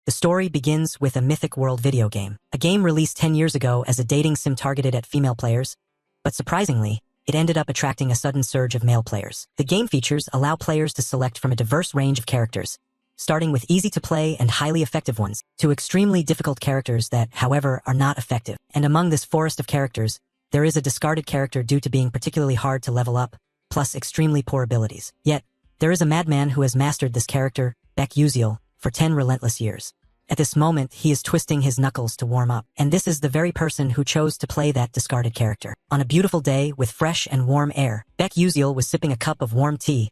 The story begins with a Mythic World video game, a game released 10 years ago as a dating sim targeted at female players, but surprisingly, it ended up attracting a sudden surge of male players. The game features allow players to select from a diverse range of characters, starting with easy-to-play and highly effective ones, to extremely difficult characters that, however, are not effective. And among this forest of characters, there is a discarded character due to being particularly hard to level up, plus extremely poor abilities. Yet, there is a madman who has mastered this character, Uziel, for 10 relentless years. At this moment, he is twisting his knuckles to warm up, and this is the very person who chose to play that discarded character. On a beautiful day with fresh and warm air, Uziel was sipping a cup of warm tea,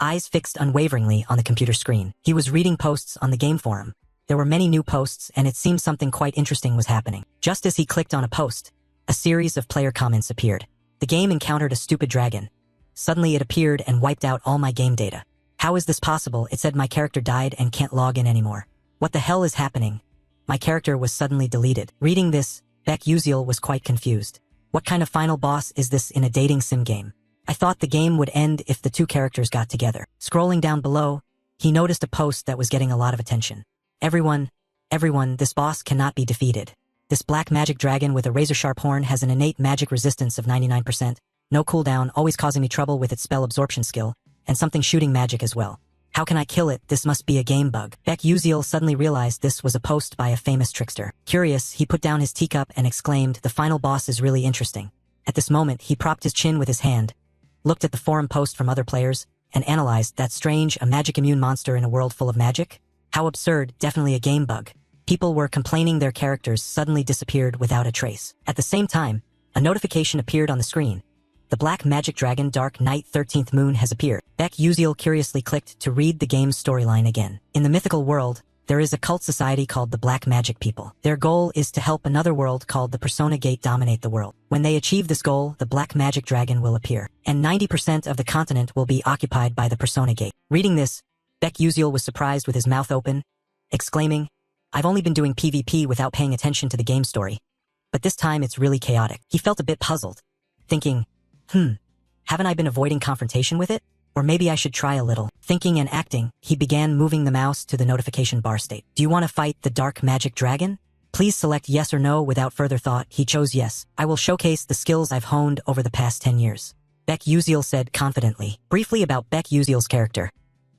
eyes fixed unwaveringly on the computer screen. He was reading posts on the game forum. There were many new posts, and it seemed something quite interesting was happening. Just as he clicked on a post, a series of player comments appeared. The game encountered a stupid dragon. Suddenly it appeared and wiped out all my game data. How is this possible? It said my character died and can't log in anymore. What the hell is happening? My character was suddenly deleted. Reading this, Uziel was quite confused. What kind of final boss is this in a dating sim game? I thought the game would end if the two characters got together. Scrolling down below, he noticed a post that was getting a lot of attention. Everyone, this boss cannot be defeated. This black magic dragon with a razor-sharp horn has an innate magic resistance of 99%, no cooldown, always causing me trouble with its spell absorption skill, and something shooting magic as well. How can I kill it? This must be a game bug. Uziel suddenly realized this was a post by a famous trickster. Curious, he put down his teacup and exclaimed, "The final boss is really interesting." At this moment, he propped his chin with his hand, looked at the forum post from other players, and analyzed that strange, a magic immune monster in a world full of magic? How absurd, definitely a game bug. People were complaining their characters suddenly disappeared without a trace. At the same time, a notification appeared on the screen. The black magic dragon Dark Knight 13th Moon has appeared. Uziel curiously clicked to read the game's storyline again. In the mythical world, there is a cult society called the Black Magic People. Their goal is to help another world called the Persona Gate dominate the world. When they achieve this goal, the black magic dragon will appear, and 90% of the continent will be occupied by the Persona Gate. Reading this, Uziel was surprised with his mouth open, exclaiming, "I've only been doing PvP without paying attention to the game story. But this time it's really chaotic." He felt a bit puzzled, thinking, haven't I been avoiding confrontation with it? Or maybe I should try a little. Thinking and acting, he began moving the mouse to the notification bar state. "Do you want to fight the dark magic dragon? Please select yes or no." Without further thought, he chose yes. "I will showcase the skills I've honed over the past 10 years. Uziel said confidently. Briefly about Uziel's character.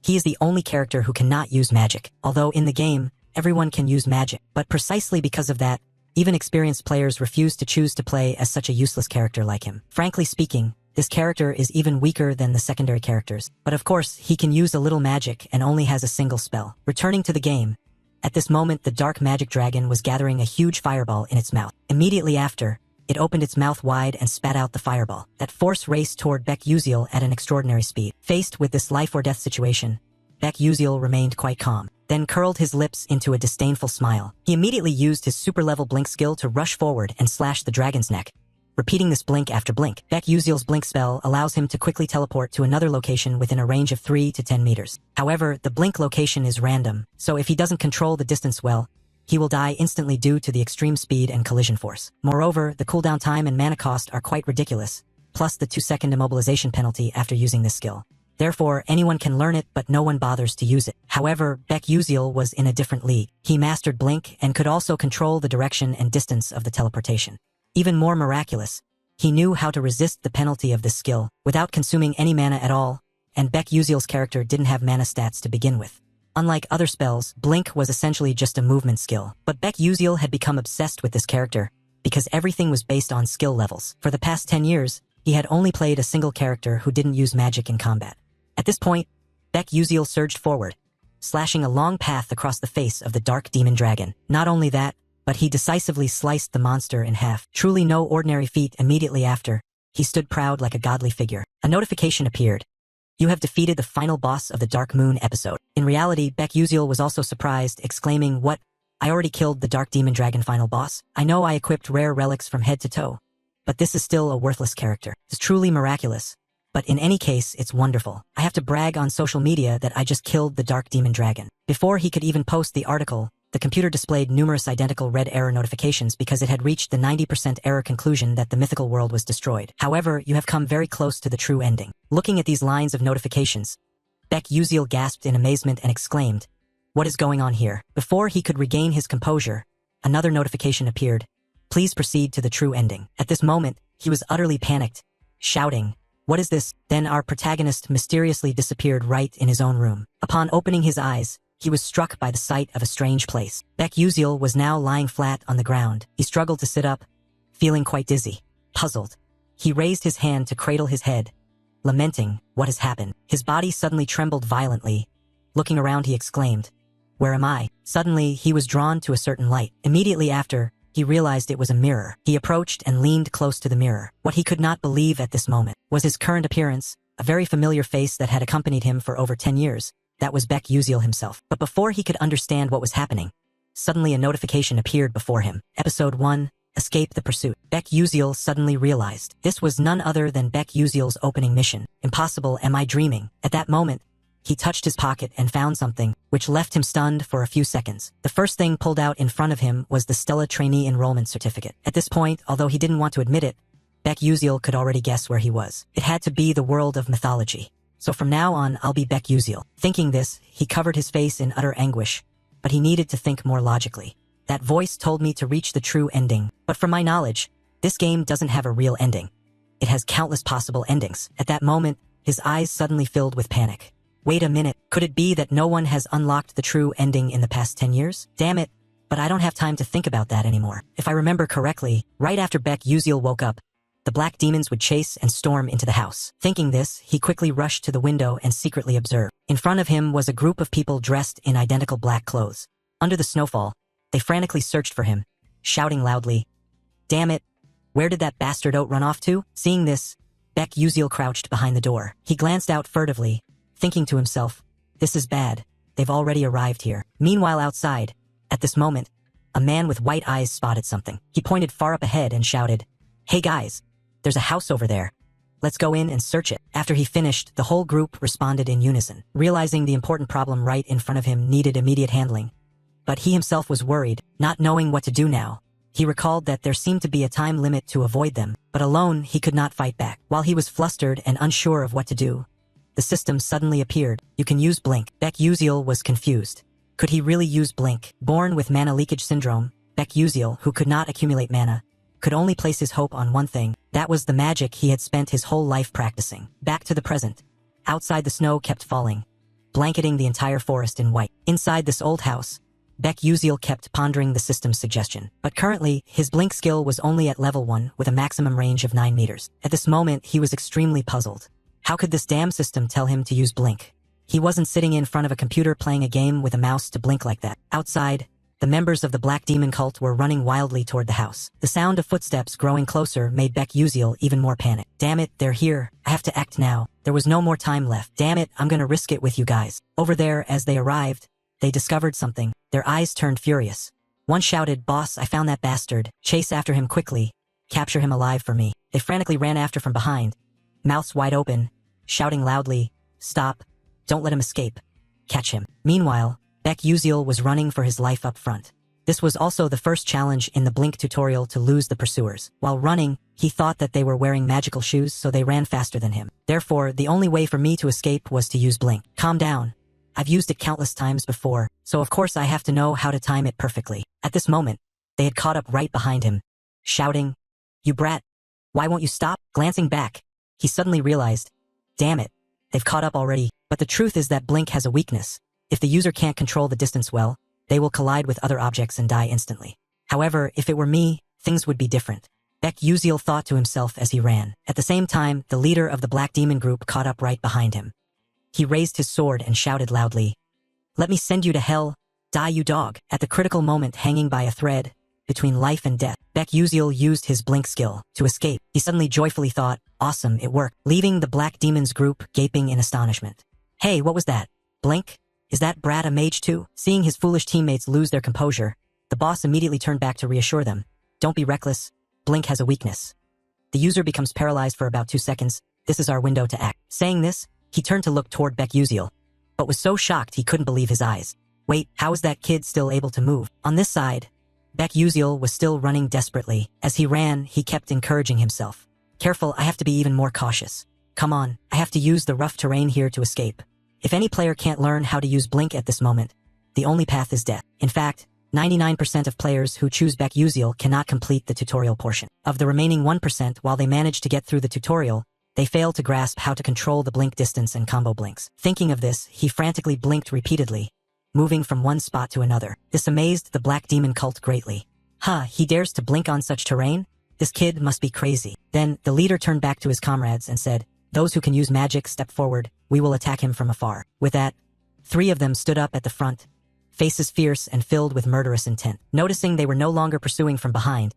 He is the only character who cannot use magic. Although in the game, everyone can use magic. But precisely because of that, even experienced players refuse to choose to play as such a useless character like him. Frankly speaking, this character is even weaker than the secondary characters. But of course, he can use a little magic and only has a single spell." Returning to the game, at this moment the dark magic dragon was gathering a huge fireball in its mouth. Immediately after, it opened its mouth wide and spat out the fireball. That force raced toward Uziel at an extraordinary speed. Faced with this life or death situation, Uziel remained quite calm, then curled his lips into a disdainful smile. He immediately used his super-level blink skill to rush forward and slash the dragon's neck. Repeating this blink after blink, Uziel's blink spell allows him to quickly teleport to another location within a range of 3 to 10 meters. However, the blink location is random, so if he doesn't control the distance well, he will die instantly due to the extreme speed and collision force. Moreover, the cooldown time and mana cost are quite ridiculous, plus the 2-second immobilization penalty after using this skill. Therefore, anyone can learn it, but no one bothers to use it. However, Uziel was in a different league. He mastered Blink and could also control the direction and distance of the teleportation. Even more miraculous, he knew how to resist the penalty of this skill without consuming any mana at all, and Uziel's character didn't have mana stats to begin with. Unlike other spells, Blink was essentially just a movement skill, but Uziel had become obsessed with this character because everything was based on skill levels. For the past 10 years, he had only played a single character who didn't use magic in combat. At this point, Uziel surged forward, slashing a long path across the face of the dark demon dragon. Not only that, but he decisively sliced the monster in half. Truly no ordinary feat. Immediately after, he stood proud like a godly figure. A notification appeared. "You have defeated the final boss of the Dark Moon episode." In reality, Uziel was also surprised, exclaiming, "What? I already killed the dark demon dragon final boss? I know I equipped rare relics from head to toe, but this is still a worthless character. It's truly miraculous. But in any case, it's wonderful. I have to brag on social media that I just killed the dark demon dragon." Before he could even post the article, the computer displayed numerous identical red error notifications because it had reached the 90% error conclusion that the mythical world was destroyed. However, you have come very close to the true ending. Looking at these lines of notifications, Uziel gasped in amazement and exclaimed, What is going on here? Before he could regain his composure, another notification appeared. Please proceed to the true ending. At this moment, he was utterly panicked, shouting, "What is this?" Then our protagonist mysteriously disappeared right in his own room. Upon opening his eyes, he was struck by the sight of a strange place. Baek was now lying flat on the ground. He struggled to sit up, feeling quite dizzy. Puzzled, he raised his hand to cradle his head, lamenting what has happened. His body suddenly trembled violently. Looking around, he exclaimed, "Where am I?" Suddenly, he was drawn to a certain light. Immediately after, he realized it was a mirror. He approached and leaned close to the mirror. What he could not believe at this moment was his current appearance, a very familiar face that had accompanied him for over 10 years. That was Baek himself. But before he could understand what was happening, suddenly a notification appeared before him. Episode 1, Escape the Pursuit. Baek suddenly realized this was none other than Baek opening mission. Impossible, am I dreaming? At that moment, he touched his pocket and found something, which left him stunned for a few seconds. The first thing pulled out in front of him was the Stella trainee enrollment certificate. At this point, although he didn't want to admit it, Baek could already guess where he was. It had to be the world of mythology. So from now on, I'll be Baek. Thinking this, he covered his face in utter anguish, but he needed to think more logically. That voice told me to reach the true ending. But from my knowledge, this game doesn't have a real ending. It has countless possible endings. At that moment, his eyes suddenly filled with panic. Wait a minute, could it be that no one has unlocked the true ending in the past 10 years? Damn it, but I don't have time to think about that anymore. If I remember correctly, right after Baek woke up, the black demons would chase and storm into the house. Thinking this, he quickly rushed to the window and secretly observed. In front of him was a group of people dressed in identical black clothes. Under the snowfall, they frantically searched for him, shouting loudly, "Damn it, where did that bastard run off to?" Seeing this, Baek crouched behind the door. He glanced out furtively, thinking to himself, "This is bad. They've already arrived here." Meanwhile outside, at this moment, a man with white eyes spotted something. He pointed far up ahead and shouted, "Hey guys, there's a house over there. Let's go in and search it." After he finished, the whole group responded in unison. Realizing the important problem right in front of him needed immediate handling, but he himself was worried, not knowing what to do now. He recalled that there seemed to be a time limit to avoid them, but alone he could not fight back. While he was flustered and unsure of what to do, the system suddenly appeared. "You can use Blink." Baek was confused. Could he really use Blink? Born with mana leakage syndrome, Baek who could not accumulate mana, could only place his hope on one thing. That was the magic he had spent his whole life practicing. Back to the present. Outside, the snow kept falling, blanketing the entire forest in white. Inside this old house, Baek kept pondering the system's suggestion. But currently, his Blink skill was only at level 1 with a maximum range of 9 meters. At this moment, he was extremely puzzled. How could this damn system tell him to use Blink? He wasn't sitting in front of a computer playing a game with a mouse to blink like that. Outside, the members of the Black Demon cult were running wildly toward the house. The sound of footsteps growing closer made Baek even more panicked. Damn it, they're here. I have to act now. There was no more time left. Damn it, I'm gonna risk it with you guys. Over there, as they arrived, they discovered something. Their eyes turned furious. One shouted, "Boss, I found that bastard. Chase after him quickly. Capture him alive for me." They frantically ran after from behind, mouths wide open, shouting loudly, "Stop. Don't let him escape. Catch him." Meanwhile, Baek was running for his life up front. This was also the first challenge in the Blink tutorial to lose the pursuers. While running, he thought that they were wearing magical shoes, so they ran faster than him. Therefore, the only way for me to escape was to use Blink. Calm down. I've used it countless times before, so of course I have to know how to time it perfectly. At this moment, they had caught up right behind him, shouting, "You brat. Why won't you stop?" Glancing back, he suddenly realized, damn it, they've caught up already. But the truth is that Blink has a weakness. If the user can't control the distance well, they will collide with other objects and die instantly. However, if it were me, things would be different. Baek thought to himself as he ran. At the same time, the leader of the Black Demon group caught up right behind him. He raised his sword and shouted loudly, "Let me send you to hell, die you dog." At the critical moment hanging by a thread, between life and death, Baek used his Blink skill to escape. He suddenly joyfully thought, awesome, it worked, leaving the Black Demon's group gaping in astonishment. Hey, what was that? Blink? Is that brat a mage too? Seeing his foolish teammates lose their composure, the boss immediately turned back to reassure them. Don't be reckless. Blink has a weakness. The user becomes paralyzed for about 2 seconds. This is our window to act. Saying this, he turned to look toward Baek but was so shocked he couldn't believe his eyes. Wait, how is that kid still able to move? On this side, Baek was still running desperately. As he ran, he kept encouraging himself. Careful, I have to be even more cautious. Come on, I have to use the rough terrain here to escape. If any player can't learn how to use Blink at this moment, the only path is death. In fact, 99% of players who choose Baek Uziel cannot complete the tutorial portion. Of the remaining 1%, while they manage to get through the tutorial, they fail to grasp how to control the blink distance and combo blinks. Thinking of this, he frantically blinked repeatedly, moving from one spot to another. This amazed the Black Demon cult greatly. He dares to blink on such terrain? This kid must be crazy. Then, the leader turned back to his comrades and said, "Those who can use magic step forward, we will attack him from afar." With that, 3 of them stood up at the front, faces fierce and filled with murderous intent. Noticing they were no longer pursuing from behind,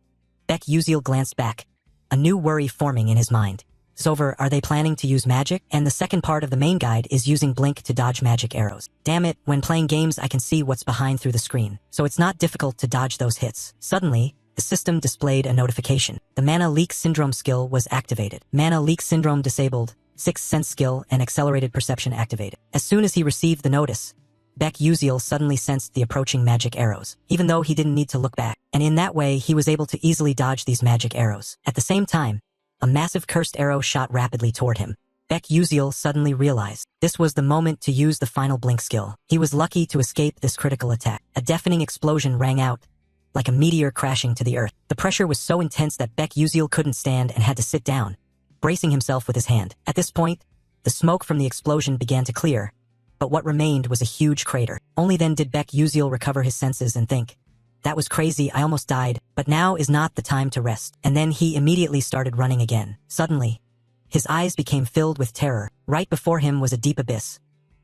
Baek Uziel glanced back, a new worry forming in his mind. Sover, are they planning to use magic? And the second part of the main guide is using blink to dodge magic arrows. Damn it, when playing games I can see what's behind through the screen, so it's not difficult to dodge those hits. Suddenly, the system displayed a notification. The Mana Leak Syndrome skill was activated. Mana Leak Syndrome disabled, 6th Sense skill and Accelerated Perception activated. As soon as he received the notice, Baek Uziel suddenly sensed the approaching magic arrows, even though he didn't need to look back, and in that way he was able to easily dodge these magic arrows. At the same time, a massive cursed arrow shot rapidly toward him. Baek Uziel suddenly realized this was the moment to use the final blink skill. He was lucky to escape this critical attack. A deafening explosion rang out, like a meteor crashing to the earth. The pressure was so intense that Baek Uziel couldn't stand and had to sit down, bracing himself with his hand. At this point, the smoke from the explosion began to clear, but what remained was a huge crater. Only then did Baek Uziel recover his senses and think, "That was crazy, I almost died, but now is not the time to rest." And then he immediately started running again. Suddenly, his eyes became filled with terror. Right before him was a deep abyss.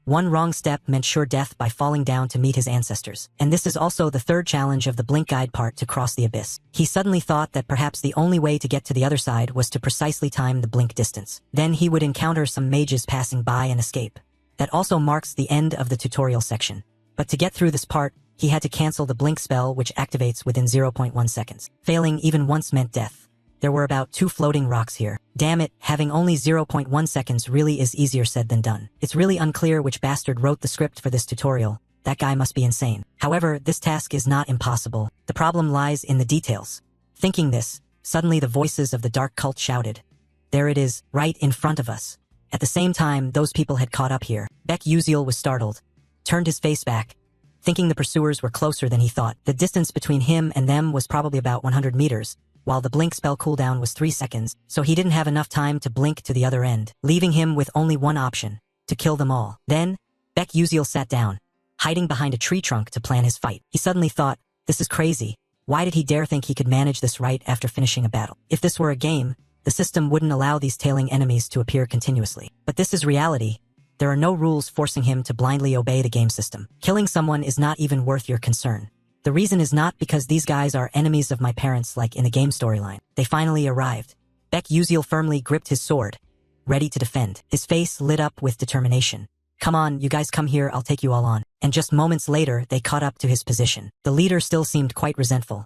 One wrong step meant sure death by falling down to meet his ancestors. And this is also the third challenge of the blink guide part, to cross the abyss. He suddenly thought that perhaps the only way to get to the other side was to precisely time the blink distance. Then he would encounter some mages passing by and escape. That also marks the end of the tutorial section. But to get through this part, he had to cancel the blink spell, which activates within 0.1 seconds. Failing even once meant death. There were about 2 floating rocks here. Damn it, having only 0.1 seconds really is easier said than done. It's really unclear which bastard wrote the script for this tutorial. That guy must be insane. However, this task is not impossible. The problem lies in the details. Thinking this, suddenly the voices of the dark cult shouted, "There it is, right in front of us." At the same time, those people had caught up here. Baek Uziel was startled, turned his face back, thinking the pursuers were closer than he thought. The distance between him and them was probably about 100 meters, while the blink spell cooldown was 3 seconds, so he didn't have enough time to blink to the other end, leaving him with only one option, to kill them all. Then, Baek Uziel sat down, hiding behind a tree trunk to plan his fight. He suddenly thought, this is crazy. Why did he dare think he could manage this right after finishing a battle? If this were a game, the system wouldn't allow these tailing enemies to appear continuously. But this is reality. There are no rules forcing him to blindly obey the game system. Killing someone is not even worth your concern. The reason is not because these guys are enemies of my parents like in the game storyline. They finally arrived. Baek Uziel firmly gripped his sword, ready to defend. His face lit up with determination. "Come on, you guys come here, I'll take you all on." And just moments later, they caught up to his position. The leader still seemed quite resentful,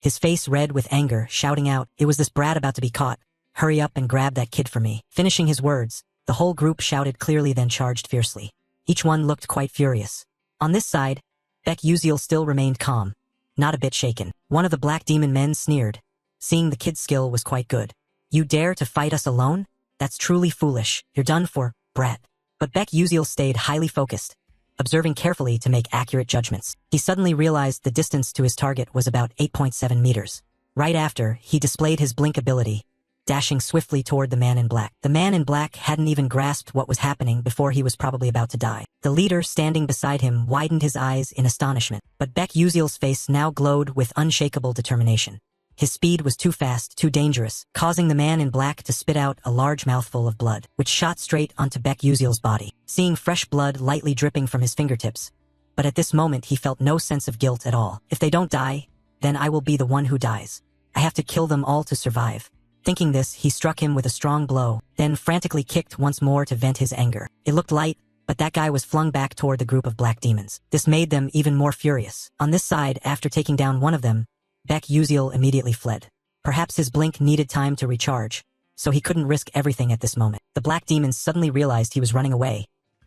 his face red with anger, shouting out, "It was this brat about to be caught. Hurry up and grab that kid for me." Finishing his words, the whole group shouted clearly, then charged fiercely. Each one looked quite furious. On this side, Baek Uziel still remained calm, not a bit shaken. One of the Black Demon men sneered, seeing the kid's skill was quite good. "You dare to fight us alone? That's truly foolish. You're done for, brat." But Baek Uziel stayed highly focused, observing carefully to make accurate judgments. He suddenly realized the distance to his target was about 8.7 meters. Right after, he displayed his blink ability, dashing swiftly toward the man in black. The man in black hadn't even grasped what was happening before he was probably about to die. The leader standing beside him widened his eyes in astonishment, but Baek Uziel's face now glowed with unshakable determination. His speed was too fast, too dangerous, causing the man in black to spit out a large mouthful of blood, which shot straight onto Baek Uziel's body. Seeing fresh blood lightly dripping from his fingertips, but at this moment he felt no sense of guilt at all. If they don't die, then I will be the one who dies. I have to kill them all to survive. Thinking this, he struck him with a strong blow, then frantically kicked once more to vent his anger. It looked light, but that guy was flung back toward the group of black demons. This made them even more furious. On this side, after taking down one of them, Baek Uziel immediately fled. Perhaps his blink needed time to recharge, so he couldn't risk everything at this moment. The black demons suddenly realized he was running away,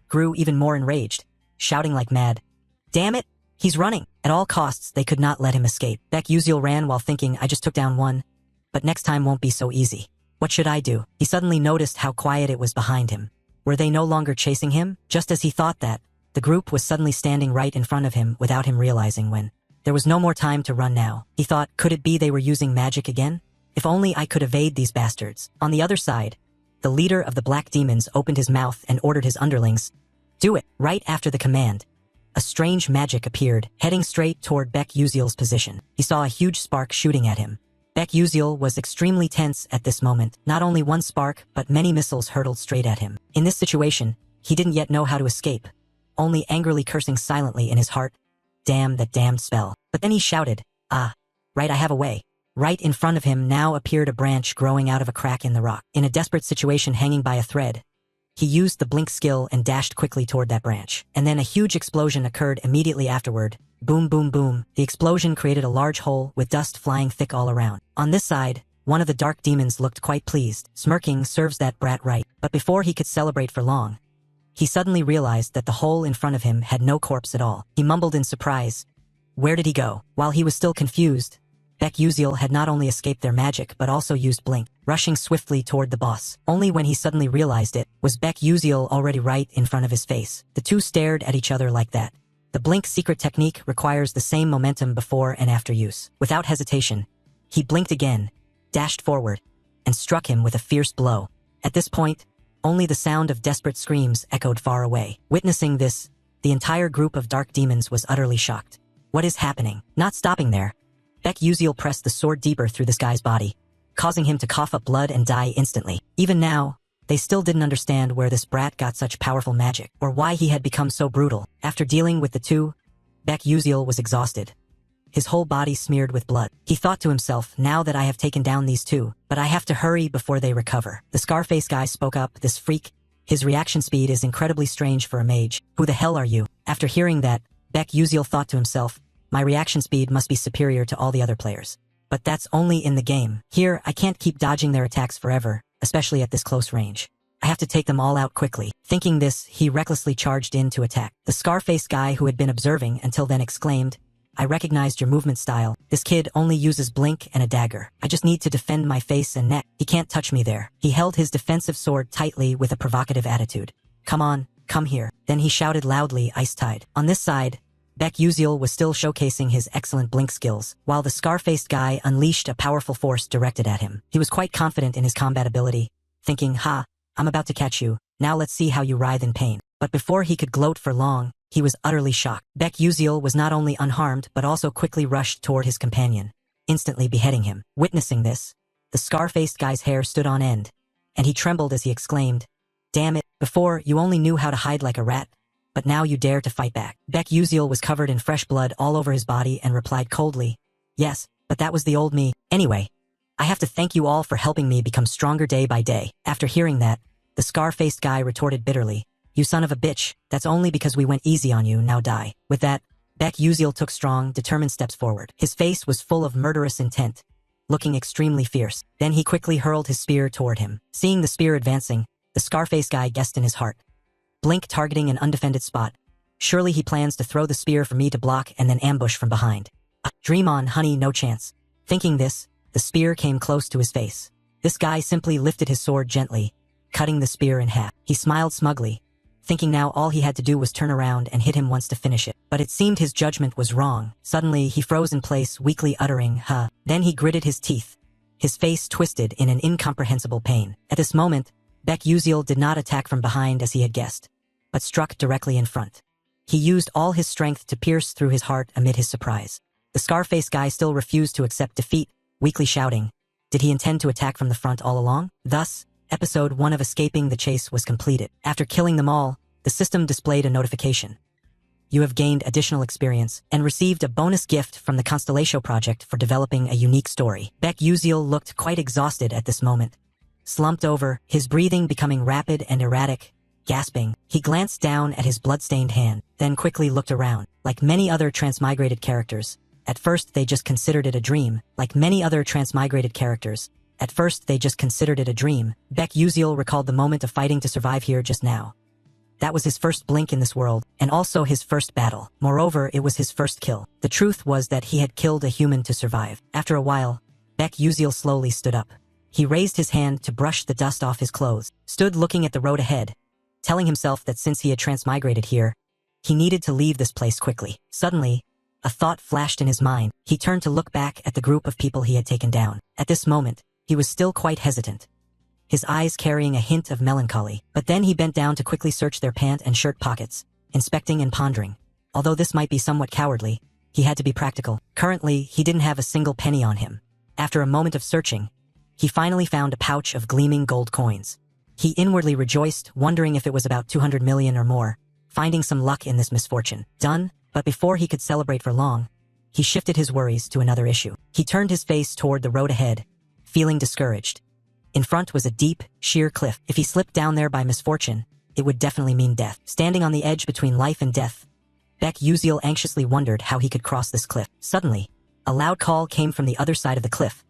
grew even more enraged, shouting like mad, "Damn it! He's running!" At all costs, they could not let him escape. Baek Uziel ran while thinking, I just took down one, but next time won't be so easy. What should I do? He suddenly noticed how quiet it was behind him. Were they no longer chasing him? Just as he thought that, The group was suddenly standing right in front of him without him realizing when. There was no more time to run now. He thought, could it be they were using magic again? If only I could evade these bastards. On the other side, the leader of the black demons opened his mouth and ordered his underlings, do it. Right after the command, a strange magic appeared, heading straight toward Baek Uziel's position. He saw a huge spark shooting at him. Baek Uziel was extremely tense at this moment. Not only one spark, but many missiles hurtled straight at him. In this situation, he didn't yet know how to escape, only angrily cursing silently in his heart, damn that damned spell. But then he shouted, ah, right, I have a way. Right in front of him now appeared a branch growing out of a crack in the rock. In a desperate situation hanging by a thread, he used the blink skill and dashed quickly toward that branch. And then a huge explosion occurred immediately afterward. Boom, boom, boom. The explosion created a large hole with dust flying thick all around. On this side, one of the dark demons looked quite pleased, smirking, serves that brat right. But before he could celebrate for long, he suddenly realized that the hole in front of him had no corpse at all. He mumbled in surprise, where did he go? While he was still confused, Baek Uziel had not only escaped their magic but also used blink, rushing swiftly toward the boss. Only when he suddenly realized it, was Baek Uziel already right in front of his face. The two stared at each other like that. The blink secret technique requires the same momentum before and after use. Without hesitation, he blinked again, dashed forward, and struck him with a fierce blow. At this point, only the sound of desperate screams echoed far away. Witnessing this, the entire group of dark demons was utterly shocked. What is happening? Not stopping there, Baek Uziel pressed the sword deeper through this guy's body, causing him to cough up blood and die instantly. Even now, they still didn't understand where this brat got such powerful magic, or why he had become so brutal. After dealing with the two, Baek Uziel was exhausted, his whole body smeared with blood. He thought to himself, now that I have taken down these two, but I have to hurry before they recover. The Scarface guy spoke up, this freak, his reaction speed is incredibly strange for a mage. Who the hell are you? After hearing that, Baek Uziel thought to himself, my reaction speed must be superior to all the other players. But that's only in the game. Here, I can't keep dodging their attacks forever, especially at this close range. I have to take them all out quickly. Thinking this, he recklessly charged in to attack. The Scarface guy who had been observing until then exclaimed, I recognized your movement style. This kid only uses blink and a dagger. I just need to defend my face and neck. He can't touch me there. He held his defensive sword tightly with a provocative attitude. Come on, come here. Then he shouted loudly, Ice-Tide. On this side, Baek Uziel was still showcasing his excellent blink skills, while the scar-faced guy unleashed a powerful force directed at him. He was quite confident in his combat ability, thinking, ha, I'm about to catch you, now let's see how you writhe in pain. But before he could gloat for long, he was utterly shocked. Baek Uziel was not only unharmed but also quickly rushed toward his companion, instantly beheading him. Witnessing this, the scar-faced guy's hair stood on end, and he trembled as he exclaimed, damn it, before you only knew how to hide like a rat, but now you dare to fight back. Baek Uziel was covered in fresh blood all over his body and replied coldly, yes, but that was the old me. Anyway, I have to thank you all for helping me become stronger day by day. After hearing that, the scar-faced guy retorted bitterly, you son of a bitch, that's only because we went easy on you, now die. With that, Baek Uziel took strong, determined steps forward. His face was full of murderous intent, looking extremely fierce. Then he quickly hurled his spear toward him. Seeing the spear advancing, the scar-faced guy guessed in his heart, blink targeting an undefended spot. Surely he plans to throw the spear for me to block and then ambush from behind. Dream on, honey, no chance. Thinking this, the spear came close to his face. This guy simply lifted his sword gently, cutting the spear in half. He smiled smugly, thinking now all he had to do was turn around and hit him once to finish it. But it seemed his judgment was wrong. Suddenly, he froze in place, weakly uttering, huh. Then he gritted his teeth, his face twisted in an incomprehensible pain. At this moment, Baek Uziel did not attack from behind as he had guessed, but struck directly in front. He used all his strength to pierce through his heart amid his surprise. The scar-faced guy still refused to accept defeat, weakly shouting, did he intend to attack from the front all along? Thus, Episode 1 of Escaping the Chase was completed. After killing them all, the system displayed a notification. You have gained additional experience and received a bonus gift from the Constellatio project for developing a unique story. Baek Uziel looked quite exhausted at this moment. Slumped over, his breathing becoming rapid and erratic. Gasping, he glanced down at his blood-stained hand, then quickly looked around. Like many other transmigrated characters, at first they just considered it a dream. Baek Uziel recalled the moment of fighting to survive here just now. That was his first blink in this world, and also his first battle. Moreover, it was his first kill. The truth was that he had killed a human to survive. After a while, Baek Uziel slowly stood up. He raised his hand to brush the dust off his clothes, stood looking at the road ahead, telling himself that since he had transmigrated here, He needed to leave this place quickly. Suddenly, a thought flashed in his mind. He turned to look back at the group of people he had taken down. At this moment, he was still quite hesitant, his eyes carrying a hint of melancholy. But then he bent down to quickly search their pant and shirt pockets, inspecting and pondering. Although this might be somewhat cowardly, he had to be practical. Currently, he didn't have a single penny on him. After a moment of searching, he finally found a pouch of gleaming gold coins. He inwardly rejoiced, wondering if it was about 200 million or more, finding some luck in this misfortune. Done, but before he could celebrate for long, he shifted his worries to another issue. He turned his face toward the road ahead, feeling discouraged. In front was a deep, sheer cliff. If he slipped down there by misfortune, it would definitely mean death. Standing on the edge between life and death, Beck Uziel anxiously wondered how he could cross this cliff. Suddenly, a loud call came from the other side of the cliff.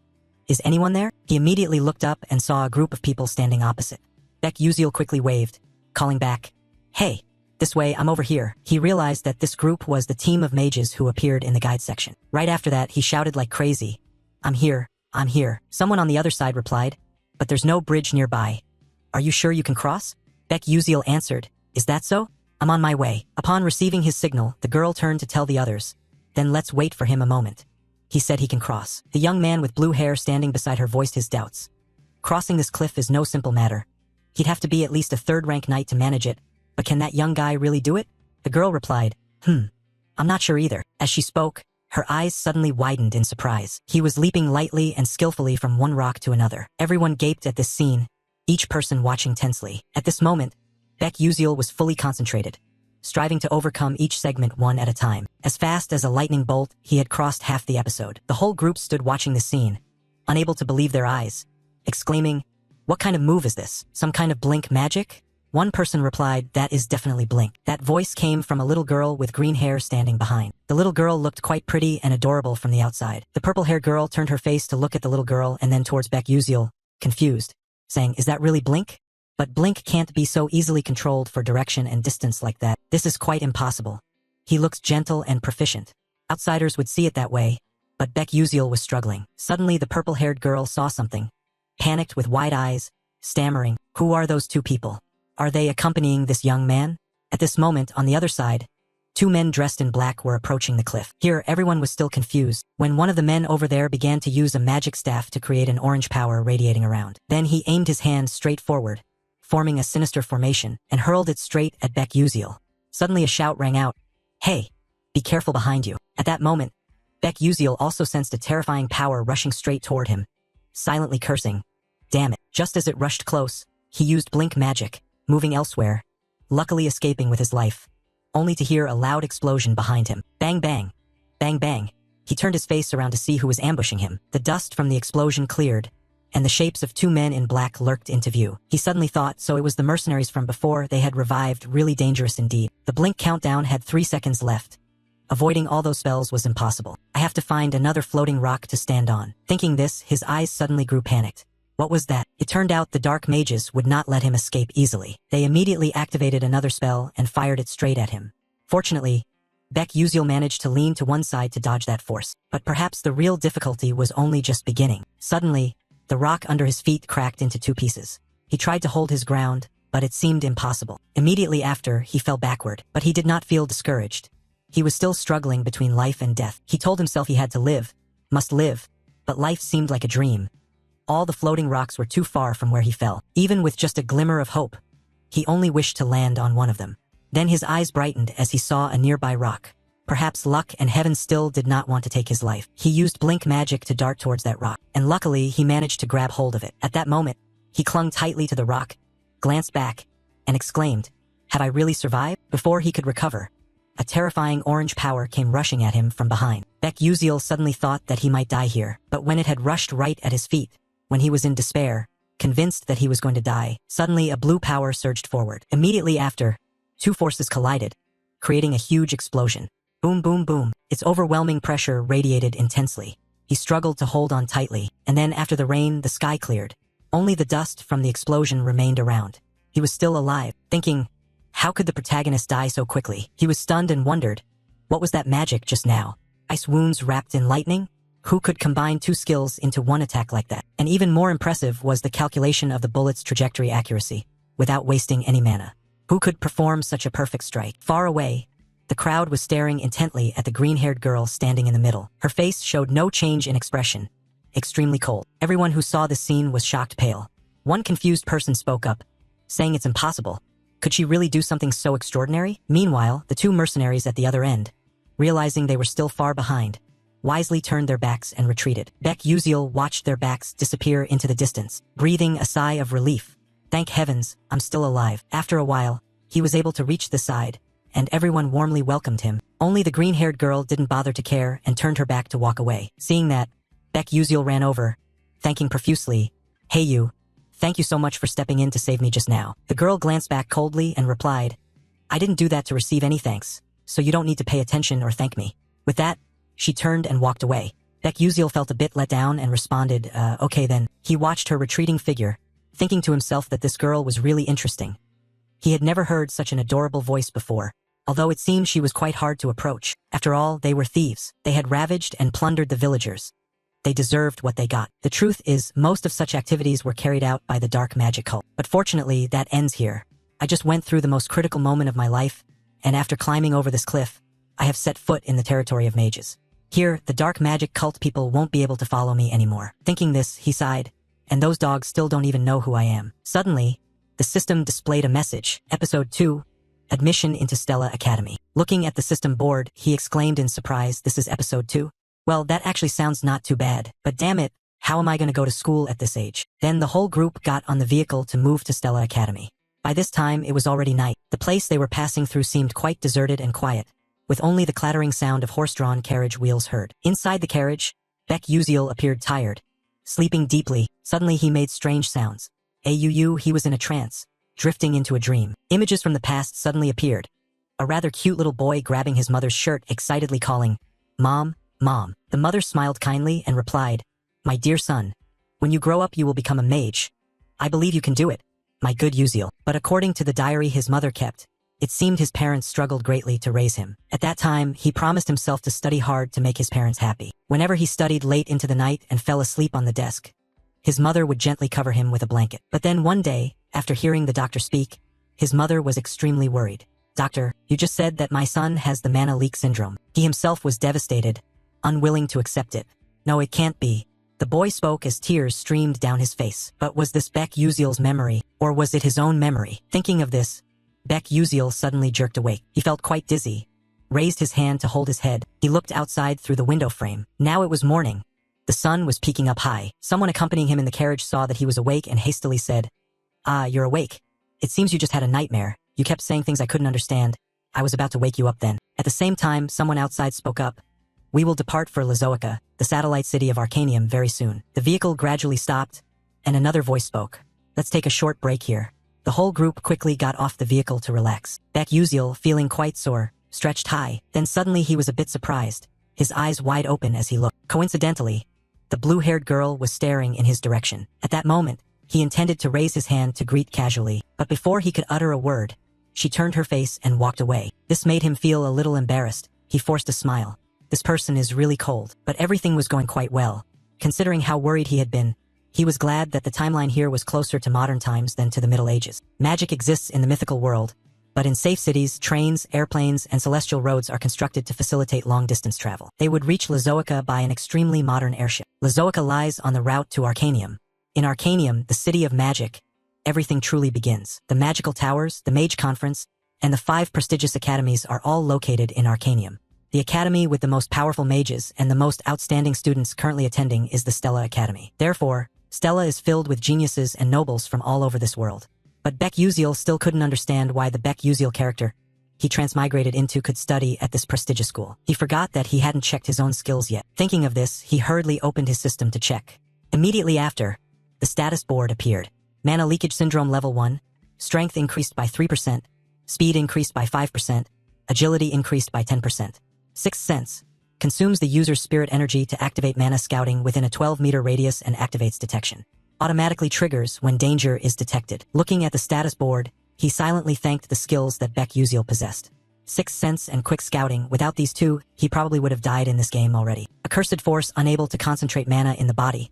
Is anyone there? He immediately looked up and saw a group of people standing opposite. Beck Uziel quickly waved, calling back, "Hey, this way, I'm over here." He realized that this group was the team of mages who appeared in the guide section. Right after that, he shouted like crazy, I'm here. Someone on the other side replied, "But there's no bridge nearby. Are you sure you can cross?" Beck Uziel answered, "Is that so? I'm on my way." Upon receiving his signal, the girl turned to tell the others, "Then let's wait for him a moment. He said he can cross." The young man with blue hair standing beside her voiced his doubts. Crossing this cliff is no simple matter. He'd have to be at least a third-rank knight to manage it, but can that young guy really do it? The girl replied, I'm not sure either. As she spoke, her eyes suddenly widened in surprise. He was leaping lightly and skillfully from one rock to another. Everyone gaped at this scene, each person watching tensely. At this moment, Beck Uziel was fully concentrated, striving to overcome each segment one at a time. As fast as a lightning bolt, he had crossed half the episode. The whole group stood watching the scene, unable to believe their eyes, exclaiming, "What kind of move is this? Some kind of blink magic?" One person replied, "That is definitely blink." That voice came from a little girl with green hair standing behind. The little girl looked quite pretty and adorable from the outside. The purple-haired girl turned her face to look at the little girl and then towards Beck Uziel, confused, saying, "Is that really blink? But blink can't be so easily controlled for direction and distance like that. This is quite impossible. He looks gentle and proficient. Outsiders would see it that way, but Beck Uziel was struggling." Suddenly the purple-haired girl saw something, panicked with wide eyes, stammering, "Who are those two people? Are they accompanying this young man?" At this moment, on the other side, two men dressed in black were approaching the cliff. Here, everyone was still confused, when one of the men over there began to use a magic staff to create an orange power radiating around. Then he aimed his hand straight forward, forming a sinister formation, and hurled it straight at Beck Uziel. Suddenly a shout rang out, "Hey, be careful behind you." At that moment, Beck Uziel also sensed a terrifying power rushing straight toward him, silently cursing, "Damn it." Just as it rushed close, he used blink magic, moving elsewhere, luckily escaping with his life, only to hear a loud explosion behind him. Bang bang, bang bang. He turned his face around to see who was ambushing him. The dust from the explosion cleared, and the shapes of two men in black lurked into view. He suddenly thought, so it was the mercenaries from before. They had revived, really dangerous indeed. The blink countdown had 3 seconds left. Avoiding all those spells was impossible. "I have to find another floating rock to stand on." Thinking this, his eyes suddenly grew panicked. What was that? It turned out the dark mages would not let him escape easily. They immediately activated another spell and fired it straight at him. Fortunately, Beck Uziel managed to lean to one side to dodge that force. But perhaps the real difficulty was only just beginning. Suddenly, the rock under his feet cracked into 2 pieces. He tried to hold his ground, but it seemed impossible. Immediately after, he fell backward, but he did not feel discouraged. He was still struggling between life and death. He told himself he had to live, must live, but life seemed like a dream. All the floating rocks were too far from where he fell. Even with just a glimmer of hope, he only wished to land on one of them. Then his eyes brightened as he saw a nearby rock. Perhaps luck and heaven still did not want to take his life. He used blink magic to dart towards that rock, and luckily he managed to grab hold of it. At that moment, he clung tightly to the rock, glanced back, and exclaimed, "Have I really survived?" Before he could recover, a terrifying orange power came rushing at him from behind. Beck Uziel suddenly thought that he might die here, but when it had rushed right at his feet, when he was in despair, convinced that he was going to die, suddenly a blue power surged forward. Immediately after, 2 forces collided, creating a huge explosion. Boom, boom, boom. Its overwhelming pressure radiated intensely. He struggled to hold on tightly, and then after the rain, the sky cleared. Only the dust from the explosion remained around. He was still alive, thinking, how could the protagonist die so quickly? He was stunned and wondered, what was that magic just now? Ice wounds wrapped in lightning? Who could combine 2 skills into one attack like that? And even more impressive was the calculation of the bullet's trajectory accuracy, without wasting any mana. Who could perform such a perfect strike? Far away, The crowd was staring intently at the green-haired girl standing in the middle. Her face showed no change in expression. Extremely cold. Everyone who saw this scene was shocked pale. One confused person spoke up, saying it's impossible. Could she really do something so extraordinary? Meanwhile, the two mercenaries at the other end, realizing they were still far behind, wisely turned their backs and retreated. Beck Uziel watched their backs disappear into the distance, breathing a sigh of relief. Thank heavens, I'm still alive. After a while, he was able to reach the side, and everyone warmly welcomed him. Only the green-haired girl didn't bother to care and turned her back to walk away. Seeing that, Beck Uziel ran over, thanking profusely, "Hey you, thank you so much for stepping in to save me just now." The girl glanced back coldly and replied, "I didn't do that to receive any thanks, so you don't need to pay attention or thank me." With that, she turned and walked away. Beck Uziel felt a bit let down and responded, "Okay then." He watched her retreating figure, thinking to himself that this girl was really interesting. He had never heard such an adorable voice before, although it seemed she was quite hard to approach. After all, they were thieves. They had ravaged and plundered the villagers. They deserved what they got. The truth is, most of such activities were carried out by the dark magic cult. But fortunately, that ends here. I just went through the most critical moment of my life, and after climbing over this cliff, I have set foot in the territory of mages. Here, the dark magic cult people won't be able to follow me anymore. Thinking this, he sighed, and those dogs still don't even know who I am. Suddenly, the system displayed a message. Episode 2, Admission into Stella Academy. Looking at the system board, he exclaimed in surprise, "This is episode 2? Well, that actually sounds not too bad, but damn it, how am I going to go to school at this age?" Then the whole group got on the vehicle to move to Stella Academy. By this time, it was already night. The place they were passing through seemed quite deserted and quiet, with only the clattering sound of horse-drawn carriage wheels heard. Inside the carriage, Beck Uziel appeared tired, sleeping deeply. Suddenly he made strange sounds. He was in a trance, drifting into a dream. Images from the past suddenly appeared. A rather cute little boy grabbing his mother's shirt, excitedly calling, "Mom, Mom." The mother smiled kindly and replied, "My dear son, when you grow up you will become a mage. I believe you can do it, my good Uziel." But according to the diary his mother kept, it seemed his parents struggled greatly to raise him. At that time, he promised himself to study hard to make his parents happy. Whenever he studied late into the night and fell asleep on the desk, his mother would gently cover him with a blanket. But then one day, after hearing the doctor speak, his mother was extremely worried. "Doctor, you just said that my son has the mana leak syndrome." He himself was devastated, unwilling to accept it. "No, it can't be." The boy spoke as tears streamed down his face. But was this Beck Uziel's memory, or was it his own memory? Thinking of this, Beck Uziel suddenly jerked awake. He felt quite dizzy, raised his hand to hold his head. He looked outside through the window frame. Now it was morning. The sun was peaking up high. Someone accompanying him in the carriage saw that he was awake and hastily said, "Ah, you're awake. It seems you just had a nightmare. You kept saying things I couldn't understand. I was about to wake you up then." At the same time, someone outside spoke up, "We will depart for Lazoica, the satellite city of Arcanium, very soon." The vehicle gradually stopped, and another voice spoke, "Let's take a short break here." The whole group quickly got off the vehicle to relax. Beck Uziel, feeling quite sore, stretched high. Then suddenly he was a bit surprised, his eyes wide open as he looked. Coincidentally, the blue-haired girl was staring in his direction. At that moment, he intended to raise his hand to greet casually, but before he could utter a word, she turned her face and walked away. This made him feel a little embarrassed. He forced a smile. This person is really cold. But everything was going quite well. Considering how worried he had been, he was glad that the timeline here was closer to modern times than to the Middle Ages. Magic exists in the mythical world, but in safe cities, trains, airplanes, and celestial roads are constructed to facilitate long-distance travel. They would reach Lazoica by an extremely modern airship. Lazoica lies on the route to Arcanium. In Arcanium, the city of magic, everything truly begins. The magical towers, the mage conference, and the 5 prestigious academies are all located in Arcanium. The academy with the most powerful mages and the most outstanding students currently attending is the Stella Academy. Therefore, Stella is filled with geniuses and nobles from all over this world. But Beck Uziel still couldn't understand why the Beck Uziel character he transmigrated into could study at this prestigious school. He forgot that he hadn't checked his own skills yet. Thinking of this, he hurriedly opened his system to check. Immediately after, the status board appeared. Mana leakage syndrome level 1, strength increased by 3%, speed increased by 5%, agility increased by 10%. Sixth sense, consumes the user's spirit energy to activate mana scouting within a 12-meter radius and activates detection. Automatically triggers when danger is detected. Looking at the status board, he silently thanked the skills that Beck Uziel possessed. Sixth sense and quick scouting, without these two, he probably would have died in this game already. Accursed force unable to concentrate mana in the body.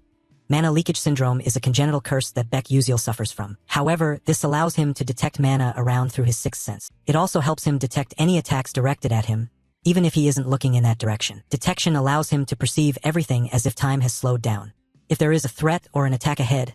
Mana leakage syndrome is a congenital curse that Baek Uziel suffers from. However, this allows him to detect mana around through his sixth sense. It also helps him detect any attacks directed at him, even if he isn't looking in that direction. Detection allows him to perceive everything as if time has slowed down. If there is a threat or an attack ahead,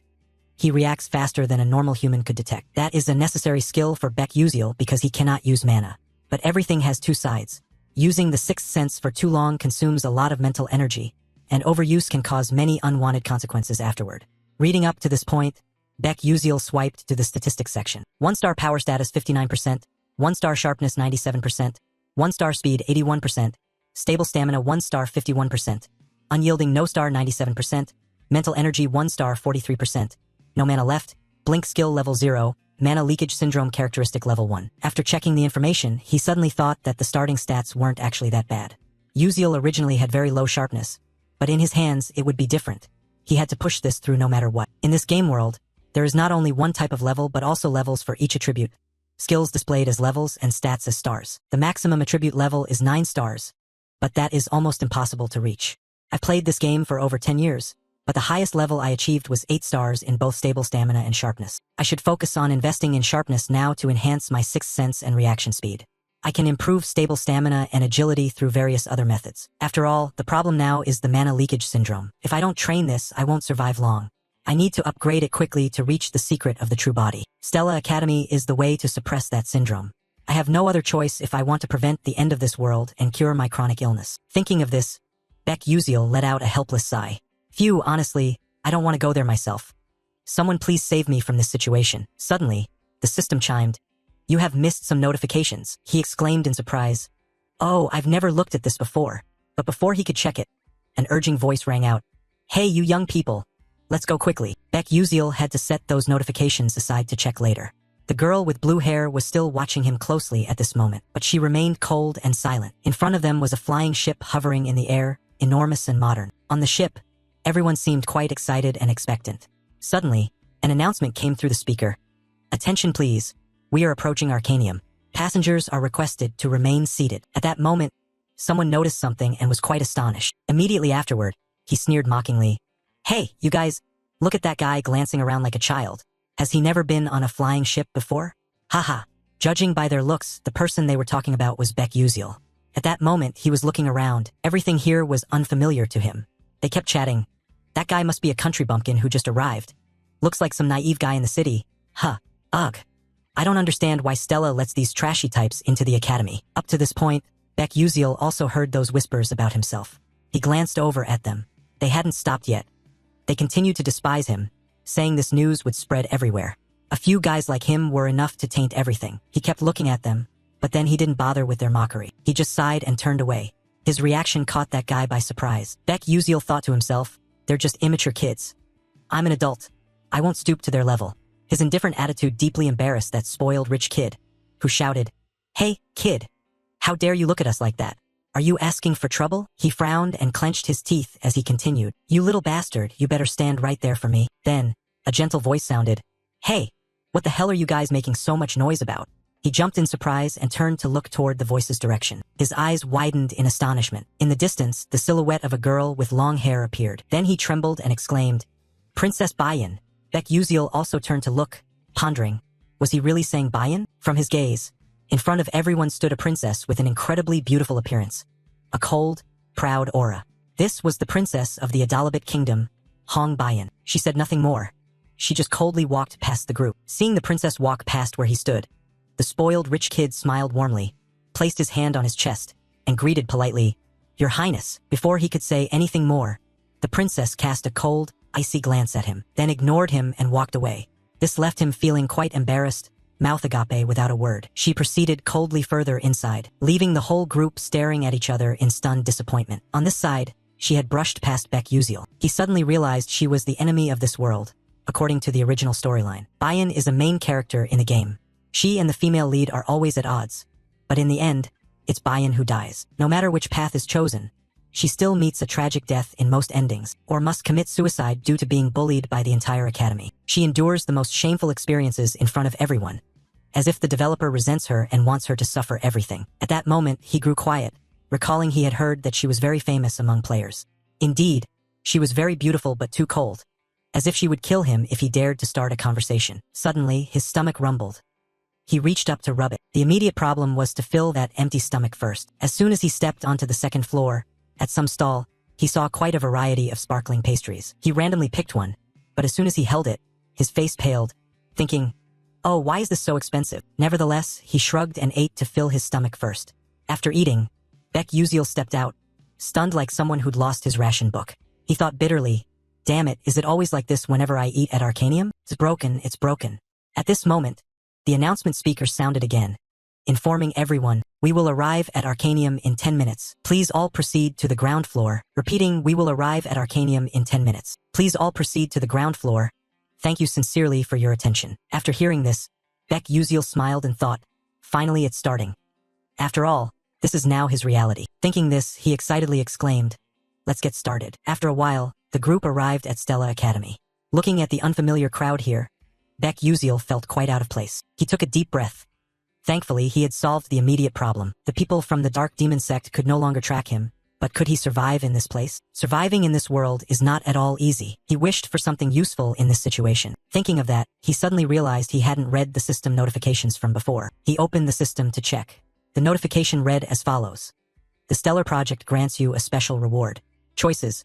he reacts faster than a normal human could detect. That is a necessary skill for Baek Uziel because he cannot use mana. But everything has two sides. Using the sixth sense for too long consumes a lot of mental energy, and overuse can cause many unwanted consequences afterward. Reading up to this point, Baek Uziel swiped to the statistics section. 1-star power status 59%, 1-star sharpness 97%, 1-star speed 81%, stable stamina 1-star 51%, unyielding no-star 97%, mental energy 1-star 43%, no mana left, blink skill level 0, mana leakage syndrome characteristic level 1. After checking the information, he suddenly thought that the starting stats weren't actually that bad. Uziel originally had very low sharpness, but in his hands it would be different. He had to push this through no matter what. In this game world, there is not only one type of level but also levels for each attribute. Skills displayed as levels and stats as stars. The maximum attribute level is 9 stars, but that is almost impossible to reach. I've played this game for over 10 years, but the highest level I achieved was 8 stars in both stable stamina and sharpness. I should focus on investing in sharpness now to enhance my sixth sense and reaction speed. I can improve stable stamina and agility through various other methods. After all, the problem now is the mana leakage syndrome. If I don't train this, I won't survive long. I need to upgrade it quickly to reach the secret of the true body. Stella Academy is the way to suppress that syndrome. I have no other choice if I want to prevent the end of this world and cure my chronic illness. Thinking of this, Baek Uziel let out a helpless sigh. Phew, honestly, I don't want to go there myself. Someone please save me from this situation. Suddenly, the system chimed. You have missed some notifications, he exclaimed in surprise. Oh, I've never looked at this before. But before he could check it, an urging voice rang out. Hey, you young people. Let's go quickly. Baek Uziel had to set those notifications aside to check later. The girl with blue hair was still watching him closely at this moment, but she remained cold and silent. In front of them was a flying ship hovering in the air, enormous and modern. On the ship, everyone seemed quite excited and expectant. Suddenly, an announcement came through the speaker. Attention please. We are approaching Arcanium. Passengers are requested to remain seated. At that moment, someone noticed something and was quite astonished. Immediately afterward, he sneered mockingly. Hey, you guys, look at that guy glancing around like a child. Has he never been on a flying ship before? Haha. Judging by their looks, the person they were talking about was Baek Uziel. At that moment, he was looking around. Everything here was unfamiliar to him. They kept chatting. That guy must be a country bumpkin who just arrived. Looks like some naive guy in the city. Huh. Ugh. I don't understand why Stella lets these trashy types into the academy. Up to this point, Baek Uziel also heard those whispers about himself. He glanced over at them. They hadn't stopped yet. They continued to despise him, saying this news would spread everywhere. A few guys like him were enough to taint everything. He kept looking at them, but then he didn't bother with their mockery. He just sighed and turned away. His reaction caught that guy by surprise. Baek Uziel thought to himself, they're just immature kids. I'm an adult. I won't stoop to their level. His indifferent attitude deeply embarrassed that spoiled rich kid, who shouted, Hey, kid! How dare you look at us like that? Are you asking for trouble? He frowned and clenched his teeth as he continued. You little bastard, you better stand right there for me. Then, a gentle voice sounded. Hey, what the hell are you guys making so much noise about? He jumped in surprise and turned to look toward the voice's direction. His eyes widened in astonishment. In the distance, the silhouette of a girl with long hair appeared. Then he trembled and exclaimed, Princess Bayan. Baek Uziel also turned to look, pondering. Was he really saying Bayan? From his gaze, in front of everyone stood a princess with an incredibly beautiful appearance. A cold, proud aura. This was the princess of the Adalabit kingdom, Hong Bayan. She said nothing more. She just coldly walked past the group. Seeing the princess walk past where he stood, the spoiled rich kid smiled warmly, placed his hand on his chest, and greeted politely, Your Highness. Before he could say anything more, the princess cast a cold, icy glance at him, then ignored him and walked away. This left him feeling quite embarrassed, mouth agape without a word. She proceeded coldly further inside, leaving the whole group staring at each other in stunned disappointment. On this side, she had brushed past Baek Uziel. He suddenly realized she was the enemy of this world, according to the original storyline. Bayan is a main character in the game. She and the female lead are always at odds, but in the end, it's Bayan who dies. No matter which path is chosen, she still meets a tragic death in most endings, or must commit suicide due to being bullied by the entire academy. She endures the most shameful experiences in front of everyone, as if the developer resents her and wants her to suffer everything. At that moment, he grew quiet, recalling he had heard that she was very famous among players. Indeed, she was very beautiful but too cold. as if she would kill him if he dared to start a conversation. Suddenly, his stomach rumbled. He reached up to rub it. The immediate problem was to fill that empty stomach first. As soon as he stepped onto the second floor, at some stall, he saw quite a variety of sparkling pastries. He randomly picked one, but as soon as he held it, his face paled, thinking, "Oh, why is this so expensive?" Nevertheless, he shrugged and ate to fill his stomach first. After eating, Beck Uziel stepped out, stunned like someone who'd lost his ration book. He thought bitterly, "Damn it, is it always like this whenever I eat at Arcanium? It's broken, it's broken." At this moment, the announcement speaker sounded again, informing everyone, "We will arrive at Arcanium in 10 minutes. Please all proceed to the ground floor." Repeating, "We will arrive at Arcanium in 10 minutes. Please all proceed to the ground floor. Thank you sincerely for your attention." After hearing this, Beck Uziel smiled and thought, "Finally it's starting." After all, this is now his reality. Thinking this, he excitedly exclaimed, "Let's get started." After a while, the group arrived at Stella Academy. Looking at the unfamiliar crowd here, Beck Uziel felt quite out of place. He took a deep breath. Thankfully, he had solved the immediate problem. The people from the Dark Demon sect could no longer track him. But could he survive in this place? Surviving in this world is not at all easy. He wished for something useful in this situation. Thinking of that, he suddenly realized he hadn't read the system notifications from before. He opened the system to check. The notification read as follows. The Stellar Project grants you a special reward. Choices.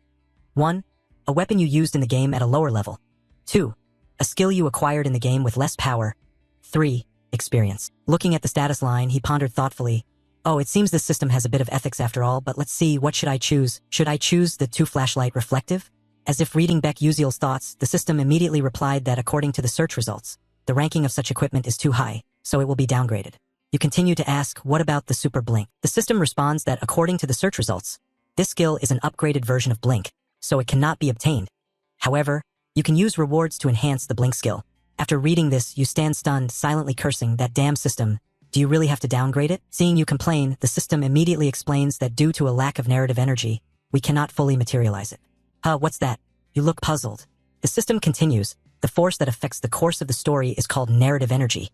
1. A weapon you used in the game at a lower level. 2. A skill you acquired in the game with less power. 3. Experience. Looking at the status line, he pondered thoughtfully. Oh, it seems this system has a bit of ethics after all, but let's see, what should I choose? Should I choose the 2 flashlight reflective? As if reading Beck Uziel's thoughts, the system immediately replied that according to the search results, the ranking of such equipment is too high, so it will be downgraded. You continue to ask, what about the Super Blink? The system responds that according to the search results, this skill is an upgraded version of Blink, so it cannot be obtained. However, you can use rewards to enhance the Blink skill. After reading this, you stand stunned, silently cursing that damn system. Do you really have to downgrade it? Seeing you complain, the system immediately explains that due to a lack of narrative energy, we cannot fully materialize it. What's that? You look puzzled. The system continues, the force that affects the course of the story is called narrative energy.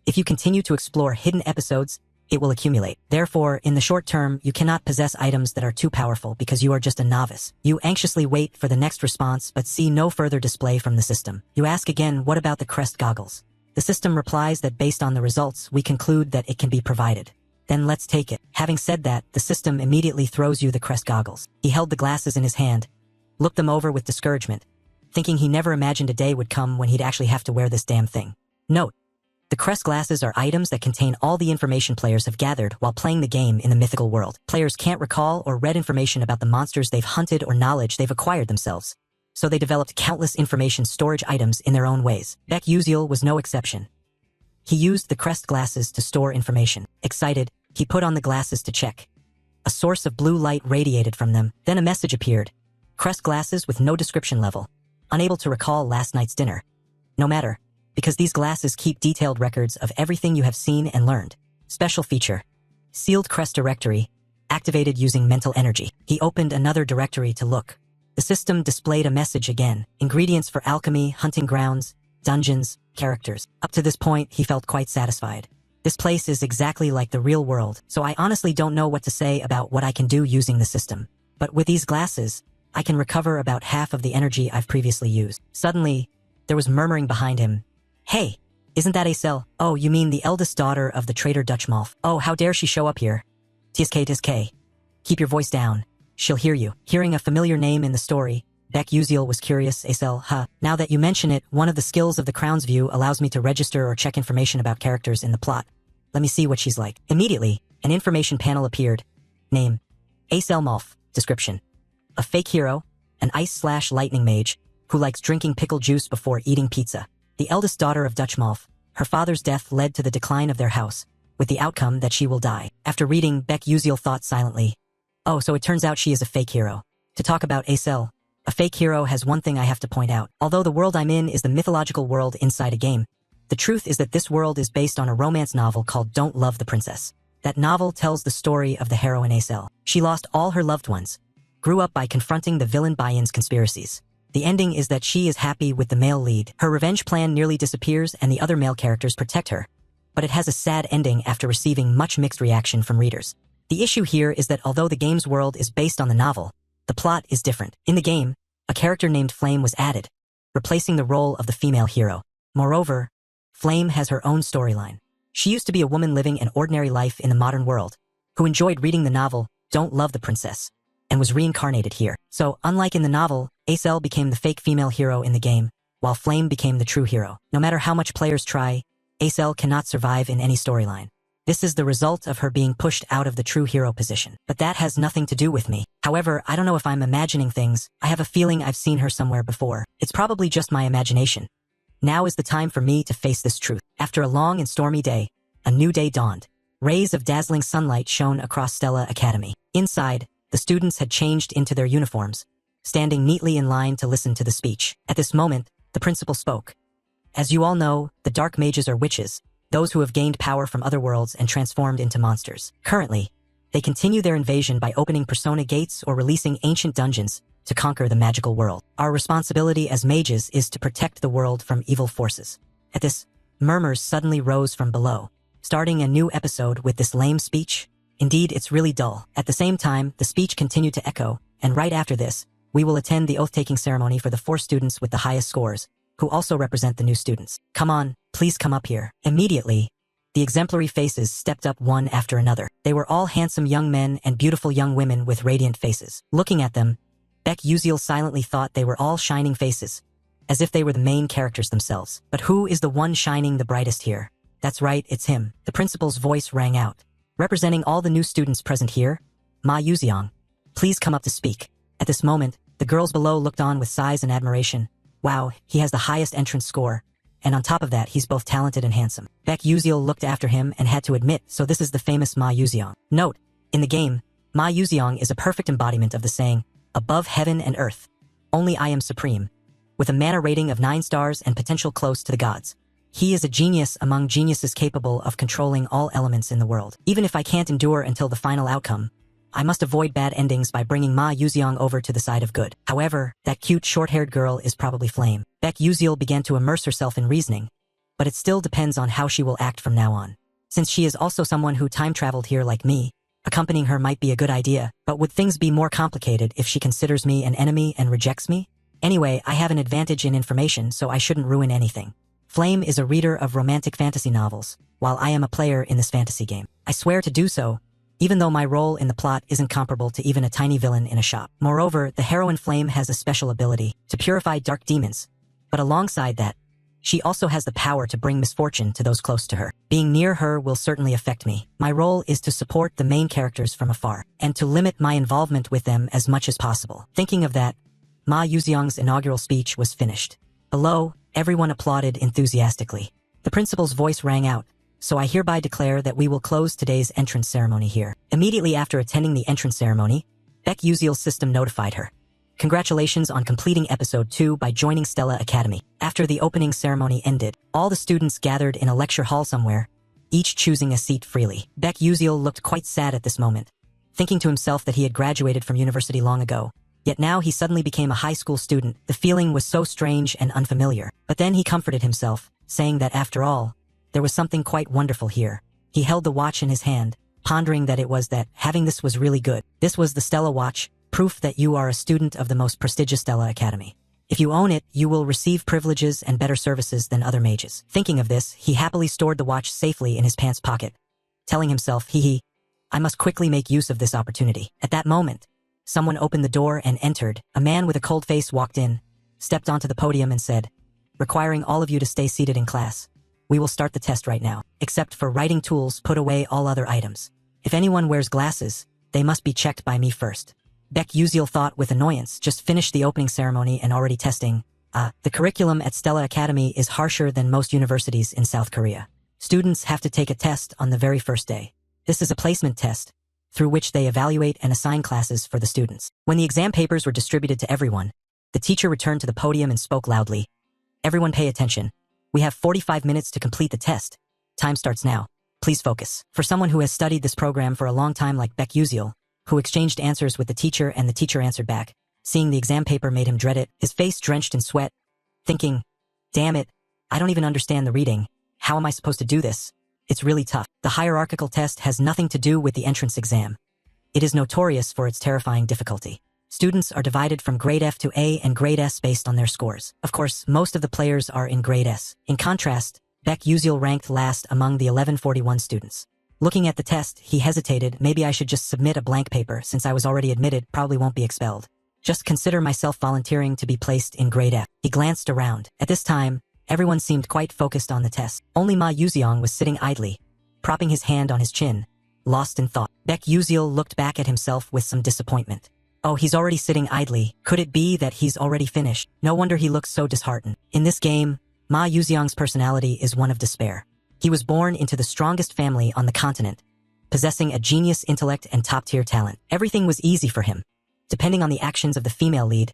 If you continue to explore hidden episodes, it will accumulate. Therefore, in the short term, you cannot possess items that are too powerful because you are just a novice. You anxiously wait for the next response but see no further display from the system. You ask again, what about the crest goggles? The system replies that based on the results, we conclude that it can be provided. Then let's take it. Having said that, the system immediately throws you the crest goggles. He held the glasses in his hand, looked them over with discouragement, thinking he never imagined a day would come when he'd actually have to wear this damn thing. Note: the crest glasses are items that contain all the information players have gathered while playing the game in the mythical world. Players can't recall or read information about the monsters they've hunted or knowledge they've acquired themselves, so they developed countless information storage items in their own ways. Beck Uziel was no exception. He used the crest glasses to store information. Excited, he put on the glasses to check. A source of blue light radiated from them. Then a message appeared. Crest glasses with no description level. Unable to recall last night's dinner. No matter, because these glasses keep detailed records of everything you have seen and learned. Special feature. Sealed crest directory. Activated using mental energy. He opened another directory to look. The system displayed a message again. Ingredients for alchemy, hunting grounds, dungeons, characters. Up to this point, he felt quite satisfied. This place is exactly like the real world, so I honestly don't know what to say about what I can do using the system. But with these glasses, I can recover about half of the energy I've previously used. Suddenly, there was murmuring behind him. Hey, isn't that Acel? Oh, you mean the eldest daughter of the traitor Dutchmalf? Oh, how dare she show up here? Tsk. Keep your voice down. She'll hear you. Hearing a familiar name in the story, Beck Uziel was curious. Acel, now that you mention it, one of the skills of the Crown's View allows me to register or check information about characters in the plot. Let me see what she's like. Immediately, an information panel appeared. Name: Acel Malf. Description: a fake hero, an ice/lightning mage, who likes drinking pickle juice before eating pizza. The eldest daughter of Dutchmalf. Her father's death led to the decline of their house, with the outcome that she will die. After reading, Beck Uziel thought silently. Oh, so it turns out she is a fake hero. To talk about Acel, a fake hero has one thing I have to point out. Although the world I'm in is the mythological world inside a game, the truth is that this world is based on a romance novel called Don't Love the Princess. That novel tells the story of the heroine Acel. She lost all her loved ones, grew up by confronting the villain Bayin's conspiracies. The ending is that she is happy with the male lead. Her revenge plan nearly disappears and the other male characters protect her. But it has a sad ending after receiving much mixed reaction from readers. The issue here is that although the game's world is based on the novel, the plot is different. In the game, a character named Flame was added. replacing the role of the female hero. Moreover, Flame has her own storyline. She used to be a woman living an ordinary life in the modern world, who enjoyed reading the novel Don't Love the Princess, and was reincarnated here. So, unlike in the novel, Acel became the fake female hero in the game, while Flame became the true hero. No matter how much players try, Acel cannot survive in any storyline. This is the result of her being pushed out of the true hero position. But that has nothing to do with me. However, I don't know if I'm imagining things. I have a feeling I've seen her somewhere before. It's probably just my imagination. Now is the time for me to face this truth. After a long and stormy day, a new day dawned. Rays of dazzling sunlight shone across Stella Academy. Inside, the students had changed into their uniforms, standing neatly in line to listen to the speech. At this moment, the principal spoke. As you all know, the dark mages are witches, those who have gained power from other worlds and transformed into monsters. Currently, they continue their invasion by opening persona gates or releasing ancient dungeons to conquer the magical world. Our responsibility as mages is to protect the world from evil forces. At this, murmurs suddenly rose from below. Starting a new episode with this lame speech? Indeed, it's really dull. At the same time, the speech continued to echo, and right after this, we will attend the oath-taking ceremony for the 4 students with the highest scores, who also represent the new students. Come on, please come up here. Immediately, the exemplary faces stepped up one after another. They were all handsome young men and beautiful young women with radiant faces. Looking at them, Beck Uziel silently thought they were all shining faces, as if they were the main characters themselves. But who is the one shining the brightest here? That's right, it's him. The principal's voice rang out. Representing all the new students present here, Ma Yuziang, please come up to speak. At this moment, the girls below looked on with sighs and admiration. Wow, he has the highest entrance score, and on top of that, he's both talented and handsome. Beck Uziel looked after him and had to admit, so this is the famous Ma Yuziang. Note, in the game, Ma Yuziang is a perfect embodiment of the saying, above heaven and earth, only I am supreme, with a mana rating of 9 stars and potential close to the gods. He is a genius among geniuses capable of controlling all elements in the world. Even if I can't endure until the final outcome, I must avoid bad endings by bringing Ma Yuziang over to the side of good. However, that cute short-haired girl is probably Flame. Beck Uziel began to immerse herself in reasoning, but it still depends on how she will act from now on. Since she is also someone who time-traveled here like me, accompanying her might be a good idea, but would things be more complicated if she considers me an enemy and rejects me? Anyway, I have an advantage in information, so I shouldn't ruin anything. Flame is a reader of romantic fantasy novels, while I am a player in this fantasy game. I swear to do so, even though my role in the plot isn't comparable to even a tiny villain in a shop. Moreover, the heroine Flame has a special ability to purify dark demons, but alongside that, she also has the power to bring misfortune to those close to her. Being near her will certainly affect me. My role is to support the main characters from afar, and to limit my involvement with them as much as possible. Thinking of that, Ma Yuziang's inaugural speech was finished. Below, everyone applauded enthusiastically. The principal's voice rang out, so I hereby declare that we will close today's entrance ceremony here. Immediately after attending the entrance ceremony, Beck Uziel's system notified her. Congratulations on completing episode 2 by joining Stella Academy. After the opening ceremony ended, all the students gathered in a lecture hall somewhere, each choosing a seat freely. Beck Uziel looked quite sad at this moment, thinking to himself that he had graduated from university long ago. Yet now he suddenly became a high school student. The feeling was so strange and unfamiliar. But then he comforted himself, saying that after all, there was something quite wonderful here. He held the watch in his hand, pondering that it was that having this was really good. This was the Stella watch, proof that you are a student of the most prestigious Stella Academy. If you own it, you will receive privileges and better services than other mages. Thinking of this, he happily stored the watch safely in his pants pocket, telling himself, I must quickly make use of this opportunity. At that moment, someone opened the door and entered. A man with a cold face walked in, stepped onto the podium and said, requiring all of you to stay seated in class. We will start the test right now. Except for writing tools, put away all other items. If anyone wears glasses, they must be checked by me first. Beck Uziel thought with annoyance, just finished the opening ceremony and already testing. The curriculum at Stella Academy is harsher than most universities in South Korea. Students have to take a test on the very first day. This is a placement test, through which they evaluate and assign classes for the students. When the exam papers were distributed to everyone, the teacher returned to the podium and spoke loudly. Everyone pay attention. We have 45 minutes to complete the test. Time starts now. Please focus. For someone who has studied this program for a long time like Beck Uziel, who exchanged answers with the teacher and the teacher answered back, seeing the exam paper made him dread it, his face drenched in sweat, thinking, damn it, I don't even understand the reading. How am I supposed to do this? It's really tough. The hierarchical test has nothing to do with the entrance exam. It is notorious for its terrifying difficulty. Students are divided from grade F to A and grade S based on their scores. Of course, most of the players are in grade S. In contrast, Baek Useol ranked last among the 1141 students. Looking at the test, he hesitated. Maybe I should just submit a blank paper since I was already admitted, probably won't be expelled. Just consider myself volunteering to be placed in grade F. He glanced around. At this time, everyone seemed quite focused on the test. Only Ma Yuseong was sitting idly, propping his hand on his chin, lost in thought. Baek Useol looked back at himself with some disappointment. Oh, he's already sitting idly. Could it be that he's already finished? No wonder he looks so disheartened. In this game, Ma Yuseong's personality is one of despair. He was born into the strongest family on the continent, possessing a genius intellect and top-tier talent. Everything was easy for him. Depending on the actions of the female lead,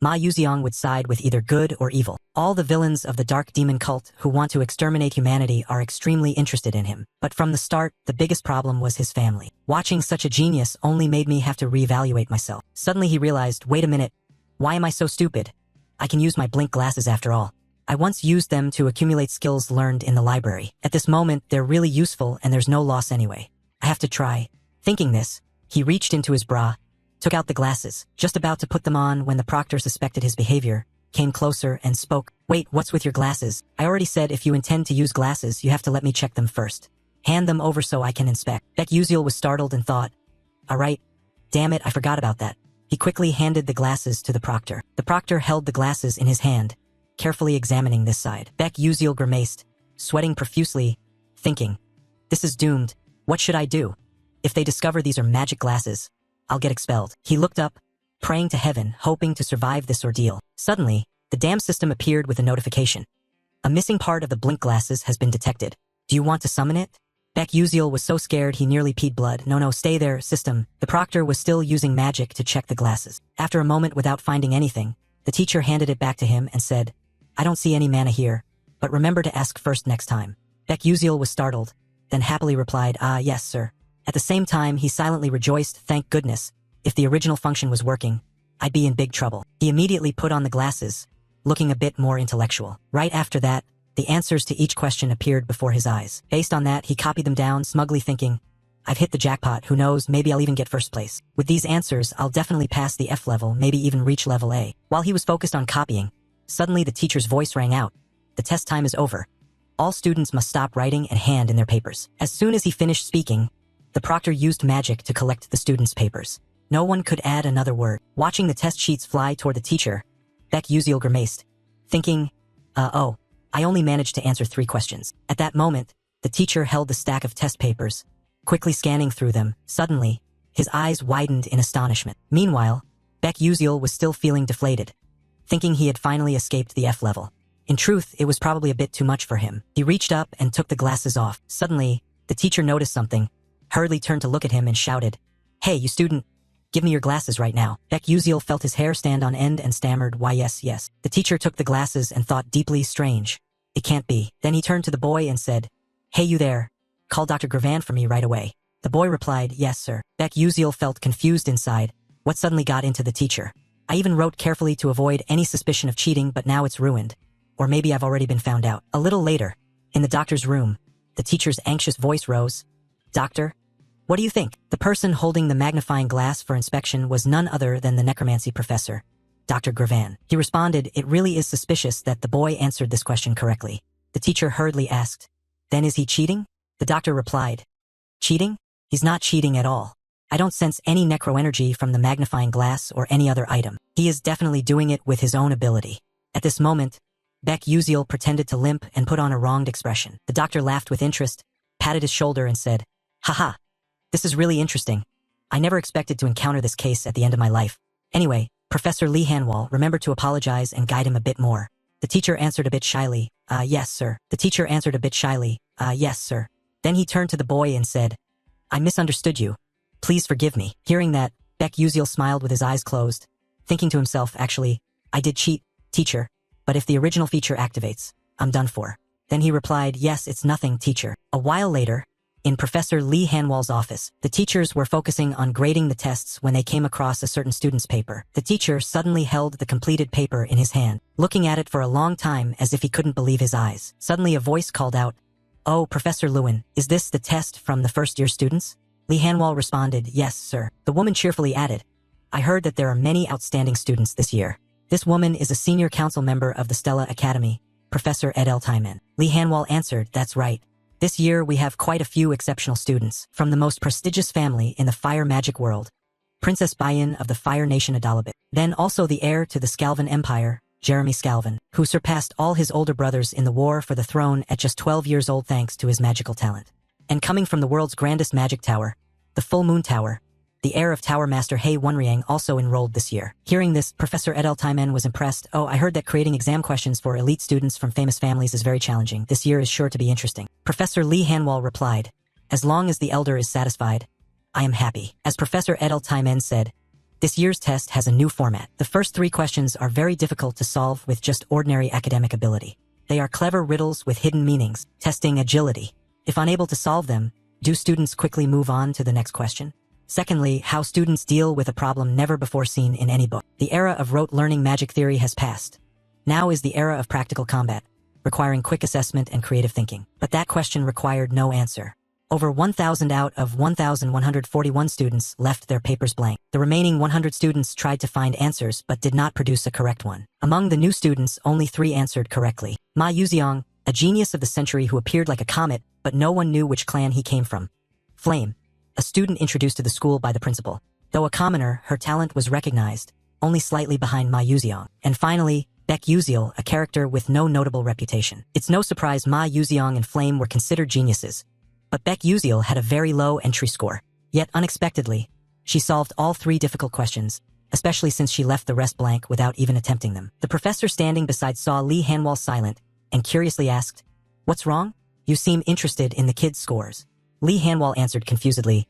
Ma Yuseong would side with either good or evil. All the villains of the dark demon cult who want to exterminate humanity are extremely interested in him. But from the start, the biggest problem was his family. Watching such a genius only made me have to reevaluate myself. Suddenly he realized, wait a minute, why am I so stupid? I can use my blink glasses after all. I once used them to accumulate skills learned in the library. At this moment, they're really useful and there's no loss anyway. I have to try. Thinking this, he reached into his bra, took out the glasses, just about to put them on when the proctor suspected his behavior, came closer and spoke. Wait, what's with your glasses? I already said if you intend to use glasses, you have to let me check them first. Hand them over so I can inspect. Baek Useol was startled and thought, alright, damn it, I forgot about that. He quickly handed the glasses to the proctor. The proctor held the glasses in his hand, carefully examining this side. Baek Useol grimaced, sweating profusely, thinking, this is doomed. What should I do? If they discover these are magic glasses, I'll get expelled. He looked up, praying to heaven, hoping to survive this ordeal. Suddenly, the dam system appeared with a notification. A missing part of the blink glasses has been detected. Do you want to summon it? Baek Useol was so scared he nearly peed blood. No, stay there, system. The proctor was still using magic to check the glasses. After a moment without finding anything, the teacher handed it back to him and said, I don't see any mana here, but remember to ask first next time. Baek Useol was startled, then happily replied, yes, sir. At the same time, he silently rejoiced, thank goodness. If the original function was working, I'd be in big trouble. He immediately put on the glasses, looking a bit more intellectual. Right after that, the answers to each question appeared before his eyes. Based on that, he copied them down, smugly thinking, I've hit the jackpot, who knows, maybe I'll even get first place. With these answers, I'll definitely pass the F level, maybe even reach level A. While he was focused on copying, suddenly the teacher's voice rang out. The test time is over. All students must stop writing and hand in their papers. As soon as he finished speaking, the proctor used magic to collect the students' papers. No one could add another word. Watching the test sheets fly toward the teacher, Baek Useol grimaced, thinking, oh, I only managed to answer 3 questions. At that moment, the teacher held the stack of test papers, quickly scanning through them. Suddenly, his eyes widened in astonishment. Meanwhile, Baek Useol was still feeling deflated, thinking he had finally escaped the F level. In truth, it was probably a bit too much for him. He reached up and took the glasses off. Suddenly, the teacher noticed something, hurriedly turned to look at him and shouted, Hey, you student, give me your glasses right now. Baek Useol felt his hair stand on end and stammered, why yes. The teacher took the glasses and thought deeply, strange. It can't be. Then he turned to the boy and said, Hey you there, call Dr. Gravan for me right away. The boy replied, yes sir. Baek Useol felt confused inside. What suddenly got into the teacher? I even wrote carefully to avoid any suspicion of cheating, but now it's ruined. Or maybe I've already been found out. A little later, in the doctor's room, the teacher's anxious voice rose. Doctor, what do you think? The person holding the magnifying glass for inspection was none other than the necromancy professor, Dr. Gravan. He responded, it really is suspicious that the boy answered this question correctly. The teacher hurriedly asked, then is he cheating? The doctor replied, cheating? He's not cheating at all. I don't sense any necroenergy from the magnifying glass or any other item. He is definitely doing it with his own ability. At this moment, Baek Useol pretended to limp and put on a wronged expression. The doctor laughed with interest, patted his shoulder and said, haha, this is really interesting. I never expected to encounter this case at the end of my life. Anyway, Professor Lee Hanwol, remember to apologize and guide him a bit more. The teacher answered a bit shyly, yes sir. The teacher answered a bit shyly, yes sir. Then he turned to the boy and said, I misunderstood you. Please forgive me. Hearing that, Baek Useol smiled with his eyes closed, thinking to himself, actually, I did cheat, teacher, but if the original feature activates, I'm done for. Then he replied, yes, it's nothing, teacher. A while later, in Professor Lee Hanwol's office, the teachers were focusing on grading the tests when they came across a certain student's paper. The teacher suddenly held the completed paper in his hand, looking at it for a long time as if he couldn't believe his eyes. Suddenly a voice called out, oh, Professor Lewin, is this the test from the first-year students? Lee Hanwol responded, yes, sir. The woman cheerfully added, I heard that there are many outstanding students this year. This woman is a senior council member of the Stella Academy, Professor Ed L. Taiman. Lee Hanwal answered, that's right. This year we have quite a few exceptional students from the most prestigious family in the fire magic world, Princess Bayan of the Fire Nation Adalabit. Then also the heir to the Scalvan Empire, Jeremy Scalvan, who surpassed all his older brothers in the war for the throne at just 12 years old thanks to his magical talent. And coming from the world's grandest magic tower, the Full Moon Tower, the heir of Tower Master Hei Wonriang also enrolled this year. Hearing this, Professor Edel Taimen was impressed. Oh, I heard that creating exam questions for elite students from famous families is very challenging. This year is sure to be interesting. Professor Lee Hanwal replied, as long as the elder is satisfied, I am happy. As Professor Edel Taimen said, this year's test has a new format. The first 3 questions are very difficult to solve with just ordinary academic ability. They are clever riddles with hidden meanings, testing agility. If unable to solve them, do students quickly move on to the next question? Secondly, how students deal with a problem never before seen in any book. The era of rote learning magic theory has passed. Now is the era of practical combat, requiring quick assessment and creative thinking. But that question required no answer. Over 1,000 out of 1,141 students left their papers blank. The remaining 100 students tried to find answers but did not produce a correct one. Among the new students, only 3 answered correctly. Ma Yuziang, a genius of the century who appeared like a comet, but no one knew which clan he came from. Flame, a student introduced to the school by the principal. Though a commoner, her talent was recognized, only slightly behind Ma Yuziang. And finally, Baek Yuziel, a character with no notable reputation. It's no surprise Ma Yuziang and Flame were considered geniuses, but Baek Yuziel had a very low entry score. Yet unexpectedly, she solved all 3 difficult questions, especially since she left the rest blank without even attempting them. The professor standing beside saw Lee Hanwal silent and curiously asked, "What's wrong? You seem interested in the kids' scores." Lee Hanwal answered confusedly,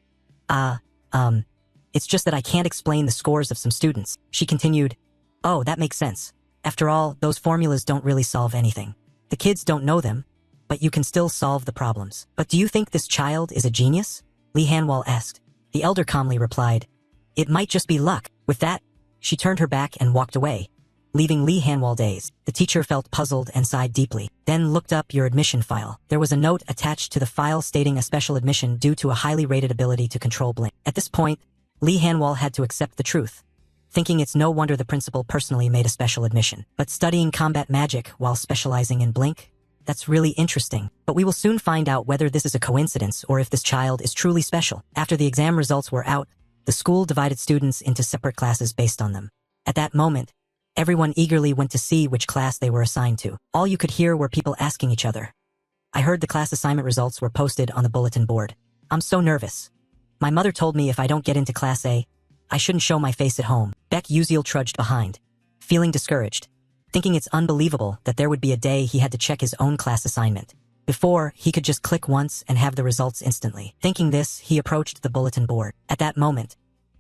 it's just that I can't explain the scores of some students." She continued, "Oh, that makes sense. After all, those formulas don't really solve anything. The kids don't know them, but you can still solve the problems." "But do you think this child is a genius?" Lee Hanwal asked. The elder calmly replied, "It might just be luck." With that, she turned her back and walked away, leaving Lee Hanwal dazed. The teacher felt puzzled and sighed deeply, then looked up your admission file. There was a note attached to the file stating a special admission due to a highly rated ability to control blink. At this point, Lee Hanwal had to accept the truth, thinking it's no wonder the principal personally made a special admission. But studying combat magic while specializing in blink? That's really interesting. But we will soon find out whether this is a coincidence or if this child is truly special. After the exam results were out, the school divided students into separate classes based on them. At that moment, everyone eagerly went to see which class they were assigned to. All you could hear were people asking each other, "I heard the class assignment results were posted on the bulletin board. I'm so nervous. My mother told me if I don't get into Class A, I shouldn't show my face at home." Baek Yuziel trudged behind, feeling discouraged, thinking it's unbelievable that there would be a day he had to check his own class assignment. Before, he could just click once and have the results instantly. Thinking this, he approached the bulletin board. At that moment,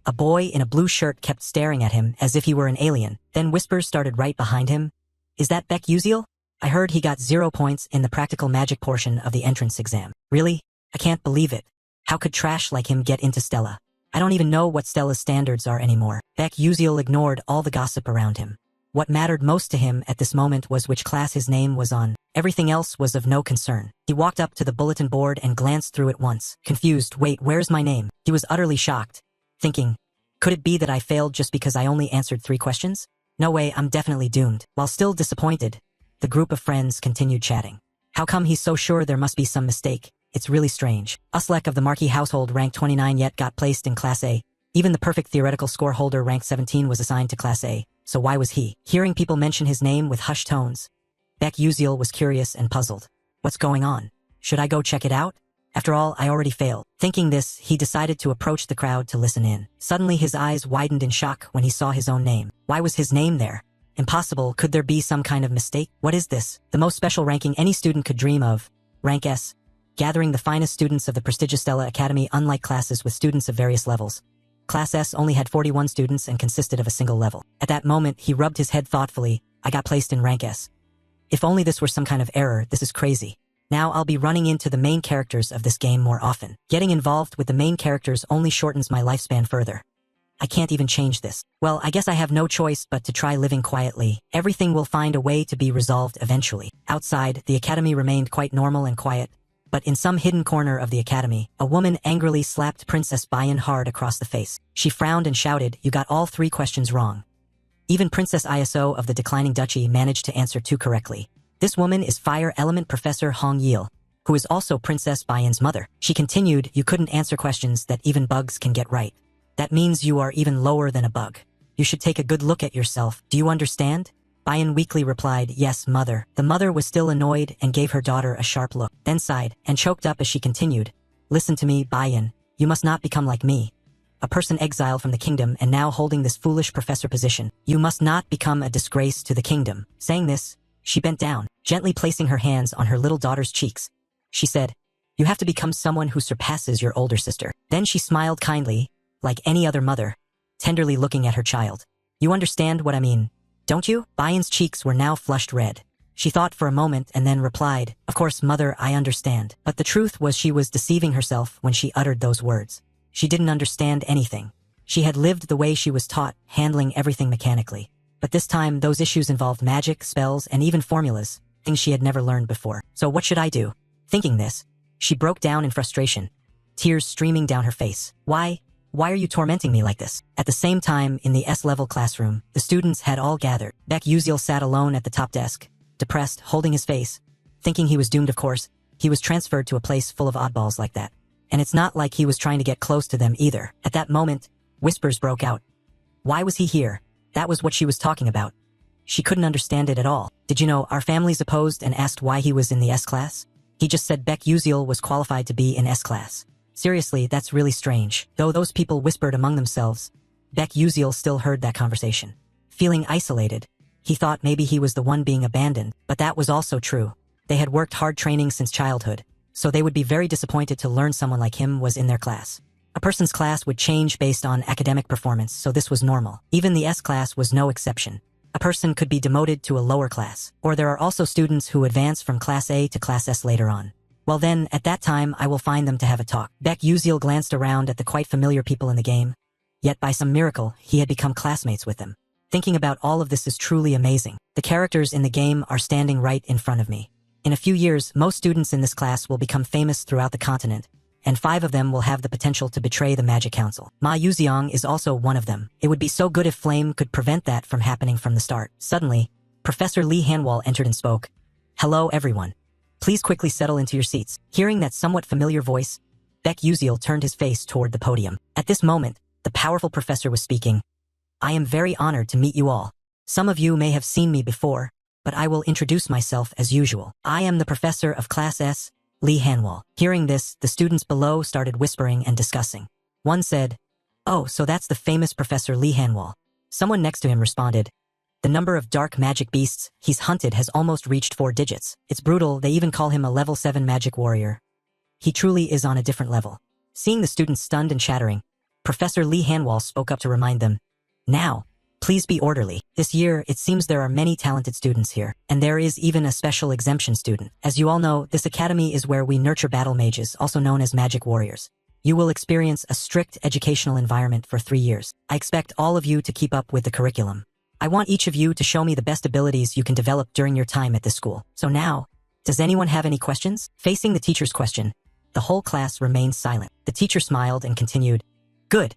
a boy in a blue shirt kept staring at him as if he were an alien. Then whispers started right behind him. "Is that Baek Yuziel? I heard he got 0 points in the practical magic portion of the entrance exam." "Really? I can't believe it. How could trash like him get into Stella? I don't even know what Stella's standards are anymore." Baek Yuziel ignored all the gossip around him. What mattered most to him at this moment was which class his name was on. Everything else was of no concern. He walked up to the bulletin board and glanced through it once. Confused, "Wait, where's my name?" He was utterly shocked, thinking, could it be that I failed just because I only answered 3 questions? No way, I'm definitely doomed. While still disappointed, the group of friends continued chatting. How come he's so sure there must be some mistake? It's really strange. Uslek of the Marquis household ranked 29 yet got placed in Class A. Even the perfect theoretical score holder ranked 17 was assigned to Class A. So why was he? Hearing people mention his name with hushed tones, Baek Yuziel was curious and puzzled. What's going on? Should I go check it out? After all, I already failed. Thinking this, he decided to approach the crowd to listen in. Suddenly his eyes widened in shock when he saw his own name. Why was his name there? Impossible. Could there be some kind of mistake? What is this? The most special ranking any student could dream of. Rank S. Gathering the finest students of the prestigious Stella Academy, unlike classes with students of various levels. Class S only had 41 students and consisted of a single level. At that moment, he rubbed his head thoughtfully. I got placed in rank S. If only this were some kind of error, this is crazy. Now I'll be running into the main characters of this game more often. Getting involved with the main characters only shortens my lifespan further. I can't even change this. Well, I guess I have no choice but to try living quietly. Everything will find a way to be resolved eventually. Outside, the academy remained quite normal and quiet. But in some hidden corner of the academy, a woman angrily slapped Princess Bayan hard across the face. She frowned and shouted, "You got all 3 questions wrong." Even Princess Iso of the declining duchy managed to answer 2 correctly. This woman is Fire Element Professor Hong Yil, who is also Princess Bayan's mother. She continued, "You couldn't answer questions that even bugs can get right. That means you are even lower than a bug. You should take a good look at yourself. Do you understand?" Bayan weakly replied, "Yes, mother." The mother was still annoyed and gave her daughter a sharp look, then sighed and choked up as she continued, "Listen to me, Bayan. You must not become like me, a person exiled from the kingdom and now holding this foolish professor position. You must not become a disgrace to the kingdom." Saying this, she bent down, gently placing her hands on her little daughter's cheeks. She said, "You have to become someone who surpasses your older sister." Then she smiled kindly, like any other mother, tenderly looking at her child. "You understand what I mean, don't you?" Bayan's cheeks were now flushed red. She thought for a moment and then replied, "Of course, mother, I understand." But the truth was she was deceiving herself when she uttered those words. She didn't understand anything. She had lived the way she was taught, handling everything mechanically. But this time, those issues involved magic, spells, and even formulas, things she had never learned before. So what should I do? Thinking this, she broke down in frustration, tears streaming down her face. Why are you tormenting me like this?" At the same time, in the S-level classroom, the students had all gathered. Baek Yuzil sat alone at the top desk, depressed, holding his face. Thinking he was doomed, of course, he was transferred to a place full of oddballs like that. And it's not like he was trying to get close to them either. At that moment, whispers broke out. Why was he here? That was what she was talking about. She couldn't understand it at all. "Did you know our families opposed and asked why he was in the S-class? He just said Baek Yuzil was qualified to be in S-class. Seriously, that's really strange." Though those people whispered among themselves, Baek Yuzil still heard that conversation. Feeling isolated, he thought maybe he was the one being abandoned, but that was also true. They had worked hard training since childhood, so they would be very disappointed to learn someone like him was in their class. A person's class would change based on academic performance, so this was normal. Even the S-class was no exception. A person could be demoted to a lower class, or there are also students who advance from Class A to Class S later on. Well then, at that time, I will find them to have a talk. Baek Yuzil glanced around at the quite familiar people in the game, yet by some miracle, he had become classmates with them. Thinking about all of this is truly amazing. The characters in the game are standing right in front of me. In a few years, most students in this class will become famous throughout the continent, and 5 of them will have the potential to betray the Magic Council. Ma Yuziang is also one of them. It would be so good if Flame could prevent that from happening from the start. Suddenly, Professor Lee Hanwal entered and spoke. "Hello, everyone. Please quickly settle into your seats." Hearing that somewhat familiar voice, Baek Yuzil turned his face toward the podium. At this moment, the powerful professor was speaking. "I am very honored to meet you all. Some of you may have seen me before, but I will introduce myself as usual. I am the professor of Class S, Lee Hanwal." Hearing this, the students below started whispering and discussing. One said, "Oh, so that's the famous Professor Lee Hanwal." Someone next to him responded, "The number of dark magic beasts he's hunted has almost reached 4 digits. It's brutal, they even call him a level 7 magic warrior. He truly is on a different level." Seeing the students stunned and chattering, Professor Lee Hanwal spoke up to remind them, "Now, please be orderly. This year, it seems there are many talented students here, and there is even a special exemption student. As you all know, this academy is where we nurture battle mages, also known as magic warriors. You will experience a strict educational environment for 3 years. I expect all of you to keep up with the curriculum. I want each of you to show me the best abilities you can develop during your time at this school. So now, does anyone have any questions?" Facing the teacher's question, the whole class remained silent. The teacher smiled and continued, "Good.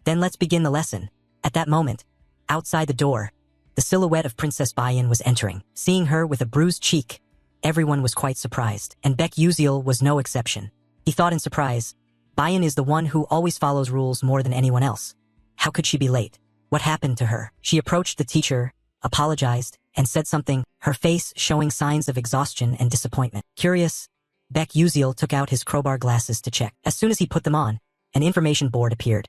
Then let's begin the lesson." At that moment, outside the door, the silhouette of Princess Bayan was entering. Seeing her with a bruised cheek, everyone was quite surprised, and Baek Yuzil was no exception. He thought in surprise, Bayan is the one who always follows rules more than anyone else. How could she be late? What happened to her? She approached the teacher, apologized, and said something, her face showing signs of exhaustion and disappointment. Curious, Baek Yuzil took out his crowbar glasses to check. As soon as he put them on, an information board appeared.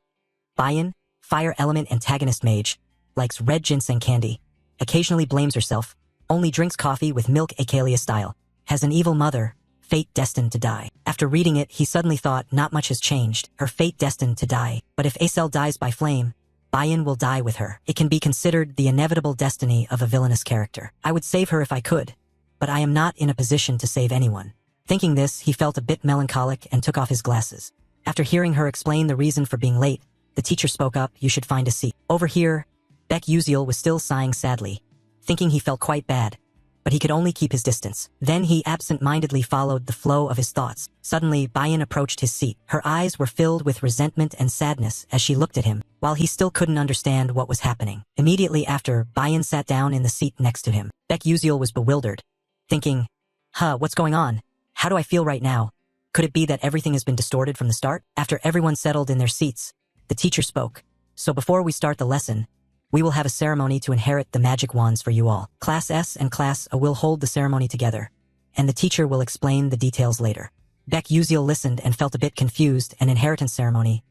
Bayan, Fire Element Antagonist Mage, likes red ginseng candy, occasionally blames herself, only drinks coffee with milk Akalia style, has an evil mother, fate destined to die. After reading it, he suddenly thought not much has changed, her fate destined to die. But if Acel dies by flame, Bayan will die with her. It can be considered the inevitable destiny of a villainous character. I would save her if I could, but I am not in a position to save anyone. Thinking this, he felt a bit melancholic and took off his glasses. After hearing her explain the reason for being late, the teacher spoke up, "You should find a seat." Over here, Baek Yuzil was still sighing sadly, thinking he felt quite bad. but he could only keep his distance. Then he absent-mindedly followed the flow of his thoughts. Suddenly, Bayan approached his seat. Her eyes were filled with resentment and sadness as she looked at him, while he still couldn't understand what was happening. Immediately after, Bayan sat down in the seat next to him. Baek Uziel was bewildered, thinking, what's going on? How do I feel right now? Could it be that everything has been distorted from the start? After everyone settled in their seats, the teacher spoke. So before we start the lesson, we will have a ceremony to inherit the magic wands for you all. Class S and Class A will hold the ceremony together, and the teacher will explain the details later. Baek Uziel listened and felt a bit confused. An inheritance ceremony?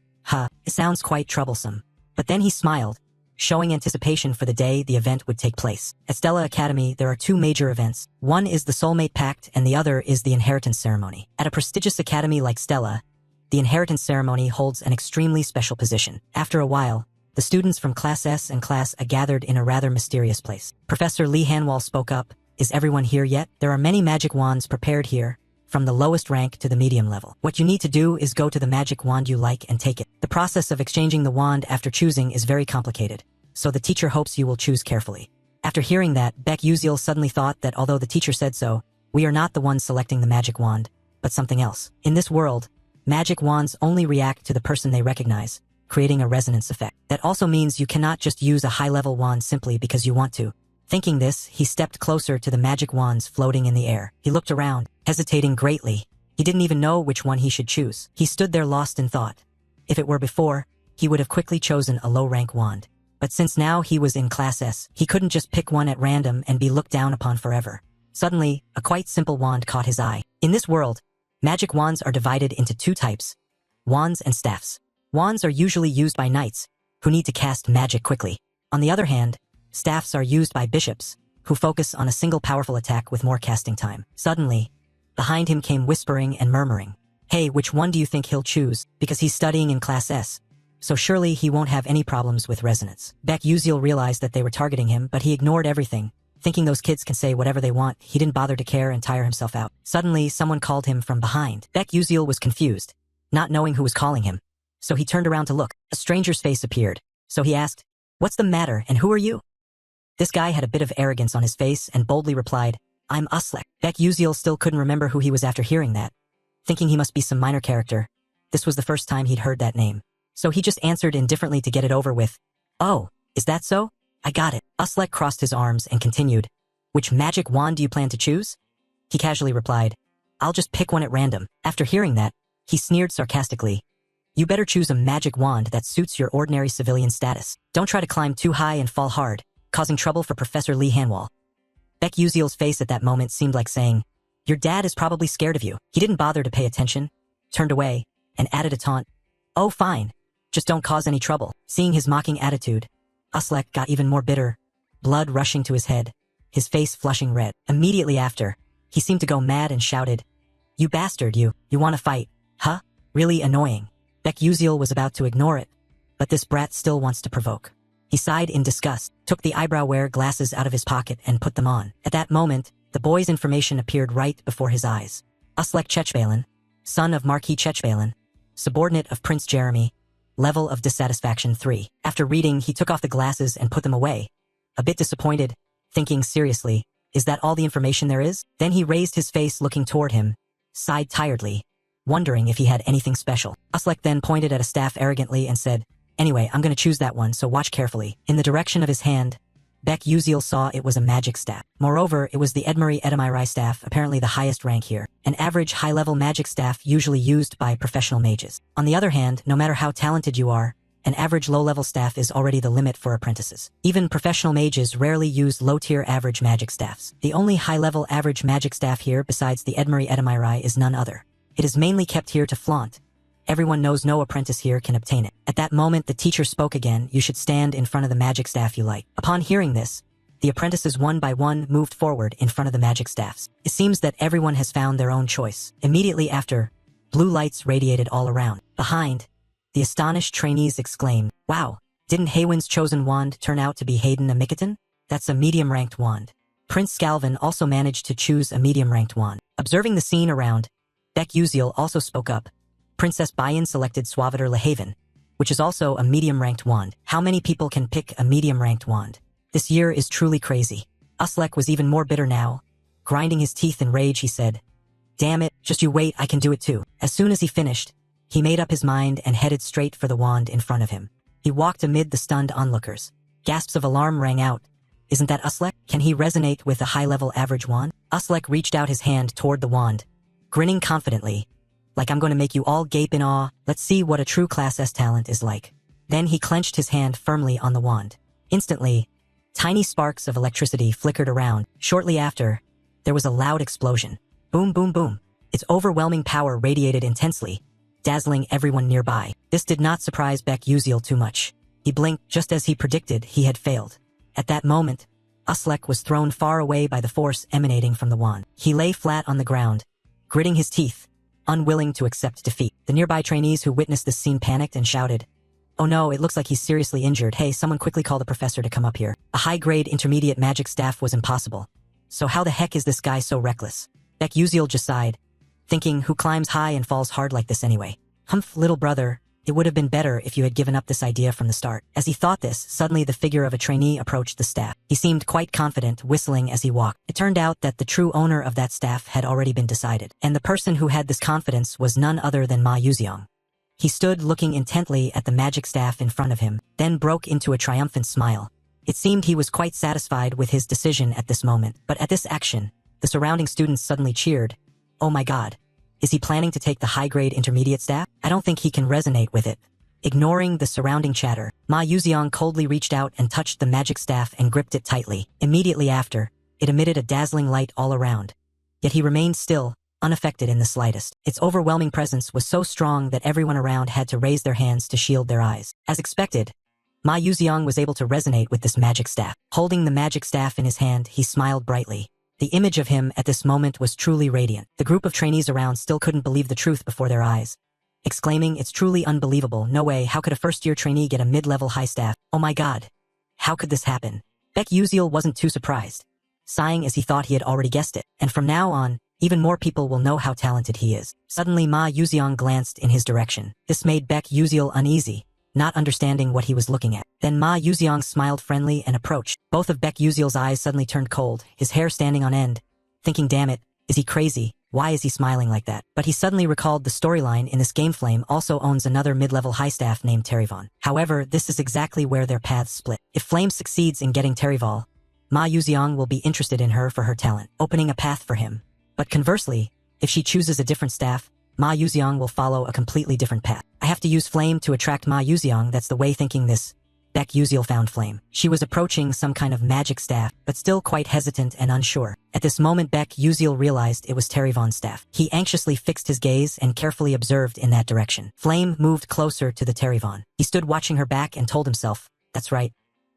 It sounds quite troublesome. But then he smiled, showing anticipation for the day the event would take place. At Stella Academy, there are two major events. One is the Soulmate Pact and the other is the inheritance ceremony. At a prestigious academy like Stella, the inheritance ceremony holds an extremely special position. After a while, the students from Class S and Class A gathered in a rather mysterious place. Professor Lee Hanwal spoke up. Is everyone here yet? There are many magic wands prepared here, from the lowest rank to the medium level. What you need to do is go to the magic wand you like and take it. The process of exchanging the wand after choosing is very complicated, so the teacher hopes you will choose carefully. After hearing that, Baek Uziel suddenly thought that although the teacher said so, we are not the ones selecting the magic wand, but something else. In this world, magic wands only react to the person they recognize, creating a resonance effect. That also means you cannot just use a high-level wand simply because you want to. Thinking this, he stepped closer to the magic wands floating in the air. He looked around, hesitating greatly. He didn't even know which one he should choose. He stood there lost in thought. If it were before, he would have quickly chosen a low-rank wand. But since now he was in Class S, he couldn't just pick one at random and be looked down upon forever. Suddenly, a quite simple wand caught his eye. In this world, magic wands are divided into two types: wands and staffs. Wands are usually used by knights, who need to cast magic quickly. On the other hand, staffs are used by bishops, who focus on a single powerful attack with more casting time. Suddenly, behind him came whispering and murmuring. Hey, which one do you think he'll choose? Because he's studying in Class S, so surely he won't have any problems with resonance. Baek Uziel realized that they were targeting him, but he ignored everything. Thinking those kids can say whatever they want, he didn't bother to care and tire himself out. Suddenly, someone called him from behind. Baek Uziel was confused, not knowing who was calling him. So he turned around to look. A stranger's face appeared. So he asked, "What's the matter and who are you?" This guy had a bit of arrogance on his face and boldly replied, "I'm Uslek." Baek Uziel still couldn't remember who he was after hearing that. Thinking he must be some minor character, this was the first time he'd heard that name. So he just answered indifferently to get it over with. "Oh, is that so? I got it." Uslek crossed his arms and continued, "Which magic wand do you plan to choose?" He casually replied, "I'll just pick one at random." After hearing that, he sneered sarcastically, "You better choose a magic wand that suits your ordinary civilian status. Don't try to climb too high and fall hard, causing trouble for Professor Lee Hanwal." Baek Uziel's face at that moment seemed like saying, "Your dad is probably scared of you." He didn't bother to pay attention, turned away, and added a taunt, "Oh fine, just don't cause any trouble." Seeing his mocking attitude, Uslek got even more bitter, blood rushing to his head, his face flushing red. Immediately after, he seemed to go mad and shouted, "You bastard, you want to fight, huh? Really annoying." Baek Uziel was about to ignore it, but this brat still wants to provoke. He sighed in disgust, took the eyebrow-wear glasses out of his pocket and put them on. At that moment, the boy's information appeared right before his eyes. Uslek Chechbalen, son of Marquis Chechbalen, subordinate of Prince Jeremy, level of dissatisfaction 3. After reading, he took off the glasses and put them away, a bit disappointed, thinking seriously, is that all the information there is? Then he raised his face looking toward him, sighed tiredly, wondering if he had anything special. Uslek then pointed at a staff arrogantly and said, "Anyway, I'm going to choose that one, so watch carefully." In the direction of his hand, Baek Uziel saw it was a magic staff. Moreover, it was the Edmari Edamiri staff, apparently the highest rank here, an average high-level magic staff usually used by professional mages. On the other hand, no matter how talented you are, an average low-level staff is already the limit for apprentices. Even professional mages rarely use low-tier average magic staffs. The only high-level average magic staff here besides the Edmari Edamiri is none other. It is mainly kept here to flaunt. Everyone knows no apprentice here can obtain it. At that moment, the teacher spoke again. "You should stand in front of the magic staff you like." Upon hearing this, the apprentices one by one moved forward in front of the magic staffs. It seems that everyone has found their own choice. Immediately after, blue lights radiated all around. Behind, the astonished trainees exclaimed, "Wow, didn't Haywin's chosen wand turn out to be Hayden a Mikaton? That's a medium-ranked wand." Prince Scalvin also managed to choose a medium-ranked wand. Observing the scene around, Baek Uziel also spoke up. Princess Bayan selected Suaviter Lehaven, which is also a medium-ranked wand. How many people can pick a medium-ranked wand? This year is truly crazy. Uslek was even more bitter now, Grinding his teeth in rage, he said, "Damn it, just you wait, I can do it too." As soon as he finished, he made up his mind and headed straight for the wand in front of him. He walked amid the stunned onlookers. Gasps of alarm rang out. Isn't that Uslek? Can he resonate with a high-level average wand? Uslek reached out his hand toward the wand, grinning confidently. Like I'm going to make you all gape in awe. Let's see what a true Class S talent is like. Then he clenched his hand firmly on the wand. Instantly, tiny sparks of electricity flickered around. Shortly after, there was a loud explosion. Boom, boom, boom. Its overwhelming power radiated intensely, dazzling everyone nearby. This did not surprise Beck Uziel too much. He blinked just as he predicted he had failed. At that moment, Uslek was thrown far away by the force emanating from the wand. He lay flat on the ground, gritting his teeth, unwilling to accept defeat. The nearby trainees who witnessed this scene panicked and shouted, "Oh no, it looks like he's seriously injured. Hey, someone quickly call the professor to come up here." A high-grade intermediate magic staff was impossible. So how the heck is this guy so reckless? Beck Uziel just sighed, thinking, who climbs high and falls hard like this anyway? Humph, little brother, it would have been better if you had given up this idea from the start. As he thought this, suddenly the figure of a trainee approached the staff. He seemed quite confident, whistling as he walked. It turned out that the true owner of that staff had already been decided, and the person who had this confidence was none other than Ma Yuziang. He stood looking intently at the magic staff in front of him, then broke into a triumphant smile. It seemed he was quite satisfied with his decision at this moment, but at this action, the surrounding students suddenly cheered. Oh my god. Is he planning to take the high-grade intermediate staff? I don't think he can resonate with it. Ignoring the surrounding chatter, Ma Yuziang coldly reached out and touched the magic staff and gripped it tightly. Immediately after, it emitted a dazzling light all around. Yet he remained still, unaffected in the slightest. Its overwhelming presence was so strong that everyone around had to raise their hands to shield their eyes. As expected, Ma Yuziang was able to resonate with this magic staff. Holding the magic staff in his hand, he smiled brightly. The image of him at this moment was truly radiant. The group of trainees around still couldn't believe the truth before their eyes, exclaiming, "It's truly unbelievable. No way, how could a first-year trainee get a mid-level high staff? Oh my god. How could this happen?" Beck Uziel wasn't too surprised, sighing as he thought he had already guessed it. And from now on, even more people will know how talented he is. Suddenly Ma Yuziang glanced in his direction. This made Beck Uziel uneasy, not understanding what he was looking at. Then Ma Yuziang smiled friendly and approached. Both of Beck Uziel's eyes suddenly turned cold, his hair standing on end, thinking, damn it, is he crazy? Why is he smiling like that? But he suddenly recalled the storyline in this game. Flame also owns another mid-level high staff named Terrivan. However, this is exactly where their paths split. If Flame succeeds in getting Terrival, Ma Yuziang will be interested in her for her talent, opening a path for him. But conversely, if she chooses a different staff, Ma Yuziang will follow a completely different path. I have to use Flame to attract Ma Yuziang. That's the way. Thinking this, Beck Uziel found Flame. She was approaching some kind of magic staff, but still quite hesitant and unsure. At this moment, Beck Uziel realized it was Terrivan's staff. He anxiously fixed his gaze and carefully observed in that direction. Flame moved closer to the Terrivan. He stood watching her back and told himself, that's right.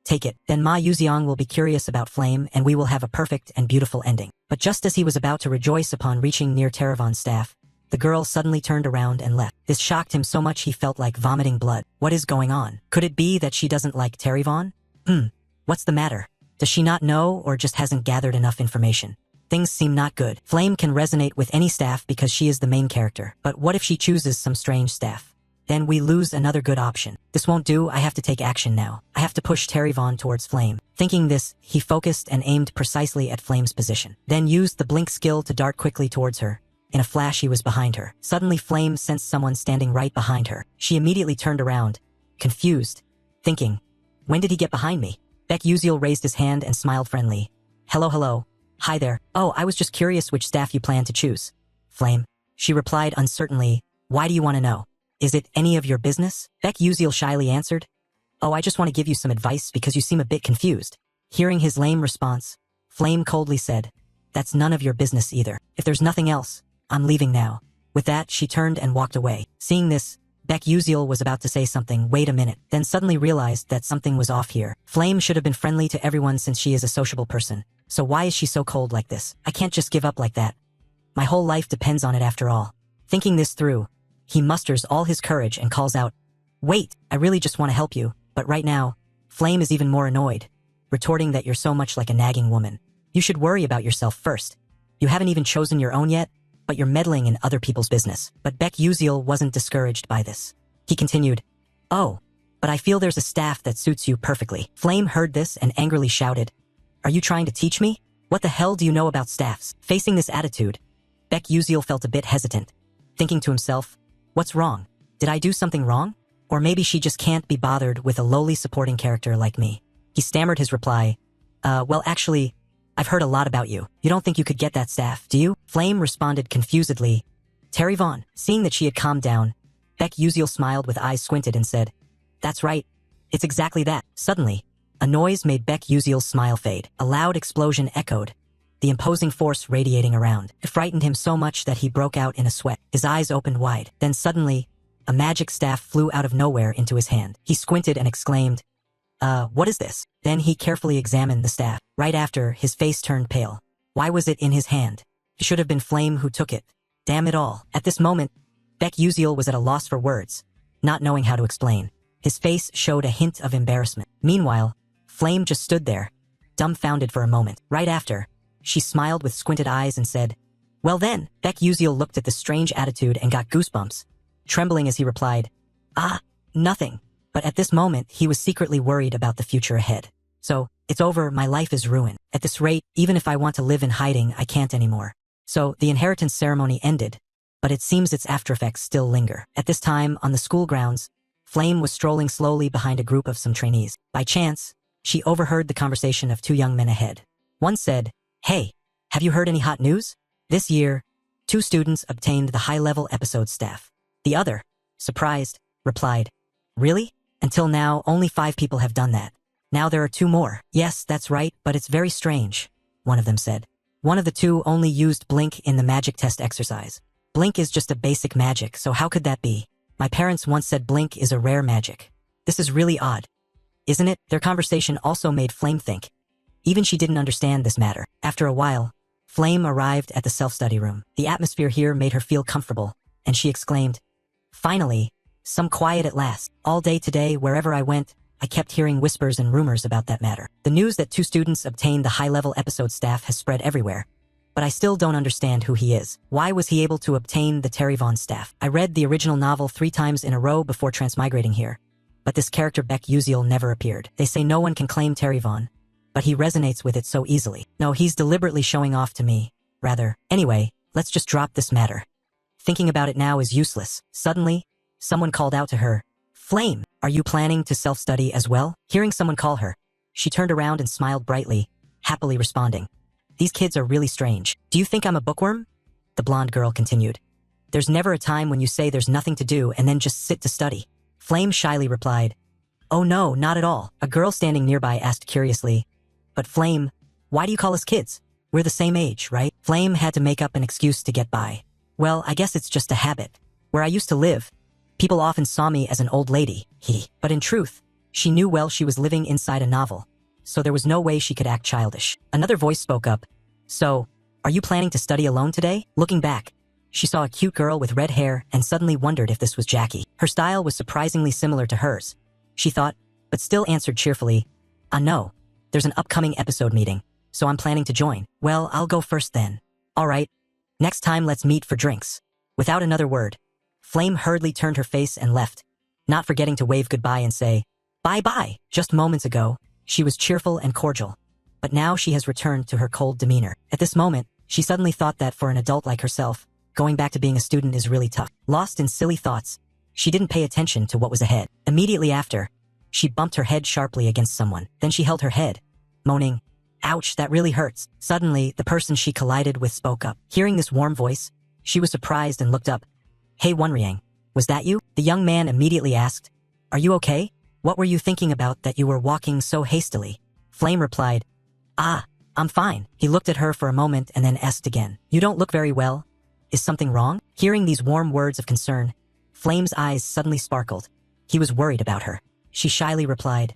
Take it. Then Ma Yuziang will be curious about Flame and we will have a perfect and beautiful ending. But just as he was about to rejoice upon reaching near Terrivan's staff, the girl suddenly turned around and left. This shocked him so much he felt like vomiting blood. What is going on? Could it be that she doesn't like Terrivan? What's the matter? Does she not know or just hasn't gathered enough information? Things seem not good. Flame can resonate with any staff because she is the main character. But what if she chooses some strange staff? Then we lose another good option. This won't do. I have to take action now. I have to push Terrivan towards Flame. Thinking this, he focused and aimed precisely at Flame's position. Then used the blink skill to dart quickly towards her. In a flash, he was behind her. Suddenly, Flame sensed someone standing right behind her. She immediately turned around, confused, thinking, when did he get behind me? Beck Uziel raised his hand and smiled friendly. Hello. Hi there. Oh, I was just curious which staff you plan to choose. Flame. She replied uncertainly, why do you want to know? Is it any of your business? Beck Uziel shyly answered. Oh, I just want to give you some advice because you seem a bit confused. Hearing his lame response, Flame coldly said, that's none of your business either. If there's nothing else, I'm leaving now. With that, she turned and walked away. Seeing this, Beck Uziel was about to say something, wait a minute, then suddenly realized that something was off here. Flame should have been friendly to everyone since she is a sociable person. So why is she so cold like this? I can't just give up like that. My whole life depends on it after all. Thinking this through, he musters all his courage and calls out, wait, I really just want to help you, but right now, Flame is even more annoyed, retorting that you're so much like a nagging woman. You should worry about yourself first. You haven't even chosen your own yet, but you're meddling in other people's business. But Beck Uziel wasn't discouraged by this. He continued, oh, but I feel there's a staff that suits you perfectly. Flame heard this and angrily shouted, are you trying to teach me? What the hell do you know about staffs? Facing this attitude, Beck Uziel felt a bit hesitant, thinking to himself, what's wrong? Did I do something wrong? Or maybe she just can't be bothered with a lowly supporting character like me. He stammered his reply, well actually, I've heard a lot about you. You don't think you could get that staff, do you? Flame responded confusedly, Terry Vaughn. Seeing that she had calmed down, Beck Uziel smiled with eyes squinted and said, that's right. It's exactly that. Suddenly, a noise made Beck Uziel's smile fade. A loud explosion echoed, the imposing force radiating around. It frightened him so much that he broke out in a sweat. His eyes opened wide. Then suddenly, a magic staff flew out of nowhere into his hand. He squinted and exclaimed, what is this? Then he carefully examined the staff. Right after, his face turned pale. Why was it in his hand? It should have been Flame who took it. Damn it all. At this moment, Beck Uziel was at a loss for words, not knowing how to explain. His face showed a hint of embarrassment. Meanwhile, Flame just stood there, dumbfounded for a moment. Right after, she smiled with squinted eyes and said, well then. Beck Uziel looked at the strange attitude and got goosebumps, trembling as he replied, nothing. But at this moment, he was secretly worried about the future ahead. So, it's over, my life is ruined. At this rate, even if I want to live in hiding, I can't anymore. So, the inheritance ceremony ended, but it seems its aftereffects still linger. At this time, on the school grounds, Flame was strolling slowly behind a group of some trainees. By chance, she overheard the conversation of two young men ahead. One said, hey, have you heard any hot news? This year, 2 students obtained the high-level episode staff. The other, surprised, replied, really? Until now, only 5 people have done that. Now there are 2 more. Yes, that's right, but it's very strange, one of them said. One of the 2 only used blink in the magic test exercise. Blink is just a basic magic, so how could that be? My parents once said blink is a rare magic. This is really odd, isn't it? Their conversation also made Flame think. Even she didn't understand this matter. After a while, Flame arrived at the self-study room. The atmosphere here made her feel comfortable, and she exclaimed, finally, some quiet at last. All day today, wherever I went, I kept hearing whispers and rumors about that matter. The news that 2 students obtained the high-level episode staff has spread everywhere. But I still don't understand who he is. Why was he able to obtain the Terry Vaughn staff? I read the original novel 3 times in a row before transmigrating here. But this character Beck Uziel never appeared. They say no one can claim Terry Vaughn, but he resonates with it so easily. No, he's deliberately showing off to me, rather. Anyway, let's just drop this matter. Thinking about it now is useless. Suddenly, someone called out to her, Flame, are you planning to self-study as well? Hearing someone call her, she turned around and smiled brightly, happily responding, these kids are really strange. Do you think I'm a bookworm? The blonde girl continued. There's never a time when you say there's nothing to do and then just sit to study. Flame shyly replied, oh no, not at all. A girl standing nearby asked curiously, but Flame, why do you call us kids? We're the same age, right? Flame had to make up an excuse to get by. Well, I guess it's just a habit. Where I used to live, people often saw me as an old lady, but in truth, she knew well she was living inside a novel, so there was no way she could act childish. Another voice spoke up, so, are you planning to study alone today? Looking back, she saw a cute girl with red hair and suddenly wondered if this was Jackie. Her style was surprisingly similar to hers, she thought, but still answered cheerfully, no, there's an upcoming episode meeting, so I'm planning to join. Well, I'll go first then. All right, next time let's meet for drinks. Without another word, Flame hurriedly turned her face and left, not forgetting to wave goodbye and say, bye-bye. Just moments ago, she was cheerful and cordial, but now she has returned to her cold demeanor. At this moment, she suddenly thought that for an adult like herself, going back to being a student is really tough. Lost in silly thoughts, she didn't pay attention to what was ahead. Immediately after, she bumped her head sharply against someone. Then she held her head, moaning, ouch, that really hurts. Suddenly, the person she collided with spoke up. Hearing this warm voice, she was surprised and looked up. Hey Wonryang, was that you? The young man immediately asked, are you okay? What were you thinking about that you were walking so hastily? Flame replied, I'm fine. He looked at her for a moment and then asked again, you don't look very well. Is something wrong? Hearing these warm words of concern, Flame's eyes suddenly sparkled. He was worried about her. She shyly replied,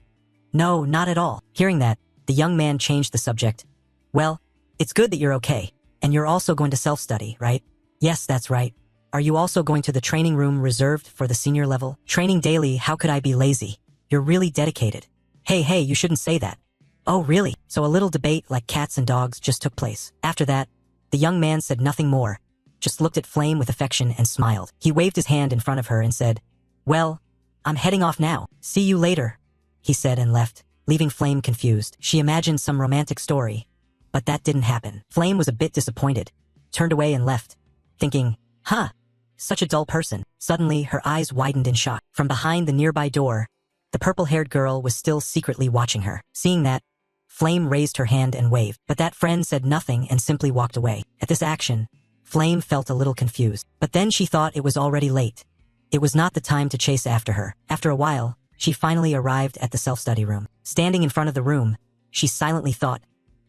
no, not at all. Hearing that, the young man changed the subject. Well, it's good that you're okay. And you're also going to self-study, right? Yes, that's right. Are you also going to the training room reserved for the senior level? Training daily, how could I be lazy? You're really dedicated. Hey, you shouldn't say that. Oh, really? So a little debate like cats and dogs just took place. After that, the young man said nothing more, just looked at Flame with affection and smiled. He waved his hand in front of her and said, well, I'm heading off now. See you later, he said and left, leaving Flame confused. She imagined some romantic story, But that didn't happen. Flame was a bit disappointed, turned away and left, thinking, huh, such a dull person. Suddenly, her eyes widened in shock. From behind the nearby door, the purple-haired girl was still secretly watching her. Seeing that, Flame raised her hand and waved, but that friend said nothing and simply walked away. At this action, Flame felt a little confused, but then she thought it was already late. It was not the time to chase after her. After a while, she finally arrived at the self-study room. Standing in front of the room, she silently thought,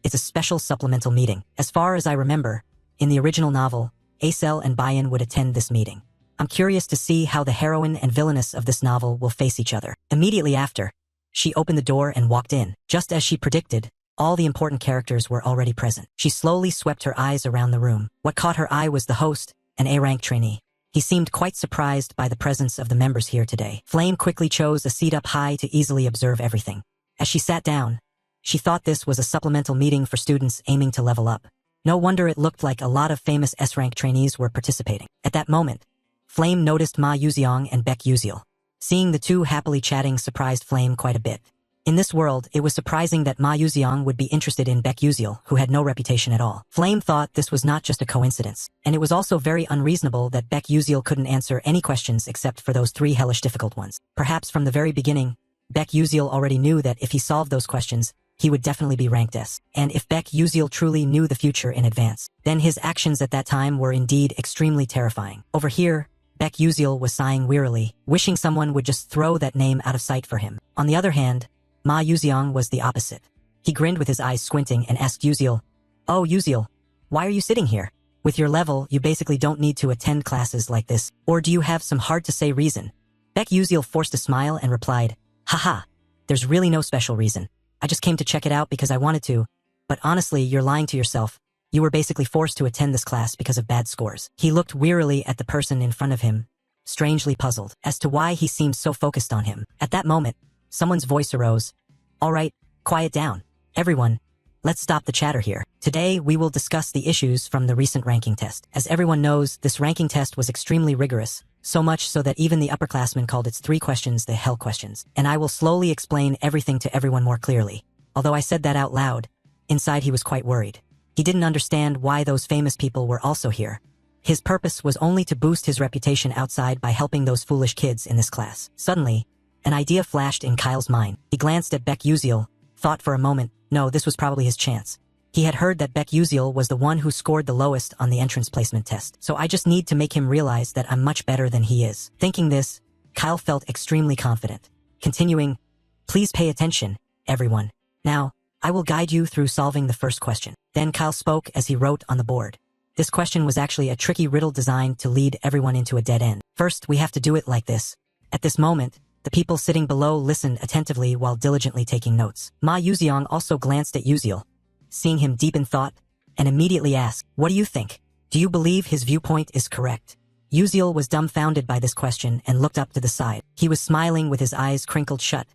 it's a special supplemental meeting. As far as I remember, in the original novel, Acel and Bayan would attend this meeting. I'm curious to see how the heroine and villainess of this novel will face each other. Immediately after, she opened the door and walked in. Just as she predicted, all the important characters were already present. She slowly swept her eyes around the room. What caught her eye was the host, an A-rank trainee. He seemed quite surprised by the presence of the members here today. Flame quickly chose a seat up high to easily observe everything. As she sat down, she thought this was a supplemental meeting for students aiming to level up. No wonder it looked like a lot of famous S-rank trainees were participating. At that moment, Flame noticed Ma Yuziang and Baek Yuziel. Seeing the two happily chatting surprised Flame quite a bit. In this world, it was surprising that Ma Yuziang would be interested in Baek Yuziel, who had no reputation at all. Flame thought this was not just a coincidence, and it was also very unreasonable that Baek Yuziel couldn't answer any questions except for those 3 hellish difficult ones. Perhaps from the very beginning, Baek Yuziel already knew that if he solved those questions, he would definitely be ranked S. And if Baek Yuziel truly knew the future in advance, then his actions at that time were indeed extremely terrifying. Over here, Baek Yuziel was sighing wearily, wishing someone would just throw that name out of sight for him. On the other hand, Ma Yuziang was the opposite. He grinned with his eyes squinting and asked Yuziel, "Oh, Yuziel, why are you sitting here? With your level, you basically don't need to attend classes like this, or do you have some hard-to-say reason?" Baek Yuziel forced a smile and replied, "Haha, there's really no special reason. I just came to check it out because I wanted to, but honestly, you're lying to yourself. You were basically forced to attend this class because of bad scores." He looked wearily at the person in front of him, strangely puzzled as to why he seemed so focused on him. At that moment, someone's voice arose. "All right, quiet down. Everyone, let's stop the chatter here. Today, we will discuss the issues from the recent ranking test. As everyone knows, this ranking test was extremely rigorous, so much so that even the upperclassmen called its 3 questions the hell questions. And I will slowly explain everything to everyone more clearly." Although I said that out loud, inside he was quite worried. He didn't understand why those famous people were also here. His purpose was only to boost his reputation outside by helping those foolish kids in this class. Suddenly, an idea flashed in Kyle's mind. He glanced at Baek Yuziel, thought for a moment, no, this was probably his chance. He had heard that Baek Yuziel was the one who scored the lowest on the entrance placement test, so I just need to make him realize that I'm much better than he is. Thinking this, Kyle felt extremely confident. Continuing, "Please pay attention, everyone. Now, I will guide you through solving the first question." Then Kyle spoke as he wrote on the board. This question was actually a tricky riddle designed to lead everyone into a dead end. First, we have to do it like this. At this moment, the people sitting below listened attentively while diligently taking notes. Ma Yuziang also glanced at Yuziel, seeing him deep in thought, and immediately asked, "What do you think? Do you believe his viewpoint is correct?" Yuziel was dumbfounded by this question and looked up to the side. He was smiling with his eyes crinkled shut,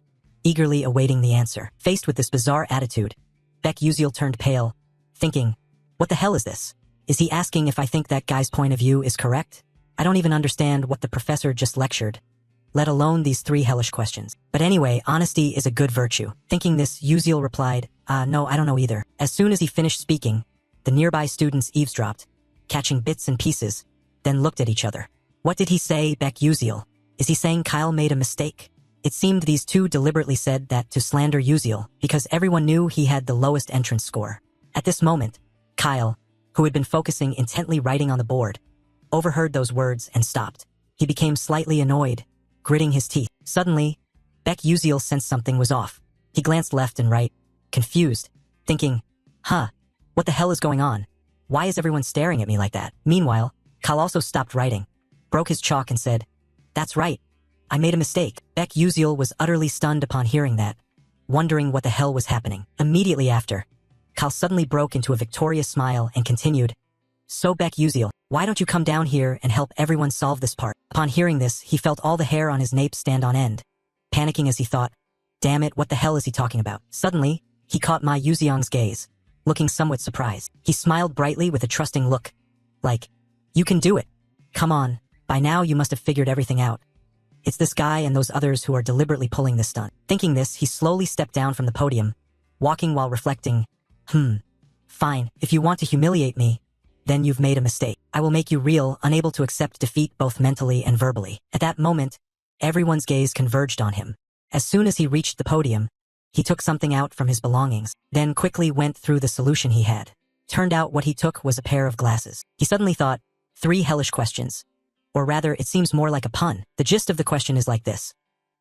eagerly awaiting the answer. Faced with this bizarre attitude, Baek Yuziel turned pale, thinking, what the hell is this? Is he asking if I think that guy's point of view is correct? I don't even understand what the professor just lectured, let alone these 3 hellish questions. But anyway, honesty is a good virtue. Thinking this, Yuziel replied, no, I don't know either." As soon as he finished speaking, the nearby students eavesdropped, catching bits and pieces, then looked at each other. What did he say, Baek Yuziel? Is he saying Kyle made a mistake? It seemed these 2 deliberately said that to slander Yuziel, because everyone knew he had the lowest entrance score. At this moment, Kyle, who had been focusing intently writing on the board, overheard those words and stopped. He became slightly annoyed, gritting his teeth. Suddenly, Baek Yuziel sensed something was off. He glanced left and right, confused, thinking, what the hell is going on? Why is everyone staring at me like that? Meanwhile, Kyle also stopped writing, broke his chalk and said, "That's right. I made a mistake." Baek Yuziel was utterly stunned upon hearing that, wondering what the hell was happening. Immediately after, Kyle suddenly broke into a victorious smile and continued, "So Baek Yuziel, why don't you come down here and help everyone solve this part?" Upon hearing this, he felt all the hair on his nape stand on end, panicking as he thought, damn it, what the hell is he talking about? Suddenly, he caught Ma Yuziang's gaze, looking somewhat surprised. He smiled brightly with a trusting look, like, "You can do it. Come on, by now you must have figured everything out. It's this guy and those others who are deliberately pulling this stunt." Thinking this, he slowly stepped down from the podium, walking while reflecting, Fine, if you want to humiliate me, then you've made a mistake. I will make you real, unable to accept defeat both mentally and verbally. At that moment, everyone's gaze converged on him. As soon as he reached the podium, he took something out from his belongings, then quickly went through the solution he had. Turned out what he took was a pair of glasses. He suddenly thought, 3 hellish questions. Or rather, it seems more like a pun. The gist of the question is like this.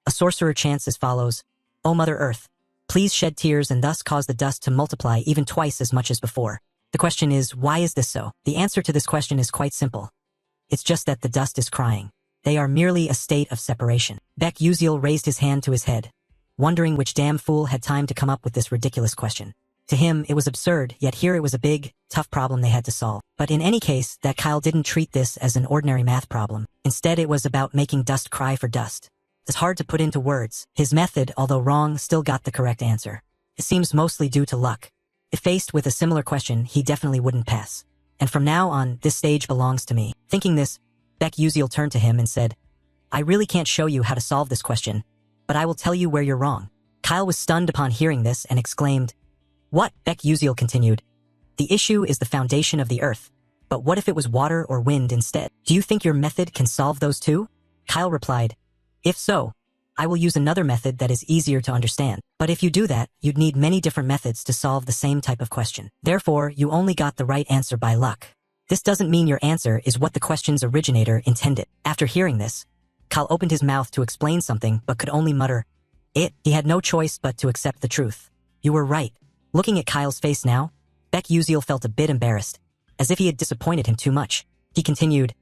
A sorcerer chants as follows, O Mother Earth, please shed tears and thus cause the dust to multiply even twice as much as before. The question is, why is this so? The answer to this question is quite simple. It's just that the dust is crying. They are merely a state of separation. Beck Uziel raised his hand to his head, wondering which damn fool had time to come up with this ridiculous question. To him, it was absurd, yet here it was a big, tough problem they had to solve. But in any case, that Kyle didn't treat this as an ordinary math problem. Instead, it was about making dust cry for dust. It's hard to put into words. His method, although wrong, still got the correct answer. It seems mostly due to luck. If faced with a similar question, he definitely wouldn't pass. And from now on, this stage belongs to me. Thinking this, Beck Uziel turned to him and said, I really can't show you how to solve this question, but I will tell you where you're wrong. Kyle was stunned upon hearing this and exclaimed, What? Beck Uziel continued. The issue is the foundation of the earth, but what if it was water or wind instead? Do you think your method can solve those too? Kyle replied, If so, I will use another method that is easier to understand. But if you do that, you'd need many different methods to solve the same type of question. Therefore, you only got the right answer by luck. This doesn't mean your answer is what the question's originator intended. After hearing this, Kyle opened his mouth to explain something but could only mutter, He had no choice but to accept the truth. You were right. Looking at Kyle's face now, Beck Uziel felt a bit embarrassed, as if he had disappointed him too much. He continued,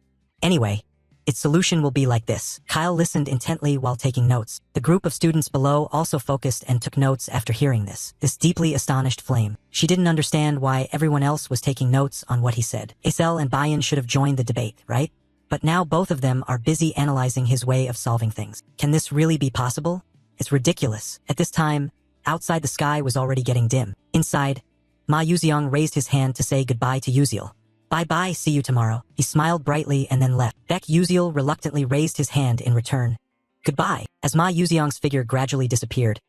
Anyway, its solution will be like this. Kyle listened intently while taking notes. The group of students below also focused and took notes after hearing this. This deeply astonished Flame. She didn't understand why everyone else was taking notes on what he said. Acel and Bayan should have joined the debate, right? But now both of them are busy analyzing his way of solving things. Can this really be possible? It's ridiculous. At this time, outside the sky was already getting dim. Inside, Ma Yuziang raised his hand to say goodbye to Uziel. Bye-bye, see you tomorrow. He smiled brightly and then left. Beck Uziel reluctantly raised his hand in return. Goodbye. As Ma Yuziang's figure gradually disappeared,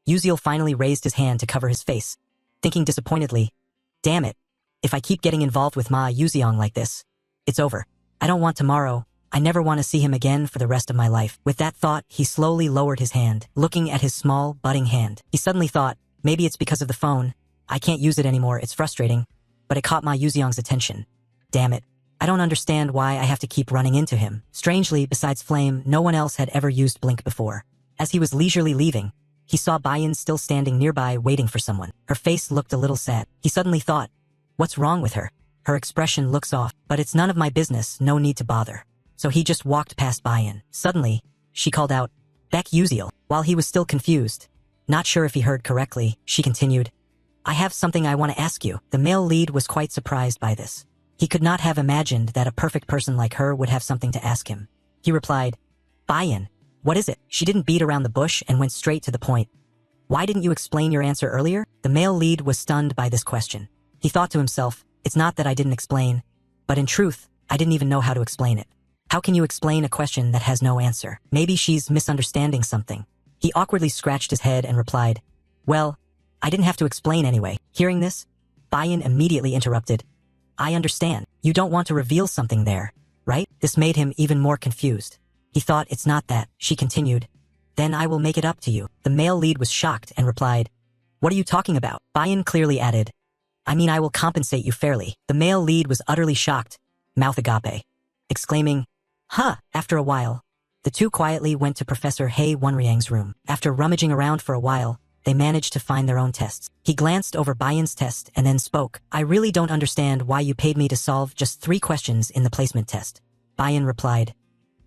Uziel finally raised his hand to cover his face, thinking disappointedly, Damn it. If I keep getting involved with Ma Yuziang like this, it's over. I don't want tomorrow. I never want to see him again for the rest of my life. With that thought, he slowly lowered his hand, looking at his small, budding hand. He suddenly thought, maybe it's because of the phone. I can't use it anymore, it's frustrating. But it caught Ma Yuziang's attention. Damn it. I don't understand why I have to keep running into him. Strangely, besides Flame, no one else had ever used Blink before. As he was leisurely leaving, he saw Bayan still standing nearby waiting for someone. Her face looked a little sad. He suddenly thought, what's wrong with her? Her expression looks off, but it's none of my business, no need to bother. So he just walked past Bayan. Suddenly, she called out, Beck Uziel. While he was still confused, not sure if he heard correctly, she continued, I have something I want to ask you. The male lead was quite surprised by this. He could not have imagined that a perfect person like her would have something to ask him. He replied, Bayan, what is it? She didn't beat around the bush and went straight to the point. Why didn't you explain your answer earlier? The male lead was stunned by this question. He thought to himself, it's not that I didn't explain, but in truth, I didn't even know how to explain it. How can you explain a question that has no answer? Maybe she's misunderstanding something. He awkwardly scratched his head and replied, Well, I didn't have to explain anyway. Hearing this, Bayan immediately interrupted. I understand. You don't want to reveal something there, right? This made him even more confused. He thought it's not that. She continued. Then I will make it up to you. The male lead was shocked and replied, What are you talking about? Bayan clearly added, I mean I will compensate you fairly. The male lead was utterly shocked, mouth agape, exclaiming, Huh! After a while, the two quietly went to Professor He Wonriang's room. After rummaging around for a while, they managed to find their own tests. He glanced over Bayan's test and then spoke. I really don't understand why you paid me to solve just 3 questions in the placement test. Bayan replied,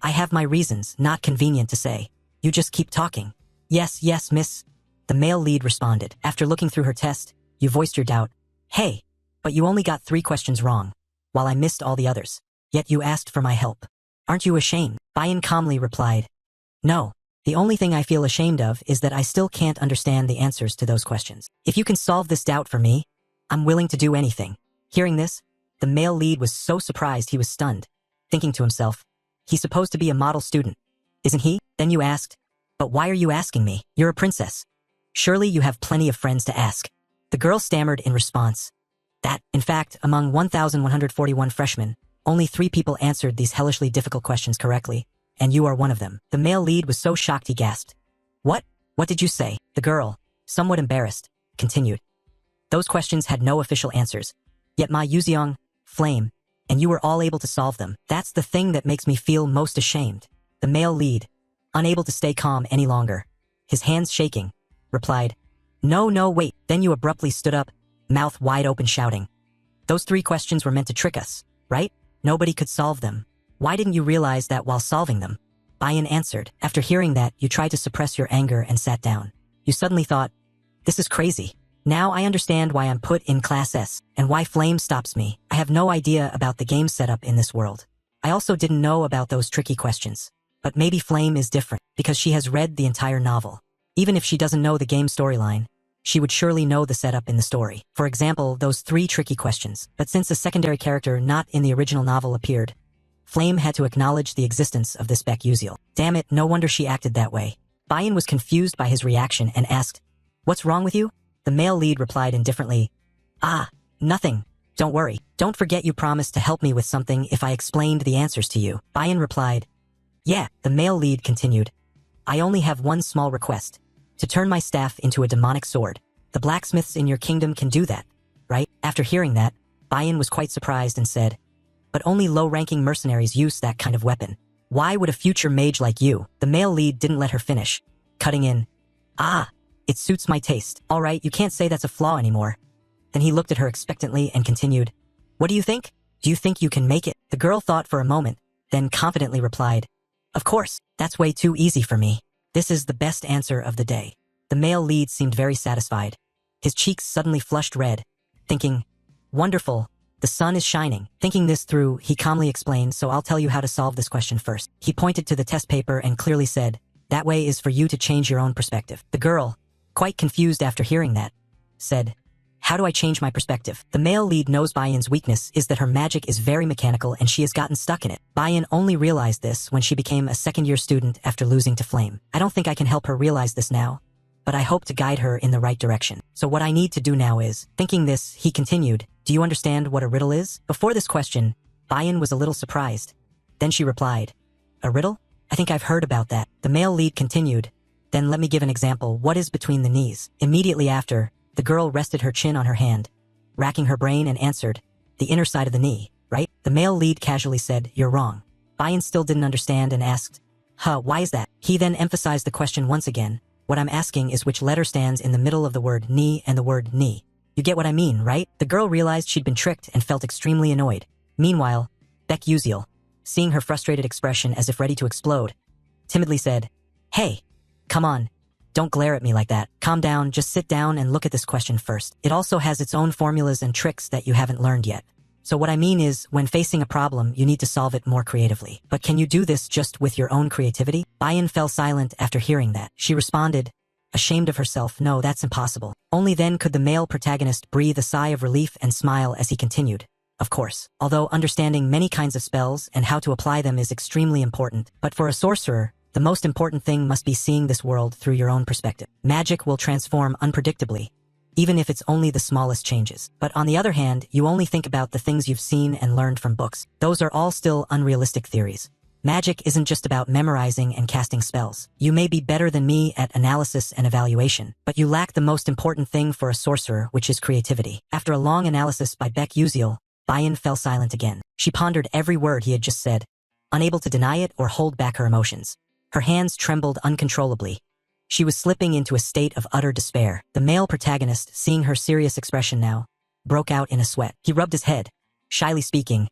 I have my reasons, not convenient to say. You just keep talking. Yes, yes, miss. The male lead responded. After looking through her test, you voiced your doubt. Hey, but you only got 3 questions wrong, while I missed all the others. Yet you asked for my help. Aren't you ashamed? Bayan calmly replied, No. The only thing I feel ashamed of is that I still can't understand the answers to those questions. If you can solve this doubt for me, I'm willing to do anything. Hearing this, the male lead was so surprised he was stunned, thinking to himself, he's supposed to be a model student, isn't he? Then you asked, But why are you asking me? You're a princess. Surely you have plenty of friends to ask. The girl stammered in response. In fact, among 1,141 freshmen, only 3 people answered these hellishly difficult questions correctly, and you are one of them. The male lead was so shocked he gasped. What? What did you say? The girl, somewhat embarrassed, continued. Those questions had no official answers. Yet Ma Yuziong, Flame, and you were all able to solve them. That's the thing that makes me feel most ashamed. The male lead, unable to stay calm any longer, his hands shaking, replied, No, wait. Then you abruptly stood up, mouth wide open shouting. Those 3 questions were meant to trick us, right? Nobody could solve them. Why didn't you realize that while solving them? Bayan answered. After hearing that, you tried to suppress your anger and sat down. You suddenly thought, this is crazy. Now I understand why I'm put in Class S, and why Flame stops me. I have no idea about the game setup in this world. I also didn't know about those tricky questions. But maybe Flame is different, because she has read the entire novel. Even if she doesn't know the game storyline, she would surely know the setup in the story. For example, those 3 tricky questions. But since a secondary character not in the original novel appeared, Flame had to acknowledge the existence of this Baek Yuziel. Damn it, no wonder she acted that way. Bayan was confused by his reaction and asked, What's wrong with you? The male lead replied indifferently, Nothing. Don't worry. Don't forget you promised to help me with something if I explained the answers to you. Bayan replied, Yeah. The male lead continued, I only have one small request. To turn my staff into a demonic sword. The blacksmiths in your kingdom can do that, right? After hearing that, Bayan was quite surprised and said, But only low-ranking mercenaries use that kind of weapon. Why would a future mage like you? The male lead didn't let her finish, cutting in, It suits my taste. All right, you can't say that's a flaw anymore. Then he looked at her expectantly and continued, What do you think? Do you think you can make it? The girl thought for a moment, then confidently replied, Of course, that's way too easy for me. This is the best answer of the day. The male lead seemed very satisfied. His cheeks suddenly flushed red, thinking, Wonderful, the sun is shining. Thinking this through, he calmly explained, So I'll tell you how to solve this question first. He pointed to the test paper and clearly said, That way is for you to change your own perspective. The girl, quite confused after hearing that, said, How do I change my perspective? The male lead knows Bayan's weakness is that her magic is very mechanical and she has gotten stuck in it. Bayan only realized this when she became a second-year student after losing to Flame. I don't think I can help her realize this now, but I hope to guide her in the right direction. So what I need to do now is, thinking this, he continued, Do you understand what a riddle is? Before this question, Bayan was a little surprised. Then she replied, A riddle? I think I've heard about that. The male lead continued, Then let me give an example. What is between the knees? Immediately after, the girl rested her chin on her hand, racking her brain and answered, The inner side of the knee, right? The male lead casually said, You're wrong. Bayan still didn't understand and asked, Why is that? He then emphasized the question once again, What I'm asking is which letter stands in the middle of the word knee and the word knee. You get what I mean, right? The girl realized she'd been tricked and felt extremely annoyed. Meanwhile, Baek Yuziel, seeing her frustrated expression as if ready to explode, timidly said, Hey, come on. Don't glare at me like that. Calm down, just sit down and look at this question first. It also has its own formulas and tricks that you haven't learned yet. So what I mean is, when facing a problem, you need to solve it more creatively. But can you do this just with your own creativity? Bayan fell silent after hearing that. She responded, ashamed of herself, No, that's impossible. Only then could the male protagonist breathe a sigh of relief and smile as he continued. Of course, although understanding many kinds of spells and how to apply them is extremely important, but for a sorcerer, the most important thing must be seeing this world through your own perspective. Magic will transform unpredictably, even if it's only the smallest changes. But on the other hand, you only think about the things you've seen and learned from books. Those are all still unrealistic theories. Magic isn't just about memorizing and casting spells. You may be better than me at analysis and evaluation, but you lack the most important thing for a sorcerer, which is creativity. After a long analysis by Baek Yuziel, Bayan fell silent again. She pondered every word he had just said, unable to deny it or hold back her emotions. Her hands trembled uncontrollably. She was slipping into a state of utter despair. The male protagonist, seeing her serious expression now, broke out in a sweat. He rubbed his head, shyly speaking,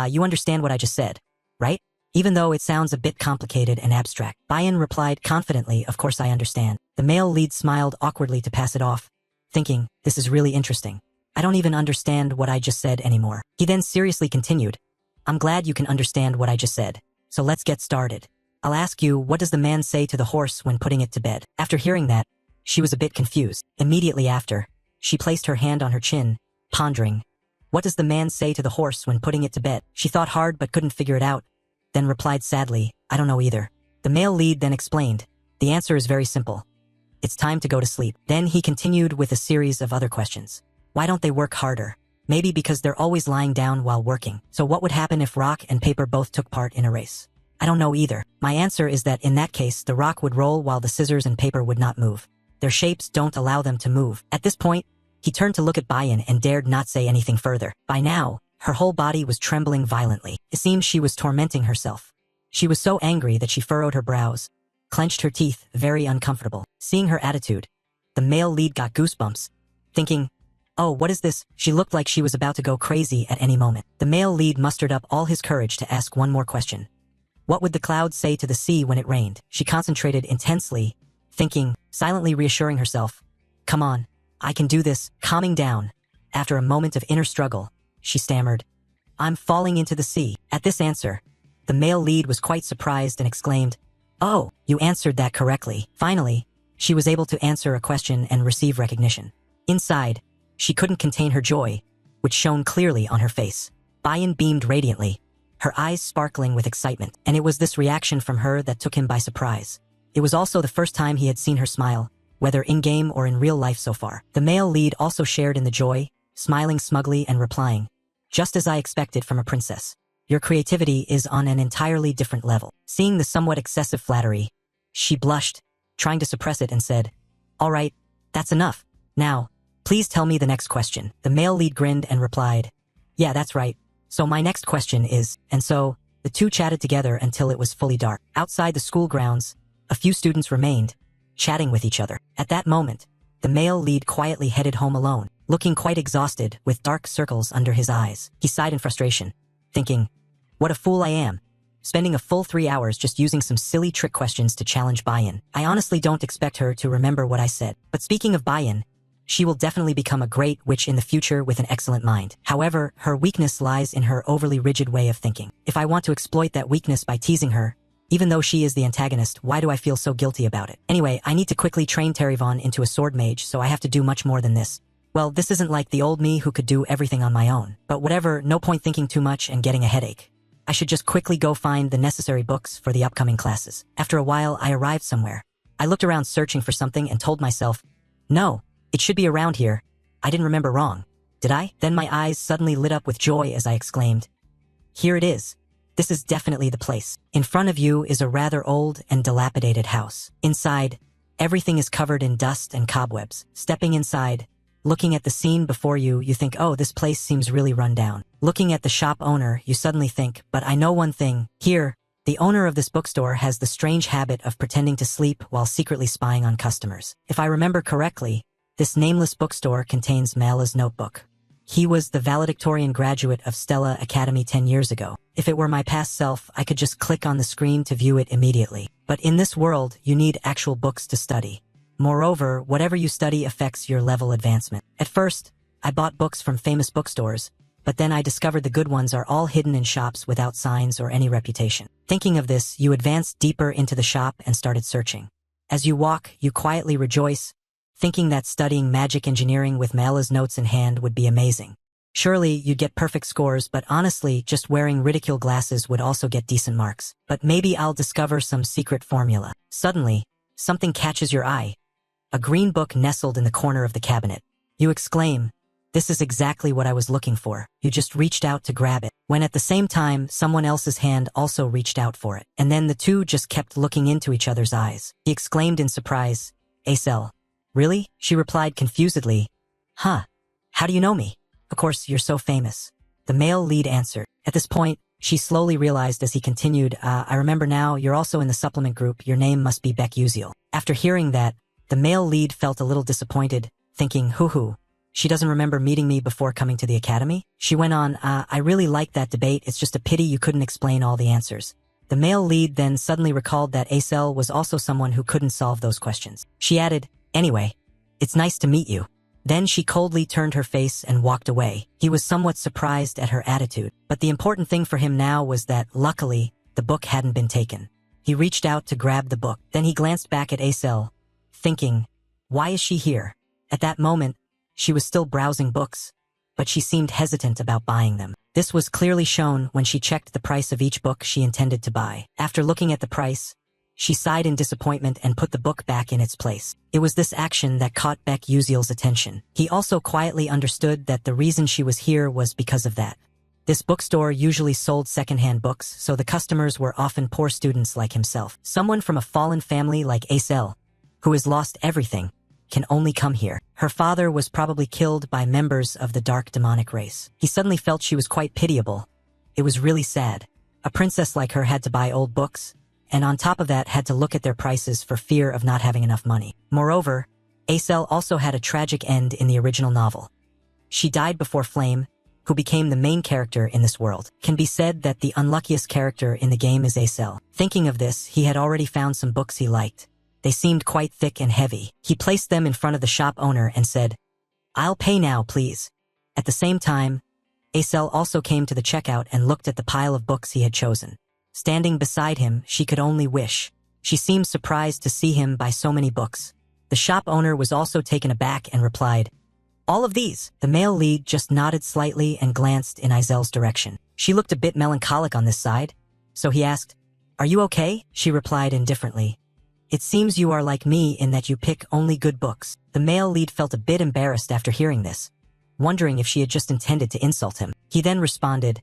You understand what I just said, right? Even though it sounds a bit complicated and abstract. Bayan replied confidently, Of course I understand. The male lead smiled awkwardly to pass it off, thinking, This is really interesting. I don't even understand what I just said anymore. He then seriously continued, I'm glad you can understand what I just said. So let's get started. I'll ask you, what does the man say to the horse when putting it to bed? After hearing that, she was a bit confused. Immediately after, she placed her hand on her chin, pondering, What does the man say to the horse when putting it to bed? She thought hard but couldn't figure it out, then replied sadly, I don't know either. The male lead then explained, The answer is very simple. It's time to go to sleep. Then he continued with a series of other questions. Why don't they work harder? Maybe because they're always lying down while working. So what would happen if rock and paper both took part in a race? I don't know either. My answer is that in that case, the rock would roll while the scissors and paper would not move. Their shapes don't allow them to move. At this point, he turned to look at Bayan and dared not say anything further. By now, her whole body was trembling violently. It seemed she was tormenting herself. She was so angry that she furrowed her brows, clenched her teeth, very uncomfortable. Seeing her attitude, the male lead got goosebumps, thinking, oh, what is this? She looked like she was about to go crazy at any moment. The male lead mustered up all his courage to ask one more question. What would the clouds say to the sea when it rained? She concentrated intensely, thinking, silently reassuring herself, come on, I can do this. Calming down, after a moment of inner struggle, she stammered, I'm falling into the sea. At this answer, the male lead was quite surprised and exclaimed, oh, you answered that correctly. Finally, she was able to answer a question and receive recognition. Inside, she couldn't contain her joy, which shone clearly on her face. Bayan beamed radiantly, her eyes sparkling with excitement, and it was this reaction from her that took him by surprise. It was also the first time he had seen her smile, whether in-game or in real life so far. The male lead also shared in the joy, smiling smugly and replying, just as I expected from a princess. Your creativity is on an entirely different level. Seeing the somewhat excessive flattery, she blushed, trying to suppress it, and said, all right, that's enough. Now, please tell me the next question. The male lead grinned and replied, yeah, that's right. So my next question is, and so, the two chatted together until it was fully dark. Outside the school grounds, a few students remained, chatting with each other. At that moment, the male lead quietly headed home alone, looking quite exhausted with dark circles under his eyes. He sighed in frustration, thinking, what a fool I am, spending a full 3 hours just using some silly trick questions to challenge Bayan. I honestly don't expect her to remember what I said. But speaking of Bayan, she will definitely become a great witch in the future with an excellent mind. However, her weakness lies in her overly rigid way of thinking. If I want to exploit that weakness by teasing her, even though she is the antagonist, why do I feel so guilty about it? Anyway, I need to quickly train Terryvon into a sword mage, so I have to do much more than this. Well, this isn't like the old me who could do everything on my own. But whatever, no point thinking too much and getting a headache. I should just quickly go find the necessary books for the upcoming classes. After a while, I arrived somewhere. I looked around searching for something and told myself, no, it should be around here. I didn't remember wrong. Did I? Then my eyes suddenly lit up with joy as I exclaimed, here it is. This is definitely the place. In front of you is a rather old and dilapidated house. Inside, everything is covered in dust and cobwebs. Stepping inside, looking at the scene before you, you think, oh, this place seems really run down. Looking at the shop owner, you suddenly think, but I know one thing. Here, the owner of this bookstore has the strange habit of pretending to sleep while secretly spying on customers. If I remember correctly, this nameless bookstore contains Mala's notebook. He was the valedictorian graduate of Stella Academy 10 years ago. If it were my past self, I could just click on the screen to view it immediately. But in this world, you need actual books to study. Moreover, whatever you study affects your level advancement. At first, I bought books from famous bookstores, but then I discovered the good ones are all hidden in shops without signs or any reputation. Thinking of this, you advanced deeper into the shop and started searching. As you walk, you quietly rejoice, thinking that studying magic engineering with Mala's notes in hand would be amazing. Surely, you'd get perfect scores, but honestly, just wearing ridicule glasses would also get decent marks. But maybe I'll discover some secret formula. Suddenly, something catches your eye. A green book nestled in the corner of the cabinet. You exclaim, this is exactly what I was looking for. You just reached out to grab it, when at the same time, someone else's hand also reached out for it. And then the two just kept looking into each other's eyes. He exclaimed in surprise, Acel. Really? She replied confusedly, huh, how do you know me? Of course, you're so famous. The male lead answered. At this point, she slowly realized as he continued, I remember now, you're also in the supplement group, your name must be Beck Uziel. After hearing that, the male lead felt a little disappointed, thinking, hoo-hoo, she doesn't remember meeting me before coming to the academy? She went on, I really liked that debate, it's just a pity you couldn't explain all the answers. The male lead then suddenly recalled that Acel was also someone who couldn't solve those questions. She added, anyway, it's nice to meet you. Then she coldly turned her face and walked away. He was somewhat surprised at her attitude, but the important thing for him now was that, luckily, the book hadn't been taken. He reached out to grab the book. Then he glanced back at Acel, thinking, why is she here? At that moment, she was still browsing books, but she seemed hesitant about buying them. This was clearly shown when she checked the price of each book she intended to buy. After looking at the price, She sighed in disappointment and put the book back in its place. It was this action that caught Baek Yuseal's attention. He also quietly understood that the reason she was here was because of that. This bookstore usually sold secondhand books, so the customers were often poor students like himself. Someone from a fallen family like Acel, who has lost everything, can only come here. Her father was probably killed by members of the dark demonic race. He suddenly felt she was quite pitiable. It was really sad. A princess like her had to buy old books, and on top of that had to look at their prices for fear of not having enough money. Moreover, Acel also had a tragic end in the original novel. She died before Flame, who became the main character in this world. Can be said that the unluckiest character in the game is Acel. Thinking of this, he had already found some books he liked. They seemed quite thick and heavy. He placed them in front of the shop owner and said, "I'll pay now, please." At the same time, Acel also came to the checkout and looked at the pile of books he had chosen. Standing beside him, she could only wish. She seemed surprised to see him buy so many books. The shop owner was also taken aback and replied, "All of these." The male lead just nodded slightly and glanced in Izel's direction. She looked a bit melancholic on this side, so he asked, "Are you okay?" She replied indifferently, "It seems you are like me in that you pick only good books." The male lead felt a bit embarrassed after hearing this, wondering if she had just intended to insult him. He then responded,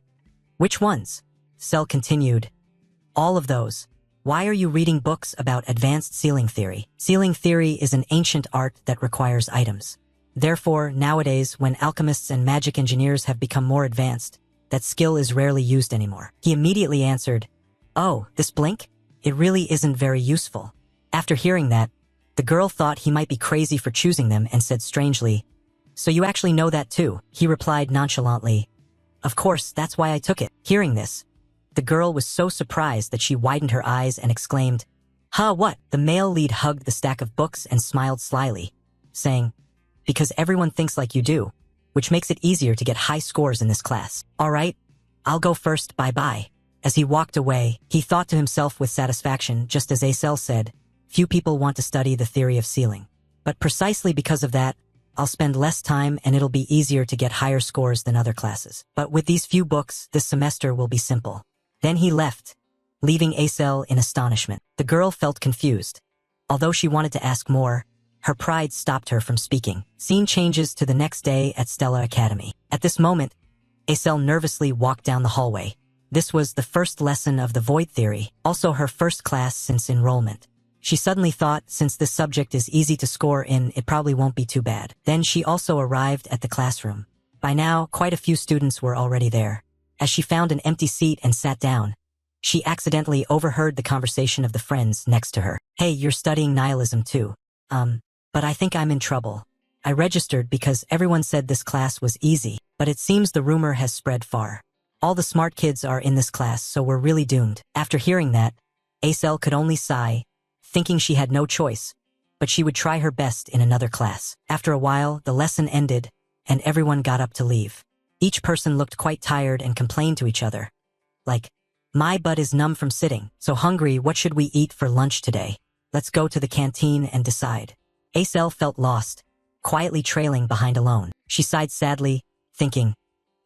"Which ones?" Cell continued, "All of those. Why are you reading books about advanced sealing theory? Sealing theory is an ancient art that requires items. Therefore, nowadays, when alchemists and magic engineers have become more advanced, that skill is rarely used anymore." He immediately answered, "Oh, this blink? It really isn't very useful." After hearing that, the girl thought he might be crazy for choosing them and said strangely, "So you actually know that too?" He replied nonchalantly, "Of course, that's why I took it." Hearing this, the girl was so surprised that she widened her eyes and exclaimed, "Huh, what?" The male lead hugged the stack of books and smiled slyly, saying, "Because everyone thinks like you do, which makes it easier to get high scores in this class. All right, I'll go first, bye-bye." As he walked away, he thought to himself with satisfaction, just as Acel said, few people want to study the theory of sealing. But precisely because of that, I'll spend less time and it'll be easier to get higher scores than other classes. But with these few books, this semester will be simple. Then he left, leaving Acel in astonishment. The girl felt confused. Although she wanted to ask more, her pride stopped her from speaking. Scene changes to the next day at Stella Academy. At this moment, Acel nervously walked down the hallway. This was the first lesson of the void theory, also her first class since enrollment. She suddenly thought, since this subject is easy to score in, it probably won't be too bad. Then she also arrived at the classroom. By now, quite a few students were already there. As she found an empty seat and sat down, she accidentally overheard the conversation of the friends next to her. "Hey, you're studying nihilism too. But I think I'm in trouble. I registered because everyone said this class was easy, but it seems the rumor has spread far. All the smart kids are in this class, so we're really doomed." After hearing that, Acel could only sigh, thinking she had no choice, but she would try her best in another class. After a while, the lesson ended, and everyone got up to leave. Each person looked quite tired and complained to each other. Like, "My butt is numb from sitting. So hungry, what should we eat for lunch today? Let's go to the canteen and decide." Acel felt lost, quietly trailing behind alone. She sighed sadly, thinking,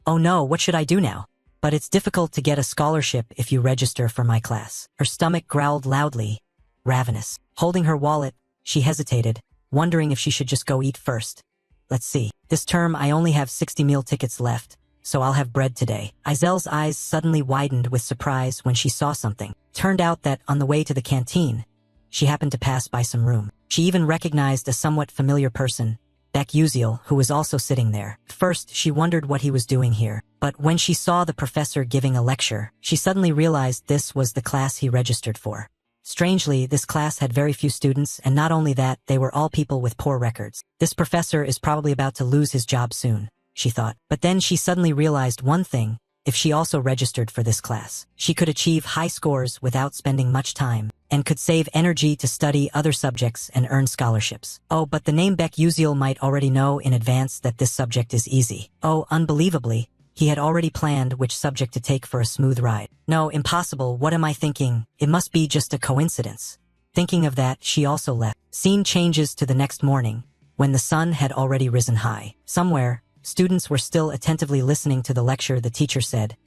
"Oh no, what should I do now? But it's difficult to get a scholarship if you register for my class." Her stomach growled loudly, ravenous. Holding her wallet, she hesitated, wondering if she should just go eat first. "Let's see. This term I only have 60 meal tickets left, so I'll have bread today." Izel's eyes suddenly widened with surprise when she saw something. Turned out that on the way to the canteen, she happened to pass by some room. She even recognized a somewhat familiar person, Baek Yuseal, who was also sitting there. First, she wondered what he was doing here, but when she saw the professor giving a lecture, she suddenly realized this was the class he registered for. Strangely, this class had very few students, and not only that, they were all people with poor records. This professor is probably about to lose his job soon, she thought. But then she suddenly realized one thing: if she also registered for this class, she could achieve high scores without spending much time, and could save energy to study other subjects and earn scholarships. Oh, but the name Baek Yuseal might already know in advance that this subject is easy. Oh, unbelievably, he had already planned which subject to take for a smooth ride. No, impossible, what am I thinking? It must be just a coincidence. Thinking of that, she also left. Scene changes to the next morning, when the sun had already risen high. Somewhere, students were still attentively listening to the lecture the teacher said.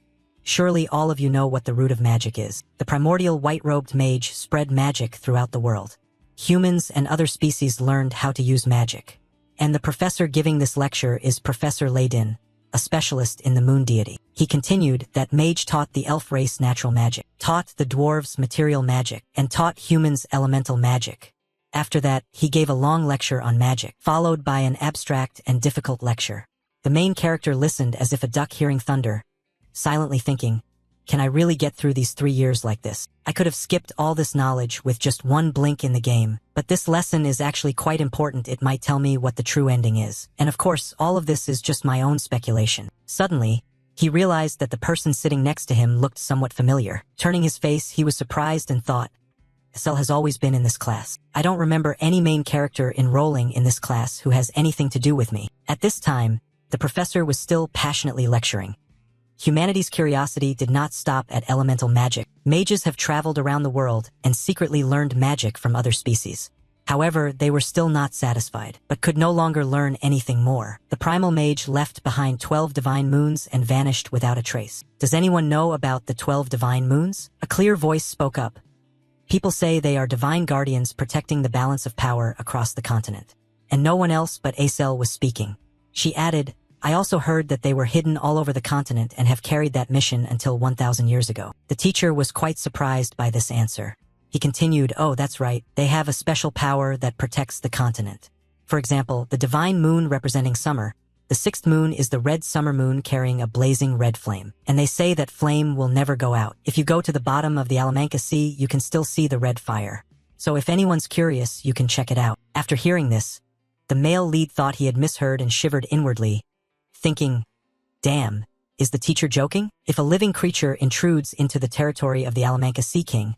Surely all of you know what the root of magic is. The primordial white-robed mage spread magic throughout the world. Humans and other species learned how to use magic. And the professor giving this lecture is Professor Laydin, a specialist in the moon deity. He continued that mage taught the elf race natural magic, taught the dwarves material magic, and taught humans elemental magic. After that, he gave a long lecture on magic, followed by an abstract and difficult lecture. The main character listened as if a duck hearing thunder, silently thinking, can I really get through these 3 years like this? I could have skipped all this knowledge with just one blink in the game, but this lesson is actually quite important. It might tell me what the true ending is. And of course, all of this is just my own speculation. Suddenly, he realized that the person sitting next to him looked somewhat familiar. Turning his face, he was surprised and thought, Cell has always been in this class. I don't remember any main character enrolling in this class who has anything to do with me. At this time, the professor was still passionately lecturing. Humanity's curiosity did not stop at elemental magic. Mages have traveled around the world and secretly learned magic from other species. However, they were still not satisfied, but could no longer learn anything more. The primal mage left behind 12 divine moons and vanished without a trace. Does anyone know about the 12 divine moons? A clear voice spoke up. People say they are divine guardians protecting the balance of power across the continent. And no one else but Acel was speaking. She added, I also heard that they were hidden all over the continent and have carried that mission until 1,000 years ago. The teacher was quite surprised by this answer. He continued, oh, that's right, they have a special power that protects the continent. For example, the divine moon representing summer, the 6th moon is the red summer moon carrying a blazing red flame. And they say that flame will never go out. If you go to the bottom of the Alamanca Sea, you can still see the red fire. So if anyone's curious, you can check it out. After hearing this, the male lead thought he had misheard and shivered inwardly, thinking, damn, is the teacher joking? If a living creature intrudes into the territory of the Alamanca Sea King,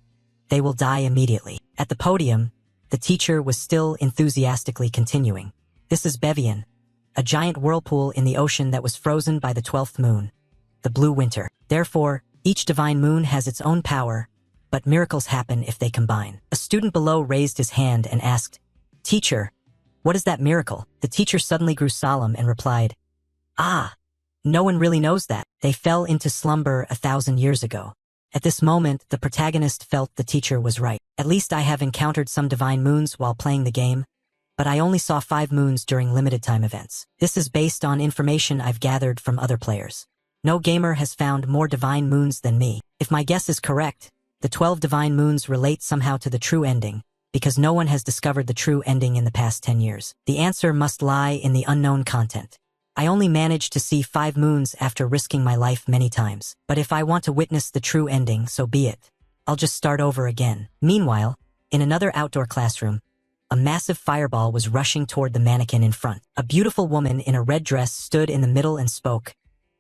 they will die immediately. At the podium, the teacher was still enthusiastically continuing. This is Bevian, a giant whirlpool in the ocean that was frozen by the 12th moon, the blue winter. Therefore, each divine moon has its own power, but miracles happen if they combine. A student below raised his hand and asked, Teacher, what is that miracle? The teacher suddenly grew solemn and replied, Ah, no one really knows that. They fell into slumber 1,000 years ago. At this moment, the protagonist felt the teacher was right. At least I have encountered some divine moons while playing the game, but I only saw 5 moons during limited time events. This is based on information I've gathered from other players. No gamer has found more divine moons than me. If my guess is correct, the 12 divine moons relate somehow to the true ending, because no one has discovered the true ending in the past 10 years. The answer must lie in the unknown content. I only managed to see 5 moons after risking my life many times. But if I want to witness the true ending, so be it. I'll just start over again. Meanwhile, in another outdoor classroom, a massive fireball was rushing toward the mannequin in front. A beautiful woman in a red dress stood in the middle and spoke.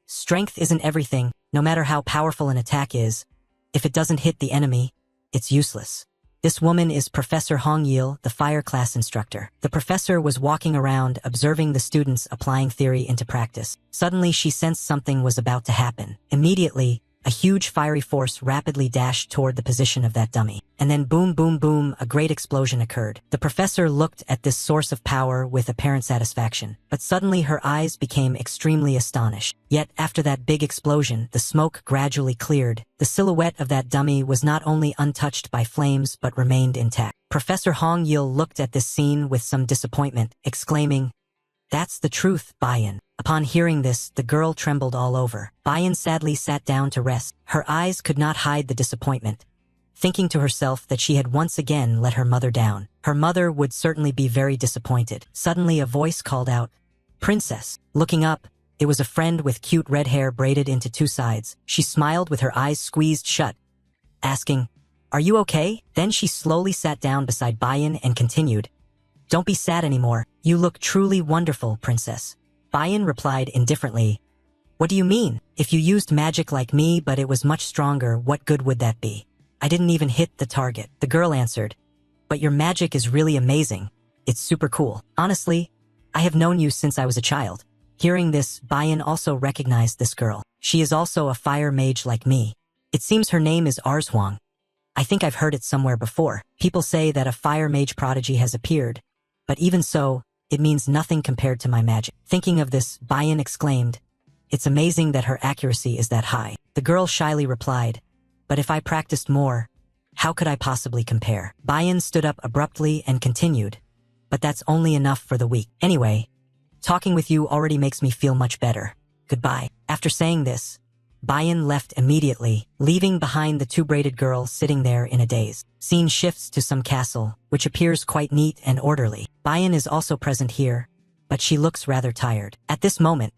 Strength isn't everything, no matter how powerful an attack is. If it doesn't hit the enemy, it's useless. This woman is Professor Hong Yil, the fire class instructor. The professor was walking around, observing the students applying theory into practice. Suddenly, she sensed something was about to happen. Immediately, a huge fiery force rapidly dashed toward the position of that dummy. And then boom, boom, boom, a great explosion occurred. The professor looked at this source of power with apparent satisfaction, but suddenly her eyes became extremely astonished. Yet, after that big explosion, the smoke gradually cleared. The silhouette of that dummy was not only untouched by flames but remained intact. Professor Hong Yil looked at this scene with some disappointment, exclaiming, That's the truth, Bayan. Upon hearing this, the girl trembled all over. Bayan sadly sat down to rest. Her eyes could not hide the disappointment, thinking to herself that she had once again let her mother down. Her mother would certainly be very disappointed. Suddenly a voice called out, Princess. Looking up, it was a friend with cute red hair braided into 2 sides. She smiled with her eyes squeezed shut, asking, Are you okay? Then she slowly sat down beside Bayan and continued, Don't be sad anymore. You look truly wonderful, Princess. Bayan replied indifferently, What do you mean? If you used magic like me but it was much stronger, what good would that be? I didn't even hit the target. The girl answered, But your magic is really amazing. It's super cool. Honestly, I have known you since I was a child. Hearing this, Bayan also recognized this girl. She is also a fire mage like me. It seems her name is Arzhuang. I think I've heard it somewhere before. People say that a fire mage prodigy has appeared, but even so, it means nothing compared to my magic. Thinking of this, Bayan exclaimed, It's amazing that her accuracy is that high. The girl shyly replied, but if I practiced more, how could I possibly compare? Bayan stood up abruptly and continued, but that's only enough for the week. Anyway, talking with you already makes me feel much better. Goodbye. After saying this, Bayan left immediately, leaving behind the two braided girls sitting there in a daze. Scene shifts to some castle, which appears quite neat and orderly. Bayan is also present here, but she looks rather tired. At this moment,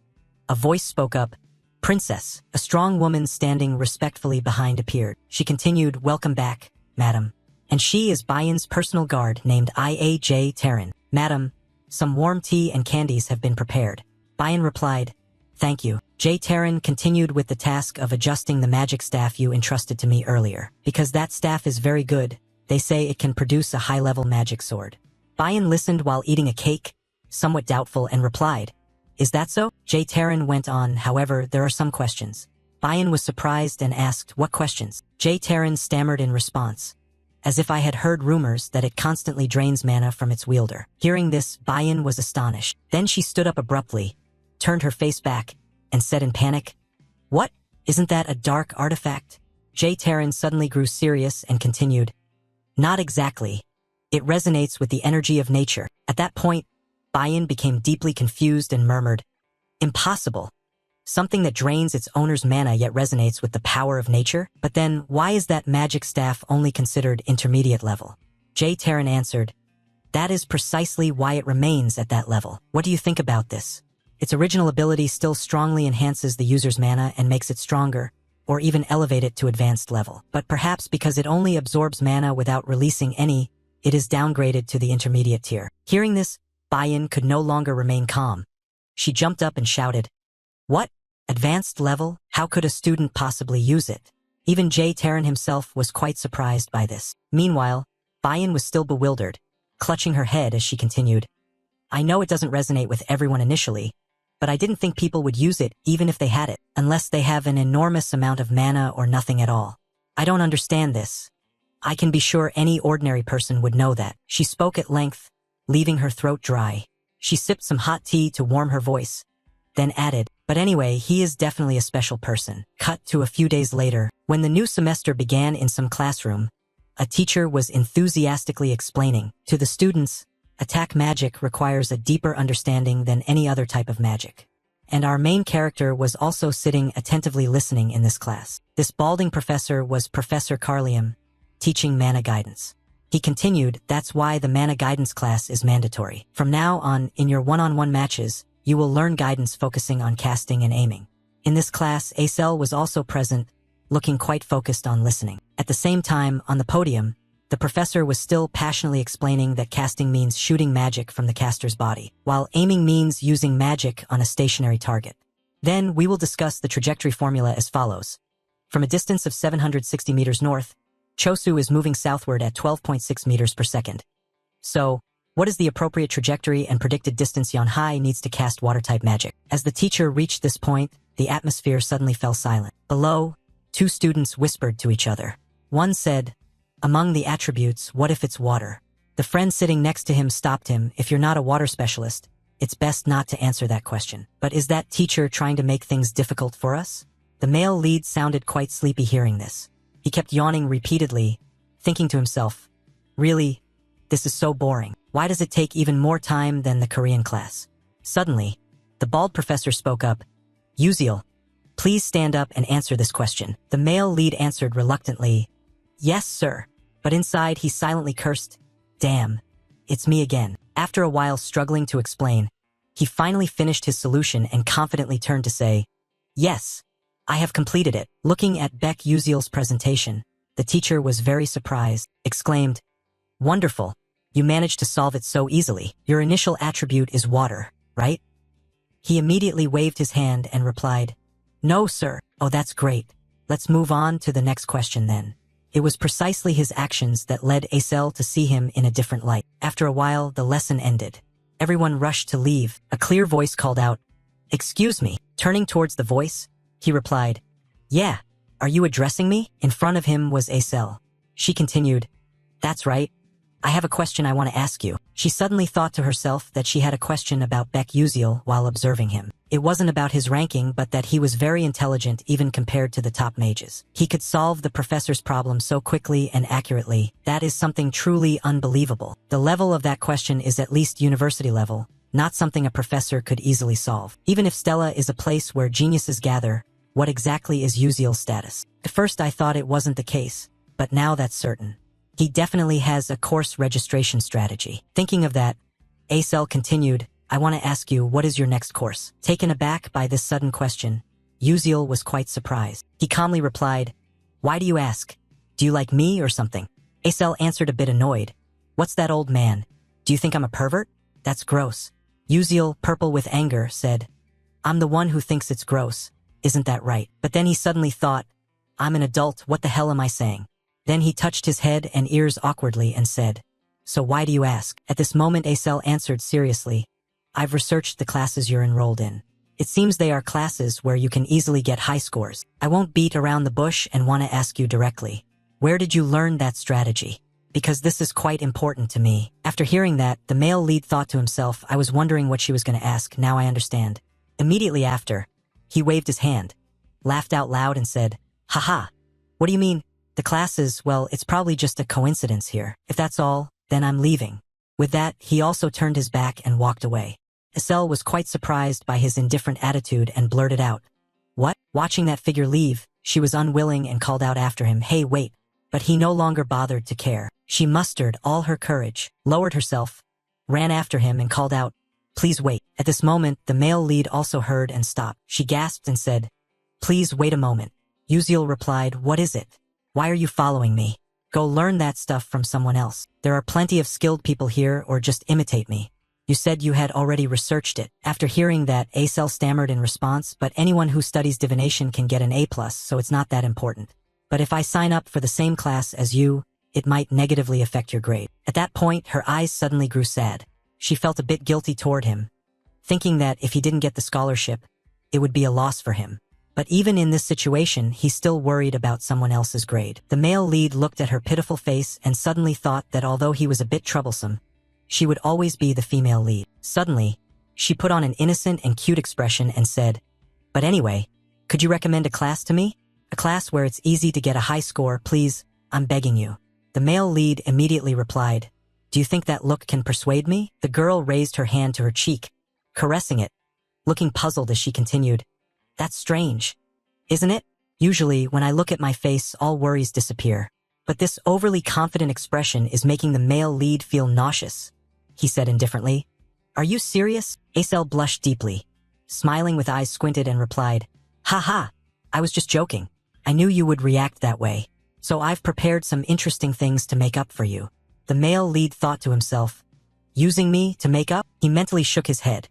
a voice spoke up, "Princess." A strong woman standing respectfully behind appeared. She continued, "Welcome back, madam." And she is Bayan's personal guard named Iaj Terran. "Madam, some warm tea and candies have been prepared." Bayan replied, "Thank you." J. Terran continued with the task of adjusting the magic staff you entrusted to me earlier. Because that staff is very good, they say it can produce a high-level magic sword. Bayan listened while eating a cake, somewhat doubtful, and replied, "Is that so?" J. Terran went on, "However, there are some questions." Bayan was surprised and asked, "What questions?" J. Terran stammered in response, as if I had heard rumors that it constantly drains mana from its wielder. Hearing this, Bayan was astonished. Then she stood up abruptly, turned her face back, and said in panic, "What? Isn't that a dark artifact?" J. Terran suddenly grew serious and continued, "Not exactly. It resonates with the energy of nature." At that point, Bayan became deeply confused and murmured, "Impossible. Something that drains its owner's mana yet resonates with the power of nature? But then, why is that magic staff only considered intermediate level?" J. Terran answered, "That is precisely why it remains at that level. What do you think about this? Its original ability still strongly enhances the user's mana and makes it stronger, or even elevate it to advanced level. But perhaps because it only absorbs mana without releasing any, it is downgraded to the intermediate tier." Hearing this, Bayan could no longer remain calm. She jumped up and shouted, "What? Advanced level? How could a student possibly use it?" Even J. Terran himself was quite surprised by this. Meanwhile, Bayan was still bewildered, clutching her head as she continued, "I know it doesn't resonate with everyone initially, but I didn't think people would use it even if they had it, unless they have an enormous amount of mana or nothing at all. I don't understand this. I can be sure any ordinary person would know that." She spoke at length, leaving her throat dry. She sipped some hot tea to warm her voice, then added, "But anyway, he is definitely a special person." Cut to a few days later, when the new semester began in some classroom, a teacher was enthusiastically explaining to the students, "Attack magic requires a deeper understanding than any other type of magic." And our main character was also sitting attentively listening in this class. This balding professor was Professor Carlium, teaching mana guidance. He continued, "That's why the mana guidance class is mandatory. From now on, in your one-on-one matches, you will learn guidance focusing on casting and aiming." In this class, Acel was also present, looking quite focused on listening. At the same time, on the podium, the professor was still passionately explaining that casting means shooting magic from the caster's body, while aiming means using magic on a stationary target. Then we will discuss the trajectory formula as follows. From a distance of 760 meters north, Chosu is moving southward at 12.6 meters per second. So, what is the appropriate trajectory and predicted distance Yonhai needs to cast water-type magic? As the teacher reached this point, the atmosphere suddenly fell silent. Below, two students whispered to each other. One said, "Among the attributes, what if it's water?" The friend sitting next to him stopped him. "If you're not a water specialist, it's best not to answer that question." "But is that teacher trying to make things difficult for us?" The male lead sounded quite sleepy hearing this. He kept yawning repeatedly, thinking to himself, "Really? This is so boring. Why does it take even more time than the Korean class?" Suddenly, the bald professor spoke up, "Uziel, please stand up and answer this question." The male lead answered reluctantly, "Yes, sir." But inside he silently cursed, "Damn, it's me again." After a while struggling to explain, he finally finished his solution and confidently turned to say, "Yes, I have completed it." Looking at Beck Uziel's presentation, the teacher was very surprised, exclaimed, "Wonderful. You managed to solve it so easily. Your initial attribute is water, right?" He immediately waved his hand and replied, "No, sir." "Oh, that's great. Let's move on to the next question then." It was precisely his actions that led Acel to see him in a different light. After a while, the lesson ended. Everyone rushed to leave. A clear voice called out, "Excuse me." Turning towards the voice, he replied, "Yeah, are you addressing me?" In front of him was Acel. She continued, "That's right. I have a question I want to ask you. She suddenly thought to herself that she had a question about Beck Uziel while observing him. It wasn't about his ranking, but that he was very intelligent even compared to the top mages. He could solve the professor's problem so quickly and accurately. That is something truly unbelievable. The level of that question is at least university level, not something a professor could easily solve. Even if Stella is a place where geniuses gather, what exactly is Uziel's status? At first I thought it wasn't the case, but now that's certain. He definitely has a course registration strategy. Thinking of that, Acel continued, I want to ask you, what is your next course? Taken aback by this sudden question, Uziel was quite surprised. He calmly replied, why do you ask? Do you like me or something? Acel answered a bit annoyed. What's that, old man? Do you think I'm a pervert? That's gross. Uziel, purple with anger, said, I'm the one who thinks it's gross. Isn't that right? But then he suddenly thought, I'm an adult, what the hell am I saying? Then he touched his head and ears awkwardly and said, so why do you ask? At this moment Acel answered seriously, I've researched the classes you're enrolled in. It seems they are classes where you can easily get high scores. I won't beat around the bush and want to ask you directly. Where did you learn that strategy? Because this is quite important to me. After hearing that, the male lead thought to himself, I was wondering what she was going to ask, now I understand. Immediately after, he waved his hand, laughed out loud and said, haha, what do you mean? The classes, well, it's probably just a coincidence here. If that's all, then I'm leaving. With that, he also turned his back and walked away. Acel was quite surprised by his indifferent attitude and blurted out, what? Watching that figure leave, she was unwilling and called out after him, hey, wait. But he no longer bothered to care. She mustered all her courage, lowered herself, ran after him and called out, please wait. At this moment, the male lead also heard and stopped. She gasped and said, please wait a moment. Uziel replied, what is it? Why are you following me? Go learn that stuff from someone else. There are plenty of skilled people here, or just imitate me. You said you had already researched it. After hearing that, Acel stammered in response, but anyone who studies divination can get an A+, so it's not that important. But if I sign up for the same class as you, it might negatively affect your grade. At that point, her eyes suddenly grew sad. She felt a bit guilty toward him, thinking that if he didn't get the scholarship, it would be a loss for him. But even in this situation, he still worried about someone else's grade. The male lead looked at her pitiful face and suddenly thought that although he was a bit troublesome, she would always be the female lead. Suddenly, she put on an innocent and cute expression and said, but anyway, could you recommend a class to me? A class where it's easy to get a high score, please, I'm begging you. The male lead immediately replied, do you think that look can persuade me? The girl raised her hand to her cheek, caressing it, looking puzzled as she continued, that's strange, isn't it? Usually, when I look at my face, all worries disappear. But this overly confident expression is making the male lead feel nauseous, he said indifferently. Are you serious? Acel blushed deeply, smiling with eyes squinted and replied, ha, I was just joking. I knew you would react that way. So I've prepared some interesting things to make up for you. The male lead thought to himself, using me to make up? He mentally shook his head.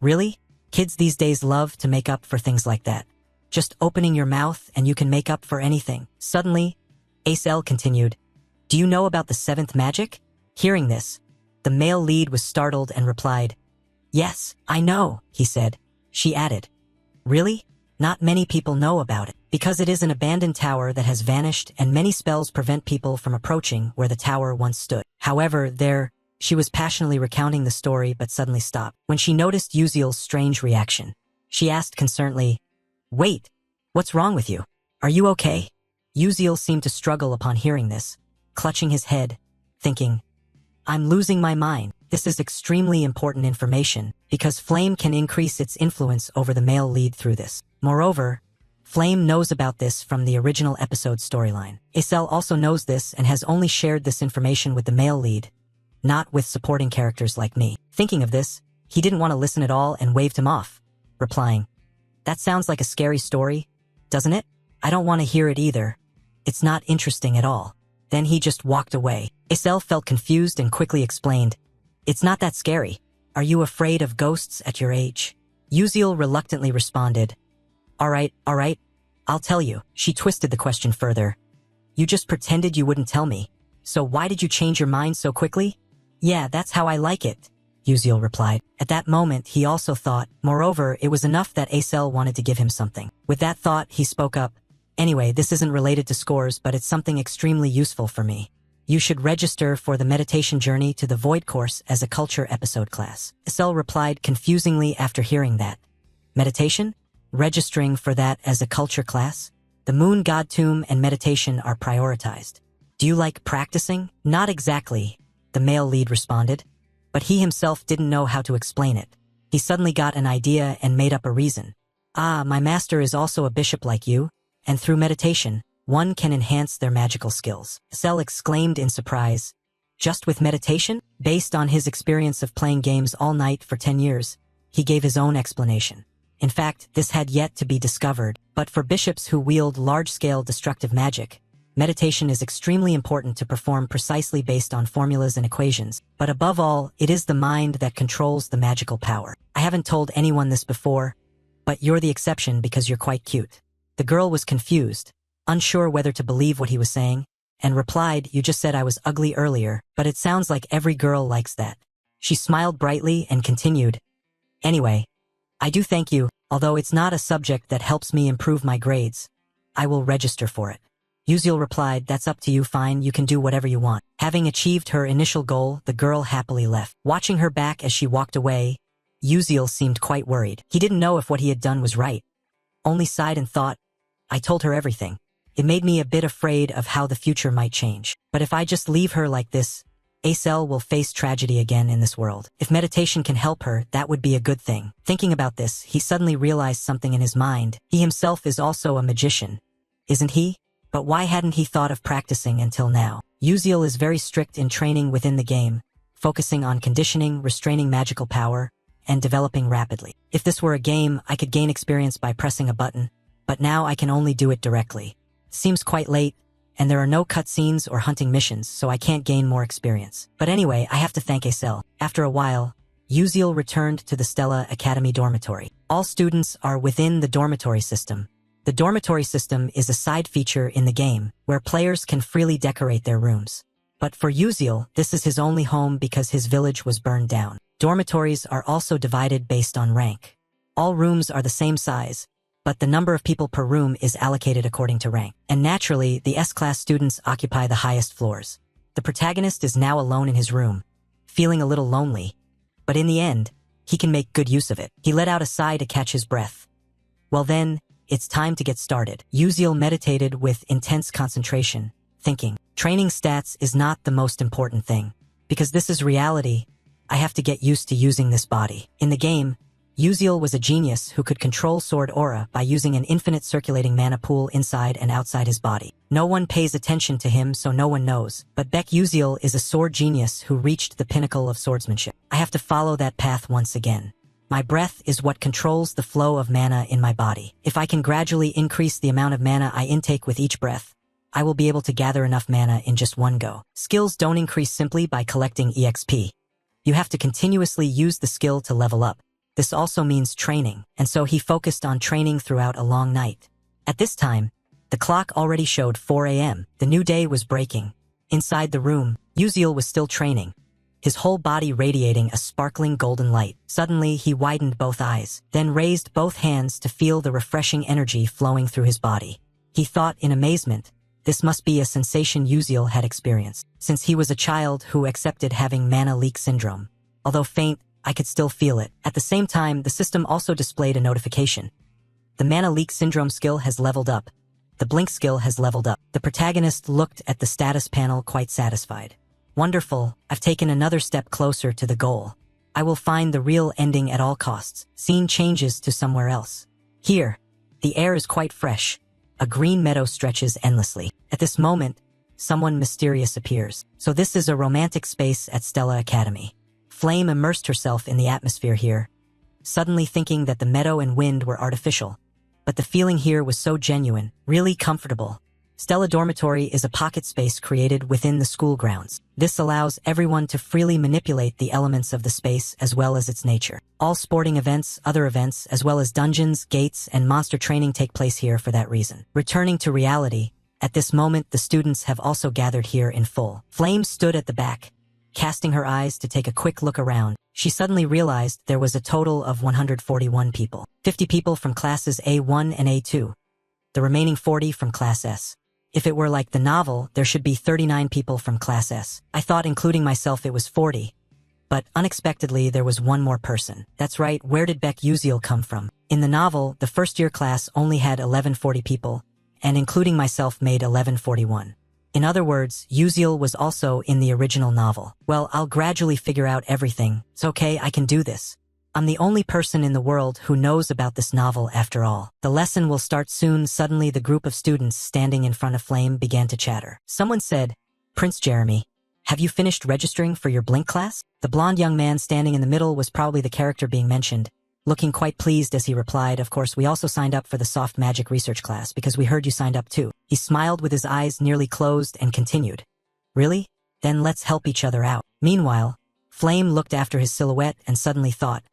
Really? Kids these days love to make up for things like that. Just opening your mouth and you can make up for anything. Suddenly, Acel continued, do you know about the seventh magic? Hearing this, the male lead was startled and replied, yes, I know, he said. She added, really? Not many people know about it, because it is an abandoned tower that has vanished and many spells prevent people from approaching where the tower once stood. However, she was passionately recounting the story but suddenly stopped when she noticed Uziel's strange reaction. She asked concernedly, wait, what's wrong with you? Are you okay? Uziel seemed to struggle upon hearing this, clutching his head, thinking, I'm losing my mind. This is extremely important information because Flame can increase its influence over the male lead through this. Moreover, Flame knows about this from the original episode storyline. Acel also knows this and has only shared this information with the male lead, not with supporting characters like me. Thinking of this, he didn't want to listen at all and waved him off, replying, that sounds like a scary story, doesn't it? I don't want to hear it either. It's not interesting at all. Then he just walked away. Acel felt confused and quickly explained, it's not that scary. Are you afraid of ghosts at your age? Uziel reluctantly responded, all right, I'll tell you. She twisted the question further. You just pretended you wouldn't tell me. So why did you change your mind so quickly? Yeah, that's how I like it, Uziel replied. At that moment, he also thought, moreover, it was enough that Acel wanted to give him something. With that thought, he spoke up, anyway, this isn't related to scores, but it's something extremely useful for me. You should register for the meditation journey to the Void course as a culture episode class. Estelle replied confusingly after hearing that. Meditation? Registering for that as a culture class? The moon god tomb and meditation are prioritized. Do you like practicing? Not exactly, the male lead responded, but he himself didn't know how to explain it. He suddenly got an idea and made up a reason. Ah, my master is also a bishop like you, and through meditation, one can enhance their magical skills. Estelle exclaimed in surprise. Just with meditation? Based on his experience of playing games all night for 10 years, he gave his own explanation. In fact, this had yet to be discovered, but for bishops who wield large-scale destructive magic, meditation is extremely important to perform precisely based on formulas and equations. But above all, it is the mind that controls the magical power. I haven't told anyone this before, but you're the exception because you're quite cute. The girl was confused, unsure whether to believe what he was saying, and replied, you just said I was ugly earlier, but it sounds like every girl likes that. She smiled brightly and continued, anyway, I do thank you, although it's not a subject that helps me improve my grades. I will register for it. Uziel replied, that's up to you, fine, you can do whatever you want. Having achieved her initial goal, the girl happily left. Watching her back as she walked away, Uziel seemed quite worried. He didn't know if what he had done was right. Only sighed and thought, I told her everything. It made me a bit afraid of how the future might change. But if I just leave her like this, Acel will face tragedy again in this world. If meditation can help her, that would be a good thing. Thinking about this, he suddenly realized something in his mind. He himself is also a magician, isn't he? But why hadn't he thought of practicing until now? Uziel is very strict in training within the game, focusing on conditioning, restraining magical power, and developing rapidly. If this were a game, I could gain experience by pressing a button, but now I can only do it directly. Seems quite late, and there are no cutscenes or hunting missions, so I can't gain more experience. But anyway, I have to thank Acel. After a while, Uziel returned to the Stella Academy dormitory. All students are within the dormitory system. The dormitory system is a side feature in the game, where players can freely decorate their rooms. But for Uziel, this is his only home because his village was burned down. Dormitories are also divided based on rank. All rooms are the same size, but the number of people per room is allocated according to rank. And naturally, the S-class students occupy the highest floors. The protagonist is now alone in his room, feeling a little lonely, but in the end, he can make good use of it. He let out a sigh to catch his breath. Well then, it's time to get started. Uziel meditated with intense concentration, thinking, training stats is not the most important thing. Because this is reality, I have to get used to using this body. In the game, Uziel was a genius who could control sword aura by using an infinite circulating mana pool inside and outside his body. No one pays attention to him, so no one knows, but Beck Uziel is a sword genius who reached the pinnacle of swordsmanship. I have to follow that path once again. My breath is what controls the flow of mana in my body. If I can gradually increase the amount of mana I intake with each breath, I will be able to gather enough mana in just one go. Skills don't increase simply by collecting EXP. You have to continuously use the skill to level up. This also means training, and so he focused on training throughout a long night. At this time, the clock already showed 4 a.m. The new day was breaking. Inside the room, Uziel was still training, his whole body radiating a sparkling golden light. Suddenly, he widened both eyes, then raised both hands to feel the refreshing energy flowing through his body. He thought in amazement, this must be a sensation Uziel had experienced, since he was a child who accepted having mana leak syndrome. Although faint, I could still feel it. At the same time, the system also displayed a notification. The mana leak syndrome skill has leveled up. The blink skill has leveled up. The protagonist looked at the status panel quite satisfied. Wonderful, I've taken another step closer to the goal. I will find the real ending at all costs. Scene changes to somewhere else. Here, the air is quite fresh. A green meadow stretches endlessly. At this moment, someone mysterious appears. So this is a romantic space at Stella Academy. Flame immersed herself in the atmosphere here, suddenly thinking that the meadow and wind were artificial. But the feeling here was so genuine, really comfortable. Stella Dormitory is a pocket space created within the school grounds. This allows everyone to freely manipulate the elements of the space as well as its nature. All sporting events, other events, as well as dungeons, gates, and monster training take place here for that reason. Returning to reality, at this moment the students have also gathered here in full. Flame stood at the back, casting her eyes to take a quick look around. She suddenly realized there was a total of 141 people. 50 people from classes A1 and A2. The remaining 40 from Class S. If it were like the novel, there should be 39 people from Class S. I thought including myself it was 40. But unexpectedly, there was one more person. That's right, where did Beck Uziel come from? In the novel, the first-year class only had 1140 people, and including myself made 1141. In other words, Uziel was also in the original novel. Well, I'll gradually figure out everything. It's okay, I can do this. I'm the only person in the world who knows about this novel after all. The lesson will start soon. Suddenly, the group of students standing in front of Flame began to chatter. Someone said, "Prince Jeremy, have you finished registering for your Blink class?" The blonde young man standing in the middle was probably the character being mentioned, looking quite pleased as he replied, "Of course, we also signed up for the soft magic research class because we heard you signed up too." He smiled with his eyes nearly closed and continued, "Really? Then let's help each other out." Meanwhile, Flame looked after his silhouette and suddenly thought,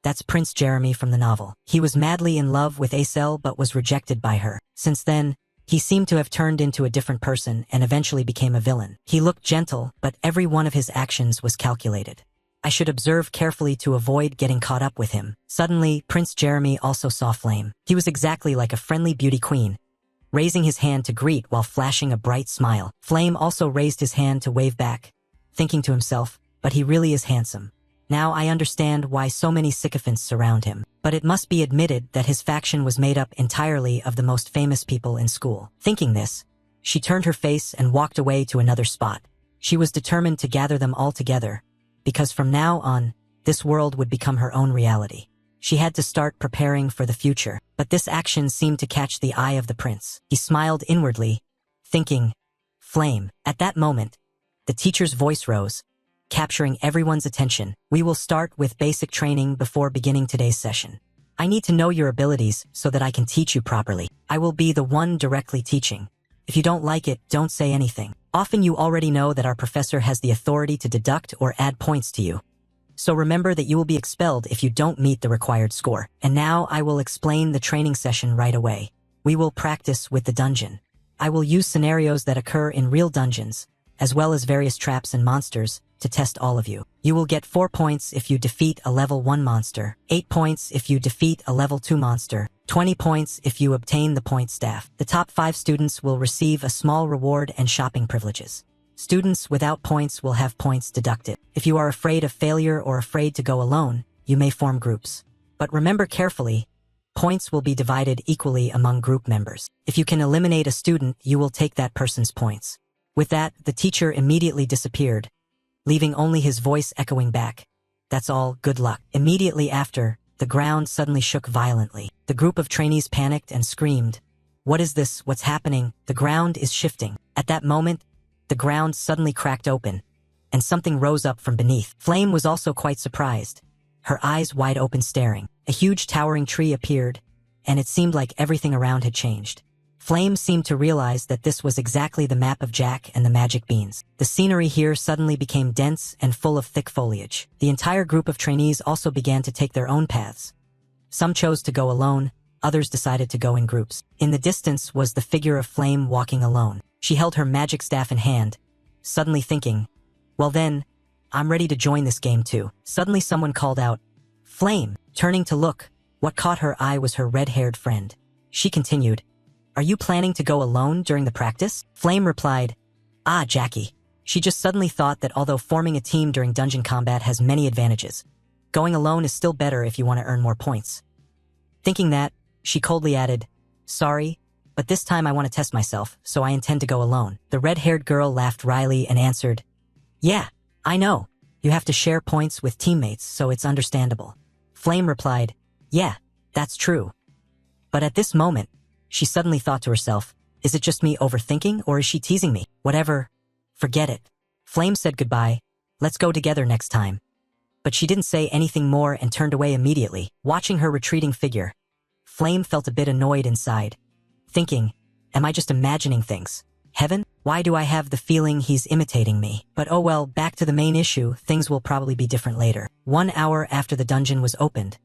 "That's Prince Jeremy from the novel." He was madly in love with Acel but was rejected by her. Since then, he seemed to have turned into a different person and eventually became a villain. He looked gentle, but every one of his actions was calculated. I should observe carefully to avoid getting caught up with him. Suddenly, Prince Jeremy also saw Flame. He was exactly like a friendly beauty queen, raising his hand to greet while flashing a bright smile. Flame also raised his hand to wave back, thinking to himself, "But he really is handsome. Now I understand why so many sycophants surround him." But it must be admitted that his faction was made up entirely of the most famous people in school. Thinking this, she turned her face and walked away to another spot. She was determined to gather them all together, because from now on, this world would become her own reality. She had to start preparing for the future, but this action seemed to catch the eye of the prince. He smiled inwardly, thinking, "Flame." At that moment, the teacher's voice rose, capturing everyone's attention. "We will start with basic training before beginning today's session. I need to know your abilities so that I can teach you properly. I will be the one directly teaching. If you don't like it, don't say anything. Often you already know that our professor has the authority to deduct or add points to you. So remember that you will be expelled if you don't meet the required score. And now I will explain the training session right away. We will practice with the dungeon. I will use scenarios that occur in real dungeons, as well as various traps and monsters, to test all of you. You will get 4 points if you defeat a level 1 monster, 8 points if you defeat a level 2 monster, 20 points if you obtain the point staff. The top 5 students will receive a small reward and shopping privileges. Students without points will have points deducted. If you are afraid of failure or afraid to go alone, you may form groups. But remember carefully, points will be divided equally among group members. If you can eliminate a student, you will take that person's points. With that, the teacher immediately disappeared, leaving only his voice echoing back, "That's all, good luck." Immediately after, the ground suddenly shook violently. The group of trainees panicked and screamed, "What is this? What's happening? The ground is shifting." At that moment, the ground suddenly cracked open, and something rose up from beneath. Flame was also quite surprised, her eyes wide open staring. A huge towering tree appeared, and it seemed like everything around had changed. Flame seemed to realize that this was exactly the map of Jack and the magic beans. The scenery here suddenly became dense and full of thick foliage. The entire group of trainees also began to take their own paths. Some chose to go alone, others decided to go in groups. In the distance was the figure of Flame walking alone. She held her magic staff in hand, suddenly thinking, "Well then, I'm ready to join this game too." Suddenly someone called out, "Flame!" Turning to look, what caught her eye was her red-haired friend. She continued, "Are you planning to go alone during the practice?" Flame replied, "Ah, Jackie." She just suddenly thought that although forming a team during dungeon combat has many advantages, going alone is still better if you want to earn more points. Thinking that, she coldly added, "Sorry, but this time I want to test myself, so I intend to go alone." The red-haired girl laughed wryly and answered, "Yeah, I know. You have to share points with teammates, so it's understandable." Flame replied, "Yeah, that's true." But at this moment, she suddenly thought to herself, "Is it just me overthinking, or is she teasing me? Whatever. Forget it." Flame said goodbye. "Let's go together next time." But she didn't say anything more and turned away immediately. Watching her retreating figure, Flame felt a bit annoyed inside, thinking, "Am I just imagining things? Heaven? Why do I have the feeling he's imitating me?" But oh well, back to the main issue, things will probably be different later. 1 hour after the dungeon was opened,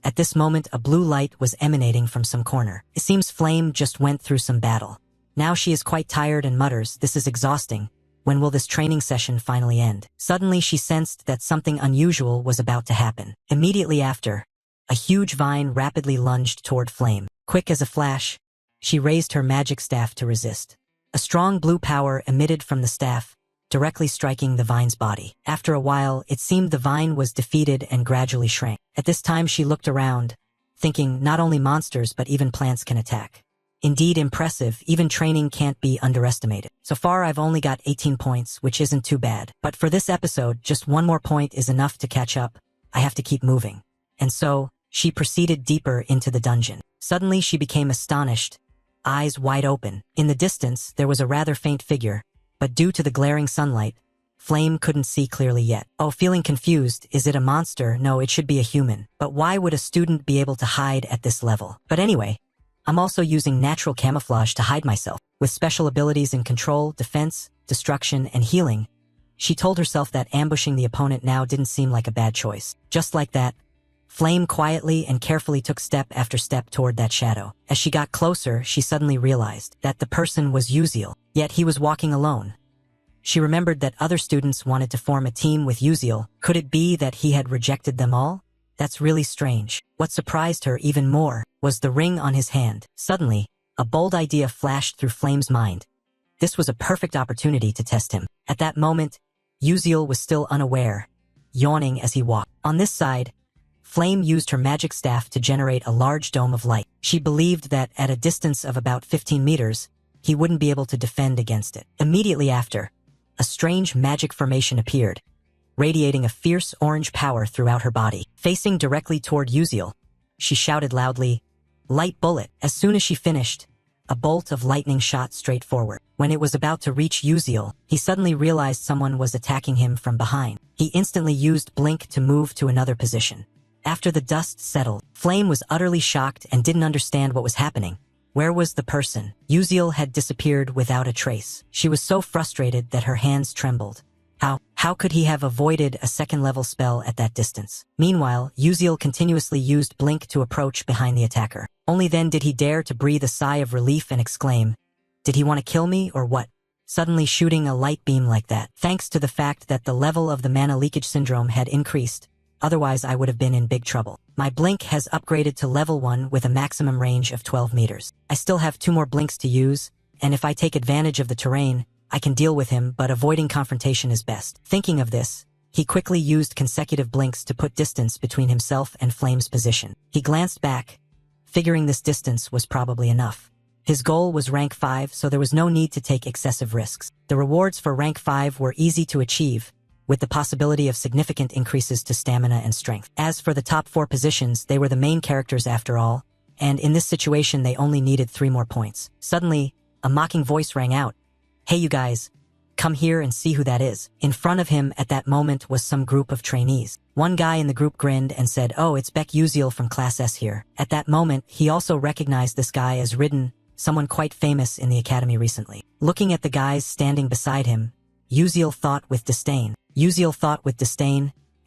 at this moment a blue light was emanating from some corner. It seems Flame just went through some battle. Now she is quite tired and mutters, "This is exhausting. When will this training session finally end?" Suddenly she sensed that something unusual was about to happen. Immediately after, a huge vine rapidly lunged toward Flame. Quick as a flash, she raised her magic staff to resist. A strong blue power emitted from the staff, directly striking the vine's body. After a while, it seemed the vine was defeated and gradually shrank. At this time she looked around, thinking not only monsters but even plants can attack. Indeed impressive, even training can't be underestimated. So far I've only got 18 points, which isn't too bad. But for this episode, just one more point is enough to catch up. I have to keep moving. And so, she proceeded deeper into the dungeon. Suddenly she became astonished, eyes wide open. In the distance, there was a rather faint figure, but due to the glaring sunlight, Flame couldn't see clearly yet. Oh, feeling confused, is it a monster? No, it should be a human. But why would a student be able to hide at this level? But anyway, I'm also using natural camouflage to hide myself. With special abilities in control, defense, destruction, and healing, she told herself that ambushing the opponent now didn't seem like a bad choice. Just like that, Flame quietly and carefully took step after step toward that shadow. As she got closer, she suddenly realized that the person was Uziel, yet he was walking alone. She remembered that other students wanted to form a team with Uziel. Could it be that he had rejected them all? That's really strange. What surprised her even more was the ring on his hand. Suddenly, a bold idea flashed through Flame's mind. This was a perfect opportunity to test him. At that moment, Uziel was still unaware, yawning as he walked. On this side, Flame used her magic staff to generate a large dome of light. She believed that at a distance of about 15 meters, he wouldn't be able to defend against it. Immediately after, a strange magic formation appeared, radiating a fierce orange power throughout her body. Facing directly toward Uziel, she shouted loudly, "Light bullet!" As soon as she finished, a bolt of lightning shot straight forward. When it was about to reach Uziel, he suddenly realized someone was attacking him from behind. He instantly used Blink to move to another position. After the dust settled, Flame was utterly shocked and didn't understand what was happening. Where was the person? Uziel had disappeared without a trace. She was so frustrated that her hands trembled. How could he have avoided a second-level spell at that distance? Meanwhile, Uziel continuously used Blink to approach behind the attacker. Only then did he dare to breathe a sigh of relief and exclaim, "Did he want to kill me or what?" Suddenly shooting a light beam like that. Thanks to the fact that the level of the mana leakage syndrome had increased, otherwise I would have been in big trouble. My Blink has upgraded to level 1 with a maximum range of 12 meters. I still have 2 more Blinks to use, and if I take advantage of the terrain, I can deal with him, but avoiding confrontation is best. Thinking of this, he quickly used consecutive Blinks to put distance between himself and Flame's position. He glanced back, figuring this distance was probably enough. His goal was rank 5, so there was no need to take excessive risks. The rewards for rank 5 were easy to achieve, with the possibility of significant increases to stamina and strength. As for the top 4 positions, they were the main characters after all, and in this situation they only needed 3 more points. Suddenly, a mocking voice rang out, "Hey you guys, come here and see who that is." In front of him at that moment was some group of trainees. One guy in the group grinned and said, "Oh, it's Beck Uziel from Class S here." At that moment, he also recognized this guy as Ridden, someone quite famous in the academy recently. Looking at the guys standing beside him, Uziel thought with disdain,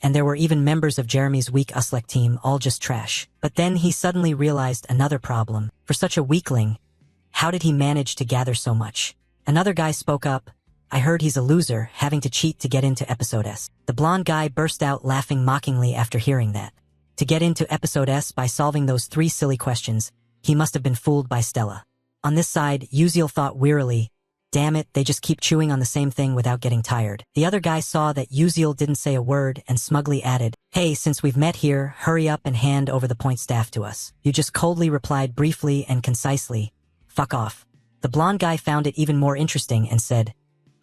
and there were even members of Jeremy's weak Uslek team, all just trash. But then he suddenly realized another problem. For such a weakling, how did he manage to gather so much? Another guy spoke up, "I heard he's a loser, having to cheat to get into Episode S." The blonde guy burst out laughing mockingly after hearing that. To get into Episode S by solving those 3 silly questions, he must have been fooled by Stella. On this side, Uziel thought wearily, "Damn it, they just keep chewing on the same thing without getting tired." The other guy saw that Uziel didn't say a word and smugly added, "Hey, since we've met here, hurry up and hand over the point staff to us." You just coldly replied briefly and concisely, "Fuck off." The blonde guy found it even more interesting and said,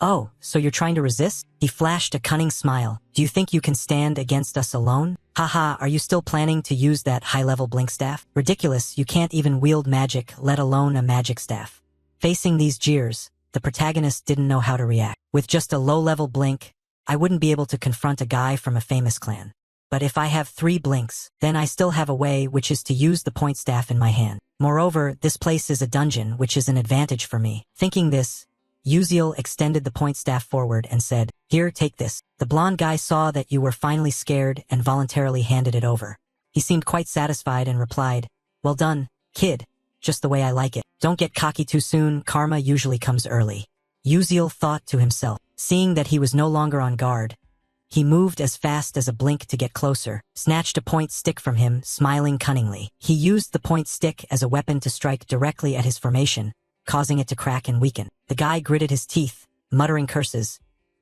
"Oh, so you're trying to resist?" He flashed a cunning smile. "Do you think you can stand against us alone? Haha, are you still planning to use that high-level Blink staff? Ridiculous, you can't even wield magic, let alone a magic staff." Facing these jeers, the protagonist didn't know how to react. With just a low-level Blink, I wouldn't be able to confront a guy from a famous clan. But if I have 3 Blinks, then I still have a way, which is to use the point staff in my hand. Moreover, this place is a dungeon, which is an advantage for me. Thinking this, Uziel extended the point staff forward and said, "Here, take this." The blonde guy saw that you were finally scared and voluntarily handed it over. He seemed quite satisfied and replied, "Well done, kid. Just the way I like it. Don't get cocky too soon, karma usually comes early." Uziel thought to himself. Seeing that he was no longer on guard, he moved as fast as a Blink to get closer, snatched a point stick from him, smiling cunningly. He used the point stick as a weapon to strike directly at his formation, causing it to crack and weaken. The guy gritted his teeth, muttering curses.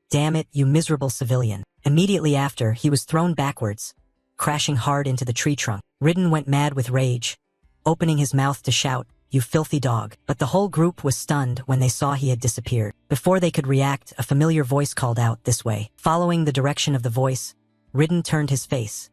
"Damn it, you miserable civilian." Immediately after, he was thrown backwards, crashing hard into the tree trunk. Ridden went mad with rage, opening his mouth to shout, "You filthy dog." But the whole group was stunned when they saw he had disappeared. Before they could react, a familiar voice called out, "This way." Following the direction of the voice, Ridden turned his face.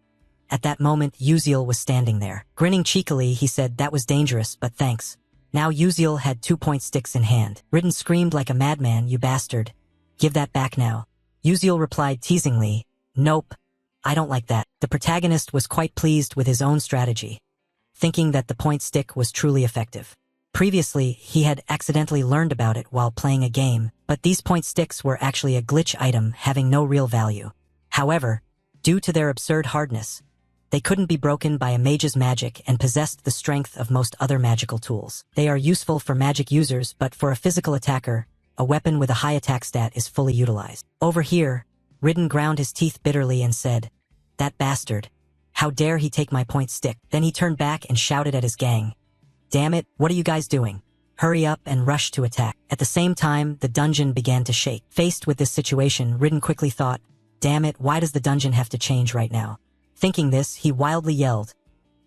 At that moment, Uziel was standing there. Grinning cheekily, he said, "That was dangerous, but thanks." Now Uziel had 2-point sticks in hand. Ridden screamed like a madman, "You bastard. Give that back now." Uziel replied teasingly, "Nope, I don't like that." The protagonist was quite pleased with his own strategy, thinking that the point stick was truly effective. Previously, he had accidentally learned about it while playing a game, but these point sticks were actually a glitch item having no real value. However, due to their absurd hardness, they couldn't be broken by a mage's magic and possessed the strength of most other magical tools. They are useful for magic users, but for a physical attacker, a weapon with a high attack stat is fully utilized. Over here, Ridden ground his teeth bitterly and said, "That bastard. How dare he take my point stick?" Then he turned back and shouted at his gang, "Damn it, what are you guys doing? Hurry up and rush to attack." At the same time, the dungeon began to shake. Faced with this situation, Ridden quickly thought, "Damn it, why does the dungeon have to change right now?" Thinking this, he wildly yelled,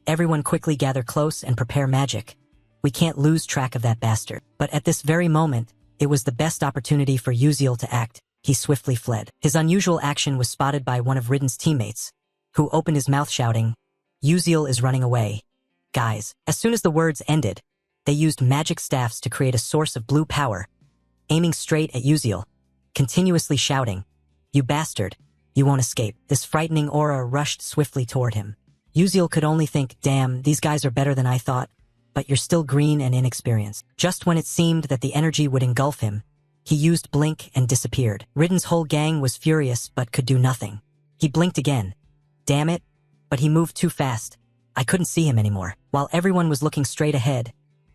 "Everyone quickly gather close and prepare magic. We can't lose track of that bastard." But at this very moment, it was the best opportunity for Uziel to act. He swiftly fled. His unusual action was spotted by one of Ridden's teammates, who opened his mouth shouting, "Uziel is running away. Guys." As soon as the words ended, they used magic staffs to create a source of blue power, aiming straight at Uziel, continuously shouting, "You bastard. You won't escape." This frightening aura rushed swiftly toward him. Uziel could only think, "Damn, these guys are better than I thought, but you're still green and inexperienced." Just when it seemed that the energy would engulf him, he used blink and disappeared. Ridden's whole gang was furious but could do nothing. He blinked again. Damn it, but he moved too fast. I couldn't see him anymore. While everyone was looking straight ahead,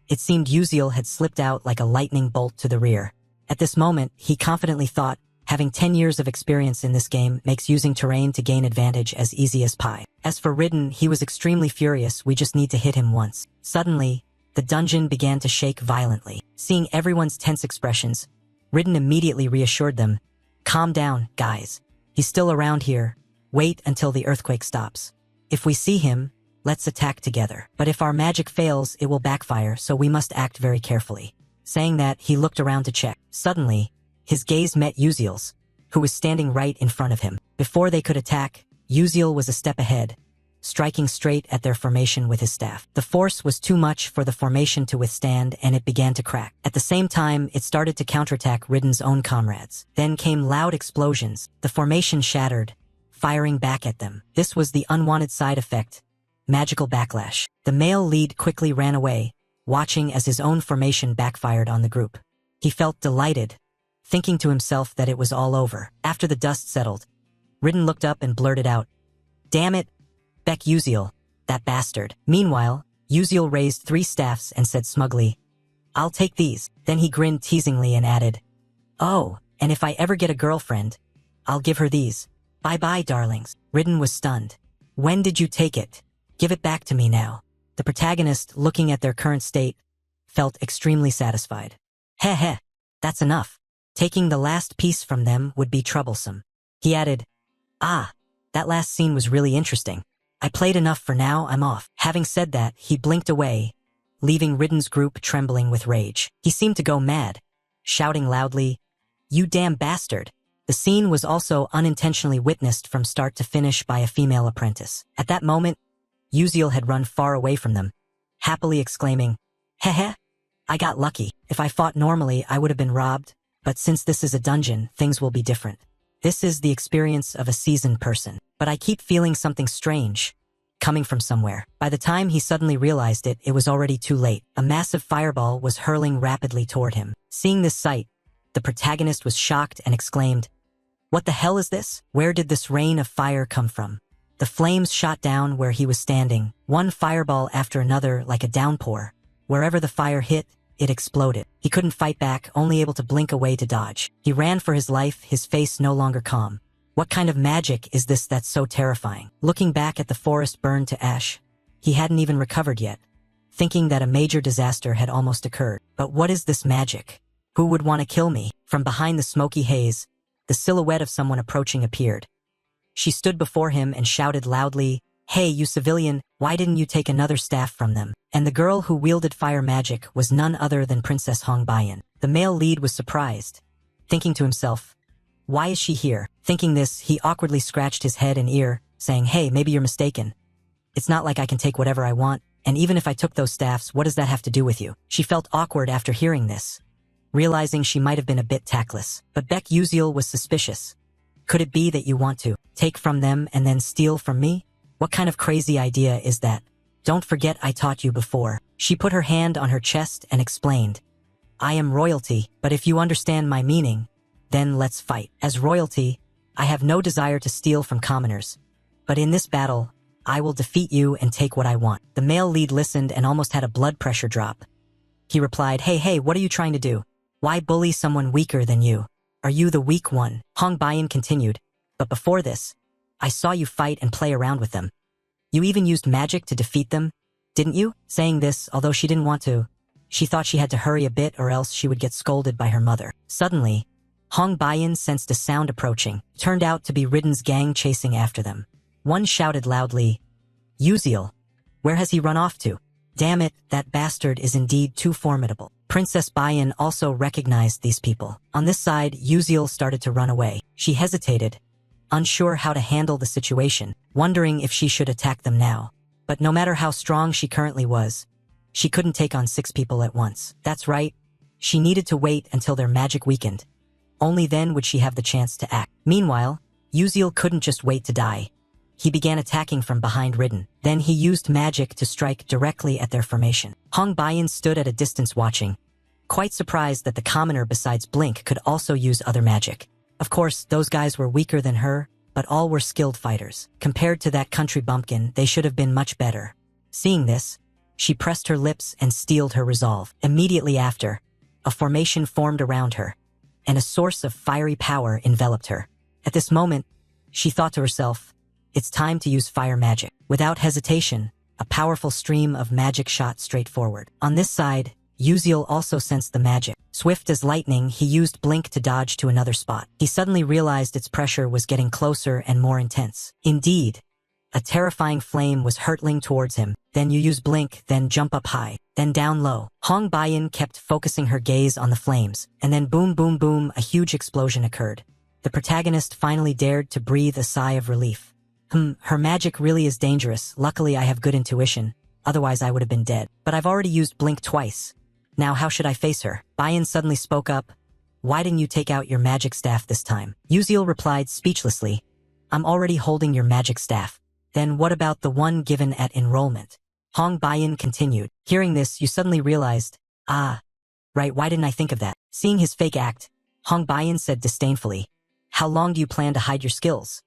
it seemed Uziel had slipped out like a lightning bolt to the rear. At this moment, he confidently thought, having 10 years of experience in this game makes using terrain to gain advantage as easy as pie. As for Ridden, he was extremely furious. "We just need to hit him once." Suddenly, the dungeon began to shake violently. Seeing everyone's tense expressions, Ridden immediately reassured them, "Calm down, guys. He's still around here. Wait until the earthquake stops. If we see him, let's attack together. But if our magic fails, it will backfire, so we must act very carefully." Saying that, he looked around to check. Suddenly, his gaze met Uziel's, who was standing right in front of him. Before they could attack, Uziel was a step ahead, striking straight at their formation with his staff. The force was too much for the formation to withstand, and it began to crack. At the same time, it started to counterattack Ridden's own comrades. Then came loud explosions. The formation shattered, firing back at them. This was the unwanted side effect, magical backlash. The male lead quickly ran away, watching as his own formation backfired on the group. He felt delighted, thinking to himself that it was all over. After the dust settled, Ridden looked up and blurted out, "Damn it, Beck Uziel, that bastard." Meanwhile, Uziel raised 3 staffs and said smugly, "I'll take these." Then he grinned teasingly and added, "Oh, and if I ever get a girlfriend, I'll give her these. Bye-bye, darlings." Ridden was stunned. "When did you take it? Give it back to me now." The protagonist, looking at their current state, felt extremely satisfied. Heh, that's enough. Taking the last piece from them would be troublesome. He added, "Ah, that last scene was really interesting. I played enough for now, I'm off." Having said that, he blinked away, leaving Ridden's group trembling with rage. He seemed to go mad, shouting loudly, "You damn bastard." The scene was also unintentionally witnessed from start to finish by a female apprentice. At that moment, Uziel had run far away from them, happily exclaiming, "Heh, I got lucky. If I fought normally, I would have been robbed, but since this is a dungeon, things will be different. This is the experience of a seasoned person. But I keep feeling something strange, coming from somewhere." By the time he suddenly realized it, it was already too late. A massive fireball was hurling rapidly toward him. Seeing this sight, the protagonist was shocked and exclaimed, "What the hell is this? Where did this rain of fire come from?" The flames shot down where he was standing, one fireball after another like a downpour. Wherever the fire hit, it exploded. He couldn't fight back, only able to blink away to dodge. He ran for his life, his face no longer calm. What kind of magic is this that's so terrifying? Looking back at the forest burned to ash, he hadn't even recovered yet. thinking that a major disaster had almost occurred. But what is this magic? Who would want to kill me? From behind the smoky haze, the silhouette of someone approaching appeared. She stood before him and shouted loudly, "Hey, you civilian, why didn't you take another staff from them?" And the girl who wielded fire magic was none other than Princess Hong Bayan. The male lead was surprised, thinking to himself, "Why is she here?" Thinking this, he awkwardly scratched his head and ear, saying, "Hey, maybe you're mistaken. It's not like I can take whatever I want, and even if I took those staffs, what does that have to do with you?" She felt awkward after hearing this, realizing she might have been a bit tactless. But Baek Uziel was suspicious. "Could it be that you want to take from them and then steal from me? What kind of crazy idea is that? Don't forget I taught you before." She put her hand on her chest and explained, "I am royalty, but if you understand my meaning, then let's fight. As royalty, I have no desire to steal from commoners. But in this battle, I will defeat you and take what I want." The male lead listened and almost had a blood pressure drop. He replied, Hey, what are you trying to do? Why bully someone weaker than you? Are you the weak one?" Hong Bayan continued, "But before this, I saw you fight and play around with them. You even used magic to defeat them, didn't you?" Saying this, although she didn't want to, she thought she had to hurry a bit or else she would get scolded by her mother. Suddenly, Hong Bayan sensed a sound approaching. It turned out to be Ridden's gang chasing after them. One shouted loudly, "Uziel, where has he run off to? Damn it, that bastard is indeed too formidable." Princess Bayan also recognized these people. On this side, Uziel started to run away. She hesitated, unsure how to handle the situation, wondering if she should attack them now. But no matter how strong she currently was, she couldn't take on 6 people at once. That's right, she needed to wait until their magic weakened. Only then would she have the chance to act. Meanwhile, Uziel couldn't just wait to die. He began attacking from behind Ridden. Then he used magic to strike directly at their formation. Hong Bayan stood at a distance watching, quite surprised that the commoner besides Blink could also use other magic. Of course, those guys were weaker than her, but all were skilled fighters. Compared to that country bumpkin, they should have been much better. Seeing this, she pressed her lips and steeled her resolve. Immediately after, a formation formed around her, and a source of fiery power enveloped her. At this moment, she thought to herself, "It's time to use fire magic." Without hesitation, a powerful stream of magic shot straight forward. On this side, Uziel also sensed the magic. Swift as lightning, he used Blink to dodge to another spot. He suddenly realized its pressure was getting closer and more intense. Indeed, a terrifying flame was hurtling towards him. Then you use Blink, then jump up high, then down low. Hong Bayan kept focusing her gaze on the flames, and then boom, boom, boom, a huge explosion occurred. The protagonist finally dared to breathe a sigh of relief. Her magic really is dangerous. Luckily I have good intuition, otherwise I would have been dead. But I've already used Blink twice. Now how should I face her? Bayan suddenly spoke up. "Why didn't you take out your magic staff this time?" Uziel replied speechlessly, "I'm already holding your magic staff." "Then what about the one given at enrollment?" Hong Bayan continued. Hearing this, you suddenly realized, right, why didn't I think of that? Seeing his fake act, Hong Bayan said disdainfully, "How long do you plan to hide your skills?"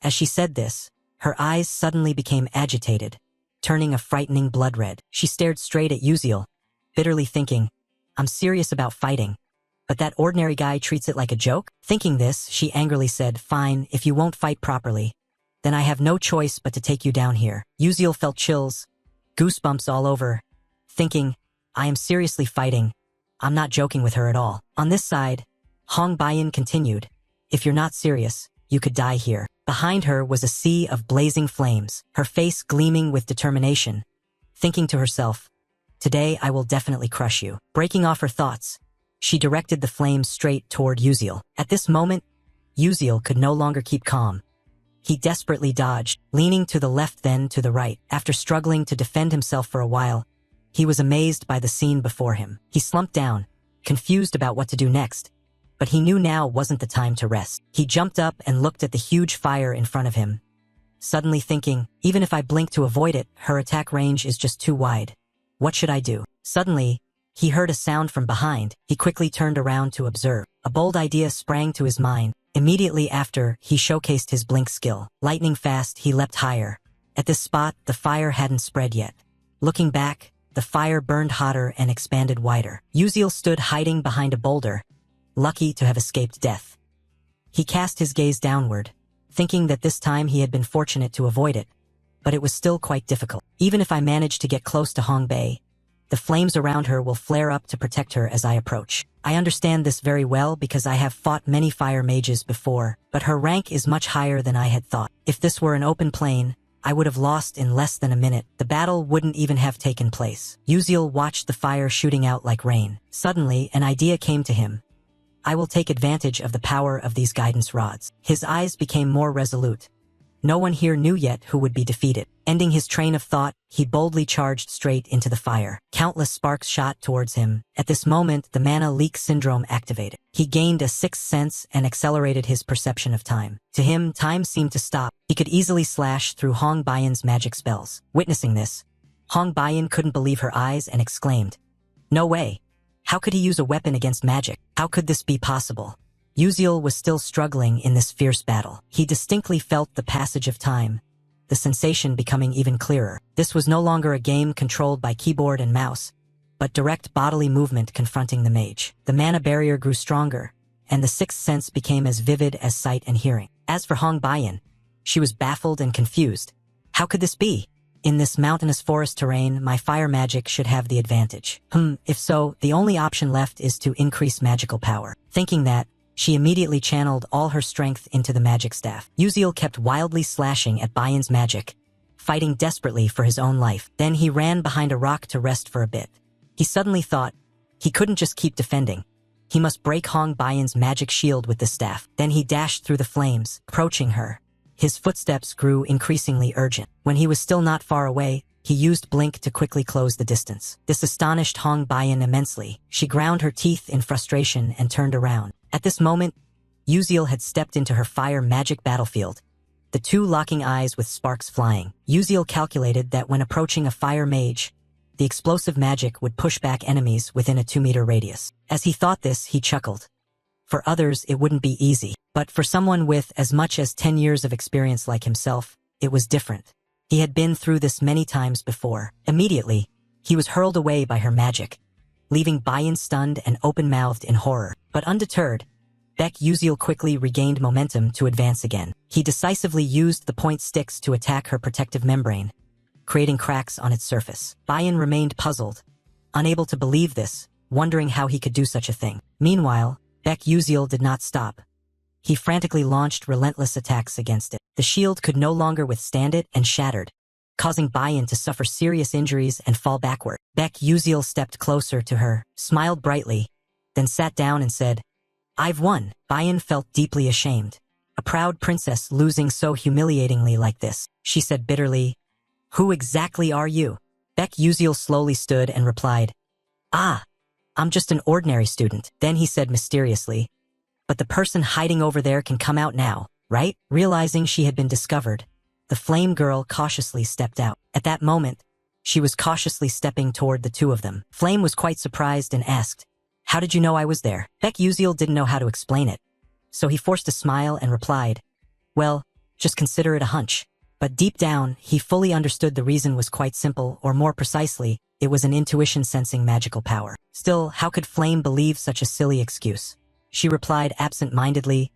As she said this, her eyes suddenly became agitated, turning a frightening blood red. She stared straight at Uziel, bitterly thinking, "I'm serious about fighting, but that ordinary guy treats it like a joke?" Thinking this, she angrily said, "Fine, if you won't fight properly, then I have no choice but to take you down here." Uziel felt chills, goosebumps all over, thinking, "I am seriously fighting. I'm not joking with her at all." On this side, Hong Bayan continued, "If you're not serious, you could die here." Behind her was a sea of blazing flames, her face gleaming with determination, thinking to herself, "Today I will definitely crush you." Breaking off her thoughts, she directed the flames straight toward Uziel. At this moment, Uziel could no longer keep calm. He desperately dodged, leaning to the left then to the right. After struggling to defend himself for a while, he was amazed by the scene before him. He slumped down, confused about what to do next. But he knew now wasn't the time to rest. He jumped up and looked at the huge fire in front of him, suddenly thinking, even if I blink to avoid it, her attack range is just too wide. What should I do? Suddenly, he heard a sound from behind. He quickly turned around to observe. A bold idea sprang to his mind. Immediately after, he showcased his blink skill. Lightning fast, he leapt higher. At this spot, the fire hadn't spread yet. Looking back, the fire burned hotter and expanded wider. Uziel stood hiding behind a boulder, lucky to have escaped death. He cast his gaze downward, thinking that this time he had been fortunate to avoid it, but it was still quite difficult. Even if I manage to get close to Hong Bei, the flames around her will flare up to protect her as I approach. I understand this very well because I have fought many fire mages before, but her rank is much higher than I had thought. If this were an open plain, I would have lost in less than a minute. The battle wouldn't even have taken place. Uziel watched the fire shooting out like rain. Suddenly, an idea came to him. I will take advantage of the power of these guidance rods. His eyes became more resolute. No one here knew yet who would be defeated. Ending his train of thought, he boldly charged straight into the fire. Countless sparks shot towards him. At this moment, the mana leak syndrome activated. He gained a sixth sense and accelerated his perception of time. To him, time seemed to stop. He could easily slash through Hong Baiyan's magic spells. Witnessing this, Hong Baiyan couldn't believe her eyes and exclaimed, "No way! How could he use a weapon against magic? How could this be possible?" Uziel was still struggling in this fierce battle. He distinctly felt the passage of time, the sensation becoming even clearer. This was no longer a game controlled by keyboard and mouse, but direct bodily movement confronting the mage. The mana barrier grew stronger, and the sixth sense became as vivid as sight and hearing. As for Hong Baiyan, she was baffled and confused. How could this be? In this mountainous forest terrain, my fire magic should have the advantage. If so, the only option left is to increase magical power. Thinking that, she immediately channeled all her strength into the magic staff. Uziel kept wildly slashing at Baiyan's magic, fighting desperately for his own life. Then he ran behind a rock to rest for a bit. He suddenly thought, he couldn't just keep defending. He must break Hong Baiyan's magic shield with the staff. Then he dashed through the flames, approaching her. His footsteps grew increasingly urgent. When he was still not far away, he used Blink to quickly close the distance. This astonished Hong Baiyan immensely. She ground her teeth in frustration and turned around. At this moment, Uziel had stepped into her fire magic battlefield, the two locking eyes with sparks flying. Uziel calculated that when approaching a fire mage, the explosive magic would push back enemies within a 2-meter radius. As he thought this, he chuckled. For others, it wouldn't be easy, but for someone with as much as 10 years of experience like himself, it was different. He had been through this many times before. Immediately, he was hurled away by her magic, leaving Baiyan stunned and open-mouthed in horror. But undeterred, Uziel quickly regained momentum to advance again. He decisively used the point sticks to attack her protective membrane, creating cracks on its surface. Baiyan remained puzzled, unable to believe this, wondering how he could do such a thing. Meanwhile, Uziel did not stop. He frantically launched relentless attacks against it. The shield could no longer withstand it and shattered, causing Baiyan to suffer serious injuries and fall backward. Uziel stepped closer to her, smiled brightly, then sat down and said, "I've won." Baiyan felt deeply ashamed. A proud princess losing so humiliatingly like this. She said bitterly, "Who exactly are you?" Uziel slowly stood and replied, "Ah, I'm just an ordinary student." Then he said mysteriously, "But the person hiding over there can come out now, right?" Realizing she had been discovered, the flame girl cautiously stepped out. At that moment, she was cautiously stepping toward the two of them. Flame was quite surprised and asked, "How did you know I was there?" Uziel didn't know how to explain it, so he forced a smile and replied, "Well, just consider it a hunch." But deep down, he fully understood the reason was quite simple, or more precisely, it was an intuition sensing magical power. Still, how could Flame believe such a silly excuse? She replied absent-mindedly,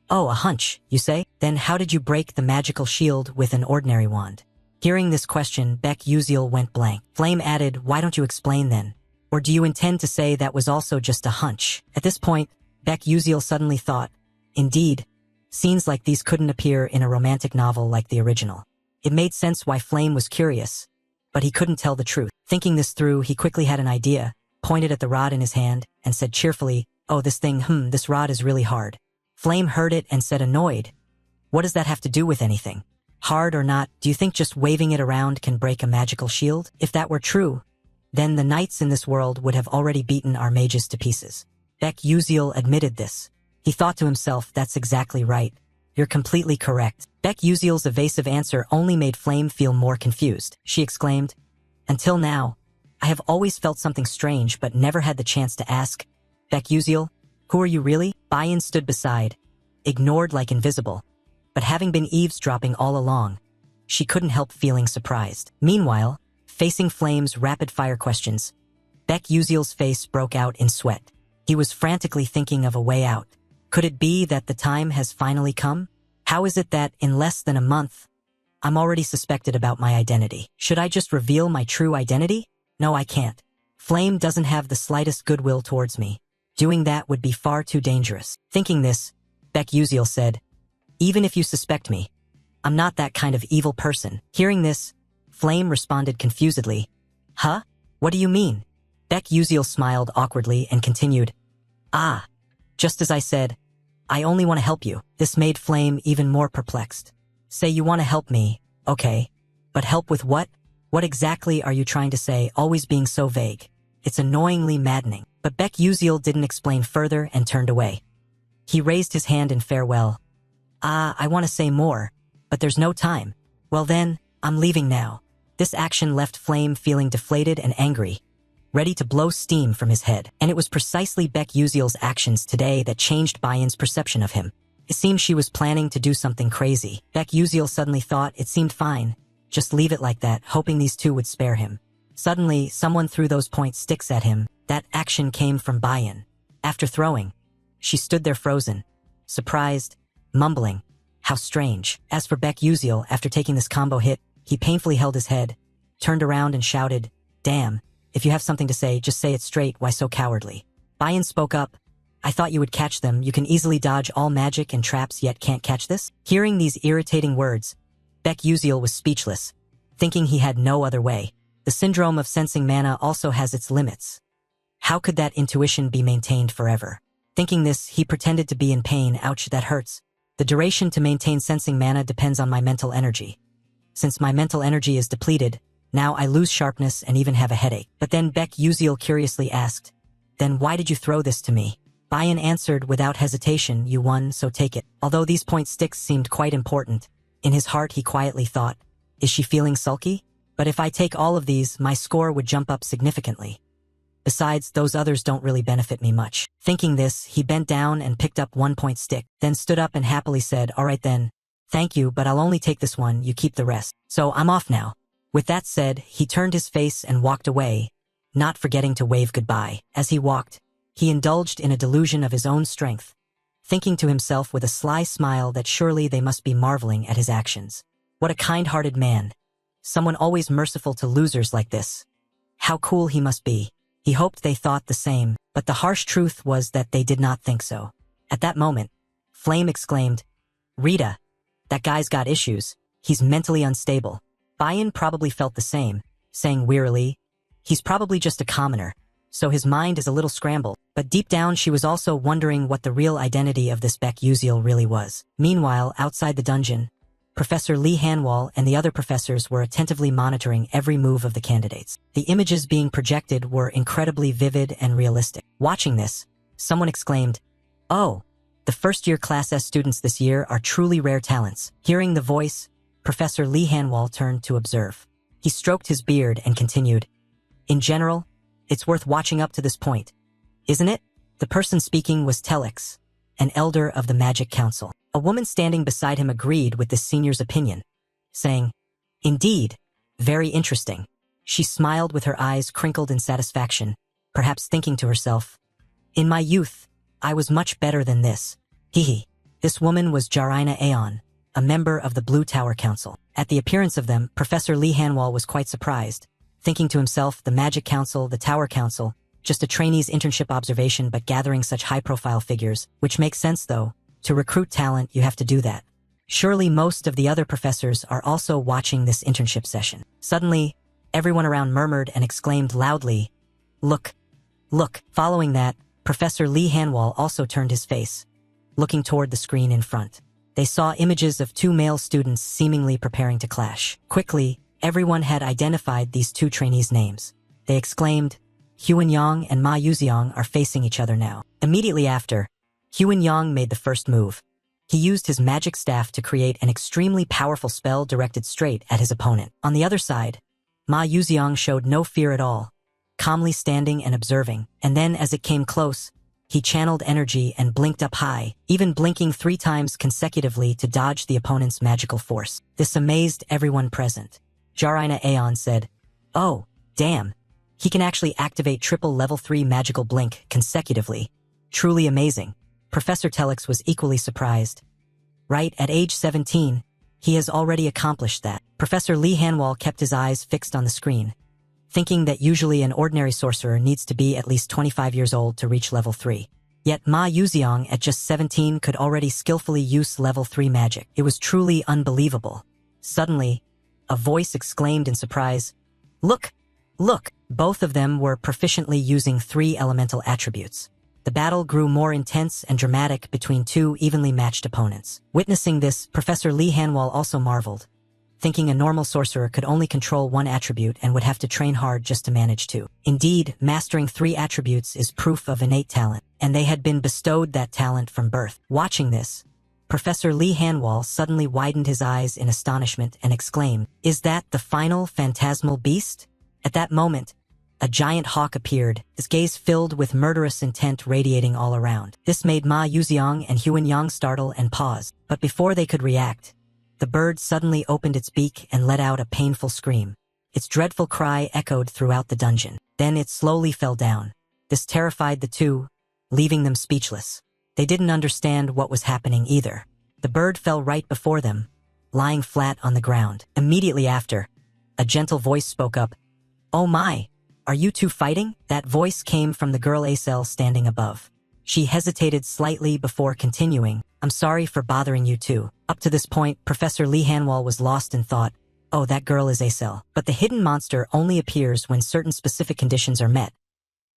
"Oh, a hunch, you say? Then how did you break the magical shield with an ordinary wand?" Hearing this question, Uziel went blank. Flame added, "Why don't you explain then? Or do you intend to say that was also just a hunch?" At this point, Uziel suddenly thought, indeed, scenes like these couldn't appear in a romantic novel like the original. It made sense why Flame was curious, but he couldn't tell the truth. Thinking this through, he quickly had an idea, pointed at the rod in his hand, and said cheerfully, "Oh, this rod is really hard." Flame heard it and said annoyed, "What does that have to do with anything? Hard or not, do you think just waving it around can break a magical shield? If that were true, then the knights in this world would have already beaten our mages to pieces." Uziel admitted this. He thought to himself, "That's exactly right. You're completely correct." Uziel's evasive answer only made Flame feel more confused. She exclaimed, "Until now, I have always felt something strange but never had the chance to ask. Uziel, who are you really?" Baiyan stood beside, ignored like invisible, but having been eavesdropping all along, she couldn't help feeling surprised. Meanwhile, facing Flame's rapid-fire questions, Uziel's face broke out in sweat. He was frantically thinking of a way out. Could it be that the time has finally come? How is it that, in less than a month, I'm already suspected about my identity. Should I just reveal my true identity? No, I can't. Flame doesn't have the slightest goodwill towards me. Doing that would be far too dangerous. Thinking this, Uziel said, even if you suspect me, I'm not that kind of evil person. Hearing this, Flame responded confusedly. Huh? What do you mean? Uziel smiled awkwardly and continued. Ah, just as I said, I only want to help you. This made Flame even more perplexed. Say you want to help me, okay, but help with what? What exactly are you trying to say, always being so vague? It's annoyingly maddening. But Uziel didn't explain further and turned away. He raised his hand in farewell. Ah, I want to say more, but there's no time. Well then, I'm leaving now. This action left Flame feeling deflated and angry, ready to blow steam from his head. And it was precisely Uziel's actions today that changed Bayan's perception of him. It seemed she was planning to do something crazy. Uziel suddenly thought it seemed fine. Just leave it like that, hoping these two would spare him. Suddenly, someone threw those point sticks at him. That action came from Bayan. After throwing, she stood there frozen, surprised, mumbling, how strange. As for Uziel, after taking this combo hit, he painfully held his head, turned around and shouted, damn, if you have something to say, just say it straight, why so cowardly? Bayan spoke up, I thought you would catch them, you can easily dodge all magic and traps yet can't catch this? Hearing these irritating words, Uziel was speechless, thinking he had no other way. The syndrome of sensing mana also has its limits. How could that intuition be maintained forever? Thinking this, he pretended to be in pain. Ouch, that hurts. The duration to maintain sensing mana depends on my mental energy. Since my mental energy is depleted, now I lose sharpness and even have a headache. But then Uziel curiously asked, then why did you throw this to me? Bayan answered without hesitation, you won, so take it. Although these point sticks seemed quite important, in his heart he quietly thought, is she feeling sulky? But if I take all of these, my score would jump up significantly. Besides, those others don't really benefit me much. Thinking this, he bent down and picked up 1 point stick, then stood up and happily said, all right then, thank you, but I'll only take this one, you keep the rest. So I'm off now. With that said, he turned his face and walked away, not forgetting to wave goodbye. As he walked, he indulged in a delusion of his own strength, thinking to himself with a sly smile that surely they must be marveling at his actions. What a kind-hearted man. Someone always merciful to losers like this. How cool he must be. He hoped they thought the same, but the harsh truth was that they did not think so. At that moment, Flame exclaimed, Rita, that guy's got issues. He's mentally unstable. Bayan probably felt the same, saying wearily, he's probably just a commoner, so his mind is a little scrambled. But deep down she was also wondering what the real identity of this Uziel really was. Meanwhile, outside the dungeon, Professor Lee Hanwall and the other professors were attentively monitoring every move of the candidates. The images being projected were incredibly vivid and realistic. Watching this, someone exclaimed, oh, the first-year Class S students this year are truly rare talents. Hearing the voice, Professor Lee Hanwall turned to observe. He stroked his beard and continued, in general, it's worth watching up to this point, isn't it? The person speaking was Telex, an elder of the Magic Council. A woman standing beside him agreed with this senior's opinion, saying, indeed, very interesting. She smiled with her eyes crinkled in satisfaction, perhaps thinking to herself, in my youth, I was much better than this. Hee. This woman was Jarina Aeon, a member of the Blue Tower Council. At the appearance of them, Professor Lee Hanwall was quite surprised, thinking to himself, the Magic Council, the Tower Council, just a trainee's internship observation but gathering such high-profile figures, which makes sense though. To recruit talent, you have to do that. Surely most of the other professors are also watching this internship session. Suddenly, everyone around murmured and exclaimed loudly, look, look. Following that, Professor Lee Hanwall also turned his face, looking toward the screen in front. They saw images of 2 male students seemingly preparing to clash. Quickly, everyone had identified these 2 trainees' names. They exclaimed, Huan Yang and Ma Yuziang are facing each other now. Immediately after, Huan Yang made the first move. He used his magic staff to create an extremely powerful spell directed straight at his opponent. On the other side, Ma Yuziang showed no fear at all, calmly standing and observing, and then as it came close, he channeled energy and blinked up high, even blinking 3 times consecutively to dodge the opponent's magical force. This amazed everyone present. Jarina Aeon said, oh, damn, he can actually activate triple level 3 magical blink consecutively. Truly amazing. Professor Telex was equally surprised. Right, at age 17, He has already accomplished that. Professor Lee Hanwol kept his eyes fixed on the screen, thinking that usually an ordinary sorcerer needs to be at least 25 years old to reach level 3. Yet Ma Yuziang at just 17 could already skillfully use level 3 magic. It was truly unbelievable. Suddenly, a voice exclaimed in surprise, "Look! Look!" Both of them were proficiently using 3 elemental attributes. The battle grew more intense and dramatic between 2 evenly matched opponents. Witnessing this, Professor Lee Hanwol also marveled, thinking a normal sorcerer could only control 1 attribute and would have to train hard just to manage 2. Indeed, mastering 3 attributes is proof of innate talent, and they had been bestowed that talent from birth. Watching this, Professor Lee Hanwol suddenly widened his eyes in astonishment and exclaimed, "Is that the final phantasmal beast?" At that moment, a giant hawk appeared, his gaze filled with murderous intent radiating all around. This made Ma Yuziang and Huan Yang startle and pause, but before they could react, the bird suddenly opened its beak and let out a painful scream. Its dreadful cry echoed throughout the dungeon. Then it slowly fell down. This terrified the 2, leaving them speechless. They didn't understand what was happening either. The bird fell right before them, lying flat on the ground. Immediately after, a gentle voice spoke up, "Oh my! Are you 2 fighting?" That voice came from the girl Acel standing above. She hesitated slightly before continuing, "I'm sorry for bothering you 2. Up to this point, Professor Lee Hanwol was lost in thought. Oh, that girl is Acel. But the hidden monster only appears when certain specific conditions are met.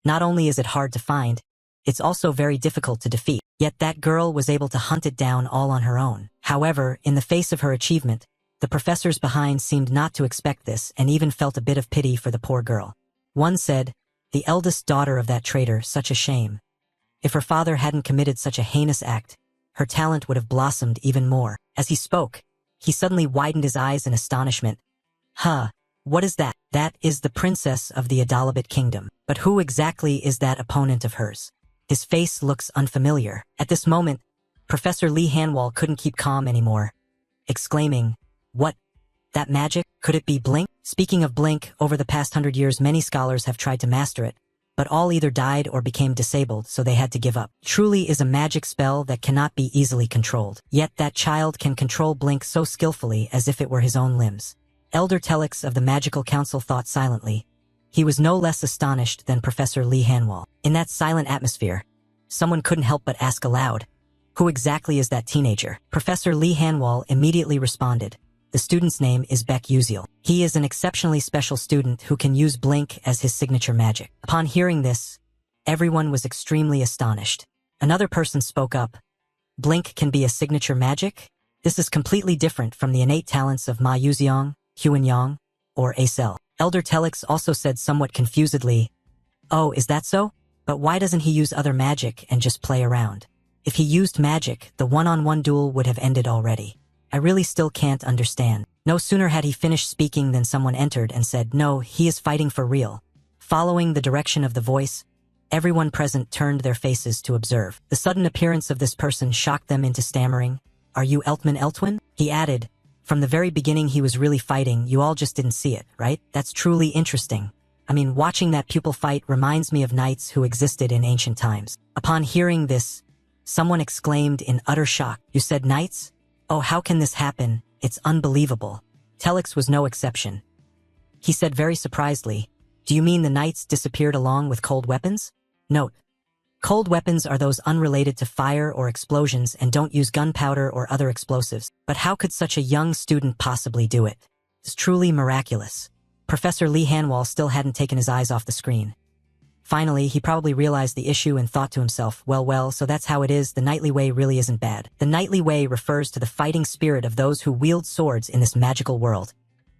Not only is it hard to find, it's also very difficult to defeat. Yet that girl was able to hunt it down all on her own. However, in the face of her achievement, the professors behind seemed not to expect this and even felt a bit of pity for the poor girl. One said, "The eldest daughter of that traitor, such a shame. If her father hadn't committed such a heinous act, her talent would have blossomed even more." As he spoke, he suddenly widened his eyes in astonishment. "Huh, what is that?" "That is the princess of the Adalabit kingdom. But who exactly is that opponent of hers? His face looks unfamiliar." At this moment, Professor Lee Hanwol couldn't keep calm anymore, exclaiming, "What? That magic? Could it be Blink?" Speaking of Blink, over the past 100 years many scholars have tried to master it, but all either died or became disabled, so they had to give up. Truly is a magic spell that cannot be easily controlled. Yet that child can control Blink so skillfully as if it were his own limbs. Elder Telix of the Magical Council thought silently. He was no less astonished than Professor Lee Hanwol. In that silent atmosphere, someone couldn't help but ask aloud, "Who exactly is that teenager?" Professor Lee Hanwol immediately responded, "The student's name is Beck Uziel. He is an exceptionally special student who can use Blink as his signature magic." Upon hearing this, everyone was extremely astonished. Another person spoke up, "Blink can be a signature magic? This is completely different from the innate talents of Ma Yuziang, Huan Yang, or Acel." Elder Telix also said somewhat confusedly, "Oh, is that so? But why doesn't he use other magic and just play around? If he used magic, the one-on-one duel would have ended already. I really still can't understand." No sooner had he finished speaking than someone entered and said, "No, he is fighting for real." Following the direction of the voice, everyone present turned their faces to observe. The sudden appearance of this person shocked them into stammering, "Are you Eltman Eltwin?" He added, "From the very beginning he was really fighting, you all just didn't see it, right? That's truly interesting. I mean, watching that pupil fight reminds me of knights who existed in ancient times." Upon hearing this, someone exclaimed in utter shock, "You said knights? Oh, how can this happen? It's unbelievable." Telix was no exception. He said very surprisedly, "Do you mean the knights disappeared along with cold weapons?" Note: cold weapons are those unrelated to fire or explosions and don't use gunpowder or other explosives. But how could such a young student possibly do it? It's truly miraculous. Professor Lee Hanwol still hadn't taken his eyes off the screen. Finally, he probably realized the issue and thought to himself, well, so that's how it is. The knightly way really isn't bad. The knightly way refers to the fighting spirit of those who wield swords in this magical world.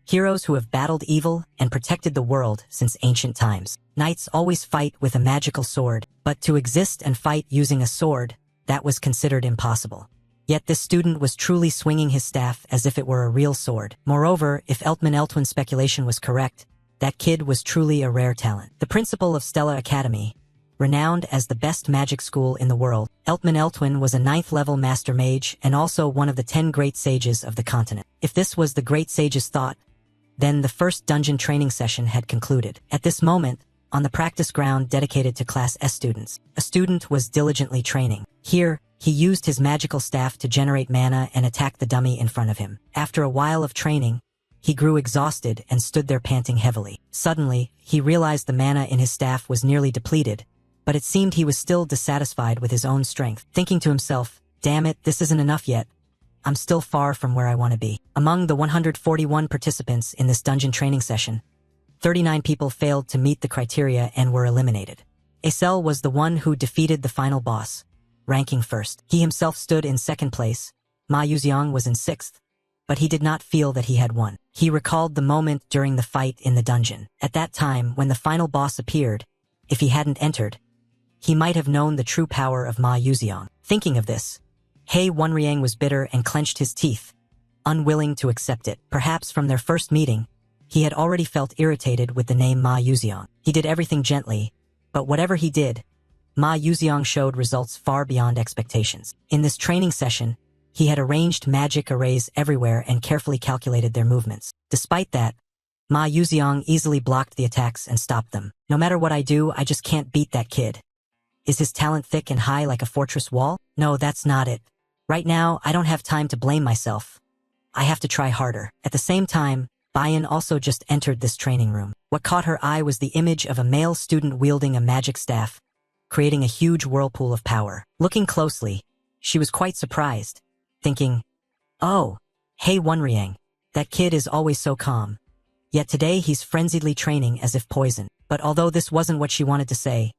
Heroes who have battled evil and protected the world since ancient times. Knights always fight with a magical sword, but to exist and fight using a sword, that was considered impossible. Yet this student was truly swinging his staff as if it were a real sword. Moreover, if Eltman Eltwin's speculation was correct, that kid was truly a rare talent. The principal of Stella Academy, renowned as the best magic school in the world, Eltman Eltwin was a 9th-level master mage and also one of the 10 great sages of the continent. If this was the great sage's thought, then the first dungeon training session had concluded. At this moment, on the practice ground dedicated to Class S students, a student was diligently training. Here, He used his magical staff to generate mana and attack the dummy in front of him. After a while of training, he grew exhausted and stood there panting heavily. Suddenly, he realized the mana in his staff was nearly depleted, but it seemed he was still dissatisfied with his own strength. Thinking to himself, damn it, this isn't enough yet. I'm still far from where I want to be. Among the 141 participants in this dungeon training session, 39 people failed to meet the criteria and were eliminated. Acel was the one who defeated the final boss, ranking first. He himself stood in second place. Ma Yuxiang was in sixth, but he did not feel that he had won. He recalled the moment during the fight in the dungeon. At that time, when the final boss appeared, if he hadn't entered, he might have known the true power of Ma Yuxiang. Thinking of this, He Wenriang was bitter and clenched his teeth, unwilling to accept it. Perhaps from their first meeting, he had already felt irritated with the name Ma Yuxiang. He did everything gently, but whatever he did, Ma Yuxiang showed results far beyond expectations. In this training session, he had arranged magic arrays everywhere and carefully calculated their movements. Despite that, Ma Yuxiang easily blocked the attacks and stopped them. No matter what I do, I just can't beat that kid. Is his talent thick and high like a fortress wall? No, that's not it. Right now, I don't have time to blame myself. I have to try harder. At the same time, Bayan also just entered this training room. What caught her eye was the image of a male student wielding a magic staff, creating a huge whirlpool of power. Looking closely, she was quite surprised, thinking, oh, He Wenriang, that kid is always so calm. Yet today he's frenziedly training as if poison. But although this wasn't what she wanted to say,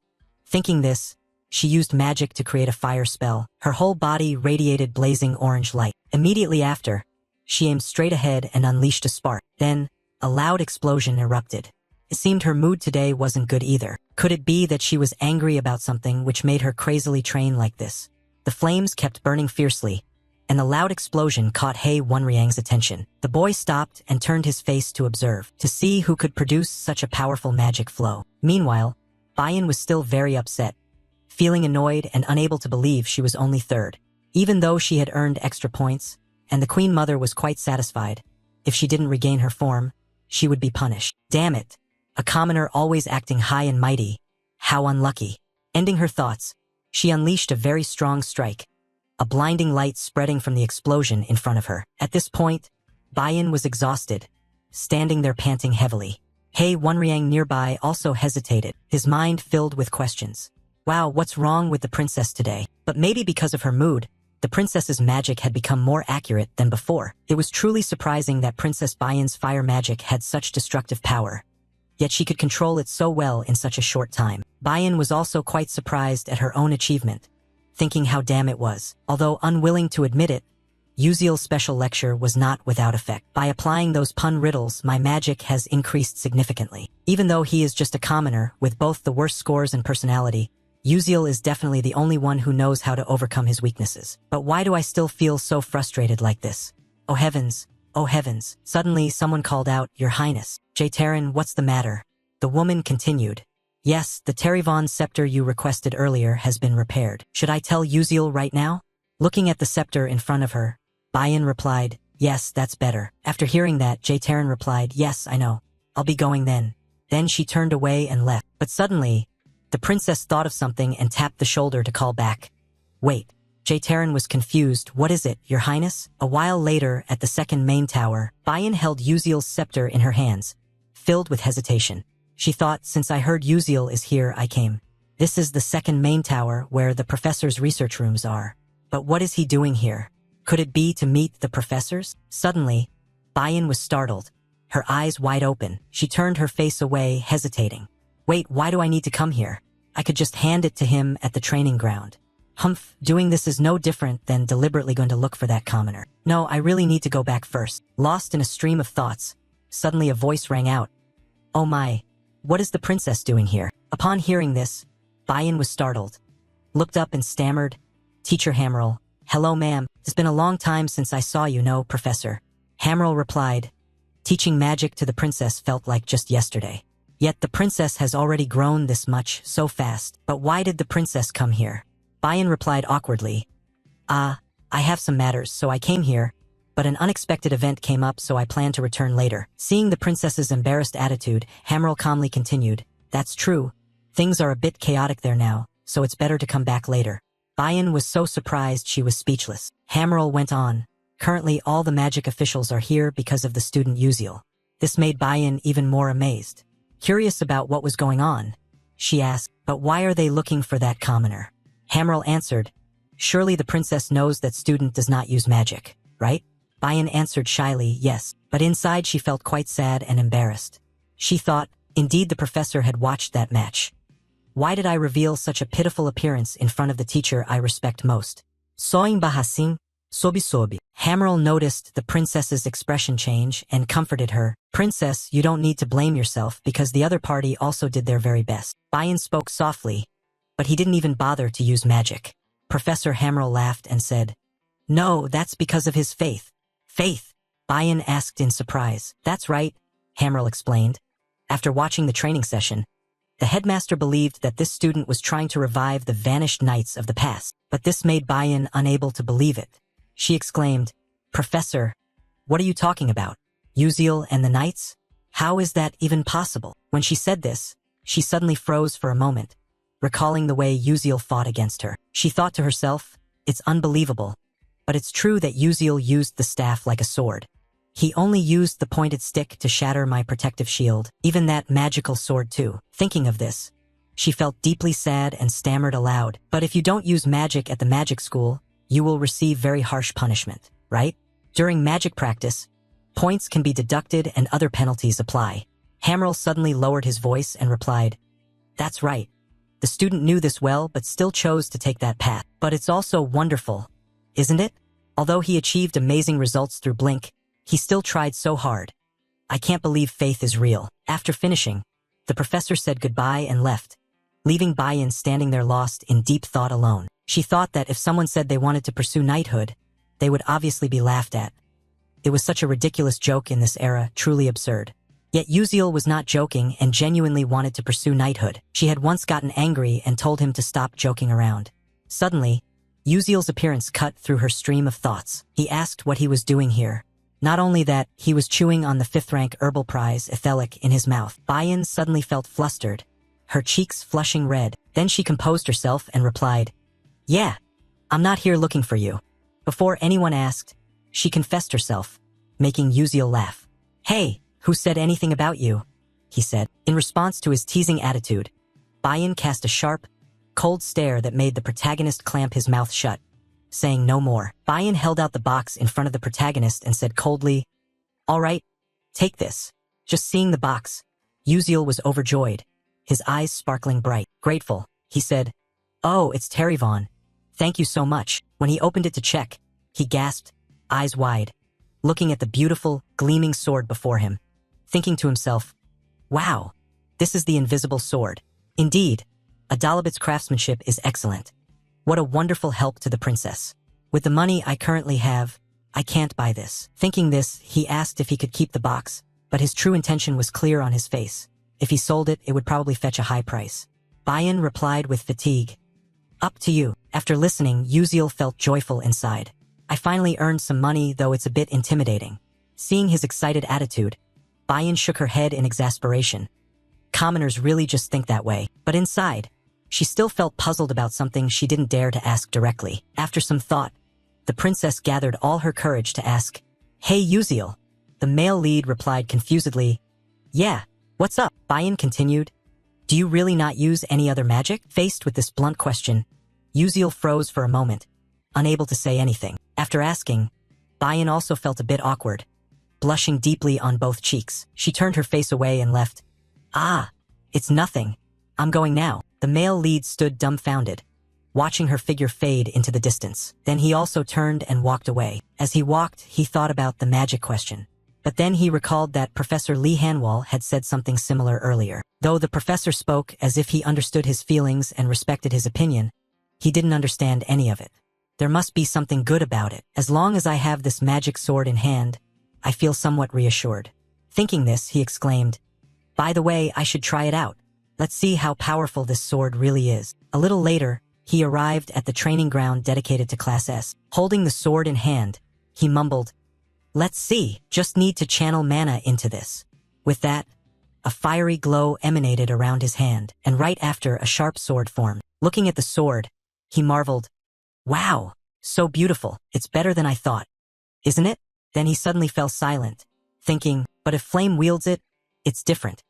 thinking this, she used magic to create a fire spell. Her whole body radiated blazing orange light. Immediately after, she aimed straight ahead and unleashed a spark. Then, a loud explosion erupted. It seemed her mood today wasn't good either. Could it be that she was angry about something which made her crazily train like this? The flames kept burning fiercely, and the loud explosion caught He Wenriang's attention. The boy stopped and turned his face to observe, to see who could produce such a powerful magic flow. Meanwhile, Bayan was still very upset, feeling annoyed and unable to believe she was only third. Even though she had earned extra points, and the Queen Mother was quite satisfied, if she didn't regain her form, she would be punished. Damn it! A commoner always acting high and mighty. How unlucky. Ending her thoughts, she unleashed a very strong strike, a blinding light spreading from the explosion in front of her. At this point, Bayan was exhausted, standing there panting heavily. He Wenriang nearby also hesitated, his mind filled with questions. Wow, what's wrong with the princess today? But maybe because of her mood, the princess's magic had become more accurate than before. It was truly surprising that Princess Bayan's fire magic had such destructive power, yet she could control it so well in such a short time. Bayan was also quite surprised at her own achievement, thinking how damn it was. Although unwilling to admit it, Yuziel's special lecture was not without effect. By applying those pun riddles, my magic has increased significantly. Even though he is just a commoner with both the worst scores and personality, Yuziel is definitely the only one who knows how to overcome his weaknesses. But why do I still feel so frustrated like this? Oh heavens, oh heavens. Suddenly someone called out, Your Highness. Jaytarin, what's the matter? The woman continued. Yes, the Terivon scepter you requested earlier has been repaired. Should I tell Yuziel right now? Looking at the scepter in front of her, Bayan replied, Yes, that's better. After hearing that, Jaytarin replied, Yes, I know. I'll be going then. Then she turned away and left. But suddenly, the princess thought of something and tapped the shoulder to call back. Wait. Jaytarin was confused. What is it, Your Highness? A while later, at the second main tower, Bayan held Yuziel's scepter in her hands, filled with hesitation. She thought, since I heard Yuziel is here, I came. This is the second main tower where the professor's research rooms are. But what is he doing here? Could it be to meet the professors? Suddenly, Bayan was startled, her eyes wide open. She turned her face away, hesitating. Wait, why do I need to come here? I could just hand it to him at the training ground. Humph, doing this is no different than deliberately going to look for that commoner. No, I really need to go back first. Lost in a stream of thoughts, suddenly a voice rang out. Oh my, what is the princess doing here? Upon hearing this, Bayan was startled, looked up and stammered, Teacher Hammerl. Hello ma'am, it's been a long time since I saw you, no, Professor. Hammerl replied. Teaching magic to the princess felt like just yesterday. Yet the princess has already grown this much, so fast. But why did the princess come here? Bayan replied awkwardly. I have some matters, so I came here, but an unexpected event came up, so I plan to return later. Seeing the princess's embarrassed attitude, Hammerl calmly continued. That's true. Things are a bit chaotic there now, so it's better to come back later. Bayan was so surprised she was speechless. Hammerl went on. Currently, all the magic officials are here because of the student Uziel. This made Bayan even more amazed. Curious about what was going on, she asked, but why are they looking for that commoner? Hammerl answered, surely the princess knows that student does not use magic, right? Bayan answered shyly, yes, but inside she felt quite sad and embarrassed. She thought, indeed the professor had watched that match. Why did I reveal such a pitiful appearance in front of the teacher I respect most? Soing bahasing, sobi. Hammerl noticed the princess's expression change and comforted her. Princess, you don't need to blame yourself because the other party also did their very best. Bayan spoke softly, but he didn't even bother to use magic. Professor Hammerl laughed and said, no, that's because of his faith. Faith? Bayan asked in surprise. That's right, Hammerl explained. After watching the training session, the headmaster believed that this student was trying to revive the vanished knights of the past, but this made Bayan unable to believe it. She exclaimed, Professor, what are you talking about? Uziel and the knights? How is that even possible? When she said this, she suddenly froze for a moment, recalling the way Uziel fought against her. She thought to herself, it's unbelievable, but it's true that Uziel used the staff like a sword. He only used the pointed stick to shatter my protective shield, even that magical sword too. Thinking of this, she felt deeply sad and stammered aloud. But if you don't use magic at the magic school, you will receive very harsh punishment, right? During magic practice, points can be deducted and other penalties apply. Hammerl suddenly lowered his voice and replied, that's right. The student knew this well but still chose to take that path. But it's also wonderful, isn't it? Although he achieved amazing results through Blink, he still tried so hard. I can't believe faith is real. After finishing, the professor said goodbye and left, leaving Bayan standing there lost in deep thought alone. She thought that if someone said they wanted to pursue knighthood, they would obviously be laughed at. It was such a ridiculous joke in this era, truly absurd. Yet Uziel was not joking and genuinely wanted to pursue knighthood. She had once gotten angry and told him to stop joking around. Suddenly, Uziel's appearance cut through her stream of thoughts. He asked what he was doing here. Not only that, he was chewing on the 5th-rank herbal prize, ethelic, in his mouth. Bayan suddenly felt flustered, her cheeks flushing red. Then she composed herself and replied, yeah, I'm not here looking for you. Before anyone asked, she confessed herself, making Uziel laugh. Hey, who said anything about you? He said. In response to his teasing attitude, Bayan cast a sharp, cold stare that made the protagonist clamp his mouth shut, saying no more. Bayan held out the box in front of the protagonist and said coldly, all right, take this. Just seeing the box, Uziel was overjoyed, his eyes sparkling bright. Grateful, he said, oh, it's Terryvon. Thank you so much. When he opened it to check, he gasped, eyes wide, looking at the beautiful, gleaming sword before him, thinking to himself, wow, this is the invisible sword. Indeed, Adalabit's craftsmanship is excellent. What a wonderful help to the princess. With the money I currently have, I can't buy this. Thinking this, he asked if he could keep the box, but his true intention was clear on his face. If he sold it, it would probably fetch a high price. Bayan replied with fatigue, up to you. After listening, Uziel felt joyful inside. I finally earned some money, though it's a bit intimidating. Seeing his excited attitude, Bayan shook her head in exasperation. Commoners really just think that way. But inside, she still felt puzzled about something she didn't dare to ask directly. After some thought, the princess gathered all her courage to ask, hey Uziel. The male lead replied confusedly, yeah, what's up? Bayan continued, do you really not use any other magic? Faced with this blunt question, Uziel froze for a moment, unable to say anything. After asking, Bayan also felt a bit awkward, blushing deeply on both cheeks. She turned her face away and left. Ah, it's nothing. I'm going now. The male lead stood dumbfounded, watching her figure fade into the distance. Then he also turned and walked away. As he walked, he thought about the magic question. But then he recalled that Professor Lee Hanwal had said something similar earlier. Though the professor spoke as if he understood his feelings and respected his opinion, he didn't understand any of it. There must be something good about it. As long as I have this magic sword in hand, I feel somewhat reassured. Thinking this, he exclaimed, by the way, I should try it out. Let's see how powerful this sword really is. A little later, he arrived at the training ground dedicated to Class S. Holding the sword in hand, he mumbled, let's see, just need to channel mana into this. With that, a fiery glow emanated around his hand, and right after, a sharp sword formed. Looking at the sword, he marveled, Wow, so beautiful. It's better than I thought. Isn't it? Then he suddenly fell silent, thinking, but if Flame wields it, it's different.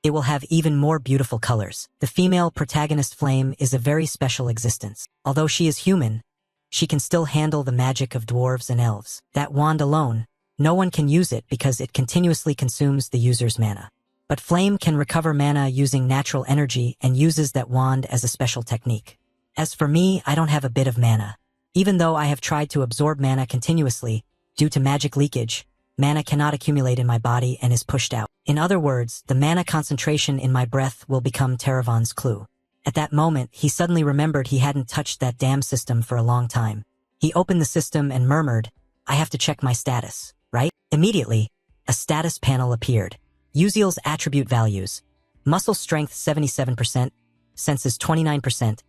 It will have even more beautiful colors. The female protagonist Flame is a very special existence. Although she is human, she can still handle the magic of dwarves and elves. That wand alone, no one can use it because it continuously consumes the user's mana. But Flame can recover mana using natural energy and uses that wand as a special technique. As for me, I don't have a bit of mana. Even though I have tried to absorb mana continuously, due to magic leakage, mana cannot accumulate in my body and is pushed out. In other words, the mana concentration in my breath will become Teravan's clue. At that moment, he suddenly remembered he hadn't touched that damn system for a long time. He opened the system and murmured, I have to check my status, right? Immediately, a status panel appeared. Uziel's attribute values. Muscle strength 77%, senses 29%,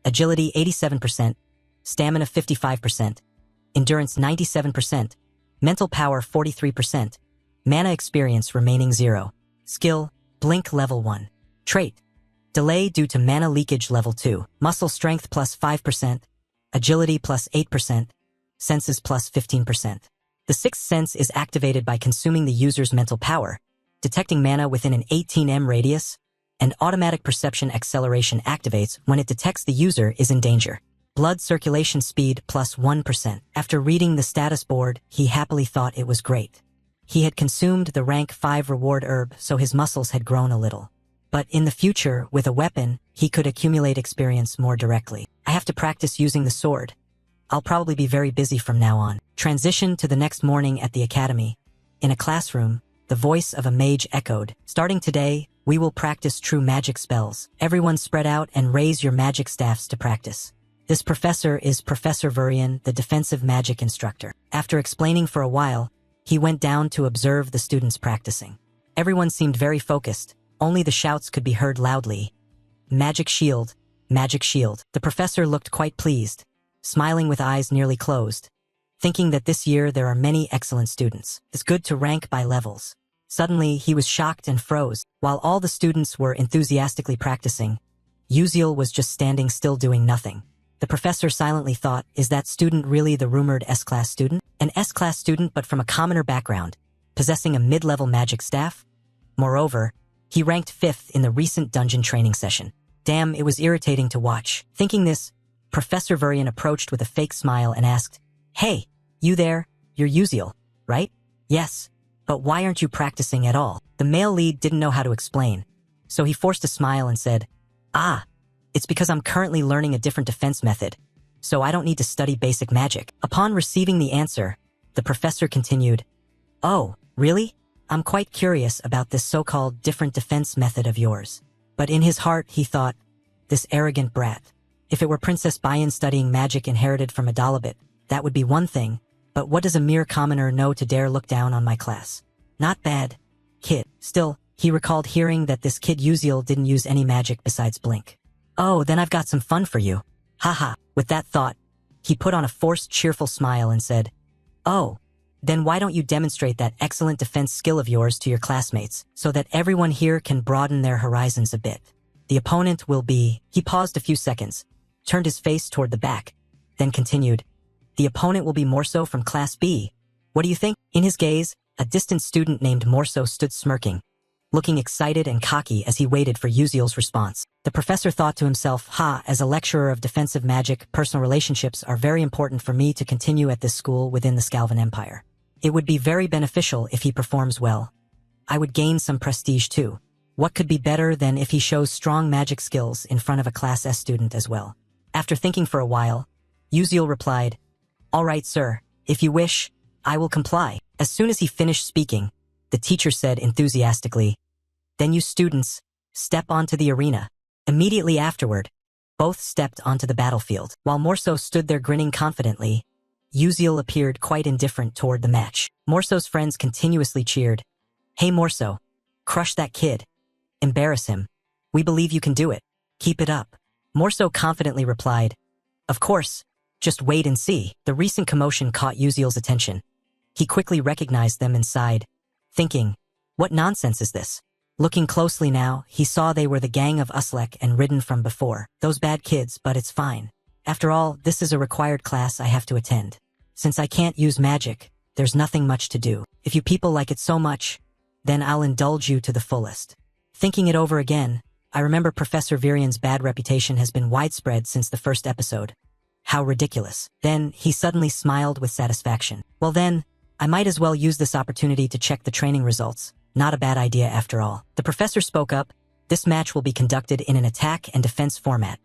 agility 87%, stamina 55%, endurance 97%, mental power 43%, mana experience remaining 0. Skill, blink level 1. Trait, delay due to mana leakage level 2. Muscle strength plus 5%, agility plus 8%, senses plus 15%. The sixth sense is activated by consuming the user's mental power, detecting mana within an 18m radius, and automatic perception acceleration activates when it detects the user is in danger. Blood circulation speed plus 1%. After reading the status board, he happily thought it was great. He had consumed the rank 5 reward herb, so his muscles had grown a little. But in the future, with a weapon, he could accumulate experience more directly. I have to practice using the sword. I'll probably be very busy from now on. Transition to the next morning at the academy. In a classroom, the voice of a mage echoed, starting today, we will practice true magic spells. Everyone spread out and raise your magic staffs to practice. This professor is Professor Vurian, the defensive magic instructor. After explaining for a while, he went down to observe the students practicing. Everyone seemed very focused. Only the shouts could be heard loudly. Magic shield, magic shield. The professor looked quite pleased, smiling with eyes nearly closed, thinking that this year there are many excellent students. It's good to rank by levels. Suddenly, he was shocked and froze. While all the students were enthusiastically practicing, Uziel was just standing still doing nothing. The professor silently thought, is that student really the rumored S-class student? An S-class student but from a commoner background, possessing a mid-level magic staff? Moreover, he ranked 5th in the recent dungeon training session. Damn, it was irritating to watch. Thinking this, Professor Vurian approached with a fake smile and asked, Hey, you there, you're Uziel, right? Yes, but why aren't you practicing at all? The male lead didn't know how to explain, so he forced a smile and said, it's because I'm currently learning a different defense method, so I don't need to study basic magic. Upon receiving the answer, the professor continued, Oh, really? I'm quite curious about this so-called different defense method of yours. But in his heart, he thought, this arrogant brat. If it were Princess Bayan studying magic inherited from Adalabit, that would be one thing, but what does a mere commoner know to dare look down on my class? Not bad, kid. Still, he recalled hearing that this kid Uziel didn't use any magic besides blink. Oh, then I've got some fun for you. Haha. With that thought, he put on a forced cheerful smile and said, Oh, then why don't you demonstrate that excellent defense skill of yours to your classmates so that everyone here can broaden their horizons a bit? The opponent will be... He paused a few seconds, turned his face toward the back, then continued, The opponent will be Morso from Class B. What do you think? In his gaze, a distant student named Morso stood smirking, looking excited and cocky as he waited for Uziel's response. The professor thought to himself, as a lecturer of defensive magic, personal relationships are very important for me to continue at this school within the Scalvan Empire. It would be very beneficial if he performs well. I would gain some prestige too. What could be better than if he shows strong magic skills in front of a Class S student as well? After thinking for a while, Uziel replied, All right, sir, if you wish, I will comply. As soon as he finished speaking, the teacher said enthusiastically, Then you students, step onto the arena. Immediately afterward, both stepped onto the battlefield. While Morso stood there grinning confidently, Uziel appeared quite indifferent toward the match. Morso's friends continuously cheered, Hey Morso, crush that kid. Embarrass him. We believe you can do it. Keep it up. Morso confidently replied, Of course, just wait and see. The recent commotion caught Uziel's attention. He quickly recognized them and sighed, thinking, What nonsense is this? Looking closely now, he saw they were the gang of Uslek and Ridden from before. Those bad kids, but it's fine. After all, this is a required class I have to attend. Since I can't use magic, there's nothing much to do. If you people like it so much, then I'll indulge you to the fullest. Thinking it over again, I remember Professor Virian's bad reputation has been widespread since the first episode. How ridiculous. Then, he suddenly smiled with satisfaction. Well then, I might as well use this opportunity to check the training results. Not a bad idea after all. The professor spoke up. This match will be conducted in an attack and defense format.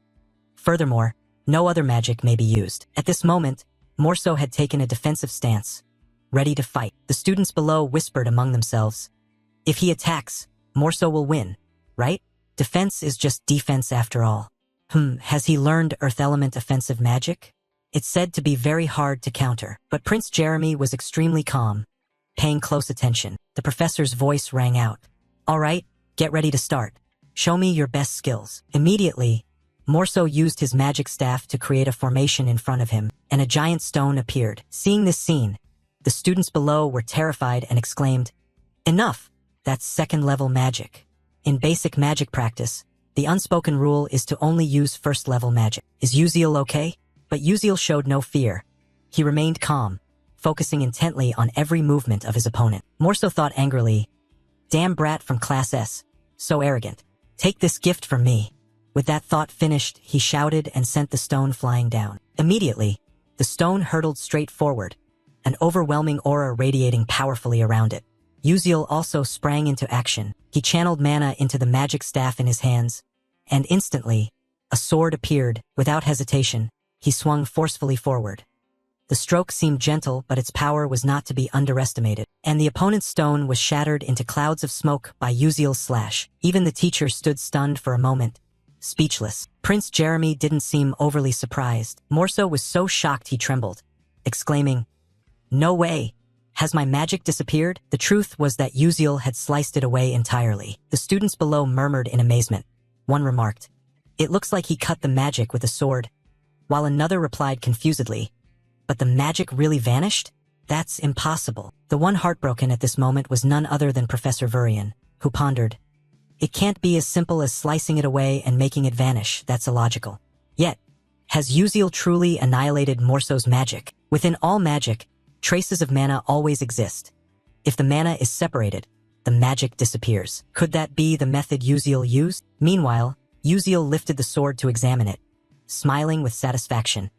Furthermore, no other magic may be used. At this moment, Morso had taken a defensive stance, ready to fight. The students below whispered among themselves. If he attacks, Morso will win, right? Defense is just defense after all. Has he learned Earth Element offensive magic? It's said to be very hard to counter, but Prince Jeremy was extremely calm, paying close attention. The professor's voice rang out. All right, get ready to start. Show me your best skills. Immediately, Morso used his magic staff to create a formation in front of him, and a giant stone appeared. Seeing this scene, the students below were terrified and exclaimed, "Enough! That's second-level magic." In basic magic practice, the unspoken rule is to only use first-level magic. Is Uziel okay? But Uziel showed no fear. He remained calm, focusing intently on every movement of his opponent. Morso thought angrily, "Damn brat from Class S, so arrogant. Take this gift from me." With that thought finished, he shouted and sent the stone flying down. Immediately, the stone hurtled straight forward, an overwhelming aura radiating powerfully around it. Uziel also sprang into action. He channeled mana into the magic staff in his hands, and instantly, a sword appeared. Without hesitation, he swung forcefully forward. The stroke seemed gentle, but its power was not to be underestimated, and the opponent's stone was shattered into clouds of smoke by Uziel's slash. Even the teacher stood stunned for a moment, speechless. Prince Jeremy didn't seem overly surprised. Morso was so shocked he trembled, exclaiming, "No way! Has my magic disappeared?" The truth was that Uziel had sliced it away entirely. The students below murmured in amazement. One remarked, "It looks like he cut the magic with a sword," while another replied confusedly, "But the magic really vanished? That's impossible." The one heartbroken at this moment was none other than Professor Virian, who pondered, "It can't be as simple as slicing it away and making it vanish. That's illogical." Yet, has Uziel truly annihilated Morso's magic? Within all magic, traces of mana always exist. If the mana is separated, the magic disappears. Could that be the method Uziel used? Meanwhile, Uziel lifted the sword to examine it, smiling with satisfaction.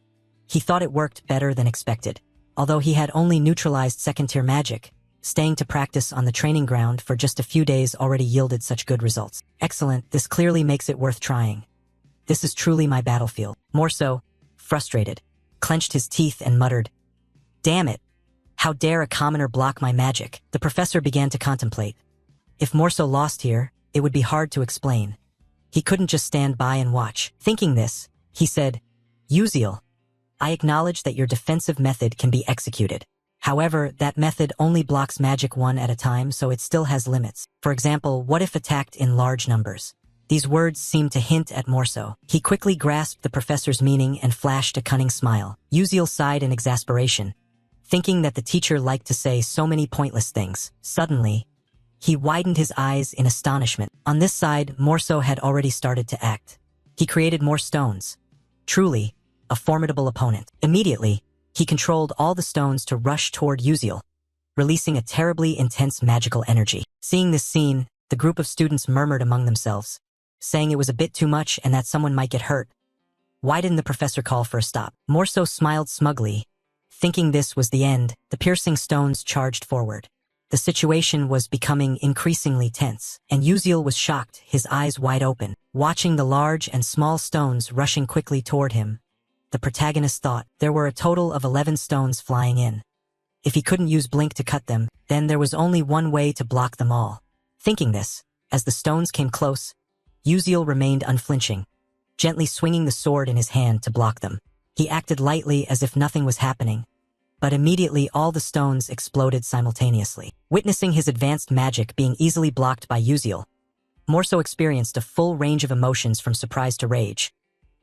He thought it worked better than expected. Although he had only neutralized second-tier magic, staying to practice on the training ground for just a few days already yielded such good results. Excellent, this clearly makes it worth trying. This is truly my battlefield. Morso, frustrated, clenched his teeth and muttered, "Damn it! How dare a commoner block my magic?" The professor began to contemplate. If Morso lost here, it would be hard to explain. He couldn't just stand by and watch. Thinking this, he said, "Uziel, I acknowledge that your defensive method can be executed. However, that method only blocks magic one at a time, so it still has limits. For example, what if attacked in large numbers?" These words seemed to hint at Morso. He quickly grasped the professor's meaning and flashed a cunning smile. Uziel sighed in exasperation, thinking that the teacher liked to say so many pointless things. Suddenly, he widened his eyes in astonishment. On this side, Morso had already started to act. He created more stones. Truly, a formidable opponent. Immediately, he controlled all the stones to rush toward Uziel, releasing a terribly intense magical energy. Seeing this scene, the group of students murmured among themselves, saying it was a bit too much and that someone might get hurt. Why didn't the professor call for a stop? Morso smiled smugly. Thinking this was the end, the piercing stones charged forward. The situation was becoming increasingly tense, and Uziel was shocked, his eyes wide open, watching the large and small stones rushing quickly toward him. The protagonist thought there were a total of 11 stones flying in. If he couldn't use Blink to cut them, then there was only one way to block them all. Thinking this, as the stones came close, Uziel remained unflinching, gently swinging the sword in his hand to block them. He acted lightly as if nothing was happening, but immediately all the stones exploded simultaneously. Witnessing his advanced magic being easily blocked by Uziel, Morso experienced a full range of emotions from surprise to rage.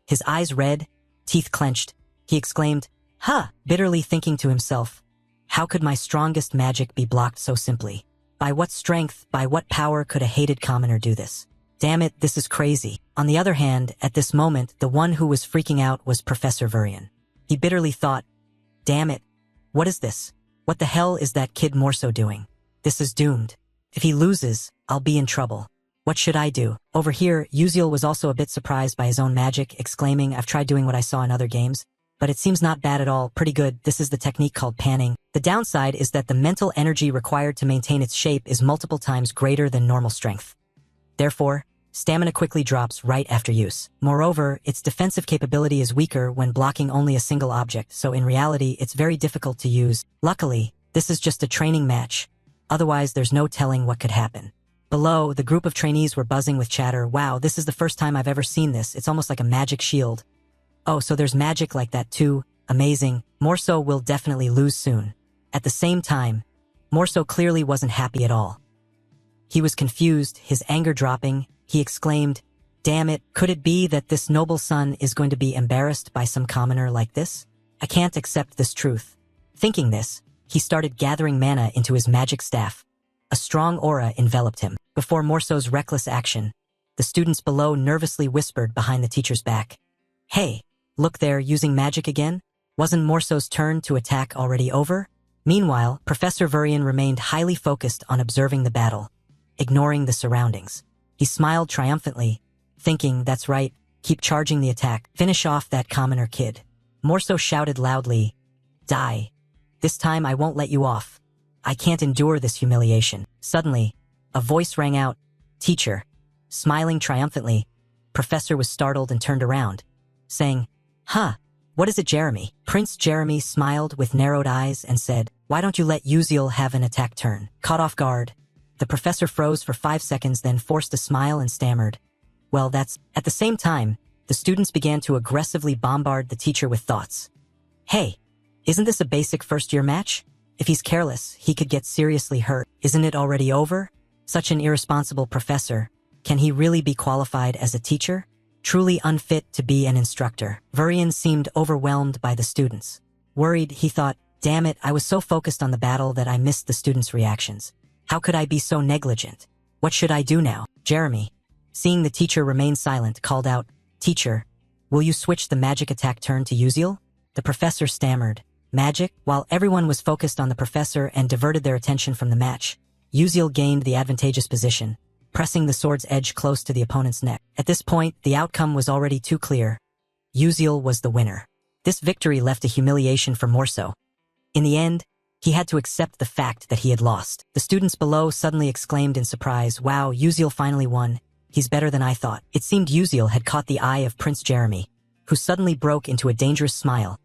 His eyes red, teeth clenched, he exclaimed, "Ha!" bitterly thinking to himself, "How could my strongest magic be blocked so simply? By what strength, by what power could a hated commoner do this?" Damn it, this is crazy. On the other hand, at this moment, the one who was freaking out was Professor Vurian. He bitterly thought, damn it, what is this? What the hell is that kid Morso doing? This is doomed. If he loses, I'll be in trouble. What should I do? Over here, Uziel was also a bit surprised by his own magic, exclaiming, I've tried doing what I saw in other games, but it seems not bad at all, pretty good. This is the technique called panning. The downside is that the mental energy required to maintain its shape is multiple times greater than normal strength. Therefore, stamina quickly drops right after use. Moreover, its defensive capability is weaker when blocking only a single object, so in reality, it's very difficult to use. Luckily, this is just a training match. Otherwise, there's no telling what could happen. Below, the group of trainees were buzzing with chatter. Wow, this is the first time I've ever seen this. It's almost like a magic shield. Oh, so there's magic like that too. Amazing. Morso will definitely lose soon. At the same time, Morso clearly wasn't happy at all. He was confused, his anger dropping. He exclaimed, damn it, could it be that this noble son is going to be embarrassed by some commoner like this? I can't accept this truth. Thinking this, he started gathering mana into his magic staff. A strong aura enveloped him. Before Morso's reckless action, the students below nervously whispered behind the teacher's back. Hey, look there, using magic again? Wasn't Morso's turn to attack already over? Meanwhile, Professor Vurian remained highly focused on observing the battle, ignoring the surroundings. He smiled triumphantly, thinking, that's right, keep charging the attack, finish off that commoner kid. Morso shouted loudly, die. This time I won't let you off. I can't endure this humiliation. Suddenly, a voice rang out, teacher. Smiling triumphantly, Professor was startled and turned around, saying, huh, what is it, Jeremy? Prince Jeremy smiled with narrowed eyes and said, why don't you let Uziel have an attack turn? Caught off guard, the professor froze for 5 seconds, then forced a smile and stammered, well, that's... At the same time, the students began to aggressively bombard the teacher with thoughts. Hey, isn't this a basic first-year match? If he's careless, he could get seriously hurt. Isn't it already over? Such an irresponsible professor. Can he really be qualified as a teacher? Truly unfit to be an instructor. Vurian seemed overwhelmed by the students. Worried, he thought, damn it, I was so focused on the battle that I missed the students' reactions. How could I be so negligent? What should I do now? Jeremy, seeing the teacher remain silent, called out, teacher, will you switch the magic attack turn to Uziel? The professor stammered, magic? While everyone was focused on the professor and diverted their attention from the match, Uziel gained the advantageous position, pressing the sword's edge close to the opponent's neck. At this point, the outcome was already too clear. Uziel was the winner. This victory left a humiliation for Morso. In the end, he had to accept the fact that he had lost. The students below suddenly exclaimed in surprise, wow, Uziel finally won. He's better than I thought. It seemed Uziel had caught the eye of Prince Jeremy, who suddenly broke into a dangerous smile.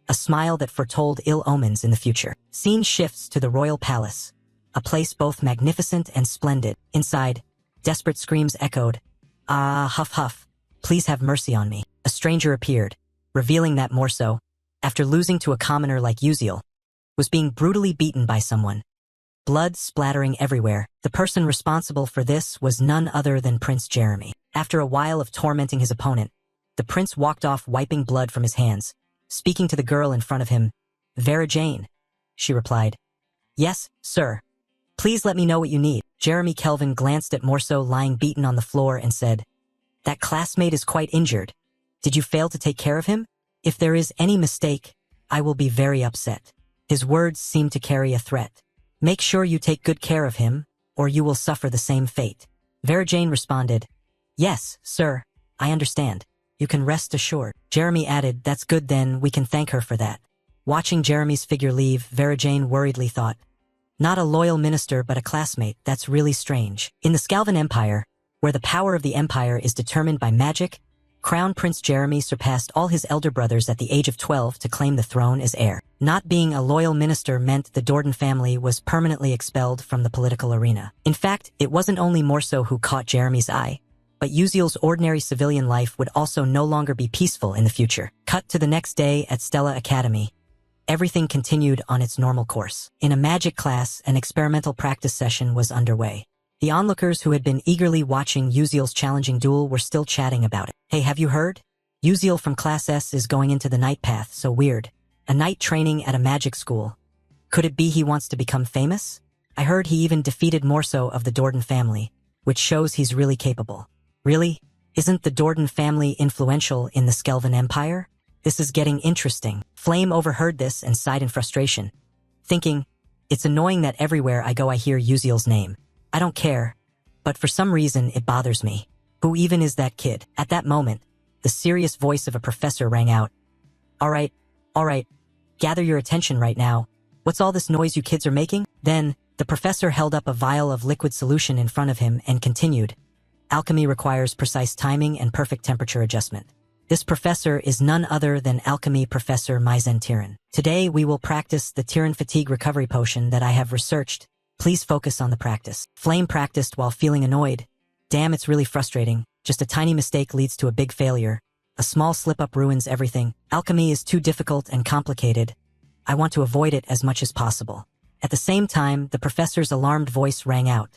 A smile that foretold ill omens in the future. Scene shifts to the royal palace, a place both magnificent and splendid. Inside, desperate screams echoed, ah, huff huff, please have mercy on me. A stranger appeared, revealing that Morso, after losing to a commoner like Uziel, was being brutally beaten by someone. Blood splattering everywhere. The person responsible for this was none other than Prince Jeremy. After a while of tormenting his opponent, the prince walked off wiping blood from his hands, speaking to the girl in front of him. Vera Jane, she replied. Yes, sir. Please let me know what you need. Jeremy Kelvin glanced at Morso lying beaten on the floor and said, that classmate is quite injured. Did you fail to take care of him? If there is any mistake, I will be very upset. His words seemed to carry a threat. Make sure you take good care of him, or you will suffer the same fate. Vera Jane responded, yes, sir, I understand. You can rest assured. Jeremy added, that's good then, we can thank her for that. Watching Jeremy's figure leave, Vera Jane worriedly thought, not a loyal minister but a classmate, that's really strange. In the Scalvan Empire, where the power of the empire is determined by magic, Crown Prince Jeremy surpassed all his elder brothers at the age of 12 to claim the throne as heir. Not being a loyal minister meant the Dordan family was permanently expelled from the political arena. In fact, it wasn't only Morso who caught Jeremy's eye, but Uziel's ordinary civilian life would also no longer be peaceful in the future. Cut to the next day at Stella Academy. Everything continued on its normal course. In a magic class, an experimental practice session was underway. The onlookers who had been eagerly watching Uziel's challenging duel were still chatting about it. Hey, have you heard? Uziel from Class S is going into the night path, so weird. A night training at a magic school. Could it be he wants to become famous? I heard he even defeated Morso of the Dordan family, which shows he's really capable. Really? Isn't the Dordan family influential in the Skelvan Empire? This is getting interesting. Flame overheard this and sighed in frustration, thinking, it's annoying that everywhere I go I hear Uziel's name. I don't care, but for some reason it bothers me. Who even is that kid? At that moment, the serious voice of a professor rang out. All right, gather your attention right now. What's all this noise you kids are making? Then, the professor held up a vial of liquid solution in front of him and continued. Alchemy requires precise timing and perfect temperature adjustment. This professor is none other than Alchemy Professor Tyran. Today we will practice the Tyran Fatigue Recovery Potion that I have researched. Please focus on the practice. Flame practiced while feeling annoyed. Damn, it's really frustrating. Just a tiny mistake leads to a big failure. A small slip-up ruins everything. Alchemy is too difficult and complicated. I want to avoid it as much as possible. At the same time, the professor's alarmed voice rang out.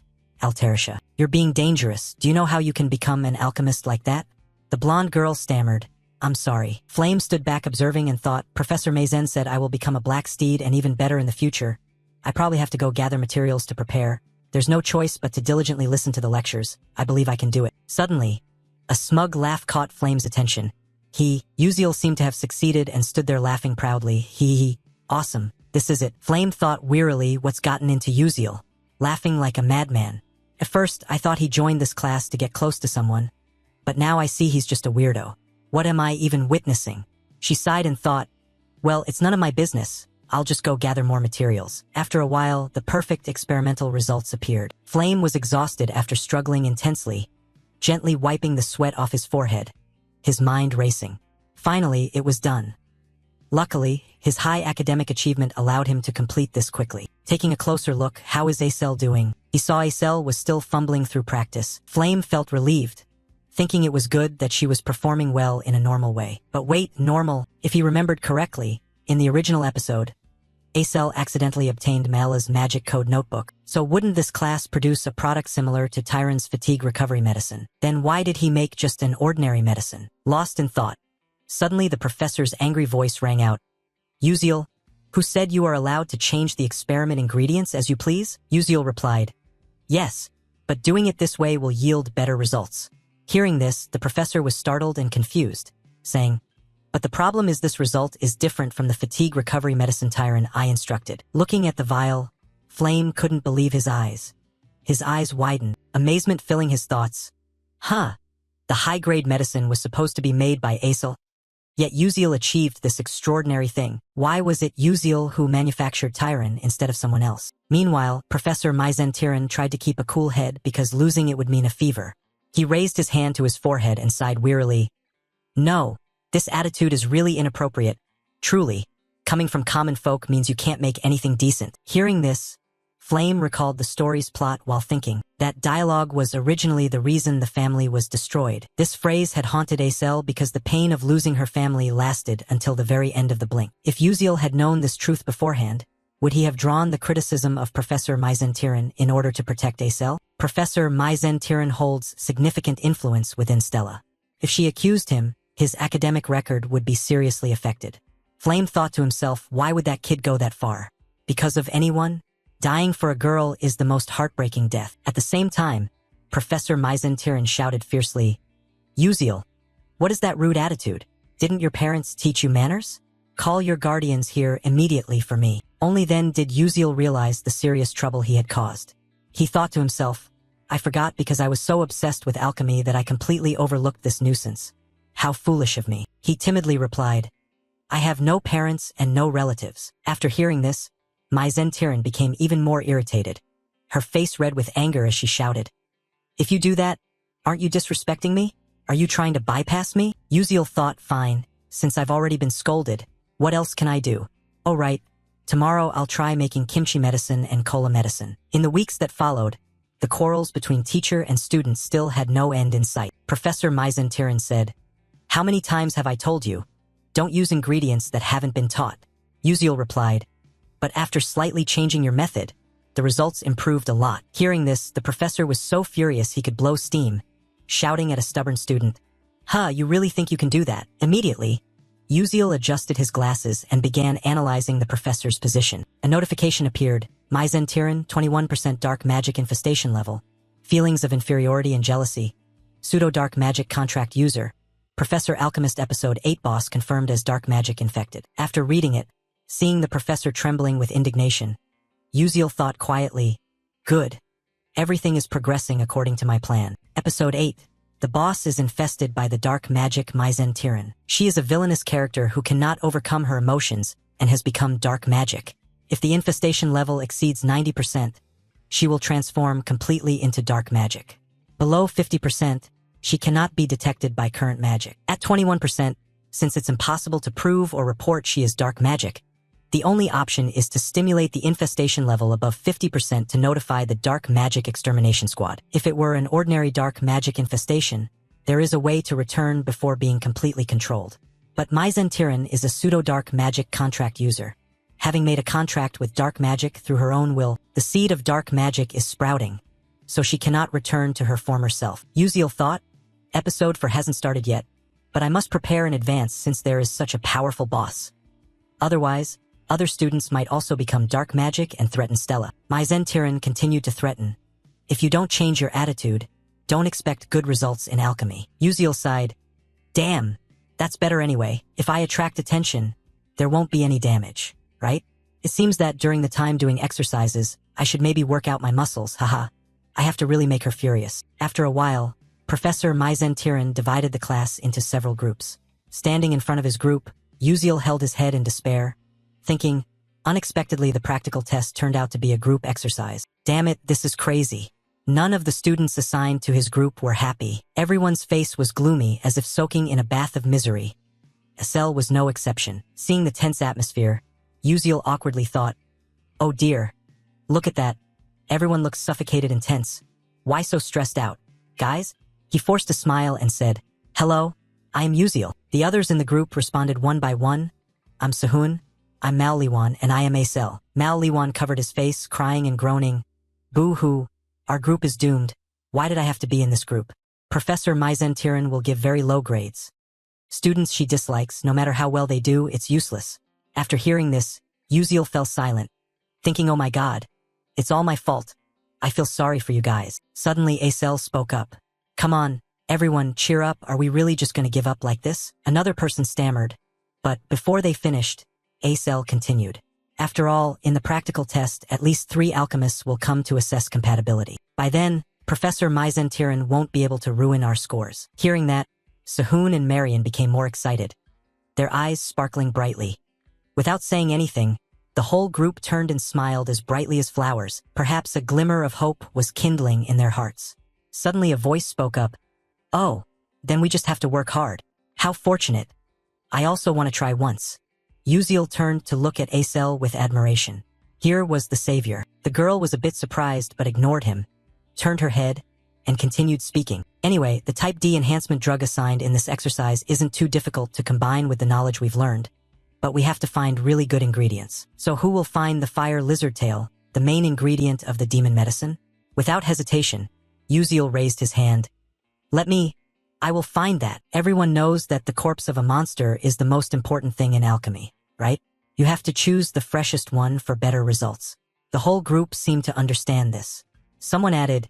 Alterisha, you're being dangerous. Do you know how you can become an alchemist like that? The blonde girl stammered. I'm sorry. Flame stood back observing and thought, Professor Maizen said I will become a black steed and even better in the future. I probably have to go gather materials to prepare. There's no choice but to diligently listen to the lectures. I believe I can do it. Suddenly, a smug laugh caught Flame's attention. Uziel seemed to have succeeded and stood there laughing proudly. Awesome. This is it. Flame thought wearily what's gotten into Uziel, laughing like a madman. At first, I thought he joined this class to get close to someone, but now I see he's just a weirdo. What am I even witnessing? She sighed and thought, well, it's none of my business. I'll just go gather more materials. After a while, the perfect experimental results appeared. Flame was exhausted after struggling intensely, gently wiping the sweat off his forehead, his mind racing. Finally, it was done. Luckily, his high academic achievement allowed him to complete this quickly. Taking a closer look, how is Acel doing? He saw Acel was still fumbling through practice. Flame felt relieved, thinking it was good that she was performing well in a normal way. But wait, normal? If he remembered correctly, in the original episode, Acel accidentally obtained Mala's magic code notebook. So wouldn't this class produce a product similar to Tyran's fatigue recovery medicine? Then why did he make just an ordinary medicine? Lost in thought, suddenly the professor's angry voice rang out. Uziel, who said you are allowed to change the experiment ingredients as you please? Uziel replied, yes, but doing it this way will yield better results. Hearing this, the professor was startled and confused, saying, but the problem is this result is different from the fatigue recovery medicine Tyran I instructed. Looking at the vial, Flame couldn't believe his eyes. His eyes widened, amazement filling his thoughts. The high-grade medicine was supposed to be made by Acel, yet Uziel achieved this extraordinary thing. Why was it Uziel who manufactured Tyran instead of someone else? Meanwhile, Professor Tyran tried to keep a cool head because losing it would mean a fever. He raised his hand to his forehead and sighed wearily. No. This attitude is really inappropriate. Truly, coming from common folk means you can't make anything decent. Hearing this, Flame recalled the story's plot while thinking. That dialogue was originally the reason the family was destroyed. This phrase had haunted Acel because the pain of losing her family lasted until the very end of the blink. If Uziel had known this truth beforehand, would he have drawn the criticism of Professor Tyran in order to protect Acel? Professor Tyran holds significant influence within Stella. If she accused him, his academic record would be seriously affected. Flame thought to himself, why would that kid go that far? Because of anyone? Dying for a girl is the most heartbreaking death. At the same time, Professor Tyran shouted fiercely, Uziel, what is that rude attitude? Didn't your parents teach you manners? Call your guardians here immediately for me. Only then did Uziel realize the serious trouble he had caused. He thought to himself, I forgot because I was so obsessed with alchemy that I completely overlooked this nuisance. How foolish of me. He timidly replied, I have no parents and no relatives. After hearing this, Tyran became even more irritated, her face red with anger as she shouted, if you do that, aren't you disrespecting me? Are you trying to bypass me? Uziel thought, fine, since I've already been scolded, what else can I do? Oh right, tomorrow I'll try making kimchi medicine and cola medicine. In the weeks that followed, the quarrels between teacher and student still had no end in sight. Professor Tyran said, how many times have I told you? Don't use ingredients that haven't been taught. Uziel replied, but after slightly changing your method, the results improved a lot. Hearing this, the professor was so furious he could blow steam, shouting at a stubborn student, you really think you can do that? Immediately, Uziel adjusted his glasses and began analyzing the professor's position. A notification appeared, Tyran, 21% dark magic infestation level, feelings of inferiority and jealousy, Pseudo-dark magic contract user. Professor Alchemist Episode 8 boss confirmed as dark magic infected. After reading it, seeing the professor trembling with indignation, Uziel thought quietly, good. Everything is progressing according to my plan. Episode 8. The boss is infested by the dark magic Maizen Tyran. She is a villainous character who cannot overcome her emotions and has become dark magic. If the infestation level exceeds 90%, she will transform completely into dark magic. Below 50%, she cannot be detected by current magic. At 21%, since it's impossible to prove or report she is dark magic, the only option is to stimulate the infestation level above 50% to notify the Dark Magic Extermination Squad. If it were an ordinary dark magic infestation, there is a way to return before being completely controlled. But Maizen Tyran is a pseudo-dark magic contract user. Having made a contract with dark magic through her own will, the seed of dark magic is sprouting, so she cannot return to her former self. Uziel thought, episode 4 hasn't started yet, but I must prepare in advance since there is such a powerful boss. Otherwise, other students might also become dark magic and threaten Stella. Maizen Tyran continued to threaten. If you don't change your attitude, don't expect good results in alchemy. Uziel sighed. Damn, that's better anyway. If I attract attention, there won't be any damage, right? It seems that during the time doing exercises, I should maybe work out my muscles, haha. I have to really make her furious. After a while, Professor Maizen Tyran divided the class into several groups. Standing in front of his group, Uziel held his head in despair, thinking, unexpectedly the practical test turned out to be a group exercise. Damn it, this is crazy. None of the students assigned to his group were happy. Everyone's face was gloomy as if soaking in a bath of misery. Estelle was no exception. Seeing the tense atmosphere, Uziel awkwardly thought, oh dear, look at that. Everyone looks suffocated and tense. Why so stressed out? Guys? He forced a smile and said, hello, I am Uziel. The others in the group responded one by one. I'm Sehun, I'm Mal Liwan, and I am Acel. Mal Liwan covered his face, crying and groaning. Boo-hoo, our group is doomed. Why did I have to be in this group? Professor Maizen Tyran will give very low grades. Students she dislikes, no matter how well they do, it's useless. After hearing this, Uziel fell silent, thinking, oh my god, it's all my fault. I feel sorry for you guys. Suddenly Acel spoke up. Come on, everyone, cheer up. Are we really just going to give up like this? Another person stammered. But before they finished, Acel continued. After all, in the practical test, at least 3 alchemists will come to assess compatibility. By then, Professor Maizen Tyran won't be able to ruin our scores. Hearing that, Sehun and Marion became more excited, their eyes sparkling brightly. Without saying anything, the whole group turned and smiled as brightly as flowers. Perhaps a glimmer of hope was kindling in their hearts. Suddenly a voice spoke up. Oh, then we just have to work hard. How fortunate. I also want to try once. Uziel turned to look at Acel with admiration. Here was the savior. The girl was a bit surprised but ignored him, turned her head, and continued speaking. Anyway, the Type D enhancement drug assigned in this exercise isn't too difficult to combine with the knowledge we've learned, but we have to find really good ingredients. So who will find the fire lizard tail, the main ingredient of the demon medicine? Without hesitation, Uziel raised his hand. I will find that. Everyone knows that the corpse of a monster is the most important thing in alchemy, right? You have to choose the freshest one for better results. The whole group seemed to understand this. Someone added,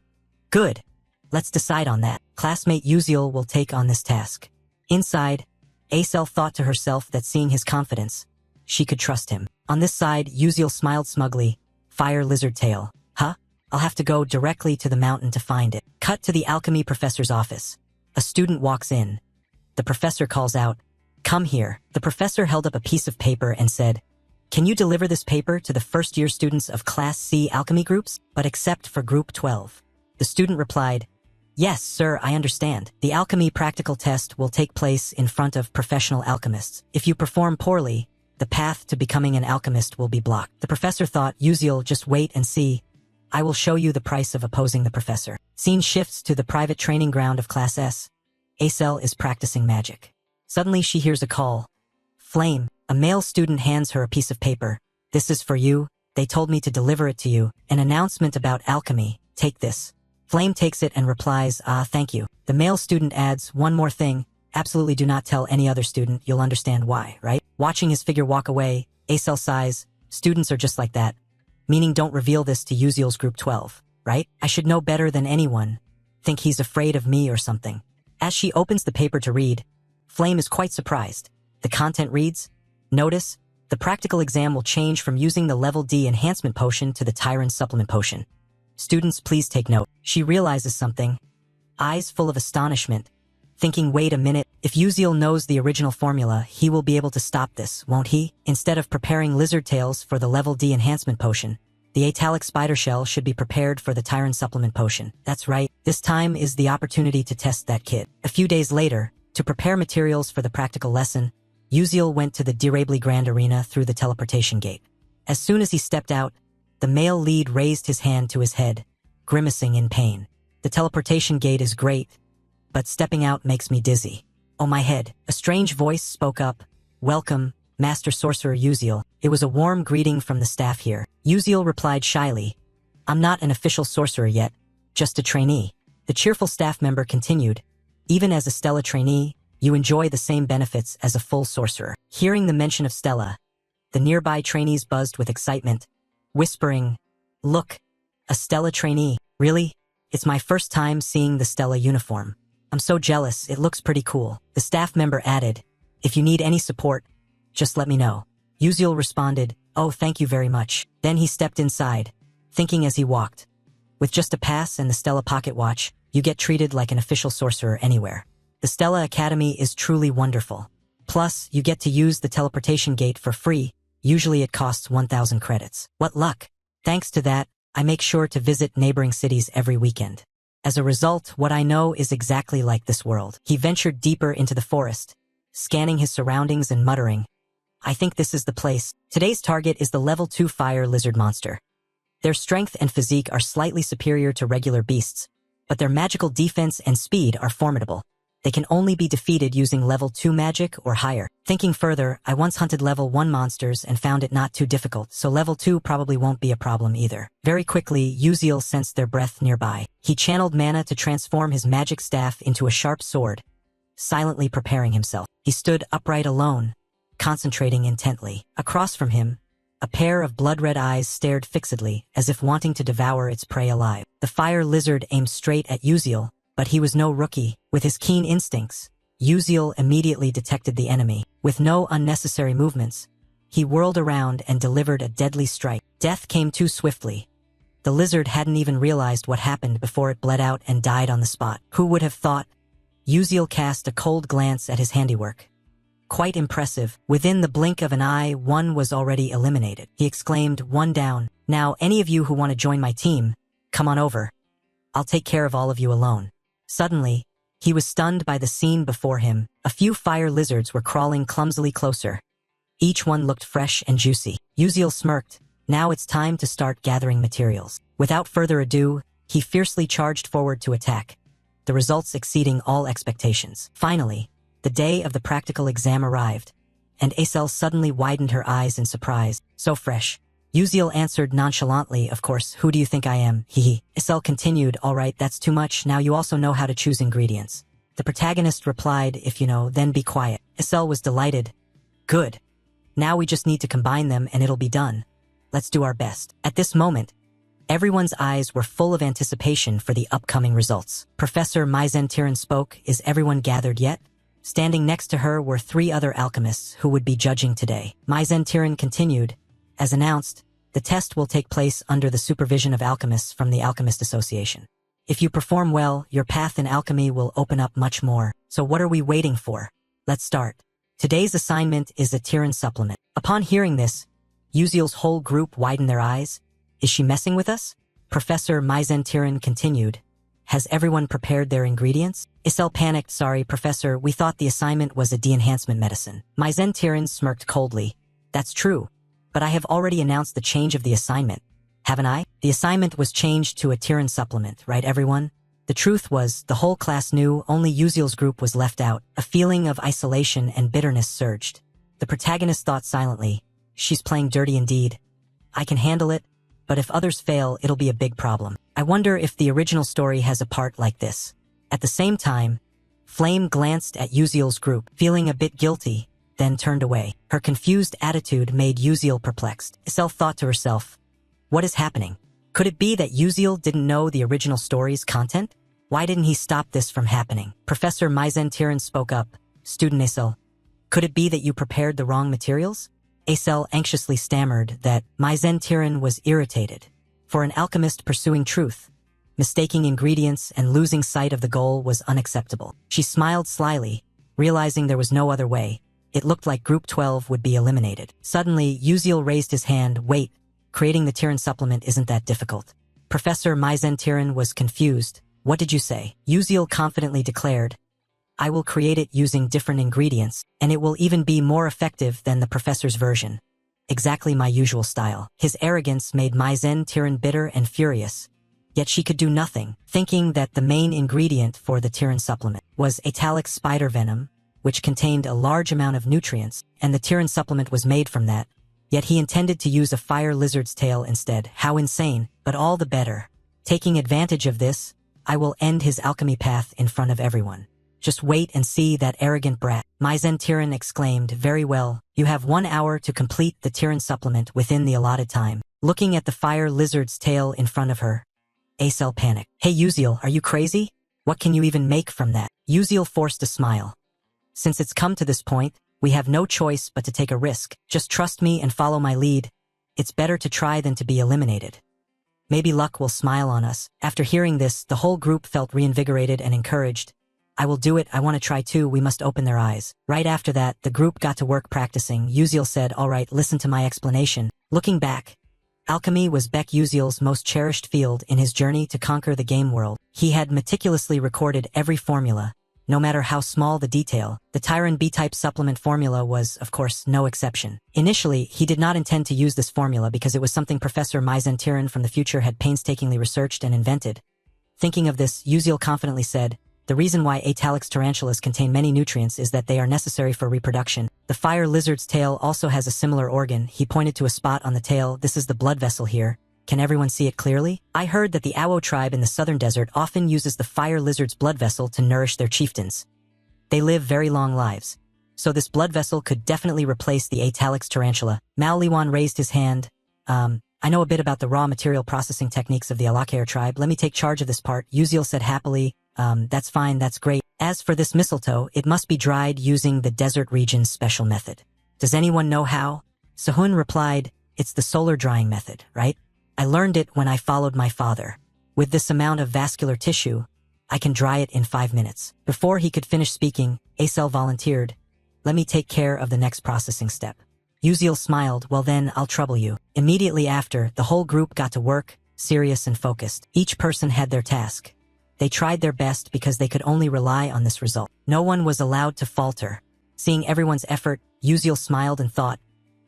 good. Let's decide on that. Classmate Uziel will take on this task. Inside, Acel thought to herself that seeing his confidence, she could trust him. On this side, Uziel smiled smugly. Fire lizard tail. Huh? I'll have to go directly to the mountain to find it. Cut to the alchemy professor's office. A student walks in. The professor calls out, come here. The professor held up a piece of paper and said, can you deliver this paper to the first-year students of Class C alchemy groups, but except for Group 12? The student replied, yes, sir, I understand. The alchemy practical test will take place in front of professional alchemists. If you perform poorly, the path to becoming an alchemist will be blocked. The professor thought, Uziel, just wait and see. I will show you the price of opposing the professor. Scene shifts to the private training ground of Class S. Acel is practicing magic. Suddenly she hears a call. Flame. A male student hands her a piece of paper. This is for you. They told me to deliver it to you. An announcement about alchemy. Take this. Flame takes it and replies, thank you. The male student adds, one more thing. Absolutely do not tell any other student. You'll understand why, right? Watching his figure walk away, Acel sighs. Students are just like that. Meaning don't reveal this to Uziel's Group 12, right? I should know better than anyone. Think he's afraid of me or something. As she opens the paper to read, Flame is quite surprised. The content reads, "Notice, the practical exam will change from using the level D enhancement potion to the Tyrant supplement potion. Students, please take note." She realizes something, eyes full of astonishment, thinking, wait a minute, if Uziel knows the original formula, he will be able to stop this, won't he? Instead of preparing lizard tails for the level D enhancement potion, the italic spider shell should be prepared for the Tyrant supplement potion. That's right, this time is the opportunity to test that kid. A few days later, to prepare materials for the practical lesson, Uziel went to the Dirably Grand Arena through the teleportation gate. As soon as he stepped out, the male lead raised his hand to his head, grimacing in pain. The teleportation gate is great, but stepping out makes me dizzy. Oh, my head. A strange voice spoke up. "Welcome, Master Sorcerer Uziel." It was a warm greeting from the staff here. Uziel replied shyly, "I'm not an official sorcerer yet, just a trainee." The cheerful staff member continued, "Even as a Stella trainee, you enjoy the same benefits as a full sorcerer." Hearing the mention of Stella, the nearby trainees buzzed with excitement, whispering, "Look, a Stella trainee. Really? It's my first time seeing the Stella uniform. I'm so jealous, it looks pretty cool." The staff member added, "If you need any support, just let me know." Uziel responded, "Oh, thank you very much." Then he stepped inside, thinking as he walked, with just a pass and the Stella pocket watch, you get treated like an official sorcerer anywhere. The Stella Academy is truly wonderful. Plus, you get to use the teleportation gate for free. Usually it costs 1,000 credits. What luck! Thanks to that, I make sure to visit neighboring cities every weekend. As a result, what I know is exactly like this world. He ventured deeper into the forest, scanning his surroundings and muttering, "I think this is the place." Today's target is the level 2 fire lizard monster. Their strength and physique are slightly superior to regular beasts, but their magical defense and speed are formidable. They can only be defeated using level 2 magic or higher. Thinking further, I once hunted level 1 monsters and found it not too difficult, so level 2 probably won't be a problem either. Very quickly, Uziel sensed their breath nearby. He channeled mana to transform his magic staff into a sharp sword, silently preparing himself. He stood upright alone, concentrating intently. Across from him, a pair of blood-red eyes stared fixedly, as if wanting to devour its prey alive. The fire lizard aimed straight at Uziel, but he was no rookie. With his keen instincts, Uziel immediately detected the enemy. With no unnecessary movements, he whirled around and delivered a deadly strike. Death came too swiftly. The lizard hadn't even realized what happened before it bled out and died on the spot. Who would have thought? Uziel cast a cold glance at his handiwork. Quite impressive. Within the blink of an eye, one was already eliminated. He exclaimed, "One down. Now, any of you who want to join my team, come on over. I'll take care of all of you alone." Suddenly, he was stunned by the scene before him. A few fire lizards were crawling clumsily closer. Each one looked fresh and juicy. Uziel smirked. Now it's time to start gathering materials. Without further ado, he fiercely charged forward to attack, the results exceeding all expectations. Finally, the day of the practical exam arrived, and Aisel suddenly widened her eyes in surprise. "So fresh." Uziel answered nonchalantly, "Of course, who do you think I am? Hehe." Aisel continued, "All right, that's too much. Now you also know how to choose ingredients." The protagonist replied, "If you know, then be quiet." Aisel was delighted. "Good. Now we just need to combine them and it'll be done. Let's do our best." At this moment, everyone's eyes were full of anticipation for the upcoming results. Professor Maizen Tiran spoke, "Is everyone gathered yet?" Standing next to her were 3 other alchemists who would be judging today. Maizen Tiran continued, "As announced, the test will take place under the supervision of alchemists from the Alchemist Association. If you perform well, your path in alchemy will open up much more. So what are we waiting for? Let's start. Today's assignment is a Tiran supplement." Upon hearing this, Uziel's whole group widened their eyes. "Is she messing with us?" Professor Maizen Tiran continued, "Has everyone prepared their ingredients?" Aisel panicked, "Sorry, Professor, we thought the assignment was a de-enhancement medicine." Maizen Tiran smirked coldly. "That's true. But I have already announced the change of the assignment, haven't I? The assignment was changed to a Tiran supplement, right everyone? The truth was, the whole class knew, only Uziel's group was left out. A feeling of isolation and bitterness surged. The protagonist thought silently, "She's playing dirty indeed. I can handle it, but if others fail, it'll be a big problem. I wonder if the original story has a part like this." At the same time, Flame glanced at Uziel's group, feeling a bit guilty, then turned away. Her confused attitude made Uziel perplexed. Aisel thought to herself, "What is happening? Could it be that Uziel didn't know the original story's content? Why didn't he stop this from happening? Professor Myzen spoke up. Student Acel, could it be that you prepared the wrong materials? Acel anxiously stammered that Myzen was irritated. For an alchemist pursuing truth, mistaking ingredients and losing sight of the goal was unacceptable. She smiled slyly, realizing there was no other way. It looked like Group 12 would be eliminated. Suddenly, Uziel raised his hand. Wait, creating the Tyran supplement isn't that difficult. Professor Myzen was confused. What did you say? Uziel confidently declared, I will create it using different ingredients, and it will even be more effective than the professor's version. Exactly my usual style. His arrogance made Myzen bitter and furious. Yet she could do nothing, thinking that the main ingredient for the Tyran supplement was italic spider venom, which contained a large amount of nutrients, and the Tyran supplement was made from that. Yet he intended to use a fire lizard's tail instead. How insane, but all the better. Taking advantage of this, I will end his alchemy path in front of everyone. Just wait and see that arrogant brat. Myzen exclaimed, very well, you have 1 hour to complete the Tyran supplement within the allotted time. Looking at the fire lizard's tail in front of her, Acel panicked. Hey Uziel, are you crazy? What can you even make from that? Uziel forced a smile. Since it's come to this point, we have no choice but to take a risk. Just trust me and follow my lead. It's better to try than to be eliminated. Maybe luck will smile on us. After hearing this, the whole group felt reinvigorated and encouraged. I will do it, I want to try too, we must open their eyes. Right after that, the group got to work practicing. Uziel said, all right, listen to my explanation. Looking back, alchemy was Beck Uziel's most cherished field in his journey to conquer the game world. He had meticulously recorded every formula, no matter how small the detail. The Tyran B-type supplement formula was, of course, no exception. Initially, he did not intend to use this formula because it was something Professor Myzen from the future had painstakingly researched and invented. Thinking of this, Uziel confidently said, the reason why Atalix tarantulas contain many nutrients is that they are necessary for reproduction. The fire lizard's tail also has a similar organ. He pointed to a spot on the tail. This is the blood vessel here. Can everyone see it clearly? I heard that the Awo tribe in the southern desert often uses the fire lizard's blood vessel to nourish their chieftains. They live very long lives. So this blood vessel could definitely replace the Atalix tarantula. Mao Liwan raised his hand. I know a bit about the raw material processing techniques of the Alakair tribe. Let me take charge of this part. Uziel said happily, that's fine, that's great. As for this mistletoe, it must be dried using the desert region's special method. Does anyone know how? Sahun replied, it's the solar drying method, right? I learned it when I followed my father. With this amount of vascular tissue, I can dry it in 5 minutes. Before he could finish speaking, Acel volunteered, let me take care of the next processing step. Uziel smiled, well then, I'll trouble you. Immediately after, the whole group got to work, serious and focused. Each person had their task. They tried their best because they could only rely on this result. No one was allowed to falter. Seeing everyone's effort, Uziel smiled and thought,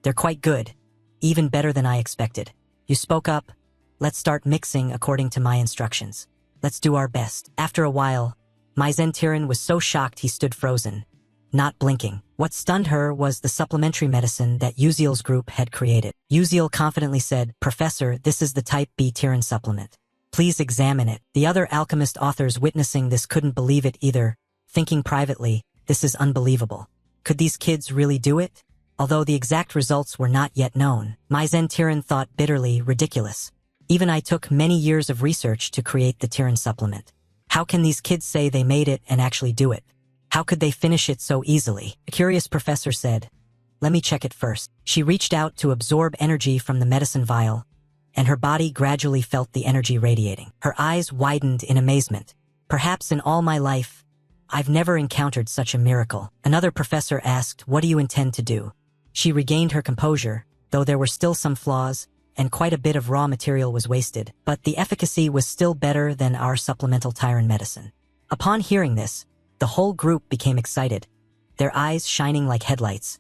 they're quite good. Even better than I expected. You spoke up. Let's start mixing according to my instructions. Let's do our best. After a while, Myzen was so shocked he stood frozen, not blinking. What stunned her was the supplementary medicine that Uziel's group had created. Uziel confidently said, Professor, this is the Type B Tyran supplement. Please examine it. The other alchemist authors witnessing this couldn't believe it either, thinking privately, this is unbelievable. Could these kids really do it? Although the exact results were not yet known, Myzen thought bitterly, ridiculous. Even I took many years of research to create the Tyran supplement. How can these kids say they made it and actually do it? How could they finish it so easily? A curious professor said, let me check it first. She reached out to absorb energy from the medicine vial, and her body gradually felt the energy radiating. Her eyes widened in amazement. Perhaps in all my life, I've never encountered such a miracle. Another professor asked, what do you intend to do? She regained her composure, though there were still some flaws, and quite a bit of raw material was wasted, but the efficacy was still better than our supplemental Tyran medicine. Upon hearing this, the whole group became excited, their eyes shining like headlights.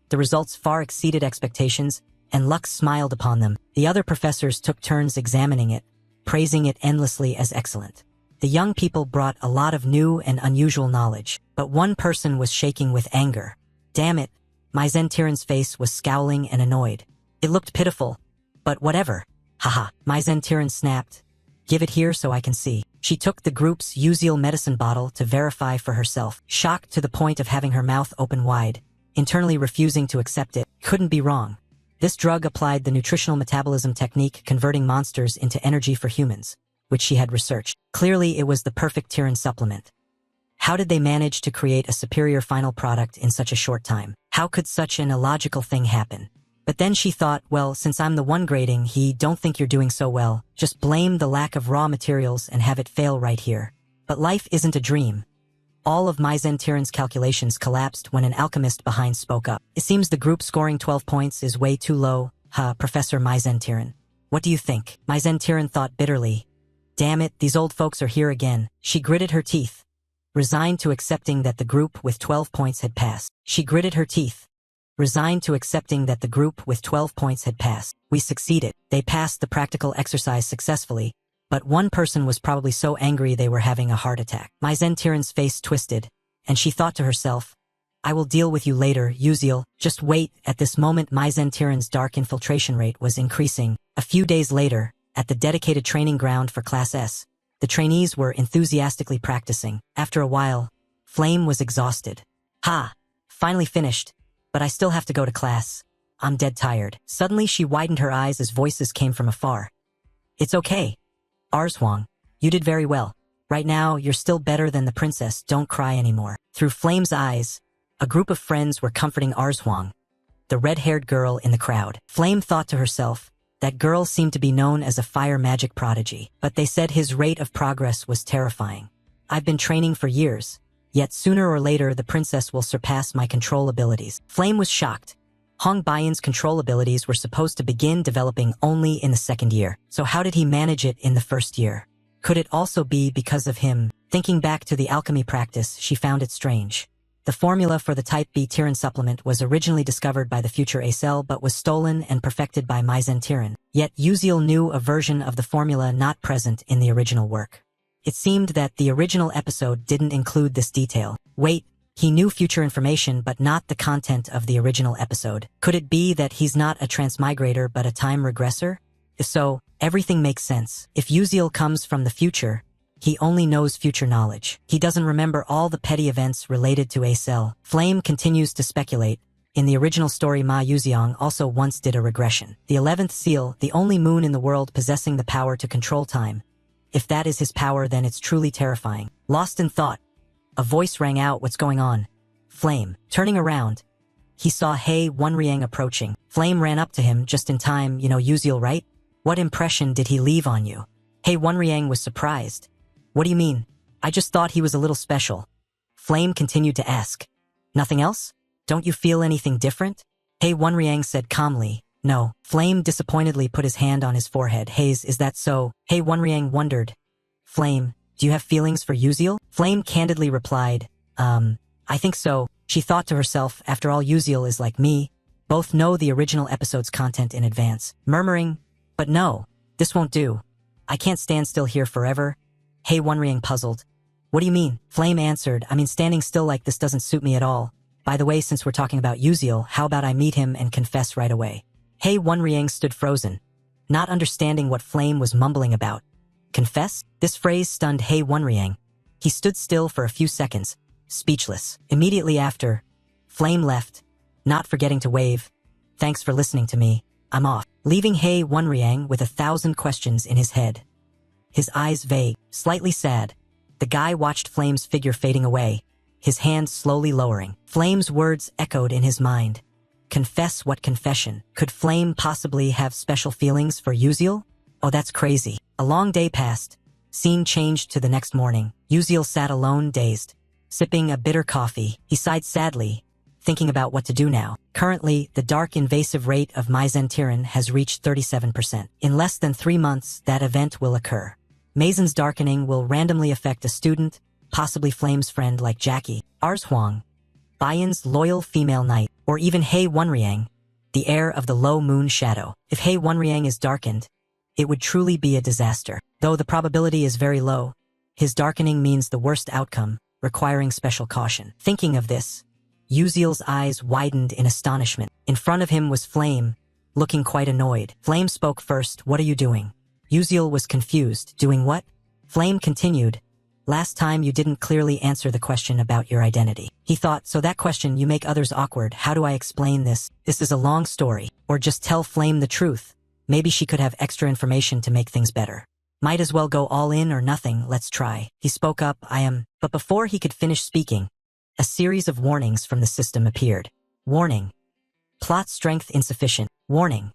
The results far exceeded expectations, and luck smiled upon them. The other professors took turns examining it, praising it endlessly as excellent. The young people brought a lot of new and unusual knowledge, but one person was shaking with anger. Damn it, Myzen face was scowling and annoyed. It looked pitiful, but whatever. Haha, Myzen snapped. Give it here so I can see. She took the group's Uziel medicine bottle to verify for herself, shocked to the point of having her mouth open wide, internally refusing to accept it. Couldn't be wrong. This drug applied the nutritional metabolism technique, converting monsters into energy for humans. which she had researched. Clearly, it was the perfect Tyran supplement. How did they manage to create a superior final product in such a short time? How could such an illogical thing happen? But then she thought, well, since I'm the one grading, don't think you're doing so well. Just blame the lack of raw materials and have it fail right here. But life isn't a dream. All of Tyran's calculations collapsed when an alchemist behind spoke up. It seems the group scoring 12 points is way too low, Professor Tyran. What do you think? Tyran thought bitterly. Damn it, these old folks are here again. She gritted her teeth, resigned to accepting that the group with 12 points had passed. She gritted her teeth, resigned to accepting that the group with 12 points had passed. We succeeded. They passed the practical exercise successfully, but one person was probably so angry they were having a heart attack. Tyran's face twisted, and she thought to herself, I will deal with you later, Uziel. Just wait. At this moment, Tyran's dark infiltration rate was increasing. A few days later, at the dedicated training ground for Class S, the trainees were enthusiastically practicing. After a while, Flame was exhausted. Finally finished, but I still have to go to class. I'm dead tired. Suddenly she widened her eyes as voices came from afar. It's okay. Arzhuang, you did very well. Right now, you're still better than the princess. Don't cry anymore. Through Flame's eyes, a group of friends were comforting Arzhuang, the red-haired girl in the crowd. Flame thought to herself, that girl seemed to be known as a fire magic prodigy, but they said his rate of progress was terrifying. I've been training for years, yet sooner or later the princess will surpass my control abilities. Flame was shocked. Hong Baiyan's control abilities were supposed to begin developing only in the second year. So how did he manage it in the first year? Could it also be because of him? Thinking back to the alchemy practice, she found it strange. The formula for the Type B Tyran supplement was originally discovered by the future Acel but was stolen and perfected by Tyran. Yet Uziel knew a version of the formula not present in the original work. It seemed that the original episode didn't include this detail. Wait, he knew future information but not the content of the original episode. Could it be that he's not a transmigrator but a time regressor? If so, everything makes sense. If Uziel comes from the future, he only knows future knowledge. He doesn't remember all the petty events related to Acel. Flame continues to speculate. In the original story, Ma Yuziang also once did a regression. The 11th seal, the only moon in the world possessing the power to control time. If that is his power, then it's truly terrifying. Lost in thought, a voice rang out, what's going on? Flame. Turning around, he saw He Wenriang approaching. Flame ran up to him just in time. You know Uziel, right? What impression did he leave on you? He Wenriang was surprised. What do you mean? I just thought he was a little special. Flame continued to ask. Nothing else? Don't you feel anything different? He Wenriang said calmly. No. Flame disappointedly put his hand on his forehead. Haze, is that so? He Wenriang wondered. Flame, do you have feelings for Uziel? Flame candidly replied, I think so. She thought to herself, after all, Uziel is like me. Both know the original episode's content in advance. Murmuring, but no, this won't do. I can't stand still here forever. He Wenriang puzzled. What do you mean? Flame answered, I mean standing still like this doesn't suit me at all. By the way, since we're talking about Uziel, how about I meet him and confess right away? He Wenriang stood frozen, not understanding what Flame was mumbling about. Confess? This phrase stunned He Wenriang. He stood still for a few seconds, speechless. Immediately after, Flame left, not forgetting to wave. Thanks for listening to me. I'm off. Leaving He Wenriang with 1,000 questions in his head. His eyes vague, slightly sad. The guy watched Flame's figure fading away, his hands slowly lowering. Flame's words echoed in his mind. Confess what confession? Could Flame possibly have special feelings for Uziel? Oh, that's crazy. A long day passed. Scene changed to the next morning. Uziel sat alone, dazed, sipping a bitter coffee. He sighed sadly, thinking about what to do now. Currently, the dark invasive rate of Tyran has reached 37%. In less than 3 months, that event will occur. Maison's darkening will randomly affect a student, possibly Flame's friend like Jackie, Arzhuang, Baiyan's loyal female knight, or even He Wenriang, the heir of the low moon shadow. If He Wenriang is darkened, it would truly be a disaster. Though the probability is very low, his darkening means the worst outcome, requiring special caution. Thinking of this, Uziel's eyes widened in astonishment. In front of him was Flame, looking quite annoyed. Flame spoke first. What are you doing? Uziel was confused. Doing what? Flame continued. Last time you didn't clearly answer the question about your identity. He thought, so that question, you make others awkward. How do I explain this? This is a long story. Or just tell Flame the truth. Maybe she could have extra information to make things better. Might as well go all in or nothing, let's try. He spoke up, But before he could finish speaking, a series of warnings from the system appeared. Warning. Plot strength insufficient. Warning.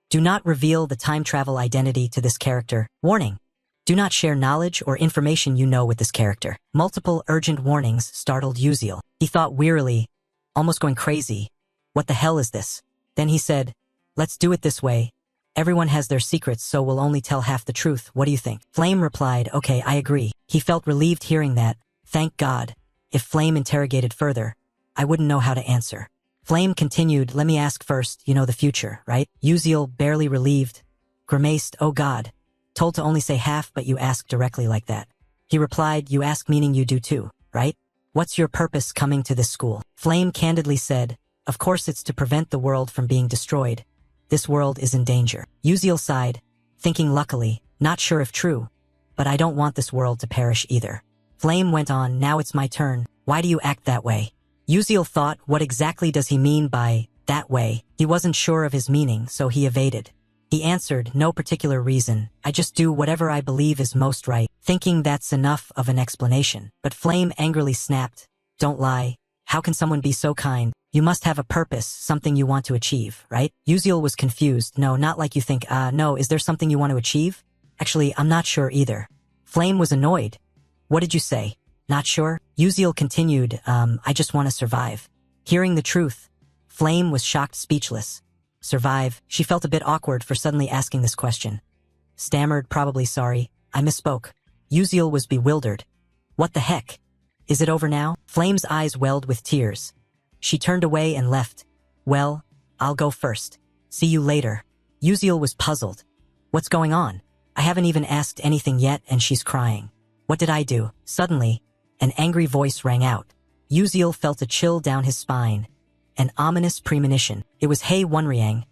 Do not reveal the time travel identity to this character. Warning. Do not share knowledge or information you know with this character. Multiple urgent warnings startled Uziel. He thought wearily, almost going crazy. What the hell is this? Then he said, let's do it this way. Everyone has their secrets, so we'll only tell half the truth. What do you think? Flame replied, okay, I agree. He felt relieved hearing that. Thank God. If Flame interrogated further, I wouldn't know how to answer. Flame continued, let me ask first, you know the future, right? Uziel, barely relieved, grimaced, oh God. Told to only say half, but you ask directly like that. He replied, you ask meaning you do too, right? What's your purpose coming to this school? Flame candidly said, of course it's to prevent the world from being destroyed. This world is in danger. Uziel sighed, thinking luckily, not sure if true, but I don't want this world to perish either. Flame went on, now it's my turn. Why do you act that way? Uziel thought, what exactly does he mean by that way? He wasn't sure of his meaning, so he evaded. He answered, no particular reason. I just do whatever I believe is most right, thinking that's enough of an explanation. But Flame angrily snapped, don't lie. How can someone be so kind? You must have a purpose, something you want to achieve, right? Uziel was confused. No, not like you think, no, is there something you want to achieve? Actually, I'm not sure either. Flame was annoyed. What did you say? Not sure? Uziel continued, I just want to survive. Hearing the truth, Flame was shocked, speechless. Survive? She felt a bit awkward for suddenly asking this question. Stammered, probably sorry. I misspoke. Uziel was bewildered. What the heck? Is it over now? Flame's eyes welled with tears. She turned away and left. Well, I'll go first. See you later. Uziel was puzzled. What's going on? I haven't even asked anything yet and she's crying. What did I do? Suddenly, an angry voice rang out. Uziel felt a chill down his spine. An ominous premonition. It was Hei Wonriang,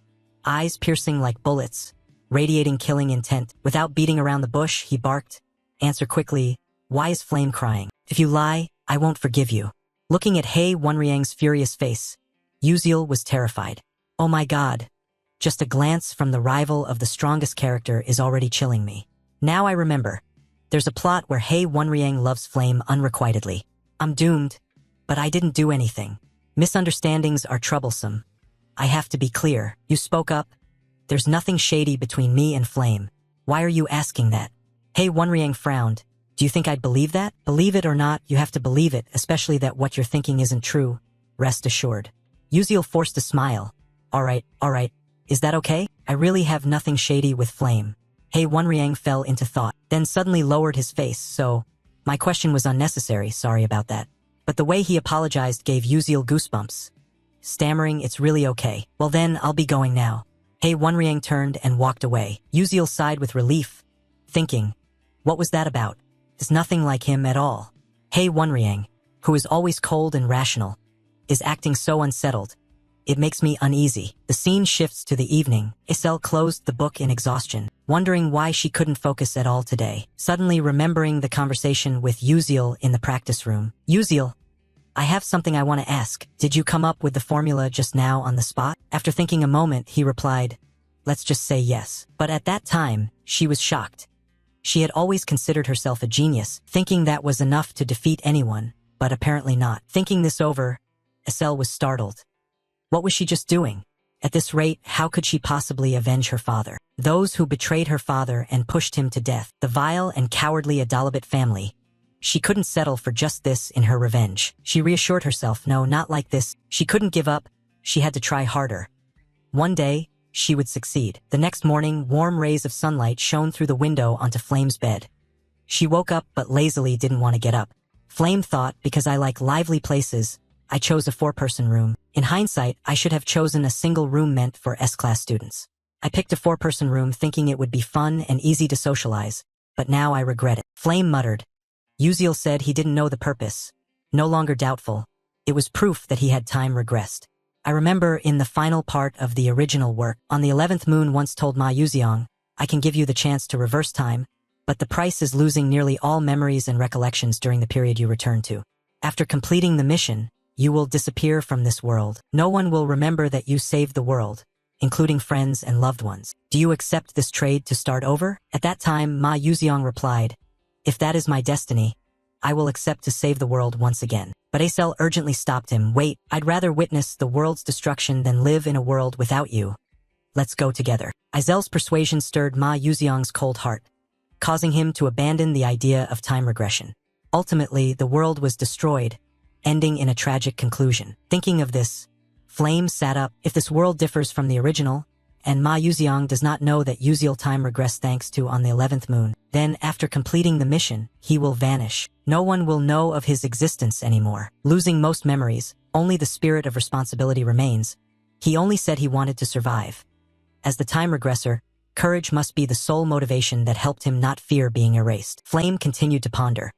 eyes piercing like bullets, radiating killing intent. Without beating around the bush, he barked. Answer quickly. Why is Flame crying? If you lie, I won't forgive you. Looking at Hei Wonriang's furious face, Uziel was terrified. Oh my God. Just a glance from the rival of the strongest character is already chilling me. Now I remember. There's a plot where Hei Wonriang loves Flame unrequitedly. I'm doomed, but I didn't do anything. Misunderstandings are troublesome. I have to be clear. You spoke up. There's nothing shady between me and Flame. Why are you asking that? Hei Wonriang frowned. Do you think I'd believe that? Believe it or not, you have to believe it, especially that what you're thinking isn't true. Rest assured. Uziel forced a smile. All right. Is that okay? I really have nothing shady with Flame. Hei Wonriang fell into thought, then suddenly lowered his face, so... My question was unnecessary, sorry about that. But the way he apologized gave Uziel goosebumps. Stammering, it's really okay. Well then, I'll be going now. Hei Wonriang turned and walked away. Uziel sighed with relief, thinking, what was that about? It's nothing like him at all. Hei Wonriang, who is always cold and rational, is acting so unsettled. It makes me uneasy. The scene shifts to the evening. Isel closed the book in exhaustion, wondering why she couldn't focus at all today. Suddenly remembering the conversation with Uziel in the practice room. Uziel, I have something I want to ask. Did you come up with the formula just now on the spot? After thinking a moment, he replied, let's just say yes. But at that time, she was shocked. She had always considered herself a genius, thinking that was enough to defeat anyone, but apparently not. Thinking this over, Isel was startled. What was she just doing? At this rate, how could she possibly avenge her father? Those who betrayed her father and pushed him to death, the vile and cowardly Adalabit family. She couldn't settle for just this in her revenge. She reassured herself, no, not like this. She couldn't give up. She had to try harder. One day, she would succeed. The next morning, warm rays of sunlight shone through the window onto Flame's bed. She woke up but lazily didn't want to get up. Flame thought, because I like lively places, I chose a 4-person room. In hindsight, I should have chosen a single room meant for S-class students. I picked a 4-person room thinking it would be fun and easy to socialize, but now I regret it. Flame muttered. Uziel said he didn't know the purpose. No longer doubtful. It was proof that he had time regressed. I remember in the final part of the original work, on the 11th moon once told Ma Yuziang, I can give you the chance to reverse time, but the price is losing nearly all memories and recollections during the period you return to. After completing the mission, you will disappear from this world. No one will remember that you saved the world. including friends and loved ones. Do you accept this trade to start over? At that time, Ma Yuziong replied, if that is my destiny, I will accept to save the world once again. But Acel urgently stopped him. Wait, I'd rather witness the world's destruction than live in a world without you. Let's go together. Azel's persuasion stirred Ma Yuziong's cold heart, causing him to abandon the idea of time regression. Ultimately, the world was destroyed, ending in a tragic conclusion. Thinking of this, Flame sat up. If this world differs from the original, and Ma Yuziong does not know that Uziel time regressed thanks to on the 11th moon, then after completing the mission, he will vanish. No one will know of his existence anymore. Losing most memories, only the spirit of responsibility remains. He only said he wanted to survive. As the time regressor, courage must be the sole motivation that helped him not fear being erased. Flame continued to ponder.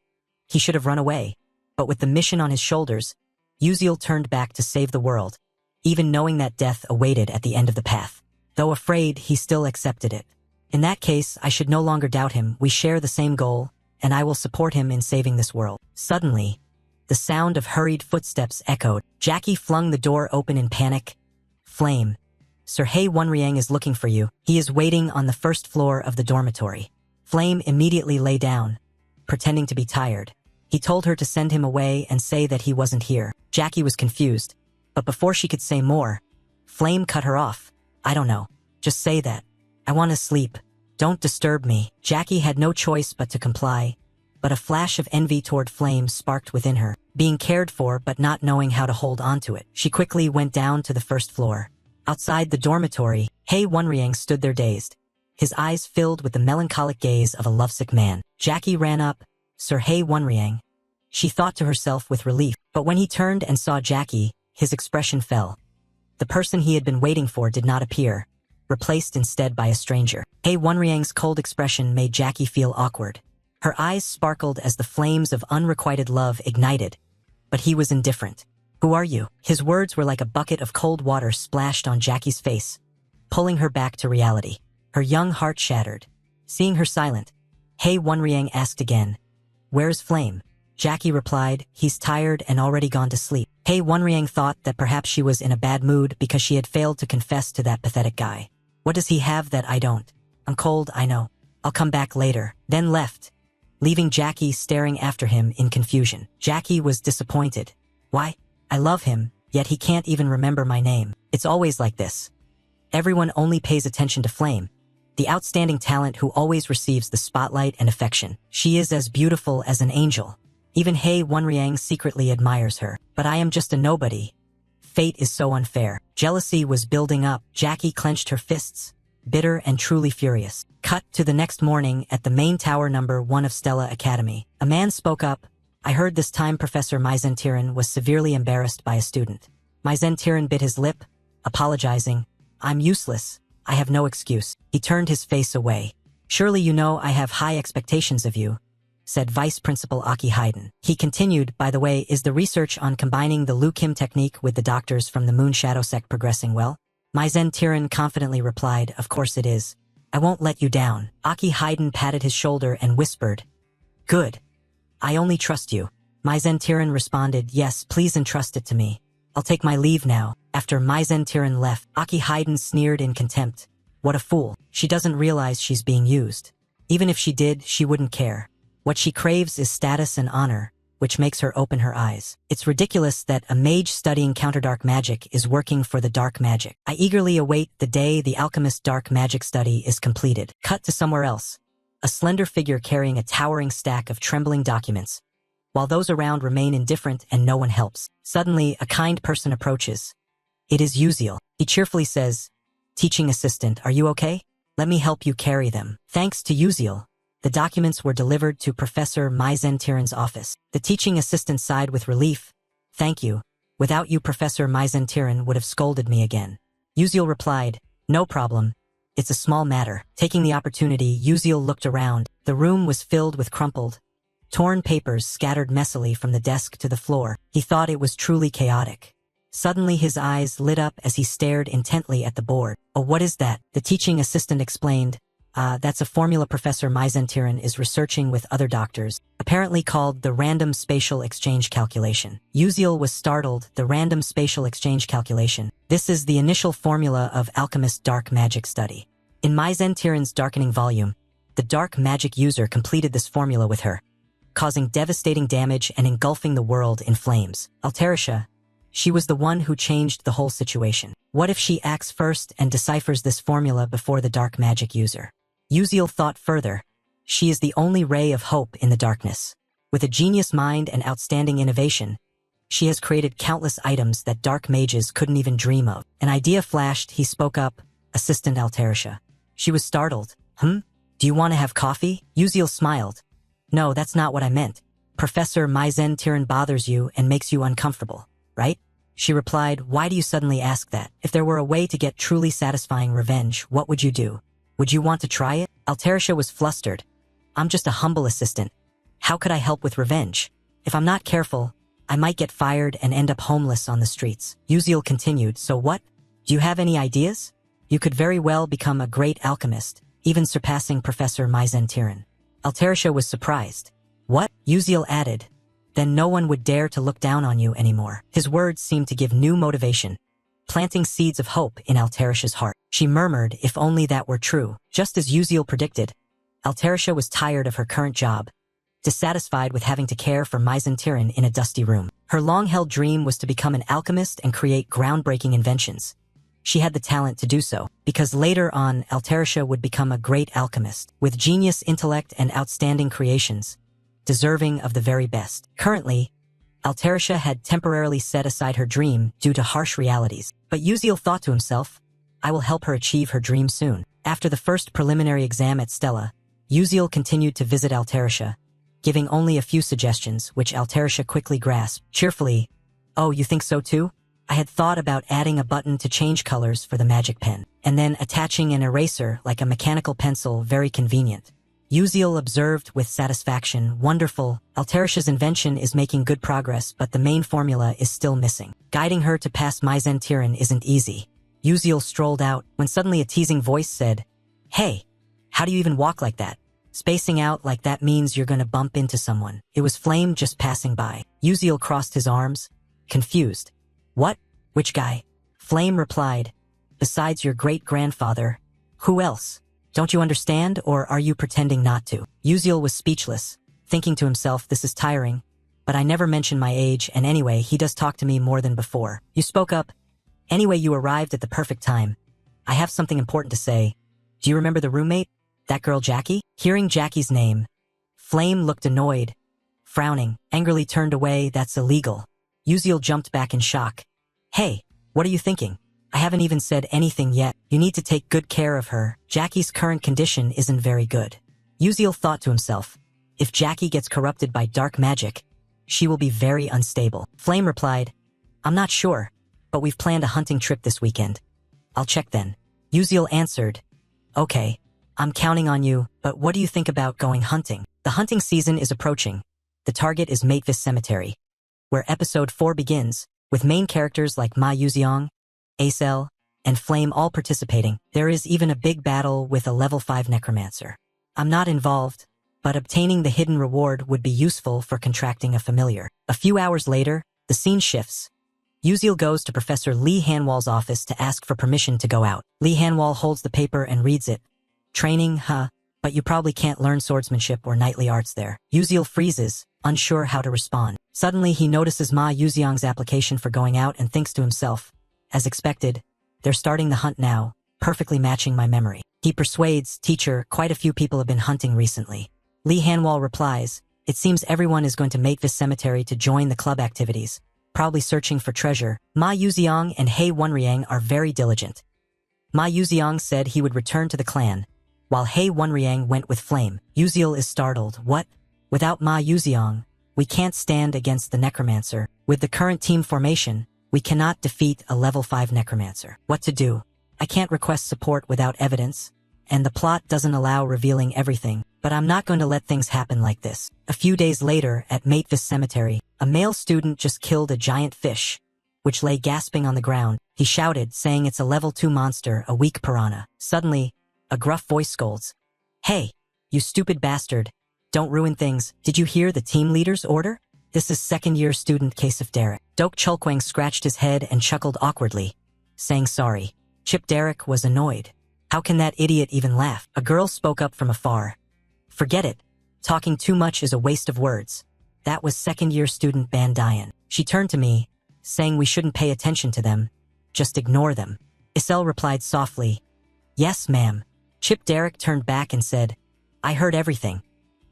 He should have run away, but with the mission on his shoulders, Uziel turned back to save the world, even knowing that death awaited at the end of the path. Though afraid, he still accepted it. In that case, I should no longer doubt him. We share the same goal, and I will support him in saving this world. Suddenly, the sound of hurried footsteps echoed. Jackie flung the door open in panic. Flame, Sir Hei Wonriang is looking for you. He is waiting on the first floor of the dormitory. Flame immediately lay down, pretending to be tired. He told her to send him away and say that he wasn't here. Jackie was confused, but before she could say more, Flame cut her off. I don't know. Just say that. I want to sleep. Don't disturb me. Jackie had no choice but to comply, but a flash of envy toward Flame sparked within her. Being cared for but not knowing how to hold on to it, she quickly went down to the first floor. Outside the dormitory, Hei Wonriang stood there dazed, his eyes filled with the melancholic gaze of a lovesick man. Jackie ran up. Sir Hei Wonriang. She thought to herself with relief, but when he turned and saw Jackie, his expression fell. The person he had been waiting for did not appear, replaced instead by a stranger. Hei Wonriang's cold expression made Jackie feel awkward. Her eyes sparkled as the flames of unrequited love ignited, but he was indifferent. Who are you? His words were like a bucket of cold water splashed on Jackie's face, pulling her back to reality. Her young heart shattered. Seeing her silent, Hei Wonriang asked again, where's Flame? Jackie replied, he's tired and already gone to sleep. Hei Wonriang thought that perhaps she was in a bad mood because she had failed to confess to that pathetic guy. What does he have that I don't? I'm cold, I know. I'll come back later. Then left, leaving Jackie staring after him in confusion. Jackie was disappointed. Why? I love him, yet he can't even remember my name. It's always like this. Everyone only pays attention to Flame, the outstanding talent who always receives the spotlight and affection. She is as beautiful as an angel. Even Hei Wonriang secretly admires her. But I am just a nobody. Fate is so unfair. Jealousy was building up. Jackie clenched her fists, bitter and truly furious. Cut to the next morning at the main tower number 1 of Stella Academy. A man spoke up. I heard this time Professor Myzentiran was severely embarrassed by a student. Myzentiran bit his lip, apologizing. I'm useless. I have no excuse. He turned his face away. Surely you know I have high expectations of you, said Vice Principal Aki Haydn. He continued, by the way, is the research on combining the Liu Kim technique with the doctors from the Moon Shadow sect progressing well? Myzentiran confidently replied, of course it is. I won't let you down. Aki Haydn patted his shoulder and whispered, good. I only trust you. Myzentiran responded, yes, please entrust it to me. I'll take my leave now. After Myzentiran left, Aki Haydn sneered in contempt. What a fool. She doesn't realize she's being used. Even if she did, she wouldn't care. What she craves is status and honor, which makes her open her eyes. It's ridiculous that a mage studying counterdark magic is working for the dark magic. I eagerly await the day the alchemist's dark magic study is completed. Cut to somewhere else. A slender figure carrying a towering stack of trembling documents, while those around remain indifferent and no one helps. Suddenly, a kind person approaches. It is Uziel. He cheerfully says, teaching assistant, are you okay? Let me help you carry them. Thanks to Uziel, the documents were delivered to Professor Myzentiran's office. The teaching assistant sighed with relief. Thank you. Without you, Professor Myzentiran would have scolded me again. Uziel replied, no problem. It's a small matter. Taking the opportunity, Uziel looked around. The room was filled with crumpled, torn papers scattered messily from the desk to the floor. He thought it was truly chaotic. Suddenly his eyes lit up as he stared intently at the board. Oh, what is that? The teaching assistant explained. That's a formula Professor Myzentiran is researching with other doctors, apparently called the random spatial exchange calculation. Uziel was startled. The random spatial exchange calculation. This is the initial formula of alchemist dark magic study. In Myzentiran's darkening volume, the dark magic user completed this formula with her, causing devastating damage and engulfing the world in flames. Altarisha, she was the one who changed the whole situation. What if she acts first and deciphers this formula before the dark magic user? Uziel thought further. She is the only ray of hope in the darkness. With a genius mind and outstanding innovation, she has created countless items that dark mages couldn't even dream of. An idea flashed. He spoke up. Assistant Altarisha. She was startled. Do you want to have coffee? Uziel smiled. No, that's not what I meant. Professor Myzentiran bothers you and makes you uncomfortable, right? She replied, why do you suddenly ask that? If there were a way to get truly satisfying revenge, what would you do? Would you want to try it? Altarisha was flustered. I'm just a humble assistant. How could I help with revenge? If I'm not careful, I might get fired and end up homeless on the streets. Uziel continued, so what? Do you have any ideas? You could very well become a great alchemist, even surpassing Professor Myzentiran. Altarisha was surprised. What? Uziel added. Then no one would dare to look down on you anymore. His words seemed to give new motivation, planting seeds of hope in Altarisha's heart. She murmured, if only that were true. Just as Uziel predicted, Altarisha was tired of her current job, dissatisfied with having to care for Myzentiran in a dusty room. Her long-held dream was to become an alchemist and create groundbreaking inventions. She had the talent to do so, because later on, Altarisha would become a great alchemist, with genius intellect and outstanding creations, deserving of the very best. Currently, Altarisha had temporarily set aside her dream due to harsh realities. But Uziel thought to himself, I will help her achieve her dream soon. After the first preliminary exam at Stella, Uziel continued to visit Altarisha, giving only a few suggestions, which Altarisha quickly grasped. Cheerfully, oh, you think so too? I had thought about adding a button to change colors for the magic pen, and then attaching an eraser like a mechanical pencil. Very convenient. Uziel observed with satisfaction. Wonderful. Altarisha's invention is making good progress, but the main formula is still missing. Guiding her to pass Myzentiran isn't easy. Uziel strolled out when suddenly a teasing voice said, Hey, how do you even walk like that? Spacing out like that means you're gonna bump into someone. It was Flame just passing by. Uziel crossed his arms, confused. What? Which guy? Flame replied, besides your great-grandfather, who else? Don't you understand, or are you pretending not to? Uziel was speechless, thinking to himself, this is tiring, but I never mention my age, and anyway, he does talk to me more than before. You spoke up. Anyway, you arrived at the perfect time. I have something important to say. Do you remember the roommate? That girl Jackie? Hearing Jackie's name, Flame looked annoyed, frowning, angrily turned away. That's illegal. Uziel jumped back in shock. Hey, what are you thinking? I haven't even said anything yet. You need to take good care of her. Jackie's current condition isn't very good. Uziel thought to himself, if Jackie gets corrupted by dark magic, she will be very unstable. Flame replied, I'm not sure, but we've planned a hunting trip this weekend. I'll check then. Uziel answered, okay, I'm counting on you, but what do you think about going hunting? The hunting season is approaching. The target is Matevis Cemetery, where episode 4 begins, with main characters like Ma Yuziong, Acel, and Flame all participating. There is even a big battle with a level 5 necromancer. I'm not involved, but obtaining the hidden reward would be useful for contracting a familiar. A few hours later, the scene shifts. Uziel goes to Professor Lee Hanwall's office to ask for permission to go out. Lee Hanwall holds the paper and reads it. Training, huh? But you probably can't learn swordsmanship or knightly arts there. Uziel freezes, unsure how to respond. Suddenly he notices Ma Yuziong's application for going out and thinks to himself, as expected, they're starting the hunt now, perfectly matching my memory. He persuades, teacher, quite a few people have been hunting recently. Lee Hanwall replies, it seems everyone is going to Matevis Cemetery to join the club activities, probably searching for treasure. Ma Yuziong and He Wonriang are very diligent. Ma Yuziong said he would return to the clan, while He Wonriang went with Flame. Uziel is startled. What? Without Ma Yuziong, we can't stand against the necromancer. With the current team formation, we cannot defeat a level 5 necromancer. What to do? I can't request support without evidence, and the plot doesn't allow revealing everything, but I'm not going to let things happen like this. A few days later, at Matevis Cemetery, a male student just killed a giant fish, which lay gasping on the ground. He shouted, saying it's a level 2 monster, a weak piranha. Suddenly, a gruff voice scolds, Hey, you stupid bastard. Don't ruin things. Did you hear the team leader's order? This is second-year student Kasif Derek. Dok Chulkwang scratched his head and chuckled awkwardly, saying sorry. Chip Derek was annoyed. How can that idiot even laugh? A girl spoke up from afar. Forget it. Talking too much is a waste of words. That was second-year student Ban Dian. She turned to me, saying we shouldn't pay attention to them. Just ignore them. Isel replied softly, Yes, ma'am. Chip Derek turned back and said, I heard everything.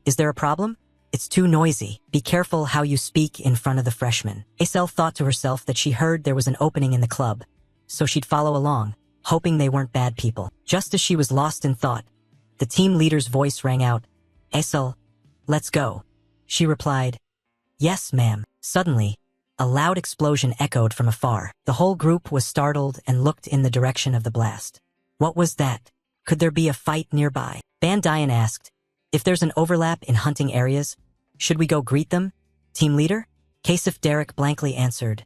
Is there a problem? It's too noisy. Be careful how you speak in front of the freshmen. Isel thought to herself that she heard there was an opening in the club, so she'd follow along, hoping they weren't bad people. Just as she was lost in thought, the team leader's voice rang out, Isel, let's go. She replied, Yes, ma'am. Suddenly, a loud explosion echoed from afar. The whole group was startled and looked in the direction of the blast. What was that? Could there be a fight nearby? Ban Dian asked, If there's an overlap in hunting areas, should we go greet them? Team leader? Kasif Derek blankly answered,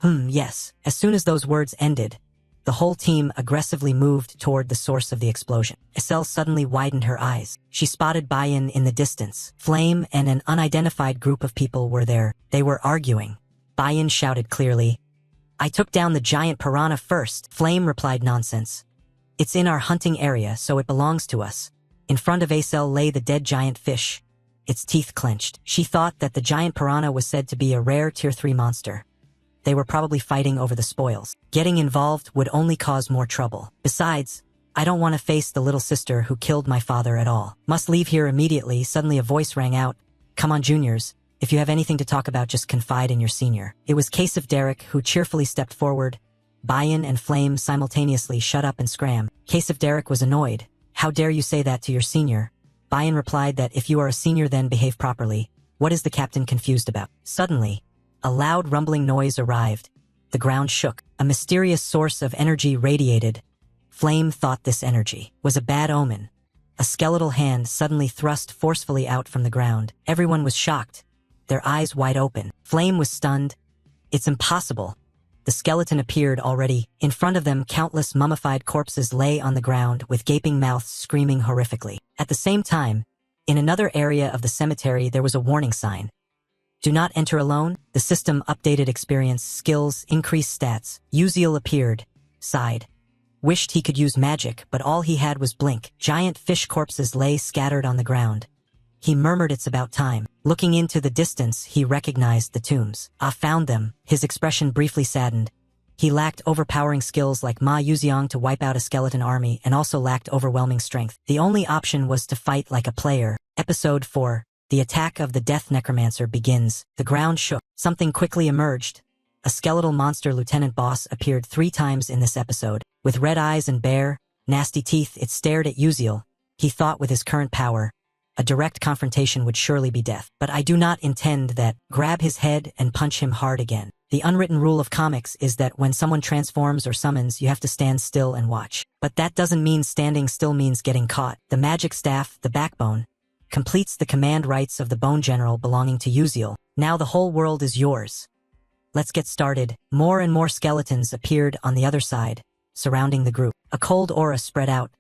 Yes. As soon as those words ended, the whole team aggressively moved toward the source of the explosion. Isel suddenly widened her eyes. She spotted Bayan in the distance. Flame and an unidentified group of people were there. They were arguing. Bayan shouted clearly, I took down the giant piranha first. Flame replied, Nonsense. It's in our hunting area, so it belongs to us. In front of Isel lay the dead giant fish, its teeth clenched. She thought that the giant piranha was said to be a rare Tier 3 monster. They were probably fighting over the spoils. Getting involved would only cause more trouble. Besides, I don't want to face the little sister who killed my father at all. Must leave here immediately. Suddenly a voice rang out, Come on, juniors. If you have anything to talk about, just confide in your senior. It was Kasif Derek who cheerfully stepped forward. Bayan and Flame simultaneously shut up and scram. Kasif Derek was annoyed. How dare you say that to your senior? Bayan replied that if you are a senior then behave properly. What is the captain confused about? Suddenly, a loud rumbling noise arrived. The ground shook. A mysterious source of energy radiated. Flame thought this energy was a bad omen. A skeletal hand suddenly thrust forcefully out from the ground. Everyone was shocked, their eyes wide open. Flame was stunned. It's impossible. The skeleton appeared already. In front of them, countless mummified corpses lay on the ground with gaping mouths screaming horrifically. At the same time, in another area of the cemetery there was a warning sign. Do not enter alone. The system updated experience, skills, increased stats. Uziel appeared, sighed. Wished he could use magic, but all he had was blink. Giant fish corpses lay scattered on the ground. He murmured, It's about time. Looking into the distance, he recognized the tombs. Found them. His expression briefly saddened. He lacked overpowering skills like Ma Yuziang to wipe out a skeleton army and also lacked overwhelming strength. The only option was to fight like a player. Episode 4. The attack of the Death Necromancer begins. The ground shook. Something quickly emerged. A skeletal monster lieutenant boss appeared 3 times in this episode. With red eyes and bare, nasty teeth, it stared at Uziel. He thought with his current power, a direct confrontation would surely be death. But I do not intend that. Grab his head and punch him hard again. The unwritten rule of comics is that when someone transforms or summons, you have to stand still and watch. But that doesn't mean standing still means getting caught. The magic staff, the backbone, completes the command rights of the bone general belonging to Uziel. Now the whole world is yours. Let's get started. More and more skeletons appeared on the other side, surrounding the group. A cold aura spread out.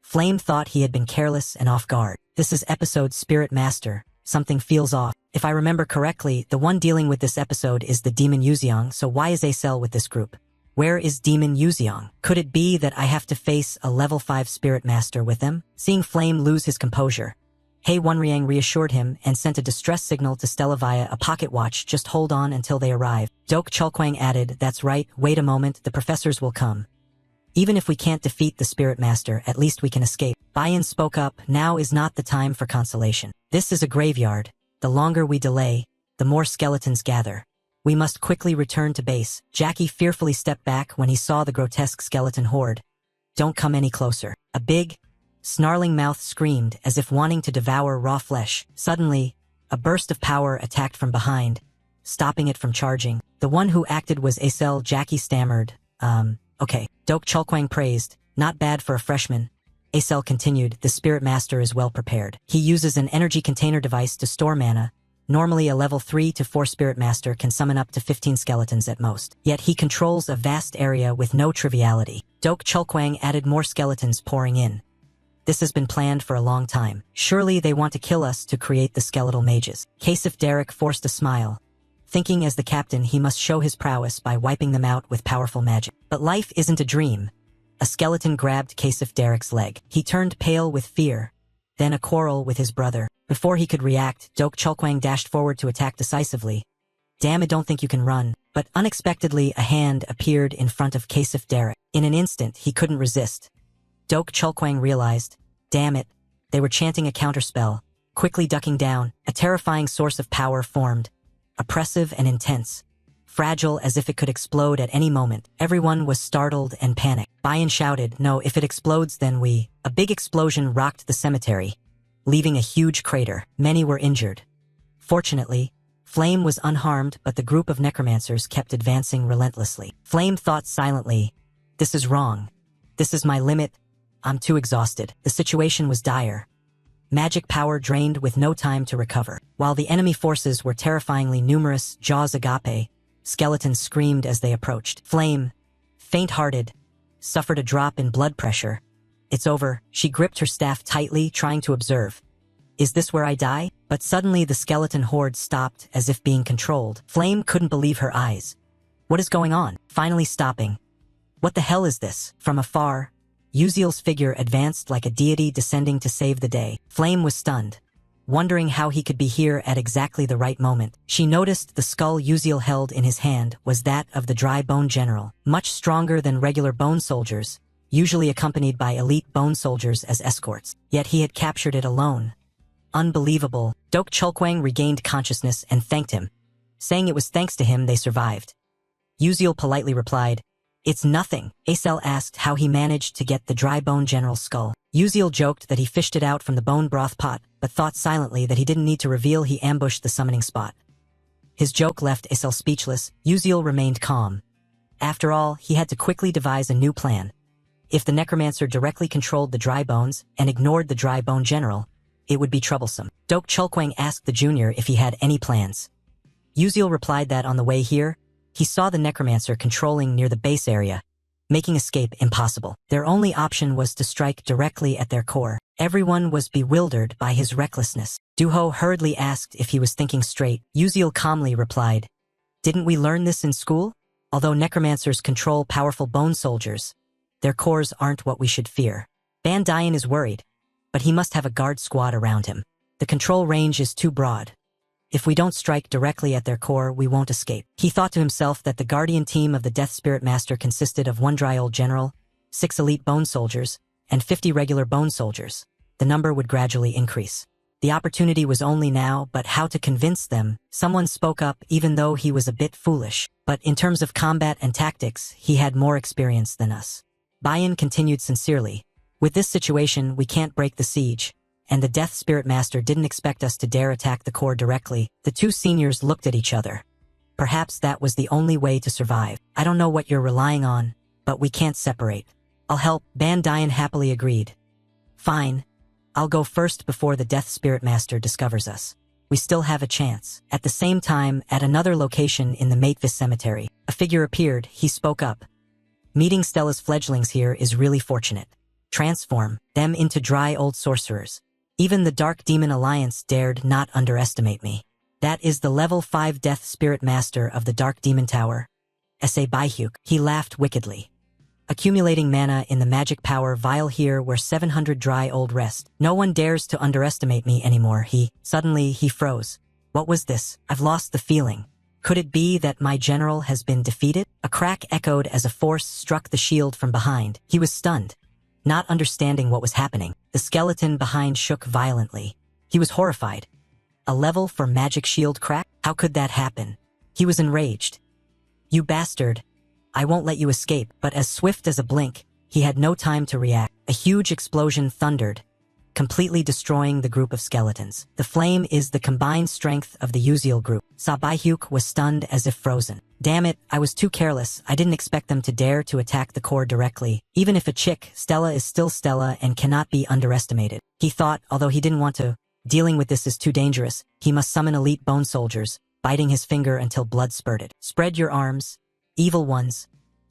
Flame thought he had been careless and off guard. This is episode Spirit Master. Something feels off. If I remember correctly, the one dealing with this episode is the Demon Yuziang, so why is Acel with this group? Where is Demon Yuziang? Could it be that I have to face a level 5 Spirit Master with them? Seeing Flame lose his composure, Hei Wonriang reassured him and sent a distress signal to Stella via a pocket watch. Just hold on until they arrive. Dok Chulkwang added, That's right, wait a moment, the professors will come. Even if we can't defeat the Spirit Master, at least we can escape. Bayan spoke up, Now is not the time for consolation. This is a graveyard. The longer we delay, the more skeletons gather. We must quickly return to base. Jackie fearfully stepped back when he saw the grotesque skeleton horde. Don't come any closer. A big, snarling mouth screamed as if wanting to devour raw flesh. Suddenly, a burst of power attacked from behind, stopping it from charging. The one who acted was Acel. Jackie stammered, Okay. Dok Chulkwang praised, Not bad for a freshman. Acel continued, The Spirit Master is well prepared. He uses an energy container device to store mana. Normally a level 3 to 4 Spirit Master can summon up to 15 skeletons at most. Yet he controls a vast area with no triviality. Dok Chulkwang added more skeletons pouring in. This has been planned for a long time. Surely they want to kill us to create the skeletal mages. Kasif Derek forced a smile, thinking as the captain he must show his prowess by wiping them out with powerful magic. But life isn't a dream. A skeleton grabbed Kasif Derek's leg. He turned pale with fear, then a quarrel with his brother. Before he could react, Dok Chulkwang dashed forward to attack decisively. Damn, I don't think you can run. But unexpectedly, a hand appeared in front of Kasif Derek. In an instant, he couldn't resist. Dok Chulkwang realized, damn it, they were chanting a counterspell. Quickly ducking down, a terrifying source of power formed, oppressive and intense, fragile as if it could explode at any moment. Everyone was startled and panicked. Bayan shouted, no, if it explodes then we... A big explosion rocked the cemetery, leaving a huge crater. Many were injured. Fortunately, Flame was unharmed, but the group of necromancers kept advancing relentlessly. Flame thought silently, this is wrong. This is my limit. I'm too exhausted. The situation was dire. Magic power drained with no time to recover. While the enemy forces were terrifyingly numerous, Jaws agape, skeletons screamed as they approached. Flame, faint-hearted, suffered a drop in blood pressure. It's over. She gripped her staff tightly, trying to observe. Is this where I die? But suddenly the skeleton horde stopped as if being controlled. Flame couldn't believe her eyes. What is going on? Finally stopping. What the hell is this? From afar, Uziel's figure advanced like a deity descending to save the day. Flame was stunned, wondering how he could be here at exactly the right moment. She noticed the skull Uziel held in his hand was that of the dry bone general, much stronger than regular bone soldiers, usually accompanied by elite bone soldiers as escorts. Yet he had captured it alone. Unbelievable. Dok Chulkwang regained consciousness and thanked him, saying it was thanks to him they survived. Uziel politely replied, it's nothing. Acel asked how he managed to get the dry bone general's skull. Uziel joked that he fished it out from the bone broth pot, but thought silently that he didn't need to reveal he ambushed the summoning spot. His joke left Acel speechless. Uziel remained calm. After all, he had to quickly devise a new plan. If the necromancer directly controlled the dry bones and ignored the dry bone general, it would be troublesome. Dok Chulkwang asked the junior if he had any plans. Uziel replied that on the way here, he saw the necromancer controlling near the base area, making escape impossible. Their only option was to strike directly at their core. Everyone was bewildered by his recklessness. Duho hurriedly asked if he was thinking straight. Uziel calmly replied, didn't we learn this in school? Although necromancers control powerful bone soldiers, their cores aren't what we should fear. Ban Dian is worried, but he must have a guard squad around him. The control range is too broad. If we don't strike directly at their core, we won't escape. He thought to himself that the guardian team of the Death Spirit Master consisted of 1 dry old general, 6 elite bone soldiers, and 50 regular bone soldiers. The number would gradually increase. The opportunity was only now, but how to convince them? Someone spoke up even though he was a bit foolish. But in terms of combat and tactics, he had more experience than us. Bayan continued sincerely, with this situation, we can't break the siege. And the Death Spirit Master didn't expect us to dare attack the core directly. The two seniors looked at each other. Perhaps that was the only way to survive. I don't know what you're relying on, but we can't separate. I'll help. Ban Dian happily agreed. Fine. I'll go first before the Death Spirit Master discovers us. We still have a chance. At the same time, at another location in the Matevis Cemetery, a figure appeared. He spoke up. Meeting Stella's fledglings here is really fortunate. Transform them into dry old sorcerers. Even the Dark Demon Alliance dared not underestimate me. That is the level 5 Death Spirit Master of the Dark Demon Tower. S.A. Baihyuk. He laughed wickedly. Accumulating mana in the magic power vial here where 700 dry old rest. No one dares to underestimate me anymore. Suddenly he froze. What was this? I've lost the feeling. Could it be that my general has been defeated? A crack echoed as a force struck the shield from behind. He was stunned, not understanding what was happening. The skeleton behind shook violently. He was horrified. A level for magic shield crack? How could that happen? He was enraged. You bastard. I won't let you escape. But as swift as a blink, he had no time to react. A huge explosion thundered, completely destroying the group of skeletons. The flame is the combined strength of the Uziel group. Baihyuk was stunned as if frozen. Damn it, I was too careless. I didn't expect them to dare to attack the core directly. Even if a chick, Stella is still Stella and cannot be underestimated. He thought, although he didn't want to, dealing with this is too dangerous. He must summon elite bone soldiers, biting his finger until blood spurted. Spread your arms, evil ones.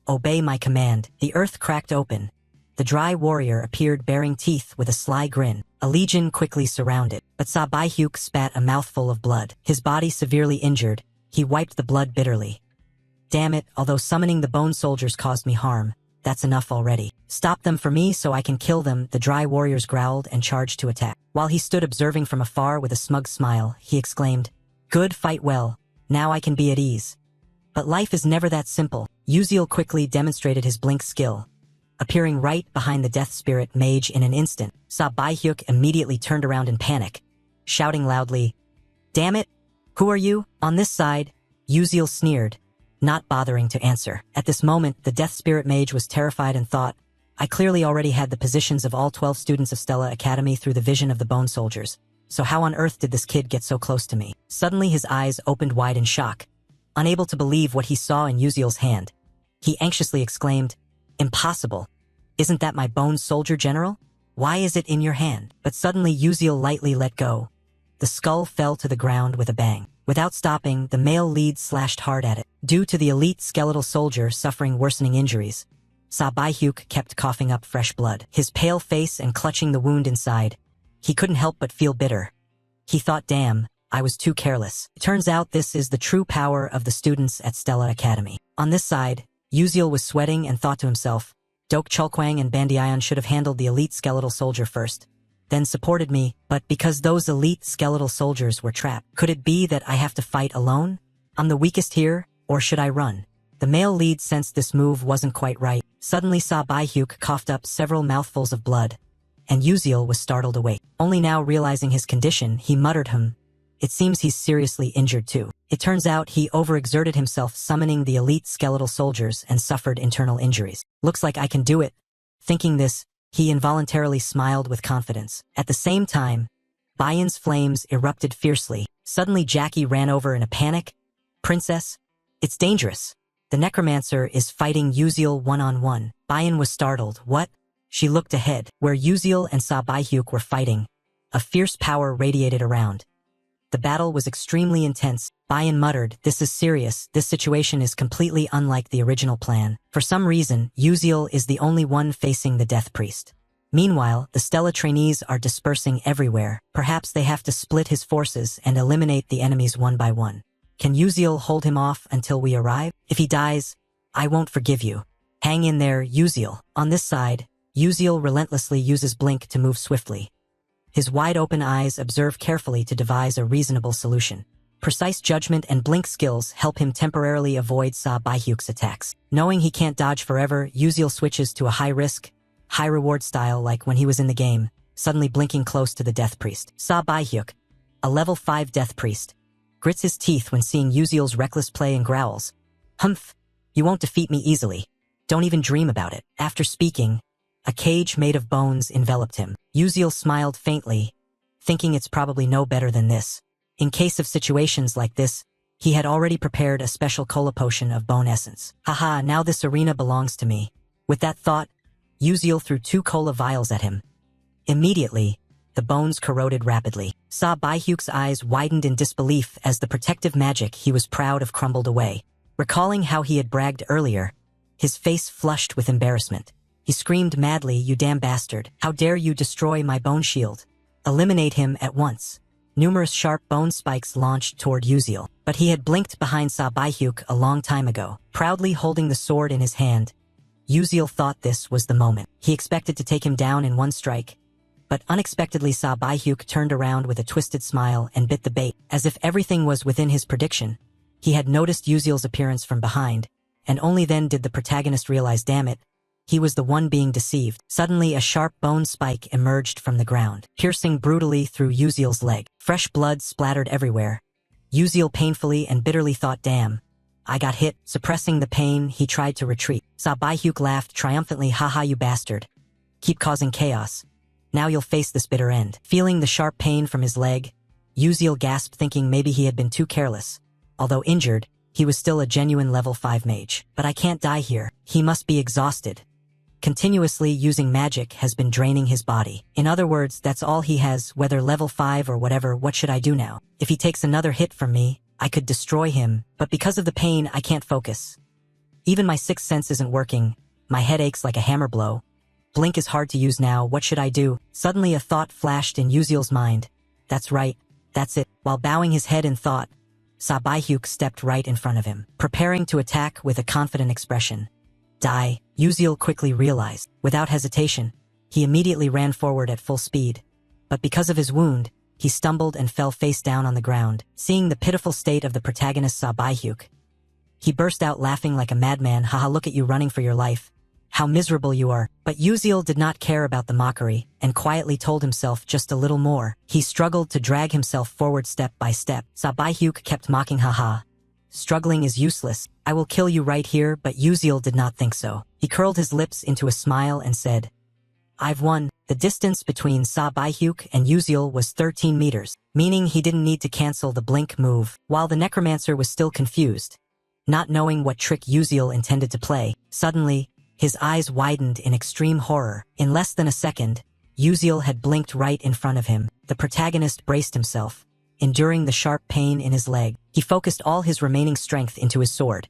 Obey my command. The earth cracked open, The dry warrior appeared bearing teeth with a sly grin. A legion quickly surrounded, but Sabai-hyuk spat a mouthful of blood. His body severely injured, he wiped the blood bitterly. Damn it, although summoning the bone soldiers caused me harm, that's enough already. Stop them for me so I can kill them, the dry warriors growled and charged to attack. While he stood observing from afar with a smug smile, he exclaimed, "Good, fight well. Now I can be at ease." But life is never that simple. Uziel quickly demonstrated his blink skill. Appearing right behind the death spirit mage in an instant, Sabai-hyuk immediately turned around in panic, shouting loudly, "Damn it! Who are you?" On this side, Uziel sneered, not bothering to answer. At this moment, the death spirit mage was terrified and thought, I clearly already had the positions of all 12 students of Stella Academy through the vision of the bone soldiers, so how on earth did this kid get so close to me? Suddenly his eyes opened wide in shock, unable to believe what he saw in Uziel's hand. He anxiously exclaimed, "Impossible! Isn't that my bone soldier general? Why is it in your hand?" But suddenly Uziel lightly let go. The skull fell to the ground with a bang. Without stopping, the male lead slashed hard at it. Due to the elite skeletal soldier suffering worsening injuries, Sabai-hyuk kept coughing up fresh blood. His pale face and clutching the wound inside, he couldn't help but feel bitter. He thought, damn, I was too careless. It turns out this is the true power of the students at Stella Academy. On this side, Uziel was sweating and thought to himself, Dok Chulkwang and Bandiayan should have handled the elite skeletal soldier first, then supported me, but because those elite skeletal soldiers were trapped, could it be that I have to fight alone? I'm the weakest here, or should I run? The male lead sensed this move wasn't quite right. Suddenly Sabai-hyuk coughed up several mouthfuls of blood, and Uziel was startled awake. Only now realizing his condition, he muttered, It seems he's seriously injured too. It turns out he overexerted himself summoning the elite skeletal soldiers and suffered internal injuries. Looks like I can do it. Thinking this, he involuntarily smiled with confidence. At the same time, Bayan's flames erupted fiercely. Suddenly Jackie ran over in a panic. "Princess, it's dangerous. The necromancer is fighting Uziel one-on-one." Bayan was startled. What? She looked ahead. Where Uziel and Sabai-hyuk were fighting, a fierce power radiated around. The battle was extremely intense. Bayan muttered, "This is serious. This situation is completely unlike the original plan." For some reason, Uziel is the only one facing the Death Priest. Meanwhile, the Stella trainees are dispersing everywhere. Perhaps they have to split his forces and eliminate the enemies one by one. Can Uziel hold him off until we arrive? If he dies, I won't forgive you. Hang in there, Uziel. On this side, Uziel relentlessly uses blink to move swiftly. His wide-open eyes observe carefully to devise a reasonable solution. Precise judgment and blink skills help him temporarily avoid Sabai-hyuk's attacks. Knowing he can't dodge forever, Uziel switches to a high-risk, high-reward style like when he was in the game, suddenly blinking close to the Death Priest. Sabai-hyuk, a level 5 Death Priest, grits his teeth when seeing Uziel's reckless play and growls, "Humph, you won't defeat me easily. Don't even dream about it." After speaking, a cage made of bones enveloped him. Uziel smiled faintly, thinking it's probably no better than this. In case of situations like this, he had already prepared a special cola potion of bone essence. Haha, now this arena belongs to me. With that thought, Uziel threw 2 cola vials at him. Immediately, the bones corroded rapidly. Sabai-hyuk's eyes widened in disbelief as the protective magic he was proud of crumbled away. Recalling how he had bragged earlier, his face flushed with embarrassment. He screamed madly, "You damn bastard. How dare you destroy my bone shield? Eliminate him at once." Numerous sharp bone spikes launched toward Uziel, but he had blinked behind Sabai-hyuk a long time ago. Proudly holding the sword in his hand, Uziel thought this was the moment. He expected to take him down in one strike, but unexpectedly Sabai-hyuk turned around with a twisted smile and bit the bait. As if everything was within his prediction, he had noticed Uziel's appearance from behind, and only then did the protagonist realize, damn it, he was the one being deceived. Suddenly a sharp bone spike emerged from the ground, piercing brutally through Uziel's leg. Fresh blood splattered everywhere. Uziel painfully and bitterly thought, damn, I got hit. Suppressing the pain, he tried to retreat. Sabai-hyuk laughed triumphantly, haha, you bastard. Keep causing chaos. Now you'll face this bitter end. Feeling the sharp pain from his leg, Uziel gasped, thinking maybe he had been too careless. Although injured, he was still a genuine level 5 mage. But I can't die here. He must be exhausted. Continuously using magic has been draining his body. In other words, that's all he has, whether level 5 or whatever. What should I do now? If he takes another hit from me, I could destroy him, but because of the pain, I can't focus. Even my sixth sense isn't working. My head aches like a hammer blow. Blink is hard to use now, what should I do? Suddenly a thought flashed in Uziel's mind. That's right, that's it. While bowing his head in thought, Sabayhyuk stepped right in front of him, preparing to attack with a confident expression. Die, Uziel quickly realized. Without hesitation, he immediately ran forward at full speed. But because of his wound, he stumbled and fell face down on the ground. Seeing the pitiful state of the protagonist Sabayhyuk, he burst out laughing like a madman. Haha, look at you running for your life. How miserable you are. But Uziel did not care about the mockery and quietly told himself just a little more. He struggled to drag himself forward step by step. Sabayhyuk kept mocking. Haha. Struggling is useless. I will kill you right here, but Uziel did not think so. He curled his lips into a smile and said, I've won. The distance between Sabayhyuk and Uziel was 13 meters, meaning he didn't need to cancel the blink move. While the necromancer was still confused, not knowing what trick Uziel intended to play, suddenly, his eyes widened in extreme horror. In less than a second, Uziel had blinked right in front of him. The protagonist braced himself, enduring the sharp pain in his leg. He focused all his remaining strength into his sword,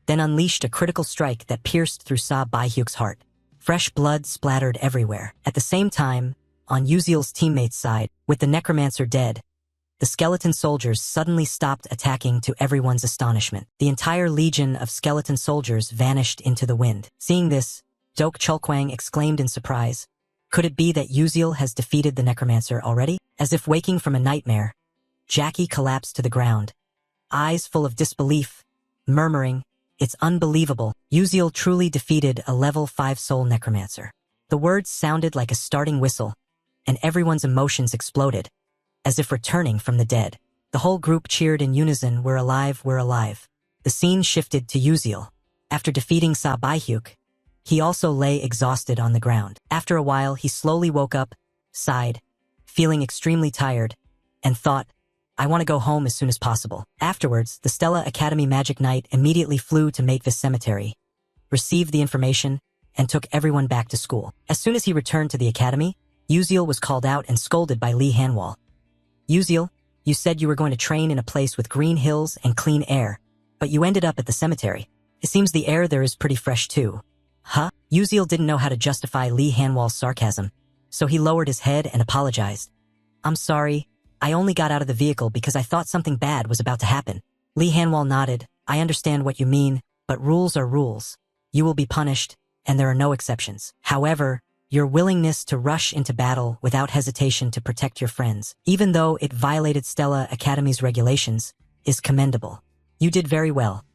then unleashed a critical strike that pierced through Sabayhyuk's heart. Fresh blood splattered everywhere. At the same time, on Uziel's teammates' side, with the necromancer dead, the skeleton soldiers suddenly stopped attacking to everyone's astonishment. The entire legion of skeleton soldiers vanished into the wind. Seeing this, Dok Chulkwang exclaimed in surprise. Could it be that Uziel has defeated the necromancer already? As if waking from a nightmare, Jackie collapsed to the ground, eyes full of disbelief, murmuring, It's unbelievable. Uziel truly defeated a level 5 soul necromancer. The words sounded like a starting whistle, and everyone's emotions exploded, as if returning from the dead. The whole group cheered in unison, We're alive, we're alive. The scene shifted to Uziel. After defeating Sabayhyuk, he also lay exhausted on the ground. After a while, he slowly woke up, sighed, feeling extremely tired, and thought, I want to go home as soon as possible. Afterwards, the Stella Academy Magic Knight immediately flew to Maitvis Cemetery, received the information, and took everyone back to school. As soon as he returned to the academy, Uziel was called out and scolded by Lee Hanwal. Uziel, you said you were going to train in a place with green hills and clean air, but you ended up at the cemetery. It seems the air there is pretty fresh too. Huh? Uziel didn't know how to justify Lee Hanwal's sarcasm, so he lowered his head and apologized. I'm sorry, I only got out of the vehicle because I thought something bad was about to happen. Lee Hanwal nodded. I understand what you mean, but rules are rules. You will be punished, and there are no exceptions. However, your willingness to rush into battle without hesitation to protect your friends, even though it violated Stella Academy's regulations, is commendable. You did very well.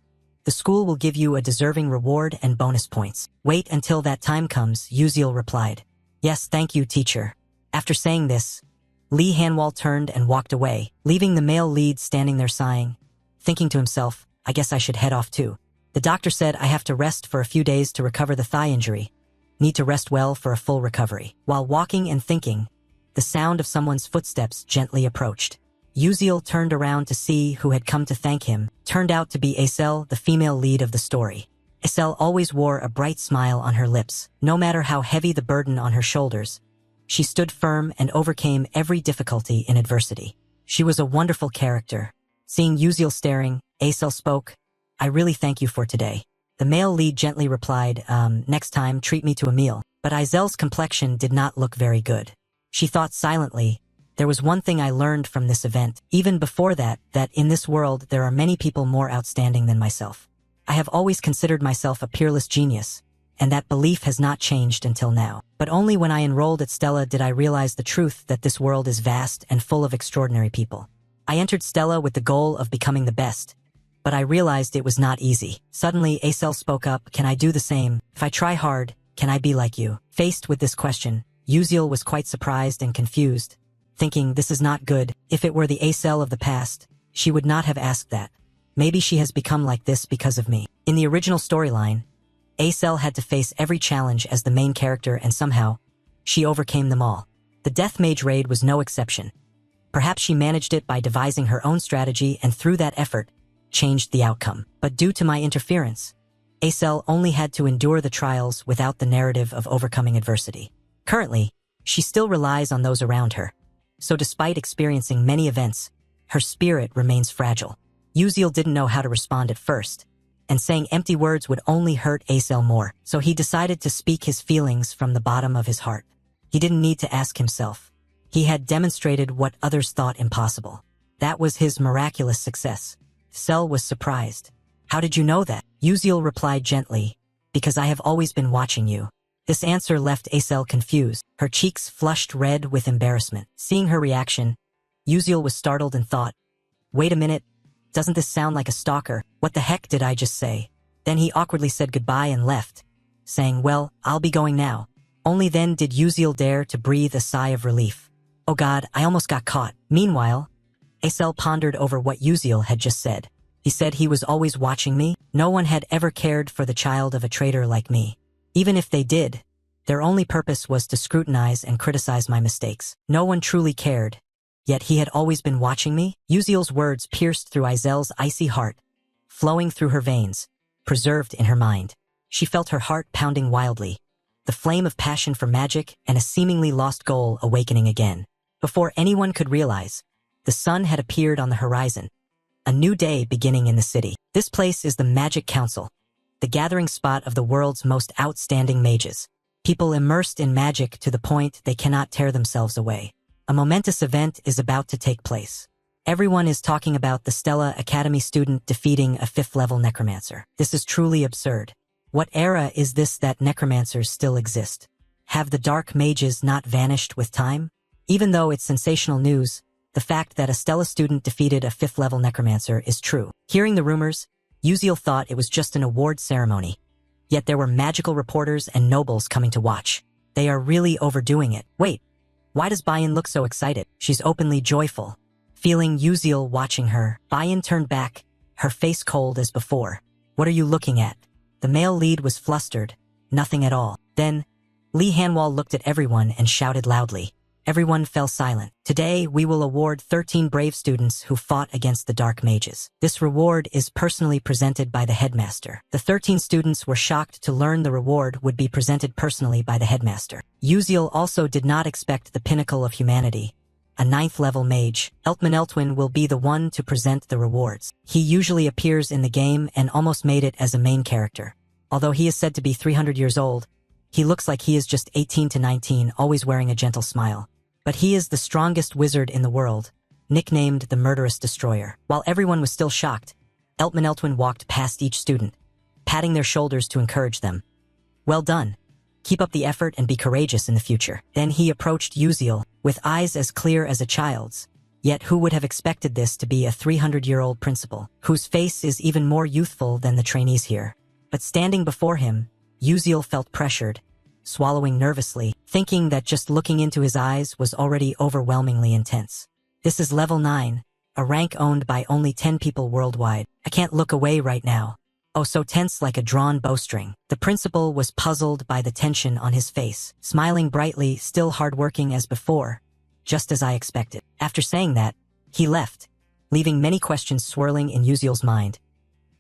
The school will give you a deserving reward and bonus points. Wait until that time comes, Uziel replied. Yes, thank you, teacher. After saying this, Lee Hanwal turned and walked away, leaving the male lead standing there sighing, thinking to himself, I guess I should head off too. The doctor said I have to rest for a few days to recover the thigh injury. Need to rest well for a full recovery. While walking and thinking, the sound of someone's footsteps gently approached. Uziel turned around to see who had come to thank him. Turned out to be Aisel, the female lead of the story. Aisel always wore a bright smile on her lips, no matter how heavy the burden on her shoulders. She stood firm and overcame every difficulty in adversity. She was a wonderful character. Seeing Uziel staring, Aisel spoke, I really thank you for today. The male lead gently replied, next time treat me to a meal. But Aisel's complexion did not look very good. She thought silently, there was one thing I learned from this event, even before that in this world there are many people more outstanding than myself. I have always considered myself a peerless genius, and that belief has not changed until now. But only when I enrolled at Stella did I realize the truth that this world is vast and full of extraordinary people. I entered Stella with the goal of becoming the best, but I realized it was not easy. Suddenly, Aisel spoke up, can I do the same? If I try hard, can I be like you? Faced with this question, Uziel was quite surprised and confused, thinking this is not good. If it were the Aisel of the past, she would not have asked that. Maybe she has become like this because of me. In the original storyline, Aisel had to face every challenge as the main character and somehow, she overcame them all. The Death Mage raid was no exception. Perhaps she managed it by devising her own strategy and through that effort, changed the outcome. But due to my interference, Aisel only had to endure the trials without the narrative of overcoming adversity. Currently, she still relies on those around her. So despite experiencing many events, her spirit remains fragile. Uziel didn't know how to respond at first. and saying empty words would only hurt Acel more, so he decided to speak his feelings from the bottom of his heart. He didn't need to ask himself. He had demonstrated what others thought impossible. That was his miraculous success. Cell was surprised. How did you know that? Uziel replied gently, because I have always been watching you. This answer left Acel confused. Her cheeks flushed red with embarrassment. Seeing her reaction, Uziel was startled and thought, wait a minute, doesn't this sound like a stalker? What the heck did I just say? Then he awkwardly said goodbye and left, saying, well, I'll be going now. Only then did Uziel dare to breathe a sigh of relief. Oh God, I almost got caught. Meanwhile, Acel pondered over what Uziel had just said. He said he was always watching me. No one had ever cared for the child of a traitor like me. Even if they did, their only purpose was to scrutinize and criticize my mistakes. No one truly cared. Yet he had always been watching me? Uziel's words pierced through Izel's icy heart, flowing through her veins, preserved in her mind. She felt her heart pounding wildly, the flame of passion for magic and a seemingly lost goal awakening again. Before anyone could realize, the sun had appeared on the horizon. A new day beginning in the city. This place is the Magic Council, the gathering spot of the world's most outstanding mages. People immersed in magic to the point they cannot tear themselves away. A momentous event is about to take place. Everyone is talking about the Stella Academy student defeating a 5th-level necromancer. This is truly absurd. What era is this that necromancers still exist? Have the dark mages not vanished with time? Even though it's sensational news, the fact that a Stella student defeated a 5th-level necromancer is true. Hearing the rumors, Uziel thought it was just an award ceremony. Yet there were magical reporters and nobles coming to watch. They are really overdoing it. Wait, why does Bayan look so excited? She's openly joyful. Feeling Uziel watching her, Bayan turned back, her face cold as before. What are you looking at? The male lead was flustered. Nothing at all. Then, Lee Hanwal looked at everyone and shouted loudly. Everyone fell silent. Today, we will award 13 brave students who fought against the dark mages. This reward is personally presented by the headmaster. The 13 students were shocked to learn the reward would be presented personally by the headmaster. Uziel also did not expect the pinnacle of humanity, a 9th-level mage. Eltman Eltwin will be the one to present the rewards. He usually appears in the game and almost made it as a main character. Although he is said to be 300 years old, he looks like he is just 18 to 19, always wearing a gentle smile. But he is the strongest wizard in the world, nicknamed the Murderous Destroyer. While everyone was still shocked, Eltman Eltwin walked past each student, patting their shoulders to encourage them. Well done. Keep up the effort and be courageous in the future. Then he approached Uziel, with eyes as clear as a child's. Yet who would have expected this to be a 300-year-old principal, whose face is even more youthful than the trainees here? But standing before him, Uziel felt pressured, swallowing nervously, thinking that just looking into his eyes was already overwhelmingly intense. This is level 9, a rank owned by only 10 people worldwide. I can't look away right now. Oh, so tense like a drawn bowstring. The principal was puzzled by the tension on his face, smiling brightly, still hardworking as before, just as I expected. After saying that, he left, leaving many questions swirling in Uziel's mind.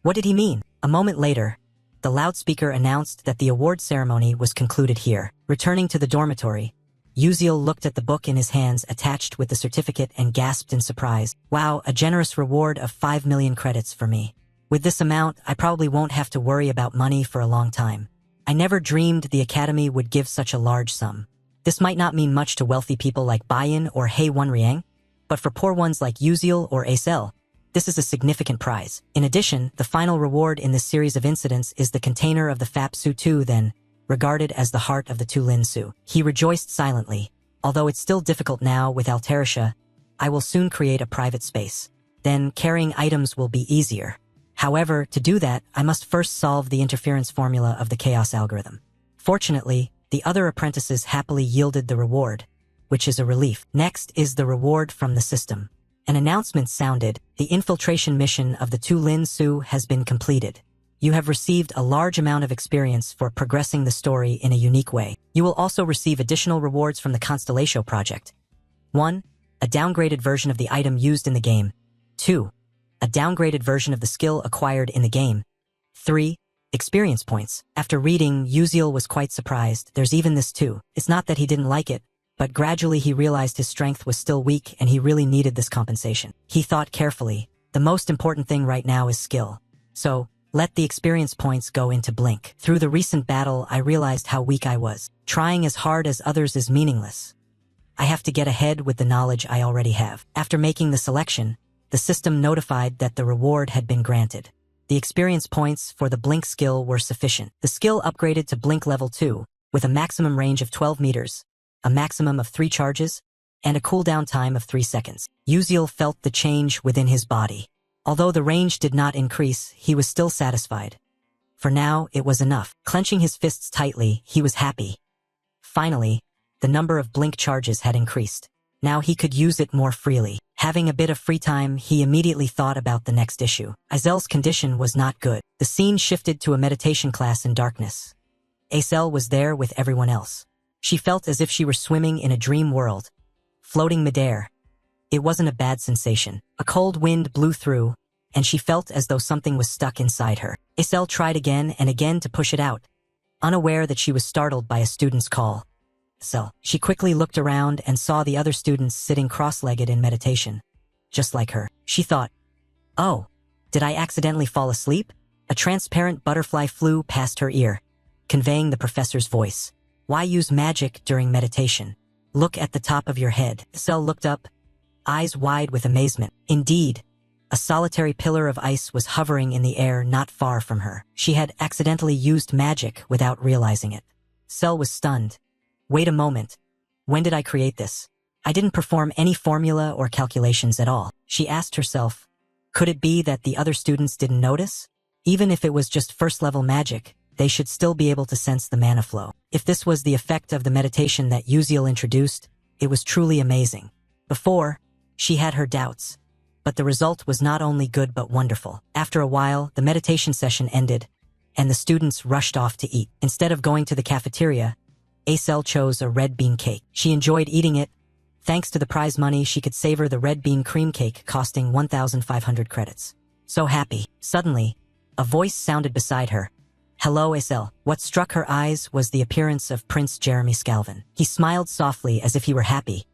What did he mean? A moment later, the loudspeaker announced that the award ceremony was concluded here. Returning to the dormitory, Uziel looked at the book in his hands attached with the certificate and gasped in surprise. Wow, a generous reward of 5 million credits for me. With this amount, I probably won't have to worry about money for a long time. I never dreamed the Academy would give such a large sum. This might not mean much to wealthy people like Bayan or Hei Wonriang, but for poor ones like Uziel or Acel, this is a significant prize. In addition, the final reward in this series of incidents is the container of the Fap Su Tu, then regarded as the heart of the Tu Lin Su. He rejoiced silently. Although it's still difficult now with Alterisha, I will soon create a private space. Then carrying items will be easier. However, to do that, I must first solve the interference formula of the chaos algorithm. Fortunately, the other apprentices happily yielded the reward, which is a relief. Next is the reward from the system. An announcement sounded. The infiltration mission of the Tu Lin Su has been completed. You have received a large amount of experience for progressing the story in a unique way. You will also receive additional rewards from the Constellatio project. 1. A downgraded version of the item used in the game. 2. A downgraded version of the skill acquired in the game. 3. Experience points. After reading, Uziel was quite surprised. There's even this too. It's not that he didn't like it, but gradually he realized his strength was still weak and he really needed this compensation. He thought carefully. The most important thing right now is skill. So, Let the experience points go into blink. Through the recent battle, I realized how weak I was. Trying as hard as others is meaningless. I have to get ahead with the knowledge I already have. After making the selection, the system notified that the reward had been granted. The experience points for the blink skill were sufficient. The skill upgraded to blink level 2, with a maximum range of 12 meters, a maximum of 3 charges, and a cooldown time of 3 seconds. Uziel felt the change within his body. Although the range did not increase, he was still satisfied. For now, it was enough. Clenching his fists tightly, he was happy. Finally, the number of blink charges had increased. Now he could use it more freely. Having a bit of free time, he immediately thought about the next issue. Azel's condition was not good. The scene shifted to a meditation class in darkness. Azel was there with everyone else. She felt as if she were swimming in a dream world, floating midair. It wasn't a bad sensation. A cold wind blew through, and she felt as though something was stuck inside her. Azel tried again and again to push it out, unaware that she was startled by a student's call. She quickly looked around and saw the other students sitting cross-legged in meditation. Just like her. She thought, "Oh, did I accidentally fall asleep?" A transparent butterfly flew past her ear, conveying the professor's voice. "Why use magic during meditation? Look at the top of your head." Azel looked up, eyes wide with amazement. Indeed, a solitary pillar of ice was hovering in the air not far from her. She had accidentally used magic without realizing it. Azel was stunned. Wait a moment. When did I create this? I didn't perform any formula or calculations at all. She asked herself, could it be that the other students didn't notice? Even if it was just first-level magic, they should still be able to sense the mana flow. If this was the effect of the meditation that Uziel introduced, it was truly amazing. Before, she had her doubts, but the result was not only good but wonderful. After a while, the meditation session ended, and the students rushed off to eat. Instead of going to the cafeteria, Azel chose a red bean cake. She enjoyed eating it. Thanks to the prize money, she could savor the red bean cream cake costing 1,500 credits. So happy. Suddenly, a voice sounded beside her. "Hello, Azel." What struck her eyes was the appearance of Prince Jeremy Scalvin. He smiled softly as if he were happy.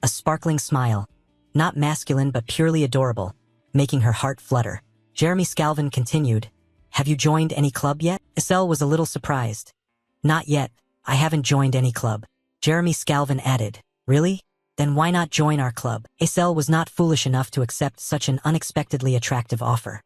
A sparkling smile, not masculine but purely adorable, making her heart flutter. Jeremy Scalvin continued, "Have you joined any club yet?" Azel was a little surprised. "Not yet. I haven't joined any club." Jeremy Scalvin added, "Really? Then why not join our club?" Azel was not foolish enough to accept such an unexpectedly attractive offer.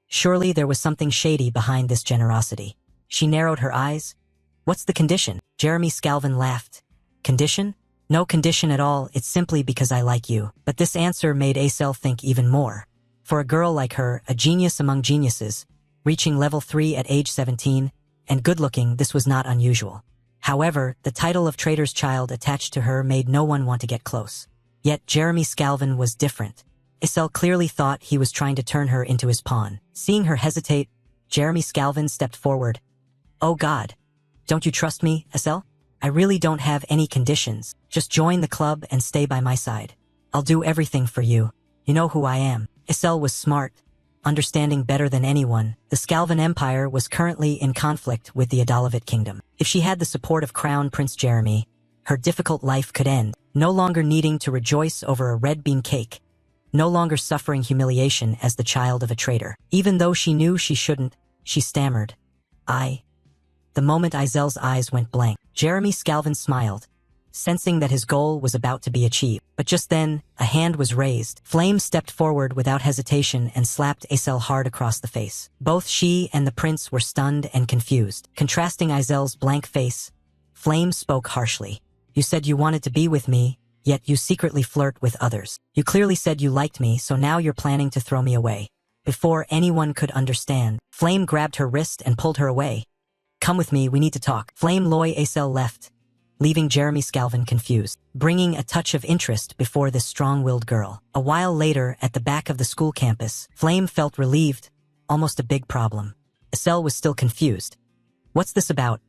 Surely there was something shady behind this generosity. She narrowed her eyes. "What's the condition?" Jeremy Scalvin laughed. "Condition? No condition at all, it's simply because I like you." But this answer made Azel think even more. For a girl like her, a genius among geniuses, reaching level 3 at age 17, and good-looking, this was not unusual. However, the title of Trader's Child attached to her made no one want to get close. Yet Jeremy Scalvin was different. Azel clearly thought he was trying to turn her into his pawn. Seeing her hesitate, Jeremy Scalvin stepped forward. "Oh God, don't you trust me, Azel? I really don't have any conditions. Just join the club and stay by my side. I'll do everything for you. You know who I am." Azel was smart, understanding better than anyone. The Scalvin Empire was currently in conflict with the Adalavit Kingdom. If she had the support of Crown Prince Jeremy, her difficult life could end. No longer needing to rejoice over a red bean cake, no longer suffering humiliation as the child of a traitor. Even though she knew she shouldn't, she stammered, The moment Azel's eyes went blank, Jeremy Scalvin smiled, sensing that his goal was about to be achieved. But just then, a hand was raised. Flame stepped forward without hesitation and slapped Azel hard across the face. Both she and the prince were stunned and confused. Contrasting Azel's blank face, Flame spoke harshly. "You said you wanted to be with me, yet you secretly flirt with others. You clearly said you liked me, so now you're planning to throw me away." Before anyone could understand, Flame grabbed her wrist and pulled her away. "Come with me, we need to talk." Flame Loy Azel left, leaving Jeremy Scalvin confused, bringing a touch of interest before this strong-willed girl. A while later, at the back of the school campus, Flame felt relieved, almost a big problem. Azel was still confused. "What's this about?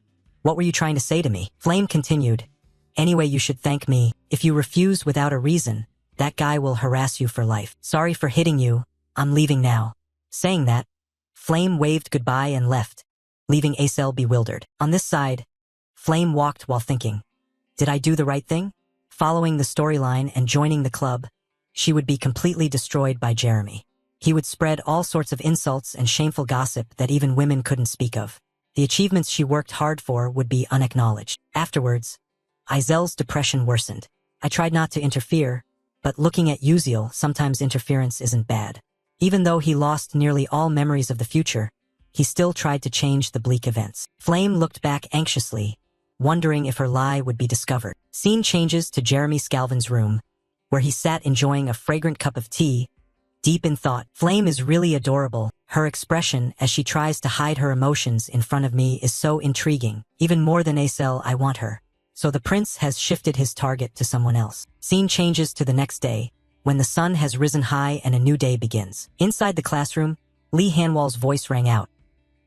What were you trying to say to me?" Flame continued, "Anyway, you should thank me. If you refuse without a reason, that guy will harass you for life. Sorry for hitting you, I'm leaving now." Saying that, Flame waved goodbye and left, leaving Azel bewildered. On this side, Flame walked while thinking, did I do the right thing? Following the storyline and joining the club, she would be completely destroyed by Jeremy. He would spread all sorts of insults and shameful gossip that even women couldn't speak of. The achievements she worked hard for would be unacknowledged. Afterwards, Izel's depression worsened. I tried not to interfere, but looking at Uziel, sometimes interference isn't bad. Even though he lost nearly all memories of the future, he still tried to change the bleak events. Flame looked back anxiously, wondering if her lie would be discovered. Scene changes to Jeremy Scalvin's room, where he sat enjoying a fragrant cup of tea, deep in thought. Flame is really adorable. Her expression as she tries to hide her emotions in front of me is so intriguing. Even more than Acel, I want her. So the prince has shifted his target to someone else. Scene changes to the next day, when the sun has risen high and a new day begins. Inside the classroom, Lee Hanwal's voice rang out.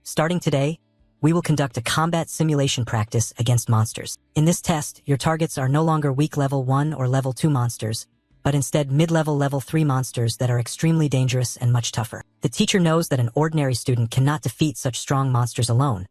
Starting today, we will conduct a combat simulation practice against monsters. In this test, your targets are no longer weak level 1 or level 2 monsters, but instead mid-level level 3 monsters that are extremely dangerous and much tougher. The teacher knows that an ordinary student cannot defeat such strong monsters alone.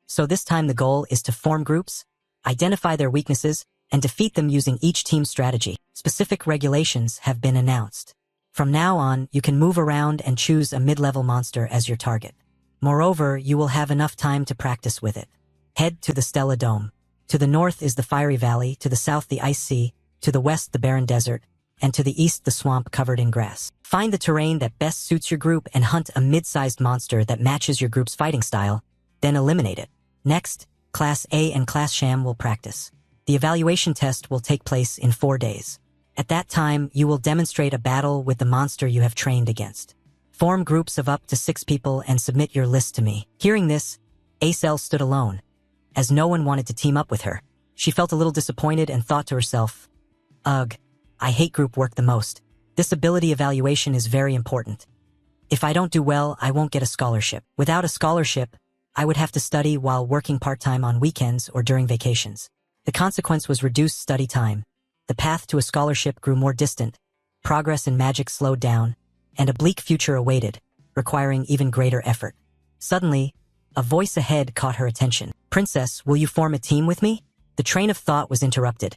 So this time the goal is to form groups, identify their weaknesses, and defeat them using each team's strategy. Specific regulations have been announced. From now on, you can move around and choose a mid-level monster as your target. Moreover, you will have enough time to practice with it. Head to the Stella Dome. To the north is the Fiery Valley, to the south the Ice Sea, to the west the Barren Desert, and to the east the swamp covered in grass. Find the terrain that best suits your group and hunt a mid-sized monster that matches your group's fighting style, then eliminate it. Next, Class A and Class Sham will practice. The evaluation test will take place in 4 days. At that time, you will demonstrate a battle with the monster you have trained against. Form groups of up to 6 people and submit your list to me. Hearing this, Acel stood alone, as no one wanted to team up with her. She felt a little disappointed and thought to herself, "Ugh, I hate group work the most. This ability evaluation is very important. If I don't do well, I won't get a scholarship. Without a scholarship, I would have to study while working part-time on weekends or during vacations. The consequence was reduced study time. The path to a scholarship grew more distant, progress in magic slowed down, and a bleak future awaited, requiring even greater effort." Suddenly, a voice ahead caught her attention. "Princess, will you form a team with me?" The train of thought was interrupted.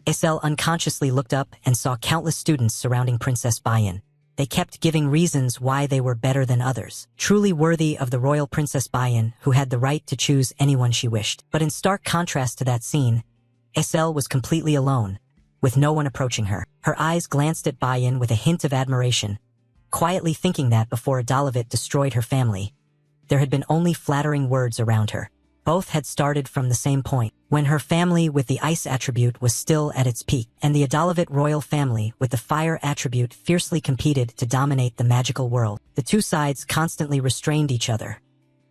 Acel unconsciously looked up and saw countless students surrounding Princess Bayan. They kept giving reasons why they were better than others, truly worthy of the royal Princess Bayan, who had the right to choose anyone she wished. But in stark contrast to that scene, Acel was completely alone, with no one approaching her. Her eyes glanced at Bayan with a hint of admiration, quietly thinking that before Adalovit destroyed her family, there had been only flattering words around her. Both had started from the same point, when her family with the ice attribute was still at its peak, and the Adalovit royal family with the fire attribute fiercely competed to dominate the magical world. The two sides constantly restrained each other.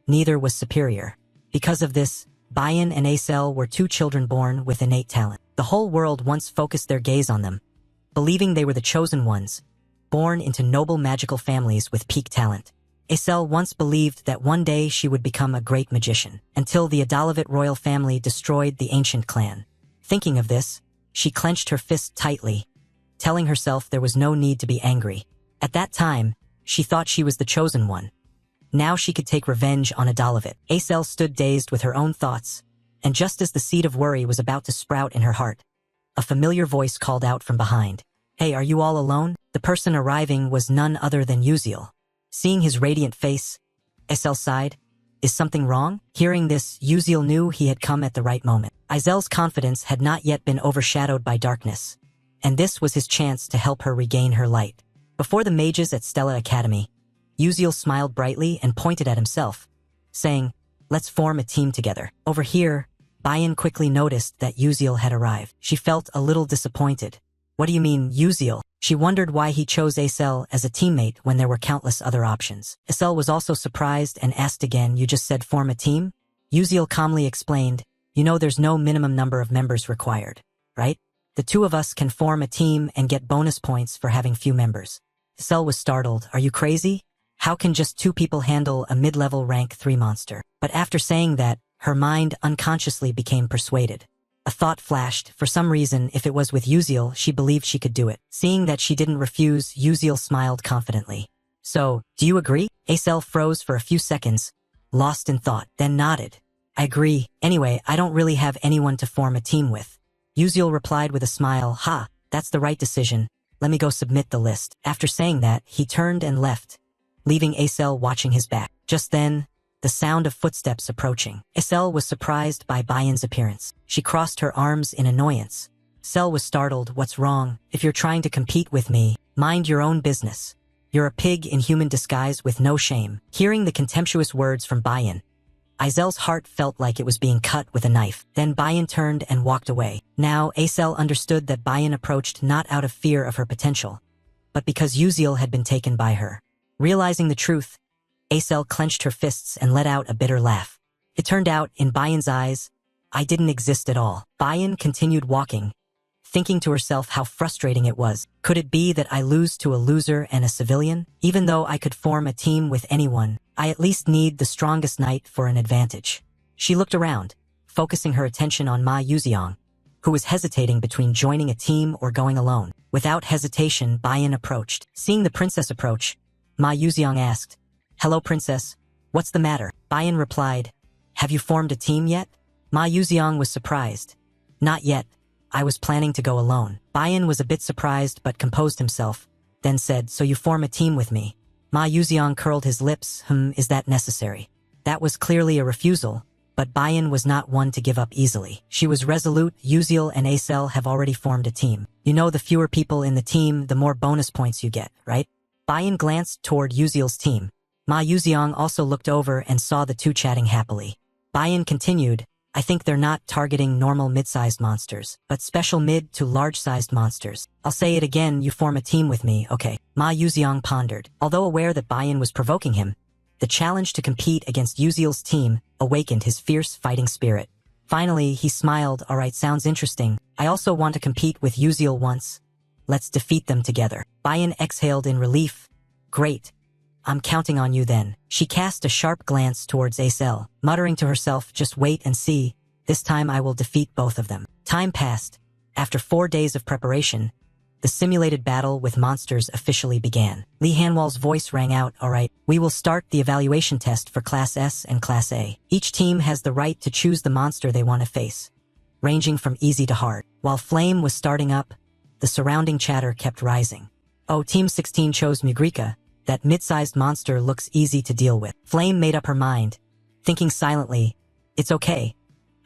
Neither was superior. Because of this, Bayan and Acel were 2 children born with innate talent. The whole world once focused their gaze on them, believing they were the chosen ones, born into noble magical families with peak talent. Acel once believed that one day she would become a great magician, until the Adalovit royal family destroyed the ancient clan. Thinking of this, she clenched her fist tightly, telling herself there was no need to be angry. At that time, she thought she was the chosen one. Now she could take revenge on Adalovit. Acel stood dazed with her own thoughts, and just as the seed of worry was about to sprout in her heart, a familiar voice called out from behind. "Hey, are you all alone?" The person arriving was none other than Uziel. Seeing his radiant face, Acel sighed. "Is something wrong?" Hearing this, Uziel knew he had come at the right moment. Izel's confidence had not yet been overshadowed by darkness, and this was his chance to help her regain her light. Before the mages at Stella Academy, Uziel smiled brightly and pointed at himself, saying, "Let's form a team together." Over here, Bayan quickly noticed that Uziel had arrived. She felt a little disappointed. "What do you mean, Uziel?" She wondered why he chose Acel as a teammate when there were countless other options. Acel was also surprised and asked again, "You just said form a team?" Uziel calmly explained, "You know there's no minimum number of members required, right? The 2 of us can form a team and get bonus points for having few members." Acel was startled. "Are you crazy? How can just 2 people handle a mid-level rank 3 monster?" But after saying that, her mind unconsciously became persuaded. A thought flashed. For some reason, if it was with Uziel, she believed she could do it. Seeing that she didn't refuse, Uziel smiled confidently. "So, do you agree?" Acel froze for a few seconds, lost in thought, then nodded. "I agree. Anyway, I don't really have anyone to form a team with." Uziel replied with a smile, "Ha, that's the right decision. Let me go submit the list. After saying that, he turned and left, leaving Acel watching his back. Just then, the sound of footsteps approaching. Acel was surprised by Bayan's appearance. She crossed her arms in annoyance. Acel was startled. What's wrong? If you're trying to compete with me, mind your own business. You're a pig in human disguise with no shame. Hearing the contemptuous words from Bayan, Azel's heart felt like it was being cut with a knife. Then Bayan turned and walked away. Now, Acel understood that Bayan approached not out of fear of her potential, but because Uziel had been taken by her. Realizing the truth, Acel clenched her fists and let out a bitter laugh. It turned out, in Bayan's eyes, I didn't exist at all. Bayan continued walking, thinking to herself how frustrating it was. Could it be that I lose to a loser and a civilian? Even though I could form a team with anyone, I at least need the strongest knight for an advantage. She looked around, focusing her attention on Ma Yuziang, who was hesitating between joining a team or going alone. Without hesitation, Bayan approached. Seeing the princess approach, Ma Yuziang asked, "Hello, princess. What's the matter?" Bayan replied, "Have you formed a team yet?" Ma Yuziang was surprised. "Not yet. I was planning to go alone." Bayan was a bit surprised but composed himself, then said, "So you form a team with me?" Ma Yuziang curled his lips. Is that necessary?" That was clearly a refusal, but Bayan was not one to give up easily. She was resolute. Uziel and Acel have already formed a team. You know, the fewer people in the team, the more bonus points you get, right? Bayan glanced toward Uziel's team. Ma Yuziang also looked over and saw the two chatting happily. Bayan continued, "I think they're not targeting normal mid-sized monsters, but special mid to large-sized monsters. I'll say it again, you form a team with me, okay?" Ma Yuziang pondered. Although aware that Bayan was provoking him, the challenge to compete against Uziel's team awakened his fierce fighting spirit. Finally, he smiled. "All right, sounds interesting. I also want to compete with Uziel once. Let's defeat them together." Bayan exhaled in relief. "Great. I'm counting on you then." She cast a sharp glance towards Acel, muttering to herself, "Just wait and see. This time I will defeat both of them." Time passed. After 4 days of preparation, the simulated battle with monsters officially began. Li Hanwal's voice rang out, "All right, we will start the evaluation test for Class S and Class A. Each team has the right to choose the monster they want to face, ranging from easy to hard." While Flame was starting up, the surrounding chatter kept rising. "Oh, Team 16 chose Mugrika. That mid-sized monster looks easy to deal with." Flame made up her mind, thinking silently, "It's okay.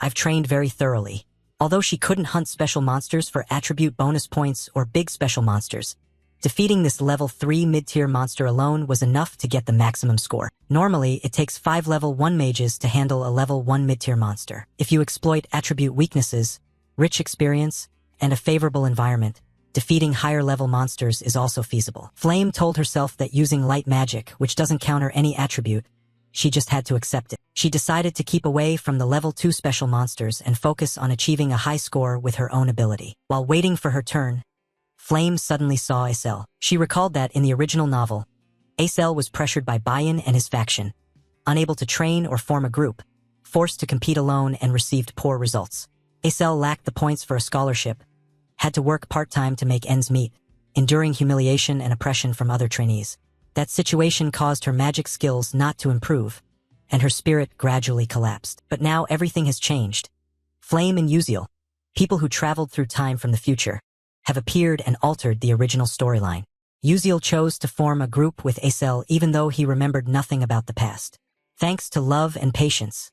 I've trained very thoroughly." Although she couldn't hunt special monsters for attribute bonus points or big special monsters, defeating this level 3 mid-tier monster alone was enough to get the maximum score. Normally, it takes 5 level 1 mages to handle a level 1 mid-tier monster. If you exploit attribute weaknesses, rich experience, and a favorable environment, defeating higher-level monsters is also feasible. Flame told herself that using light magic, which doesn't counter any attribute, she just had to accept it. She decided to keep away from the level 2 special monsters and focus on achieving a high score with her own ability. While waiting for her turn, Flame suddenly saw Acel. She recalled that in the original novel, Acel was pressured by Bayan and his faction, unable to train or form a group, forced to compete alone and received poor results. Acel lacked the points for a scholarship, had to work part-time to make ends meet, enduring humiliation and oppression from other trainees. That situation caused her magic skills not to improve, and her spirit gradually collapsed. But now everything has changed. Flame and Uziel, people who traveled through time from the future, have appeared and altered the original storyline. Uziel chose to form a group with Acel even though he remembered nothing about the past. Thanks to love and patience,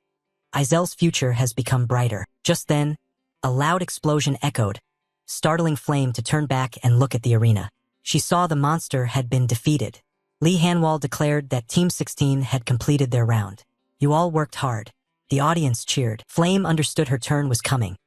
Azel's future has become brighter. Just then, a loud explosion echoed, startling Flame to turn back and look at the arena. She saw the monster had been defeated. Li Hanwal declared that Team 16 had completed their round. "You all worked hard." The audience cheered. Flame understood her turn was coming,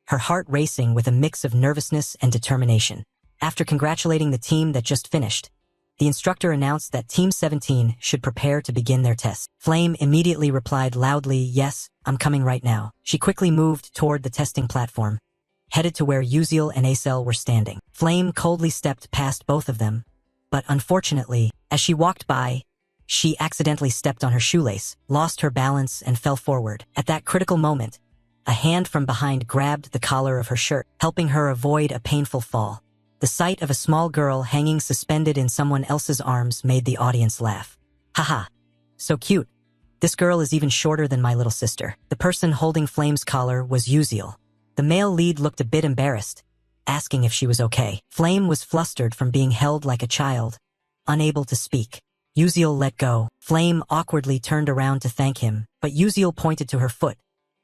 her heart racing with a mix of nervousness and determination. After congratulating the team that just finished, the instructor announced that Team 17 should prepare to begin their test. Flame immediately replied loudly, "Yes, I'm coming right now." She quickly moved toward the testing platform, headed to where Uziel and Acel were standing. Flame coldly stepped past both of them, but unfortunately, as she walked by, she accidentally stepped on her shoelace, lost her balance, and fell forward. At that critical moment, a hand from behind grabbed the collar of her shirt, helping her avoid a painful fall. The sight of a small girl hanging suspended in someone else's arms made the audience laugh. "Haha, so cute. This girl is even shorter than my little sister." The person holding Flame's collar was Uziel. The male lead looked a bit embarrassed, asking if she was okay. Flame was flustered from being held like a child, unable to speak. Uziel let go. Flame awkwardly turned around to thank him, but Uziel pointed to her foot,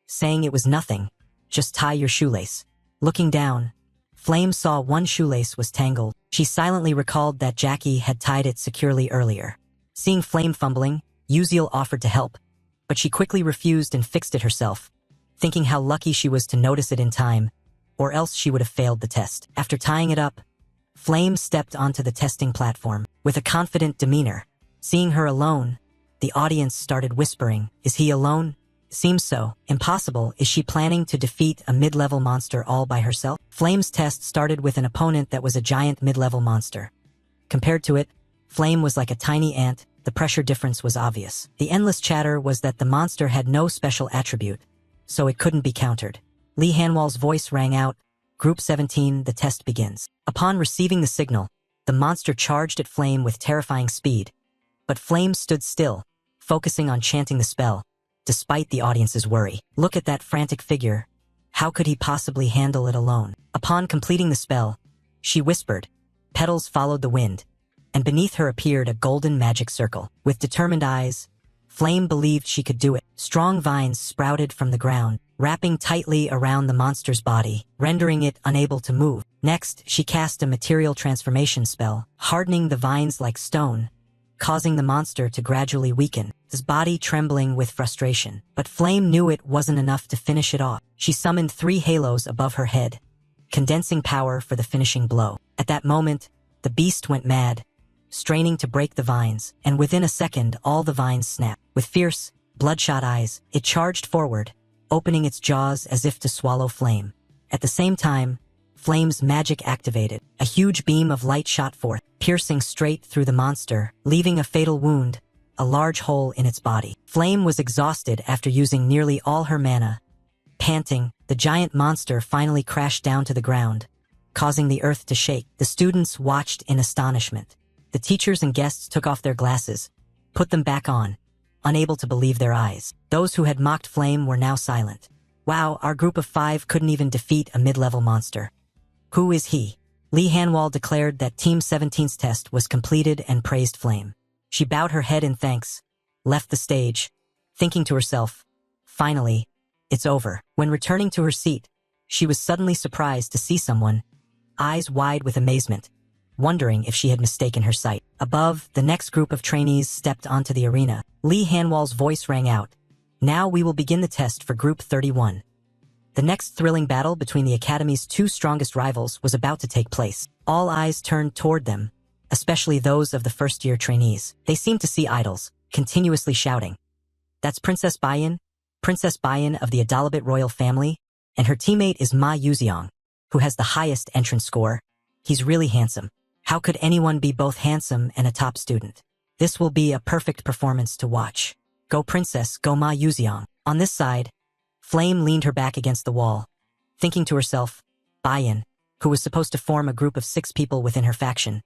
saying it was nothing, just tie your shoelace. Looking down, Flame saw one shoelace was tangled. She silently recalled that Jackie had tied it securely earlier. Seeing Flame fumbling, Uziel offered to help, but she quickly refused and fixed it herself, thinking how lucky she was to notice it in time, or else she would have failed the test. After tying it up, Flame stepped onto the testing platform with a confident demeanor. Seeing her alone, the audience started whispering, "Is he alone? Seems so. Impossible. Is she planning to defeat a mid-level monster all by herself?" Flame's test started with an opponent that was a giant mid-level monster. Compared to it, Flame was like a tiny ant. The pressure difference was obvious. The endless chatter was that the monster had no special attribute, so it couldn't be countered. Lee Hanwal's voice rang out, "Group 17, the test begins." Upon receiving the signal, the monster charged at Flame with terrifying speed, but Flame stood still, focusing on chanting the spell, despite the audience's worry. Look at that frantic figure. How could he possibly handle it alone? Upon completing the spell, she whispered. Petals followed the wind, and beneath her appeared a golden magic circle. With determined eyes, Flame believed she could do it. Strong vines sprouted from the ground, wrapping tightly around the monster's body, rendering it unable to move. Next, she cast a material transformation spell, hardening the vines like stone, causing the monster to gradually weaken, his body trembling with frustration. But Flame knew it wasn't enough to finish it off. She summoned 3 halos above her head, condensing power for the finishing blow. At that moment, the beast went mad, straining to break the vines, and within a second all the vines snapped. With fierce, bloodshot eyes, it charged forward, opening its jaws as if to swallow Flame. At the same time, Flame's magic activated. A huge beam of light shot forth, piercing straight through the monster, leaving a fatal wound, a large hole in its body. Flame was exhausted after using nearly all her mana. Panting, the giant monster finally crashed down to the ground, causing the earth to shake. The students watched in astonishment. The teachers and guests took off their glasses, put them back on, unable to believe their eyes. Those who had mocked Flame were now silent. Wow, our group of 5 couldn't even defeat a mid-level monster. Who is he? Lee Hanwal declared that Team 17's test was completed and praised Flame. She bowed her head in thanks, left the stage, thinking to herself, finally, it's over. When returning to her seat, she was suddenly surprised to see someone, eyes wide with amazement, wondering if she had mistaken her sight. Above, the next group of trainees stepped onto the arena. Lee Hanwal's voice rang out. Now we will begin the test for Group 31. The next thrilling battle between the Academy's 2 strongest rivals was about to take place. All eyes turned toward them, especially those of the first-year trainees. They seemed to see idols, continuously shouting. That's Princess Bayan of the Adalabit royal family, and her teammate is Ma Yuziang, who has the highest entrance score. He's really handsome. How could anyone be both handsome and a top student? This will be a perfect performance to watch. Go Princess, go Ma Yuziang. On this side, Flame leaned her back against the wall, thinking to herself, Bayan, who was supposed to form a group of 6 people within her faction,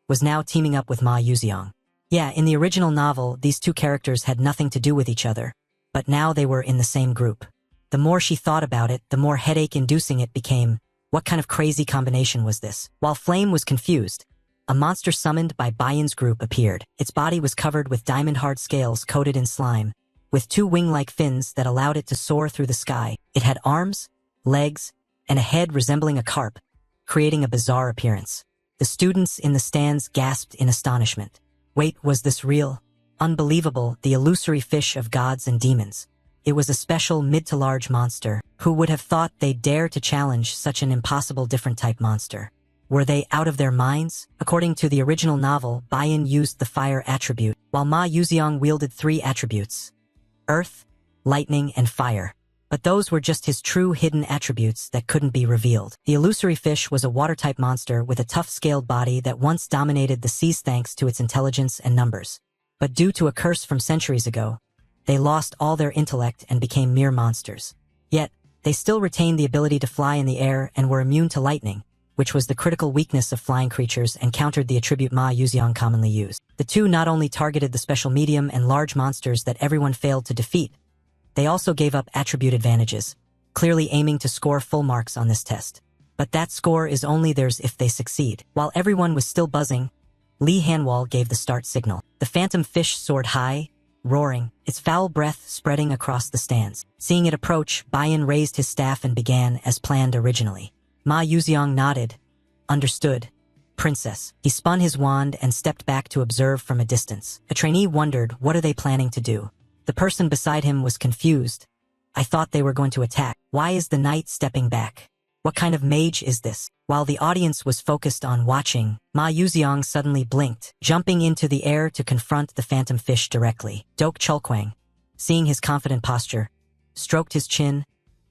was now teaming up with Ma Yuziang. Yeah, in the original novel, these 2 characters had nothing to do with each other, but now they were in the same group. The more she thought about it, the more headache-inducing it became. What kind of crazy combination was this? While Flame was confused, a monster summoned by Bayan's group appeared. Its body was covered with diamond-hard scales coated in slime, with 2 wing-like fins that allowed it to soar through the sky. It had arms, legs, and a head resembling a carp, creating a bizarre appearance. The students in the stands gasped in astonishment. Wait, was this real? Unbelievable, the illusory fish of gods and demons. It was a special mid-to-large monster. Who would have thought they'd dare to challenge such an impossible different type monster? Were they out of their minds? According to the original novel, Bayan used the fire attribute, while Ma Yuziang wielded 3 attributes: earth, lightning, and fire. But those were just his true hidden attributes that couldn't be revealed. The illusory fish was a water-type monster with a tough scaled body that once dominated the seas thanks to its intelligence and numbers. But due to a curse from centuries ago, they lost all their intellect and became mere monsters. Yet, they still retained the ability to fly in the air and were immune to lightning, which was the critical weakness of flying creatures and countered the attribute Ma Yuziang commonly used. The 2 not only targeted the special medium and large monsters that everyone failed to defeat, they also gave up attribute advantages, clearly aiming to score full marks on this test. But that score is only theirs if they succeed. While everyone was still buzzing, Lee Hanwol gave the start signal. The phantom fish soared high, roaring, its foul breath spreading across the stands. Seeing it approach, Bayan raised his staff and began as planned originally. Ma Yuxiang nodded. Understood. Princess. He spun his wand and stepped back to observe from a distance. A trainee wondered, what are they planning to do? The person beside him was confused. I thought they were going to attack. Why is the knight stepping back? What kind of mage is this? While the audience was focused on watching, Ma Yuxiang suddenly blinked, jumping into the air to confront the phantom fish directly. Dok Chulkwang, seeing his confident posture, stroked his chin.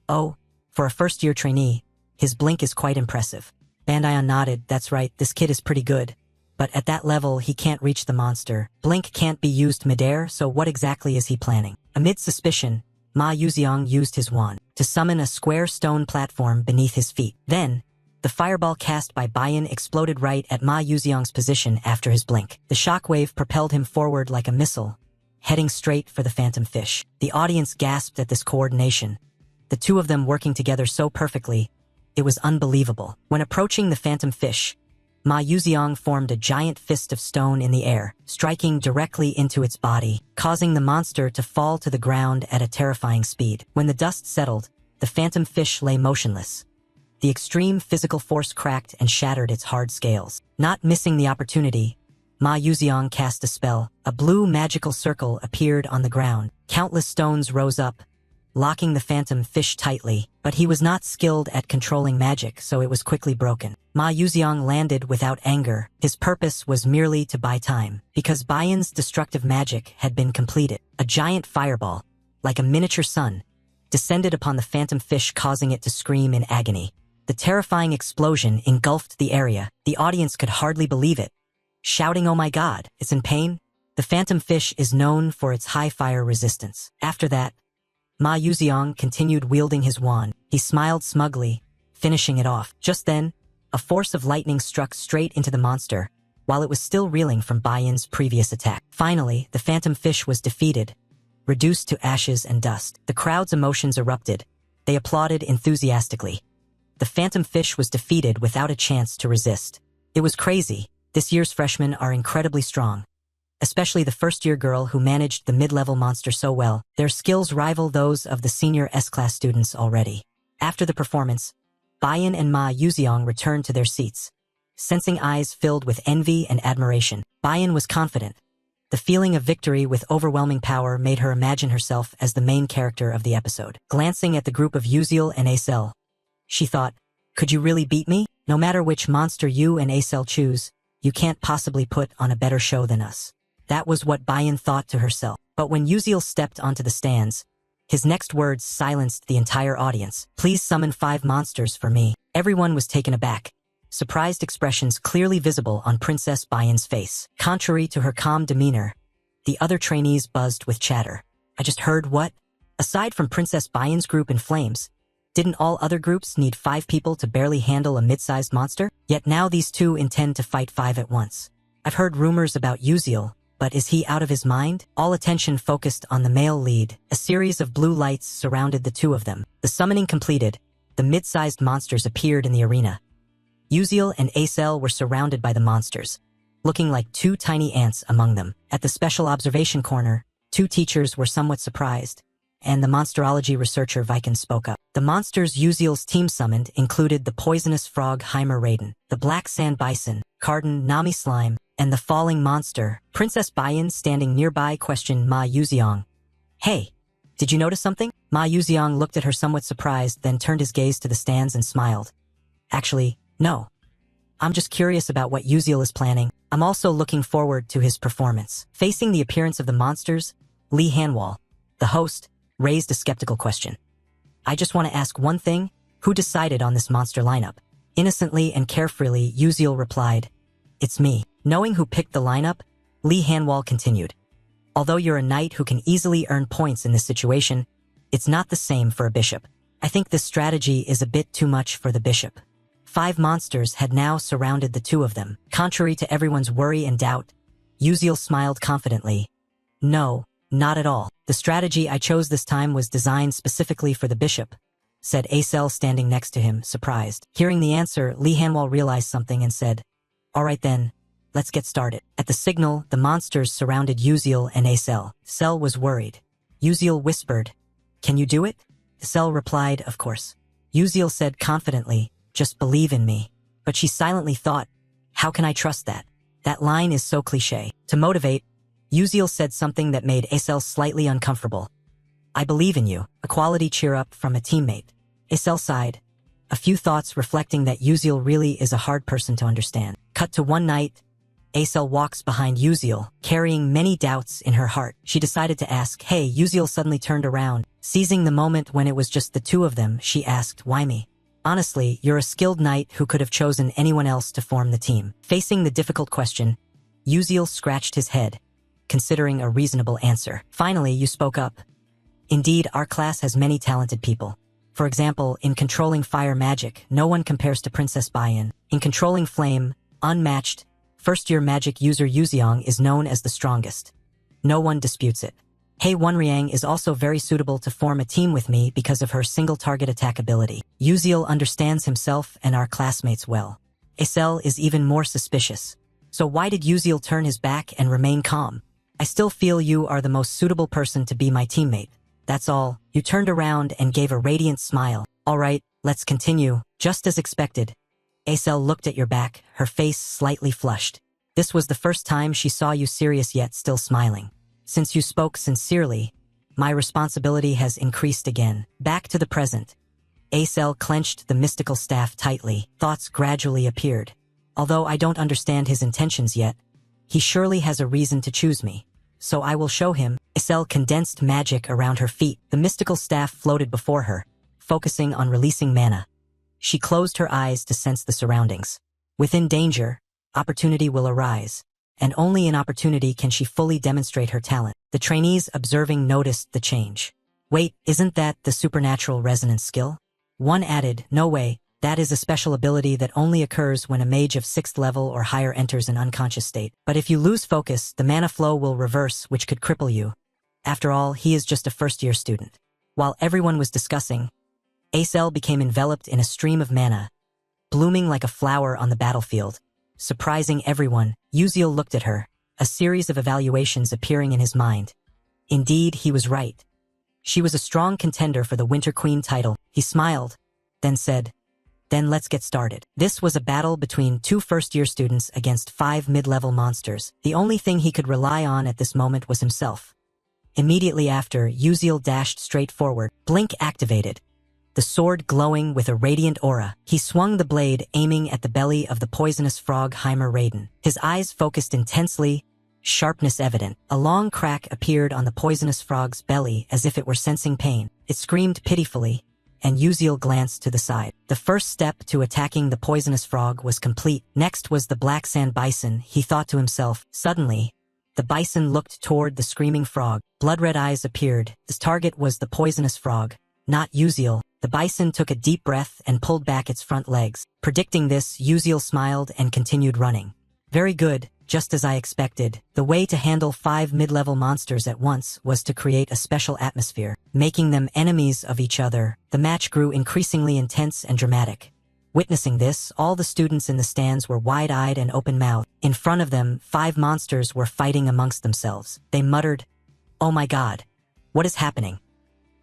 Oh, for a first-year trainee, his blink is quite impressive. Bandayan nodded, that's right, this kid is pretty good. But at that level, he can't reach the monster. Blink can't be used midair, so what exactly is he planning? Amid suspicion, Ma Yuxiang used his wand to summon a square stone platform beneath his feet. Then, the fireball cast by Bayan exploded right at Ma Yuxiang's position after his blink. The shockwave propelled him forward like a missile, heading straight for the phantom fish. The audience gasped at this coordination. The two of them working together so perfectly, it was unbelievable. When approaching the phantom fish, Ma Yuxiang formed a giant fist of stone in the air, striking directly into its body, causing the monster to fall to the ground at a terrifying speed. When the dust settled, the phantom fish lay motionless. The extreme physical force cracked and shattered its hard scales. Not missing the opportunity, Ma Yuxiang cast a spell. A blue magical circle appeared on the ground. Countless stones rose up, locking the phantom fish tightly, but he was not skilled at controlling magic, so it was quickly broken. Ma Yuxiang landed without anger. His purpose was merely to buy time, because Bayan's destructive magic had been completed. A giant fireball, like a miniature sun, descended upon the phantom fish, causing it to scream in agony. The terrifying explosion engulfed the area. The audience could hardly believe it, shouting, "Oh my God, it's in pain?" The phantom fish is known for its high fire resistance. After that, Ma Yuxiang continued wielding his wand. He smiled smugly, finishing it off. Just then, a force of lightning struck straight into the monster, while it was still reeling from Bayan's previous attack. Finally, the phantom fish was defeated, reduced to ashes and dust. The crowd's emotions erupted. They applauded enthusiastically. The phantom fish was defeated without a chance to resist. It was crazy. This year's freshmen are incredibly strong, especially the first-year girl who managed the mid-level monster so well. Their skills rival those of the senior S-class students already. After the performance, Bayan and Ma Yuxiang returned to their seats, sensing eyes filled with envy and admiration. Bayan was confident. The feeling of victory with overwhelming power made her imagine herself as the main character of the episode. Glancing at the group of Yuziel and Acel, she thought, could you really beat me? No matter which monster you and Acel choose, you can't possibly put on a better show than us. That was what Bayan thought to herself. But when Yuziel stepped onto the stands, his next words silenced the entire audience. Please summon 5 monsters for me. Everyone was taken aback, surprised expressions clearly visible on Princess Bayan's face. Contrary to her calm demeanor, the other trainees buzzed with chatter. I just heard what? Aside from Princess Bayan's group in flames, didn't all other groups need 5 people to barely handle a mid-sized monster? Yet now these two intend to fight 5 at once. I've heard rumors about Yuziel, but is he out of his mind? All attention focused on the male lead. A series of blue lights surrounded the two of them. The summoning completed, the mid-sized monsters appeared in the arena. Yuziel and Acel were surrounded by the monsters, looking like 2 tiny ants among them. At the special observation corner, 2 teachers were somewhat surprised, and the monsterology researcher Viken spoke up. The monsters Yuziel's team summoned included the poisonous frog Heimer Raiden, the black sand bison, Carden Nami Slime, and the falling monster. Princess Bayan, standing nearby, questioned Ma Yuxiang. Hey, did you notice something? Ma Yuxiang looked at her somewhat surprised, then turned his gaze to the stands and smiled. Actually, no. I'm just curious about what Yuziel is planning. I'm also looking forward to his performance. Facing the appearance of the monsters, Lee Hanwol, the host, raised a skeptical question. I just want to ask one thing. Who decided on this monster lineup? Innocently and carefree, Yuziel replied, It's me. Knowing who picked the lineup, Lee Hanwol continued. Although you're a knight who can easily earn points in this situation, it's not the same for a bishop. I think this strategy is a bit too much for the bishop. 5 monsters had now surrounded the two of them. Contrary to everyone's worry and doubt, Yuziel smiled confidently. No, not at all. The strategy I chose this time was designed specifically for the bishop. said Acel standing next to him, surprised. Hearing the answer, Lee Hanwal realized something and said, "All right then, let's get started." At the signal, the monsters surrounded Uziel and Acel. Acel was worried. Uziel whispered, "Can you do it?" Acel replied, "Of course." Uziel said confidently, "Just believe in me." But she silently thought, "How can I trust that? That line is so cliché." To motivate, Uziel said something that made Acel slightly uncomfortable. "I believe in you," a quality cheer up from a teammate. Acel sighed, a few thoughts reflecting that Uziel really is a hard person to understand. Cut to one night, Acel walks behind Uziel, carrying many doubts in her heart. She decided to ask, "Hey." Uziel suddenly turned around. Seizing the moment when it was just the two of them, she asked, "Why me?" "Honestly, you're a skilled knight who could have chosen anyone else to form the team." Facing the difficult question, Uziel scratched his head, considering a reasonable answer. "Finally, you spoke up. Indeed, our class has many talented people. For example, in controlling fire magic, no one compares to Princess Baiyan. In controlling flame, unmatched, first-year magic user Yuziang is known as the strongest. No one disputes it. Hei Wonriang is also very suitable to form a team with me because of her single-target attack ability. Uziel understands himself and our classmates well. Acel is even more suspicious. So why did Uziel turn his back and remain calm? "I still feel you are the most suitable person to be my teammate. That's all." You turned around and gave a radiant smile. "All right, let's continue." Just as expected, Acel looked at your back, her face slightly flushed. This was the first time she saw you serious yet still smiling. "Since you spoke sincerely, my responsibility has increased again." Back to the present. Acel clenched the mystical staff tightly. Thoughts gradually appeared. "Although I don't understand his intentions yet, he surely has a reason to choose me. So I will show him." Acel condensed magic around her feet. The mystical staff floated before her, focusing on releasing mana. She closed her eyes to sense the surroundings. Within danger, opportunity will arise, and only in opportunity can she fully demonstrate her talent. The trainees observing noticed the change. "Wait, isn't that the supernatural resonance skill?" One added, "No way, that is a special ability that only occurs when a mage of 6th level or higher enters an unconscious state. But if you lose focus, the mana flow will reverse, which could cripple you. After all, he is just a first-year student." While everyone was discussing, Acel became enveloped in a stream of mana, blooming like a flower on the battlefield. Surprising everyone, Uziel looked at her, a series of evaluations appearing in his mind. Indeed, he was right. She was a strong contender for the Winter Queen title. He smiled, then said, "Then let's get started." This was a battle between two first-year students against 5 mid-level monsters. The only thing he could rely on at this moment was himself. Immediately after, Uziel dashed straight forward. Blink activated, the sword glowing with a radiant aura. He swung the blade, aiming at the belly of the poisonous frog Heimer Raiden. His eyes focused intensely, sharpness evident. A long crack appeared on the poisonous frog's belly as if it were sensing pain. It screamed pitifully, and Uziel glanced to the side. The first step to attacking the poisonous frog was complete. Next was the black sand bison, he thought to himself. Suddenly, the bison looked toward the screaming frog. Blood-red eyes appeared. His target was the poisonous frog, not Uziel. The bison took a deep breath and pulled back its front legs. Predicting this, Uziel smiled and continued running. "Very good, just as I expected." The way to handle 5 mid-level monsters at once was to create a special atmosphere, making them enemies of each other. The match grew increasingly intense and dramatic. Witnessing this, all the students in the stands were wide-eyed and open-mouthed. In front of them, 5 monsters were fighting amongst themselves. They muttered, "Oh my god, what is happening?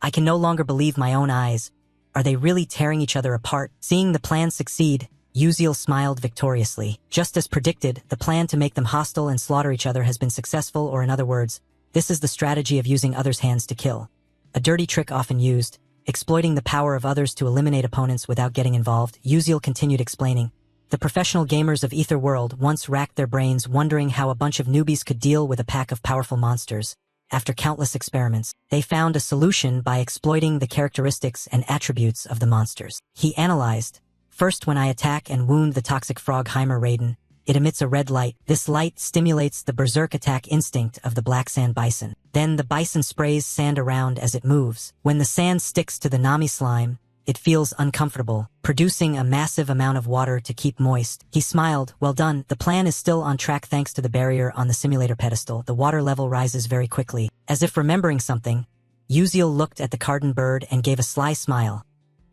I can no longer believe my own eyes. Are they really tearing each other apart?" Seeing the plan succeed, Uziel smiled victoriously. Just as predicted, the plan to make them hostile and slaughter each other has been successful, or in other words, this is the strategy of using others' hands to kill. A dirty trick often used, exploiting the power of others to eliminate opponents without getting involved. Uziel continued explaining. The professional gamers of Ether World once racked their brains wondering how a bunch of newbies could deal with a pack of powerful monsters. After countless experiments, they found a solution by exploiting the characteristics and attributes of the monsters. He analyzed, "First, when I attack and wound the toxic frog Heimer Raiden, it emits a red light. This light stimulates the berserk attack instinct of the black sand bison. Then the bison sprays sand around as it moves. When the sand sticks to the Nami slime, it feels uncomfortable, producing a massive amount of water to keep moist." He smiled. "Well done. The plan is still on track thanks to the barrier on the simulator pedestal. The water level rises very quickly." As if remembering something, Uziel looked at the carden bird and gave a sly smile.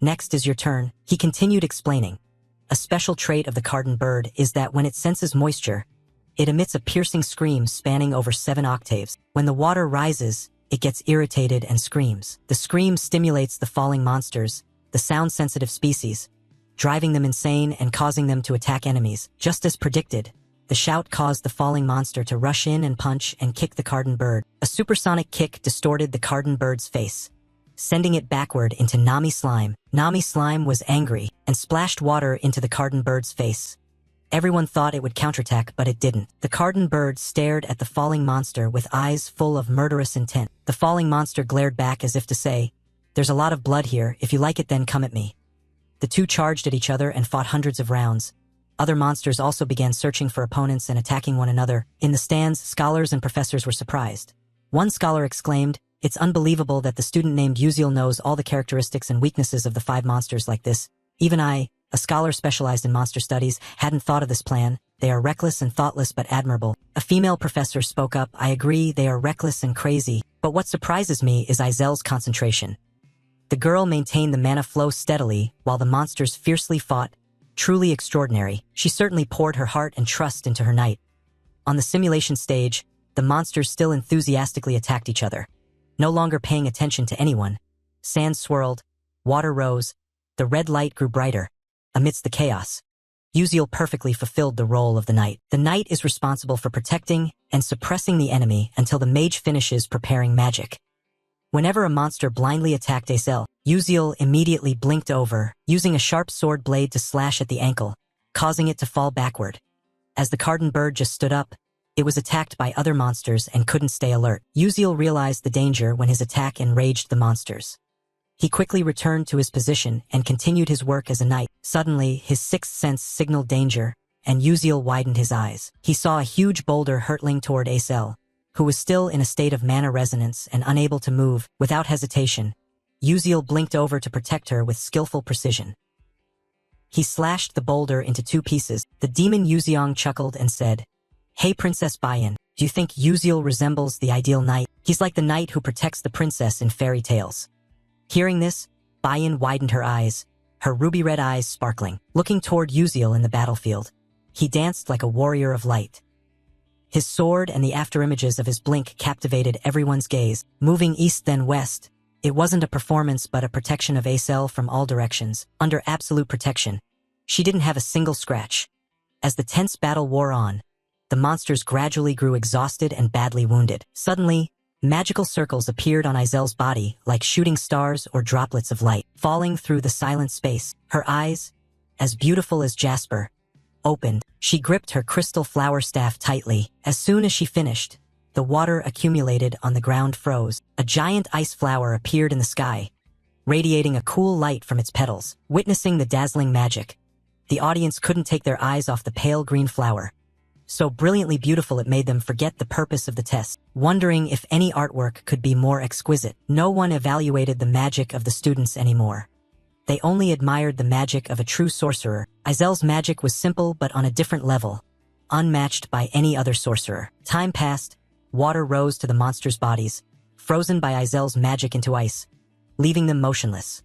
Next is your turn, he continued explaining. A special trait of the cardon bird is that when it senses moisture, it emits a piercing scream spanning over 7 octaves. When the water rises, it gets irritated and screams. The scream stimulates the falling monsters, the sound-sensitive species, driving them insane and causing them to attack enemies. Just as predicted, the shout caused the falling monster to rush in and punch and kick the cardon bird. A supersonic kick distorted the cardon bird's face, sending it backward into Nami slime. Nami slime was angry and splashed water into the cardon bird's face. Everyone thought it would counterattack, but it didn't. The cardon bird stared at the falling monster with eyes full of murderous intent. The falling monster glared back as if to say, "There's a lot of blood here. If you like it, then come at me." The two charged at each other and fought hundreds of rounds. Other monsters also began searching for opponents and attacking one another. In the stands, scholars and professors were surprised. One scholar exclaimed, "It's unbelievable that the student named Uziel knows all the characteristics and weaknesses of the 5 monsters like this. Even I, a scholar specialized in monster studies, hadn't thought of this plan. They are reckless and thoughtless but admirable." A female professor spoke up, "I agree, they are reckless and crazy, but what surprises me is Izel's concentration." The girl maintained the mana flow steadily while the monsters fiercely fought. Truly extraordinary. She certainly poured her heart and trust into her knight. On the simulation stage, the monsters still enthusiastically attacked each other, no longer paying attention to anyone. Sand swirled, water rose, the red light grew brighter. Amidst the chaos, Uziel perfectly fulfilled the role of the knight. The knight is responsible for protecting and suppressing the enemy until the mage finishes preparing magic. Whenever a monster blindly attacked Aesel, Uziel immediately blinked over, using a sharp sword blade to slash at the ankle, causing it to fall backward. As the cardon bird just stood up, it was attacked by other monsters and couldn't stay alert. Uziel realized the danger when his attack enraged the monsters. He quickly returned to his position and continued his work as a knight. Suddenly, his sixth sense signaled danger, and Uziel widened his eyes. He saw a huge boulder hurtling toward Aesel, who was still in a state of mana resonance and unable to move. Without hesitation, Uziel blinked over to protect her with skillful precision. He slashed the boulder into 2 pieces. The demon Uziong chuckled and said, "Hey Princess Bayan, do you think Uziel resembles the ideal knight? He's like the knight who protects the princess in fairy tales." Hearing this, Bayan widened her eyes, her ruby-red eyes sparkling. Looking toward Uziel in the battlefield, he danced like a warrior of light. His sword and the afterimages of his blink captivated everyone's gaze. Moving east then west, it wasn't a performance but a protection of Aesel from all directions. Under absolute protection, she didn't have a single scratch. As the tense battle wore on, the monsters gradually grew exhausted and badly wounded. Suddenly, magical circles appeared on Izel's body like shooting stars or droplets of light, falling through the silent space. Her eyes, as beautiful as jasper, opened. She gripped her crystal flower staff tightly. As soon as she finished, the water accumulated on the ground froze. A giant ice flower appeared in the sky, radiating a cool light from its petals. Witnessing the dazzling magic, the audience couldn't take their eyes off the pale green flower. So brilliantly beautiful it made them forget the purpose of the test, wondering if any artwork could be more exquisite. No one evaluated the magic of the students anymore. They only admired the magic of a true sorcerer. Izel's magic was simple but on a different level, unmatched by any other sorcerer. Time passed, water rose to the monsters' bodies, frozen by Izel's magic into ice, leaving them motionless.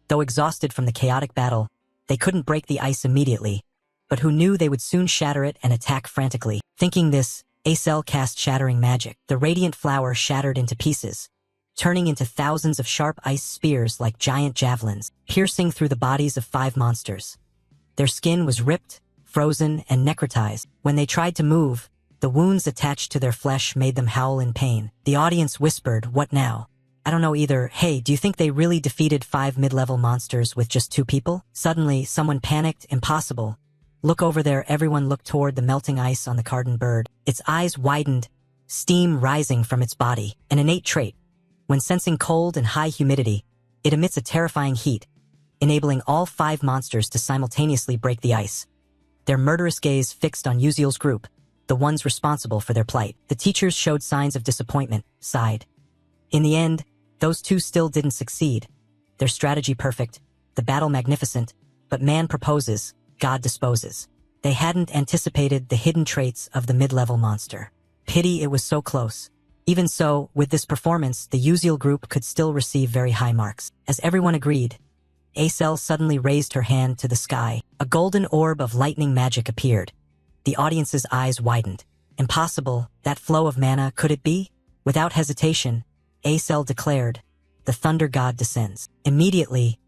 Though exhausted from the chaotic battle, they couldn't break the ice immediately, but who knew they would soon shatter it and attack frantically. Thinking this, Aesel cast shattering magic. The radiant flower shattered into pieces, turning into thousands of sharp ice spears like giant javelins, piercing through the bodies of 5 monsters. Their skin was ripped, frozen, and necrotized. When they tried to move, the wounds attached to their flesh made them howl in pain. The audience whispered, "What now?" "I don't know either. Hey, do you think they really defeated 5 mid-level monsters with just 2 people?" Suddenly, someone panicked, "Impossible. Look over there." Everyone looked toward the melting ice on the cardon bird. Its eyes widened, steam rising from its body. An innate trait. When sensing cold and high humidity, it emits a terrifying heat, enabling all 5 monsters to simultaneously break the ice. Their murderous gaze fixed on Uziel's group, the ones responsible for their plight. The teachers showed signs of disappointment, sighed. In the end, those 2 still didn't succeed. Their strategy perfect, the battle magnificent, but man proposes, God disposes. They hadn't anticipated the hidden traits of the mid-level monster. Pity it was so close. Even so, with this performance, the Uziel group could still receive very high marks. As everyone agreed, Acel suddenly raised her hand to the sky. A golden orb of lightning magic appeared. The audience's eyes widened. Impossible, that flow of mana, could it be? Without hesitation, Acel declared, "The thunder god descends." Immediately,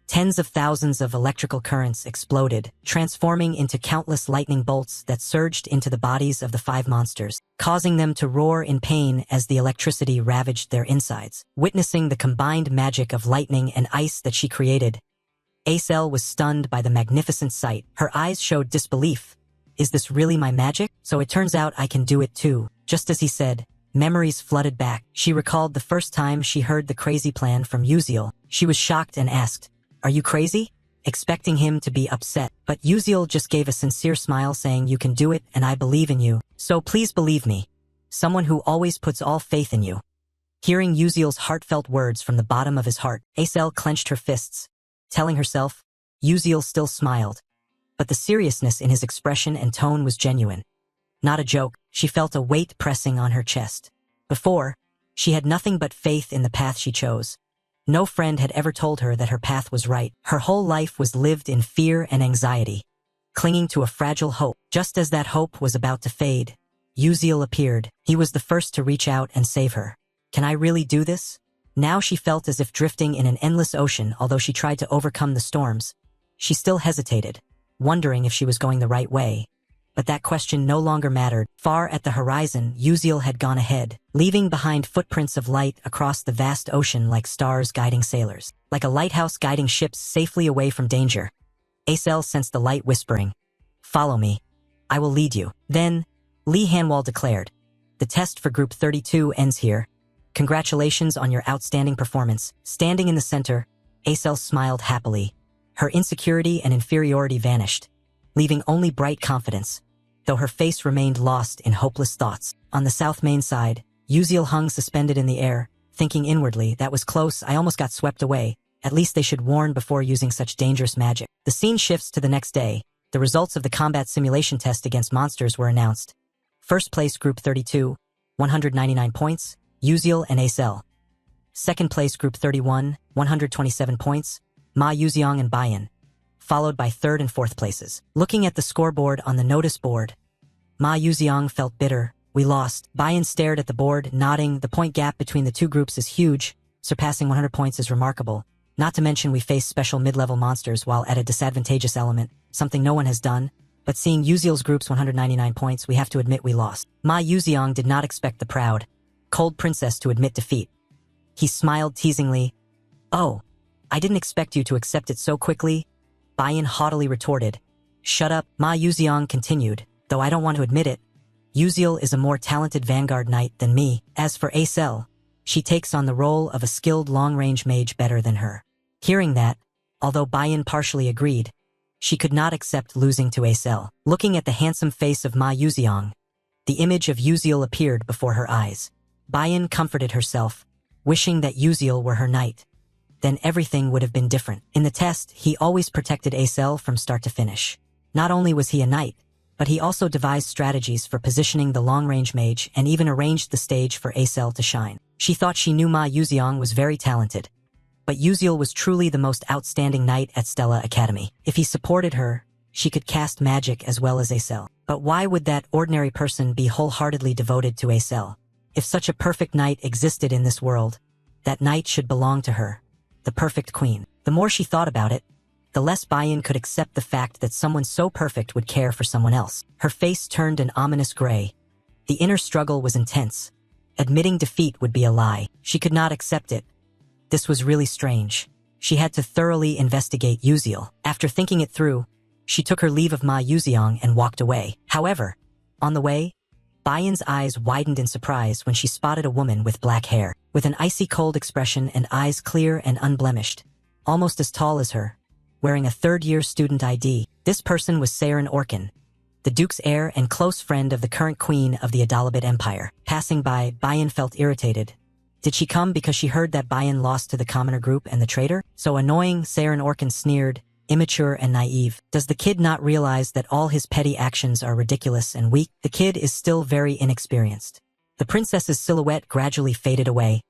tens of thousands of electrical currents exploded, transforming into countless lightning bolts that surged into the bodies of the 5 monsters, causing them to roar in pain as the electricity ravaged their insides. Witnessing the combined magic of lightning and ice that she created, Acel was stunned by the magnificent sight. Her eyes showed disbelief. Is this really my magic? So it turns out I can do it too. Just as he said, memories flooded back. She recalled the first time she heard the crazy plan from Uziel. She was shocked and asked, "Are you crazy?" expecting him to be upset. But Uziel just gave a sincere smile saying, "You can do it and I believe in you. So please believe me. Someone who always puts all faith in you." Hearing Uziel's heartfelt words from the bottom of his heart, Acel clenched her fists, telling herself, Uziel still smiled. But the seriousness in his expression and tone was genuine. Not a joke. She felt a weight pressing on her chest. Before, she had nothing but faith in the path she chose. No friend had ever told her that her path was right. Her whole life was lived in fear and anxiety, clinging to a fragile hope. Just as that hope was about to fade, Uziel appeared. He was the first to reach out and save her. Can I really do this? Now she felt as if drifting in an endless ocean. Although she tried to overcome the storms, she still hesitated, wondering if she was going the right way. But that question no longer mattered. Far at the horizon, Uziel had gone ahead, leaving behind footprints of light across the vast ocean like stars guiding sailors. Like a lighthouse guiding ships safely away from danger. Acel sensed the light whispering, "Follow me. I will lead you." Then, Lee Hanwall declared, "The test for Group 32 ends here. Congratulations on your outstanding performance." Standing in the center, Acel smiled happily. Her insecurity and inferiority vanished, leaving only bright confidence, though her face remained lost in hopeless thoughts. On the south main side, Uziel hung suspended in the air, thinking inwardly, "That was close, I almost got swept away. At least they should warn before using such dangerous magic." The scene shifts to the next day. The results of the combat simulation test against monsters were announced. First place Group 32, 199 points, Uziel and Acel. Second place Group 31, 127 points, Ma Yuziang and Bayan, followed by third and fourth places. Looking at the scoreboard on the notice board, Ma Yuziang felt bitter. "We lost." Bayan stared at the board, nodding. The point gap between the two groups is huge. Surpassing 100 points is remarkable. Not to mention we face special mid-level monsters while at a disadvantageous element, something no one has done. But seeing Uziel's group's 199 points, we have to admit we lost. Ma Yuziang did not expect the proud, cold princess to admit defeat. He smiled teasingly. "Oh, I didn't expect you to accept it so quickly," Bayan haughtily retorted. "Shut up," Ma Yuziang continued, "though I don't want to admit it. Uziel is a more talented vanguard knight than me. As for Acel, she takes on the role of a skilled long-range mage better than her." Hearing that, although Bayan partially agreed, she could not accept losing to Acel. Looking at the handsome face of Ma Yuziang, the image of Uziel appeared before her eyes. Bayan comforted herself, wishing that Uziel were her knight. Then everything would have been different. In the test, he always protected Acel from start to finish. Not only was he a knight, but he also devised strategies for positioning the long-range mage and even arranged the stage for Acel to shine. She thought she knew Ma Yuziang was very talented, but Uziel was truly the most outstanding knight at Stella Academy. If he supported her, she could cast magic as well as Acel. But why would that ordinary person be wholeheartedly devoted to Acel? If such a perfect knight existed in this world, that knight should belong to her, the perfect queen. The more she thought about it, the less Bayan could accept the fact that someone so perfect would care for someone else. Her face turned an ominous gray. The inner struggle was intense. Admitting defeat would be a lie. She could not accept it. This was really strange. She had to thoroughly investigate Uziel. After thinking it through, she took her leave of Ma Yuziang and walked away. However, on the way, Bayan's eyes widened in surprise when she spotted a woman with black hair, with an icy cold expression and eyes clear and unblemished, almost as tall as her, wearing a third-year student ID. This person was Saren Orkin, the Duke's heir and close friend of the current queen of the Adalabit Empire. Passing by, Bayan felt irritated. Did she come because she heard that Bayan lost to the commoner group and the traitor? So annoying, Saren Orkin sneered, immature and naive. Does the kid not realize that all his petty actions are ridiculous and weak? The kid is still very inexperienced. The princess's silhouette gradually faded away,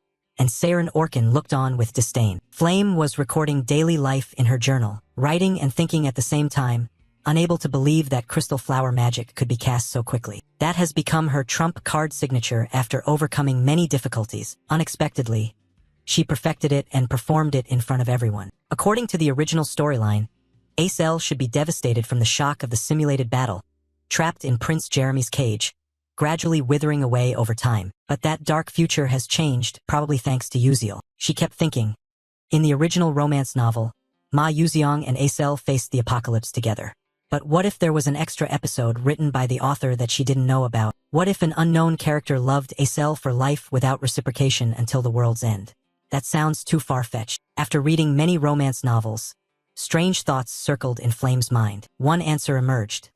and Saren Orkin looked on with disdain. Flame was recording daily life in her journal, writing and thinking at the same time, unable to believe that crystal flower magic could be cast so quickly. That has become her trump card signature after overcoming many difficulties. Unexpectedly, she perfected it and performed it in front of everyone. According to the original storyline, Acel should be devastated from the shock of the simulated battle, trapped in Prince Jeremy's cage, gradually withering away over time. But that dark future has changed, probably thanks to Yuziel. She kept thinking. In the original romance novel, Ma Yuziang and Acel faced the apocalypse together. But what if there was an extra episode written by the author that she didn't know about? What if an unknown character loved Acel for life without reciprocation until the world's end? That sounds too far-fetched. After reading many romance novels, strange thoughts circled in Flame's mind. One answer emerged.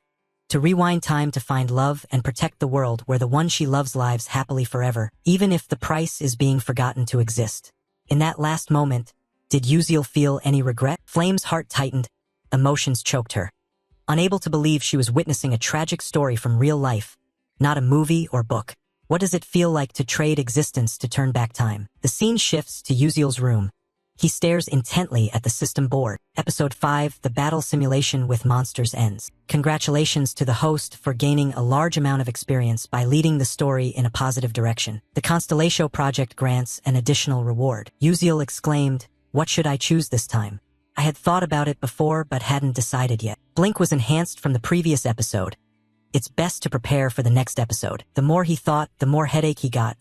To rewind time to find love and protect the world where the one she loves lives happily forever, even if the price is being forgotten to exist. In that last moment, did Yuziel feel any regret? Flame's heart tightened, emotions choked her. Unable to believe she was witnessing a tragic story from real life, not a movie or book. What does it feel like to trade existence to turn back time? The scene shifts to Yuziel's room. He stares intently at the system board. Episode 5, The Battle Simulation with Monsters ends. Congratulations to the host for gaining a large amount of experience by leading the story in a positive direction. The Constellatio project grants an additional reward. Yuziel exclaimed, "What should I choose this time? I had thought about it before but hadn't decided yet." Blink was enhanced from the previous episode. It's best to prepare for the next episode. The more he thought, the more headache he got.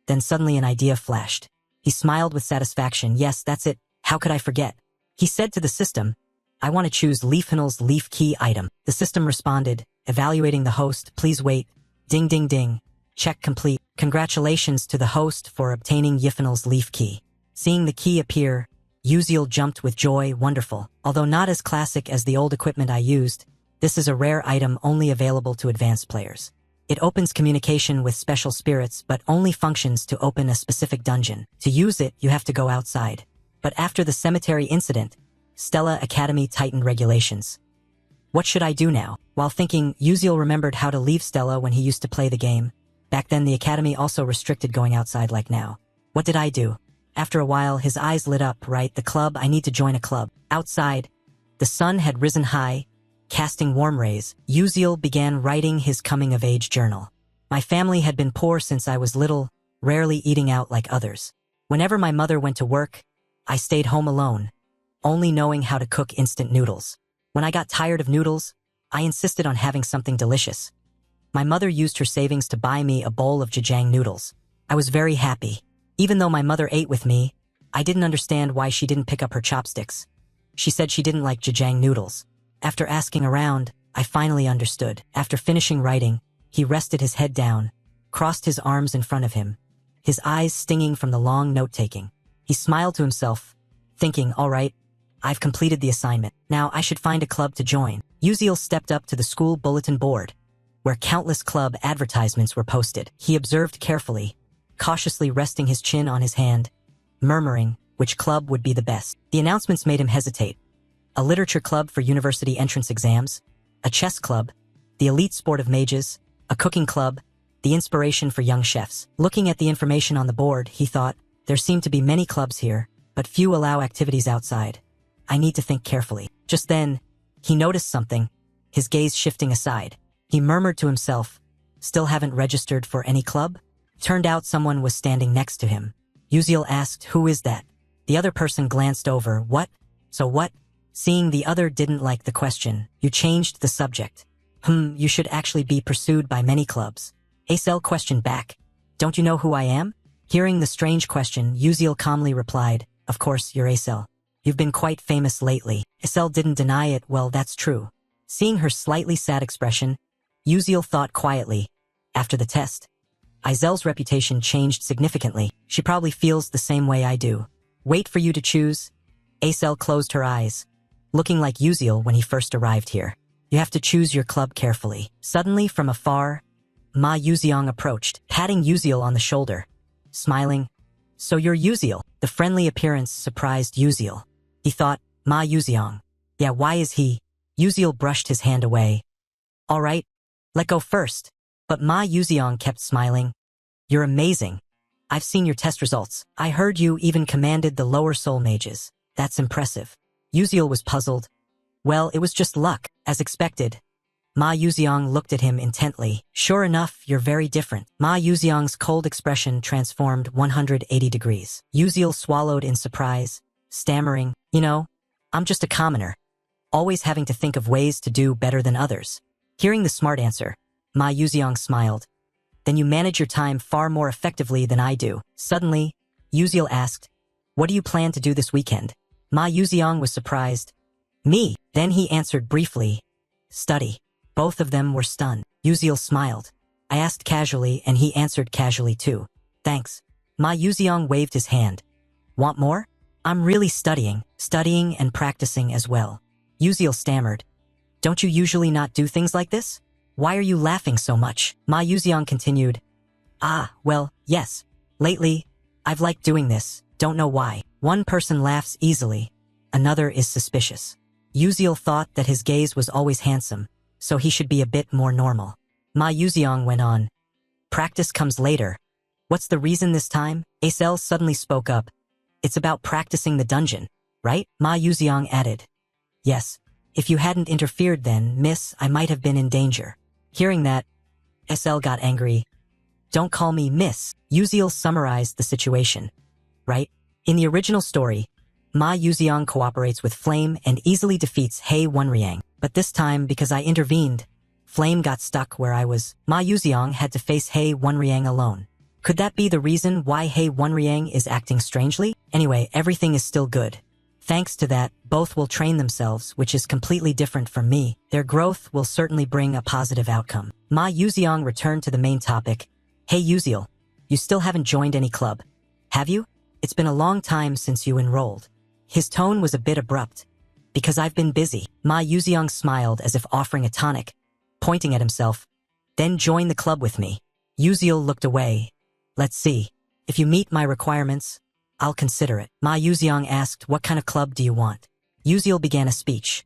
Then suddenly an idea flashed. He smiled with satisfaction. "Yes, that's it. How could I forget?" He said to the system, "I want to choose Leafhinel's leaf key item." The system responded, evaluating the host. "Please wait. Ding ding ding. Check complete. Congratulations to the host for obtaining Yiffinel's leaf key." Seeing the key appear, Yuziel jumped with joy. "Wonderful. Although not as classic as the old equipment I used, this is a rare item only available to advanced players. It opens communication with special spirits but only functions to open a specific dungeon. To use it, you have to go outside. But after the cemetery incident, Stella Academy tightened regulations. What should I do now?" While thinking, Yuziel remembered how to leave Stella when he used to play the game. Back then the Academy also restricted going outside like now. What did I do? After a while, his eyes lit up. Right, the club, I need to join a club. Outside, the sun had risen high, casting warm rays. Yuziel began writing his coming-of-age journal. "My family had been poor since I was little, rarely eating out like others. Whenever my mother went to work, I stayed home alone, only knowing how to cook instant noodles. When I got tired of noodles, I insisted on having something delicious. My mother used her savings to buy me a bowl of jajang noodles. I was very happy. Even though my mother ate with me, I didn't understand why she didn't pick up her chopsticks. She said she didn't like jajang noodles. After asking around, I finally understood." After finishing writing, he rested his head down, crossed his arms in front of him, his eyes stinging from the long note-taking. He smiled to himself, thinking, "All right, I've completed the assignment. Now I should find a club to join." Yuziel stepped up to the school bulletin board, where countless club advertisements were posted. He observed carefully, cautiously resting his chin on his hand, murmuring which club would be the best. The announcements made him hesitate. A literature club for university entrance exams, a chess club, the elite sport of mages, a cooking club, the inspiration for young chefs. Looking at the information on the board, he thought, there seem to be many clubs here, but few allow activities outside. I need to think carefully. Just then, he noticed something, his gaze shifting aside. He murmured to himself, "Still haven't registered for any club?" Turned out someone was standing next to him. Yuziel asked, "Who is that?" The other person glanced over. "What? So what?" Seeing the other didn't like the question, "You changed the subject." You should actually be pursued by many clubs." Acel questioned back, "Don't you know who I am?" Hearing the strange question, Yuziel calmly replied, "Of course, you're Acel. You've been quite famous lately." Acel didn't deny it. "Well, that's true." Seeing her slightly sad expression, Yuziel thought quietly, after the test, Izel's reputation changed significantly. She probably feels the same way I do. Wait for you to choose. Acel closed her eyes, looking like Yuziel when he first arrived here. You have to choose your club carefully. Suddenly, from afar, Ma Yuziang approached, patting Yuziel on the shoulder, smiling. So you're Yuziel. The friendly appearance surprised Yuziel. He thought, Ma Yuziang. Yeah, why is he? Yuziel brushed his hand away. All right, let go first. But Ma Yuziang kept smiling. You're amazing. I've seen your test results. I heard you even commanded the lower soul mages. That's impressive. Yuziel was puzzled. Well, it was just luck, as expected. Ma Yuziang looked at him intently. Sure enough, you're very different. Ma Yuziang's cold expression transformed 180 degrees. Yuziel swallowed in surprise, stammering, I'm just a commoner, always having to think of ways to do better than others. Hearing the smart answer, Ma Yuziang smiled. Then you manage your time far more effectively than I do. Suddenly, Yuziel asked, what do you plan to do this weekend? Ma Yuziang was surprised. Me. Then he answered briefly, study. Both of them were stunned. Yuziel smiled. I asked casually and he answered casually too. Thanks. Ma Yuziang waved his hand. Want more? I'm really studying and practicing as well. Yuziel stammered. Don't you usually not do things like this? Why are you laughing so much? Ma Yuziang continued. Well, yes. Lately, I've liked doing this, don't know why. One person laughs easily, another is suspicious. Yuziel thought that his gaze was always handsome, so he should be a bit more normal. Ma Yuziang went on. Practice comes later. What's the reason this time? Acel suddenly spoke up. It's about practicing the dungeon, right? Ma Yuziang added. Yes. If you hadn't interfered then, miss, I might have been in danger. Hearing that, Acel got angry. Don't call me miss. Yuziel summarized the situation. Right? In the original story, Ma Yuziang cooperates with Flame and easily defeats Hei Wonriang. But this time, because I intervened, Flame got stuck where I was. Ma Yuziang had to face Hei Wonriang alone. Could that be the reason why Hei Wonriang is acting strangely? Anyway, everything is still good. Thanks to that, both will train themselves, which is completely different from me. Their growth will certainly bring a positive outcome. Ma Yuziang returned to the main topic. Hey Yuziel, you still haven't joined any club, have you? It's been a long time since you enrolled. His tone was a bit abrupt. Because I've been busy. Ma Yuziang smiled as if offering a tonic, pointing at himself. Then join the club with me. Yuziel looked away. Let's see. If you meet my requirements, I'll consider it. Ma Yuziang asked, what kind of club do you want? Yuziel began a speech.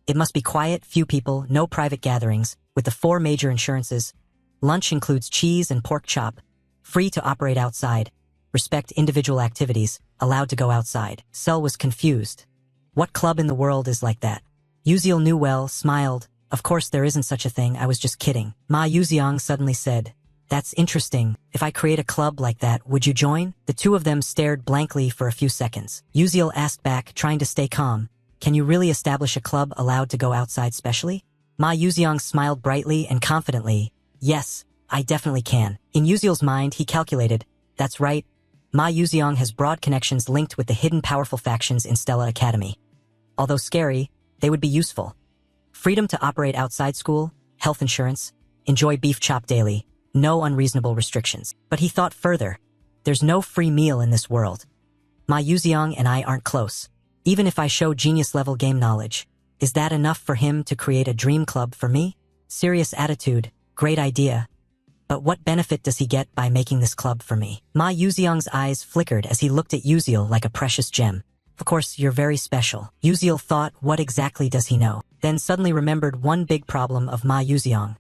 It must be quiet, few people, no private gatherings, with the 4 major insurances. Lunch includes cheese and pork chop. Free to operate outside. Respect individual activities, allowed to go outside. Cell was confused. What club in the world is like that? Yuziel knew well, smiled. Of course there isn't such a thing, I was just kidding. Ma Yuziang suddenly said, that's interesting. If I create a club like that, would you join? The two of them stared blankly for a few seconds. Yuziel asked back, trying to stay calm. Can you really establish a club allowed to go outside specially? Ma Yuziang smiled brightly and confidently. Yes, I definitely can. In Yuziel's mind, he calculated. That's right. Ma Yuziang has broad connections linked with the hidden powerful factions in Stella Academy. Although scary, they would be useful. Freedom to operate outside school, health insurance, enjoy beef chop daily. No unreasonable restrictions. But he thought further. There's no free meal in this world. Ma Yuziang and I aren't close. Even if I show genius-level game knowledge, is that enough for him to create a dream club for me? Serious attitude, great idea. But what benefit does he get by making this club for me? Ma Yuziang's eyes flickered as he looked at Yuziel like a precious gem. Of course, you're very special. Yuziel thought, what exactly does he know? Then suddenly remembered one big problem of Ma Yuziang.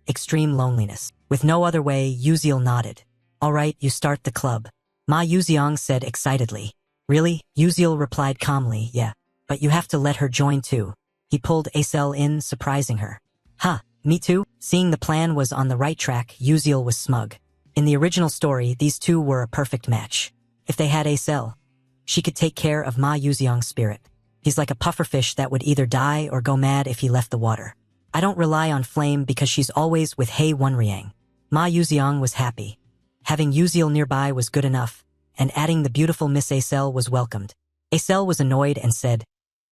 Extreme loneliness. With no other way, Yuziel nodded. All right, you start the club. Ma Yuziang said excitedly. Really? Yuziel replied calmly, yeah. But you have to let her join too. He pulled Acel in, surprising her. Huh, me too? Seeing the plan was on the right track, Yuziel was smug. In the original story, these two were a perfect match. If they had Acel, she could take care of Ma Yuziang's spirit. He's like a pufferfish that would either die or go mad if he left the water. I don't rely on Flame because she's always with Hei Wonriang. Ma Yuziang was happy. Having Yuziel nearby was good enough, and adding the beautiful Miss Acel was welcomed. Acel was annoyed and said,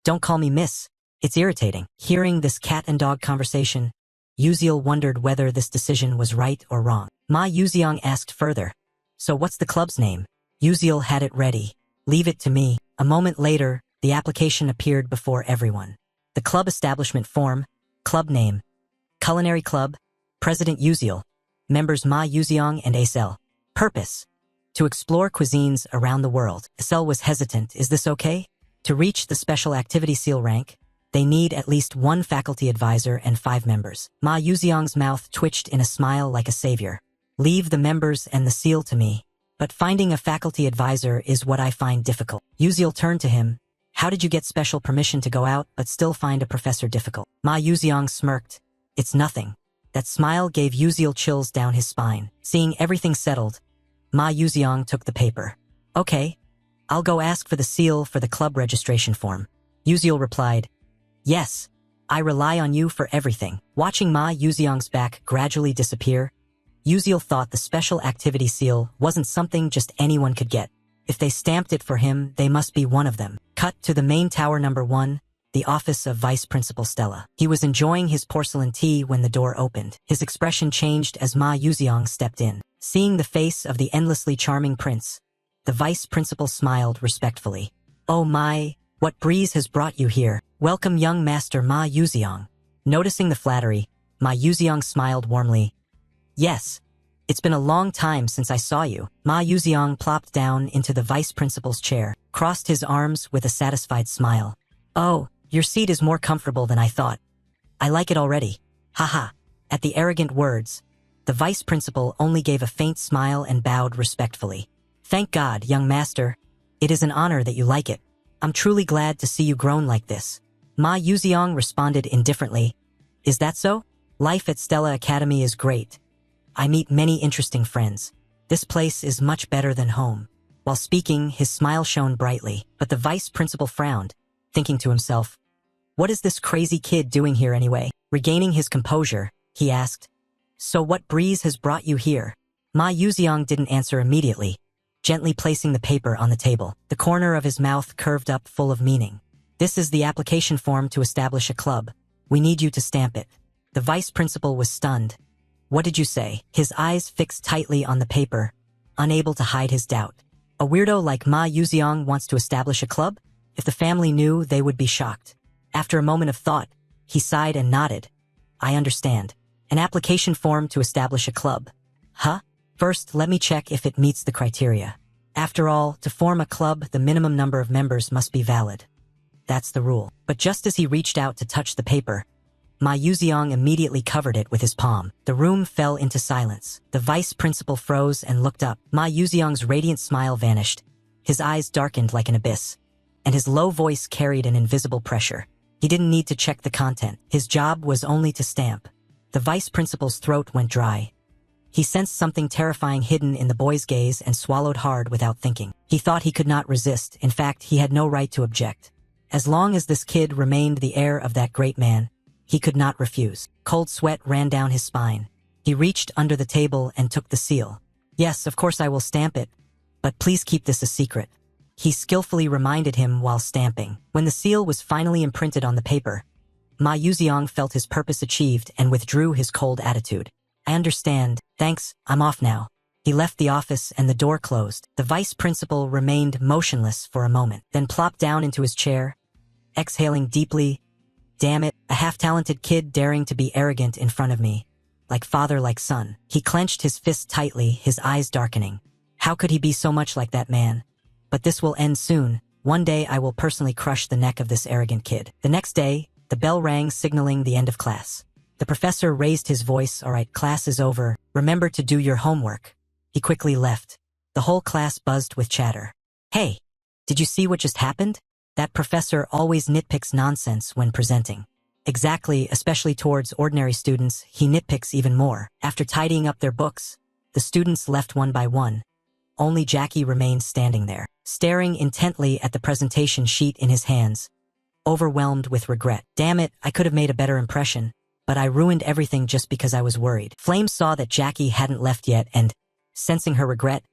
don't call me miss. It's irritating. Hearing this cat and dog conversation, Yuziel wondered whether this decision was right or wrong. Ma Yuziang asked further, so what's the club's name? Yuziel had it ready. Leave it to me. A moment later, the application appeared before everyone. The club establishment form, club name, Culinary Club, President Yuziel, members Ma Yuziang and Acel. Purpose: to explore cuisines around the world. Acel was hesitant. Is this okay? To reach the special activity seal rank, they need at least 1 faculty advisor and 5 members. Ma Yuziang's mouth twitched in a smile like a savior. Leave the members and the seal to me. But finding a faculty advisor is what I find difficult. Yuziel turned to him. How did you get special permission to go out but still find a professor difficult? Ma Yuziang smirked. It's nothing. That smile gave Yuziel chills down his spine. Seeing everything settled, Ma Yuziang took the paper. Okay, I'll go ask for the seal for the club registration form. Yuziel replied. Yes, I rely on you for everything. Watching Ma Yuziang's back gradually disappear, Yuziel thought the special activity seal wasn't something just anyone could get. If they stamped it for him, they must be one of them. Cut to the main tower number 1, the office of Vice Principal Stella. He was enjoying his porcelain tea when the door opened. His expression changed as Ma Yuziang stepped in. Seeing the face of the endlessly charming prince, the Vice Principal smiled respectfully. Oh my, what breeze has brought you here? Welcome young Master Ma Yuziang. Noticing the flattery, Ma Yuziang smiled warmly. Yes, it's been a long time since I saw you. Ma Yuziang plopped down into the Vice Principal's chair, crossed his arms with a satisfied smile. Oh, your seat is more comfortable than I thought. I like it already. Haha. At the arrogant words, the Vice Principal only gave a faint smile and bowed respectfully. Thank God, young master. It is an honor that you like it. I'm truly glad to see you grown like this. Ma Yuziang responded indifferently. Is that so? Life at Stella Academy is great. I meet many interesting friends. This place is much better than home. While speaking, his smile shone brightly, but the Vice Principal frowned, thinking to himself, what is this crazy kid doing here anyway? Regaining his composure, he asked, so what breeze has brought you here? Ma Yuziang didn't answer immediately, gently placing the paper on the table. The corner of his mouth curved up full of meaning. This is the application form to establish a club. We need you to stamp it. The Vice Principal was stunned. What did you say? His eyes fixed tightly on the paper, unable to hide his doubt. A weirdo like Ma Yuziang wants to establish a club? If the family knew, they would be shocked. After a moment of thought, he sighed and nodded. I understand. An application form to establish a club. Huh? First, let me check if it meets the criteria. After all, to form a club, the minimum number of members must be valid. That's the rule. But just as he reached out to touch the paper, Ma Yuziang immediately covered it with his palm. The room fell into silence. The Vice Principal froze and looked up. Ma Yuziang's radiant smile vanished. His eyes darkened like an abyss, and his low voice carried an invisible pressure. He didn't need to check the content. His job was only to stamp. The Vice Principal's throat went dry. He sensed something terrifying hidden in the boy's gaze and swallowed hard without thinking. He thought he could not resist. In fact, he had no right to object. As long as this kid remained the heir of that great man, he could not refuse. Cold sweat ran down his spine. He reached under the table and took the seal. Yes, of course I will stamp it, but please keep this a secret. He skillfully reminded him while stamping. When the seal was finally imprinted on the paper, Ma Yuziang felt his purpose achieved and withdrew his cold attitude. I understand. Thanks, I'm off now. He left the office and the door closed. The Vice Principal remained motionless for a moment, then plopped down into his chair, exhaling deeply. Damn it, a half-talented kid daring to be arrogant in front of me. Like father, like son. He clenched his fist tightly, his eyes darkening. How could he be so much like that man? But this will end soon. One day I will personally crush the neck of this arrogant kid. The next day, the bell rang signaling the end of class. The professor raised his voice. All right, class is over. Remember to do your homework. He quickly left. The whole class buzzed with chatter. Hey, did you see what just happened? That professor always nitpicks nonsense when presenting. Exactly, especially towards ordinary students, he nitpicks even more. After tidying up their books, the students left one by one. Only Jackie remained standing there, staring intently at the presentation sheet in his hands, overwhelmed with regret. Damn it, I could have made a better impression, but I ruined everything just because I was worried. Flame saw that Jackie hadn't left yet and, sensing her regret,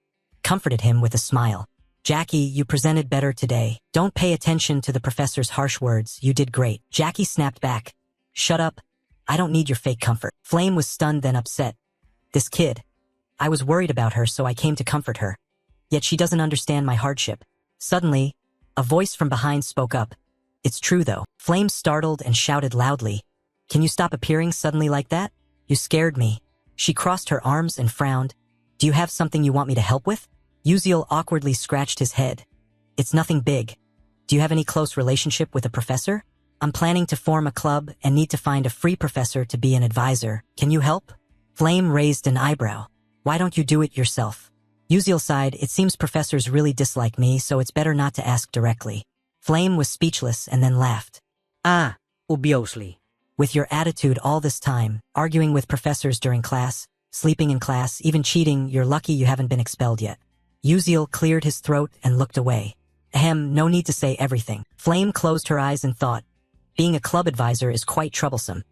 comforted him with a smile. Jackie, you presented better today. Don't pay attention to the professor's harsh words. You did great. Jackie snapped back. Shut up. I don't need your fake comfort. Flame was stunned then upset. This kid. I was worried about her, so I came to comfort her. Yet she doesn't understand my hardship. Suddenly, a voice from behind spoke up. It's true though. Flame startled and shouted loudly. Can you stop appearing suddenly like that? You scared me. She crossed her arms and frowned. Do you have something you want me to help with? Yuziel awkwardly scratched his head. It's nothing big. Do you have any close relationship with a professor? I'm planning to form a club and need to find a free professor to be an advisor. Can you help? Flame raised an eyebrow. Why don't you do it yourself? Uziel sighed, it seems professors really dislike me, so it's better not to ask directly. Flame was speechless and then laughed. Ah, obviously. With your attitude all this time, arguing with professors during class, sleeping in class, even cheating, you're lucky you haven't been expelled yet. Uziel cleared his throat and looked away. Ahem, no need to say everything. Flame closed her eyes and thought, being a club advisor is quite troublesome.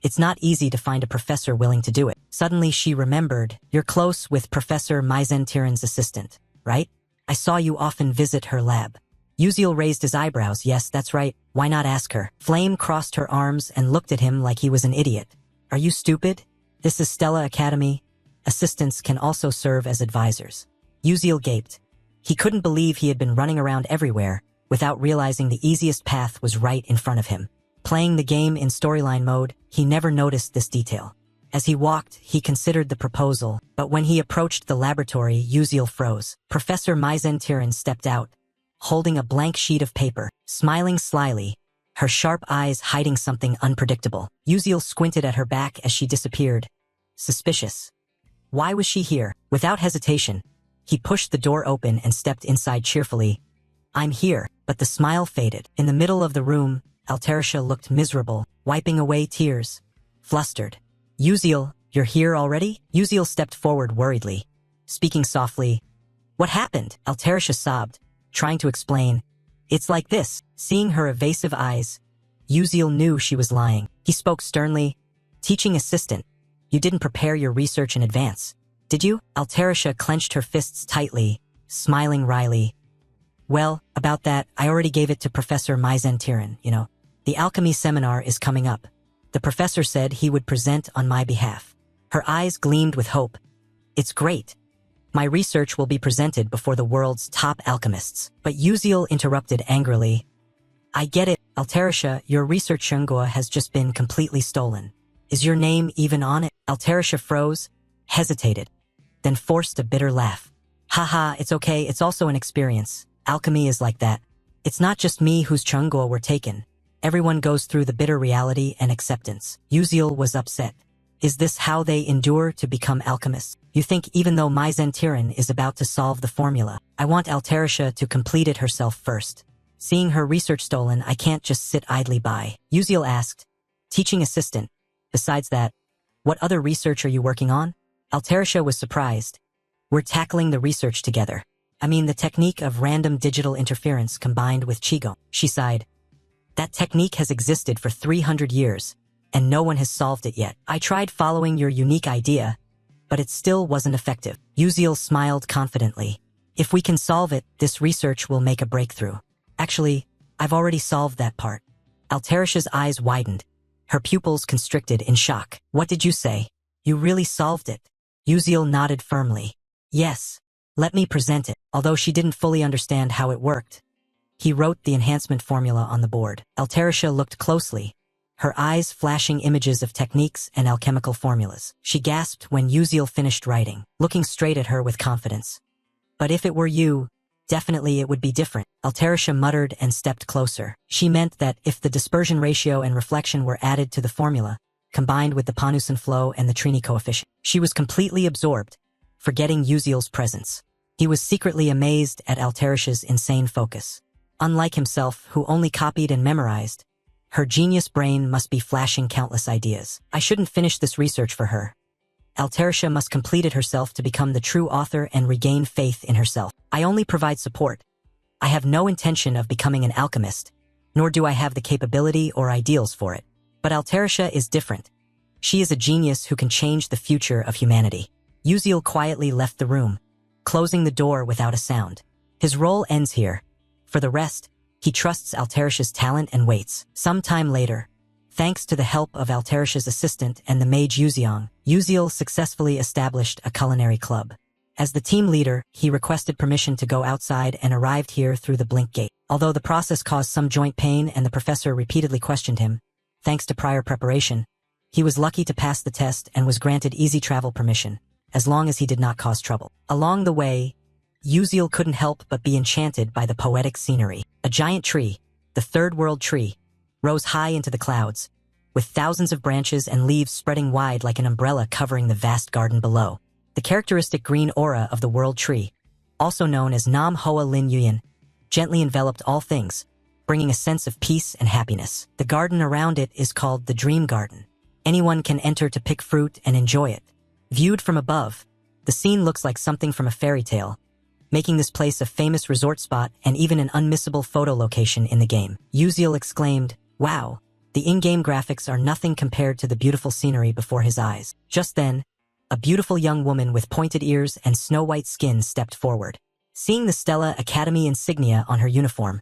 It's not easy to find a professor willing to do it. Suddenly she remembered, you're close with Professor Mizentiran's assistant, right? I saw you often visit her lab. Uziel raised his eyebrows. Yes, that's right. Why not ask her? Flame crossed her arms and looked at him like he was an idiot. Are you stupid? This is Stella Academy. Assistants can also serve as advisors. Uziel gaped. He couldn't believe he had been running around everywhere without realizing the easiest path was right in front of him. Playing the game in storyline mode, he never noticed this detail. As he walked, he considered the proposal, but when he approached the laboratory, Uziel froze. Professor Mizentiran stepped out, holding a blank sheet of paper, smiling slyly, her sharp eyes hiding something unpredictable. Uziel squinted at her back as she disappeared. Suspicious. Why was she here? Without hesitation, he pushed the door open and stepped inside cheerfully. I'm here, but the smile faded. In the middle of the room, Altarisha looked miserable, wiping away tears. Flustered. Uziel, you're here already? Uziel stepped forward worriedly, speaking softly. What happened? Altarisha sobbed, trying to explain. It's like this. Seeing her evasive eyes, Uziel knew she was lying. He spoke sternly. Teaching assistant, you didn't prepare your research in advance, did you? Altarisha clenched her fists tightly, smiling wryly. Well, about that, I already gave it to Professor Mizentiran, The alchemy seminar is coming up. The professor said he would present on my behalf. Her eyes gleamed with hope. It's great. My research will be presented before the world's top alchemists. But Uziel interrupted angrily. I get it, Altarisha, your research Shungua has just been completely stolen. Is your name even on it? Altarisha froze, hesitated, then forced a bitter laugh. Haha, it's okay, it's also an experience. Alchemy is like that. It's not just me whose Chungguo were taken. Everyone goes through the bitter reality and acceptance. Uziel was upset. Is this how they endure to become alchemists? You think even though Mizentiran is about to solve the formula, I want Altarisha to complete it herself first. Seeing her research stolen, I can't just sit idly by. Uziel asked, teaching assistant. Besides that, what other research are you working on? Altarisha was surprised. We're tackling the research together. I mean the technique of random digital interference combined with Qigong. She sighed. That technique has existed for 300 years, and no one has solved it yet. I tried following your unique idea, but it still wasn't effective. Uziel smiled confidently. If we can solve it, this research will make a breakthrough. Actually, I've already solved that part. Altarisha's eyes widened. Her pupils constricted in shock. What did you say? You really solved it? Uziel nodded firmly. Yes. Let me present it. Although she didn't fully understand how it worked, he wrote the enhancement formula on the board. Altarisha looked closely, her eyes flashing images of techniques and alchemical formulas. She gasped when Uziel finished writing, looking straight at her with confidence. But if it were you, definitely it would be different. Altarisha muttered and stepped closer. She meant that if the dispersion ratio and reflection were added to the formula, combined with the Panusan flow and the Trini coefficient, she was completely absorbed, forgetting Uziel's presence. He was secretly amazed at Altarisha's insane focus. Unlike himself, who only copied and memorized, her genius brain must be flashing countless ideas. I shouldn't finish this research for her. Altarisha must complete it herself to become the true author and regain faith in herself. I only provide support. I have no intention of becoming an alchemist, nor do I have the capability or ideals for it. But Altarisha is different. She is a genius who can change the future of humanity. Uziel quietly left the room, closing the door without a sound. His role ends here. For the rest, he trusts Altarisha's talent and waits. Some time later, thanks to the help of Altarisha's assistant and the mage Yuziang, Uziel successfully established a culinary club. As the team leader, he requested permission to go outside and arrived here through the blink gate. Although the process caused some joint pain and the professor repeatedly questioned him, thanks to prior preparation, he was lucky to pass the test and was granted easy travel permission, as long as he did not cause trouble. Along the way, Uziel couldn't help but be enchanted by the poetic scenery. A giant tree, the third world tree, rose high into the clouds, with thousands of branches and leaves spreading wide like an umbrella covering the vast garden below. the characteristic green aura of the world tree, also known as Nam Hoa Lin Yuyan, gently enveloped all things, bringing a sense of peace and happiness. The garden around it is called the Dream Garden. Anyone can enter to pick fruit and enjoy it. Viewed from above, the scene looks like something from a fairy tale, making this place a famous resort spot and even an unmissable photo location in the game. Uziel exclaimed, "Wow, the in-game graphics are nothing compared to the beautiful scenery before his eyes." Just then, a beautiful young woman with pointed ears and snow-white skin stepped forward. Seeing the Stella Academy insignia on her uniform,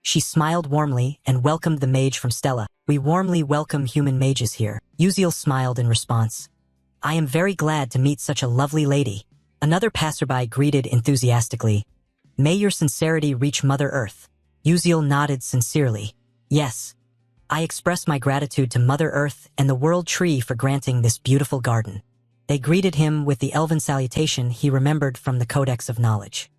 she smiled warmly and welcomed the mage from Stella. "We warmly welcome human mages here." Uziel smiled in response. "I am very glad to meet such a lovely lady." Another passerby greeted enthusiastically, "May your sincerity reach Mother Earth." Uziel nodded sincerely. "Yes, I express my gratitude to Mother Earth and the World Tree for granting this beautiful garden." They greeted him with the elven salutation he remembered from the Codex of Knowledge.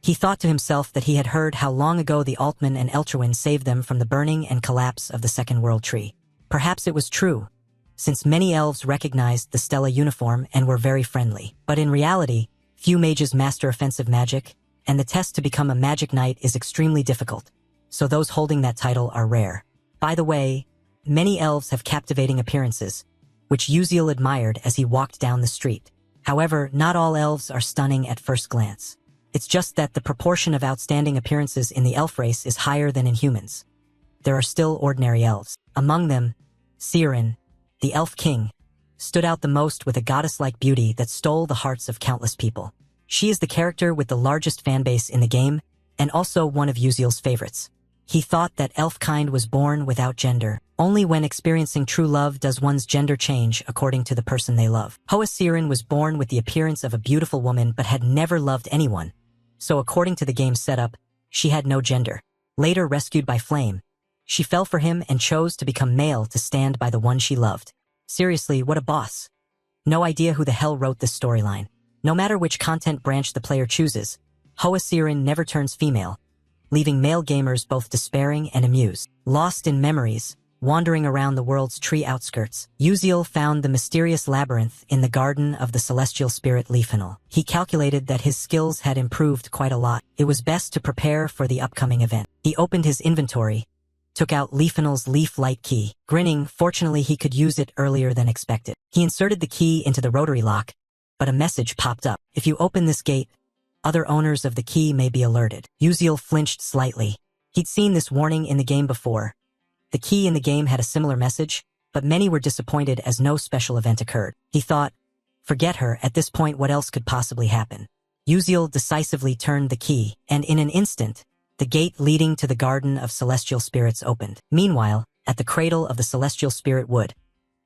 He thought to himself that he had heard how long ago the Altman and Eltrowin saved them from the burning and collapse of the Second World Tree. Perhaps it was true, since many elves recognized the Stella uniform and were very friendly. But in reality, few mages master offensive magic, and the test to become a magic knight is extremely difficult, so those holding that title are rare. By the way, many elves have captivating appearances, which Uziel admired as he walked down the street. However, not all elves are stunning at first glance. It's just that the proportion of outstanding appearances in the elf race is higher than in humans. There are still ordinary elves. Among them, Siren, the elf king, stood out the most with a goddess-like beauty that stole the hearts of countless people. She is the character with the largest fanbase in the game, and also one of Uziel's favorites. He thought that elf-kind was born without gender. Only when experiencing true love does one's gender change according to the person they love. Hoa Siren was born with the appearance of a beautiful woman but had never loved anyone, so according to the game's setup, she had no gender. Later rescued by Flame, she fell for him and chose to become male to stand by the one she loved. Seriously, what a boss. No idea who the hell wrote this storyline. No matter which content branch the player chooses, Hoa Siren never turns female, leaving male gamers both despairing and amused. Lost in memories, wandering around the world's tree outskirts, Uziel found the mysterious labyrinth in the garden of the celestial spirit Leafenel. He calculated that his skills had improved quite a lot. It was best to prepare for the upcoming event. He opened his inventory, took out Leafenel's leaf light key. Grinning, fortunately he could use it earlier than expected. He inserted the key into the rotary lock, but a message popped up. "If you open this gate, other owners of the key may be alerted." Uziel flinched slightly. He'd seen this warning in the game before. The key in the game had a similar message, but many were disappointed as no special event occurred. He thought, forget her, at this point what else could possibly happen? Uziel decisively turned the key, and in an instant, the gate leading to the Garden of Celestial Spirits opened. Meanwhile, at the cradle of the Celestial Spirit Wood,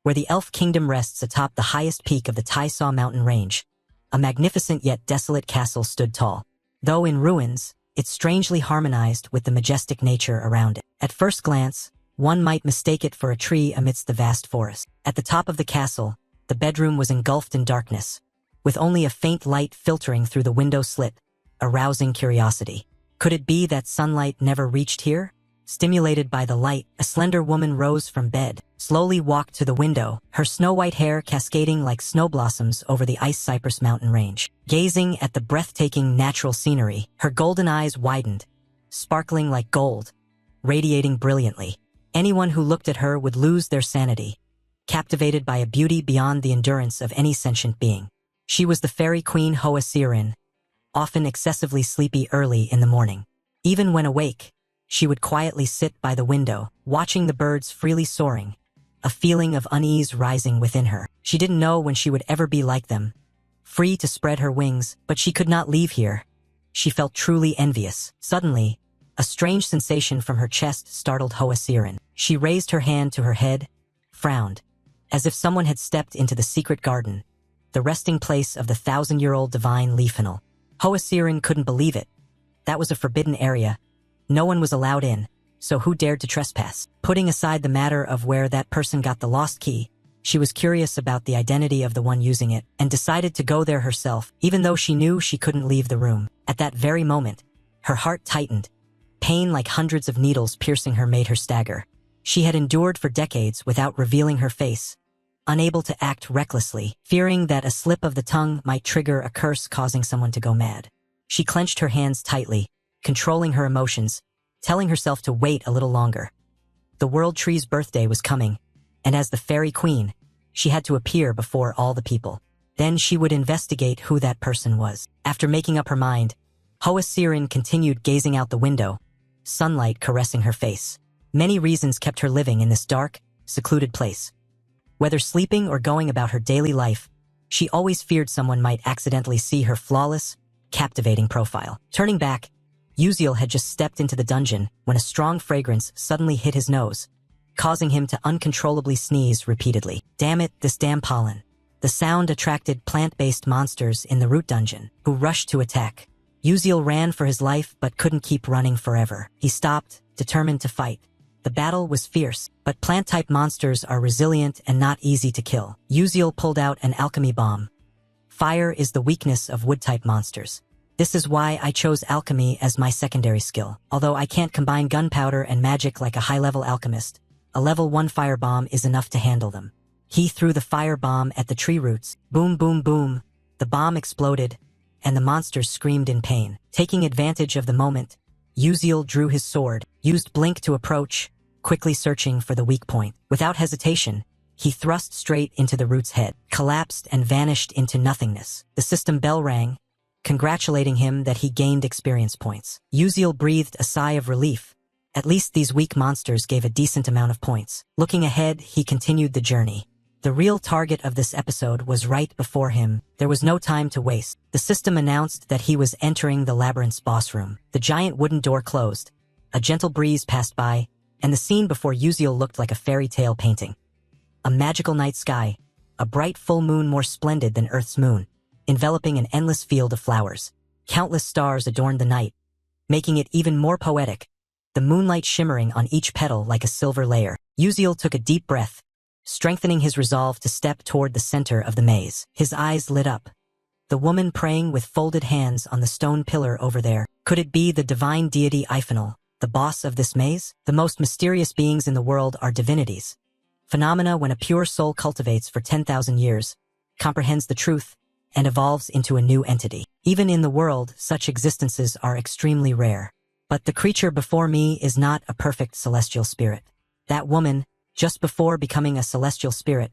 where the Elf Kingdom rests atop the highest peak of the Taisaw mountain range, a magnificent yet desolate castle stood tall. Though in ruins, it strangely harmonized with the majestic nature around it. At first glance, one might mistake it for a tree amidst the vast forest. At the top of the castle, the bedroom was engulfed in darkness, with only a faint light filtering through the window slit, arousing curiosity. Could it be that sunlight never reached here? Stimulated by the light, a slender woman rose from bed, slowly walked to the window, her snow-white hair cascading like snow blossoms over the ice cypress mountain range. Gazing at the breathtaking natural scenery, her golden eyes widened, sparkling like gold, radiating brilliantly. Anyone who looked at her would lose their sanity, captivated by a beauty beyond the endurance of any sentient being. She was the fairy queen Hoa Siren, often excessively sleepy early in the morning. Even when awake, she would quietly sit by the window, watching the birds freely soaring, a feeling of unease rising within her. She didn't know when she would ever be like them, free to spread her wings, but she could not leave here. She felt truly envious. Suddenly, a strange sensation from her chest startled Hoa Siren. She raised her hand to her head, frowned, as if someone had stepped into the secret garden, the resting place of the 1,000-year-old divine Leafenel. Hoa Siren couldn't believe it. That was a forbidden area. No one was allowed in, so who dared to trespass? Putting aside the matter of where that person got the lost key, she was curious about the identity of the one using it, and decided to go there herself, even though she knew she couldn't leave the room. At that very moment, her heart tightened. Pain like hundreds of needles piercing her made her stagger. She had endured for decades without revealing her face, unable to act recklessly, fearing that a slip of the tongue might trigger a curse causing someone to go mad. She clenched her hands tightly, controlling her emotions, telling herself to wait a little longer. The World Tree's birthday was coming, and as the fairy queen, she had to appear before all the people. Then she would investigate who that person was. After making up her mind, Hoa Siren continued gazing out the window, sunlight caressing her face. Many reasons kept her living in this dark, secluded place. Whether sleeping or going about her daily life, she always feared someone might accidentally see her flawless, captivating profile. Turning back, Uziel had just stepped into the dungeon when a strong fragrance suddenly hit his nose, causing him to uncontrollably sneeze repeatedly. Damn it, this damn pollen. The sound attracted plant-based monsters in the root dungeon, who rushed to attack. Uziel ran for his life but couldn't keep running forever. He stopped, determined to fight. The battle was fierce, but plant-type monsters are resilient and not easy to kill. Uziel pulled out an alchemy bomb. Fire is the weakness of wood-type monsters. This is why I chose alchemy as my secondary skill. Although I can't combine gunpowder and magic like a high-level alchemist, a level 1 fire bomb is enough to handle them. He threw the fire bomb at the tree roots. Boom, boom, boom. The bomb exploded, and the monsters screamed in pain. Taking advantage of the moment, Uziel drew his sword, used blink to approach, quickly searching for the weak point. Without hesitation, he thrust straight into the root's head, collapsed and vanished into nothingness. The system bell rang, congratulating him that he gained experience points. Uziel breathed a sigh of relief. At least these weak monsters gave a decent amount of points. Looking ahead, he continued the journey. The real target of this episode was right before him. There was no time to waste. The system announced that he was entering the labyrinth's boss room. The giant wooden door closed. A gentle breeze passed by, and the scene before Uziel looked like a fairy tale painting. A magical night sky, a bright full moon more splendid than Earth's moon, enveloping an endless field of flowers. Countless stars adorned the night, making it even more poetic, the moonlight shimmering on each petal like a silver layer. Uziel took a deep breath, strengthening his resolve to step toward the center of the maze. His eyes lit up. The woman praying with folded hands on the stone pillar over there. Could it be the divine deity Iphanal, the boss of this maze? The most mysterious beings in the world are divinities. Phenomena when a pure soul cultivates for 10,000 years, comprehends the truth, and evolves into a new entity. Even in the world, such existences are extremely rare. But the creature before me is not a perfect celestial spirit. That woman, just before becoming a celestial spirit,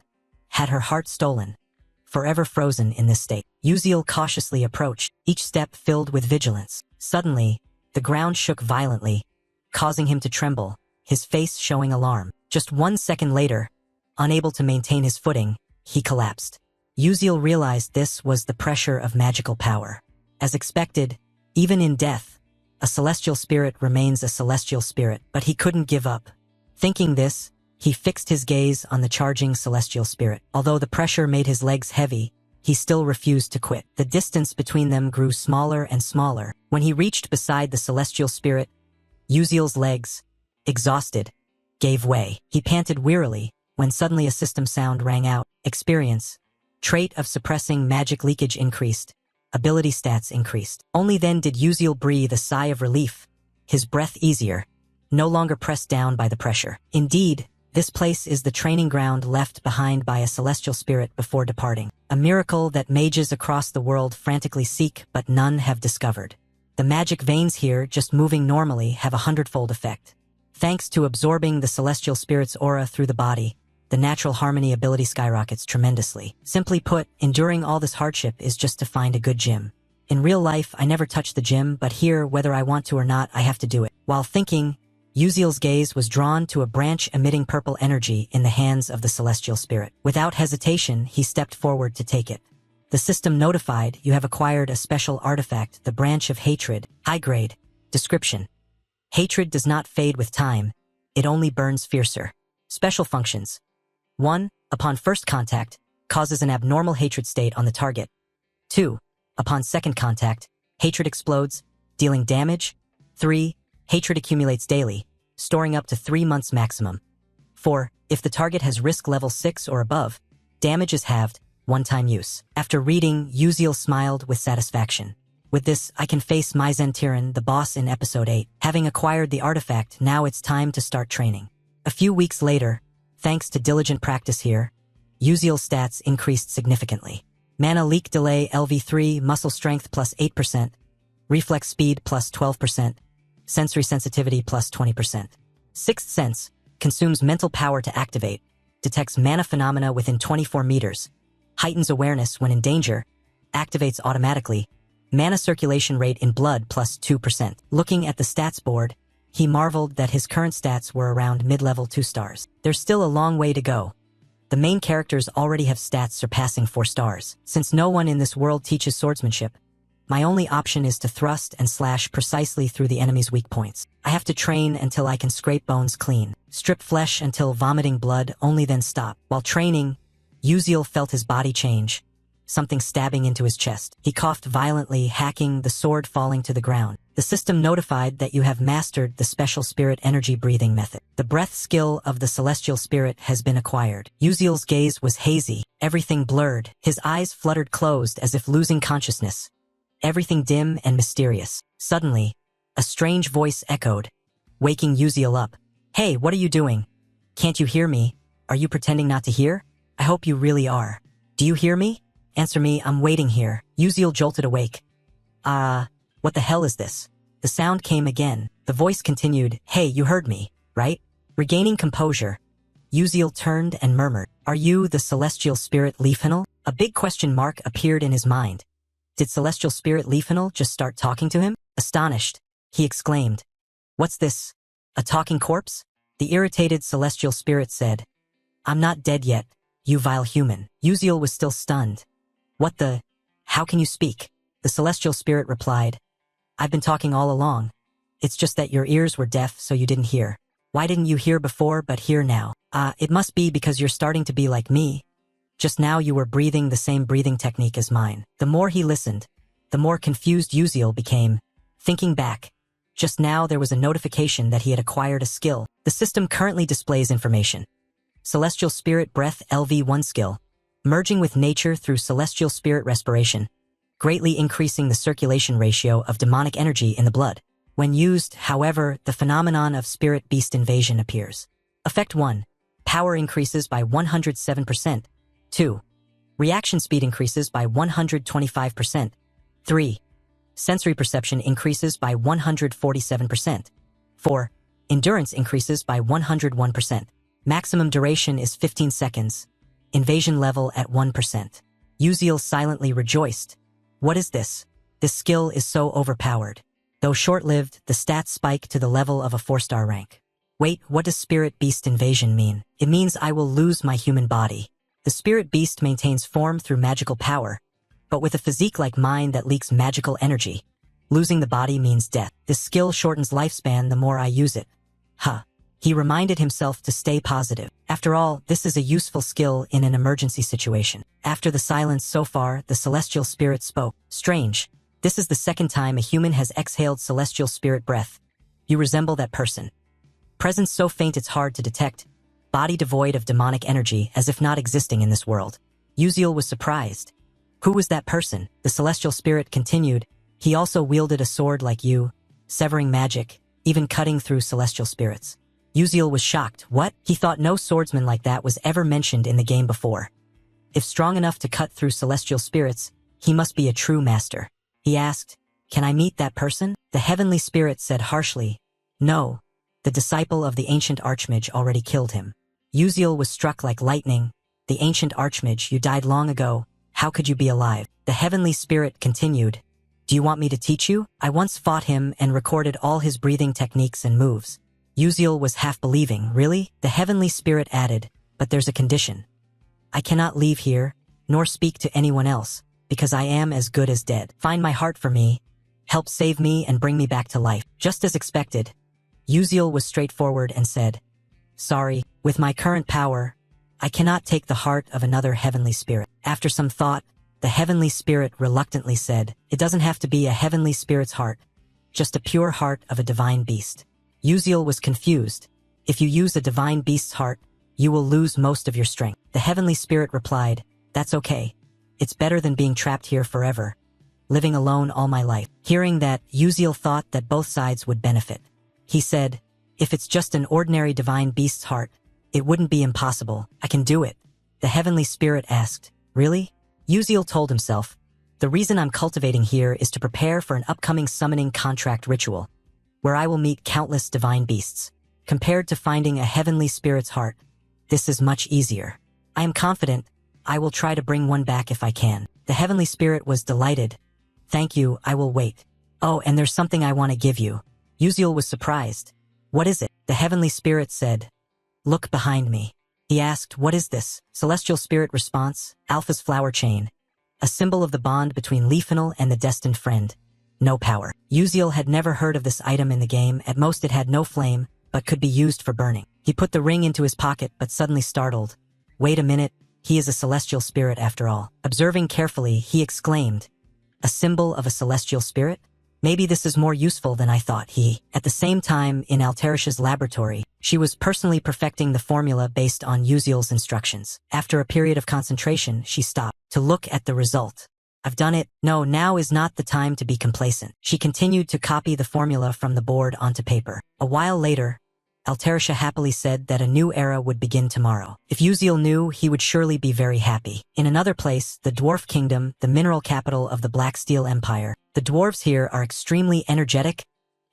had her heart stolen, forever frozen in this state. Uziel cautiously approached, each step filled with vigilance. Suddenly, the ground shook violently, causing him to tremble, his face showing alarm. Just 1 second later, unable to maintain his footing, he collapsed. Uziel realized this was the pressure of magical power. As expected, even in death, a celestial spirit remains a celestial spirit, but he couldn't give up. Thinking this, he fixed his gaze on the charging celestial spirit. Although the pressure made his legs heavy, he still refused to quit. The distance between them grew smaller and smaller. When he reached beside the celestial spirit, Uziel's legs, exhausted, gave way. He panted wearily when suddenly a system sound rang out. Experience. Trait of suppressing magic leakage increased. Ability stats increased. Only then did Uziel breathe a sigh of relief, his breath easier, no longer pressed down by the pressure. Indeed, this place is the training ground left behind by a celestial spirit before departing. A miracle that mages across the world frantically seek but none have discovered. The magic veins here, just moving normally, have a 100-fold effect. Thanks to absorbing the celestial spirit's aura through the body, the natural harmony ability skyrockets tremendously. Simply put, enduring all this hardship is just to find a good gym. In real life, I never touch the gym, but here, whether I want to or not, I have to do it. While thinking, Uziel's gaze was drawn to a branch emitting purple energy in the hands of the celestial spirit. Without hesitation, he stepped forward to take it. The system notified, you have acquired a special artifact, the Branch of Hatred, high grade. Description. Hatred does not fade with time, it only burns fiercer. Special functions. 1. Upon first contact, causes an abnormal hatred state on the target. 2. Upon second contact, hatred explodes, dealing damage. 3. Hatred accumulates daily, storing up to 3 months maximum. 4. If the target has risk level 6 or above, damage is halved, one-time use. After reading, Uziel smiled with satisfaction. With this, I can face Maizen Tyran, the boss in episode 8. Having acquired the artifact, now it's time to start training. A few weeks later, thanks to diligent practice here, Uziel's stats increased significantly. Mana leak delay LV3, muscle strength plus 8%, reflex speed plus 12%, sensory sensitivity plus 20%. Sixth sense consumes mental power to activate, detects mana phenomena within 24 meters, heightens awareness when in danger, activates automatically, mana circulation rate in blood plus 2%. Looking at the stats board, he marveled that his current stats were around mid-level 2 stars. There's still a long way to go. The main characters already have stats surpassing 4 stars. Since no one in this world teaches swordsmanship, my only option is to thrust and slash precisely through the enemy's weak points. I have to train until I can scrape bones clean, strip flesh until vomiting blood, only then stop. While training, Uziel felt his body change, something stabbing into his chest. He coughed violently, hacking, the sword falling to the ground. The system notified that you have mastered the special spirit energy breathing method. The breath skill of the celestial spirit has been acquired. Uziel's gaze was hazy, everything blurred. His eyes fluttered closed as if losing consciousness. Everything dim and mysterious. Suddenly, a strange voice echoed, waking Uziel up. Hey, what are you doing? Can't you hear me? Are you pretending not to hear? I hope you really are. Do you hear me? Answer me, I'm waiting here. Uziel jolted awake. What the hell is this? The sound came again. The voice continued, hey, you heard me, right? Regaining composure, Uziel turned and murmured, are you the celestial spirit Leafhinel? A big question mark appeared in his mind. Did celestial spirit Leafhinel just start talking to him? Astonished, he exclaimed, what's this? A talking corpse? The irritated celestial spirit said, I'm not dead yet, you vile human. Uziel was still stunned. What the? How can you speak? The celestial spirit replied, I've been talking all along. It's just that your ears were deaf so you didn't hear. Why didn't you hear before but hear now? It must be because you're starting to be like me. Just now you were breathing the same breathing technique as mine. The more he listened, the more confused Uziel became. Thinking back, just now there was a notification that he had acquired a skill. The system currently displays information. Celestial Spirit Breath LV1 skill. Merging with nature through celestial spirit respiration, greatly increasing the circulation ratio of demonic energy in the blood. When used, however, the phenomenon of spirit beast invasion appears. Effect 1. Power increases by 107%. 2. Reaction speed increases by 125%. 3. Sensory perception increases by 147%. 4. Endurance increases by 101%. Maximum duration is 15 seconds. Invasion level at 1%. Uziel silently rejoiced. What is this? This skill is so overpowered. Though short-lived, the stats spike to the level of a 4-star rank. Wait, what does Spirit Beast Invasion mean? It means I will lose my human body. The Spirit Beast maintains form through magical power, but with a physique like mine that leaks magical energy. Losing the body means death. This skill shortens lifespan the more I use it. He reminded himself to stay positive. After all, this is a useful skill in an emergency situation. After the silence so far, the celestial spirit spoke. Strange. This is the second time a human has exhaled celestial spirit breath. You resemble that person. Presence so faint it's hard to detect. Body devoid of demonic energy as if not existing in this world. Uziel was surprised. Who was that person? The celestial spirit continued. He also wielded a sword like you, severing magic, even cutting through celestial spirits. Uziel was shocked. What? He thought no swordsman like that was ever mentioned in the game before. If strong enough to cut through celestial spirits, he must be a true master. He asked, can I meet that person? The heavenly spirit said harshly, no. The disciple of the ancient archmage already killed him. Uziel was struck like lightning. The ancient archmage, you died long ago. How could you be alive? The heavenly spirit continued, do you want me to teach you? I once fought him and recorded all his breathing techniques and moves. Uziel was half believing. Really? The heavenly spirit added, but there's a condition. I cannot leave here, nor speak to anyone else, because I am as good as dead. Find my heart for me, help save me and bring me back to life. Just as expected, Uziel was straightforward and said, sorry, with my current power, I cannot take the heart of another heavenly spirit. After some thought, the heavenly spirit reluctantly said, it doesn't have to be a heavenly spirit's heart, just a pure heart of a divine beast. Uziel was confused. If you use a divine beast's heart, you will lose most of your strength. The heavenly spirit replied, that's okay. It's better than being trapped here forever, living alone all my life. Hearing that, Uziel thought that both sides would benefit. He said, if it's just an ordinary divine beast's heart, it wouldn't be impossible. I can do it. The heavenly spirit asked, "Really?" Uziel told himself, "The reason I'm cultivating here is to prepare for an upcoming summoning contract ritual, where I will meet countless divine beasts. Compared to finding a heavenly spirit's heart, this is much easier. I am confident I will try to bring one back if I can." The heavenly spirit was delighted. "Thank you, I will wait. Oh, and there's something I want to give you." Uziel was surprised. "What is it?" The heavenly spirit said, "Look behind me." He asked, "What is this?" Celestial spirit response, Alpha's flower chain, a symbol of the bond between Leafinal and the destined friend. No power. Uziel had never heard of this item in the game. At most it had no flame, but could be used for burning. He put the ring into his pocket but suddenly startled. Wait a minute, he is a celestial spirit after all. Observing carefully, he exclaimed, "A symbol of a celestial spirit? Maybe this is more useful than I thought." At the same time, in Alterisha's laboratory, she was personally perfecting the formula based on Uziel's instructions. After a period of concentration, she stopped to look at the result. "I've done it. No, now is not the time to be complacent." She continued to copy the formula from the board onto paper. A while later, Alterisha happily said that a new era would begin tomorrow. If Uziel knew, he would surely be very happy. In another place, the Dwarf Kingdom, the mineral capital of the Black Steel Empire, the dwarves here are extremely energetic,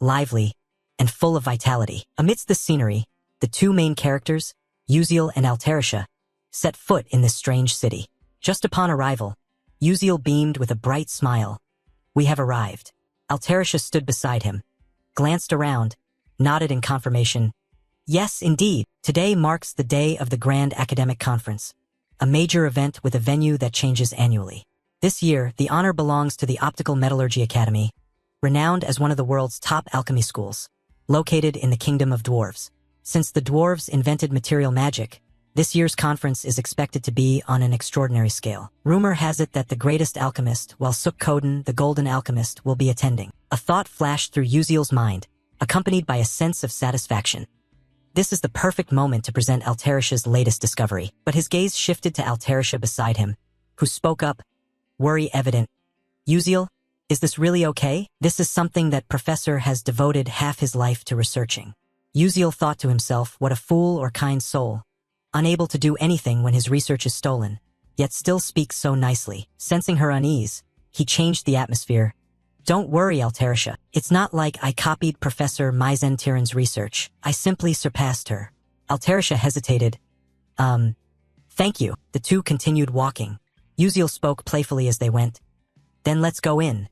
lively, and full of vitality. Amidst this scenery, the two main characters, Uziel and Alterisha, set foot in this strange city. Just upon arrival, Uziel beamed with a bright smile. "We have arrived." Alterisha stood beside him, glanced around, nodded in confirmation. "Yes, indeed. Today marks the day of the Grand Academic Conference, a major event with a venue that changes annually. This year, the honor belongs to the Optical Metallurgy Academy, renowned as one of the world's top alchemy schools, located in the Kingdom of Dwarves. Since the dwarves invented material magic, this year's conference is expected to be on an extraordinary scale. Rumor has it that the greatest alchemist, while Suk Koden, the Golden Alchemist, will be attending." A thought flashed through Uziel's mind, accompanied by a sense of satisfaction. This is the perfect moment to present Alterisha's latest discovery. But his gaze shifted to Alterisha beside him, who spoke up, worry evident. "Uziel, is this really okay? This is something that Professor has devoted half his life to researching." Uziel thought to himself, what a fool or kind soul, unable to do anything when his research is stolen, yet still speaks so nicely. Sensing her unease, he changed the atmosphere. "Don't worry, Alterisha. It's not like I copied Professor Myzentiran's research. I simply surpassed her." Alterisha hesitated. Thank you." The two continued walking. Uziel spoke playfully as they went. "Then let's go in.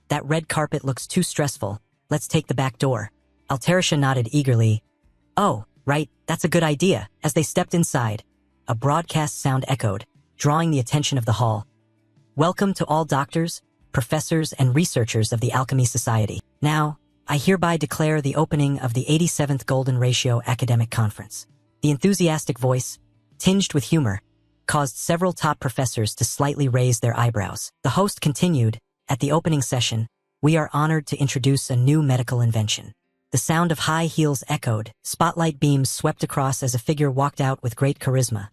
That red carpet looks too stressful. Let's take the back door." Alterisha nodded eagerly. "Oh, right, that's a good idea." As they stepped inside, a broadcast sound echoed, drawing the attention of the hall. "Welcome to all doctors, professors, and researchers of the Alchemy Society. Now, I hereby declare the opening of the 87th Golden Ratio Academic Conference." The enthusiastic voice, tinged with humor, caused several top professors to slightly raise their eyebrows. The host continued, "At the opening session, we are honored to introduce a new medical invention." The sound of high heels echoed, spotlight beams swept across as a figure walked out with great charisma.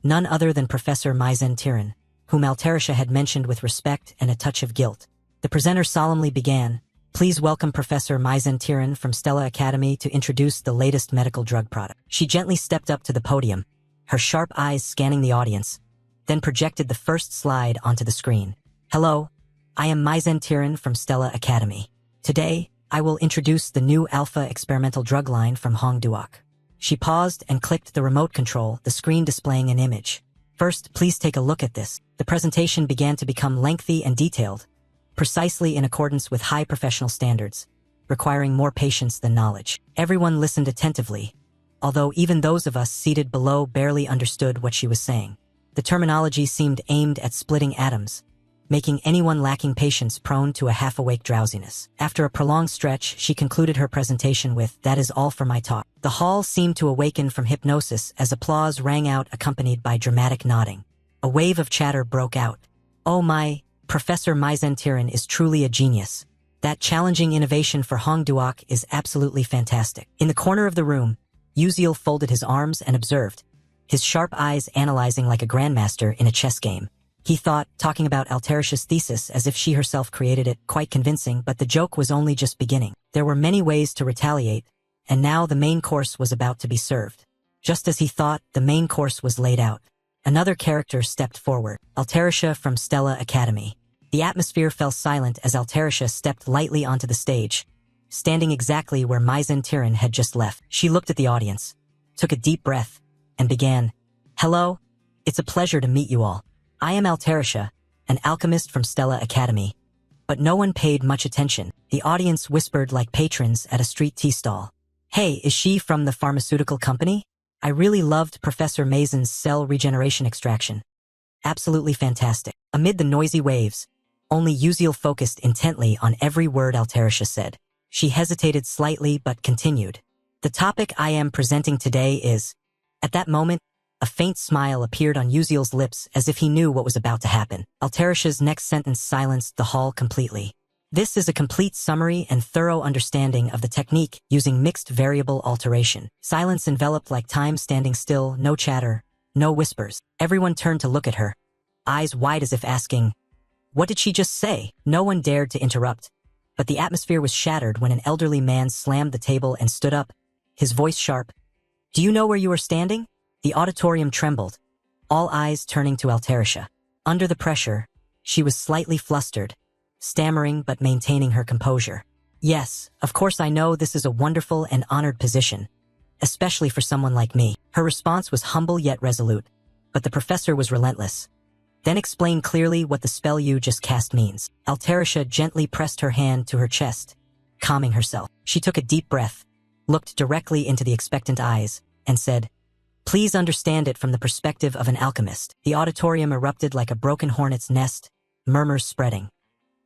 None other than Professor Myzentiran, whom Alterisha had mentioned with respect and a touch of guilt. The presenter solemnly began, "Please welcome Professor Myzentiran from Stella Academy to introduce the latest medical drug product." She gently stepped up to the podium, her sharp eyes scanning the audience, then projected the first slide onto the screen. "Hello, I am Myzentiran from Stella Academy. Today, I will introduce the new Alpha experimental drug line from Hong Duok." She paused and clicked the remote control, the screen displaying an image. "First, please take a look at this." The presentation began to become lengthy and detailed, precisely in accordance with high professional standards, requiring more patience than knowledge. Everyone listened attentively, although even those of us seated below barely understood what she was saying. The terminology seemed aimed at splitting atoms, making anyone lacking patience prone to a half-awake drowsiness. After a prolonged stretch, she concluded her presentation with, "That is all for my talk." The hall seemed to awaken from hypnosis as applause rang out, accompanied by dramatic nodding. A wave of chatter broke out. "Oh my, Professor Myzentiran is truly a genius. That challenging innovation for Hong Duok is absolutely fantastic." In the corner of the room, Uziel folded his arms and observed, his sharp eyes analyzing like a grandmaster in a chess game. He thought, talking about Alterisha's thesis as if she herself created it, quite convincing, but the joke was only just beginning. There were many ways to retaliate, and now the main course was about to be served. Just as he thought, the main course was laid out. Another character stepped forward. Alterisha from Stella Academy. The atmosphere fell silent as Alterisha stepped lightly onto the stage, standing exactly where Maizen Tiran had just left. She looked at the audience, took a deep breath, and began, "Hello, it's a pleasure to meet you all. I am Alterisha, an alchemist from Stella Academy." But no one paid much attention. The audience whispered like patrons at a street tea stall. "Hey, is she from the pharmaceutical company? I really loved Professor Maizen's cell regeneration extraction. Absolutely fantastic." Amid the noisy waves, only Uziel focused intently on every word Alterisha said. She hesitated slightly but continued. "The topic I am presenting today is..." At that moment, a faint smile appeared on Uziel's lips as if he knew what was about to happen. Alterisha's next sentence silenced the hall completely. "This is a complete summary and thorough understanding of the technique using mixed variable alteration." Silence enveloped like time standing still, no chatter, no whispers. Everyone turned to look at her, eyes wide as if asking, "What did she just say?" No one dared to interrupt, but the atmosphere was shattered when an elderly man slammed the table and stood up, his voice sharp. "Do you know where you are standing?" The auditorium trembled, all eyes turning to Alterisha. Under the pressure, she was slightly flustered, stammering but maintaining her composure. "Yes, of course I know this is a wonderful and honored position, especially for someone like me." Her response was humble yet resolute, but the professor was relentless. "Then explain clearly what the spell you just cast means." Alterisha gently pressed her hand to her chest, calming herself. She took a deep breath, looked directly into the expectant eyes, and said, "Please understand it from the perspective of an alchemist." The auditorium erupted like a broken hornet's nest, murmurs spreading.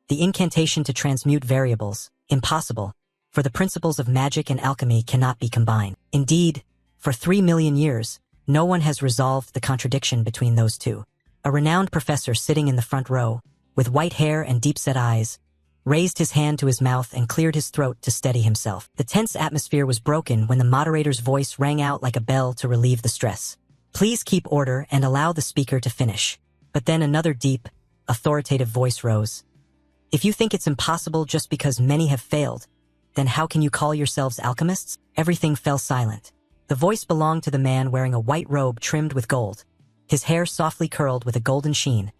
The incantation to transmute variables, impossible, for the principles of magic and alchemy cannot be combined. Indeed, for 3 million years, no one has resolved the contradiction between those two. A renowned professor sitting in the front row, with white hair and deep-set eyes, raised his hand to his mouth and cleared his throat to steady himself. The tense atmosphere was broken when the moderator's voice rang out like a bell to relieve the stress. "Please keep order and allow the speaker to finish." But then another deep, authoritative voice rose. "If you think it's impossible just because many have failed, then how can you call yourselves alchemists?" Everything fell silent. The voice belonged to the man wearing a white robe trimmed with gold, his hair softly curled with a golden sheen,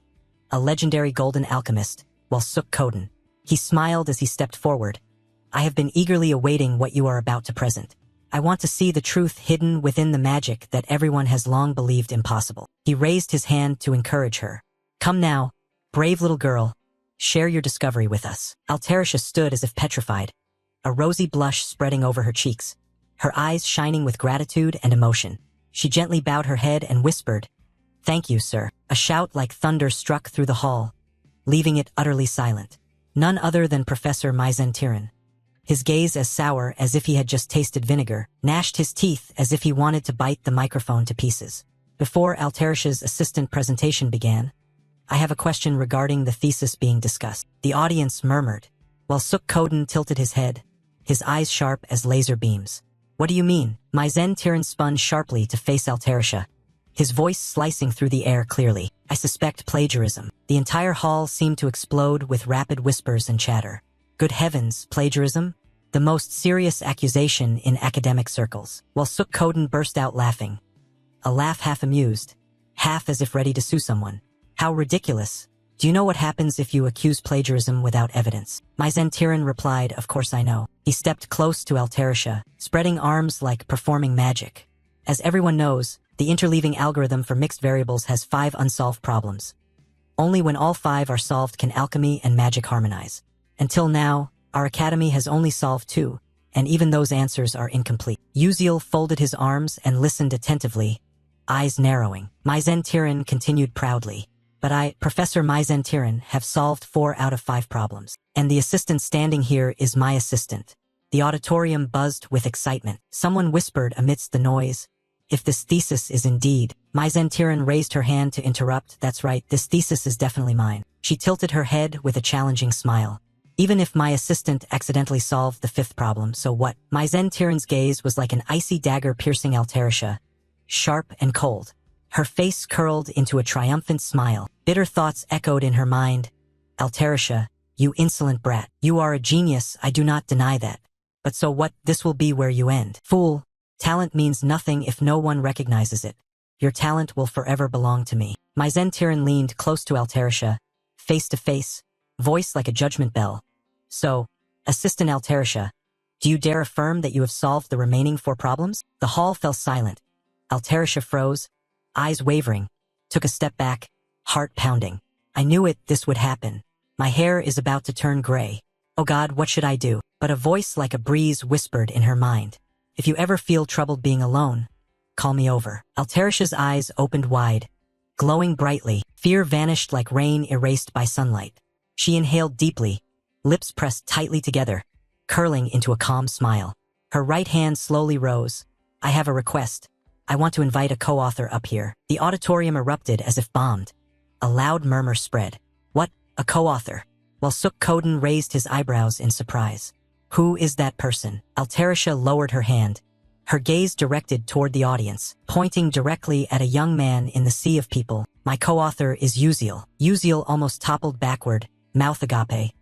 a legendary golden alchemist, Walsuk Koden. He smiled as he stepped forward. "I have been eagerly awaiting what you are about to present. I want to see the truth hidden within the magic that everyone has long believed impossible." He raised his hand to encourage her. "Come now, brave little girl, share your discovery with us." Alterisha stood as if petrified, a rosy blush spreading over her cheeks, her eyes shining with gratitude and emotion. She gently bowed her head and whispered, "Thank you, sir." A shout like thunder struck through the hall, leaving it utterly silent. None other than Professor Maizen Tiran, his gaze as sour as if he had just tasted vinegar, gnashed his teeth as if he wanted to bite the microphone to pieces. Before Alterisha's assistant presentation began, "I have a question regarding the thesis being discussed." The audience murmured, while Suk Koden tilted his head, his eyes sharp as laser beams. "What do you mean?" Maizen Tiran spun sharply to face Alterisha, his voice slicing through the air clearly. "I suspect plagiarism." The entire hall seemed to explode with rapid whispers and chatter. Good heavens, plagiarism? The most serious accusation in academic circles. While Suk Koden burst out laughing. A laugh half amused, half as if ready to sue someone. "How ridiculous. Do you know what happens if you accuse plagiarism without evidence?" Maizen Tiran replied, "Of course I know." He stepped close to Alterisha, spreading arms like performing magic. "As everyone knows, the interleaving algorithm for mixed variables has 5 unsolved problems. Only when all 5 are solved can alchemy and magic harmonize. Until now, our academy has only solved 2, and even those answers are incomplete." Uziel folded his arms and listened attentively, eyes narrowing. Maizen Tiran continued proudly, "But Professor Maizen Tiran, have solved 4 out of 5 problems. And the assistant standing here is my assistant." The auditorium buzzed with excitement. Someone whispered amidst the noise, "If this thesis is indeed..." Maizen Tiran raised her hand to interrupt. "That's right, this thesis is definitely mine." She tilted her head with a challenging smile. "Even if my assistant accidentally solved the 5th problem, so what?" Maizen Tiran's gaze was like an icy dagger piercing Alterisha, sharp and cold. Her face curled into a triumphant smile. Bitter thoughts echoed in her mind. "Alterisha, you insolent brat. You are a genius, I do not deny that. But so what? This will be where you end. Fool. Talent means nothing if no one recognizes it. Your talent will forever belong to me. Tyran leaned close to Altarisha, face to face, voice like a judgment bell. So, Assistant Altarisha, do you dare affirm that you have solved the remaining 4 problems? The hall fell silent. Altarisha froze, eyes wavering, took a step back, heart pounding. I knew it, this would happen. My hair is about to turn gray. Oh God, what should I do? But a voice like a breeze whispered in her mind. If you ever feel troubled being alone, call me over. Altarisha's eyes opened wide, glowing brightly. Fear vanished like rain erased by sunlight. She inhaled deeply, lips pressed tightly together, curling into a calm smile. Her right hand slowly rose. I have a request. I want to invite a co-author up here. The auditorium erupted as if bombed. A loud murmur spread. What? A co-author? While Suk Koden raised his eyebrows in surprise. Who is that person? Altarisha lowered her hand, her gaze directed toward the audience, pointing directly at a young man in the sea of people. My co-author is Uziel. Uziel almost toppled backward, mouth agape,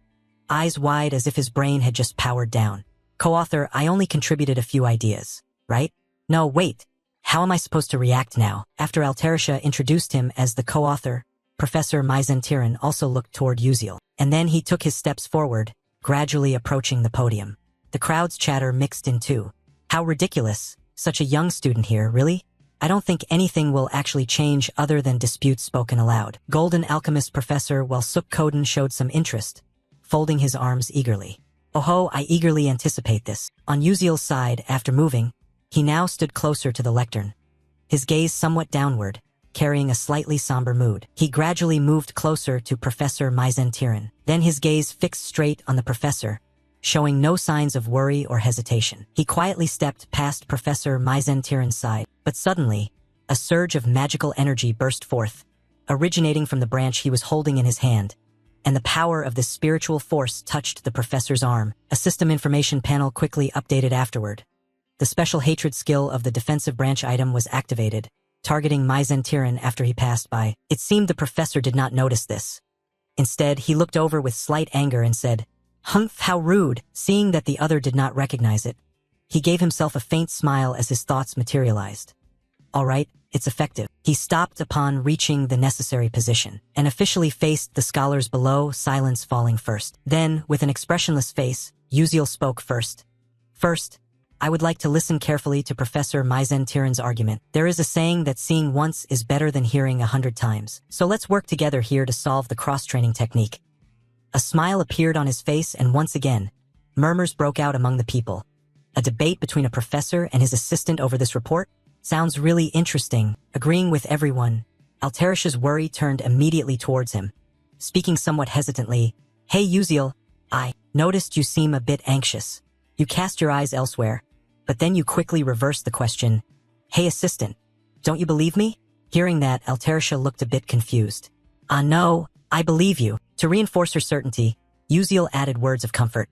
eyes wide as if his brain had just powered down. Co-author, I only contributed a few ideas, right? No, wait. How am I supposed to react now? After Altarisha introduced him as the co-author, Professor Tyran also looked toward Uziel, and then he took his steps forward, gradually approaching the podium. The crowd's chatter mixed in too. How ridiculous. Such a young student here, really? I don't think anything will actually change other than disputes spoken aloud. Golden Alchemist Professor while Suk Koden showed some interest, folding his arms eagerly. Oh ho, I eagerly anticipate this. On Uziel's side, after moving, he now stood closer to the lectern, his gaze somewhat downward, carrying a slightly somber mood. He gradually moved closer to Professor Tyran. Then his gaze fixed straight on the professor, showing no signs of worry or hesitation. He quietly stepped past Professor Tyran's side, but suddenly, a surge of magical energy burst forth, originating from the branch he was holding in his hand, and the power of this spiritual force touched the professor's arm. A system information panel quickly updated afterward. The special hatred skill of the defensive branch item was activated, targeting Tyran after he passed by. It seemed the professor did not notice this. Instead, he looked over with slight anger and said, "Humph, how rude." Seeing that the other did not recognize it, he gave himself a faint smile as his thoughts materialized. All right, it's effective. He stopped upon reaching the necessary position, and officially faced the scholars below, silence falling first. Then, with an expressionless face, Uziel spoke first. First, I would like to listen carefully to Professor Tyran's argument. There is a saying that seeing once is better than hearing 100 times. So let's work together here to solve the cross-training technique. A smile appeared on his face, and once again, murmurs broke out among the people. A debate between a professor and his assistant over this report? Sounds really interesting. Agreeing with everyone, Altarisha's worry turned immediately towards him. Speaking somewhat hesitantly, "Hey Uziel, I noticed you seem a bit anxious. You cast your eyes elsewhere, but then you quickly reversed the question. Hey assistant, don't you believe me?" Hearing that, Altarisha looked a bit confused. No, I believe you." To reinforce her certainty, Uziel added words of comfort.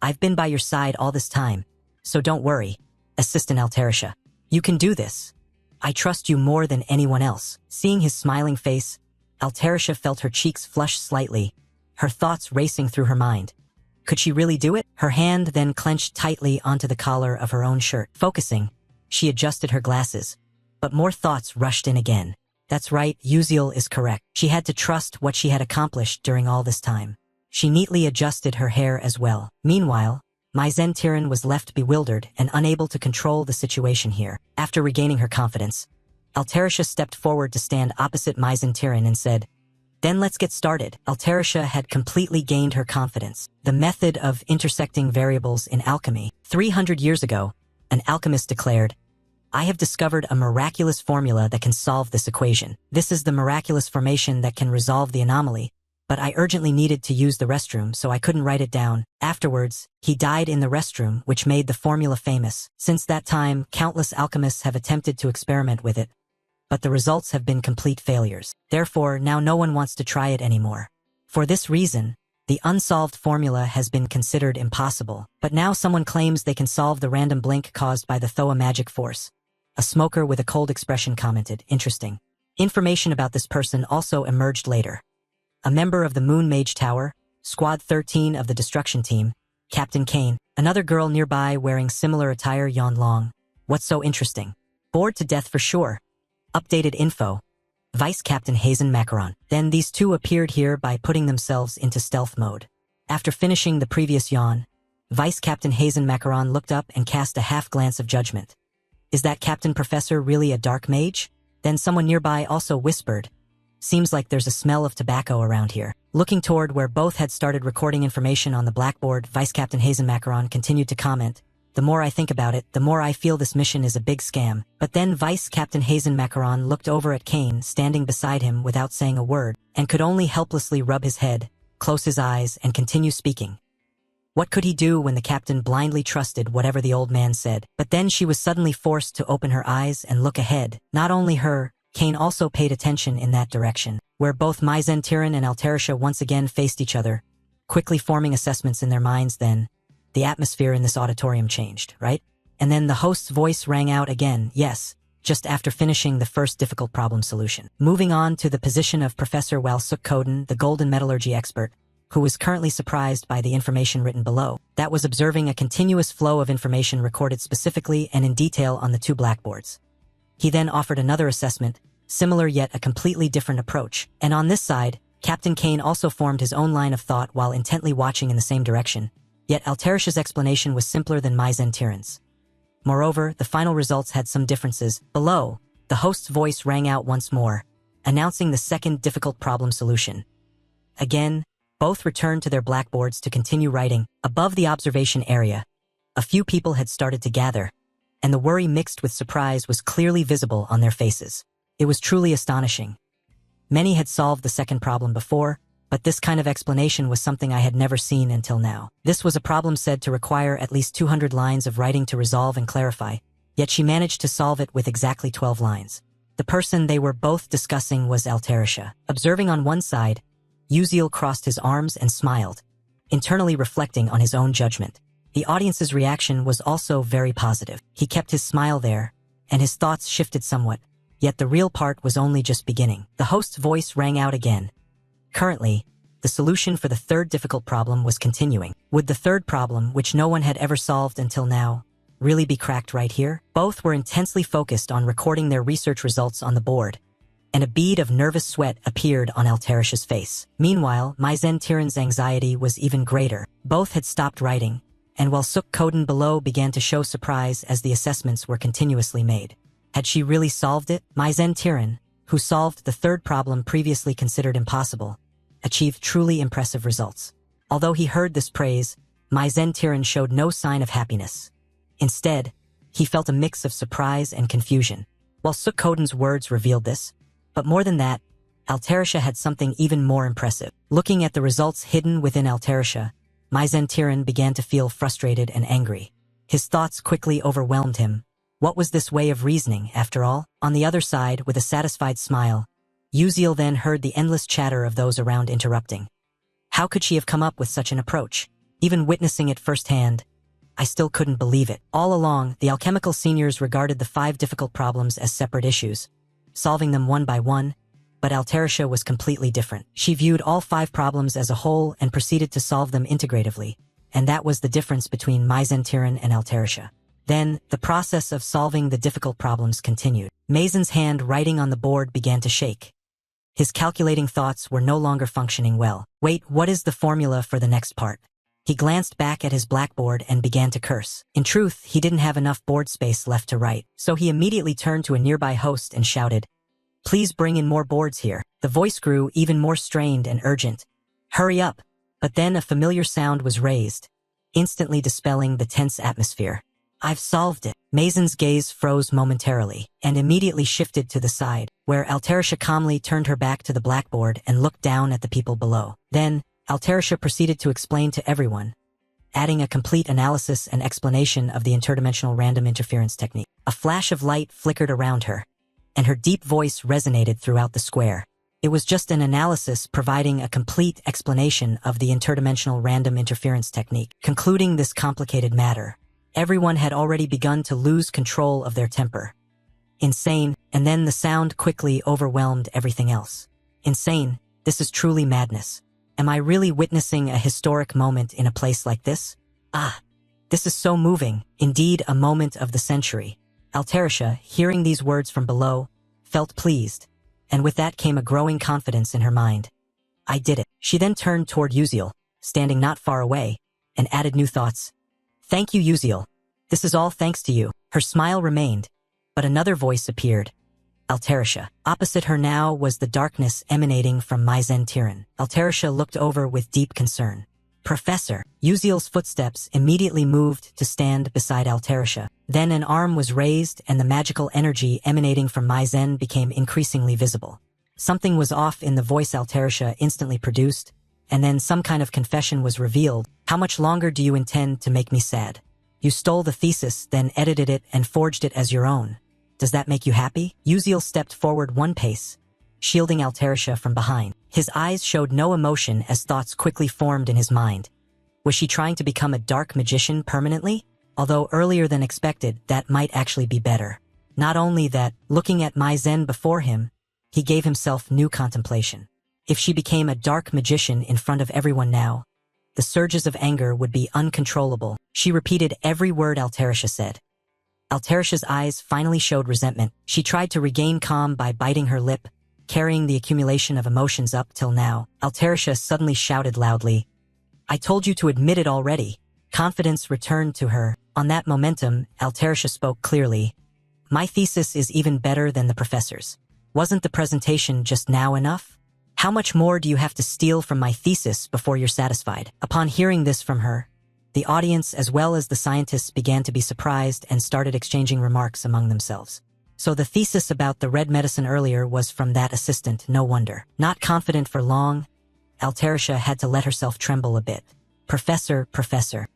"I've been by your side all this time, so don't worry, Assistant Altarisha. You can do this. I trust you more than anyone else." Seeing his smiling face, Altarisha felt her cheeks flush slightly, her thoughts racing through her mind. Could she really do it? Her hand then clenched tightly onto the collar of her own shirt. Focusing, she adjusted her glasses, but more thoughts rushed in again. That's right, Uziel is correct. She had to trust what she had accomplished during all this time. She neatly adjusted her hair as well. Meanwhile, Tyran was left bewildered and unable to control the situation here. After regaining her confidence, Altarisha stepped forward to stand opposite Tyran and said, "Then let's get started." Altarisha had completely gained her confidence. The method of intersecting variables in alchemy. 300 years ago, an alchemist declared, "I have discovered a miraculous formula that can solve this equation. This is the miraculous formation that can resolve the anomaly, but I urgently needed to use the restroom, so I couldn't write it down." Afterwards, he died in the restroom, which made the formula famous. Since that time, countless alchemists have attempted to experiment with it, but the results have been complete failures. Therefore, now no one wants to try it anymore. For this reason, the unsolved formula has been considered impossible. But now someone claims they can solve the random blink caused by the Thoa magic force. A smoker with a cold expression commented, "Interesting." Information about this person also emerged later. A member of the Moon Mage Tower, Squad 13 of the Destruction Team, Captain Kane. Another girl nearby wearing similar attire yawned long. "What's so interesting?" "Bored to death for sure. Updated info. Vice Captain Hazen Macaron. Then these two appeared here by putting themselves into stealth mode. After finishing the previous yawn, Vice Captain Hazen Macaron looked up and cast a half-glance of judgment. Is that Captain Professor really a dark mage? Then someone nearby also whispered, seems like there's a smell of tobacco around here. Looking toward where both had started recording information on the blackboard, Vice Captain Hazen Macaron continued to comment, the more I think about it, the more I feel this mission is a big scam. But then Vice Captain Hazen Macaron looked over at Kane standing beside him without saying a word, and could only helplessly rub his head, close his eyes, and continue speaking. What could he do when the captain blindly trusted whatever the old man said? But then she was suddenly forced to open her eyes and look ahead. Not only her, Kane also paid attention in that direction, where both Myzen Tyran and Alterisha once again faced each other, quickly forming assessments in their minds. Then, the atmosphere in this auditorium changed, right? And then the host's voice rang out again, yes, just after finishing the first difficult problem solution. Moving on to the position of Professor Walsuk Koden, the golden metallurgy expert, who was currently surprised by the information written below, that was observing a continuous flow of information recorded specifically and in detail on the two blackboards. He then offered another assessment, similar yet a completely different approach, and on this side, Captain Kane also formed his own line of thought while intently watching in the same direction, yet Alterisha's explanation was simpler than Myzen Tyran's. Moreover, the final results had some differences. Below, the host's voice rang out once more, announcing the second difficult problem solution. Again, both returned to their blackboards to continue writing. Above the observation area, a few people had started to gather, and the worry mixed with surprise was clearly visible on their faces. It was truly astonishing. Many had solved the second problem before, but this kind of explanation was something I had never seen until now. This was a problem said to require at least 200 lines of writing to resolve and clarify, yet she managed to solve it with exactly 12 lines. The person they were both discussing was Alterisha. Observing on one side, Uziel crossed his arms and smiled, internally reflecting on his own judgment. The audience's reaction was also very positive. He kept his smile there, and his thoughts shifted somewhat, yet the real part was only just beginning. The host's voice rang out again. Currently, the solution for the third difficult problem was continuing. Would the third problem, which no one had ever solved until now, really be cracked right here? Both were intensely focused on recording their research results on the board, and a bead of nervous sweat appeared on Alterisha's face. Meanwhile, Myzen Tyran's anxiety was even greater. Both had stopped writing, and Walsuk Koden below began to show surprise as the assessments were continuously made. Had she really solved it? Myzen Tyran, who solved the third problem previously considered impossible, achieved truly impressive results. Although he heard this praise, Myzen Tyran showed no sign of happiness. Instead, he felt a mix of surprise and confusion. Walsuk Koden's words revealed this, but more than that, Alterisha had something even more impressive. Looking at the results hidden within Alterisha, Myzen Tyran began to feel frustrated and angry. His thoughts quickly overwhelmed him. What was this way of reasoning, after all? On the other side, with a satisfied smile, Uziel then heard the endless chatter of those around interrupting. How could she have come up with such an approach? Even witnessing it firsthand, I still couldn't believe it. All along, the alchemical seniors regarded the 5 difficult problems as separate issues, solving them one by one, but Alterisha was completely different. She viewed all 5 problems as a whole and proceeded to solve them integratively, and that was the difference between Myzen Tyran and Alterisha. Then, the process of solving the difficult problems continued. Mazen's hand writing on the board began to shake. His calculating thoughts were no longer functioning well. Wait, what is the formula for the next part? He glanced back at his blackboard and began to curse. In truth, he didn't have enough board space left to write, so he immediately turned to a nearby host and shouted, "Please bring in more boards here." The voice grew even more strained and urgent. "Hurry up!" But then a familiar sound was raised, instantly dispelling the tense atmosphere. "I've solved it." Mazen's gaze froze momentarily, and immediately shifted to the side, where Alterisha calmly turned her back to the blackboard and looked down at the people below. Then, Alterisha proceeded to explain to everyone, adding a complete analysis and explanation of the interdimensional random interference technique. A flash of light flickered around her, and her deep voice resonated throughout the square. It was just an analysis providing a complete explanation of the interdimensional random interference technique. Concluding this complicated matter, everyone had already begun to lose control of their temper. Insane, and then the sound quickly overwhelmed everything else. Insane, this is truly madness. Am I really witnessing a historic moment in a place like this? Ah, this is so moving, indeed a moment of the century. Alterisha, hearing these words from below, felt pleased, and with that came a growing confidence in her mind. I did it. She then turned toward Uziel, standing not far away, and added new thoughts. Thank you, Uziel. This is all thanks to you. Her smile remained, but another voice appeared. Altarisha. Opposite her now was the darkness emanating from Maizen Tiran. Altarisha looked over with deep concern. Professor. Uziel's footsteps immediately moved to stand beside Altarisha. Then an arm was raised and the magical energy emanating from Maizen became increasingly visible. Something was off in the voice Altarisha instantly produced, and then some kind of confession was revealed. How much longer do you intend to make me sad? You stole the thesis, then edited it and forged it as your own. Does that make you happy? Uziel stepped forward one pace, shielding Altarisha from behind. His eyes showed no emotion as thoughts quickly formed in his mind. Was she trying to become a dark magician permanently? Although earlier than expected, that might actually be better. Not only that, looking at Maizen before him, he gave himself new contemplation. If she became a dark magician in front of everyone now, the surges of anger would be uncontrollable. She repeated every word Altarisha said. Altarisha's eyes finally showed resentment. She tried to regain calm by biting her lip, carrying the accumulation of emotions up till now. Altarisha suddenly shouted loudly, I told you to admit it already. Confidence returned to her. On that momentum, Altarisha spoke clearly. My thesis is even better than the professor's. Wasn't the presentation just now enough? How much more do you have to steal from my thesis before you're satisfied? Upon hearing this from her, the audience as well as the scientists began to be surprised and started exchanging remarks among themselves. So the thesis about the red medicine earlier was from that assistant, no wonder. Not confident for long, Altarisha had to let herself tremble a bit. Professor.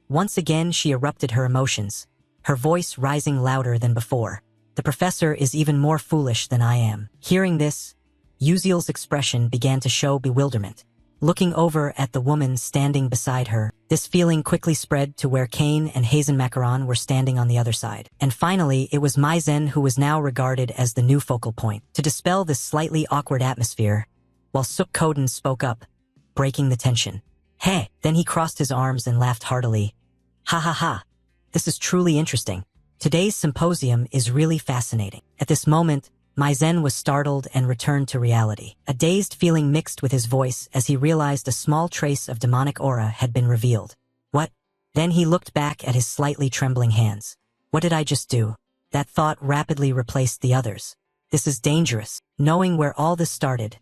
Once again she erupted her emotions, her voice rising louder than before. The professor is even more foolish than I am. Hearing this, Uziel's expression began to show bewilderment. Looking over at the woman standing beside her, this feeling quickly spread to where Kane and Hazen Macaron were standing on the other side. And finally, it was Maizen who was now regarded as the new focal point. To dispel this slightly awkward atmosphere, while Suk Koden spoke up, breaking the tension. Hey! Then he crossed his arms and laughed heartily. Ha ha ha! This is truly interesting. Today's symposium is really fascinating. At this moment, Maizen was startled and returned to reality. A dazed feeling mixed with his voice as he realized a small trace of demonic aura had been revealed. What? Then he looked back at his slightly trembling hands. What did I just do? That thought rapidly replaced the others. This is dangerous. Knowing where all this started,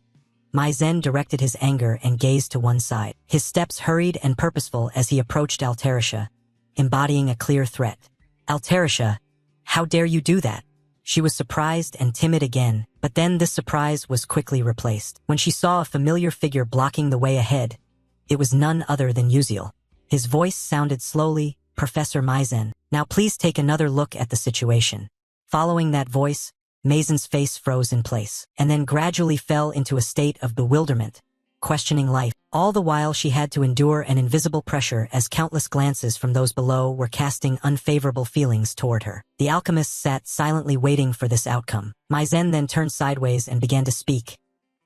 Maizen directed his anger and gazed to one side. His steps hurried and purposeful as he approached Altarisha, embodying a clear threat. Altarisha, how dare you do that? She was surprised and timid again, but then this surprise was quickly replaced. When she saw a familiar figure blocking the way ahead, it was none other than Uziel. His voice sounded slowly, Professor Maizen, now please take another look at the situation. Following that voice, Maizen's face froze in place, and then gradually fell into a state of bewilderment, questioning life. All the while she had to endure an invisible pressure as countless glances from those below were casting unfavorable feelings toward her. The alchemist sat silently waiting for this outcome. Maizen then turned sideways and began to speak.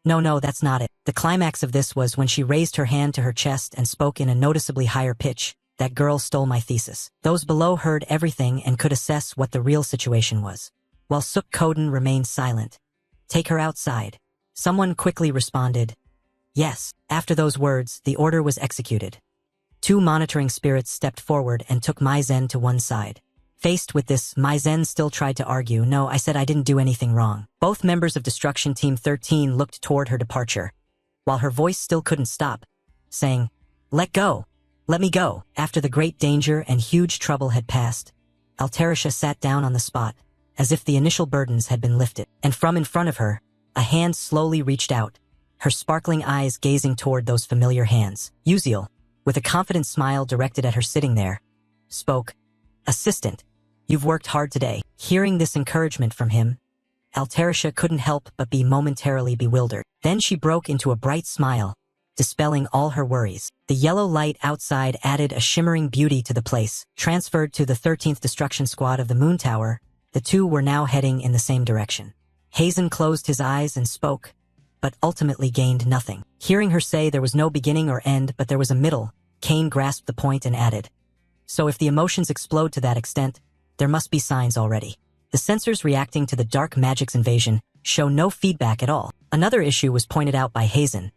No, that's not it. The climax of this was when she raised her hand to her chest and spoke in a noticeably higher pitch. That girl stole my thesis. Those below heard everything and could assess what the real situation was, while Suk Koden remained silent. Take her outside. Someone quickly responded. Yes. After those words, the order was executed. 2 monitoring spirits stepped forward and took Maizen to one side. Faced with this, Maizen still tried to argue. No, I said I didn't do anything wrong. Both members of Destruction Team 13 looked toward her departure, while her voice still couldn't stop, saying, Let go. Let me go. After the great danger and huge trouble had passed, Altarisha sat down on the spot, as if the initial burdens had been lifted. And from in front of her, a hand slowly reached out, her sparkling eyes gazing toward those familiar hands. Uziel, with a confident smile directed at her sitting there, spoke. Assistant, you've worked hard today. Hearing this encouragement from him, Altarisha couldn't help but be momentarily bewildered. Then she broke into a bright smile, dispelling all her worries. The yellow light outside added a shimmering beauty to the place. Transferred to the 13th Destruction Squad of the Moon Tower, the two were now heading in the same direction. Hazen closed his eyes and spoke, but ultimately gained nothing. Hearing her say there was no beginning or end but there was a middle, Kane grasped the point and added, So if the emotions explode to that extent, there must be signs already. The The sensors reacting to the dark magic's invasion show no feedback at all. Another issue was pointed out by Hazen.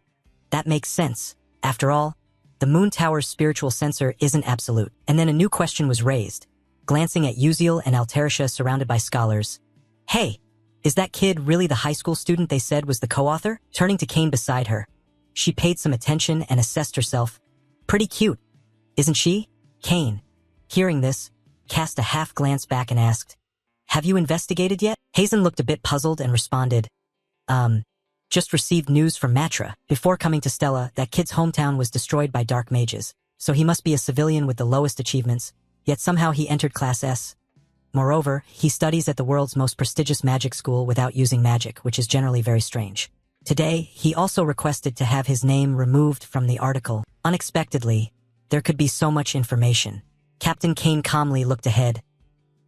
That makes sense. After all, the Moon Tower's spiritual sensor isn't absolute. And then a new question was raised. Glancing at Uziel and Altarisha surrounded by scholars. Hey, is that kid really the high school student they said was the co-author? Turning to Kane beside her, she paid some attention and assessed herself. Pretty cute, isn't she? Kane, hearing this, cast a half glance back and asked, have you investigated yet? Hazen looked a bit puzzled and responded, just received news from Matra. Before coming to Stella, that kid's hometown was destroyed by dark mages, so he must be a civilian with the lowest achievements, yet somehow he entered Class S. Moreover, he studies at the world's most prestigious magic school without using magic, which is generally very strange. Today, he also requested to have his name removed from the article. Unexpectedly, there could be so much information. Captain Kane calmly looked ahead.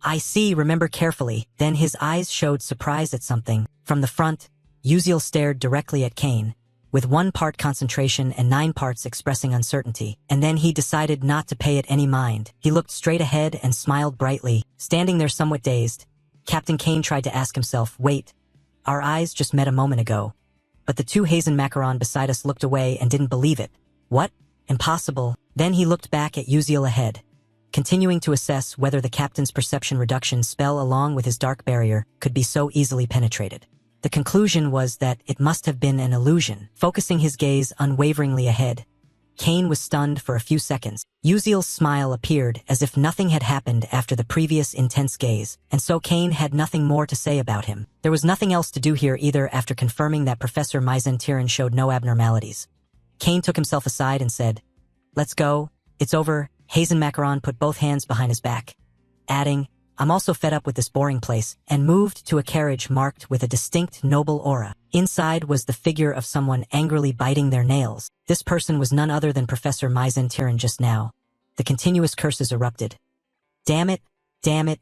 I see, remember carefully. Then his eyes showed surprise at something. From the front, Uziel stared directly at Kane, with 1 part concentration and 9 parts expressing uncertainty. And then he decided not to pay it any mind. He looked straight ahead and smiled brightly, standing there somewhat dazed. Captain Kane tried to ask himself, wait, our eyes just met a moment ago. But the 2 Hazen Macaron beside us looked away and didn't believe it. What? Impossible. Then he looked back at Uziel ahead, continuing to assess whether the captain's perception reduction spell along with his dark barrier could be so easily penetrated. The conclusion was that it must have been an illusion. Focusing his gaze unwaveringly ahead, Kane was stunned for a few seconds. Uziel's smile appeared as if nothing had happened after the previous intense gaze, and so Kane had nothing more to say about him. There was nothing else to do here either after confirming that Professor Myzen showed no abnormalities. Kane took himself aside and said, let's go, it's over. Hazen Macaron put both hands behind his back, adding, I'm also fed up with this boring place, and moved to a carriage marked with a distinct noble aura. Inside was the figure of someone angrily biting their nails. This person was none other than Professor Myzen just now. The continuous curses erupted. Damn it,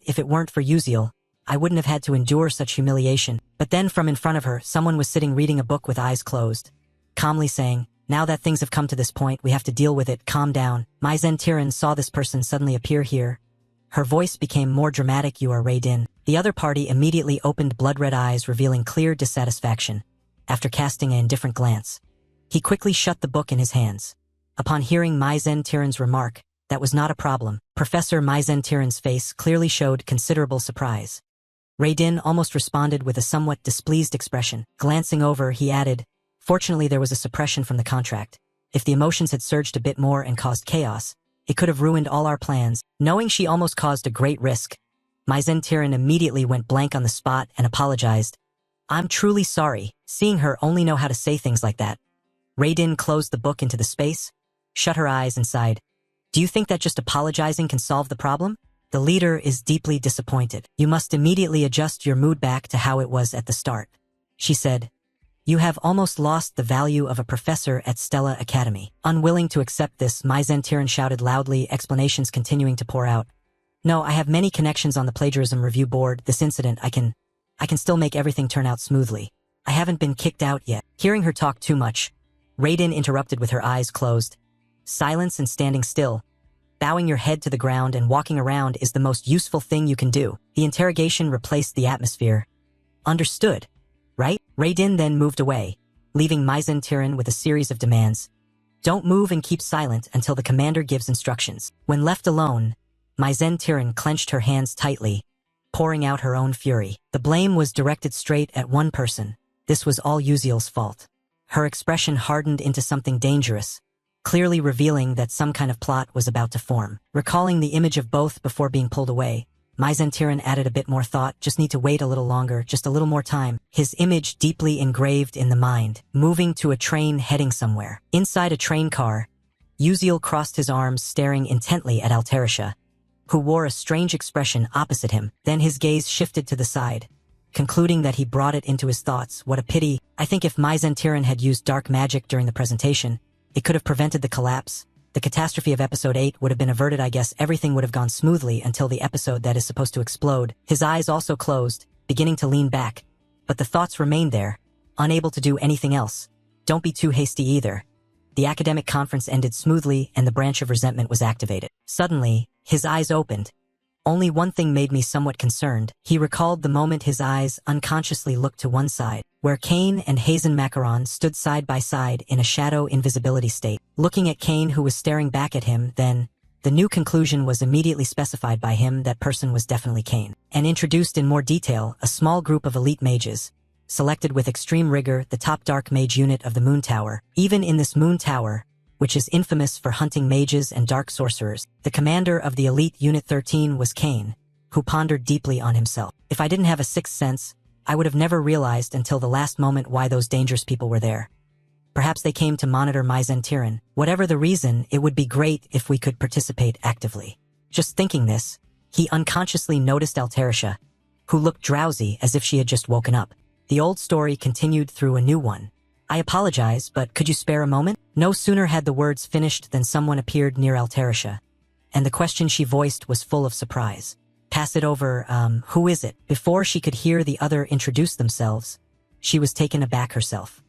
if it weren't for Uziel, I wouldn't have had to endure such humiliation. But then from in front of her, someone was sitting reading a book with eyes closed, calmly saying, now that things have come to this point, we have to deal with it, calm down. Myzen saw this person suddenly appear here. Her voice became more dramatic. You are Raydin. The other party immediately opened blood-red eyes, revealing clear dissatisfaction. After casting an indifferent glance, he quickly shut the book in his hands. Upon hearing Myzen remark, that was not a problem. Professor Myzen face clearly showed considerable surprise. Raydin almost responded with a somewhat displeased expression. Glancing over, he added, fortunately there was a suppression from the contract. If the emotions had surged a bit more and caused chaos, it could have ruined all our plans. Knowing she almost caused a great risk, Myzen immediately went blank on the spot and apologized. I'm truly sorry. Seeing her only know how to say things like that, Raydin closed the book into the space, shut her eyes and sighed. Do you think that just apologizing can solve the problem? The leader is deeply disappointed. You must immediately adjust your mood back to how it was at the start, she said. You have almost lost the value of a professor at Stella Academy. Unwilling to accept this, Myzen shouted loudly, explanations continuing to pour out. No, I have many connections on the plagiarism review board. This incident, I can still make everything turn out smoothly. I haven't been kicked out yet. Hearing her talk too much, Raydin interrupted with her eyes closed. Silence and standing still. Bowing your head to the ground and walking around is the most useful thing you can do. The interrogation replaced the atmosphere. Understood, right? Raydin then moved away, leaving Myzen with a series of demands. Don't move and keep silent until the commander gives instructions. When left alone, Myzen clenched her hands tightly, pouring out her own fury. The blame was directed straight at one person. This was all Uziel's fault. Her expression hardened into something dangerous, clearly revealing that some kind of plot was about to form. Recalling the image of both before being pulled away, Myzen added a bit more thought. Just need to wait a little longer, just a little more time. His image deeply engraved in the mind, moving to a train heading somewhere. Inside a train car, Uziel crossed his arms, staring intently at Altarisha, who wore a strange expression opposite him. Then his gaze shifted to the side, concluding that he brought it into his thoughts. What a pity. I think if Myzen had used dark magic during the presentation, it could have prevented the collapse. The catastrophe of episode 8 would have been averted. I guess everything would have gone smoothly until the episode that is supposed to explode. His eyes also closed, beginning to lean back, but the thoughts remained there, unable to do anything else. Don't be too hasty either. The academic conference ended smoothly and the branch of resentment was activated. Suddenly, his eyes opened, Only one thing made me somewhat concerned. He recalled the moment his eyes unconsciously looked to one side, where Kane and Hazen Macaron stood side by side in a shadow invisibility state. Looking at Kane, who was staring back at him, then the new conclusion was immediately specified by him. That person was definitely Kane. And introduced in more detail a small group of elite mages, selected with extreme rigor, the top dark mage unit of the Moon Tower. Even in this Moon Tower, which is infamous for hunting mages and dark sorcerers, the commander of the elite Unit 13 was Kane, who pondered deeply on himself. If I didn't have a sixth sense, I would have never realized until the last moment why those dangerous people were there. Perhaps they came to monitor my Zentiran. Whatever the reason, it would be great if we could participate actively. Just thinking this, he unconsciously noticed Altarisha, who looked drowsy as if she had just woken up. The old story continued through a new one. I apologize, but could you spare a moment? No sooner had the words finished than someone appeared near Altarisha, and the question she voiced was full of surprise. Pass it over, who is it? Before she could hear the other introduce themselves, she was taken aback herself.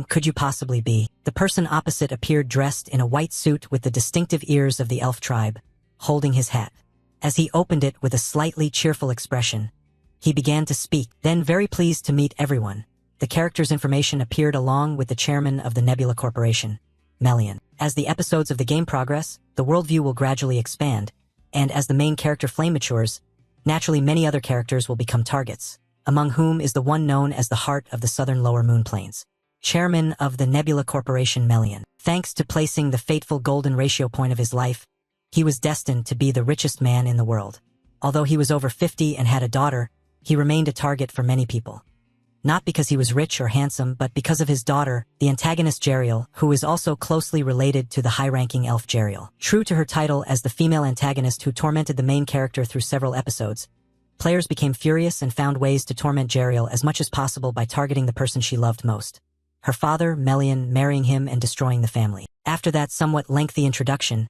Could you possibly be? The person opposite appeared dressed in a white suit with the distinctive ears of the elf tribe, holding his hat. As he opened it with a slightly cheerful expression, he began to speak. Then, very pleased to meet everyone, the character's information appeared along with the chairman of the Nebula Corporation, Melian. As the episodes of the game progress, the worldview will gradually expand, and as the main character Flame matures, naturally many other characters will become targets, among whom is the one known as the Heart of the Southern Lower Moon Plains. Chairman of the Nebula Corporation Melian. Thanks to placing the fateful golden ratio point of his life, he was destined to be the richest man in the world. Although he was over 50 and had a daughter, he remained a target for many people. Not because he was rich or handsome, but because of his daughter, the antagonist Jeriel, who is also closely related to the high-ranking elf Jeriel. True to her title as the female antagonist who tormented the main character through several episodes, players became furious and found ways to torment Jeriel as much as possible by targeting the person she loved most. Her father, Melian, marrying him and destroying the family. After that somewhat lengthy introduction,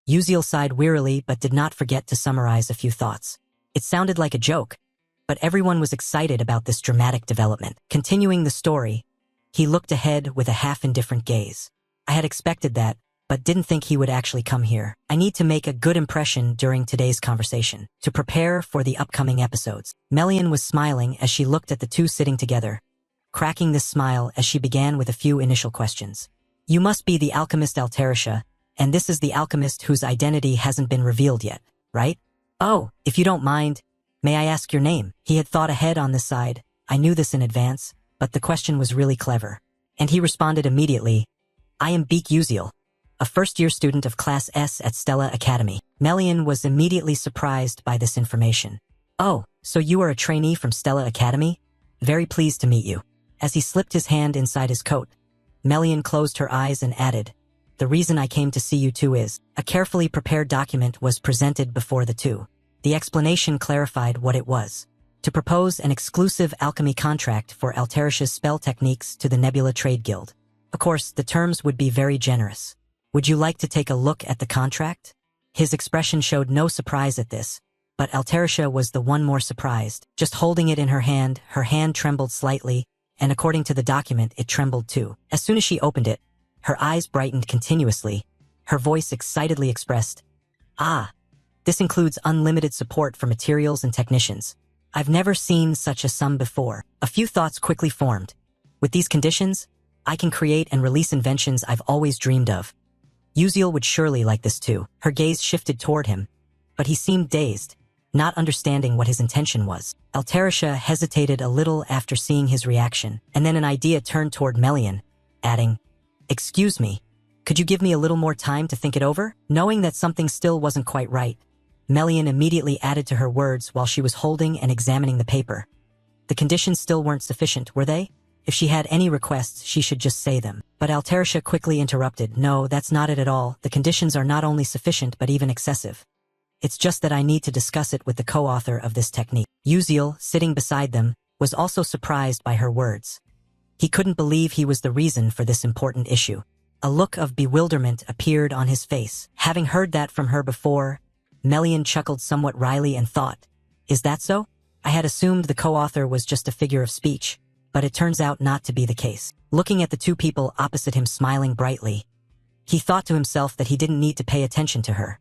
Uziel sighed wearily but did not forget to summarize a few thoughts. It sounded like a joke, but everyone was excited about this dramatic development. Continuing the story, he looked ahead with a half-indifferent gaze. I had expected that, but didn't think he would actually come here. I need to make a good impression during today's conversation, to prepare for the upcoming episodes. Melian was smiling as she looked at the two sitting together, cracking this smile as she began with a few initial questions. You must be the alchemist Altarisha, and this is the alchemist whose identity hasn't been revealed yet, right? Oh, if you don't mind, may I ask your name? He had thought ahead on this side. I knew this in advance, but the question was really clever. And he responded immediately, I am Beek Uziel, a first-year student of Class S at Stella Academy. Melian was immediately surprised by this information. Oh, so you are a trainee from Stella Academy? Very pleased to meet you. As he slipped his hand inside his coat, Melian closed her eyes and added, the reason I came to see you two is, a carefully prepared document was presented before the two. The explanation clarified what it was. To propose an exclusive alchemy contract for Altarisha's spell techniques to the Nebula Trade Guild. Of course, the terms would be very generous. Would you like to take a look at the contract? His expression showed no surprise at this, but Altarisha was the one more surprised. Just holding it in her hand trembled slightly, and according to the document, it trembled too. As soon as she opened it, her eyes brightened continuously. Her voice excitedly expressed, Ah, this includes unlimited support for materials and technicians. I've never seen such a sum before. A few thoughts quickly formed. With these conditions, I can create and release inventions I've always dreamed of. Uziel would surely like this too. Her gaze shifted toward him, but he seemed dazed, not understanding what his intention was. Altarisha hesitated a little after seeing his reaction, and then an idea turned toward Melian, adding, Excuse me, could you give me a little more time to think it over? Knowing that something still wasn't quite right, Melian immediately added to her words while she was holding and examining the paper. The conditions still weren't sufficient, were they? If she had any requests, she should just say them. But Altarisha quickly interrupted, No, that's not it at all. The conditions are not only sufficient but even excessive. It's just that I need to discuss it with the co-author of this technique. Uziel, sitting beside them, was also surprised by her words. He couldn't believe he was the reason for this important issue. A look of bewilderment appeared on his face. Having heard that from her before, Melian chuckled somewhat wryly and thought, Is that so? I had assumed the co-author was just a figure of speech, but it turns out not to be the case. Looking at the two people opposite him smiling brightly, he thought to himself that he didn't need to pay attention to her.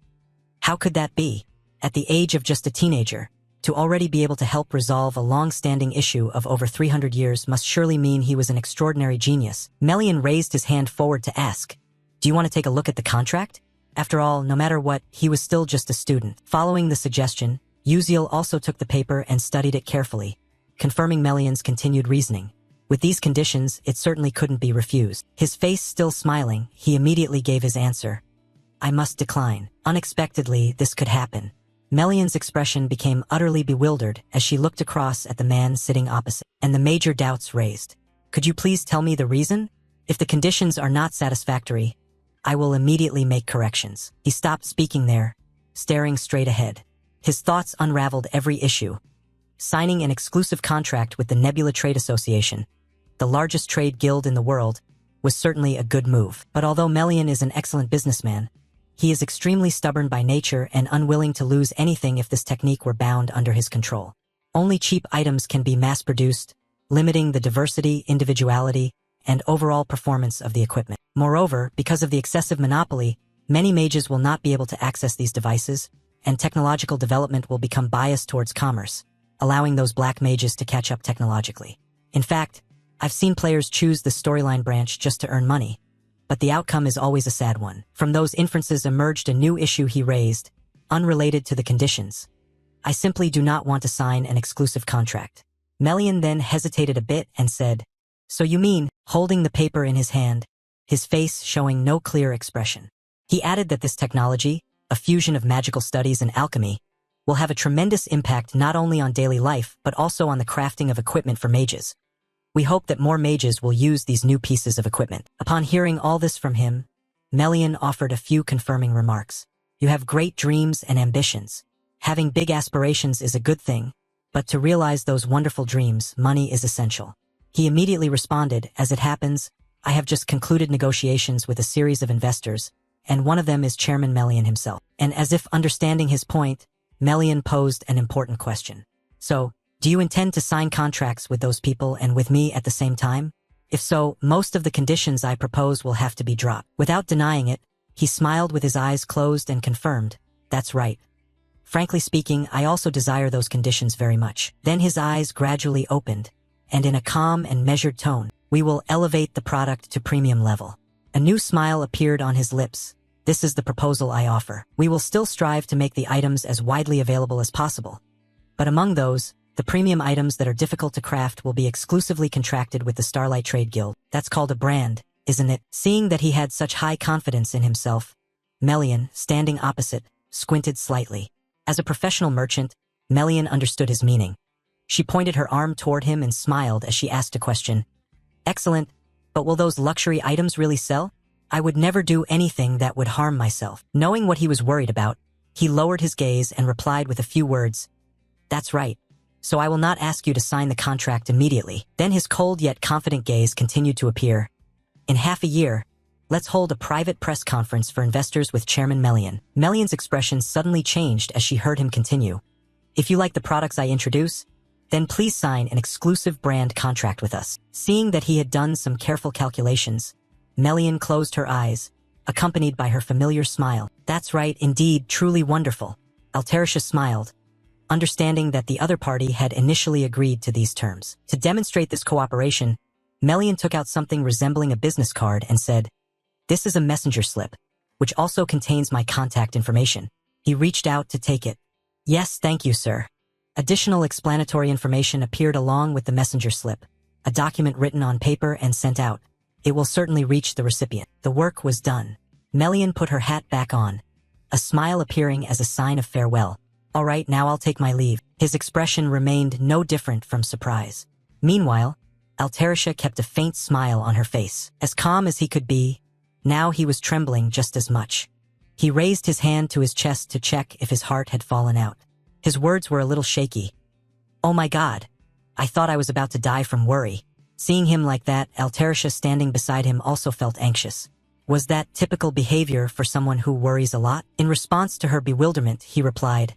How could that be? At the age of just a teenager, to already be able to help resolve a long-standing issue of over 300 years must surely mean he was an extraordinary genius. Melian raised his hand forward to ask, "Do you want to take a look at the contract?" After all, no matter what, he was still just a student. Following the suggestion, Uziel also took the paper and studied it carefully, confirming Melian's continued reasoning. With these conditions, it certainly couldn't be refused. His face still smiling, he immediately gave his answer. "I must decline." Unexpectedly, this could happen. Melian's expression became utterly bewildered as she looked across at the man sitting opposite, and the major doubts raised. "Could you please tell me the reason? If the conditions are not satisfactory, I will immediately make corrections." He stopped speaking there, staring straight ahead. His thoughts unraveled every issue. Signing an exclusive contract with the Nebula Trade Association, the largest trade guild in the world, was certainly a good move. But although Melian is an excellent businessman, he is extremely stubborn by nature and unwilling to lose anything if this technique were bound under his control. Only cheap items can be mass-produced, limiting the diversity, individuality, and overall performance of the equipment. Moreover, because of the excessive monopoly, many mages will not be able to access these devices, and technological development will become biased towards commerce, allowing those black mages to catch up technologically. In fact, I've seen players choose the storyline branch just to earn money, but the outcome is always a sad one. From those inferences emerged a new issue he raised, unrelated to the conditions. "I simply do not want to sign an exclusive contract." Melian then hesitated a bit and said, "So you mean," holding the paper in his hand, his face showing no clear expression. He added that this technology, a fusion of magical studies and alchemy, will have a tremendous impact not only on daily life but also on the crafting of equipment for mages. We hope that more mages will use these new pieces of equipment. Upon hearing all this from him, Melian offered a few confirming remarks. "You have great dreams and ambitions. Having big aspirations is a good thing, but to realize those wonderful dreams, money is essential." He immediately responded, "As it happens, I have just concluded negotiations with a series of investors, and one of them is Chairman Melian himself." And as if understanding his point, Melian posed an important question. "So, do you intend to sign contracts with those people and with me at the same time? If so, most of the conditions I propose will have to be dropped." Without denying it, he smiled with his eyes closed and confirmed, "That's right. Frankly speaking, I also desire those conditions very much." Then his eyes gradually opened, and in a calm and measured tone, "We will elevate the product to premium level." A new smile appeared on his lips. "This is the proposal I offer. We will still strive to make the items as widely available as possible. But among those, the premium items that are difficult to craft will be exclusively contracted with the Starlight Trade Guild. That's called a brand, isn't it?" Seeing that he had such high confidence in himself, Melian, standing opposite, squinted slightly. As a professional merchant, Melian understood his meaning. She pointed her arm toward him and smiled as she asked a question. "Excellent, but will those luxury items really sell? I would never do anything that would harm myself." Knowing what he was worried about, he lowered his gaze and replied with a few words, "That's right. So I will not ask you to sign the contract immediately." Then his cold yet confident gaze continued to appear. "In half a year, let's hold a private press conference for investors with Chairman Melian." Melian's expression suddenly changed as she heard him continue. "If you like the products I introduce, then please sign an exclusive brand contract with us." Seeing that he had done some careful calculations, Melian closed her eyes, accompanied by her familiar smile. "That's right, indeed, truly wonderful." Altarisha smiled, understanding that the other party had initially agreed to these terms. To demonstrate this cooperation, Melian took out something resembling a business card and said, "This is a messenger slip, which also contains my contact information." He reached out to take it. "Yes, thank you, sir." Additional explanatory information appeared along with the messenger slip, a document written on paper and sent out. "It will certainly reach the recipient." The work was done. Melian put her hat back on, a smile appearing as a sign of farewell. "All right, now I'll take my leave." His expression remained no different from surprise. Meanwhile, Altarisha kept a faint smile on her face. As calm as he could be, now he was trembling just as much. He raised his hand to his chest to check if his heart had fallen out. His words were a little shaky. "Oh my God, I thought I was about to die from worry." Seeing him like that, Altarisha standing beside him also felt anxious. Was that typical behavior for someone who worries a lot? In response to her bewilderment, he replied,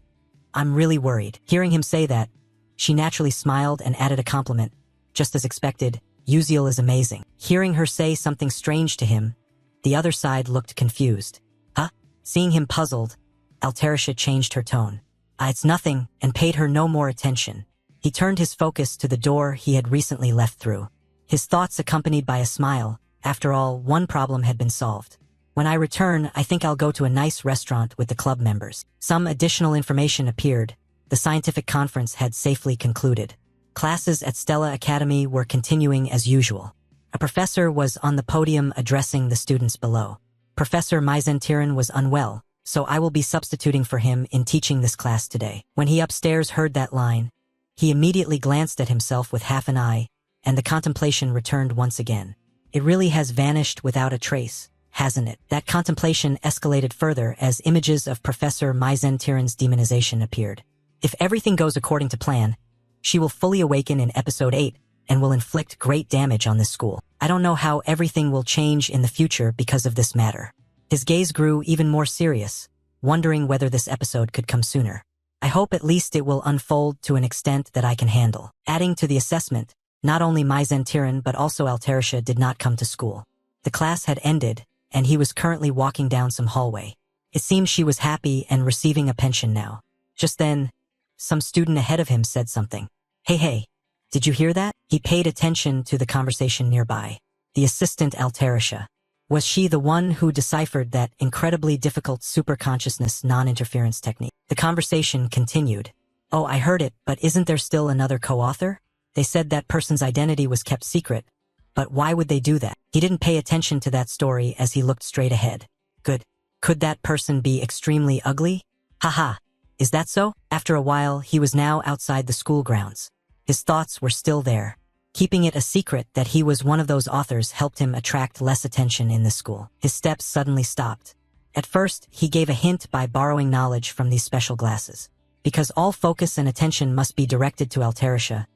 "I'm really worried." Hearing him say that, she naturally smiled and added a compliment. Just as expected, Uziel is amazing. Hearing her say something strange to him, the other side looked confused. "Huh?" Seeing him puzzled, Altarisha changed her tone. It's nothing," and paid her no more attention. He turned his focus to the door he had recently left through. His thoughts accompanied by a smile. After all, one problem had been solved. "When I return, I think I'll go to a nice restaurant with the club members." Some additional information appeared. The scientific conference had safely concluded. Classes at Stella Academy were continuing as usual. A professor was on the podium addressing the students below. Professor Mizentiran was unwell, so I will be substituting for him in teaching this class today. When he upstairs heard that line, he immediately glanced at himself with half an eye, and the contemplation returned once again. It really has vanished without a trace, hasn't it? That contemplation escalated further as images of Professor Mizentiran's demonization appeared. If everything goes according to plan, she will fully awaken in episode 8 and will inflict great damage on this school. I don't know how everything will change in the future because of this matter. His gaze grew even more serious, wondering whether this episode could come sooner. I hope at least it will unfold to an extent that I can handle. Adding to the assessment, not only Mizentiran but also Alterisha did not come to school. The class had ended, and he was currently walking down some hallway. It seemed she was happy and receiving a pension now. Just then, some student ahead of him said something. Hey, did you hear that?" He paid attention to the conversation nearby. The assistant Alterisha. Was she the one who deciphered that incredibly difficult superconsciousness non-interference technique? The conversation continued. "Oh, I heard it, but isn't there still another co-author? They said that person's identity was kept secret. But why would they do that?" He didn't pay attention to that story as he looked straight ahead. Good. Could that person be extremely ugly? Haha. Is that so? After a while, he was now outside the school grounds. His thoughts were still there. Keeping it a secret that he was one of those authors helped him attract less attention in the school. His steps suddenly stopped. At first, he gave a hint by borrowing knowledge from these special glasses. Because all focus and attention must be directed to Alterisha,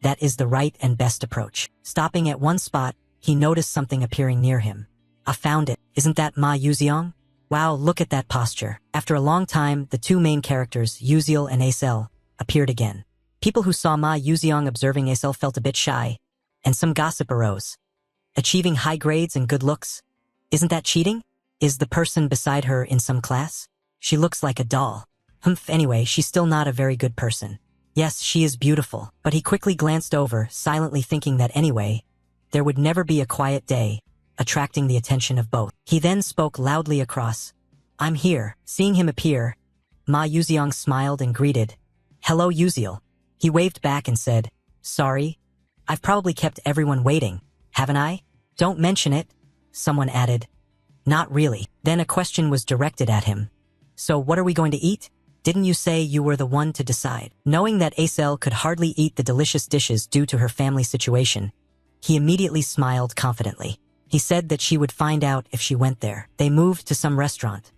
that is the right and best approach. Stopping at one spot, he noticed something appearing near him. "I found it. Isn't that Ma Yuziong? Wow, look at that posture." After a long time, the two main characters, Yuziel and Acel, appeared again. People who saw Ma Yuziong observing Acel felt a bit shy, and some gossip arose. Achieving high grades and good looks? Isn't that cheating? Is the person beside her in some class? She looks like a doll. Anyway, she's still not a very good person. Yes, she is beautiful, but he quickly glanced over, silently thinking that anyway, there would never be a quiet day, attracting the attention of both. He then spoke loudly across. "I'm here." Seeing him appear, Ma Yuziong smiled and greeted. "Hello, Yuziel." He waved back and said, "Sorry, I've probably kept everyone waiting, haven't I?" "Don't mention it," someone added. "Not really." Then a question was directed at him. "So what are we going to eat? Didn't you say you were the one to decide?" Knowing that Acel could hardly eat the delicious dishes due to her family situation, he immediately smiled confidently. He said that she would find out if she went there. They moved to some restaurant.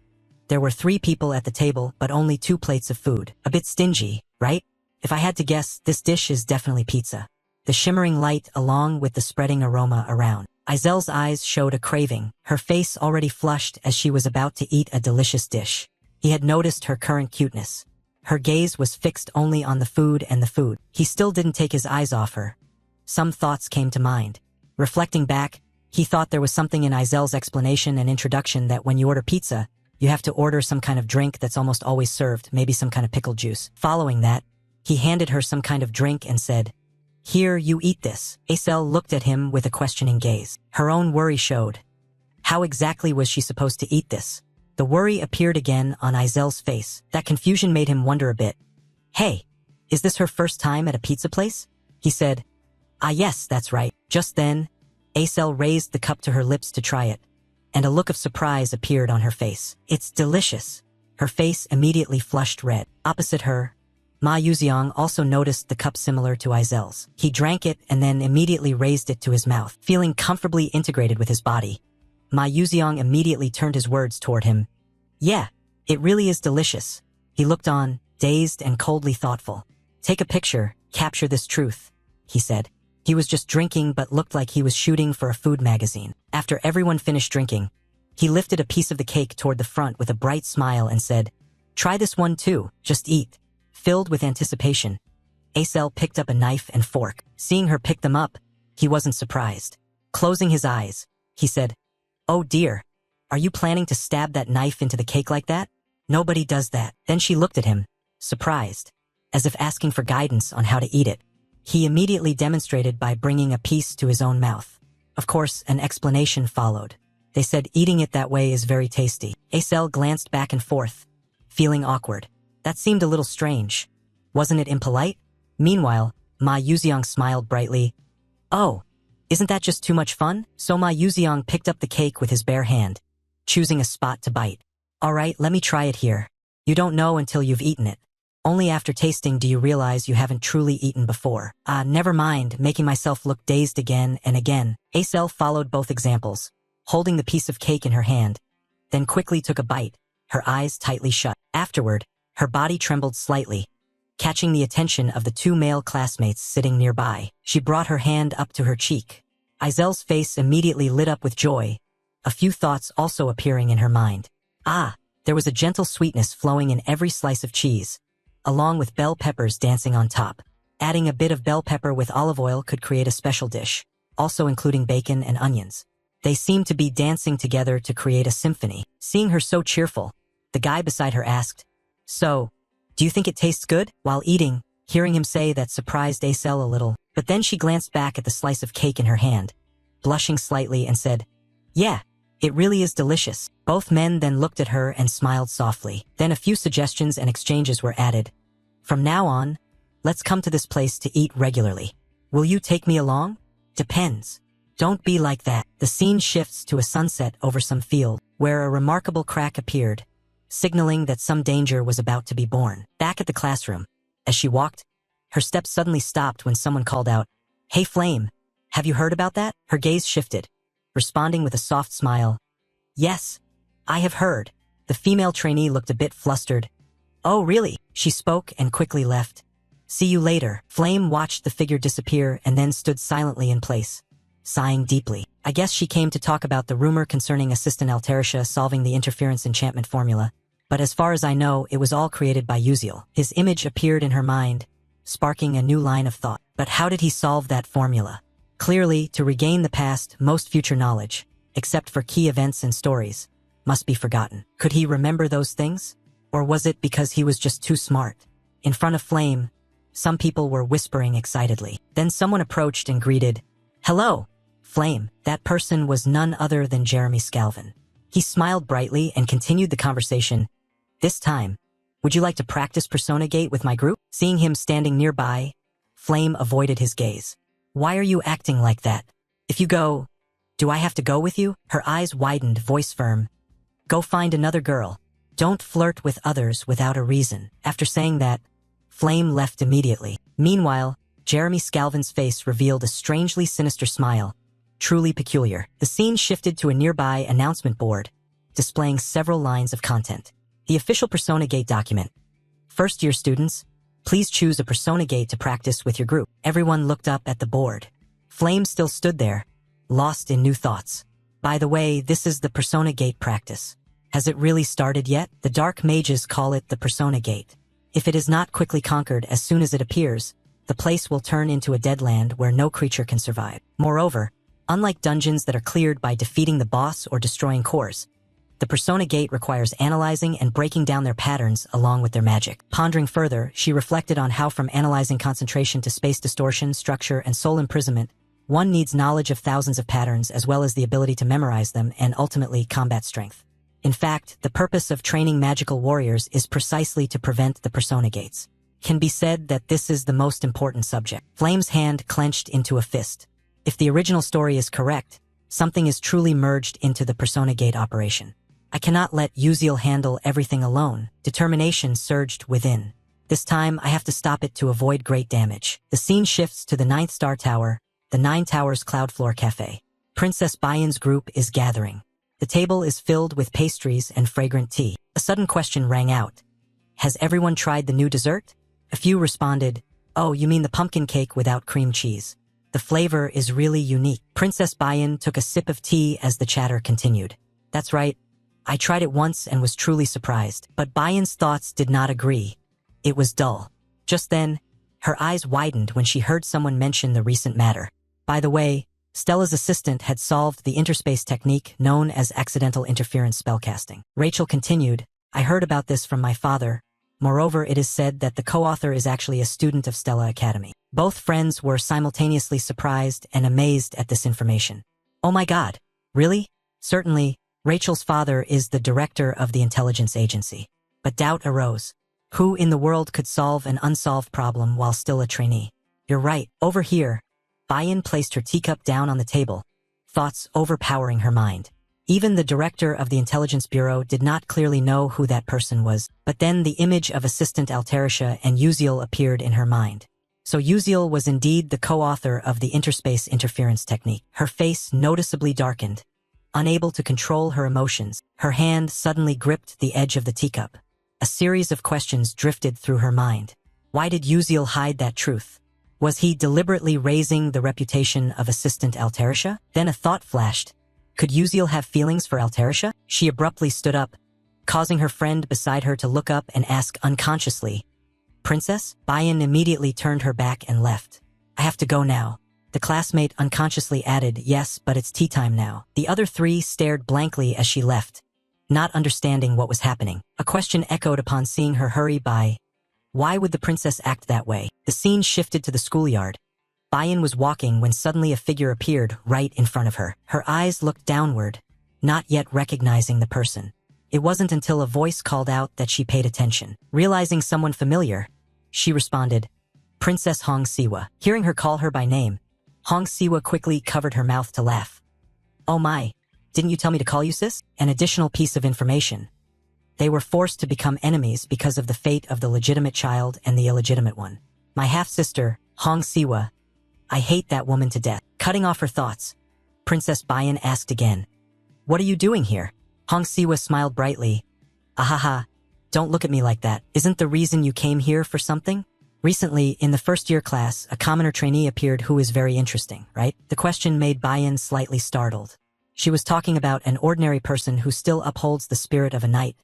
There were 3 people at the table, but only 2 plates of food. A bit stingy, right? If I had to guess, this dish is definitely pizza. The shimmering light along with the spreading aroma around. Izel's eyes showed a craving, her face already flushed as she was about to eat a delicious dish. He had noticed her current cuteness. Her gaze was fixed only on the food and the food. He still didn't take his eyes off her. Some thoughts came to mind. Reflecting back, he thought there was something in Izel's explanation and introduction that when you order pizza, you have to order some kind of drink that's almost always served, maybe some kind of pickle juice. Following that, he handed her some kind of drink and said, "Here, you eat this." Acel looked at him with a questioning gaze. Her own worry showed. How exactly was she supposed to eat this? The worry appeared again on Izel's face. That confusion made him wonder a bit. "Hey, is this her first time at a pizza place?" He said, "Ah yes, that's right." Just then, Acel raised the cup to her lips to try it, and a look of surprise appeared on her face. "It's delicious." Her face immediately flushed red. Opposite her, Ma Yuziong also noticed the cup similar to Izel's. He drank it and then immediately raised it to his mouth. Feeling comfortably integrated with his body, Ma Yuziong immediately turned his words toward him. "Yeah, it really is delicious." He looked on, dazed and coldly thoughtful. "Take a picture, capture this truth," he said. He was just drinking but looked like he was shooting for a food magazine. After everyone finished drinking, he lifted a piece of the cake toward the front with a bright smile and said, "Try this one too, just eat." Filled with anticipation, Acel picked up a knife and fork. Seeing her pick them up, he wasn't surprised. Closing his eyes, he said, "Oh dear, are you planning to stab that knife into the cake like that? Nobody does that." Then she looked at him, surprised, as if asking for guidance on how to eat it. He immediately demonstrated by bringing a piece to his own mouth. Of course, an explanation followed. They said eating it that way is very tasty. Acel glanced back and forth, feeling awkward. That seemed a little strange. Wasn't it impolite? Meanwhile, Ma Yuziang smiled brightly. Oh, isn't that just too much fun? So Ma Yuziang picked up the cake with his bare hand, choosing a spot to bite. All right, let me try it here. You don't know until you've eaten it. Only after tasting do you realize you haven't truly eaten before. Never mind, making myself look dazed again and again. Acel followed both examples, holding the piece of cake in her hand, then quickly took a bite, her eyes tightly shut. Afterward, her body trembled slightly, catching the attention of the two male classmates sitting nearby. She brought her hand up to her cheek. Izel's face immediately lit up with joy, a few thoughts also appearing in her mind. There was a gentle sweetness flowing in every slice of cheese, along with bell peppers dancing on top. Adding a bit of bell pepper with olive oil could create a special dish, also including bacon and onions. They seemed to be dancing together to create a symphony. Seeing her so cheerful, the guy beside her asked, "So, do you think it tastes good?" While eating, hearing him say that surprised Acel a little, but then she glanced back at the slice of cake in her hand, blushing slightly and said, "Yeah, it really is delicious." Both men then looked at her and smiled softly. Then a few suggestions and exchanges were added. "From now on, let's come to this place to eat regularly. Will you take me along?" "Depends. Don't be like that." The scene shifts to a sunset over some field, where a remarkable crack appeared, signaling that some danger was about to be born. Back at the classroom, as she walked, her steps suddenly stopped when someone called out, "Hey Flame, have you heard about that?" Her gaze shifted, responding with a soft smile. "Yes, I have heard." The female trainee looked a bit flustered. "Oh really?" She spoke and quickly left. "See you later." Flame watched the figure disappear and then stood silently in place, sighing deeply. I guess she came to talk about the rumor concerning Assistant Altarisha solving the interference enchantment formula, but as far as I know, it was all created by Uziel. His image appeared in her mind, sparking a new line of thought. But how did he solve that formula? Clearly, to regain the past, most future knowledge, except for key events and stories, must be forgotten. Could he remember those things? Or was it because he was just too smart? In front of Flame, some people were whispering excitedly. Then someone approached and greeted, "Hello, Flame." That person was none other than Jeremy Scalvin. He smiled brightly and continued the conversation. "This time, would you like to practice Persona Gate with my group?" Seeing him standing nearby, Flame avoided his gaze. "Why are you acting like that? If you go, do I have to go with you?" Her eyes widened, voice firm. "Go find another girl. Don't flirt with others without a reason." After saying that, Flame left immediately. Meanwhile, Jeremy Scalvin's face revealed a strangely sinister smile, truly peculiar. The scene shifted to a nearby announcement board, displaying several lines of content. The official Persona Gate document. "First-year students, please choose a Persona Gate to practice with your group." Everyone looked up at the board. Flame still stood there, lost in new thoughts. "By the way, this is the Persona Gate practice. Has it really started yet? The Dark Mages call it the Persona Gate. If it is not quickly conquered as soon as it appears, the place will turn into a deadland where no creature can survive. Moreover, unlike dungeons that are cleared by defeating the boss or destroying cores, the Persona Gate requires analyzing and breaking down their patterns along with their magic." Pondering further, she reflected on how from analyzing concentration to space distortion, structure, and soul imprisonment, one needs knowledge of thousands of patterns as well as the ability to memorize them and ultimately combat strength. In fact, the purpose of training magical warriors is precisely to prevent the Persona Gates. Can be said that this is the most important subject. Flame's hand clenched into a fist. If the original story is correct, something is truly merged into the Persona Gate operation. I cannot let Uziel handle everything alone. Determination surged within. This time, I have to stop it to avoid great damage. The scene shifts to the 9th Star Tower, the 9 Towers Cloud Floor Cafe. Princess Bayan's group is gathering. The table is filled with pastries and fragrant tea. A sudden question rang out. "Has everyone tried the new dessert?" A few responded, "Oh, you mean the pumpkin cake without cream cheese. The flavor is really unique." Princess Bayan took a sip of tea as the chatter continued. "That's right. I tried it once and was truly surprised." But Bayan's thoughts did not agree. It was dull. Just then, her eyes widened when she heard someone mention the recent matter. By the way, Stella's assistant had solved the interspace technique known as accidental interference spellcasting. Rachel continued, "I heard about this from my father, Moreover, it is said that the co-author is actually a student of Stella Academy. Both friends were simultaneously surprised and amazed at this information. Oh my God, really? Certainly, Rachel's father is the director of the intelligence agency. But doubt arose. Who in the world could solve an unsolved problem while still a trainee? You're right, over here. Bayan placed her teacup down on the table, thoughts overpowering her mind. Even the director of the Intelligence Bureau did not clearly know who that person was, but then the image of Assistant Alterisha and Uziel appeared in her mind. So Uziel was indeed the co-author of the interspace interference technique. Her face noticeably darkened. Unable to control her emotions, her hand suddenly gripped the edge of the teacup. A series of questions drifted through her mind. Why did Uziel hide that truth? Was he deliberately raising the reputation of Assistant Alterisha? Then a thought flashed. Could Uziel have feelings for Alterisha? She abruptly stood up, causing her friend beside her to look up and ask unconsciously, "Princess?" Bayan immediately turned her back and left. "I have to go now." The classmate unconsciously added, "Yes, but it's tea time now." The other three stared blankly as she left, not understanding what was happening. A question echoed upon seeing her hurry by. Why would the princess act that way? The scene shifted to the schoolyard. Bayan was walking when suddenly a figure appeared right in front of her. Her eyes looked downward, not yet recognizing the person. It wasn't until a voice called out that she paid attention. Realizing someone familiar, she responded, "Princess Hong Siwa." Hearing her call her by name, Hong Siwa quickly covered her mouth to laugh. "Oh my, didn't you tell me to call you sis?" An additional piece of information. They were forced to become enemies because of the fate of the legitimate child and the illegitimate one. "My half-sister, Hong Siwa. I hate that woman to death." Cutting off her thoughts, Princess Bayan asked again, "What are you doing here?" Hong Siwa smiled brightly. "Ahaha, don't look at me like that. Isn't the reason you came here for something? Recently, in the first-year class, a commoner trainee appeared who is very interesting, right?" The question made Bayan slightly startled. She was talking about an ordinary person who still upholds the spirit of a knight,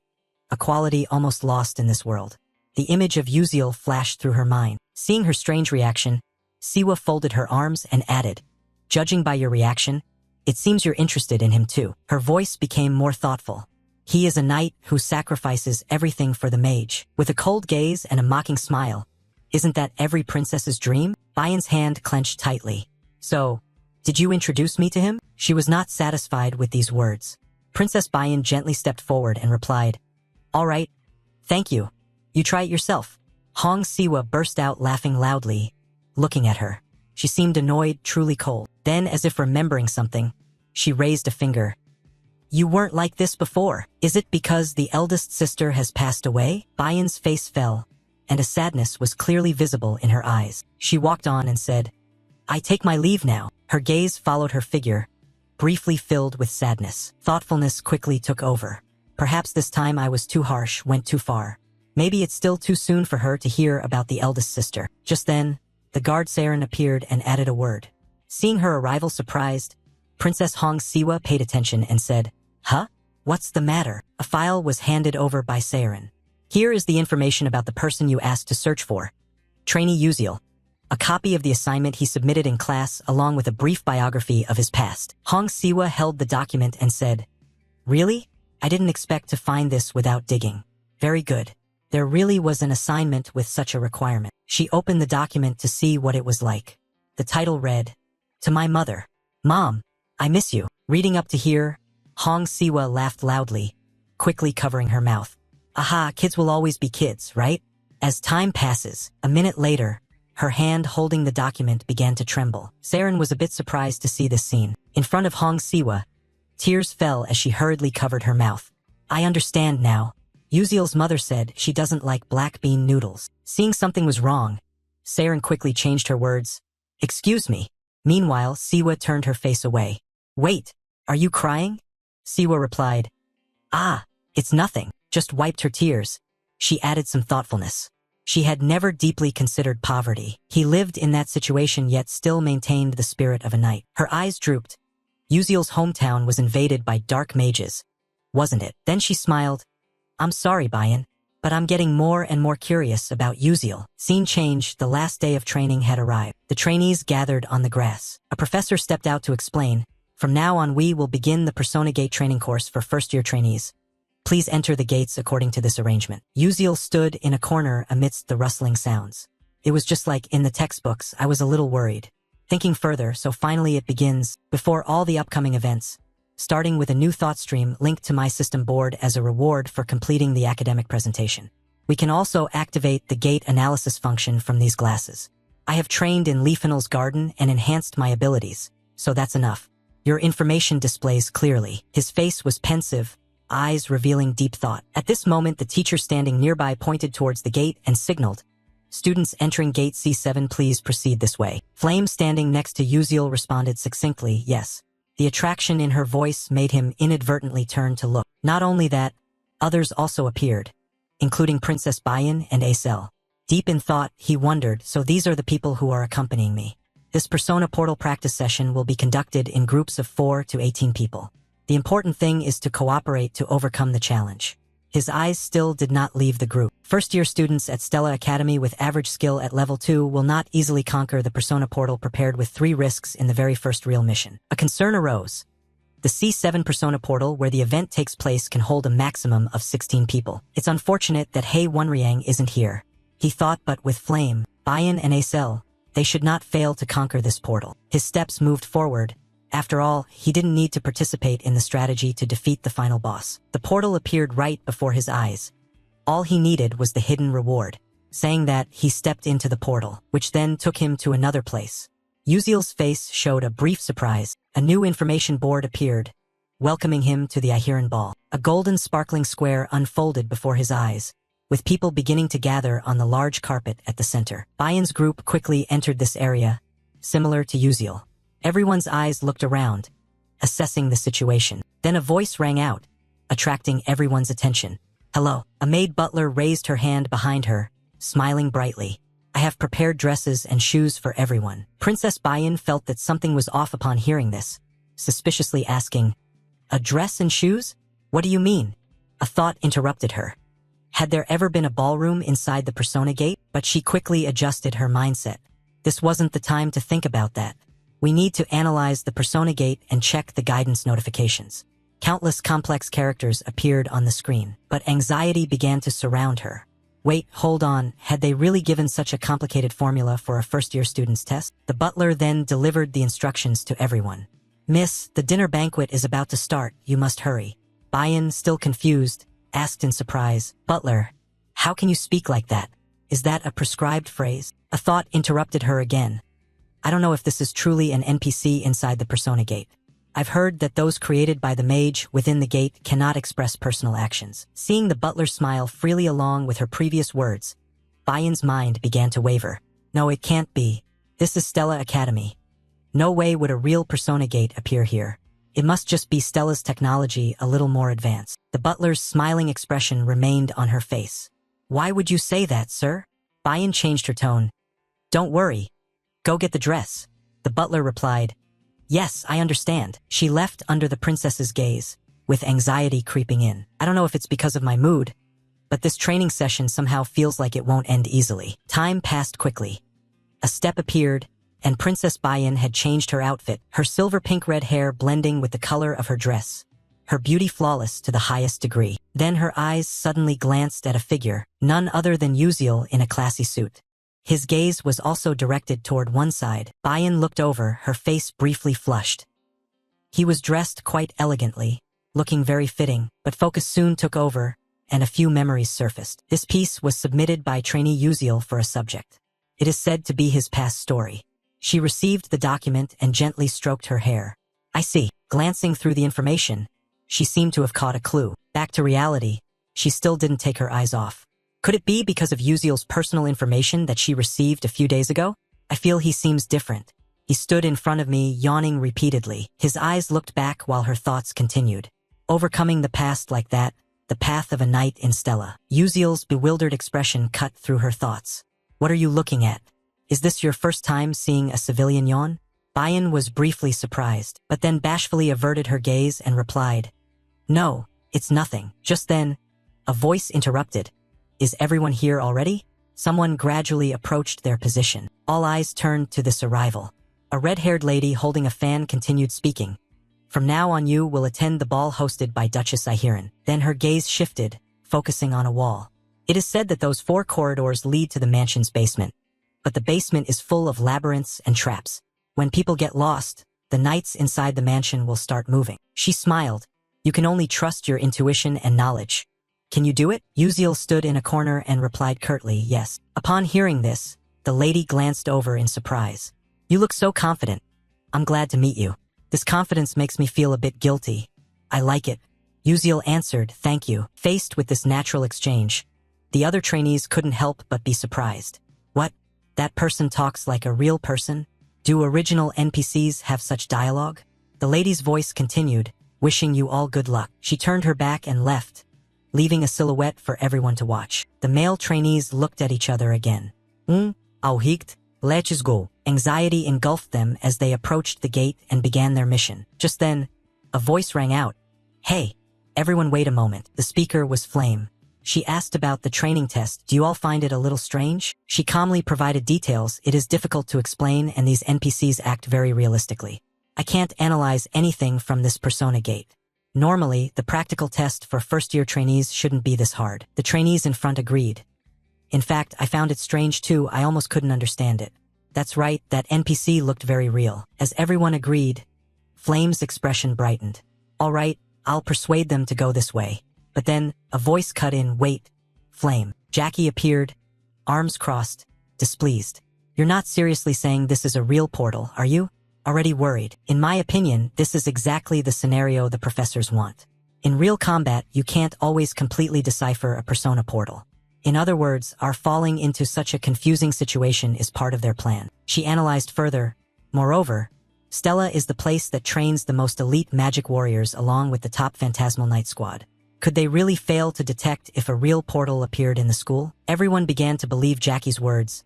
a quality almost lost in this world. The image of Uziel flashed through her mind. Seeing her strange reaction, Siwa folded her arms and added, "Judging by your reaction, it seems you're interested in him too." Her voice became more thoughtful. "He is a knight who sacrifices everything for the mage." With a cold gaze and a mocking smile, "Isn't that every princess's dream?" Bayan's hand clenched tightly. "So, did you introduce me to him?" She was not satisfied with these words. Princess Bayan gently stepped forward and replied, "All right, thank you. You try it yourself." Hong Siwa burst out laughing loudly, looking at her. She seemed annoyed, truly cold. Then, as if remembering something, she raised a finger. "You weren't like this before. Is it because the eldest sister has passed away?" Bayan's face fell, and a sadness was clearly visible in her eyes. She walked on and said, "I take my leave now." Her gaze followed her figure, briefly filled with sadness. Thoughtfulness quickly took over. Perhaps this time I was too harsh, went too far. Maybe it's still too soon for her to hear about the eldest sister. Just then, the guard Saren appeared and added a word. Seeing her arrival surprised, Princess Hong Siwa paid attention and said, "Huh? What's the matter?" A file was handed over by Saren. "Here is the information about the person you asked to search for. Trainee Uziel." A copy of the assignment he submitted in class along with a brief biography of his past. Hong Siwa held the document and said, "Really? I didn't expect to find this without digging. Very good. There really was an assignment with such a requirement." She opened the document to see what it was like. The title read, "To my mother. Mom, I miss you." Reading up to here, Hong Siwa laughed loudly, quickly covering her mouth. "Aha, kids will always be kids, right?" As time passes, a minute later, her hand holding the document began to tremble. Saren was a bit surprised to see this scene. In front of Hong Siwa, tears fell as she hurriedly covered her mouth. "I understand now. Uziel's mother said she doesn't like black bean noodles." Seeing something was wrong, Saren quickly changed her words. "Excuse me." Meanwhile, Siwa turned her face away. "Wait, are you crying?" Siwa replied, "Ah, it's nothing," just wiped her tears. She added some thoughtfulness. She had never deeply considered poverty. He lived in that situation yet still maintained the spirit of a knight. Her eyes drooped. Uziel's hometown was invaded by dark mages, wasn't it? Then she smiled. "I'm sorry, Bayan, but I'm getting more and more curious about Uziel." Scene change, the last day of training had arrived. The trainees gathered on the grass. A professor stepped out to explain, "From now on we will begin the Persona Gate training course for first-year trainees. Please enter the gates according to this arrangement. Uziel stood in a corner amidst the rustling sounds. It was just like in the textbooks. I was a little worried. Thinking further, so finally it begins, before all the upcoming events, starting with a new thought stream linked to my system board as a reward for completing the academic presentation. We can also activate the gate analysis function from these glasses. I have trained in Leafinal's garden and enhanced my abilities, so that's enough. Your information displays clearly. His face was pensive, eyes revealing deep thought. At this moment, the teacher standing nearby pointed towards the gate and signaled, "Students entering gate C7, please proceed this way." Flame standing next to Uziel responded succinctly, "Yes." The attraction in her voice made him inadvertently turn to look. Not only that, others also appeared, including Princess Bayan and Acel. Deep in thought, he wondered, so these are the people who are accompanying me. This Persona Portal practice session will be conducted in groups of 4 to 18 people. The important thing is to cooperate to overcome the challenge. His eyes still did not leave the group. First-year students at Stella Academy with average skill at level 2 will not easily conquer the Persona Portal prepared with 3 risks in the very first real mission. A concern arose. The C7 Persona Portal where the event takes place can hold a maximum of 16 people. It's unfortunate that Hei Wonriang isn't here. He thought, but with Flame, Bayan and Acel, they should not fail to conquer this portal. His steps moved forward. After all, he didn't need to participate in the strategy to defeat the final boss. The portal appeared right before his eyes. All he needed was the hidden reward. Saying that, he stepped into the portal, which then took him to another place. Uziel's face showed a brief surprise. A new information board appeared, welcoming him to the Ihiran Ball. A golden sparkling square unfolded before his eyes, with people beginning to gather on the large carpet at the center. Bayan's group quickly entered this area, similar to Uziel. Everyone's eyes looked around, assessing the situation. Then a voice rang out, attracting everyone's attention. "Hello." A maid butler raised her hand behind her, smiling brightly. "I have prepared dresses and shoes for everyone." Princess Bayan felt that something was off upon hearing this, suspiciously asking, "A dress and shoes? What do you mean?" A thought interrupted her. Had there ever been a ballroom inside the Persona Gate? But she quickly adjusted her mindset. This wasn't the time to think about that. We need to analyze the Persona Gate and check the guidance notifications. Countless complex characters appeared on the screen, but anxiety began to surround her. Wait, hold on, had they really given such a complicated formula for a first-year student's test? The butler then delivered the instructions to everyone. "Miss, the dinner banquet is about to start, you must hurry." Bayan, still confused, asked in surprise, "Butler, how can you speak like that? Is that a prescribed phrase?" A thought interrupted her again. "I don't know if this is truly an NPC inside the Persona Gate. I've heard that those created by the mage within the gate cannot express personal actions." Seeing the butler smile freely along with her previous words, Bayan's mind began to waver. "No, it can't be. This is Stella Academy. No way would a real Persona Gate appear here. It must just be Stella's technology a little more advanced." The butler's smiling expression remained on her face. "Why would you say that, sir?" Bayan changed her tone. "Don't worry. Go get the dress." The butler replied, "Yes, I understand." She left under the princess's gaze, with anxiety creeping in. "I don't know if it's because of my mood, but this training session somehow feels like it won't end easily." Time passed quickly. A step appeared, and Princess Bayan had changed her outfit, her silver pink-red hair blending with the color of her dress, her beauty flawless to the highest degree. Then her eyes suddenly glanced at a figure, none other than Uziel in a classy suit. His gaze was also directed toward one side. Bayan looked over, her face briefly flushed. He was dressed quite elegantly, looking very fitting, but focus soon took over, and a few memories surfaced. This piece was submitted by trainee Uziel for a subject. It is said to be his past story. She received the document and gently stroked her hair. "I see." Glancing through the information, she seemed to have caught a clue. Back to reality, she still didn't take her eyes off. Could it be because of Uziel's personal information that she received a few days ago? "I feel he seems different." He stood in front of me, yawning repeatedly. His eyes looked back while her thoughts continued. Overcoming the past like that, the path of a knight in Stella. Uziel's bewildered expression cut through her thoughts. "What are you looking at? Is this your first time seeing a civilian yawn?" Bayan was briefly surprised, but then bashfully averted her gaze and replied, "No, it's nothing." Just then, a voice interrupted. "Is everyone here already?" Someone gradually approached their position. All eyes turned to this arrival. A red-haired lady holding a fan continued speaking. From now on you will attend the ball hosted by Duchess Ihiran. Then her gaze shifted, focusing on a wall. It is said that those 4 corridors lead to the mansion's basement. But the basement is full of labyrinths and traps. When people get lost, the knights inside the mansion will start moving. She smiled. You can only trust your intuition and knowledge. Can you do it? Uziel stood in a corner and replied curtly, yes. Upon hearing this, the lady glanced over in surprise. You look so confident. I'm glad to meet you. This confidence makes me feel a bit guilty. I like it. Uziel answered, thank you. Faced with this natural exchange, the other trainees couldn't help but be surprised. What? That person talks like a real person? Do original NPCs have such dialogue? The lady's voice continued, wishing you all good luck. She turned her back and left, leaving a silhouette for everyone to watch. The male trainees looked at each other again. Auhigt, let's go. Anxiety engulfed them as they approached the gate and began their mission. Just then, a voice rang out. Hey, everyone wait a moment. The speaker was Flame. She asked about the training test. Do you all find it a little strange? She calmly provided details. It is difficult to explain and these NPCs act very realistically. I can't analyze anything from this persona gate. Normally, the practical test for first-year trainees shouldn't be this hard. The trainees in front agreed. In fact, I found it strange too. I almost couldn't understand it. That's right, that NPC looked very real. As everyone agreed, Flame's expression brightened. All right, I'll persuade them to go this way. But then, a voice cut in, wait, Flame. Jackie appeared, arms crossed, displeased. You're not seriously saying this is a real portal, are you? Already worried. In my opinion, this is exactly the scenario the professors want. In real combat, you can't always completely decipher a persona portal. In other words, our falling into such a confusing situation is part of their plan. She analyzed further. Moreover, Stella is the place that trains the most elite magic warriors along with the top Phantasmal Knight squad. Could they really fail to detect if a real portal appeared in the school? Everyone began to believe Jackie's words.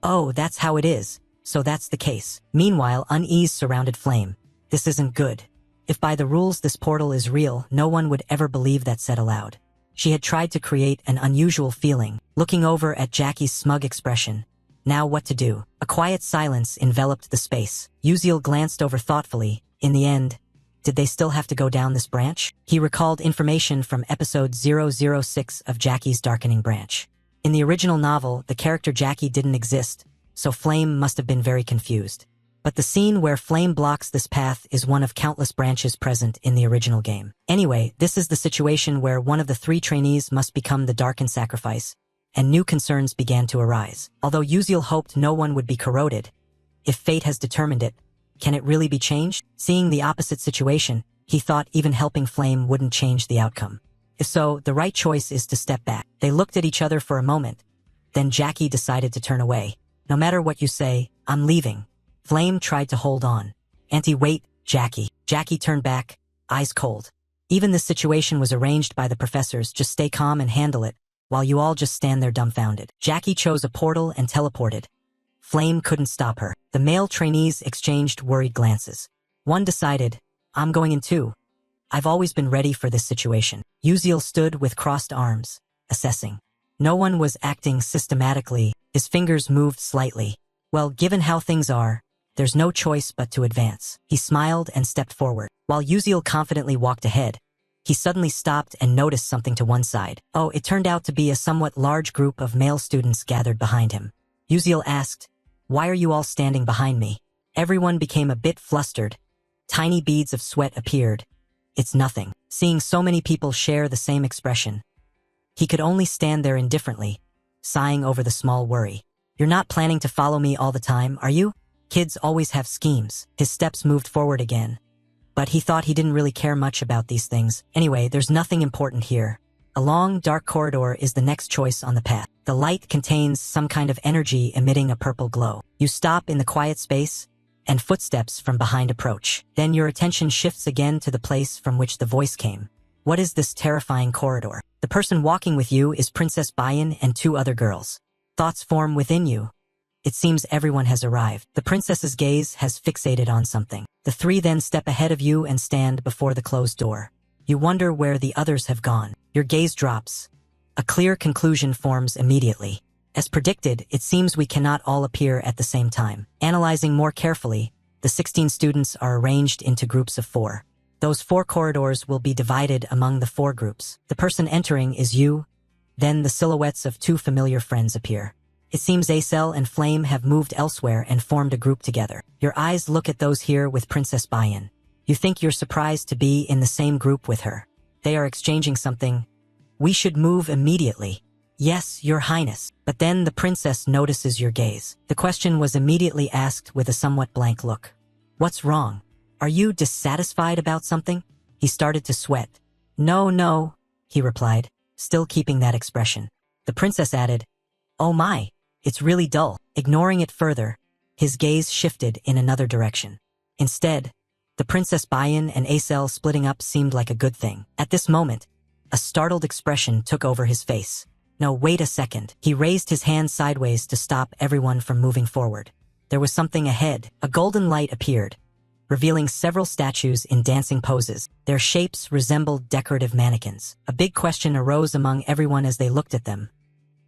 Oh, that's how it is. So that's the case. Meanwhile, unease surrounded Flame. This isn't good. If by the rules this portal is real, no one would ever believe that said aloud. She had tried to create an unusual feeling, looking over at Jackie's smug expression. Now what to do? A quiet silence enveloped the space. Uziel glanced over thoughtfully. In the end, did they still have to go down this branch? He recalled information from episode 006 of Jackie's Darkening Branch. In the original novel, the character Jackie didn't exist, so Flame must have been very confused. But the scene where Flame blocks this path is one of countless branches present in the original game. Anyway, this is the situation where one of the 3 trainees must become the darkened sacrifice, and new concerns began to arise. Although Uziel hoped no one would be corroded, if fate has determined it, can it really be changed? Seeing the opposite situation, he thought even helping Flame wouldn't change the outcome. If so, the right choice is to step back. They looked at each other for a moment. Then Jackie decided to turn away. No matter what you say, I'm leaving. Flame tried to hold on. Auntie, wait, Jackie. Jackie turned back, eyes cold. Even this situation was arranged by the professors. Just stay calm and handle it, while you all just stand there dumbfounded. Jackie chose a portal and teleported. Flame couldn't stop her. The male trainees exchanged worried glances. One decided, I'm going in too. I've always been ready for this situation. Uziel stood with crossed arms, assessing. No one was acting systematically. His fingers moved slightly. Well, given how things are, there's no choice but to advance. He smiled and stepped forward. While Uziel confidently walked ahead, he suddenly stopped and noticed something to one side. Oh, it turned out to be a somewhat large group of male students gathered behind him. Uziel asked, why are you all standing behind me? Everyone became a bit flustered. Tiny beads of sweat appeared. It's nothing. Seeing so many people share the same expression, he could only stand there indifferently, sighing over the small worry. You're not planning to follow me all the time, are you? Kids always have schemes. His steps moved forward again. But he thought he didn't really care much about these things. Anyway, there's nothing important here. A long, dark corridor is the next choice on the path. The light contains some kind of energy emitting a purple glow. You stop in the quiet space, and footsteps from behind approach. Then your attention shifts again to the place from which the voice came. What is this terrifying corridor? The person walking with you is Princess Bayan and 2 other girls. Thoughts form within you. It seems everyone has arrived. The princess's gaze has fixated on something. The 3 then step ahead of you and stand before the closed door. You wonder where the others have gone. Your gaze drops. A clear conclusion forms immediately. As predicted, it seems we cannot all appear at the same time. Analyzing more carefully, the 16 students are arranged into groups of 4. Those 4 corridors will be divided among the 4 groups. The person entering is you. Then the silhouettes of 2 familiar friends appear. It seems Acel and Flame have moved elsewhere and formed a group together. Your eyes look at those here with Princess Bayan. You think you're surprised to be in the same group with her. They are exchanging something. We should move immediately. Yes, Your Highness. But then the princess notices your gaze. The question was immediately asked with a somewhat blank look. What's wrong? Are you dissatisfied about something? He started to sweat. No, he replied, still keeping that expression. The princess added, Oh my, it's really dull. Ignoring it further, his gaze shifted in another direction. Instead, the Princess Bayan and Acel splitting up seemed like a good thing. At this moment, a startled expression took over his face. No, wait a second. He raised his hand sideways to stop everyone from moving forward. There was something ahead. A golden light appeared, revealing several statues in dancing poses. Their shapes resembled decorative mannequins. A big question arose among everyone as they looked at them.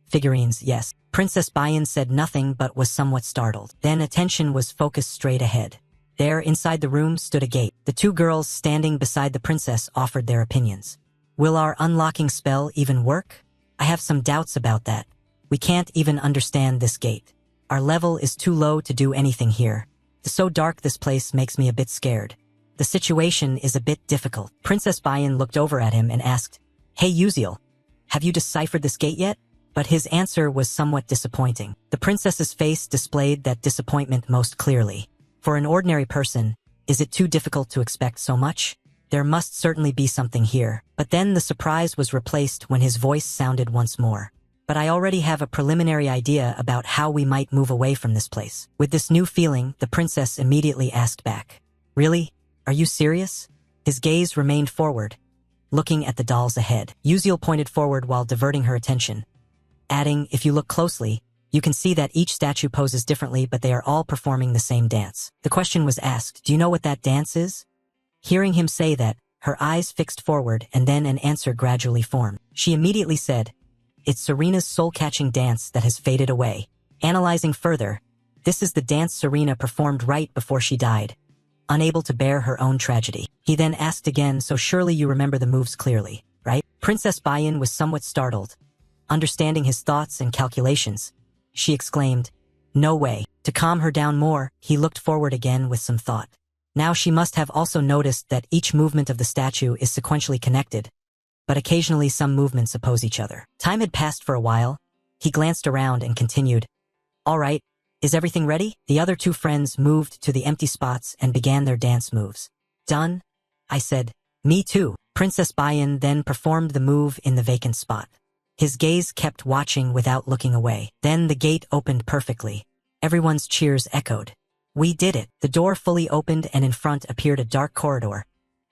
Figurines, yes. Princess Bayan said nothing but was somewhat startled. Then attention was focused straight ahead. There, inside the room, stood a gate. The 2 girls standing beside the princess offered their opinions. Will our unlocking spell even work? I have some doubts about that. We can't even understand this gate. Our level is too low to do anything here. It's so dark this place makes me a bit scared. The situation is a bit difficult. Princess Bayan looked over at him and asked, Hey Uziel, have you deciphered this gate yet? But his answer was somewhat disappointing. The princess's face displayed that disappointment most clearly. For an ordinary person, is it too difficult to expect so much? There must certainly be something here. But then the surprise was replaced when his voice sounded once more. But I already have a preliminary idea about how we might move away from this place. With this new feeling, the princess immediately asked back. Really? Are you serious? His gaze remained forward, looking at the dolls ahead. Uziel pointed forward while diverting her attention, adding, if you look closely, you can see that each statue poses differently, but they are all performing the same dance. The question was asked, do you know what that dance is? Hearing him say that, her eyes fixed forward and then an answer gradually formed. She immediately said, It's Serena's soul-catching dance that has faded away. Analyzing further, this is the dance Serena performed right before she died, unable to bear her own tragedy. He then asked again, so surely you remember the moves clearly, right? Princess Bayan was somewhat startled. Understanding his thoughts and calculations, she exclaimed, No way. To calm her down more, he looked forward again with some thought. Now she must have also noticed that each movement of the statue is sequentially connected, but occasionally some movements oppose each other. Time had passed for a while. He glanced around and continued, All right, is everything ready? The other 2 friends moved to the empty spots and began their dance moves. Done? I said, Me too. Princess Bayan then performed the move in the vacant spot. His gaze kept watching without looking away. Then the gate opened perfectly. Everyone's cheers echoed. We did it. The door fully opened and in front appeared a dark corridor,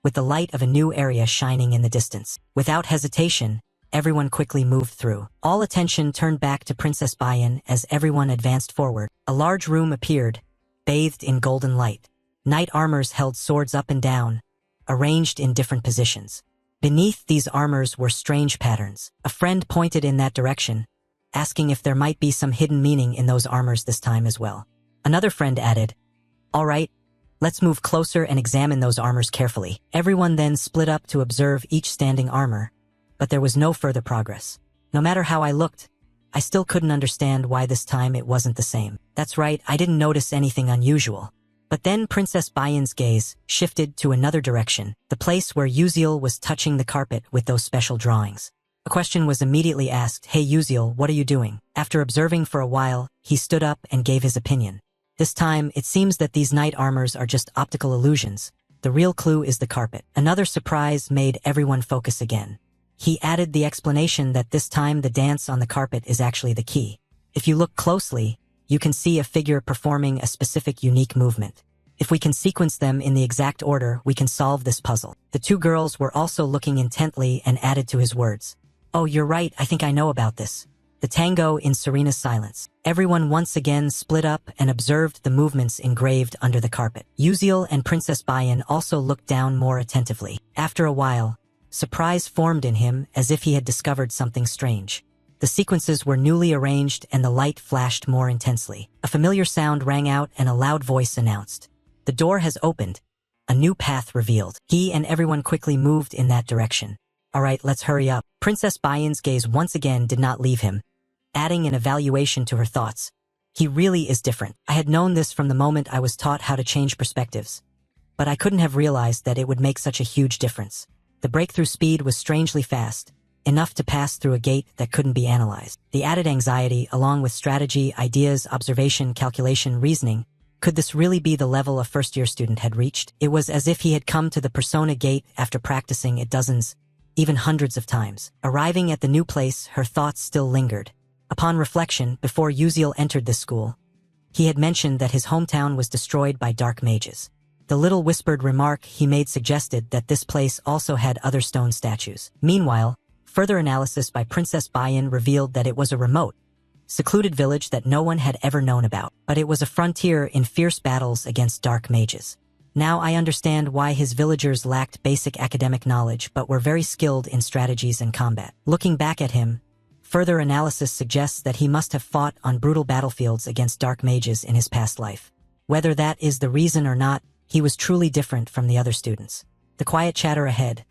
with the light of a new area shining in the distance. Without hesitation, everyone quickly moved through. All attention turned back to Princess Bayan as everyone advanced forward. A large room appeared, bathed in golden light. Knight armors held swords up and down, arranged in different positions. Beneath these armors were strange patterns. A friend pointed in that direction, asking if there might be some hidden meaning in those armors this time as well. Another friend added, All right, let's move closer and examine those armors carefully. Everyone then split up to observe each standing armor, but there was no further progress. No matter how I looked, I still couldn't understand why this time it wasn't the same. That's right, I didn't notice anything unusual. But then Princess Bayan's gaze shifted to another direction, the place where Uziel was touching the carpet with those special drawings. A question was immediately asked, Hey Uziel, what are you doing? After observing for a while, he stood up and gave his opinion. This time, it seems that these knight armors are just optical illusions. The real clue is the carpet. Another surprise made everyone focus again. He added the explanation that this time the dance on the carpet is actually the key. If you look closely, you can see a figure performing a specific unique movement. If we can sequence them in the exact order, we can solve this puzzle. The 2 girls were also looking intently and added to his words. Oh, you're right, I think I know about this. The tango in Serena's silence. Everyone once again split up and observed the movements engraved under the carpet. Uziel and Princess Bayan also looked down more attentively. After a while, surprise formed in him as if he had discovered something strange. The sequences were newly arranged and the light flashed more intensely. A familiar sound rang out and a loud voice announced, The door has opened. a new path revealed. He and everyone quickly moved in that direction. Alright, let's hurry up. Princess Bayan's gaze once again did not leave him, adding an evaluation to her thoughts. He really is different. I had known this from the moment I was taught how to change perspectives, but I couldn't have realized that it would make such a huge difference. The breakthrough speed was strangely fast, enough to pass through a gate that couldn't be analyzed. The added anxiety, along with strategy, ideas, observation, calculation, reasoning, could this really be the level a first-year student had reached? It was as if he had come to the persona gate after practicing it dozens, even hundreds of times. Arriving at the new place, her thoughts still lingered. Upon reflection, before Uziel entered this school, he had mentioned that his hometown was destroyed by dark mages. The little whispered remark he made suggested that this place also had other stone statues. Meanwhile, further analysis by Princess Bayan revealed that it was a remote, secluded village that no one had ever known about, but it was a frontier in fierce battles against dark mages. Now I understand why his villagers lacked basic academic knowledge but were very skilled in strategies and combat. Looking back at him, further analysis suggests that he must have fought on brutal battlefields against dark mages in his past life. Whether that is the reason or not, he was truly different from the other students. The quiet chatter ahead.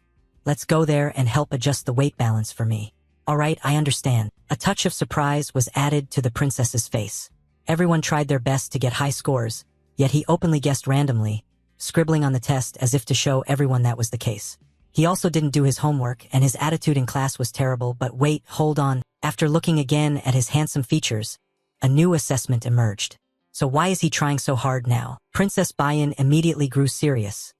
Let's go there and help adjust the weight balance for me. Alright, I understand. A touch of surprise was added to the princess's face. Everyone tried their best to get high scores, yet he openly guessed randomly, scribbling on the test as if to show everyone that was the case. He also didn't do his homework, and his attitude in class was terrible. But wait, hold on. After looking again at his handsome features, a new assessment emerged. So why is he trying so hard now? Princess Bayan immediately grew serious.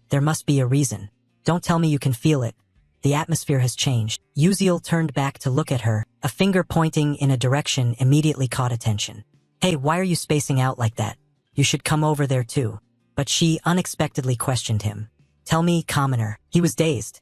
There must be a reason. Don't tell me you can feel it. The atmosphere has changed. Uziel turned back to look at her. A finger pointing in a direction immediately caught attention. Hey, why are you spacing out like that? You should come over there too. But she unexpectedly questioned him. Tell me, commoner. He was dazed,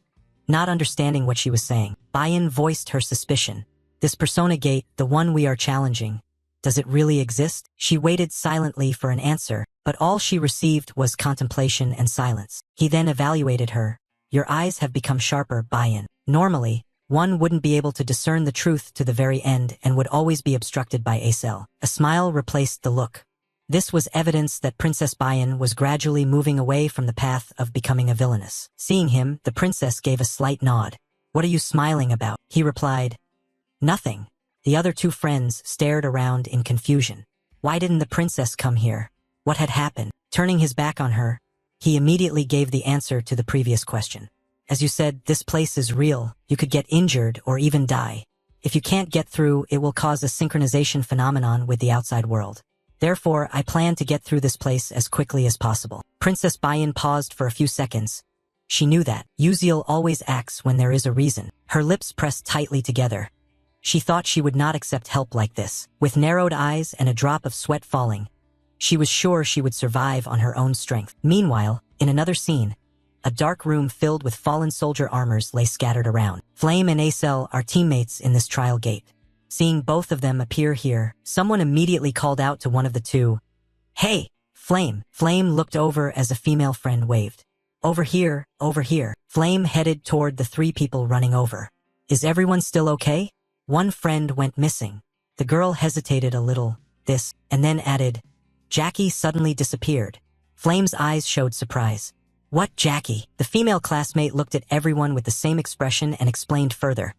not understanding what she was saying. Bayan voiced her suspicion. This persona gate, the one we are challenging, does it really exist? She waited silently for an answer, but all she received was contemplation and silence. He then evaluated her. Your eyes have become sharper, Bayan. Normally, one wouldn't be able to discern the truth to the very end and would always be obstructed by a cell. A smile replaced the look. This was evidence that Princess Bayan was gradually moving away from the path of becoming a villainess. Seeing him, the princess gave a slight nod. What are you smiling about? He replied. Nothing. The other two friends stared around in confusion. Why didn't the princess come here? What had happened? Turning his back on her, he immediately gave the answer to the previous question. As you said, this place is real. You could get injured or even die. If you can't get through, it will cause a synchronization phenomenon with the outside world. Therefore, I plan to get through this place as quickly as possible. Princess Bayan paused for a few seconds. She knew that. Uziel always acts when there is a reason. Her lips pressed tightly together. She thought she would not accept help like this. With narrowed eyes and a drop of sweat falling, she was sure she would survive on her own strength. Meanwhile, in another scene, a dark room filled with fallen soldier armors lay scattered around. Flame and Acel are teammates in this trial gate. Seeing both of them appear here, someone immediately called out to one of the two. Hey, Flame! Flame looked over as a female friend waved. Over here, over here. Flame headed toward the three people running over. Is everyone still okay? One friend went missing. The girl hesitated a little, and then added, Jackie suddenly disappeared. Flame's eyes showed surprise. What, Jackie? The female classmate looked at everyone with the same expression and explained further.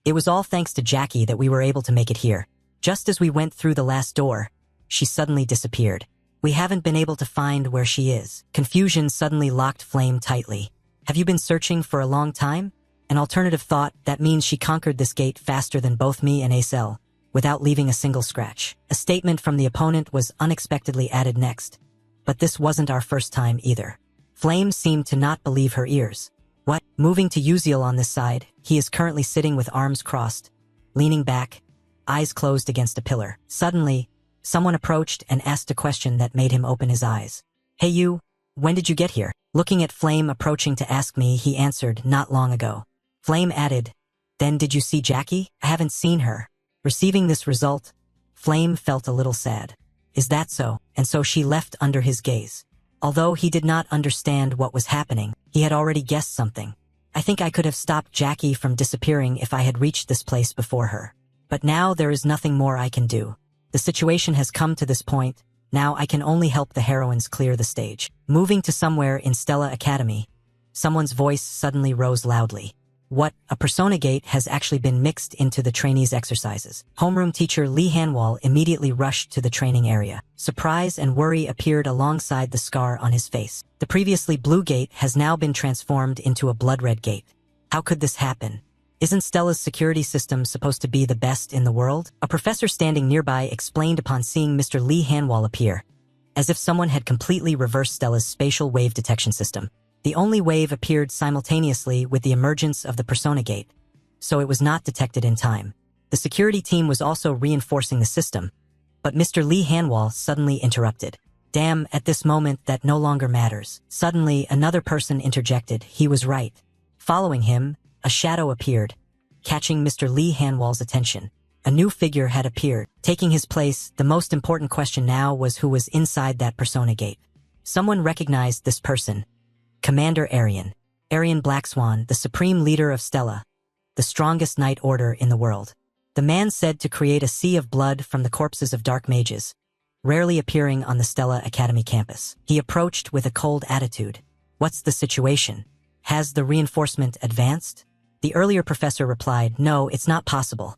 It was all thanks to Jackie that we were able to make it here. Just as we went through the last door, she suddenly disappeared. We haven't been able to find where she is. Confusion suddenly locked Flame tightly. Have you been searching for a long time? An alternative thought, that means she conquered this gate faster than both me and Acel, without leaving a single scratch. A statement from the opponent was unexpectedly added next. But this wasn't our first time either. Flame seemed to not believe her ears. What? Moving to Uziel on this side, he is currently sitting with arms crossed, leaning back, eyes closed against a pillar. Suddenly, someone approached and asked a question that made him open his eyes. Hey you, when did you get here? Looking at Flame approaching to ask me, he answered, not long ago. Flame added, then did you see Jackie? I haven't seen her. Receiving this result, Flame felt a little sad. Is that so? And so she left under his gaze. Although he did not understand what was happening, he had already guessed something. I think I could have stopped Jackie from disappearing if I had reached this place before her. But now there is nothing more I can do. The situation has come to this point. Now I can only help the heroines clear the stage. Moving to somewhere in Stella Academy, someone's voice suddenly rose loudly. What, a persona gate has actually been mixed into the trainees' exercises. Homeroom teacher Lee Hanwal immediately rushed to the training area. Surprise and worry appeared alongside the scar on his face. The previously blue gate has now been transformed into a blood-red gate. How could this happen? Isn't Stella's security system supposed to be the best in the world? A professor standing nearby explained upon seeing Mr. Lee Hanwal appear, as if someone had completely reversed Stella's spatial wave detection system. The only wave appeared simultaneously with the emergence of the persona gate, so it was not detected in time. The security team was also reinforcing the system, but Mr. Lee Hanwal suddenly interrupted. Damn, at this moment that no longer matters. Suddenly, another person interjected. He was right. Following him, a shadow appeared, catching Mr. Lee Hanwal's attention. A new figure had appeared. Taking his place, the most important question now was who was inside that persona gate. Someone recognized this person. Commander Arian. Arian Blackswan, the supreme leader of Stella, the strongest knight order in the world. The man said to create a sea of blood from the corpses of dark mages, rarely appearing on the Stella Academy campus. He approached with a cold attitude. What's the situation? Has the reinforcement advanced? The earlier professor replied, no, it's not possible.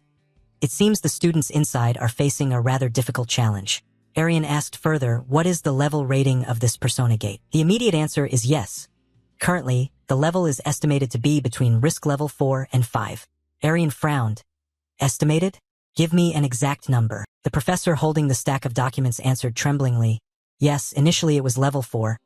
It seems the students inside are facing a rather difficult challenge. Arian asked further, what is the level rating of this persona gate? The immediate answer is yes. Currently, the level is estimated to be between risk level 4 and 5. Arian frowned. Estimated? Give me an exact number. The professor holding the stack of documents answered tremblingly. Yes, initially it was level 4,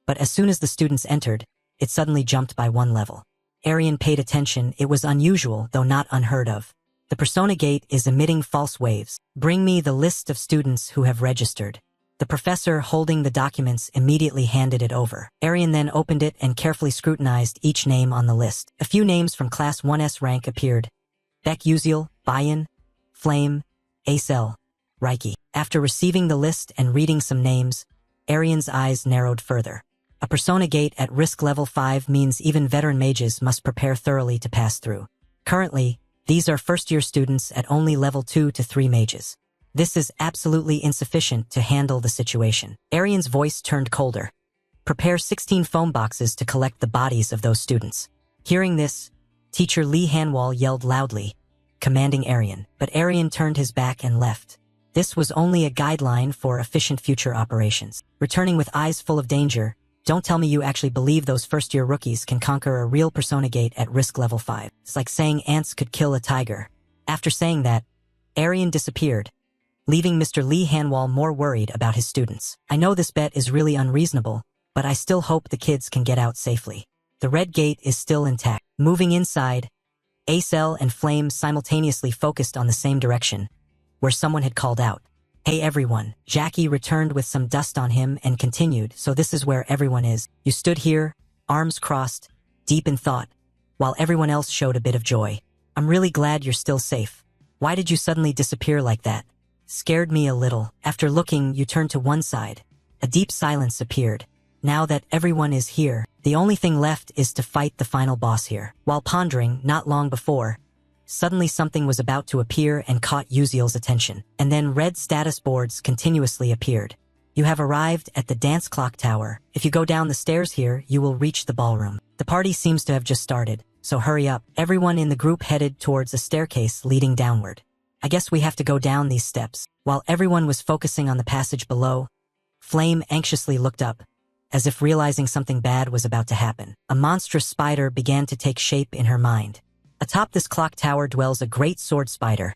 but as soon as the students entered, it suddenly jumped by 1 level. Arian paid attention. It was unusual, though not unheard of. The persona gate is emitting false waves. Bring me the list of students who have registered. The professor holding the documents immediately handed it over. Arian then opened it and carefully scrutinized each name on the list. A few names from Class 1's rank appeared. Beck Uziel, Bayan, Flame, Acel, Reiki. After receiving the list and reading some names, Arian's eyes narrowed further. A persona gate at risk level 5 means even veteran mages must prepare thoroughly to pass through. Currently, these are first-year students at only level 2 to 3 mages. This is absolutely insufficient to handle the situation. Arian's voice turned colder. Prepare 16 foam boxes to collect the bodies of those students. Hearing this, teacher Lee Hanwal yelled loudly, commanding Arian, but Arian turned his back and left. This was only a guideline for efficient future operations. Returning with eyes full of danger, don't tell me you actually believe those first-year rookies can conquer a real persona gate at risk level 5. It's like saying ants could kill a tiger. After saying that, Arian disappeared, leaving Mr. Lee Hanwal more worried about his students. I know this bet is really unreasonable, but I still hope the kids can get out safely. The red gate is still intact. Moving inside, Acel and Flame simultaneously focused on the same direction, where someone had called out, "Hey everyone." Jackie returned with some dust on him and continued, "So this is where everyone is." You stood here, arms crossed, deep in thought, while everyone else showed a bit of joy. "I'm really glad you're still safe. Why did you suddenly disappear like that?" "Scared me a little." After looking, you turned to one side. A deep silence appeared. Now that everyone is here, the only thing left is to fight the final boss here. While pondering, not long before, suddenly something was about to appear and caught Uziel's attention. And then red status boards continuously appeared. You have arrived at the dance clock tower. If you go down the stairs here, you will reach the ballroom. The party seems to have just started, so hurry up. Everyone in the group headed towards a staircase leading downward. I guess we have to go down these steps. While everyone was focusing on the passage below, Flame anxiously looked up, as if realizing something bad was about to happen. A monstrous spider began to take shape in her mind. Atop this clock tower dwells a great sword spider,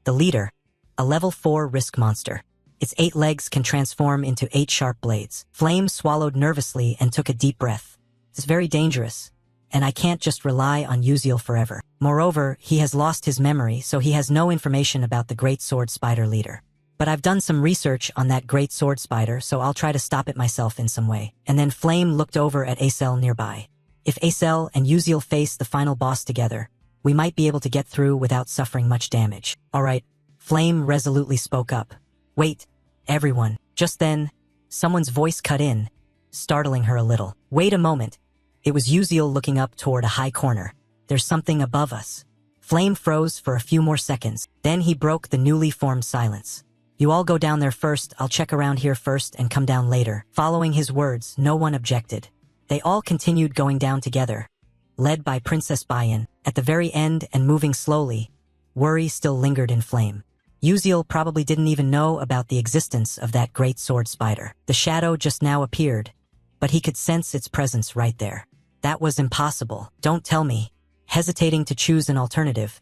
the leader, a level 4 risk monster. Its 8 legs can transform into 8 sharp blades. Flame swallowed nervously and took a deep breath. It's very dangerous, and I can't just rely on Uziel forever. Moreover, he has lost his memory, so he has no information about the great sword spider leader. But I've done some research on that great sword spider, so I'll try to stop it myself in some way. And then Flame looked over at Acel nearby. If Acel and Uziel face the final boss together, we might be able to get through without suffering much damage. Alright, Flame resolutely spoke up. Wait, everyone. Just then, someone's voice cut in, startling her a little. Wait a moment. It was Uziel looking up toward a high corner. There's something above us. Flame froze for a few more seconds. Then he broke the newly formed silence. You all go down there first, I'll check around here first and come down later. Following his words, no one objected. They all continued going down together, led by Princess Bayan. At the very end and moving slowly, worry still lingered in Flame. Uziel probably didn't even know about the existence of that great sword spider. The shadow just now appeared, but he could sense its presence right there. That was impossible. Don't tell me. Hesitating to choose an alternative,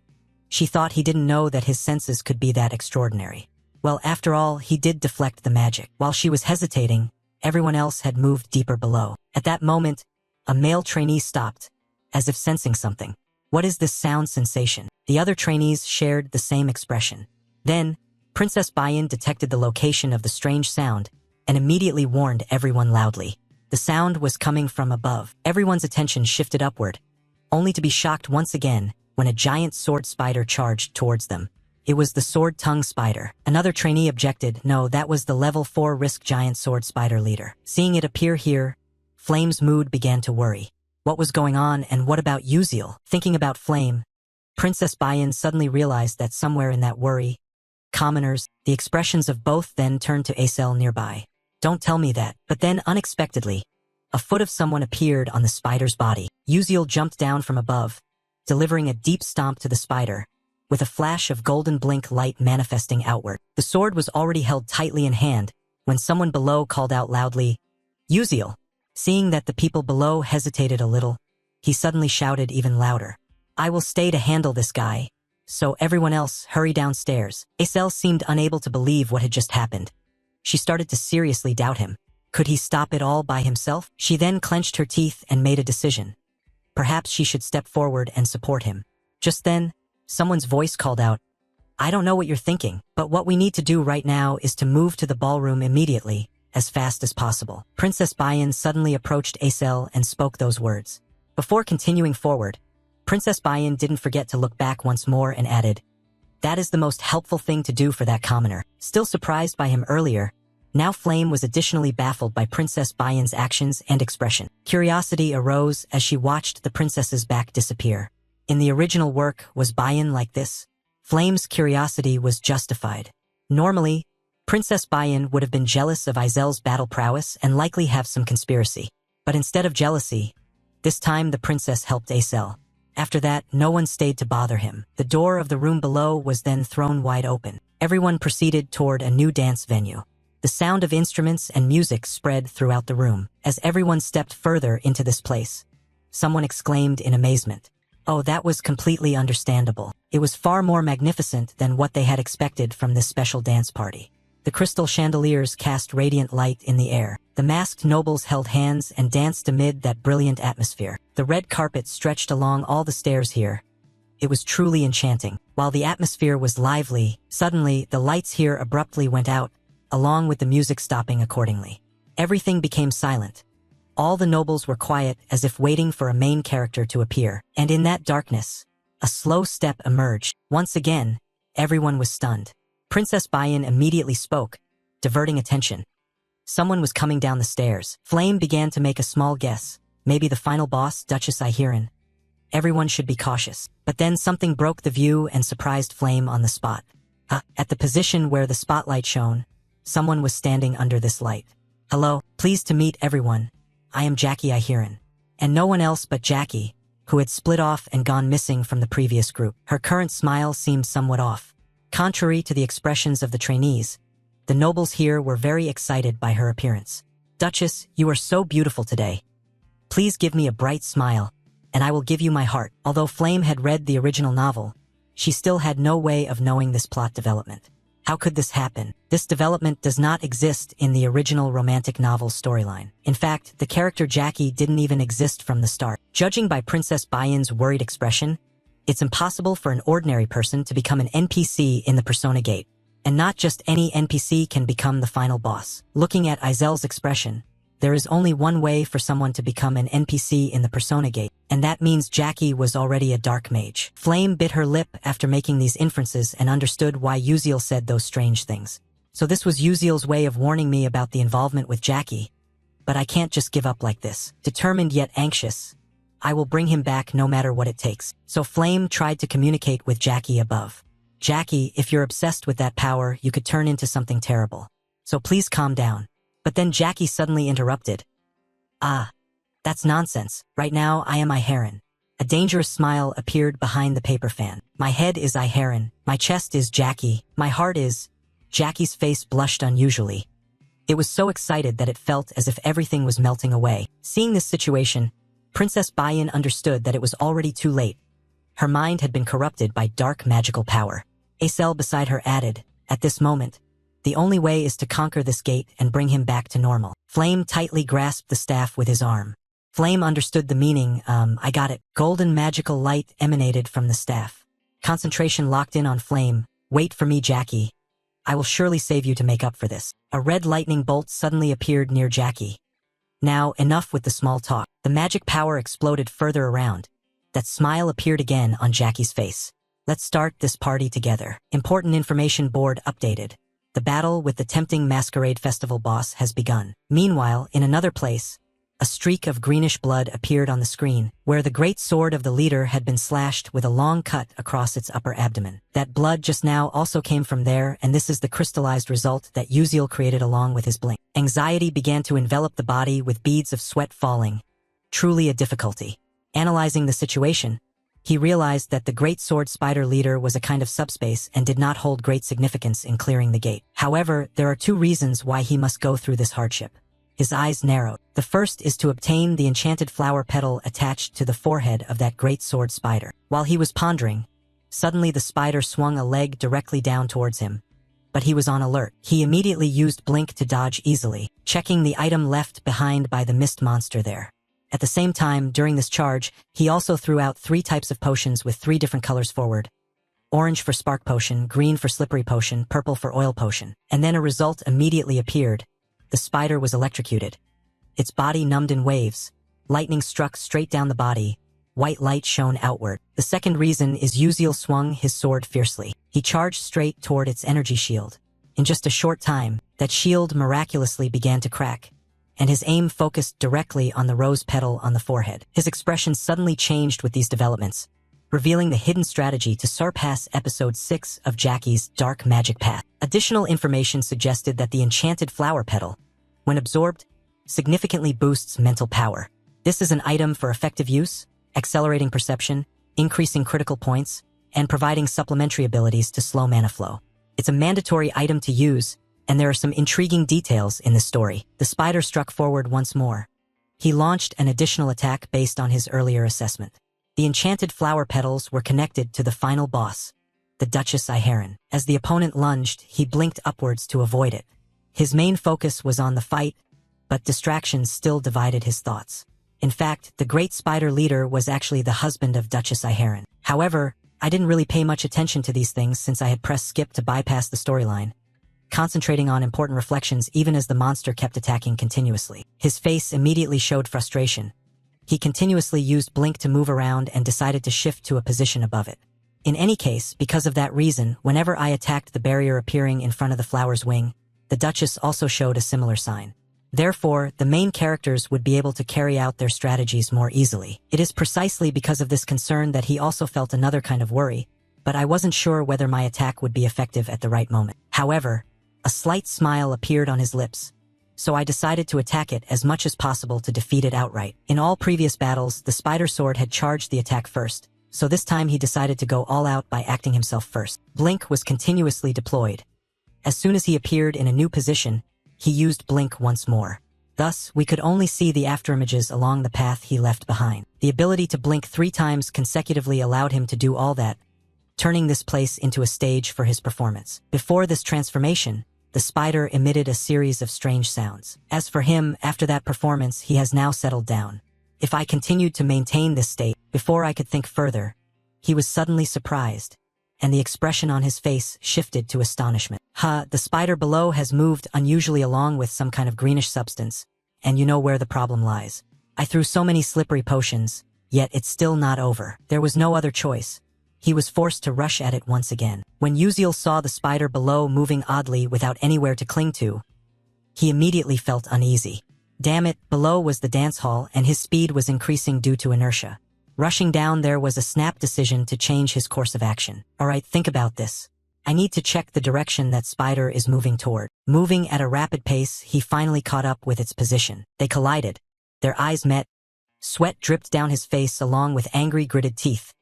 she thought he didn't know that his senses could be that extraordinary. Well, after all, he did deflect the magic. While she was hesitating, everyone else had moved deeper below. At that moment, a male trainee stopped, as if sensing something. What is this sound sensation? The other trainees shared the same expression. Then, Princess Bayan detected the location of the strange sound and immediately warned everyone loudly. The sound was coming from above. Everyone's attention shifted upward, only to be shocked once again when a giant sword spider charged towards them. It was the sword-tongue spider. Another trainee objected. No, that was the level 4 risk giant sword spider leader. Seeing it appear here, Flame's mood began to worry. What was going on, and what about Uziel? Thinking about Flame, Princess Bayan suddenly realized that somewhere in that worry, commoners, the expressions of both then turned to Acel nearby. Don't tell me that. But then, unexpectedly, a foot of someone appeared on the spider's body. Uziel jumped down from above, delivering a deep stomp to the spider, with a flash of golden blink light manifesting outward. The sword was already held tightly in hand when someone below called out loudly, Uziel! Seeing that the people below hesitated a little, he suddenly shouted even louder, I will stay to handle this guy. So everyone else hurry downstairs. Acel seemed unable to believe what had just happened. She started to seriously doubt him. Could he stop it all by himself? She then clenched her teeth and made a decision. Perhaps she should step forward and support him. Just then, someone's voice called out, I don't know what you're thinking, but what we need to do right now is to move to the ballroom immediately, as fast as possible. Princess Bayan suddenly approached Acel and spoke those words. Before continuing forward, Princess Bayan didn't forget to look back once more and added, that is the most helpful thing to do for that commoner. Still surprised by him earlier, now Flame was additionally baffled by Princess Bayan's actions and expression. Curiosity arose as she watched the princess's back disappear. In the original work, was Bayan like this? Flame's curiosity was justified. Normally, Princess Bayan would have been jealous of Izel's battle prowess and likely have some conspiracy. But instead of jealousy, this time the princess helped Acel. After that, no one stayed to bother him. The door of the room below was then thrown wide open. Everyone proceeded toward a new dance venue. The sound of instruments and music spread throughout the room. As everyone stepped further into this place, someone exclaimed in amazement, oh, that was completely understandable. It was far more magnificent than what they had expected from this special dance party. The crystal chandeliers cast radiant light in the air. The masked nobles held hands and danced amid that brilliant atmosphere. The red carpet stretched along all the stairs here. It was truly enchanting. While the atmosphere was lively, suddenly the lights here abruptly went out, along with the music stopping accordingly. Everything became silent. All the nobles were quiet as if waiting for a main character to appear. And in that darkness, a slow step emerged. Once again, everyone was stunned. Princess Bayan immediately spoke, diverting attention. Someone was coming down the stairs. Flame began to make a small guess. Maybe the final boss, Duchess Ihiran. Everyone should be cautious. But then something broke the view and surprised Flame on the spot. At the position where the spotlight shone, someone was standing under this light. Hello, pleased to meet everyone. I am Jackie Ihiran. And no one else but Jackie, who had split off and gone missing from the previous group. Her current smile seemed somewhat off. Contrary to the expressions of the trainees, the nobles here were very excited by her appearance. Duchess, you are so beautiful today. Please give me a bright smile, and I will give you my heart. Although Flame had read the original novel, she still had no way of knowing this plot development. How could this happen? This development does not exist in the original romantic novel storyline. In fact, the character Jackie didn't even exist from the start. Judging by Princess Bayan's worried expression, it's impossible for an ordinary person to become an NPC in the Persona Gate. And not just any NPC can become the final boss. Looking at Izel's expression, there is only one way for someone to become an NPC in the Persona Gate, and that means Jackie was already a dark mage. Flame bit her lip after making these inferences and understood why Uziel said those strange things. So this was Uziel's way of warning me about the involvement with Jackie. But I can't just give up like this. Determined yet anxious, I will bring him back no matter what it takes. So Flame tried to communicate with Jackie above. Jackie, if you're obsessed with that power, you could turn into something terrible. So please calm down. But then Jackie suddenly interrupted. Ah, that's nonsense. Right now, I am Heron. A dangerous smile appeared behind the paper fan. My head is Heron. My chest is Jackie. My heart is... Jackie's face blushed unusually. It was so excited that it felt as if everything was melting away. Seeing this situation, Princess Bayan understood that it was already too late. Her mind had been corrupted by dark magical power. Acel beside her added, at this moment, the only way is to conquer this gate and bring him back to normal. Flame tightly grasped the staff with his arm. Flame understood the meaning, I got it. Golden magical light emanated from the staff. Concentration locked in on Flame. Wait for me, Jackie. I will surely save you to make up for this. A red lightning bolt suddenly appeared near Jackie. Now, enough with the small talk. The magic power exploded further around. That smile appeared again on Jackie's face. Let's start this party together. Important information board updated. The battle with the tempting masquerade festival boss has begun. Meanwhile, in another place, a streak of greenish blood appeared on the screen, where the great sword of the leader had been slashed with a long cut across its upper abdomen. That blood just now also came from there, and this is the crystallized result that Uziel created along with his blink. Anxiety began to envelop the body with beads of sweat falling. Truly a difficulty. Analyzing the situation, he realized that the great sword spider leader was a kind of subspace and did not hold great significance in clearing the gate. However, there are two reasons why he must go through this hardship. His eyes narrowed. The first is to obtain the enchanted flower petal attached to the forehead of that great sword spider. While he was pondering, suddenly the spider swung a leg directly down towards him. But he was on alert. He immediately used blink to dodge easily, checking the item left behind by the mist monster there. At the same time, during this charge, he also threw out 3 types of potions with 3 different colors forward. Orange for spark potion, green for slippery potion, purple for oil potion. And then a result immediately appeared. The spider was electrocuted. Its body numbed in waves. Lightning struck straight down the body. White light shone outward. The second reason is Uziel swung his sword fiercely. He charged straight toward its energy shield. In just a short time, that shield miraculously began to crack, and his aim focused directly on the rose petal on the forehead. His expression suddenly changed with these developments, revealing the hidden strategy to surpass episode 6 of Jackie's dark magic path. Additional information suggested that the enchanted flower petal, when absorbed, significantly boosts mental power. This is an item for effective use, accelerating perception, increasing critical points, and providing supplementary abilities to slow mana flow. It's a mandatory item to use, and there are some intriguing details in this story. The spider struck forward once more. He launched an additional attack based on his earlier assessment. The enchanted flower petals were connected to the final boss, the Duchess Heron. As the opponent lunged, he blinked upwards to avoid it. His main focus was on the fight, but distractions still divided his thoughts. In fact, the great spider leader was actually the husband of Duchess Heron. However, I didn't really pay much attention to these things since I had pressed skip to bypass the storyline, concentrating on important reflections even as the monster kept attacking continuously. His face immediately showed frustration. He continuously used blink to move around and decided to shift to a position above it. In any case, because of that reason, whenever I attacked the barrier appearing in front of the flower's wing, the Duchess also showed a similar sign. Therefore, the main characters would be able to carry out their strategies more easily. It is precisely because of this concern that he also felt another kind of worry, but I wasn't sure whether my attack would be effective at the right moment. However, a slight smile appeared on his lips, so I decided to attack it as much as possible to defeat it outright. In all previous battles, the spider sword had charged the attack first, so this time he decided to go all out by acting himself first. Blink was continuously deployed. As soon as he appeared in a new position, he used blink once more. Thus, we could only see the afterimages along the path he left behind. The ability to blink 3 times consecutively allowed him to do all that, turning this place into a stage for his performance. Before this transformation, the spider emitted a series of strange sounds. As for him, after that performance, he has now settled down. If I continued to maintain this state, before I could think further, he was suddenly surprised, and the expression on his face shifted to astonishment. The spider below has moved unusually along with some kind of greenish substance, and you know where the problem lies. I threw so many slippery potions, yet it's still not over. There was no other choice. He was forced to rush at it once again. When Uziel saw the spider below moving oddly without anywhere to cling to, he immediately felt uneasy. Damn it, below was the dance hall and his speed was increasing due to inertia. Rushing down there was a snap decision to change his course of action. Alright, think about this. I need to check the direction that spider is moving toward. Moving at a rapid pace, he finally caught up with its position. They collided. Their eyes met. Sweat dripped down his face along with angry gritted teeth,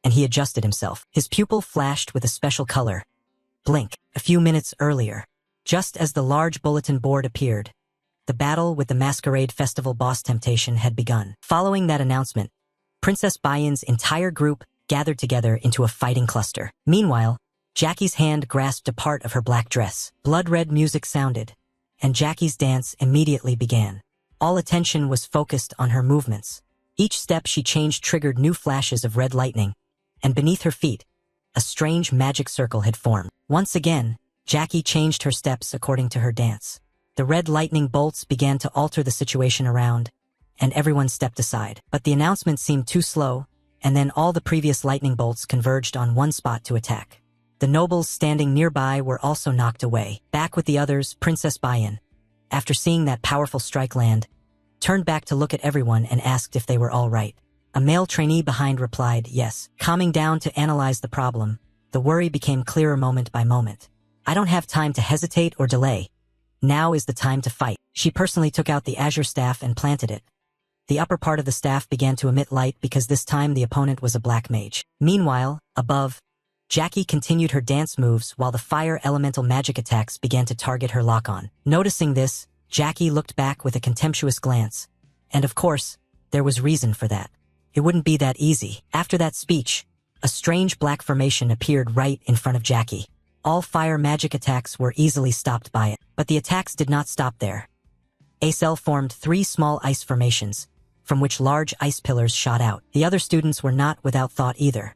and he adjusted himself. His pupil flashed with a special color. Blink. A few minutes earlier, just as the large bulletin board appeared, the battle with the Masquerade Festival boss temptation had begun. Following that announcement, Princess Bayan's entire group gathered together into a fighting cluster. Meanwhile, Jackie's hand grasped a part of her black dress. Blood-red music sounded, and Jackie's dance immediately began. All attention was focused on her movements. Each step she changed triggered new flashes of red lightning, and beneath her feet, a strange magic circle had formed. Once again, Jackie changed her steps according to her dance. The red lightning bolts began to alter the situation around, and everyone stepped aside. But the announcement seemed too slow, and then all the previous lightning bolts converged on one spot to attack. The nobles standing nearby were also knocked away. Back with the others, Princess Bayan, after seeing that powerful strike land, turned back to look at everyone and asked if they were all right. A male trainee behind replied, yes. Calming down to analyze the problem, the worry became clearer moment by moment. I don't have time to hesitate or delay. Now is the time to fight. She personally took out the azure staff and planted it. The upper part of the staff began to emit light because this time the opponent was a black mage. Meanwhile, above, Jackie continued her dance moves while the fire elemental magic attacks began to target her lock-on. Noticing this, Jackie looked back with a contemptuous glance. And of course, there was reason for that. It wouldn't be that easy. After that speech, a strange black formation appeared right in front of Jackie. All fire magic attacks were easily stopped by it, but the attacks did not stop there. Acel formed 3 small ice formations, from which large ice pillars shot out. The other students were not without thought either.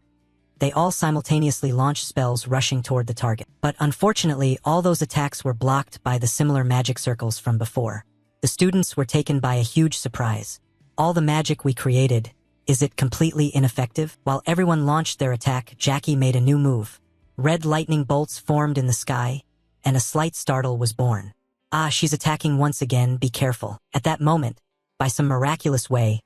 They all simultaneously launched spells rushing toward the target. But unfortunately, all those attacks were blocked by the similar magic circles from before. The students were taken by a huge surprise. All the magic we created, is it completely ineffective? While everyone launched their attack, Jackie made a new move. Red lightning bolts formed in the sky, and a slight startle was born. Ah, she's attacking once again, be careful. At that moment, by some miraculous way,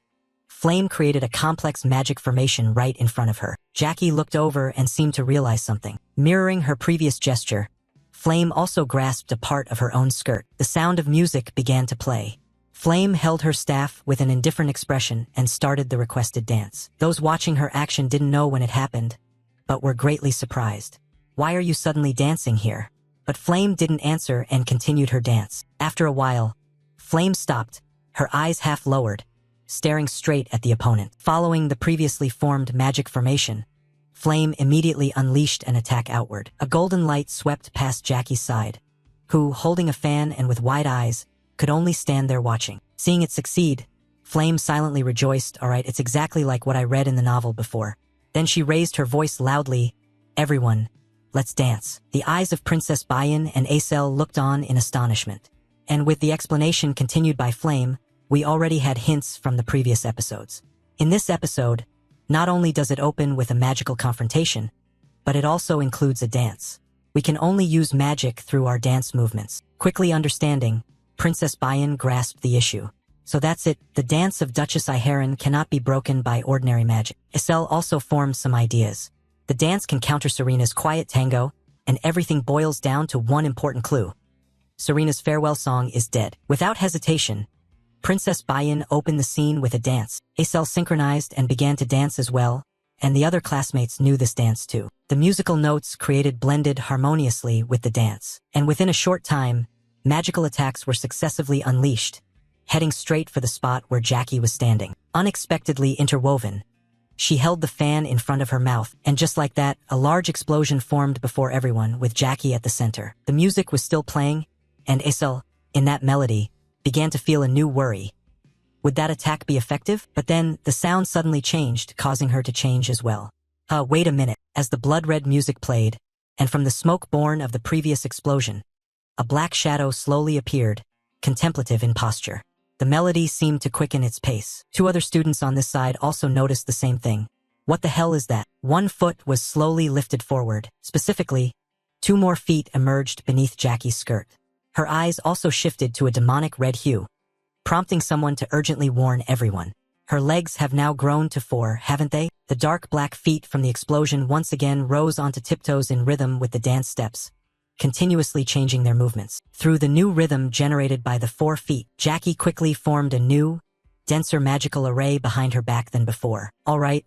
Flame created a complex magic formation right in front of her. Jackie looked over and seemed to realize something. Mirroring her previous gesture, Flame also grasped a part of her own skirt. The sound of music began to play. Flame held her staff with an indifferent expression and started the requested dance. Those watching her action didn't know when it happened, but were greatly surprised. Why are you suddenly dancing here? But Flame didn't answer and continued her dance. After a while, Flame stopped, her eyes half lowered, staring straight at the opponent. Following the previously formed magic formation, Flame immediately unleashed an attack outward. A golden light swept past Jackie's side, who, holding a fan and with wide eyes, could only stand there watching. Seeing it succeed, Flame silently rejoiced. All right, it's exactly like what I read in the novel before. Then she raised her voice loudly. Everyone, let's dance. The eyes of Princess Bayan and Acel looked on in astonishment. And with the explanation continued by Flame, we already had hints from the previous episodes. In this episode, not only does it open with a magical confrontation, but it also includes a dance. We can only use magic through our dance movements. Quickly understanding, Princess Bayan grasped the issue. So that's it, the dance of Duchess Iharan cannot be broken by ordinary magic. Acel also formed some ideas. The dance can counter Serena's quiet tango, and everything boils down to one important clue. Serena's farewell song is dead. Without hesitation, Princess Bayan opened the scene with a dance. Acel synchronized and began to dance as well, and the other classmates knew this dance too. The musical notes created blended harmoniously with the dance, and within a short time, magical attacks were successively unleashed, heading straight for the spot where Jackie was standing. Unexpectedly interwoven, she held the fan in front of her mouth, and just like that, a large explosion formed before everyone, with Jackie at the center. The music was still playing, and Acel, in that melody, began to feel a new worry. Would that attack be effective? But then, the sound suddenly changed, causing her to change as well. Wait a minute. As the blood-red music played, and from the smoke born of the previous explosion, a black shadow slowly appeared, contemplative in posture. The melody seemed to quicken its pace. 2 other students on this side also noticed the same thing. What the hell is that? 1 foot was slowly lifted forward. Specifically, 2 more feet emerged beneath Jackie's skirt. Her eyes also shifted to a demonic red hue, prompting someone to urgently warn everyone. Her legs have now grown to 4, haven't they? The dark black feet from the explosion once again rose onto tiptoes in rhythm with the dance steps, continuously changing their movements. Through the new rhythm generated by the 4 feet, Jackie quickly formed a new, denser magical array behind her back than before. All right,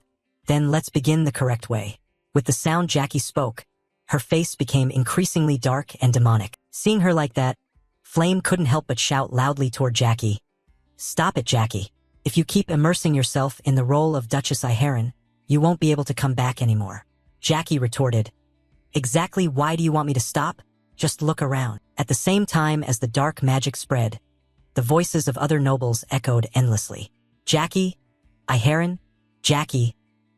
then let's begin the correct way. With the sound Jackie spoke, her face became increasingly dark and demonic. Seeing her like that, Flame couldn't help but shout loudly toward Jackie. Stop it, Jackie. If you keep immersing yourself in the role of Duchess Iharon, you won't be able to come back anymore. Jackie retorted. Exactly why do you want me to stop? Just look around. At the same time as the dark magic spread, the voices of other nobles echoed endlessly. Jackie, Iharon, Jackie,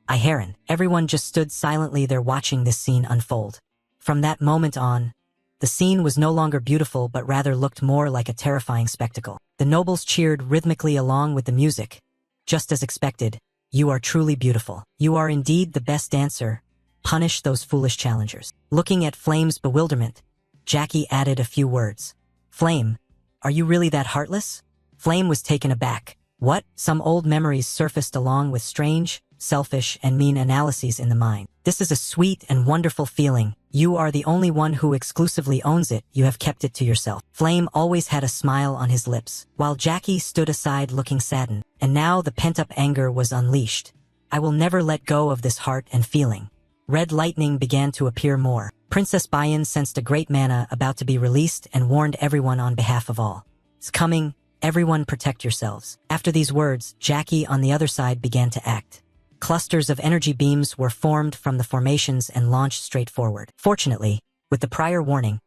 Iharon. Everyone just stood silently there watching this scene unfold. From that moment on, the scene was no longer beautiful but rather looked more like a terrifying spectacle. The nobles cheered rhythmically along with the music. Just as expected, you are truly beautiful. You are indeed the best dancer. Punish those foolish challengers. Looking at Flame's bewilderment, Jackie added a few words. Flame, are you really that heartless? Flame was taken aback. What? Some old memories surfaced along with strange, selfish, and mean analyses in the mind. This is a sweet and wonderful feeling. You are the only one who exclusively owns it. You have kept it to yourself. Flame always had a smile on his lips, while Jackie stood aside looking saddened. And now the pent-up anger was unleashed. I will never let go of this heart and feeling. Red lightning began to appear more. Princess Bayan sensed a great mana about to be released and warned everyone on behalf of all. It's coming. Everyone protect yourselves. After these words, Jackie on the other side began to act. Clusters of energy beams were formed from the formations and launched straight forward. Fortunately, with the prior warning,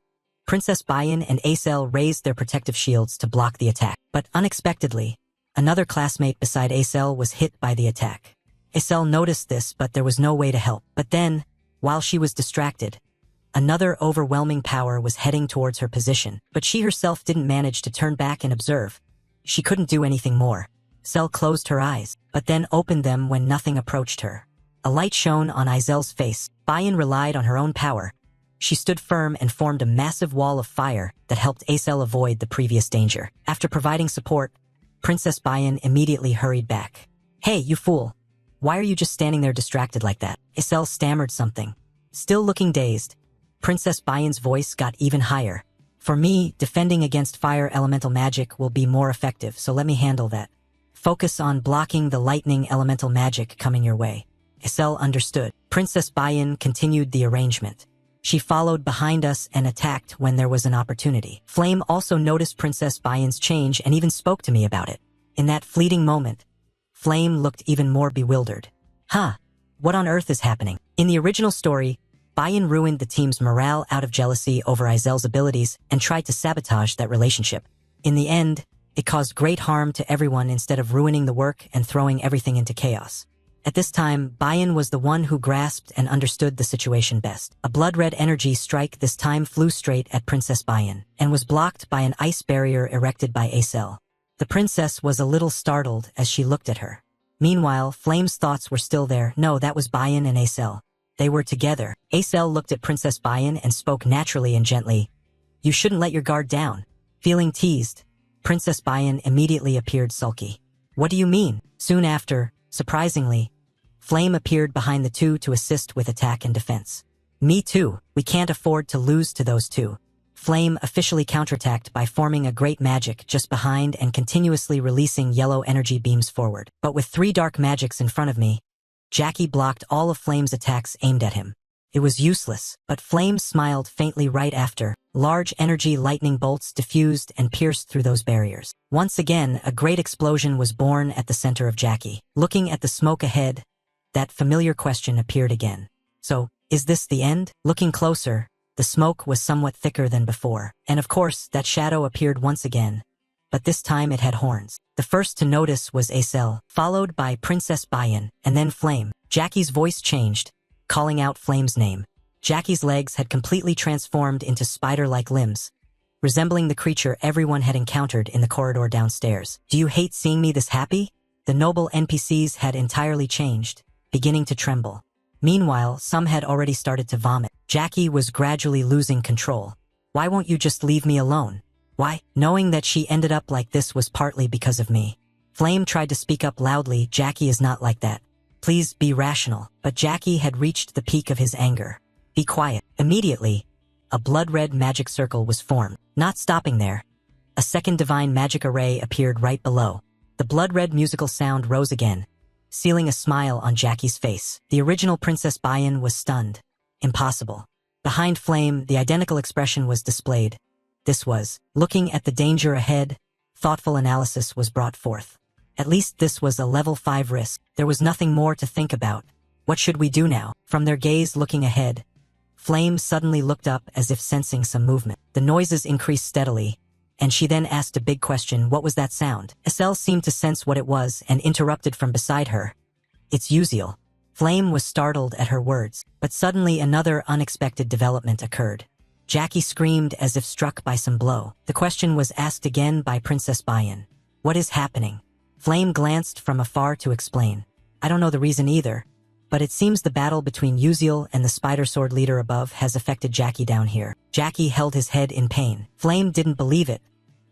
Princess Bayan and Acel raised their protective shields to block the attack. But unexpectedly, another classmate beside Acel was hit by the attack. Acel noticed this, but there was no way to help. But then, while she was distracted, another overwhelming power was heading towards her position, but she herself didn't manage to turn back and observe. She couldn't do anything more. Acel closed her eyes, but then opened them when nothing approached her. A light shone on Izel's face. Bayan relied on her own power. She stood firm and formed a massive wall of fire that helped Acel avoid the previous danger. After providing support, Princess Bayan immediately hurried back. Hey, you fool! Why are you just standing there distracted like that? Acel stammered something. Still looking dazed, Princess Bayan's voice got even higher. For me, defending against fire elemental magic will be more effective, so let me handle that. Focus on blocking the lightning elemental magic coming your way. Acel understood. Princess Bayan continued the arrangement. She followed behind us and attacked when there was an opportunity. Flame also noticed Princess Bayan's change and even spoke to me about it. In that fleeting moment, Flame looked even more bewildered. What on earth is happening? In the original story, Bayan ruined the team's morale out of jealousy over Izel's abilities and tried to sabotage that relationship. In the end, it caused great harm to everyone instead of ruining the work and throwing everything into chaos. At this time, Bayan was the one who grasped and understood the situation best. A blood-red energy strike this time flew straight at Princess Bayan and was blocked by an ice barrier erected by Acel. The princess was a little startled as she looked at her. Meanwhile, Flame's thoughts were still there. No, that was Bayan and Acel. They were together. Acel looked at Princess Bayan and spoke naturally and gently. You shouldn't let your guard down. Feeling teased, Princess Bayan immediately appeared sulky. What do you mean? Soon after, surprisingly, Flame appeared behind the two to assist with attack and defense. Me too. We can't afford to lose to those two. Flame officially counterattacked by forming a great magic just behind and continuously releasing yellow energy beams forward. But with 3 dark magics in front of me, Jackie blocked all of Flame's attacks aimed at him. It was useless, but Flame smiled faintly right after. Large energy lightning bolts diffused and pierced through those barriers. Once again, a great explosion was born at the center of Jackie. Looking at the smoke ahead, that familiar question appeared again. So, is this the end? Looking closer, the smoke was somewhat thicker than before. And of course, that shadow appeared once again. But this time it had horns. The first to notice was Acel, followed by Princess Bayan, and then Flame. Jackie's voice changed, calling out Flame's name. Jackie's legs had completely transformed into spider-like limbs, resembling the creature everyone had encountered in the corridor downstairs. Do you hate seeing me this happy? The noble NPCs had entirely changed, beginning to tremble. Meanwhile, some had already started to vomit. Jackie was gradually losing control. Why won't you just leave me alone? Why? Knowing that she ended up like this was partly because of me. Flame tried to speak up loudly. Jackie is not like that. Please be rational. But Jackie had reached the peak of his anger. Be quiet. Immediately, a blood-red magic circle was formed. Not stopping there, a second divine magic array appeared right below. The blood-red musical sound rose again, sealing a smile on Jackie's face. The original Princess Bayan was stunned. Impossible. Behind Flame, the identical expression was displayed. This was, looking at the danger ahead, thoughtful analysis was brought forth. At least this was a level 5 risk. There was nothing more to think about. What should we do now? From their gaze looking ahead, Flame suddenly looked up as if sensing some movement. The noises increased steadily, and she then asked a big question. What was that sound? Estelle seemed to sense what it was and interrupted from beside her. It's Uziel. Flame was startled at her words, but suddenly another unexpected development occurred. Jackie screamed as if struck by some blow. The question was asked again by Princess Bayan. What is happening? Flame glanced from afar to explain. I don't know the reason either, but it seems the battle between Uziel and the spider sword leader above has affected Jackie down here. Jackie held his head in pain. Flame didn't believe it,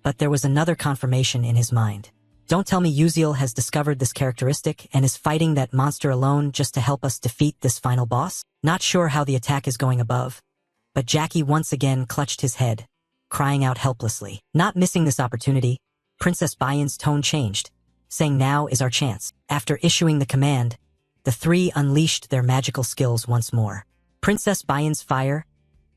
but there was another confirmation in his mind. Don't tell me Uziel has discovered this characteristic and is fighting that monster alone just to help us defeat this final boss? Not sure how the attack is going above, but Jackie once again clutched his head, crying out helplessly. Not missing this opportunity, Princess Bayan's tone changed, saying now is our chance. After issuing the command, the three unleashed their magical skills once more. Princess Bayan's fire,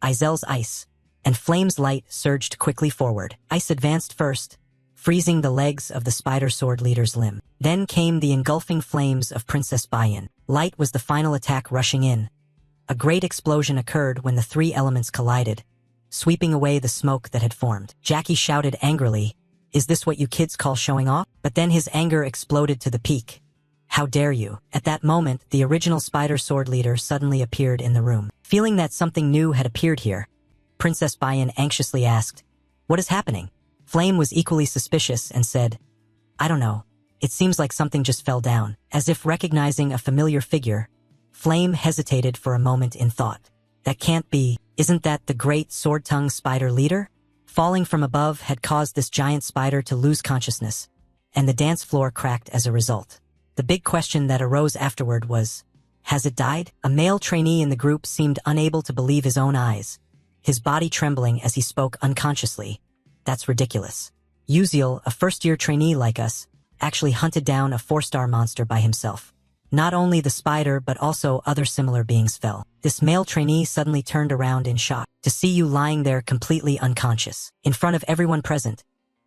Izel's ice, and Flame's light surged quickly forward. Ice advanced first, freezing the legs of the spider sword leader's limb. Then came the engulfing flames of Princess Bayan. Light was the final attack rushing in. A great explosion occurred when the three elements collided, sweeping away the smoke that had formed. Jackie shouted angrily, "Is this what you kids call showing off?" But then his anger exploded to the peak. How dare you? At that moment, the original spider sword leader suddenly appeared in the room. Feeling that something new had appeared here, Princess Bayan anxiously asked, "What is happening?" Flame was equally suspicious and said, "I don't know. It seems like something just fell down." As if recognizing a familiar figure, Flame hesitated for a moment in thought. That can't be. Isn't that the great sword-tongued spider leader? Falling from above had caused this giant spider to lose consciousness, and the dance floor cracked as a result. The big question that arose afterward was, has it died? A male trainee in the group seemed unable to believe his own eyes, his body trembling as he spoke unconsciously. That's ridiculous. Uziel, a first-year trainee like us, actually hunted down a 4-star monster by himself. Not only the spider but also other similar beings fell. This male trainee suddenly turned around in shock to see you lying there completely unconscious. In front of everyone present,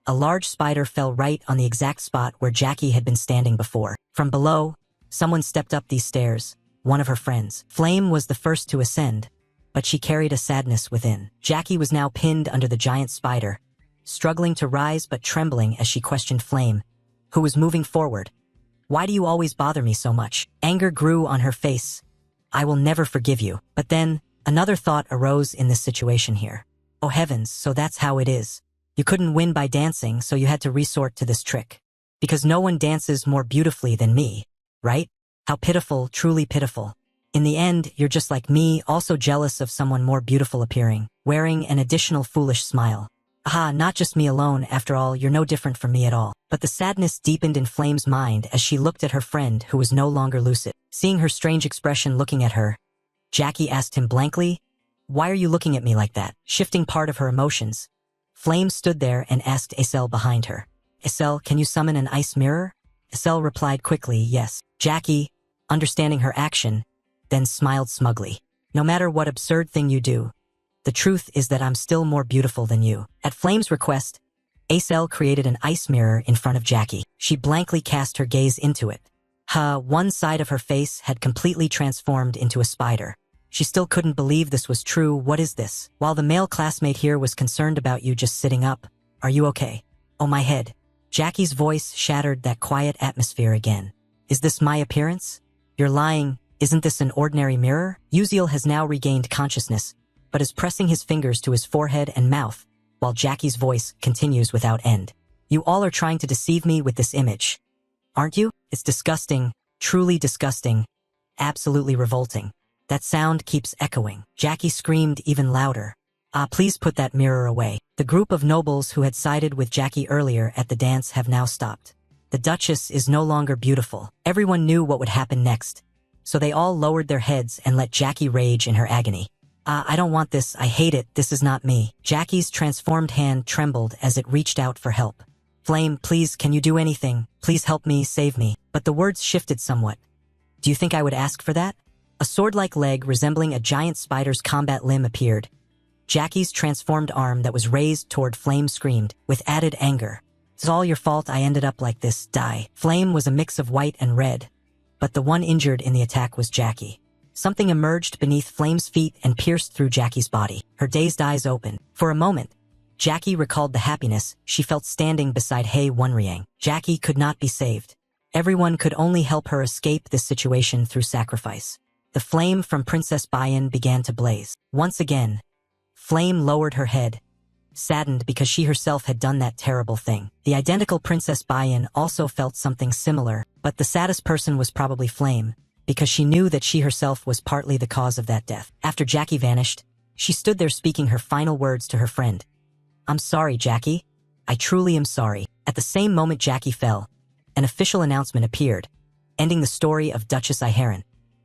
a large spider fell right on the exact spot where Jackie had been standing before. From below, someone stepped up these stairs, one of her friends. Flame was the first to ascend, but she carried a sadness within. Jackie was now pinned under the giant spider, struggling to rise but trembling as she questioned Flame, who was moving forward. "Why do you always bother me so much?" Anger grew on her face. "I will never forgive you." But then, another thought arose in this situation here. Oh heavens, so that's how it is. You couldn't win by dancing, so you had to resort to this trick. Because no one dances more beautifully than me, right? How pitiful, truly pitiful. In the end, you're just like me, also jealous of someone more beautiful appearing, wearing an additional foolish smile. Aha, not just me alone, after all, you're no different from me at all. But the sadness deepened in Flame's mind as she looked at her friend who was no longer lucid. Seeing her strange expression looking at her, Jackie asked him blankly, "Why are you looking at me like that?" Shifting part of her emotions, Flame stood there and asked Estelle behind her, "Estelle, can you summon an ice mirror?" Estelle replied quickly, "Yes." Jackie, understanding her action, then smiled smugly. "No matter what absurd thing you do, the truth is that I'm still more beautiful than you." At Flame's request, Estelle created an ice mirror in front of Jackie. She blankly cast her gaze into it. One side of her face had completely transformed into a spider. She still couldn't believe this was true. "What is this?" While the male classmate here was concerned about you just sitting up. "Are you okay?" "Oh, my head." Jackie's voice shattered that quiet atmosphere again. "Is this my appearance?" "You're lying. Isn't this an ordinary mirror?" Uziel has now regained consciousness, but is pressing his fingers to his forehead and mouth, while Jackie's voice continues without end. "You all are trying to deceive me with this image, aren't you? It's disgusting, truly disgusting, absolutely revolting." That sound keeps echoing. Jackie screamed even louder. Please put that mirror away." The group of nobles who had sided with Jackie earlier at the dance have now stopped. The Duchess is no longer beautiful. Everyone knew what would happen next, so they all lowered their heads and let Jackie rage in her agony. I don't want this, I hate it, this is not me. Jackie's transformed hand trembled as it reached out for help. Flame, please, can you do anything? Please help me, save me. But the words shifted somewhat. Do you think I would ask for that? A sword-like leg resembling a giant spider's combat limb appeared. Jackie's transformed arm that was raised toward Flame screamed, with added anger. It's all your fault I ended up like this, die. Flame was a mix of white and red, but the one injured in the attack was Jackie. Something emerged beneath Flame's feet and pierced through Jackie's body. Her dazed eyes opened. For a moment, Jackie recalled the happiness she felt standing beside Hei Wonriang. Jackie could not be saved. Everyone could only help her escape this situation through sacrifice. The flame from Princess Bayan began to blaze. Once again, Flame lowered her head, saddened because she herself had done that terrible thing. The identical Princess Bayan also felt something similar, but the saddest person was probably Flame, because she knew that she herself was partly the cause of that death. After Jackie vanished, she stood there speaking her final words to her friend. I'm sorry, Jackie. I truly am sorry. At the same moment Jackie fell, an official announcement appeared, ending the story of Duchess Iharan,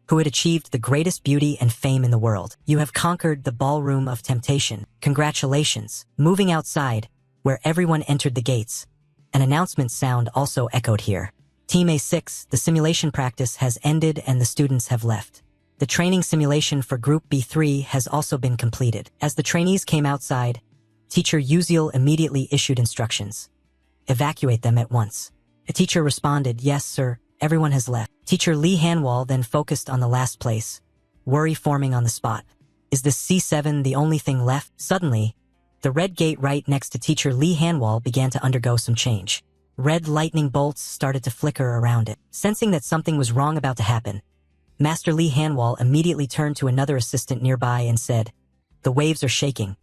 who had achieved the greatest beauty and fame in the world. You have conquered the ballroom of temptation. Congratulations. Moving outside, where everyone entered the gates, an announcement sound also echoed here. Team A6, the simulation practice has ended and the students have left. The training simulation for Group B3 has also been completed. As the trainees came outside, Teacher Uziel immediately issued instructions. Evacuate them at once. A teacher responded, yes, sir, everyone has left. Teacher Lee Hanwal then focused on the last place, worry forming on the spot. Is this C7 the only thing left? Suddenly, the red gate right next to Teacher Lee Hanwal began to undergo some change. Red lightning bolts started to flicker around it. Sensing that something was wrong about to happen, Master Lee Hanwal immediately turned to another assistant nearby and said, the waves are shaking.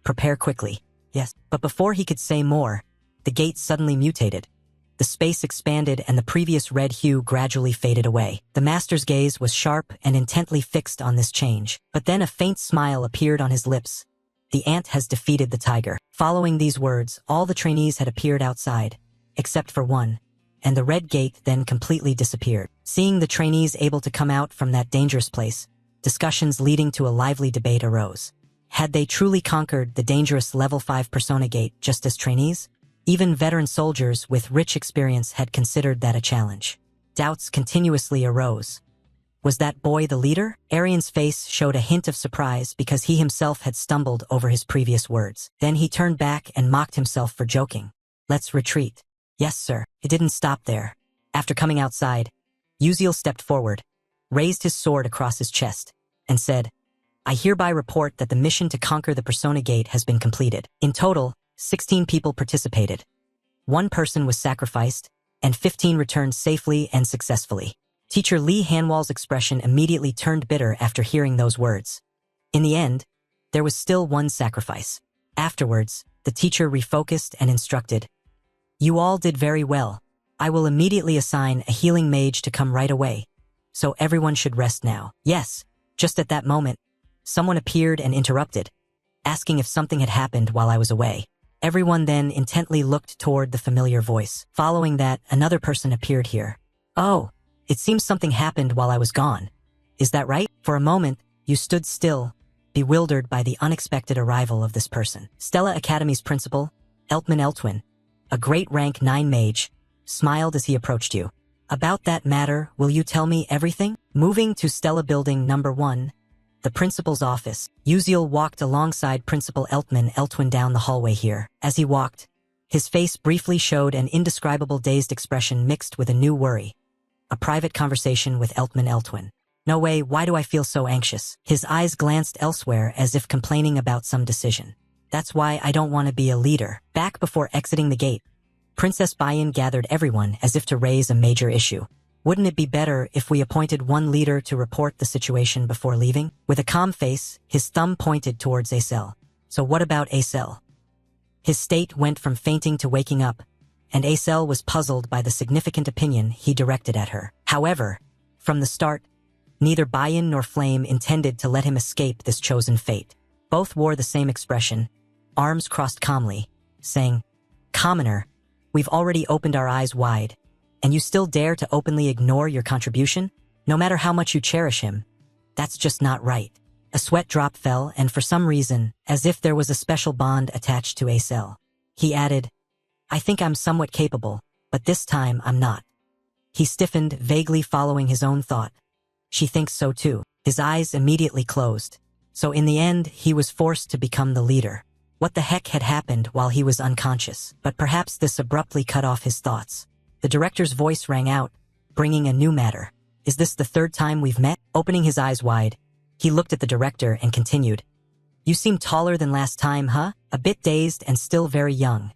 Prepare quickly. Yes. But before he could say more, the gate suddenly mutated. The space expanded and the previous red hue gradually faded away. The master's gaze was sharp and intently fixed on this change. But then a faint smile appeared on his lips. The ant has defeated the tiger. Following these words, all the trainees had appeared outside, except for one, and the red gate then completely disappeared. Seeing the trainees able to come out from that dangerous place, discussions leading to a lively debate arose. Had they truly conquered the dangerous Level 5 Persona Gate just as trainees? Even veteran soldiers with rich experience had considered that a challenge. Doubts continuously arose. Was that boy the leader? Arian's face showed a hint of surprise because he himself had stumbled over his previous words. Then he turned back and mocked himself for joking. Let's retreat. Yes, sir. It didn't stop there. After coming outside, Uziel stepped forward, raised his sword across his chest, and said, I hereby report that the mission to conquer the Persona Gate has been completed. In total, 16 people participated. 1 person was sacrificed, and 15 returned safely and successfully. Teacher Lee Hanwal's expression immediately turned bitter after hearing those words. In the end, there was still 1 sacrifice. Afterwards, the teacher refocused and instructed, You all did very well. I will immediately assign a healing mage to come right away, so everyone should rest now. Yes, just at that moment, someone appeared and interrupted, asking if something had happened while I was away. Everyone then intently looked toward the familiar voice. Following that, another person appeared here. Oh, it seems something happened while I was gone. Is that right? For a moment, you stood still, bewildered by the unexpected arrival of this person. Stella Academy's principal, Eltman Eltwin, a great rank 9 mage, smiled as he approached you. About that matter, will you tell me everything? Moving to Stella Building number 1, the principal's office, Uziel walked alongside Principal Eltwin down the hallway here. As he walked, his face briefly showed an indescribable dazed expression mixed with a new worry. A private conversation with Eltwin. No way, why do I feel so anxious? His eyes glanced elsewhere as if complaining about some decision. That's why I don't want to be a leader. Back before exiting the gate, Princess Bayan gathered everyone as if to raise a major issue. Wouldn't it be better if we appointed 1 leader to report the situation before leaving? With a calm face, his thumb pointed towards Acel. So what about Acel? His state went from fainting to waking up, and Acel was puzzled by the significant opinion he directed at her. However, from the start, neither Bayan nor Flame intended to let him escape this chosen fate. Both wore the same expression, arms crossed calmly, saying, Commoner, we've already opened our eyes wide. And you still dare to openly ignore your contribution? No matter how much you cherish him. That's just not right. A sweat drop fell, and for some reason, as if there was a special bond attached to Acel, he added, I think I'm somewhat capable, but this time I'm not. He stiffened, vaguely following his own thought. She thinks so too. His eyes immediately closed. So in the end, he was forced to become the leader. What the heck had happened while he was unconscious? But perhaps this abruptly cut off his thoughts. The director's voice rang out, bringing a new matter. Is this the third time we've met? Opening his eyes wide, he looked at the director and continued. You seem taller than last time, huh? A bit dazed and still very young.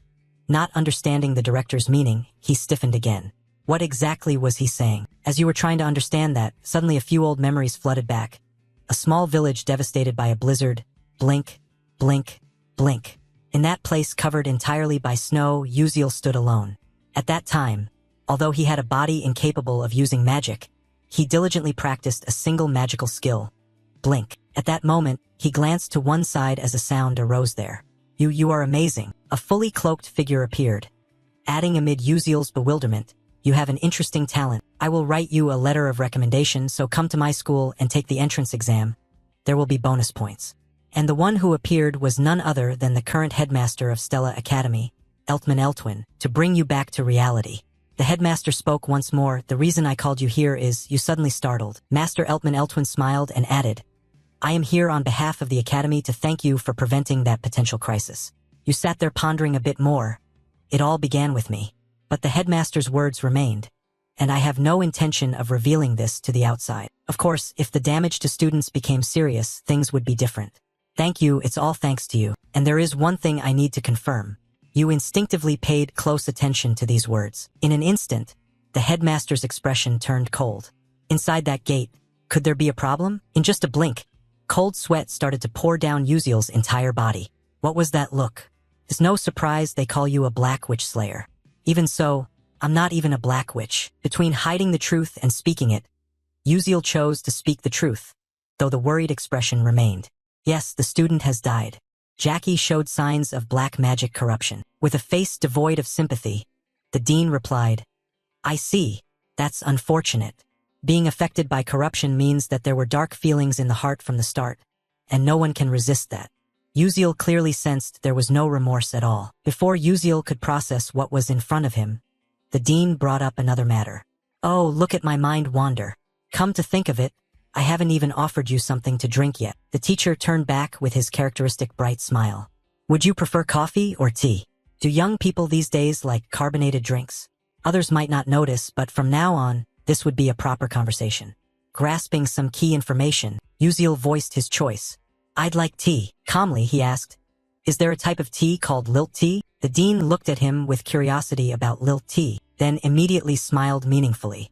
Not understanding the director's meaning, he stiffened again. What exactly was he saying? As you were trying to understand that, suddenly a few old memories flooded back. A small village devastated by a blizzard. Blink, blink, blink. In that place covered entirely by snow, Uziel stood alone. At that time, although he had a body incapable of using magic, he diligently practiced a single magical skill. Blink. At that moment, he glanced to one side as a sound arose there. You are amazing. A fully cloaked figure appeared. Adding amid Uziel's bewilderment, you have an interesting talent. I will write you a letter of recommendation, so come to my school and take the entrance exam. There will be bonus points. And the one who appeared was none other than the current headmaster of Stella Academy, Eltman Eltwin, to bring you back to reality. The headmaster spoke once more. The reason I called you here is, you suddenly startled. Master Eltman Eltwin smiled and added, I am here on behalf of the Academy to thank you for preventing that potential crisis. You sat there pondering a bit more. It all began with me. But the headmaster's words remained. And I have no intention of revealing this to the outside. Of course, if the damage to students became serious, things would be different. Thank you, it's all thanks to you. And there is one thing I need to confirm. You instinctively paid close attention to these words. In an instant, the headmaster's expression turned cold. Inside that gate, could there be a problem? In just a blink, cold sweat started to pour down Uziel's entire body. What was that look? It's no surprise they call you a Black Witch Slayer. Even so, I'm not even a Black Witch. Between hiding the truth and speaking it, Uziel chose to speak the truth, though the worried expression remained. Yes, the student has died. Jackie showed signs of black magic corruption. With a face devoid of sympathy, the dean replied, I see. That's unfortunate. Being affected by corruption means that there were dark feelings in the heart from the start, and no one can resist that. Uziel clearly sensed there was no remorse at all. Before Uziel could process what was in front of him, the dean brought up another matter. Oh, look at my mind wander. Come to think of it, I haven't even offered you something to drink yet. The teacher turned back with his characteristic bright smile. Would you prefer coffee or tea? Do young people these days like carbonated drinks? Others might not notice, but from now on, this would be a proper conversation. Grasping some key information, Uziel voiced his choice. I'd like tea. Calmly, he asked, is there a type of tea called lilt tea? The dean looked at him with curiosity about lilt tea, then immediately smiled meaningfully.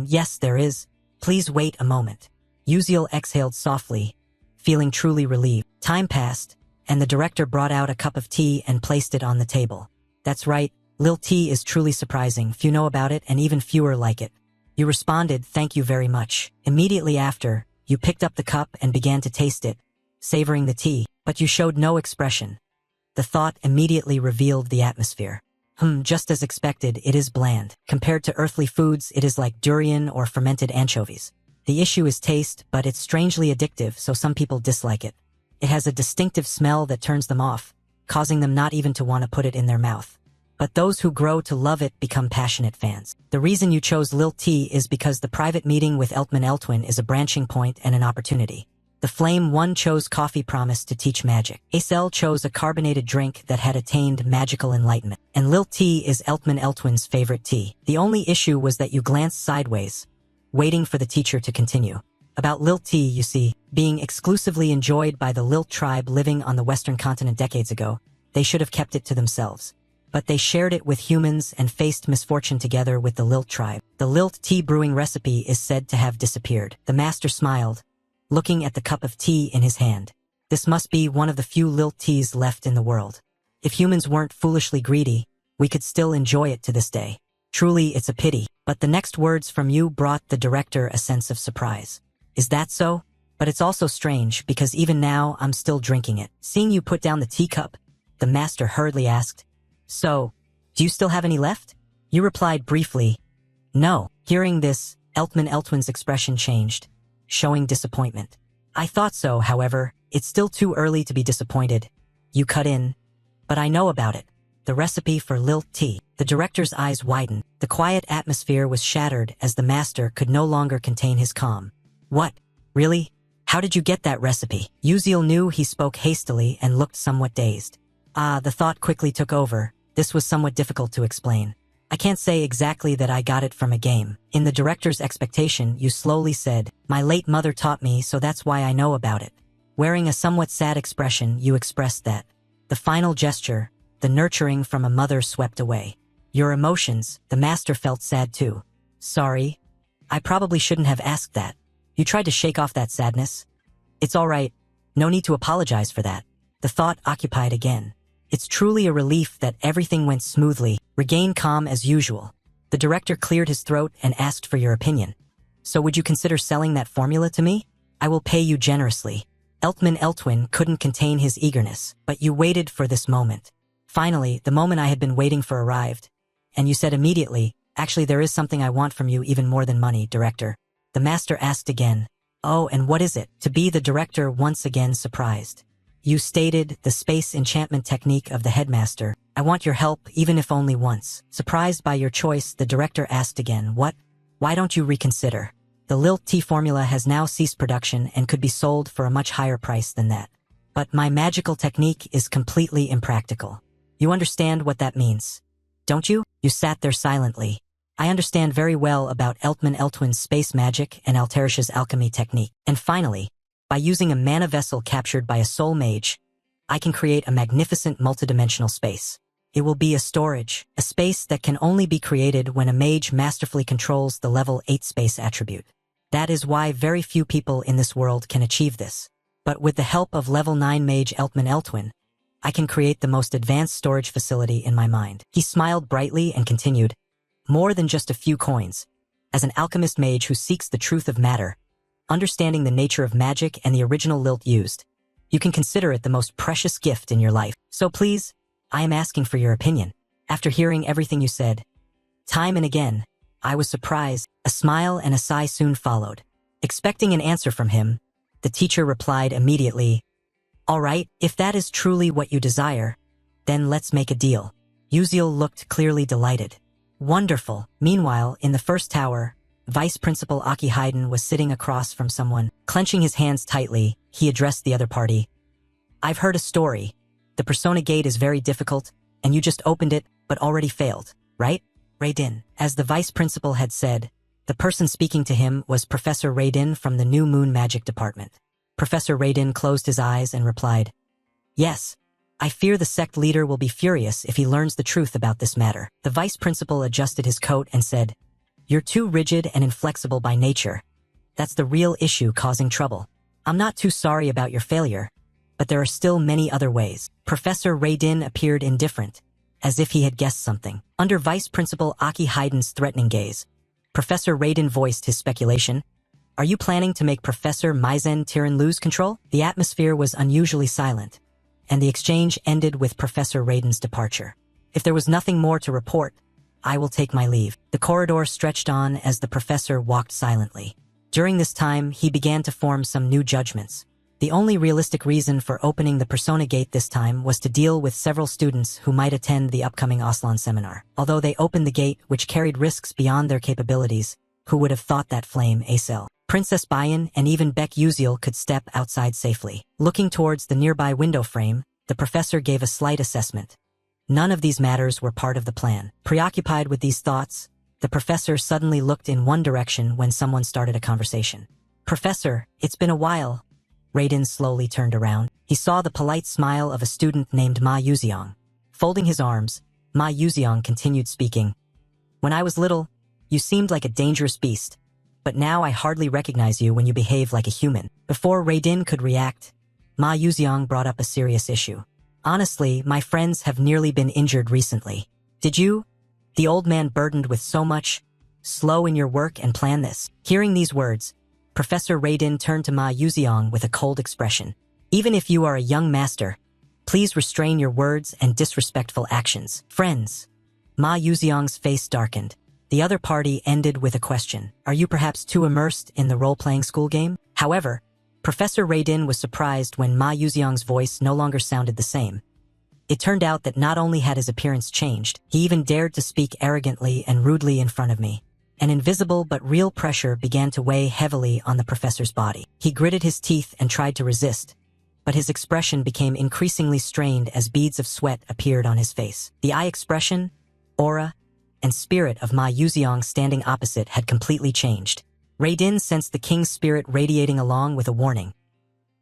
Yes, there is. Please wait a moment. Uziel exhaled softly, feeling truly relieved. Time passed, and the director brought out a cup of tea and placed it on the table. That's right, lilt tea is truly surprising. Few know about it and even fewer like it. You responded, thank you very much. Immediately after, you picked up the cup and began to taste it, savoring the tea, but you showed no expression. The thought immediately revealed the atmosphere. Just as expected, it is bland. Compared to earthly foods, it is like durian or fermented anchovies. The issue is taste, but it's strangely addictive, so some people dislike it. It has a distinctive smell that turns them off, causing them not even to want to put it in their mouth. But those who grow to love it become passionate fans. The reason you chose lilt tea is because the private meeting with Eltman Eltwin is a branching point and an opportunity. The Flame One chose coffee promised to teach magic. Acel chose a carbonated drink that had attained magical enlightenment. And lilt tea is Eltman Eltwin's favorite tea. The only issue was that you glanced sideways, waiting for the teacher to continue. About lilt tea, you see, being exclusively enjoyed by the Lilt tribe living on the western continent decades ago, they should have kept it to themselves. But they shared it with humans and faced misfortune together with the Lilt tribe. The lilt tea brewing recipe is said to have disappeared. The master smiled, looking at the cup of tea in his hand. This must be one of the few lilt teas left in the world. If humans weren't foolishly greedy, we could still enjoy it to this day. Truly, it's a pity. But the next words from you brought the director a sense of surprise. Is that so? But it's also strange, because even now, I'm still drinking it. Seeing you put down the teacup, the master hurriedly asked, So, do you still have any left? You replied briefly, No. Hearing this, Eltwin's expression changed, showing disappointment. I thought so, however. It's still too early to be disappointed. You cut in. But I know about it. The recipe for lilt tea. The director's eyes widened. The quiet atmosphere was shattered as the master could no longer contain his calm. What? Really? How did you get that recipe? Uziel knew he spoke hastily and looked somewhat dazed. The thought quickly took over. This was somewhat difficult to explain. I can't say exactly that I got it from a game. In the director's expectation, you slowly said, "My late mother taught me, so that's why I know about it." Wearing a somewhat sad expression, you expressed that. The final gesture, the nurturing from a mother, swept away. Your emotions, the master felt sad too. Sorry. I probably shouldn't have asked that. You tried to shake off that sadness. It's all right. No need to apologize for that. The thought occupied again. It's truly a relief that everything went smoothly. Regain calm as usual. The director cleared his throat and asked for your opinion. So would you consider selling that formula to me? I will pay you generously. Eltwin couldn't contain his eagerness, but you waited for this moment. Finally, the moment I had been waiting for arrived. And you said immediately, "Actually, there is something I want from you even more than money, director." The master asked again. "Oh, and what is it?" To be the director once again surprised. You stated the space enchantment technique of the headmaster. "I want your help, even if only once." Surprised by your choice, the director asked again, "What? Why don't you reconsider? The lilt tea formula has now ceased production and could be sold for a much higher price than that. But my magical technique is completely impractical. You understand what that means, don't you?" You sat there silently. I understand very well about Eltwin's space magic and Altarish's alchemy technique. And finally, by using a mana vessel captured by a soul mage, I can create a magnificent multidimensional space. It will be a storage, a space that can only be created when a mage masterfully controls the level 8 space attribute. That is why very few people in this world can achieve this. But with the help of level 9 mage Eltwin, I can create the most advanced storage facility in my mind. He smiled brightly and continued, "More than just a few coins. As an alchemist mage who seeks the truth of matter, understanding the nature of magic and the original lilt used, you can consider it the most precious gift in your life. So please, I am asking for your opinion." After hearing everything you said, time and again, I was surprised. A smile and a sigh soon followed. Expecting an answer from him, the teacher replied immediately, "All right, if that is truly what you desire, then let's make a deal." Uziel looked clearly delighted. Wonderful. Meanwhile, in the first tower, Vice Principal Aki Hayden was sitting across from someone. Clenching his hands tightly, he addressed the other party. "I've heard a story. The Persona Gate is very difficult, and you just opened it, but already failed, right?" Raydin. As the Vice Principal had said, the person speaking to him was Professor Raydin from the New Moon Magic Department. Professor Raydin closed his eyes and replied, "Yes. I fear the sect leader will be furious if he learns the truth about this matter." The Vice Principal adjusted his coat and said, "You're too rigid and inflexible by nature. That's the real issue causing trouble. I'm not too sorry about your failure, but there are still many other ways." Professor Raydin appeared indifferent, as if he had guessed something. Under Vice Principal Aki Hayden's threatening gaze, Professor Raydin voiced his speculation. "Are you planning to make Professor Maizen Tyran lose control?" The atmosphere was unusually silent, and the exchange ended with Professor Raydin's departure. If there was nothing more to report, I will take my leave. The corridor stretched on as the professor walked silently. During this time, he began to form some new judgments. The only realistic reason for opening the Persona Gate this time was to deal with several students who might attend the upcoming Aslan seminar. Although they opened the gate, which carried risks beyond their capabilities, who would have thought that Flame Acel, Princess Bayan, and even Beck Uziel could step outside safely. Looking towards the nearby window frame, the professor gave a slight assessment. None of these matters were part of the plan. Preoccupied with these thoughts, the professor suddenly looked in one direction when someone started a conversation. "Professor, it's been a while." Raydin slowly turned around. He saw the polite smile of a student named Ma Yuziang. Folding his arms, Ma Yuziang continued speaking. "When I was little, you seemed like a dangerous beast, but now I hardly recognize you when you behave like a human." Before Raydin could react, Ma Yuziang brought up a serious issue. "Honestly, my friends have nearly been injured recently. Did you, the old man burdened with so much, slow in your work and plan this?" Hearing these words, Professor Raydin turned to Ma Yuziang with a cold expression. "Even if you are a young master, please restrain your words and disrespectful actions." "Friends." Ma Yuziang's face darkened. The other party ended with a question. Are you perhaps too immersed in the role-playing school game? However, Professor Raydin was surprised when Ma Yuxiang's voice no longer sounded the same. It turned out that not only had his appearance changed, he even dared to speak arrogantly and rudely in front of me. An invisible but real pressure began to weigh heavily on the professor's body. He gritted his teeth and tried to resist, but his expression became increasingly strained as beads of sweat appeared on his face. The eye expression, aura, and spirit of Ma Yuxiang standing opposite had completely changed. Raydin sensed the king's spirit radiating along with a warning.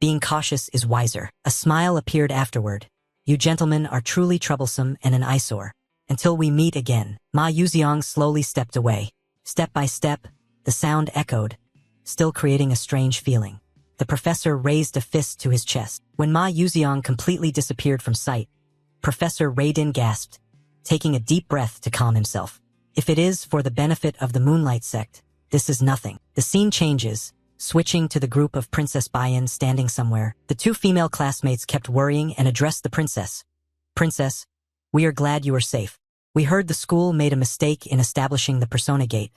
Being cautious is wiser. A smile appeared afterward. You gentlemen are truly troublesome and an eyesore. Until we meet again. Ma Yuxiang slowly stepped away. Step by step, the sound echoed, still creating a strange feeling. The professor raised a fist to his chest. When Ma Yuxiang completely disappeared from sight, Professor Raydin gasped, taking a deep breath to calm himself. If it is for the benefit of the Moonlight Sect, this is nothing. The scene changes, switching to the group of Princess Bayan standing somewhere. The two female classmates kept worrying and addressed the princess. Princess, we are glad you are safe. We heard the school made a mistake in establishing the persona gate.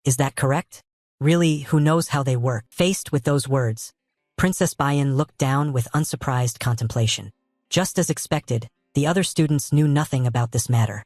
Is that correct? Really, who knows how they work? Faced with those words, Princess Bayan looked down with unsurprised contemplation. Just as expected, the other students knew nothing about this matter.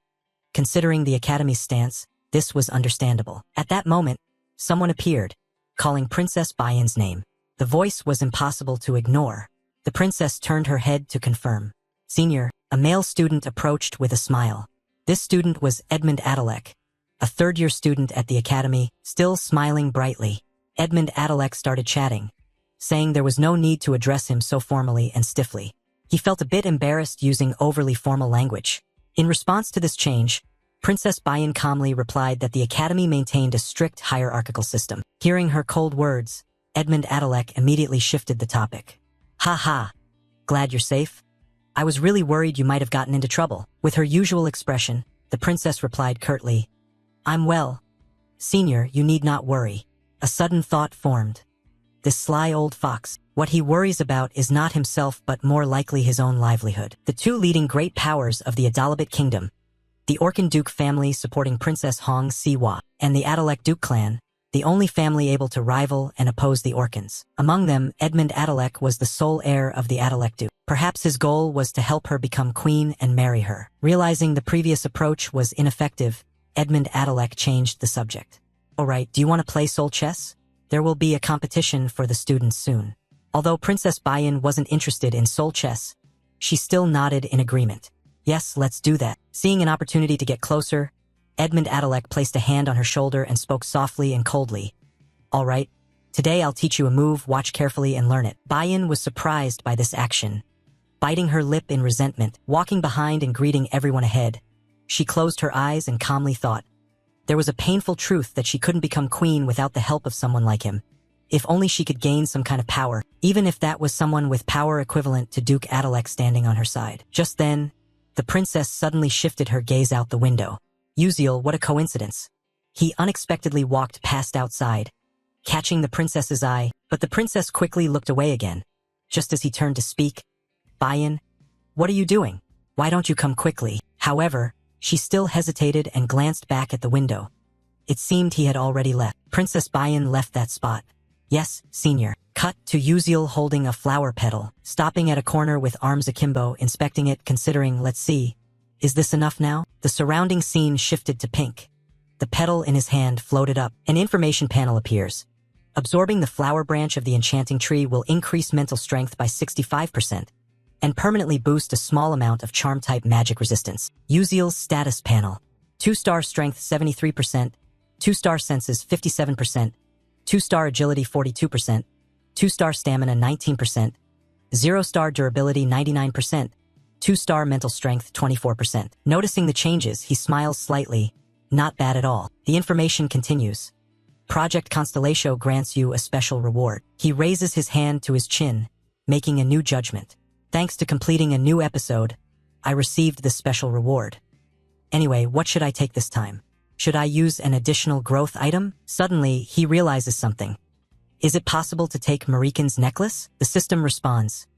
Considering the academy's stance, this was understandable. At that moment, someone appeared, calling Princess Bayan's name. The voice was impossible to ignore. The princess turned her head to confirm. Senior, a male student approached with a smile. This student was Edmund Adalek, a third-year student at the academy, still smiling brightly. Edmund Adalek started chatting, saying there was no need to address him so formally and stiffly. He felt a bit embarrassed using overly formal language. In response to this change, Princess Bayan calmly replied that the academy maintained a strict hierarchical system. Hearing her cold words, Edmund Adalek immediately shifted the topic. Ha ha, glad you're safe? I was really worried you might have gotten into trouble. With her usual expression, the princess replied curtly, I'm well. Senior, you need not worry. A sudden thought formed. This sly old fox, what he worries about is not himself but more likely his own livelihood. The two leading great powers of the Adalabit kingdom, the Orcan Duke family supporting Princess Hong Siwa, and the Adalek Duke clan, the only family able to rival and oppose the Orcans. Among them, Edmund Adalek was the sole heir of the Adalek Duke. Perhaps his goal was to help her become queen and marry her. Realizing the previous approach was ineffective, Edmund Adalek changed the subject. Alright, do you want to play soul chess? There will be a competition for the students soon. Although Princess Bayan wasn't interested in soul chess, she still nodded in agreement. Yes, let's do that. Seeing an opportunity to get closer, Edmund Adalek placed a hand on her shoulder and spoke softly and coldly. All right, today I'll teach you a move, watch carefully and learn it. Bayan was surprised by this action. Biting her lip in resentment, walking behind and greeting everyone ahead, she closed her eyes and calmly thought. There was a painful truth that she couldn't become queen without the help of someone like him. If only she could gain some kind of power, even if that was someone with power equivalent to Duke Adalek standing on her side. Just then, the princess suddenly shifted her gaze out the window. Uziel, what a coincidence. He unexpectedly walked past outside, catching the princess's eye, but the princess quickly looked away again. Just as he turned to speak, Bayan, what are you doing? Why don't you come quickly? However, she still hesitated and glanced back at the window. It seemed he had already left. Princess Bayan left that spot. Yes, senior. Cut to Uziel holding a flower petal, stopping at a corner with arms akimbo, inspecting it, considering, let's see. Is this enough now? The surrounding scene shifted to pink. The petal in his hand floated up. An information panel appears. Absorbing the flower branch of the enchanting tree will increase mental strength by 65% and permanently boost a small amount of charm-type magic resistance. Uziel's status panel. 2-star strength 73%, 2-star senses 57%, 2-star agility 42%, 2-star stamina 19%, 0-star durability 99%, 2-star mental strength 24%. Noticing the changes, he smiles slightly. Not bad at all. The information continues. Project Constellatio grants you a special reward. He raises his hand to his chin, making a new judgment. Thanks to completing a new episode, I received this special reward. Anyway, what should I take this time? Should I use an additional growth item? Suddenly, he realizes something. Is it possible to take Marikan's necklace? The system responds.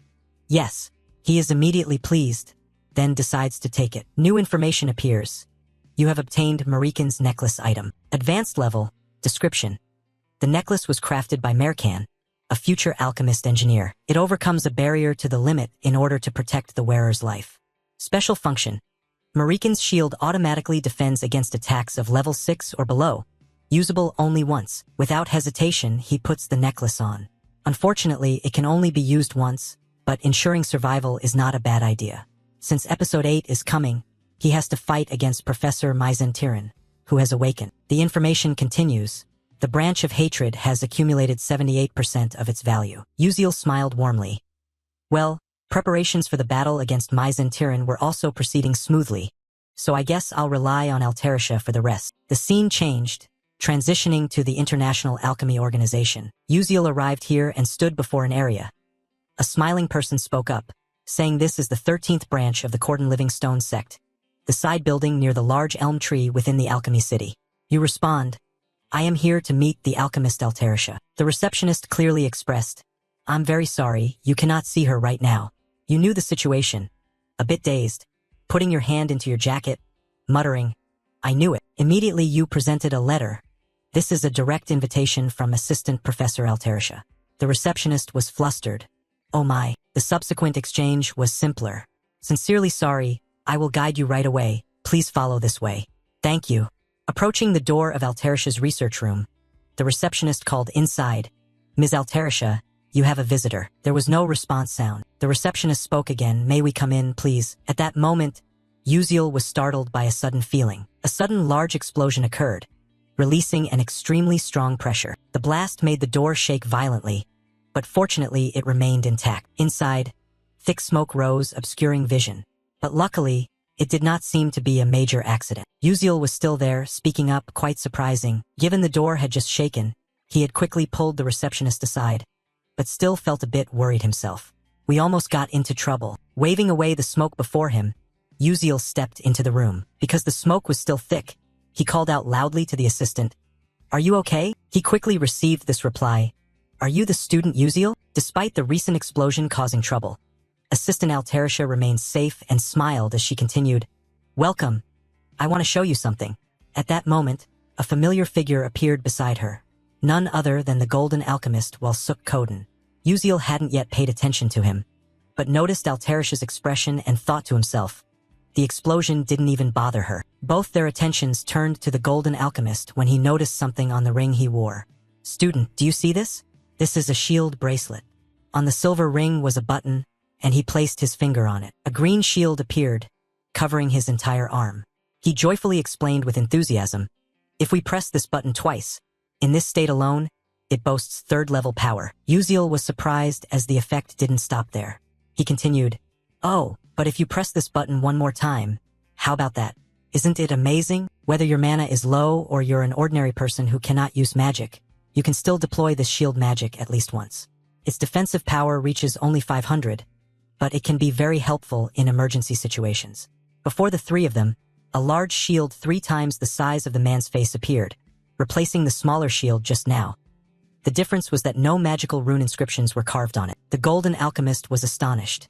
Yes. He is immediately pleased, then decides to take it. New information appears. You have obtained Marikan's necklace item. Advanced level. Description. The necklace was crafted by Merkan, a future alchemist engineer. It overcomes a barrier to the limit in order to protect the wearer's life. Special function. Marikan's shield automatically defends against attacks of level 6 or below, usable only once. Without hesitation, he puts the necklace on. Unfortunately, it can only be used once, but ensuring survival is not a bad idea. Since episode 8 is coming, he has to fight against Professor Myzentirin, who has awakened. The information continues. The branch of hatred has accumulated 78% of its value. Uziel smiled warmly. Well, preparations for the battle against Myzentirin were also proceeding smoothly, so I guess I'll rely on Altarisha for the rest. The scene changed, transitioning to the International Alchemy Organization. Uziel arrived here and stood before an area. A smiling person spoke up, saying this is the 13th branch of the Cordon Livingstone sect, the side building near the large elm tree within the alchemy city. You respond, I am here to meet the alchemist Altarisha. The receptionist clearly expressed, I'm very sorry, you cannot see her right now. You knew the situation. A bit dazed, putting your hand into your jacket, muttering, I knew it. Immediately you presented a letter. This is a direct invitation from Assistant Professor Altarisha. The receptionist was flustered. Oh my. The subsequent exchange was simpler. Sincerely sorry, I will guide you right away. Please follow this way. Thank you. Approaching the door of Altarisha's research room, the receptionist called inside, Ms. Altarisha, you have a visitor. There was no response sound. The receptionist spoke again, may we come in, please? At that moment, Uziel was startled by a sudden feeling. A sudden large explosion occurred, releasing an extremely strong pressure. The blast made the door shake violently, but fortunately it remained intact. Inside, thick smoke rose, obscuring vision. But luckily, it did not seem to be a major accident. Uziel was still there, speaking up, quite surprising. Given the door had just shaken, he had quickly pulled the receptionist aside, but still felt a bit worried himself. We almost got into trouble. Waving away the smoke before him, Uziel stepped into the room. Because the smoke was still thick, he called out loudly to the assistant, Are you okay? He quickly received this reply, Are you the student Uziel? Despite the recent explosion causing trouble, Assistant Altarisha remained safe and smiled as she continued, Welcome. I want to show you something. At that moment, a familiar figure appeared beside her. None other than the golden alchemist Walsuk Koden. Uziel hadn't yet paid attention to him, but noticed Altarisha's expression and thought to himself, the explosion didn't even bother her. Both their attentions turned to the golden alchemist when he noticed something on the ring he wore. Student, do you see this? This is a shield bracelet. On the silver ring was a button, and he placed his finger on it. A green shield appeared, covering his entire arm. He joyfully explained with enthusiasm, If we press this button twice, in this state alone, it boasts 3rd-level power. Uziel was surprised as the effect didn't stop there. He continued, Oh, but if you press this button one more time, how about that? Isn't it amazing? Whether your mana is low or you're an ordinary person who cannot use magic, you can still deploy this shield magic at least once. Its defensive power reaches only 500, but it can be very helpful in emergency situations. Before the three of them, a large shield 3 times the size of the man's face appeared, replacing the smaller shield just now. The difference was that no magical rune inscriptions were carved on it. The golden alchemist was astonished.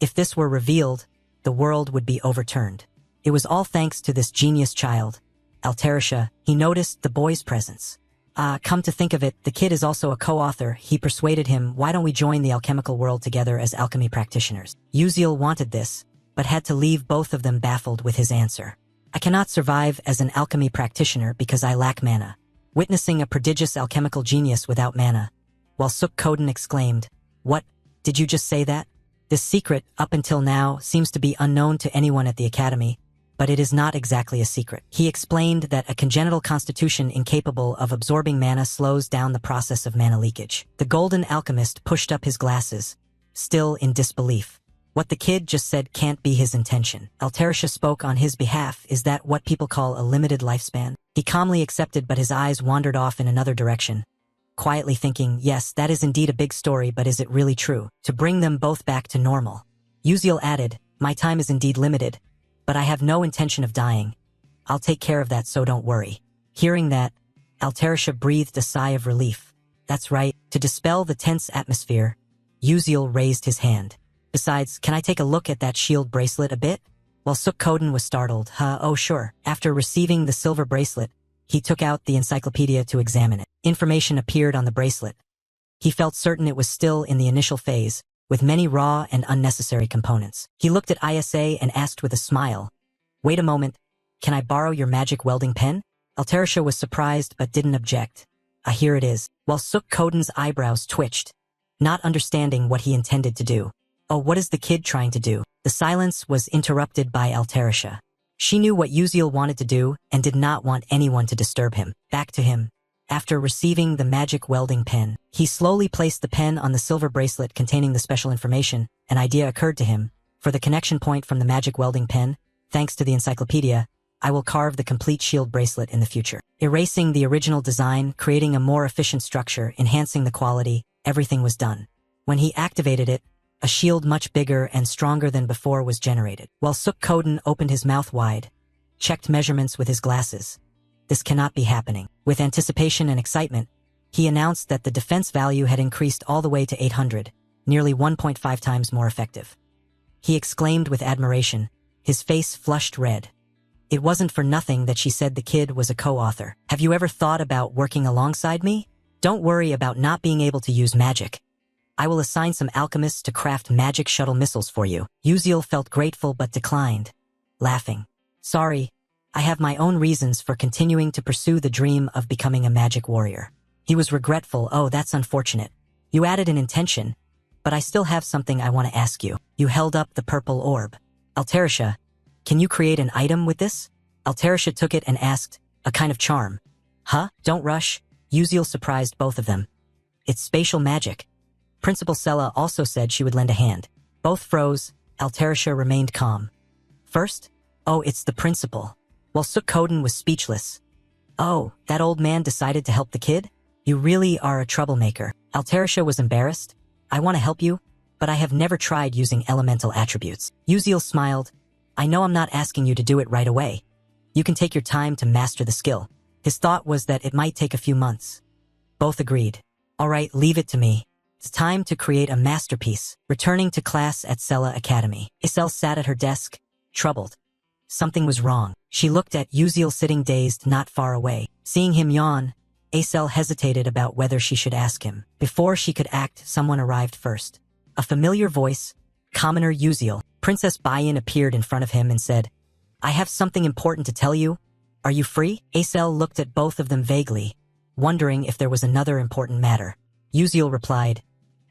If this were revealed, the world would be overturned. It was all thanks to this genius child, Altarisha. He noticed the boy's presence. Come to think of it, the kid is also a co-author. He persuaded him, why don't we join the alchemical world together as alchemy practitioners? Uziel wanted this, but had to leave both of them baffled with his answer. I cannot survive as an alchemy practitioner because I lack mana. Witnessing a prodigious alchemical genius without mana, Walsuk Koden exclaimed, What? Did you just say that? This secret, up until now, seems to be unknown to anyone at the academy, but it is not exactly a secret. He explained that a congenital constitution incapable of absorbing mana slows down the process of mana leakage. The golden alchemist pushed up his glasses, still in disbelief. What the kid just said can't be his intention. Altarisha spoke on his behalf. Is that what people call a limited lifespan? He calmly accepted, but his eyes wandered off in another direction, quietly thinking, yes, that is indeed a big story, but is it really true? To bring them both back to normal. Uziel added, my time is indeed limited, but I have no intention of dying. I'll take care of that, so don't worry. Hearing that, Altarisha breathed a sigh of relief. That's right. To dispel the tense atmosphere, Uziel raised his hand. Besides, can I take a look at that shield bracelet a bit? While Sukkoden was startled, oh sure. After receiving the silver bracelet, he took out the encyclopedia to examine it. Information appeared on the bracelet. He felt certain it was still in the initial phase, with many raw and unnecessary components. He looked at ISA and asked with a smile, "Wait a moment, can I borrow your magic welding pen?" Alterisha was surprised but didn't object. Here it is. While Sukkoden's eyebrows twitched, not understanding what he intended to do. Oh, what is the kid trying to do? The silence was interrupted by Alterisha. She knew what Uziel wanted to do and did not want anyone to disturb him. Back to him. After receiving the magic welding pen, he slowly placed the pen on the silver bracelet containing the special information. An idea occurred to him. For the connection point from the magic welding pen, thanks to the encyclopedia, I will carve the complete shield bracelet in the future. Erasing the original design, creating a more efficient structure, enhancing the quality, everything was done. When he activated it, a shield much bigger and stronger than before was generated. While Sukkoden opened his mouth wide, checked measurements with his glasses. This cannot be happening. With anticipation and excitement, he announced that the defense value had increased all the way to 800, nearly 1.5 times more effective. He exclaimed with admiration, his face flushed red. It wasn't for nothing that she said the kid was a co-author. Have you ever thought about working alongside me? Don't worry about not being able to use magic. I will assign some alchemists to craft magic shuttle missiles for you. Uziel felt grateful but declined, laughing. Sorry, I have my own reasons for continuing to pursue the dream of becoming a magic warrior. He was regretful. Oh, that's unfortunate. You added an intention, but I still have something I want to ask you. You held up the purple orb. Alterisha, can you create an item with this? Alterisha took it and asked, a kind of charm. Huh? Don't rush. Uziel surprised both of them. It's spatial magic. Principal Sella also said she would lend a hand. Both froze. Alterisha remained calm. First? Oh, it's the principal. While Sukkoden was speechless. Oh, that old man decided to help the kid? You really are a troublemaker. Alterisha was embarrassed. I want to help you, but I have never tried using elemental attributes. Uziel smiled. I know I'm not asking you to do it right away. You can take your time to master the skill. His thought was that it might take a few months. Both agreed. All right, leave it to me. It's time to create a masterpiece. Returning to class at Sella Academy. Isel sat at her desk, troubled. Something was wrong. She looked at Uziel sitting dazed not far away. Seeing him yawn, Isel hesitated about whether she should ask him. Before she could act, someone arrived first. A familiar voice, Commoner Uziel. Princess Bayan appeared in front of him and said, I have something important to tell you. Are you free? Isel looked at both of them vaguely, wondering if there was another important matter. Uziel replied,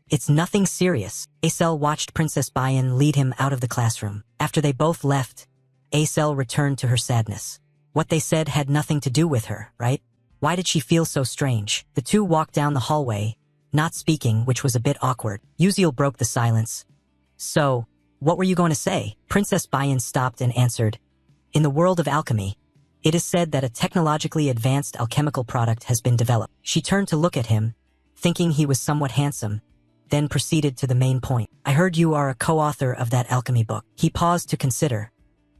It's nothing serious. Isel watched Princess Bayan lead him out of the classroom. After they both left, Isel returned to her sadness. What they said had nothing to do with her, right? Why did she feel so strange? The two walked down the hallway, not speaking, which was a bit awkward. Uziel broke the silence. So, what were you going to say? Princess Bayan stopped and answered, In the world of alchemy, it is said that a technologically advanced alchemical product has been developed. She turned to look at him, thinking he was somewhat handsome, then proceeded to the main point. I heard you are a co-author of that alchemy book. He paused to consider.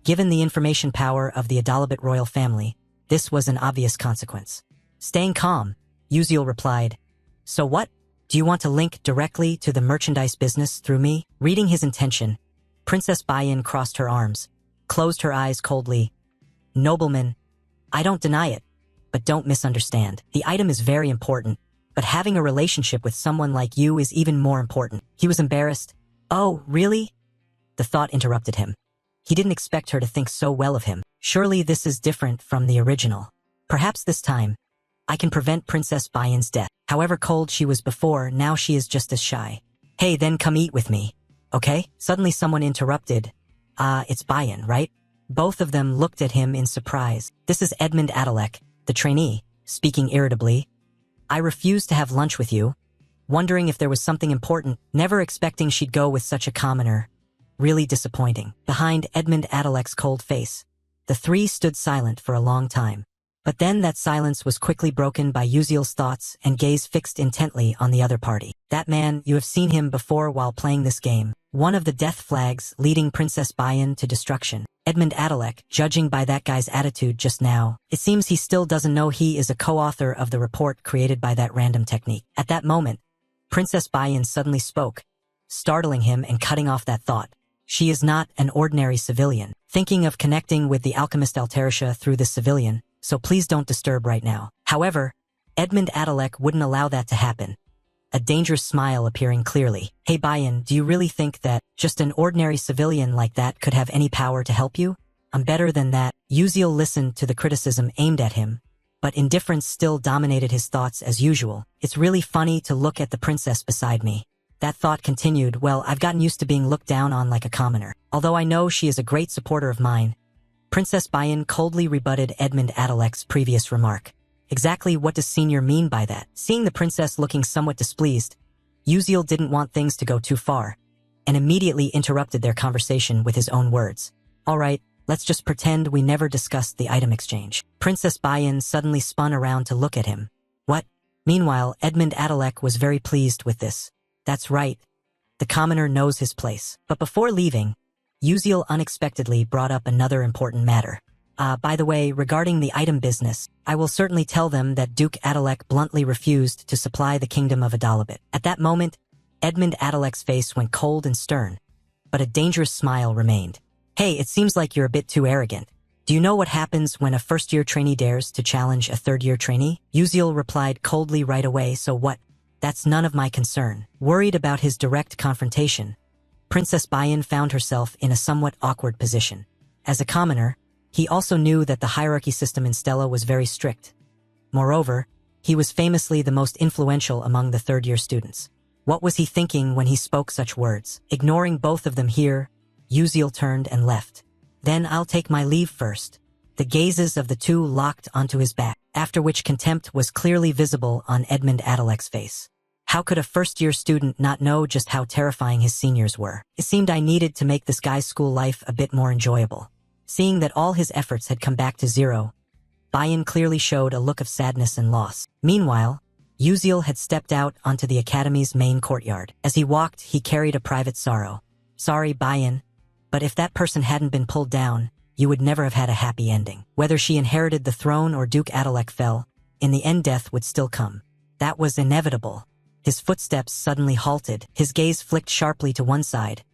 Given the information power of the Adalabit royal family, this was an obvious consequence. Staying calm, Uziel replied, So what? Do you want to link directly to the merchandise business through me? Reading his intention, Princess Bayan crossed her arms, closed her eyes coldly. Nobleman, I don't deny it, but don't misunderstand. The item is very important, but having a relationship with someone like you is even more important. He was embarrassed. Oh, really? The thought interrupted him. He didn't expect her to think so well of him. Surely this is different from the original. Perhaps this time, I can prevent Princess Bayan's death. However cold she was before, now she is just as shy. Hey, then come eat with me. Okay? Suddenly someone interrupted. It's Bayan, right? Both of them looked at him in surprise. This is Edmund Adalek, the trainee, speaking irritably. I refused to have lunch with you, wondering if there was something important, never expecting she'd go with such a commoner. Really disappointing. Behind Edmund Adalek's cold face, the three stood silent for a long time. But then that silence was quickly broken by Uziel's thoughts and gaze fixed intently on the other party. That man, you have seen him before while playing this game. One of the death flags leading Princess Bayan to destruction. Edmund Adalek, judging by that guy's attitude just now, it seems he still doesn't know he is a co-author of the report created by that random technique. At that moment, Princess Bayan suddenly spoke, startling him and cutting off that thought. She is not an ordinary civilian. Thinking of connecting with the alchemist Alterisha through this civilian, so please don't disturb right now. However, Edmund Adalek wouldn't allow that to happen. A dangerous smile appearing clearly. Hey Bayan, do you really think that just an ordinary civilian like that could have any power to help you? I'm better than that. Uziel listened to the criticism aimed at him, but indifference still dominated his thoughts as usual. It's really funny to look at the princess beside me. That thought continued, well, I've gotten used to being looked down on like a commoner. Although I know she is a great supporter of mine. Princess Bayan coldly rebutted Edmund Adalek's previous remark. Exactly what does senior mean by that? Seeing the princess looking somewhat displeased, Uziel didn't want things to go too far, and immediately interrupted their conversation with his own words. All right, let's just pretend we never discussed the item exchange. Princess Bayan suddenly spun around to look at him. What? Meanwhile, Edmund Adalek was very pleased with this. That's right. The commoner knows his place. But before leaving, Uziel unexpectedly brought up another important matter. By the way, regarding the item business, I will certainly tell them that Duke Adalek bluntly refused to supply the kingdom of Adalabit. At that moment, Edmund Adalek's face went cold and stern, but a dangerous smile remained. Hey, it seems like you're a bit too arrogant. Do you know what happens when a first-year trainee dares to challenge a third-year trainee? Uziel replied coldly right away, so what? That's none of my concern. Worried about his direct confrontation, Princess Bayan found herself in a somewhat awkward position. As a commoner, he also knew that the hierarchy system in Stella was very strict. Moreover, he was famously the most influential among the third-year students. What was he thinking when he spoke such words? Ignoring both of them here, Uziel turned and left. Then I'll take my leave first. The gazes of the two locked onto his back, after which contempt was clearly visible on Edmund Adalek's face. How could a first-year student not know just how terrifying his seniors were? It seemed I needed to make this guy's school life a bit more enjoyable. Seeing that all his efforts had come back to zero, Bayan clearly showed a look of sadness and loss. Meanwhile, Uziel had stepped out onto the academy's main courtyard. As he walked, he carried a private sorrow. Sorry, Bayan, but if that person hadn't been pulled down, you would never have had a happy ending. Whether she inherited the throne or Duke Adalek fell, in the end death would still come. That was inevitable. His footsteps suddenly halted. His gaze flicked sharply to one side.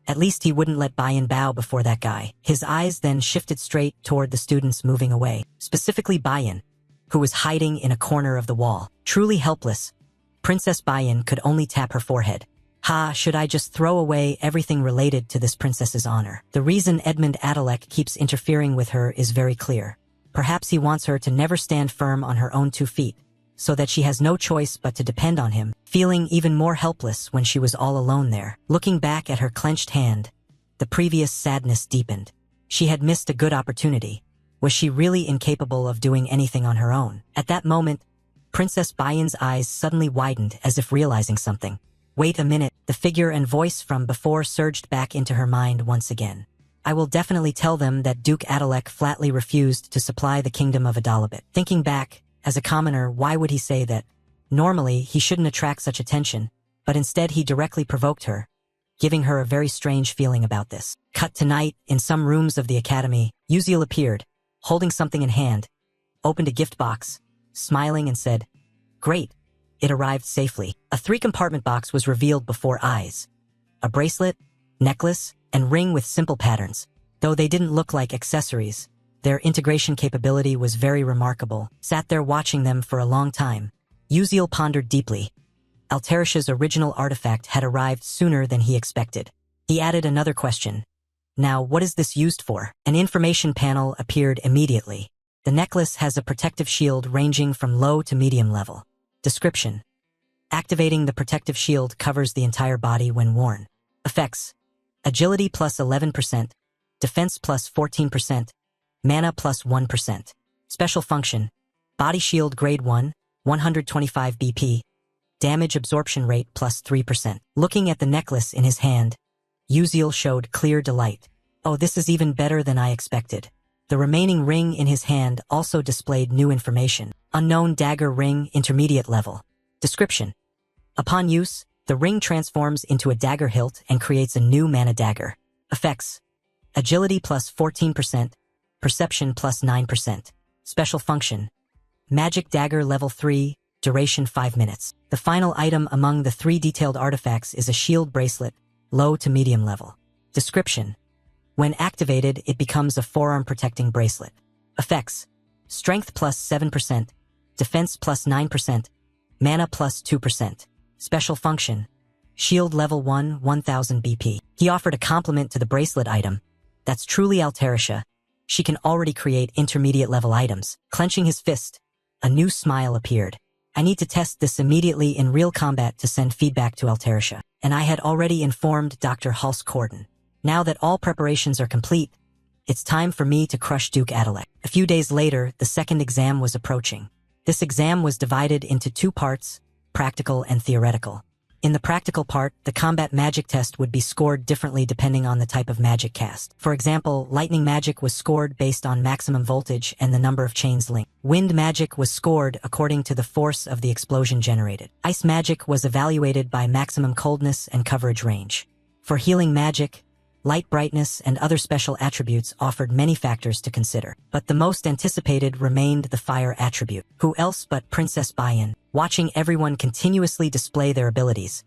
At least he wouldn't let Bayan bow before that guy. His eyes then shifted straight toward the students moving away, specifically Bayan, who was hiding in a corner of the wall. Truly helpless, Princess Bayan could only tap her forehead. Should I just throw away everything related to this princess's honor? The reason Edmund Adalek keeps interfering with her is very clear. Perhaps he wants her to never stand firm on her own 2 feet, so that she has no choice but to depend on him, feeling even more helpless when she was all alone there. Looking back at her clenched hand, the previous sadness deepened. She had missed a good opportunity. Was she really incapable of doing anything on her own? At that moment, Princess Bayan's eyes suddenly widened as if realizing something. Wait a minute, the figure and voice from before surged back into her mind once again. I will definitely tell them that Duke Adalek flatly refused to supply the kingdom of Adalabit. Thinking back, as a commoner, why would he say that? Normally, he shouldn't attract such attention, but instead he directly provoked her, giving her a very strange feeling about this. Cut to night, in some rooms of the academy, Uziel appeared, holding something in hand, opened a gift box, smiling and said, "Great, it arrived safely." A 3-compartment box was revealed before eyes. A bracelet, necklace, and ring with simple patterns. Though they didn't look like accessories, their integration capability was very remarkable. Sat there watching them for a long time, Uziel pondered deeply. Alterisha's original artifact had arrived sooner than he expected. He added another question. Now, what is this used for? An information panel appeared immediately. The necklace has a protective shield ranging from low to medium level. Description: activating the protective shield covers the entire body when worn. Effects: agility plus 11%, defense plus 14%, mana plus 1%. Special function: body shield grade 1, 125 BP, damage absorption rate plus 3%. Looking at the necklace in his hand, Uziel showed clear delight. Oh, this is even better than I expected. The remaining ring in his hand also displayed new information. Unknown dagger ring, intermediate level. Description: upon use, the ring transforms into a dagger hilt and creates a new mana dagger. Effects: agility plus 14%, perception plus 9%. Special function: magic dagger level 3, duration 5 minutes. The final item among the 3 detailed artifacts is a shield bracelet, low to medium level. Description: when activated, it becomes a forearm protecting bracelet. Effects: strength plus 7%, defense plus 9%, mana plus 2%. Special function: shield level 1, 1000 BP. He offered a compliment to the bracelet item. That's truly Altarisha. She can already create intermediate level items. Clenching his fist, a new smile appeared. I need to test this immediately in real combat to send feedback to Altarisha. And I had already informed Dr. Hulse-Corden. Now that all preparations are complete, it's time for me to crush Duke Adalek. A few days later, the second exam was approaching. This exam was divided into two parts, practical and theoretical. In the practical part, the combat magic test would be scored differently depending on the type of magic cast. For example, lightning magic was scored based on maximum voltage and the number of chains linked. Wind magic was scored according to the force of the explosion generated. Ice magic was evaluated by maximum coldness and coverage range. For healing magic, light brightness and other special attributes offered many factors to consider. But the most anticipated remained the fire attribute. Who else but Princess Bayan? Watching everyone continuously display their abilities,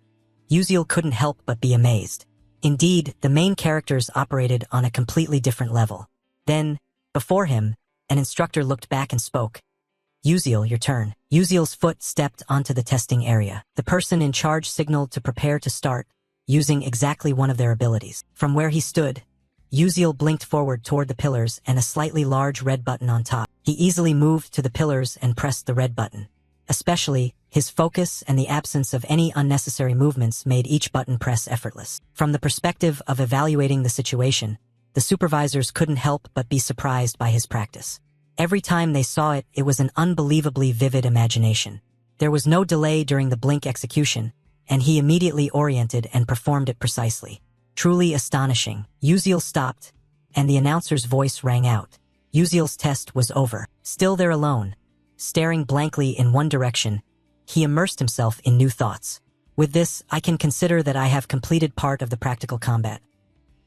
Uziel couldn't help but be amazed. Indeed, the main characters operated on a completely different level. Then, before him, an instructor looked back and spoke. Uziel, your turn. Uziel's foot stepped onto the testing area. The person in charge signaled to prepare to start, using exactly one of their abilities. From where he stood, Uziel blinked forward toward the pillars and a slightly large red button on top. He easily moved to the pillars and pressed the red button. Especially, his focus and the absence of any unnecessary movements made each button press effortless. From the perspective of evaluating the situation, the supervisors couldn't help but be surprised by his practice. Every time they saw it, it was an unbelievably vivid imagination. There was no delay during the blink execution, and he immediately oriented and performed it precisely. Truly astonishing. Uziel stopped, and the announcer's voice rang out. Uziel's test was over. Still there alone, staring blankly in one direction, he immersed himself in new thoughts. With this, I can consider that I have completed part of the practical combat.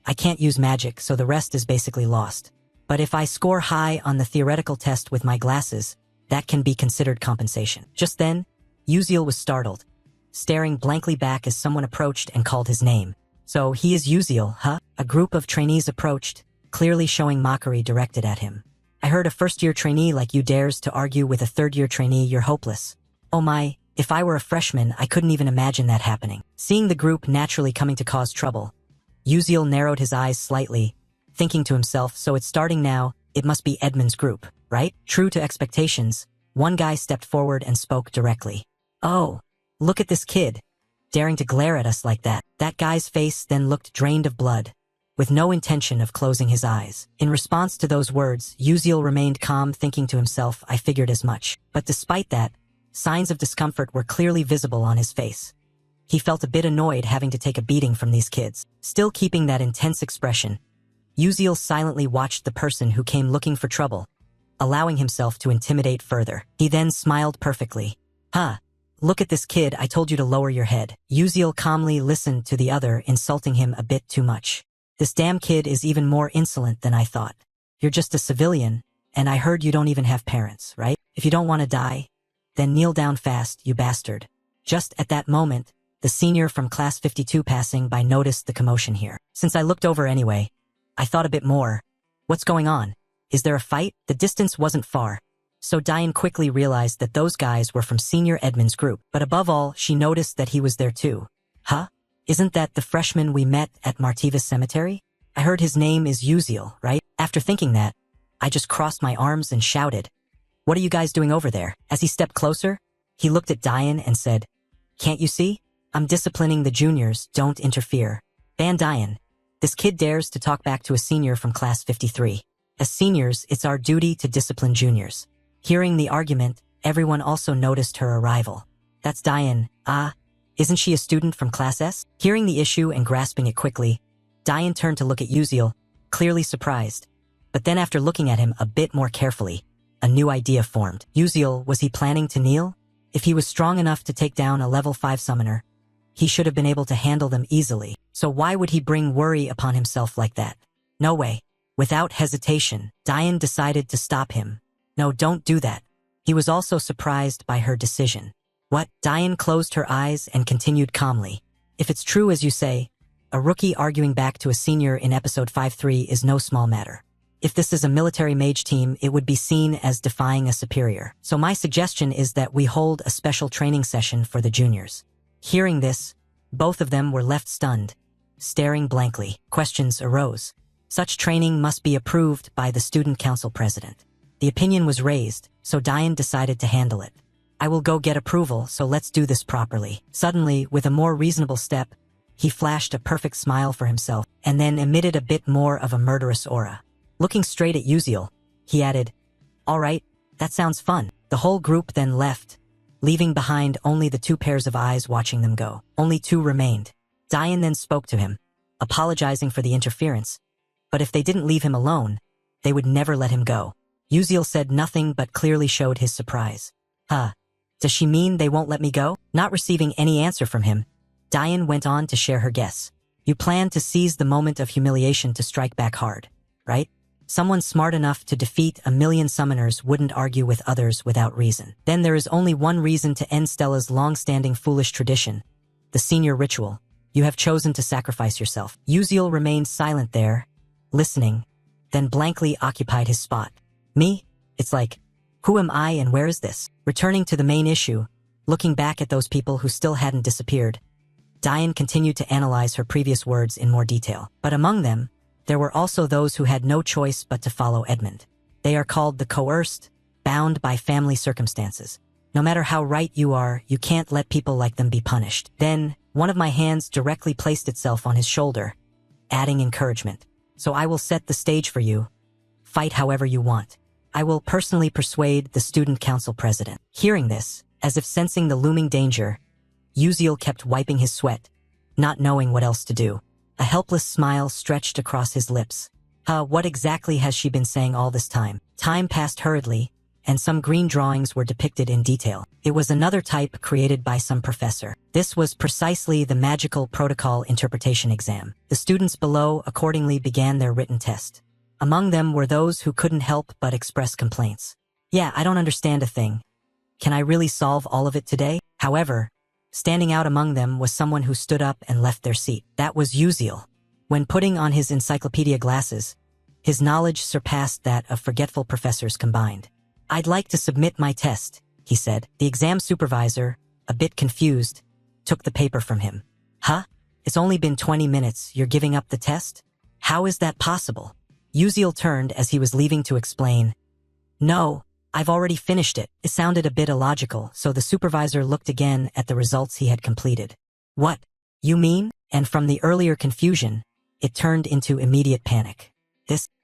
I can't use magic, so the rest is basically lost. But if I score high on the theoretical test with my glasses, that can be considered compensation. Just then, Uziel was startled, staring blankly back as someone approached and called his name. So he is Uziel, huh? A group of trainees approached, clearly showing mockery directed at him. I heard a first-year trainee like you dares to argue with a third-year trainee. You're hopeless. Oh my, if I were a freshman, I couldn't even imagine that happening. Seeing the group naturally coming to cause trouble, Uziel narrowed his eyes slightly, thinking to himself, so it's starting now, it must be Edmund's group, right? True to expectations, one guy stepped forward and spoke directly. Oh, look at this kid, daring to glare at us like that. That guy's face then looked drained of blood, with no intention of closing his eyes. In response to those words, Uziel remained calm, thinking to himself, I figured as much. But despite that, signs of discomfort were clearly visible on his face. He felt a bit annoyed having to take a beating from these kids. Still keeping that intense expression, Uziel silently watched the person who came looking for trouble, allowing himself to intimidate further. He then smiled perfectly. Huh, look at this kid, I told you to lower your head. Uziel calmly listened to the other, insulting him a bit too much. This damn kid is even more insolent than I thought. You're just a civilian, and I heard you don't even have parents, right? If you don't want to die, then kneel down fast, you bastard. Just at that moment, the senior from class 52 passing by noticed the commotion here. Since I looked over anyway, I thought a bit more. What's going on? Is there a fight? The distance wasn't far, so Diane quickly realized that those guys were from Senior Edmund's group. But above all, she noticed that he was there too. Huh? Isn't that the freshman we met at Martivas Cemetery? I heard his name is Uziel, right? After thinking that, I just crossed my arms and shouted, what are you guys doing over there? As he stepped closer, he looked at Diane and said, can't you see? I'm disciplining the juniors, don't interfere. Ban Diane. This kid dares to talk back to a senior from class 53. As seniors, it's our duty to discipline juniors. Hearing the argument, everyone also noticed her arrival. That's Diane. Isn't she a student from Class S? Hearing the issue and grasping it quickly, Diane turned to look at Uziel, clearly surprised. But then after looking at him a bit more carefully, a new idea formed. Uziel, was he planning to kneel? If he was strong enough to take down a level 5 summoner, he should have been able to handle them easily. So why would he bring worry upon himself like that? No way. Without hesitation, Diane decided to stop him. No, don't do that. He was also surprised by her decision. What? Diane closed her eyes and continued calmly. If it's true as you say, A rookie arguing back to a senior in episode 5-3 is no small matter. If this is a military mage team, it would be seen as defying a superior. So my suggestion is that we hold a special training session for the juniors. Hearing this, both of them were left stunned, staring blankly. Questions arose. Such training must be approved by the student council president. The opinion was raised, so Diane decided to handle it. I will go get approval, so let's do this properly. Suddenly, with a more reasonable step, he flashed a perfect smile for himself and then emitted a bit more of a murderous aura. Looking straight at Uziel, he added, "All right, that sounds fun." The whole group then left, leaving behind only the two pairs of eyes watching them go. Only two remained. Diane then spoke to him, apologizing for the interference, but if they didn't leave him alone, they would never let him go. Uziel said nothing but clearly showed his surprise. Does she mean they won't let me go? Not receiving any answer from him, Diane went on to share her guess. You plan to seize the moment of humiliation to strike back hard, right? Someone smart enough to defeat 1,000,000 summoners wouldn't argue with others without reason. Then there is only one reason to end Stella's long-standing foolish tradition, the senior ritual. You have chosen to sacrifice yourself. Uziel remained silent there, listening, then blankly occupied his spot. Me? It's like, who am I and where is this? Returning to the main issue, looking back at those people who still hadn't disappeared, Diane continued to analyze her previous words in more detail. But among them, there were also those who had no choice but to follow Edmund. They are called the coerced, bound by family circumstances. No matter how right you are, you can't let people like them be punished. Then, one of my hands directly placed itself on his shoulder, adding encouragement. So I will set the stage for you. Fight however you want. I will personally persuade the student council president. Hearing this, as if sensing the looming danger, Uziel kept wiping his sweat, not knowing what else to do. A helpless smile stretched across his lips. What exactly has she been saying all this time? Time passed hurriedly, and some green drawings were depicted in detail. It was another type created by some professor. This was precisely the magical protocol interpretation exam. The students below accordingly began their written test. Among them were those who couldn't help but express complaints. Yeah, I don't understand a thing. Can I really solve all of it today? However, standing out among them was someone who stood up and left their seat. That was Uziel. When putting on his encyclopedia glasses, his knowledge surpassed that of forgetful professors combined. I'd like to submit my test, he said. The exam supervisor, a bit confused, took the paper from him. It's only been 20 minutes, you're giving up the test? How is that possible? Uziel turned as he was leaving to explain. No, I've already finished it. It sounded a bit illogical, so the supervisor looked again at the results he had completed. What? You mean? And from the earlier confusion, it turned into immediate panic.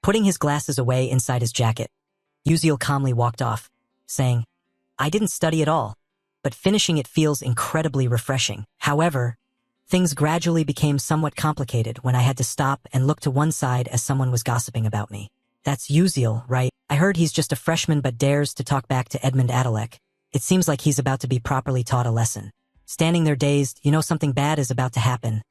Putting his glasses away inside his jacket, Uziel calmly walked off, saying, I didn't study at all, but finishing it feels incredibly refreshing. However, things gradually became somewhat complicated when I had to stop and look to one side as someone was gossiping about me. That's Uziel, right? I heard he's just a freshman but dares to talk back to Edmund Adalek. It seems like he's about to be properly taught a lesson. Standing there dazed, you know something bad is about to happen.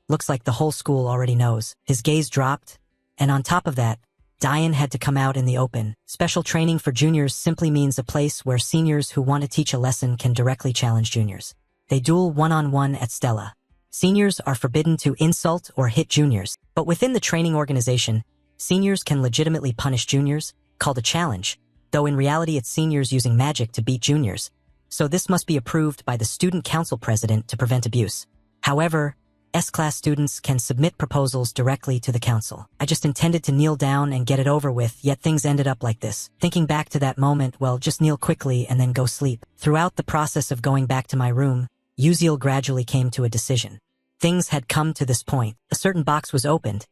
Looks like the whole school already knows. His gaze dropped, and on top of that, Diane had to come out in the open. Special training for juniors simply means a place where seniors who want to teach a lesson can directly challenge juniors. They duel one-on-one at Stella. Seniors are forbidden to insult or hit juniors, but within the training organization, seniors can legitimately punish juniors, called a challenge, though in reality it's seniors using magic to beat juniors. So this must be approved by the student council president to prevent abuse. However, S-class students can submit proposals directly to the council. I just intended to kneel down and get it over with, yet things ended up like this. Thinking back to that moment, well, just kneel quickly and then go sleep. Throughout the process of going back to my room, Uziel gradually came to a decision. Things had come to this point. A certain box was opened.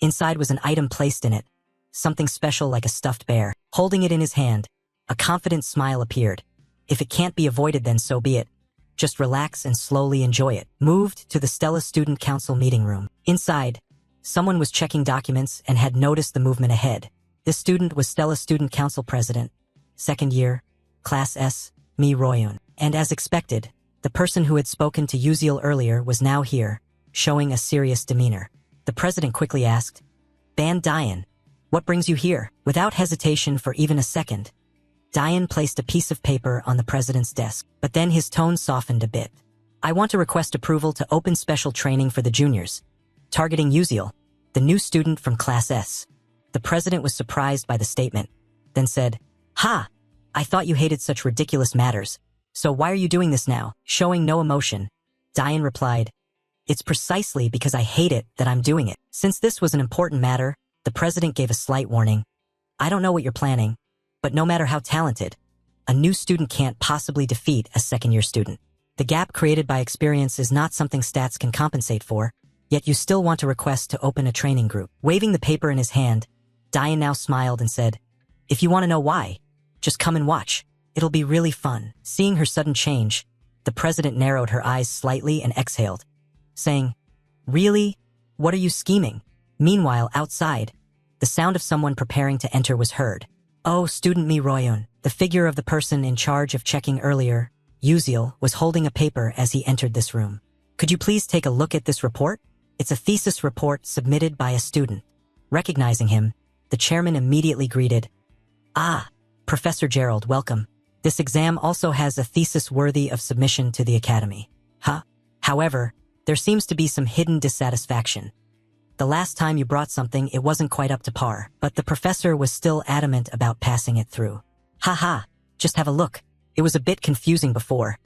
Inside was an item placed in it, something special like a stuffed bear. Holding it in his hand, a confident smile appeared. If it can't be avoided, then so be it. Just relax and slowly enjoy it. Moved to the Stella Student Council meeting room. Inside, someone was checking documents and had noticed the movement ahead. This student was Stella Student Council President, second year, Class S, Mi Royun. And as expected, the person who had spoken to Uziel earlier was now here, showing a serious demeanor. The president quickly asked, Ban Diane, what brings you here? Without hesitation for even a second, Diane placed a piece of paper on the president's desk, but then his tone softened a bit. I want to request approval to open special training for the juniors. targeting Uziel, the new student from Class S. The president was surprised by the statement, then said, "Ha! I thought you hated such ridiculous matters. So why are you doing this now?" Showing no emotion, Diane replied, "It's precisely because I hate it that I'm doing it." Since this was an important matter, the president gave a slight warning. "I don't know what you're planning, but no matter how talented, a new student can't possibly defeat a second-year student. The gap created by experience is not something stats can compensate for, yet you still want to request to open a training group." Waving the paper in his hand, Diane now smiled and said, "If you want to know why, just come and watch. It'll be really fun." Seeing her sudden change, the president narrowed her eyes slightly and exhaled, saying, "Really? What are you scheming?" Meanwhile, outside, the sound of someone preparing to enter was heard. "Oh, student Mi Royun." The figure of the person in charge of checking earlier, Uziel, was holding a paper as he entered this room. "Could you please take a look at this report? It's a thesis report submitted by a student." Recognizing him, the chairman immediately greeted, "Ah, Professor Gerald, welcome. This exam also has a thesis worthy of submission to the academy." Huh? However, there seems to be some hidden dissatisfaction. The last time you brought something, it wasn't quite up to par, but the professor was still adamant about passing it through. "Haha, just have a look. It was a bit confusing before,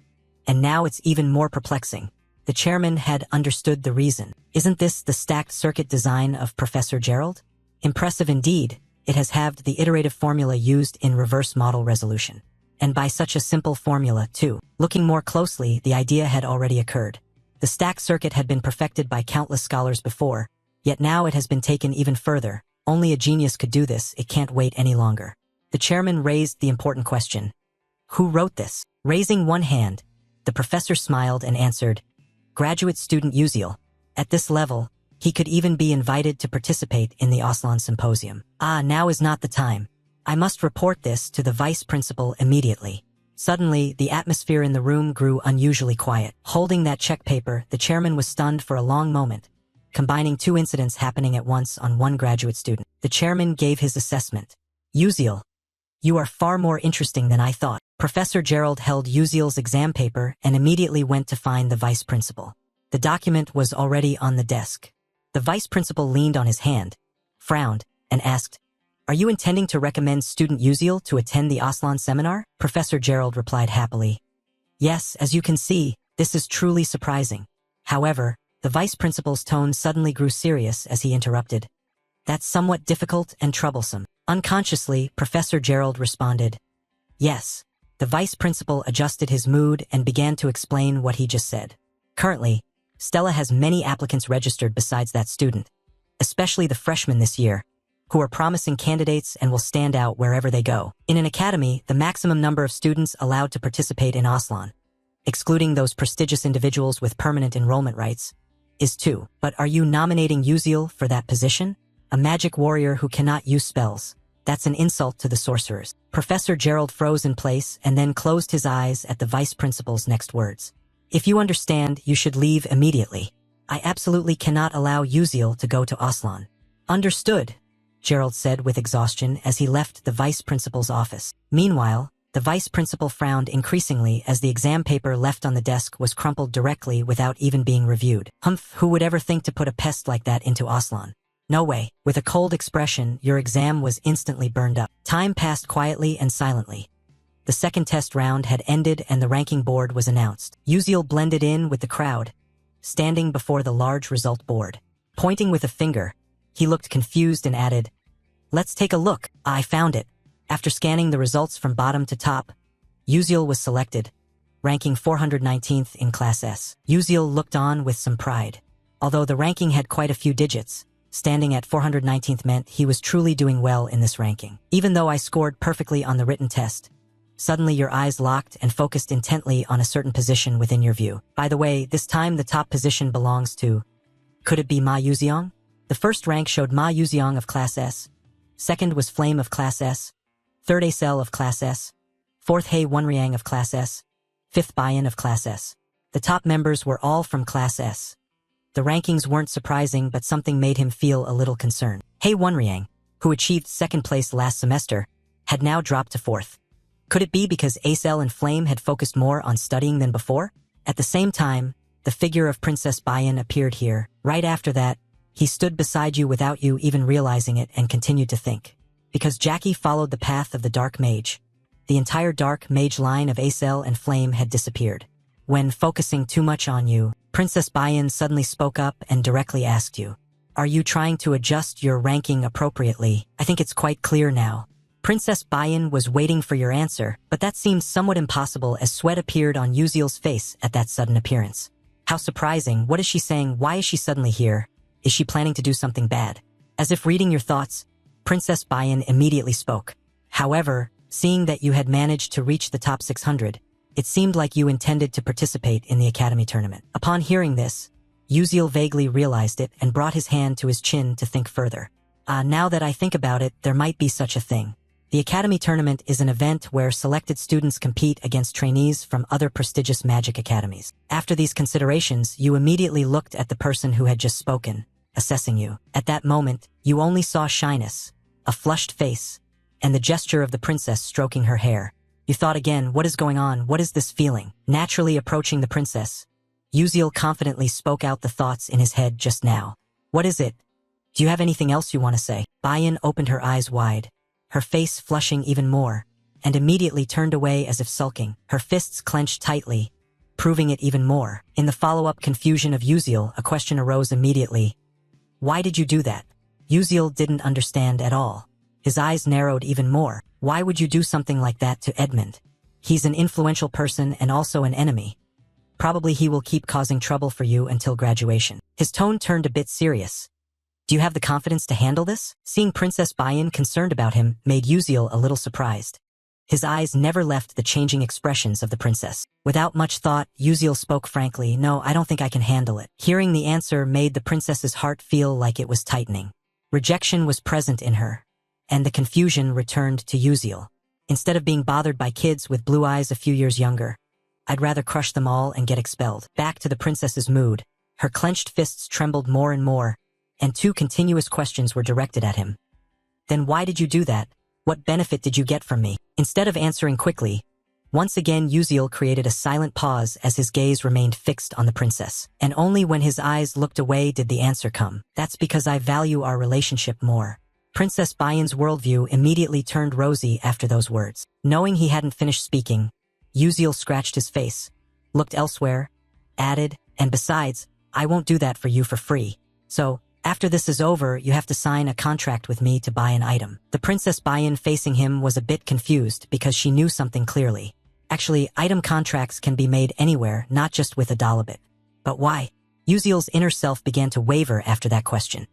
and now it's even more perplexing." The chairman had understood the reason. "Isn't this the stacked circuit design of Professor Gerald? Impressive indeed. It has halved the iterative formula used in reverse model resolution. And by such a simple formula, too." Looking more closely, the idea had already occurred. The stacked circuit had been perfected by countless scholars before, yet now it has been taken even further. Only a genius could do this. It can't wait any longer. The chairman raised the important question. "Who wrote this?" Raising one hand, the professor smiled and answered, "Graduate student Uziel. At this level, he could even be invited to participate in the Aslan Symposium." "Ah, now is not the time. I must report this to the vice principal immediately." Suddenly, the atmosphere in the room grew unusually quiet. Holding that check paper, the chairman was stunned for a long moment, combining two incidents happening at once on one graduate student. The chairman gave his assessment. "Uziel, you are far more interesting than I thought." Professor Gerald held Uziel's exam paper and immediately went to find the vice principal. The document was already on the desk. The vice principal leaned on his hand, frowned, and asked, "Are you intending to recommend student Uziel to attend the Aslan seminar?" Professor Gerald replied happily, "Yes, as you can see, this is truly surprising." However, the vice principal's tone suddenly grew serious as he interrupted. "That's somewhat difficult and troublesome." Unconsciously, Professor Gerald responded, "Yes." The vice principal adjusted his mood and began to explain what he just said. "Currently, Stella has many applicants registered besides that student, especially the freshmen this year, who are promising candidates and will stand out wherever they go. In an academy, the maximum number of students allowed to participate in Aslan, excluding those prestigious individuals with permanent enrollment rights, is 2. But are you nominating Uziel for that position? A magic warrior who cannot use spells. That's an insult to the sorcerers." Professor Gerald froze in place and then closed his eyes at the vice principal's next words. "If you understand, you should leave immediately. I absolutely cannot allow Uziel to go to Aslan." "Understood," Gerald said with exhaustion as he left the vice principal's office. Meanwhile, the vice principal frowned increasingly as the exam paper left on the desk was crumpled directly without even being reviewed. "Humph, who would ever think to put a pest like that into Aslan? No way." With a cold expression, your exam was instantly burned up. Time passed quietly and silently. The second test round had ended and the ranking board was announced. Uziel blended in with the crowd, standing before the large result board. Pointing with a finger, he looked confused and added, "Let's take a look. I found it." After scanning the results from bottom to top, Uziel was selected, ranking 419th in Class S. Uziel looked on with some pride. Although the ranking had quite a few digits, standing at 419th meant he was truly doing well in this ranking. "Even though I scored perfectly on the written test, suddenly your eyes locked and focused intently on a certain position within your view. By the way, this time the top position belongs to... Could it be Ma Yuziang?" The first rank showed Ma Yuziang of Class S. Second was Flame of Class S. Third Acel of Class S. Fourth Hei Wonriang of Class S. Fifth Bayan of Class S. The top members were all from Class S. The rankings weren't surprising, but something made him feel a little concerned. Hei Wonriang, who achieved second place last semester, had now dropped to fourth. Could it be because Acel and Flame had focused more on studying than before? At the same time, the figure of Princess Bayan appeared here. Right after that, He stood beside you without you even realizing it and continued to think. Because Jackie followed the path of the Dark Mage, the entire Dark Mage line of Acel and Flame had disappeared. When focusing too much on you, Princess Bayan suddenly spoke up and directly asked you, "Are you trying to adjust your ranking appropriately? I think it's quite clear now." Princess Bayan was waiting for your answer, but that seemed somewhat impossible as sweat appeared on Yuziel's face at that sudden appearance. How surprising. What is she saying? Why is she suddenly here? Is she planning to do something bad? As if reading your thoughts, Princess Bayan immediately spoke. However, seeing that you had managed to reach the top 600, it seemed like you intended to participate in the Academy tournament. Upon hearing this, Yuziel vaguely realized it and brought his hand to his chin to think further. Now that I think about it, there might be such a thing. The Academy tournament is an event where selected students compete against trainees from other prestigious magic academies. After these considerations, you immediately looked at the person who had just spoken, assessing you. At that moment, you only saw shyness, a flushed face, and the gesture of the princess stroking her hair. You thought again, what is going on? What is this feeling? Naturally approaching the princess, Yuziel confidently spoke out the thoughts in his head just now. What is it? Do you have anything else you want to say? Bayan opened her eyes wide, her face flushing even more, and immediately turned away as if sulking, her fists clenched tightly, proving it even more. In the follow-up confusion of Yuziel, a question arose immediately. Why did you do that? Yuziel didn't understand at all. His eyes narrowed even more. Why would you do something like that to Edmund? He's an influential person and also an enemy. Probably he will keep causing trouble for you until graduation. His tone turned a bit serious. Do you have the confidence to handle this? Seeing Princess Bayan concerned about him made Yuziel a little surprised. His eyes never left the changing expressions of the princess. Without much thought, Yuziel spoke frankly, "No, I don't think I can handle it." Hearing the answer made the princess's heart feel like it was tightening. Rejection was present in her, and the confusion returned to Yuziel. Instead of being bothered by kids with blue eyes a few years younger, I'd rather crush them all and get expelled. Back to the princess's mood, her clenched fists trembled more and more, and 2 continuous questions were directed at him. Then why did you do that? What benefit did you get from me? Instead of answering quickly, once again Yuziel created a silent pause as his gaze remained fixed on the princess. And only when his eyes looked away did the answer come. That's because I value our relationship more. Princess Bayan's worldview immediately turned rosy after those words. Knowing he hadn't finished speaking, Yuziel scratched his face, looked elsewhere, added, and besides, I won't do that for you for free. So, after this is over, you have to sign a contract with me to buy an item. The Princess Bayan facing him was a bit confused because she knew something clearly. Actually, item contracts can be made anywhere, not just with a Dalabit. But why? Yuziel's inner self began to waver after that question.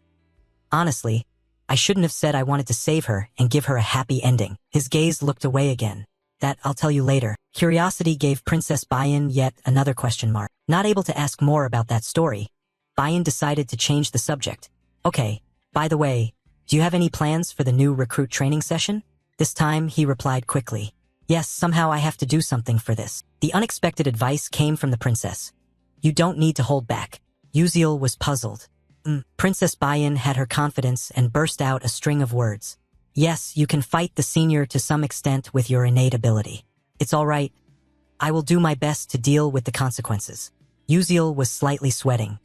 Honestly, I shouldn't have said I wanted to save her and give her a happy ending. His gaze looked away again. That I'll tell you later. Curiosity gave Princess Bayan yet another question mark. Not able to ask more about that story, Bayan decided to change the subject. Okay, by the way, do you have any plans for the new recruit training session? This time, he replied quickly. Yes, somehow I have to do something for this. The unexpected advice came from the princess. You don't need to hold back. Yuziel was puzzled. Princess Bayan had her confidence and burst out a string of words. Yes, you can fight the senior to some extent with your innate ability. It's all right. I will do my best to deal with the consequences. Yuziel was slightly sweating.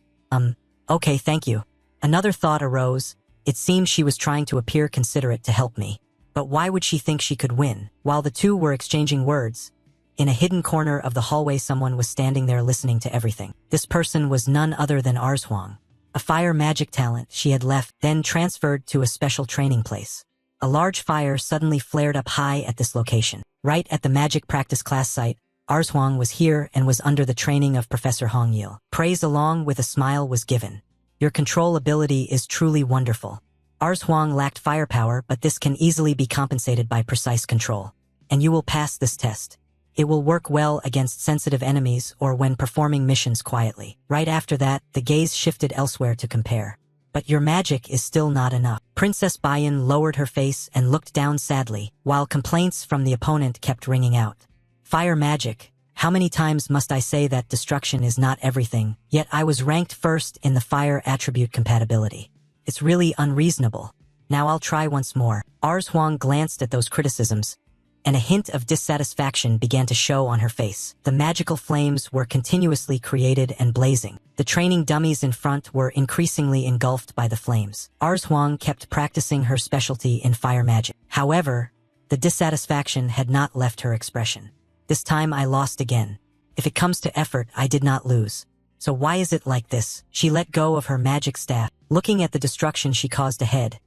Okay, thank you. Another thought arose. It seemed she was trying to appear considerate to help me. But why would she think she could win? While the 2 were exchanging words, in a hidden corner of the hallway someone was standing there listening to everything. This person was none other than Arzhuang, a fire magic talent she had left, then transferred to a special training place. A large fire suddenly flared up high at this location. Right at the magic practice class site, Arzhuang was here and was under the training of Professor Hongyil. Praise along with a smile was given. Your control ability is truly wonderful. Arzhuang lacked firepower, but this can easily be compensated by precise control. And you will pass this test. It will work well against sensitive enemies or when performing missions quietly. Right after that, the gaze shifted elsewhere to compare. But your magic is still not enough. Princess Bayan lowered her face and looked down sadly, while complaints from the opponent kept ringing out. Fire magic. How many times must I say that destruction is not everything, yet I was ranked first in the fire attribute compatibility. It's really unreasonable. Now I'll try once more. Arzhuang glanced at those criticisms, and a hint of dissatisfaction began to show on her face. The magical flames were continuously created and blazing. The training dummies in front were increasingly engulfed by the flames. Huang kept practicing her specialty in fire magic. However, the dissatisfaction had not left her expression. This time I lost again. If it comes to effort, I did not lose. So why is it like this? She let go of her magic staff. Looking at the destruction she caused ahead,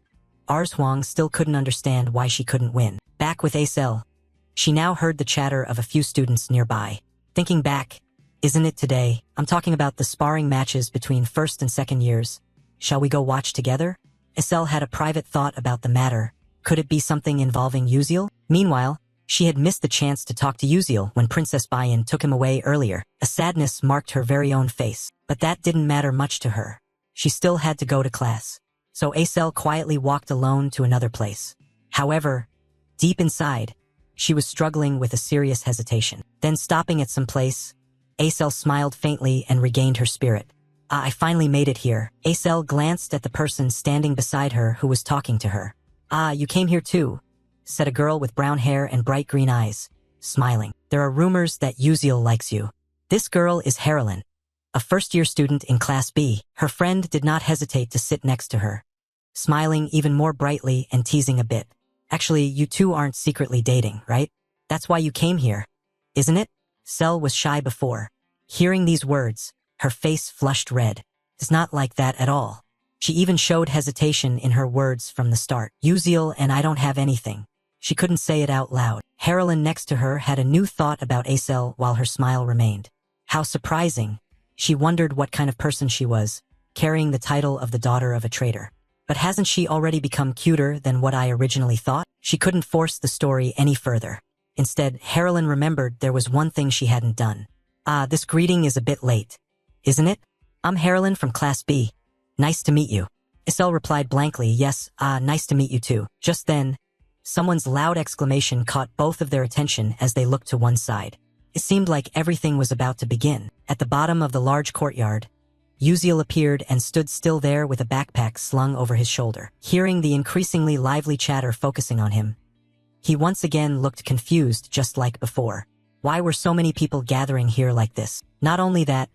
Huang still couldn't understand why she couldn't win. Back with Acel, she now heard the chatter of a few students nearby. Thinking back, isn't it today? I'm talking about the sparring matches between first and second years. Shall we go watch together? Acel had a private thought about the matter. Could it be something involving Uziel? Meanwhile, she had missed the chance to talk to Uziel when Princess Bayan took him away earlier. A sadness marked her very own face, but that didn't matter much to her. She still had to go to class. So Acel quietly walked alone to another place. However, deep inside, she was struggling with a serious hesitation. Then stopping at some place, Acel smiled faintly and regained her spirit. I finally made it here. Acel glanced at the person standing beside her who was talking to her. You came here too, said a girl with brown hair and bright green eyes, smiling. There are rumors that Uziel likes you. This girl is Harolyn, a first-year student in Class B. Her friend did not hesitate to sit next to her, smiling even more brightly and teasing a bit. Actually, you two aren't secretly dating, right? That's why you came here, isn't it? Cell was shy before. Hearing these words, her face flushed red. It's not like that at all. She even showed hesitation in her words from the start. Uziel and I don't have anything. She couldn't say it out loud. Harolyn next to her had a new thought about Acel while her smile remained. How surprising. She wondered what kind of person she was, carrying the title of the daughter of a traitor. But hasn't she already become cuter than what I originally thought? She couldn't force the story any further. Instead, Harolyn remembered there was one thing she hadn't done. This greeting is a bit late, isn't it? I'm Harolyn from Class B. Nice to meet you. Acel replied blankly, yes, nice to meet you too. Just then, someone's loud exclamation caught both of their attention as they looked to one side. It seemed like everything was about to begin. At the bottom of the large courtyard, Uziel appeared and stood still there with a backpack slung over his shoulder. Hearing the increasingly lively chatter focusing on him, he once again looked confused just like before. Why were so many people gathering here like this? Not only that,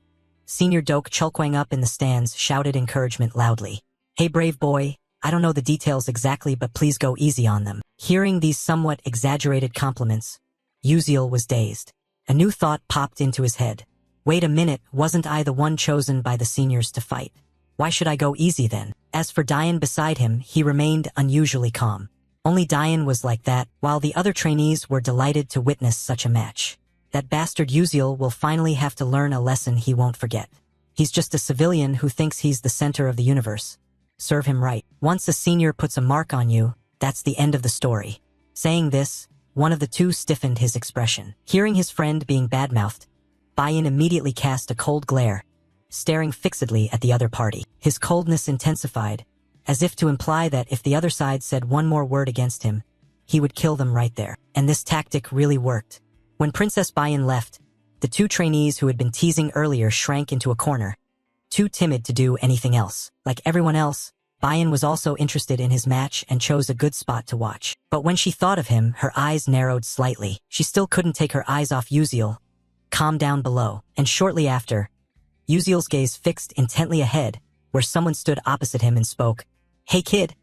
Senior Doak Chulkwang up in the stands shouted encouragement loudly. Hey brave boy, I don't know the details exactly but please go easy on them. Hearing these somewhat exaggerated compliments, Uziel was dazed. A new thought popped into his head. Wait a minute, wasn't I the one chosen by the seniors to fight? Why should I go easy then? As for Diane beside him, he remained unusually calm. Only Diane was like that, while the other trainees were delighted to witness such a match. That bastard Uziel will finally have to learn a lesson he won't forget. He's just a civilian who thinks he's the center of the universe. Serve him right. Once a senior puts a mark on you, that's the end of the story. Saying this, one of the two stiffened his expression. Hearing his friend being badmouthed, Bayan immediately cast a cold glare, staring fixedly at the other party. His coldness intensified, as if to imply that if the other side said one more word against him, he would kill them right there. And this tactic really worked. When Princess Bayan left, the two trainees who had been teasing earlier shrank into a corner, too timid to do anything else. Like everyone else, Bayan was also interested in his match and chose a good spot to watch. But when she thought of him, her eyes narrowed slightly. She still couldn't take her eyes off Uziel, calm down below. And shortly after, Uziel's gaze fixed intently ahead, where someone stood opposite him and spoke. Hey kid,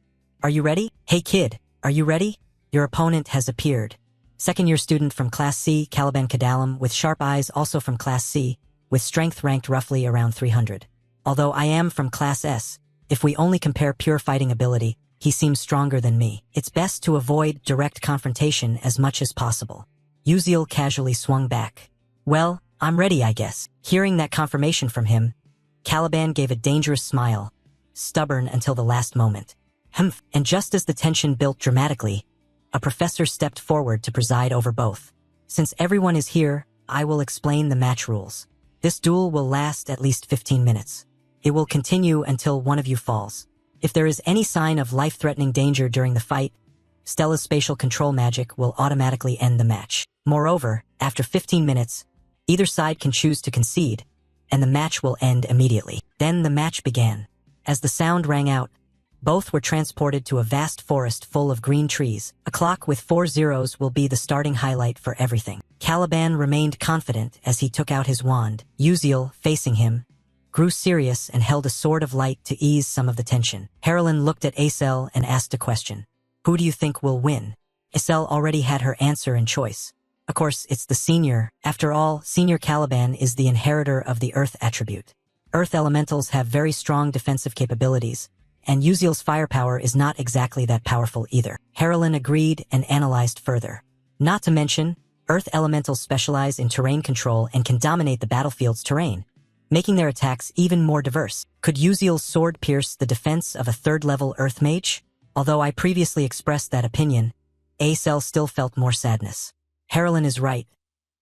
are you ready? Hey kid, are you ready? Your opponent has appeared. Second-year student from Class C, Caliban Kadalam, with sharp eyes, also from Class C, with strength ranked roughly around 300. Although I am from Class S, if we only compare pure fighting ability, he seems stronger than me. It's best to avoid direct confrontation as much as possible. Uziel casually swung back. Well, I'm ready, I guess. Hearing that confirmation from him, Caliban gave a dangerous smile, stubborn until the last moment. Humph. And just as the tension built dramatically, a professor stepped forward to preside over both. Since everyone is here, I will explain the match rules. This duel will last at least 15 minutes. It will continue until one of you falls. If there is any sign of life-threatening danger during the fight, Stella's spatial control magic will automatically end the match. Moreover, after 15 minutes, either side can choose to concede, and the match will end immediately. Then the match began. As the sound rang out, both were transported to a vast forest full of green trees. A clock with 4 zeros will be the starting highlight for everything. Caliban remained confident as he took out his wand. Uziel, facing him, grew serious and held a sword of light to ease some of the tension. Harlan looked at Acel and asked a question. Who do you think will win? Acel already had her answer and choice. Of course, it's the senior. After all, Senior Caliban is the inheritor of the Earth attribute. Earth elementals have very strong defensive capabilities, and Uziel's firepower is not exactly that powerful either. Harlan agreed and analyzed further. Not to mention, Earth elementals specialize in terrain control and can dominate the battlefield's terrain, making their attacks even more diverse. Could Uziel's sword pierce the defense of a third-level Earth mage? Although I previously expressed that opinion, Acel still felt more sadness. Harlan is right.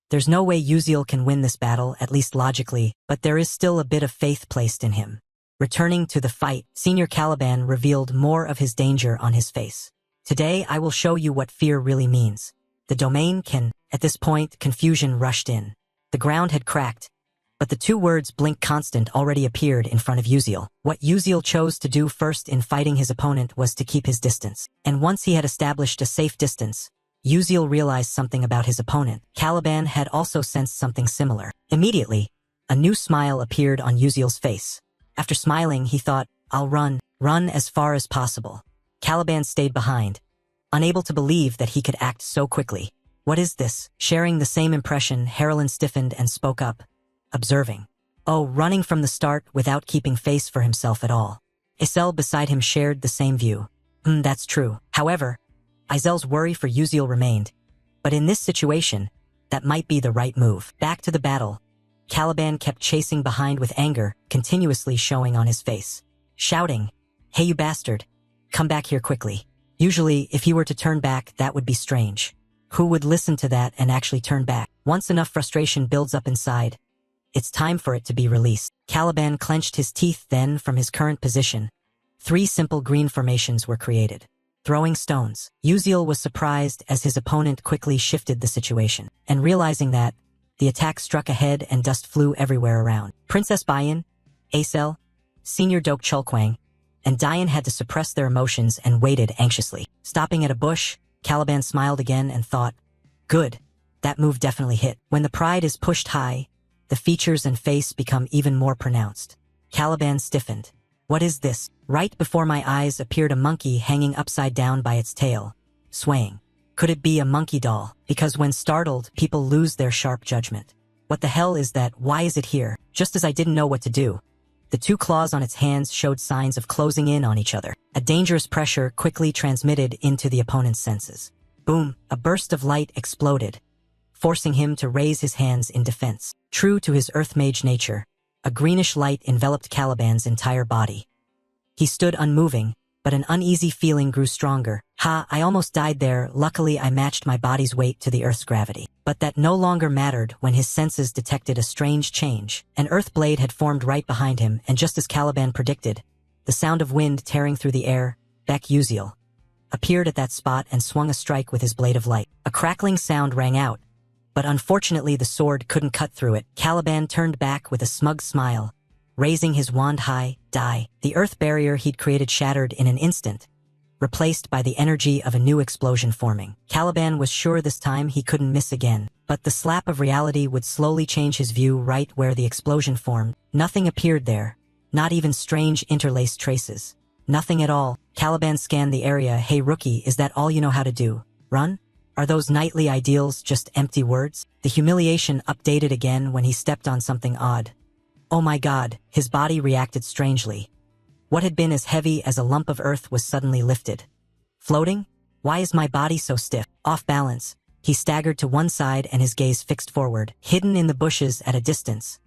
There's no way Uziel can win this battle, at least logically, but there is still a bit of faith placed in him. Returning to the fight, Senior Caliban revealed more of his danger on his face. Today, I will show you what fear really means. The domain can. At this point, confusion rushed in. The ground had cracked, but the two words blink constant already appeared in front of Uziel. What Uziel chose to do first in fighting his opponent was to keep his distance. And once he had established a safe distance, Uziel realized something about his opponent. Caliban had also sensed something similar. Immediately, a new smile appeared on Uziel's face. After smiling, he thought, I'll run as far as possible. Caliban stayed behind, unable to believe that he could act so quickly. What is this? Sharing the same impression, Harlan stiffened and spoke up, observing. Oh, running from the start without keeping face for himself at all. Acel beside him shared the same view. That's true. However, Izel's worry for Uziel remained, but in this situation, that might be the right move. Back to the battle. Caliban kept chasing behind with anger, continuously showing on his face, shouting, Hey you bastard, come back here quickly. Usually, if he were to turn back, that would be strange. Who would listen to that and actually turn back? Once enough frustration builds up inside, it's time for it to be released. Caliban clenched his teeth. Then, from his current position, 3 simple green formations were created. Throwing stones. Uziel was surprised as his opponent quickly shifted the situation, and realizing that, the attack struck ahead and dust flew everywhere around. Princess Bayan, Acel, Senior Dok Chulkwang, and Dian had to suppress their emotions and waited anxiously. Stopping at a bush, Caliban smiled again and thought, Good, that move definitely hit. When the pride is pushed high, the features and face become even more pronounced. Caliban stiffened. What is this? Right before my eyes appeared a monkey hanging upside down by its tail, swaying. Could it be a monkey doll? Because when startled, people lose their sharp judgment. What the hell is that? Why is it here? Just as I didn't know what to do, the 2 claws on its hands showed signs of closing in on each other. A dangerous pressure quickly transmitted into the opponent's senses. Boom! A burst of light exploded, forcing him to raise his hands in defense. True to his Earth Mage nature, a greenish light enveloped Caliban's entire body. He stood unmoving, but an uneasy feeling grew stronger. I almost died there. Luckily, I matched my body's weight to the Earth's gravity. But that no longer mattered when his senses detected a strange change. An Earth blade had formed right behind him, and just as Caliban predicted, the sound of wind tearing through the air, Bek Uziel appeared at that spot and swung a strike with his blade of light. A crackling sound rang out, but unfortunately the sword couldn't cut through it. Caliban turned back with a smug smile, raising his wand high. Die. The earth barrier he'd created shattered in an instant, replaced by the energy of a new explosion forming. Caliban was sure this time he couldn't miss again, but the slap of reality would slowly change his view. Right where the explosion formed, nothing appeared there, not even strange interlaced traces. Nothing at all. Caliban scanned the area. Hey rookie, is that all you know how to do? Run? Are those knightly ideals just empty words? The humiliation updated again when he stepped on something odd. Oh my god, his body reacted strangely. What had been as heavy as a lump of earth was suddenly lifted. Floating? Why is my body so stiff? Off balance. He staggered to one side and his gaze fixed forward. Hidden in the bushes at a distance,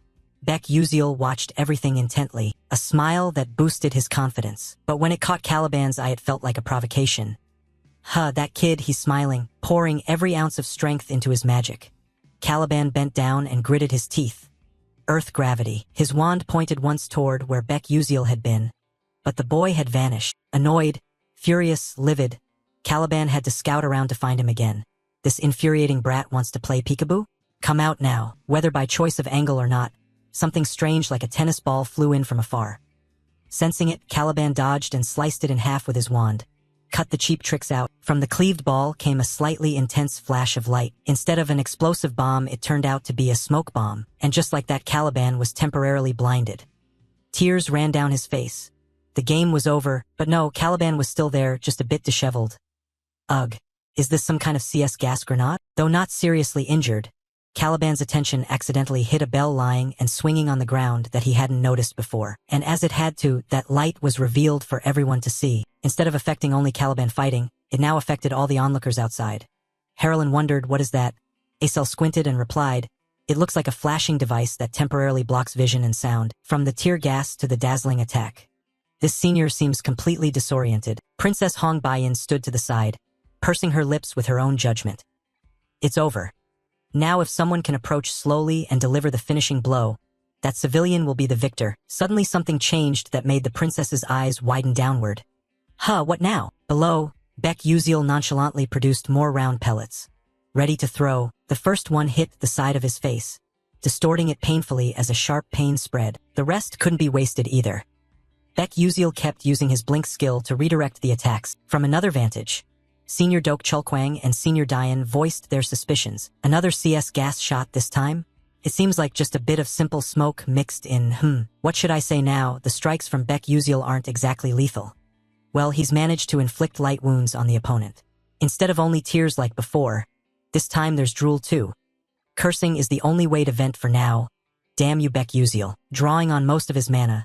Bek Uziel watched everything intently, a smile that boosted his confidence. But when it caught Caliban's eye, it felt like a provocation. That kid, he's smiling, pouring every ounce of strength into his magic. Caliban bent down and gritted his teeth. Earth gravity. His wand pointed once toward where Bek Uziel had been, but the boy had vanished. Annoyed, furious, livid, Caliban had to scout around to find him again. This infuriating brat wants to play peekaboo? Come out now. Whether by choice of angle or not, something strange like a tennis ball flew in from afar. Sensing it, Caliban dodged and sliced it in half with his wand. Cut the cheap tricks out. From the cleaved ball came a slightly intense flash of light. Instead of an explosive bomb, it turned out to be a smoke bomb. And just like that, Caliban was temporarily blinded. Tears ran down his face. The game was over, but no, Caliban was still there, just a bit disheveled. Ugh, is this some kind of CS gas grenade? Though not seriously injured, Caliban's attention accidentally hit a bell lying and swinging on the ground that he hadn't noticed before. And as it had to, that light was revealed for everyone to see. Instead of affecting only Caliban fighting, it now affected all the onlookers outside. Harlan wondered, what is that? Acel squinted and replied, it looks like a flashing device that temporarily blocks vision and sound, from the tear gas to the dazzling attack. This senior seems completely disoriented. Princess Hong Baiyin stood to the side, pursing her lips with her own judgment. It's over. Now if someone can approach slowly and deliver the finishing blow, that civilian will be the victor. Suddenly something changed that made the princess's eyes widen downward. Huh, what now? Below, Beck Uziel nonchalantly produced more round pellets. Ready to throw, the first one hit the side of his face, distorting it painfully as a sharp pain spread. The rest couldn't be wasted either. Beck Uziel kept using his blink skill to redirect the attacks. From another vantage, Senior Dok Chulkwang and Senior Dian voiced their suspicions. Another CS gas shot this time? It seems like just a bit of simple smoke mixed in, What should I say now? The strikes from Beck Uziel aren't exactly lethal. Well, he's managed to inflict light wounds on the opponent. Instead of only tears like before, this time there's drool too. Cursing is the only way to vent for now. Damn you, Beck Uziel. Drawing on most of his mana,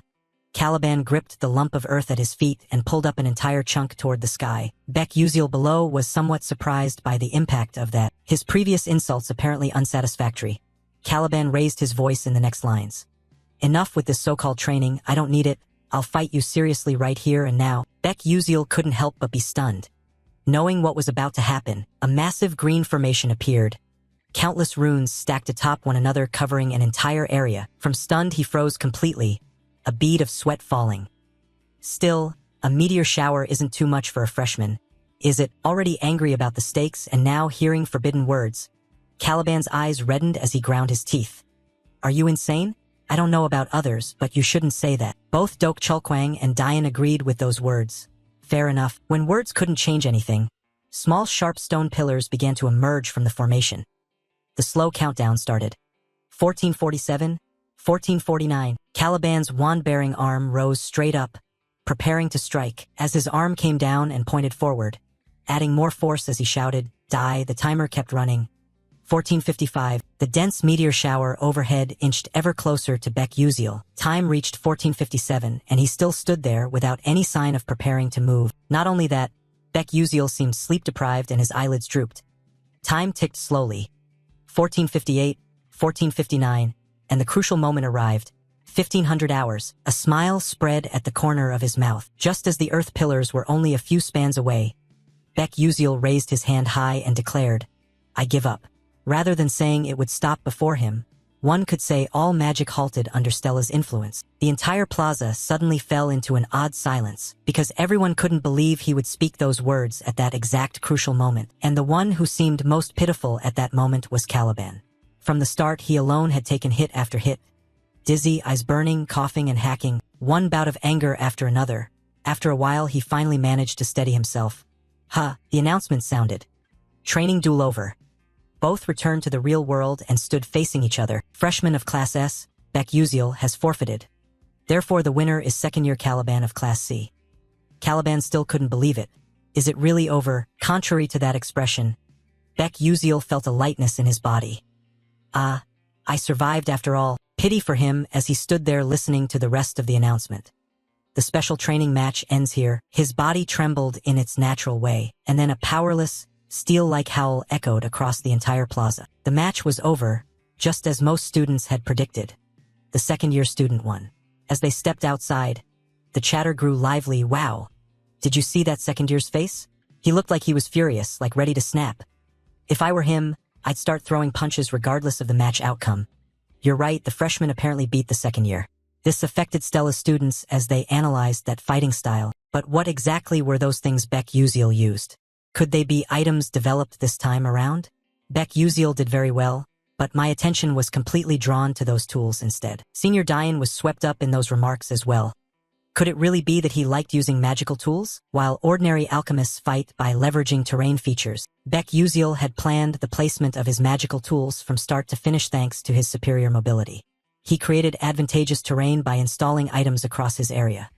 Caliban gripped the lump of earth at his feet and pulled up an entire chunk toward the sky. Beck Uziel below was somewhat surprised by the impact of that. His previous insults apparently unsatisfactory. Caliban raised his voice in the next lines. Enough with this so-called training, I don't need it. I'll fight you seriously right here and now. Beck Uziel couldn't help but be stunned. Knowing what was about to happen, a massive green formation appeared. Countless runes stacked atop one another covering an entire area. From stunned he froze completely, a bead of sweat falling. Still, a meteor shower isn't too much for a freshman, is it? Already angry about the stakes and now hearing forbidden words, Caliban's eyes reddened as he ground his teeth. Are you insane? I don't know about others, but you shouldn't say that. Both Dok Chulkwang and Dian agreed with those words. Fair enough. When words couldn't change anything, small sharp stone pillars began to emerge from the formation. The slow countdown started. 1447, 1449. Caliban's wand-bearing arm rose straight up, preparing to strike. As his arm came down and pointed forward, adding more force as he shouted, die, the timer kept running. 1455. The dense meteor shower overhead inched ever closer to Beck Uziel. Time reached 1457, and he still stood there without any sign of preparing to move. Not only that, Beck Uziel seemed sleep-deprived and his eyelids drooped. Time ticked slowly. 1458, 1459, and the crucial moment arrived. 1500 hours. A smile spread at the corner of his mouth. Just as the earth pillars were only a few spans away, Beck Uziel raised his hand high and declared, I give up. Rather than saying it would stop before him, one could say all magic halted under Stella's influence. The entire plaza suddenly fell into an odd silence, because everyone couldn't believe he would speak those words at that exact crucial moment, and the one who seemed most pitiful at that moment was Caliban. From the start, he alone had taken hit after hit. Dizzy, eyes burning, coughing and hacking, one bout of anger after another. After a while, he finally managed to steady himself. The announcement sounded. Training duel over. Both returned to the real world and stood facing each other. Freshman of Class S, Beck Uziel, has forfeited. Therefore, the winner is second-year Caliban of Class C. Caliban still couldn't believe it. Is it really over? Contrary to that expression, Beck Uziel felt a lightness in his body. I survived after all. Pity for him as he stood there listening to the rest of the announcement. The special training match ends here. His body trembled in its natural way, and then a powerless, steel-like howl echoed across the entire plaza. The match was over, just as most students had predicted. The second-year student won. As they stepped outside, the chatter grew lively. Wow! Did you see that second year's face? He looked like he was furious, like ready to snap. If I were him, I'd start throwing punches regardless of the match outcome. You're right, the freshman apparently beat the second year. This affected Stella's students as they analyzed that fighting style. But what exactly were those things Beck Uziel used? Could they be items developed this time around? Beck Uziel did very well, but my attention was completely drawn to those tools instead. Senior Dian was swept up in those remarks as well. Could it really be that he liked using magical tools? While ordinary alchemists fight by leveraging terrain features, Beck Uziel had planned the placement of his magical tools from start to finish thanks to his superior mobility. He created advantageous terrain by installing items across his area.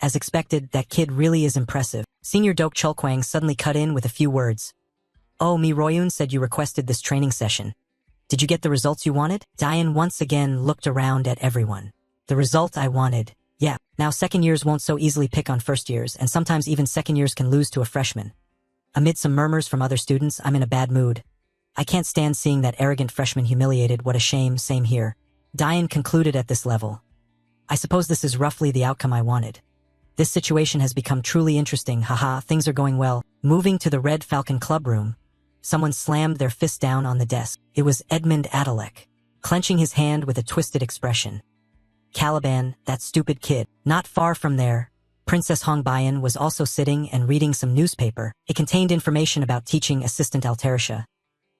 As expected, that kid really is impressive. Senior Dok Chulkwang suddenly cut in with a few words. Oh, Mi Royun said you requested this training session. Did you get the results you wanted? Diane once again looked around at everyone. The result I wanted. Yeah, now second years won't so easily pick on first years, and sometimes even second years can lose to a freshman. Amid some murmurs from other students, I'm in a bad mood. I can't stand seeing that arrogant freshman humiliated. What a shame, same here. Diane concluded at this level. I suppose this is roughly the outcome I wanted. This situation has become truly interesting, haha, things are going well. Moving to the Red Falcon Club room, someone slammed their fist down on the desk. It was Edmund Adalek, clenching his hand with a twisted expression. Caliban, that stupid kid. Not far from there, Princess Hongbayan was also sitting and reading some newspaper. It contained information about teaching assistant Altarisha.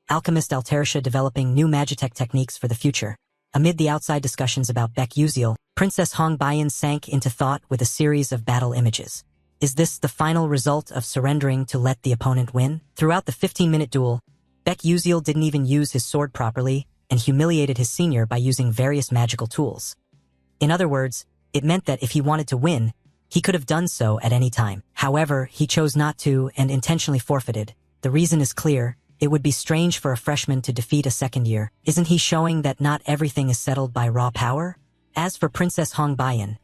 Alchemist Altarisha developing new magitech techniques for the future. Amid the outside discussions about Baek Yuziel, Princess Hongbayan sank into thought with a series of battle images. Is this the final result of surrendering to let the opponent win? Throughout the 15-minute duel, Baek Yuziel didn't even use his sword properly and humiliated his senior by using various magical tools. In other words, it meant that if he wanted to win, he could have done so at any time. However, he chose not to and intentionally forfeited. The reason is clear. It would be strange for a freshman to defeat a second year. Isn't he showing that not everything is settled by raw power? As for Princess Hongbayan,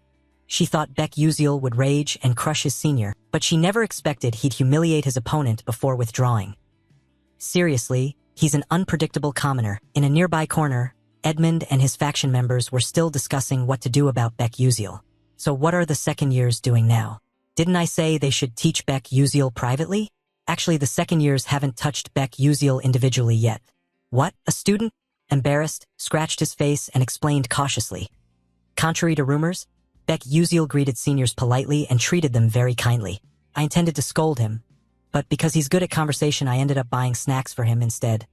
she thought Baek Yuziel would rage and crush his senior, but she never expected he'd humiliate his opponent before withdrawing. Seriously, he's an unpredictable commoner. In a nearby corner, Edmund and his faction members were still discussing what to do about Baek Yuziel. So what are the second years doing now? Didn't I say they should teach Baek Yuziel privately? Actually, the second years haven't touched Baek Yuziel individually yet. What? A student? Embarrassed, scratched his face and explained cautiously. Contrary to rumors, Baek Yuziel greeted seniors politely and treated them very kindly. I intended to scold him, but because he's good at conversation, I ended up buying snacks for him instead.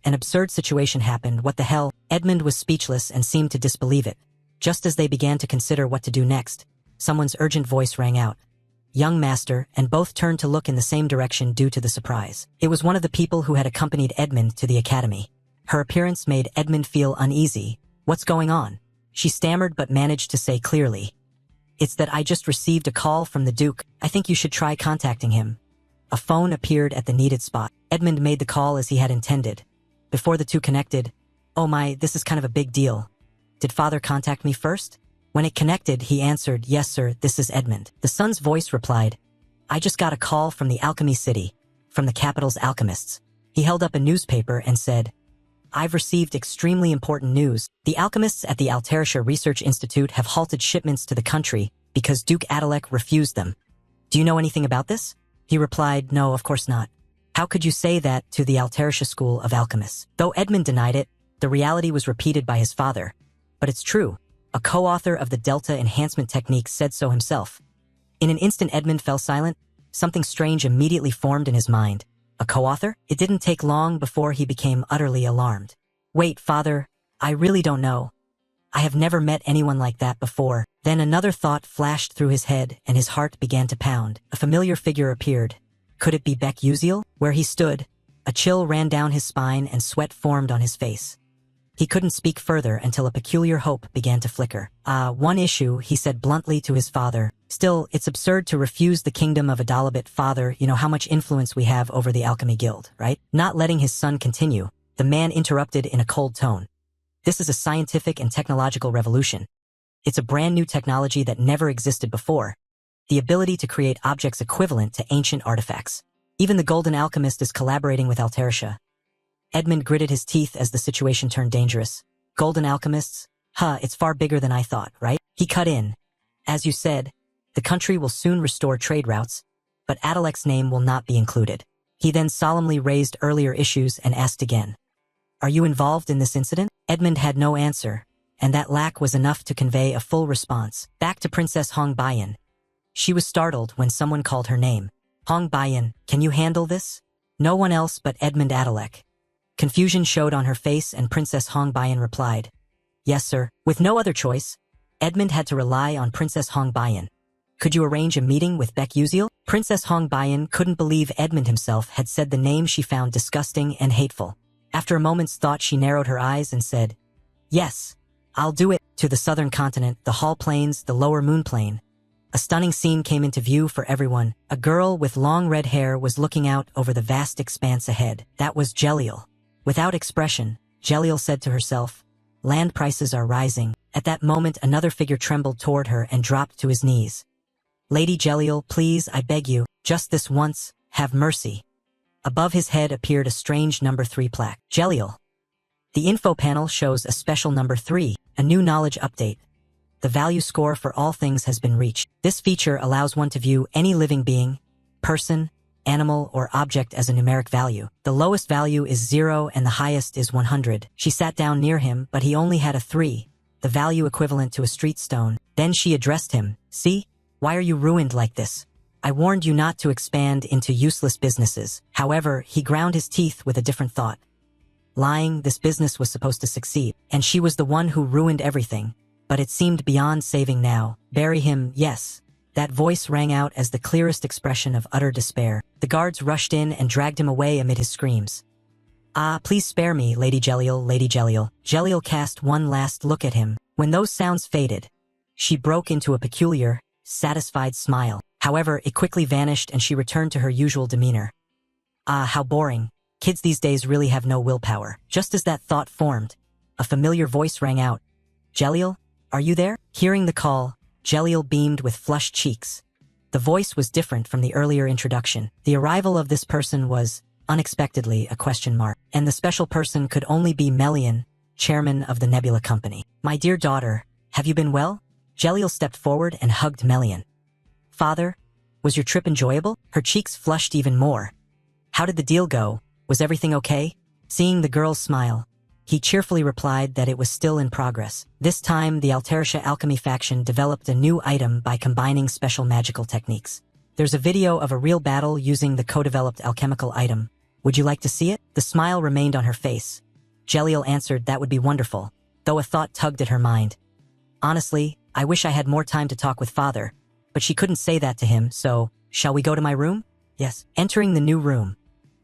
An absurd situation happened. What the hell? Edmund was speechless and seemed to disbelieve it. Just as they began to consider what to do next, someone's urgent voice rang out. Young master, and both turned to look in the same direction due to the surprise. It was one of the people who had accompanied Edmund to the academy. Her appearance made Edmund feel uneasy. What's going on? She stammered but managed to say clearly. It's that I just received a call from the Duke. I think you should try contacting him. A phone appeared at the needed spot. Edmund made the call as he had intended. Before the two connected, oh my, this is kind of a big deal. Did father contact me first? When it connected, he answered, yes sir, this is Edmund. The son's voice replied, I just got a call from the Alchemy City, from the capital's alchemists. He held up a newspaper and said, I've received extremely important news. The alchemists at the Altarisha Research Institute have halted shipments to the country because Duke Adalek refused them. Do you know anything about this? He replied, no, of course not. How could you say that to the Altarisha School of Alchemists? Though Edmund denied it, the reality was repeated by his father. But it's true. A co-author of the Delta Enhancement Technique said so himself. In an instant Edmund fell silent. Something strange immediately formed in his mind. A co-author? It didn't take long before he became utterly alarmed. Wait, father, I really don't know. I have never met anyone like that before. Then another thought flashed through his head and his heart began to pound. A familiar figure appeared. Could it be Baek Yuziel? Where he stood, a chill ran down his spine and sweat formed on his face. He couldn't speak further until a peculiar hope began to flicker. One issue, he said bluntly to his father. Still, it's absurd to refuse the kingdom of Adalabit. Father, you know how much influence we have over the Alchemy Guild, right? Not letting his son continue, the man interrupted in a cold tone. This is a scientific and technological revolution. It's a brand new technology that never existed before. The ability to create objects equivalent to ancient artifacts. Even the Golden Alchemist is collaborating with Altarisha. Edmund gritted his teeth as the situation turned dangerous. Golden Alchemists? It's far bigger than I thought, right? He cut in. As you said, the country will soon restore trade routes, but Adalek's name will not be included. He then solemnly raised earlier issues and asked again. Are you involved in this incident? Edmund had no answer, and that lack was enough to convey a full response. Back to Princess Hongbayan. She was startled when someone called her name. Hongbayan, can you handle this? No one else but Edmund Adalek. Confusion showed on her face and Princess Hongbayan replied, yes, sir. With no other choice, Edmund had to rely on Princess Hongbayan. Could you arrange a meeting with Baek Yuziel? Princess Hongbayan couldn't believe Edmund himself had said the name she found disgusting and hateful. After a moment's thought, she narrowed her eyes and said, yes, I'll do it. To the southern continent, the Hall Plains, the lower moon plane. A stunning scene came into view for everyone. A girl with long red hair was looking out over the vast expanse ahead. That was Jeliel. Without expression, Jeliel said to herself, "Land prices are rising." At that moment, another figure trembled toward her and dropped to his knees. "Lady Jeliel, please, I beg you, just this once, have mercy." Above his head appeared a strange number 3 plaque. Jeliel. The info panel shows a special number 3, a new knowledge update. The value score for all things has been reached. This feature allows one to view any living being, person, animal, or object as a numeric value. The lowest value is 0 and the highest is 100. She sat down near him, but he only had a 3, the value equivalent to a street stone. Then she addressed him. "See? Why are you ruined like this? I warned you not to expand into useless businesses." However, he ground his teeth with a different thought. Lying, this business was supposed to succeed, and she was the one who ruined everything. But it seemed beyond saving now. "Bury him, yes." That voice rang out as the clearest expression of utter despair. The guards rushed in and dragged him away amid his screams. "Ah, please spare me, Lady Jeliel, Lady Jeliel." Jeliel cast one last look at him. When those sounds faded, she broke into a peculiar, satisfied smile. However, it quickly vanished and she returned to her usual demeanor. "Ah, how boring. Kids these days really have no willpower." Just as that thought formed, a familiar voice rang out. "Jeliel? Are you there?" Hearing the call, Jeliel beamed with flushed cheeks. The voice was different from the earlier introduction. The arrival of this person was, unexpectedly, a question mark, and the special person could only be Melian, chairman of the Nebula Company. "My dear daughter, have you been well?" Jeliel stepped forward and hugged Melian. "Father, was your trip enjoyable?" Her cheeks flushed even more. "How did the deal go? Was everything okay?" Seeing the girl's smile, he cheerfully replied that it was still in progress. This time, the Alterisha alchemy faction developed a new item by combining special magical techniques. There's a video of a real battle using the co-developed alchemical item. Would you like to see it? The smile remained on her face. Jeliel answered that would be wonderful, though a thought tugged at her mind. Honestly, I wish I had more time to talk with Father, but she couldn't say that to him, so, shall we go to my room? Yes. Entering the new room,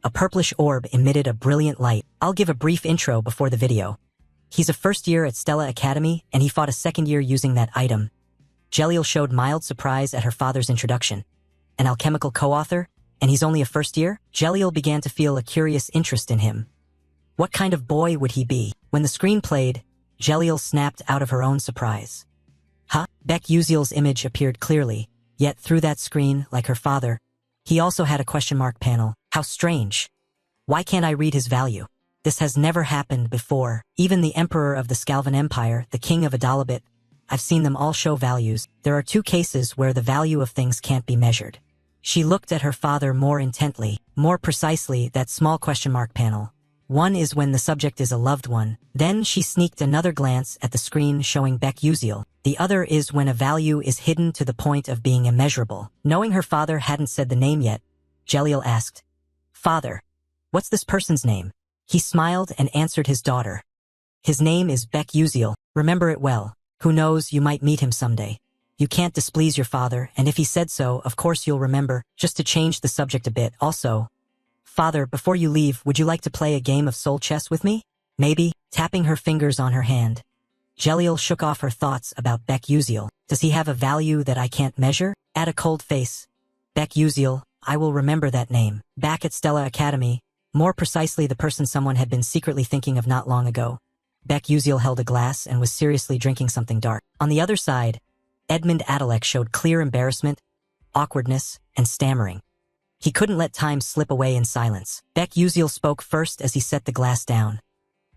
a purplish orb emitted a brilliant light. I'll give a brief intro before the video. He's a first year at Stella Academy, and he fought a second year using that item. Jeliel showed mild surprise at her father's introduction. An alchemical co-author, and he's only a first year? Jeliel began to feel a curious interest in him. What kind of boy would he be? When the screen played, Jeliel snapped out of her own surprise. Huh? Beck Uziel's image appeared clearly, yet through that screen, like her father, he also had a question mark panel. How strange. Why can't I read his value? This has never happened before. Even the Emperor of the Scalvan Empire, the King of Adalabit, I've seen them all show values. There are 2 cases where the value of things can't be measured. She looked at her father more intently, more precisely that small question mark panel. One is when the subject is a loved one. Then she sneaked another glance at the screen showing Beck Uziel. The other is when a value is hidden to the point of being immeasurable. Knowing her father hadn't said the name yet, Jeliel asked, "Father, what's this person's name?" He smiled and answered his daughter. "His name is Beck Uziel. Remember it well. Who knows, you might meet him someday. You can't displease your father, and if he said so, of course you'll remember." Just to change the subject a bit, also, "Father, before you leave, would you like to play a game of soul chess with me? Maybe?" Tapping her fingers on her hand, Jeliel shook off her thoughts about Beck Uziel. Does he have a value that I can't measure? At a cold face. Beck Uziel, I will remember that name. Back at Stella Academy, more precisely the person someone had been secretly thinking of not long ago, Beck Uziel held a glass and was seriously drinking something dark. On the other side, Edmund Adalek showed clear embarrassment, awkwardness, and stammering. He couldn't let time slip away in silence. Beck Uziel spoke first as he set the glass down.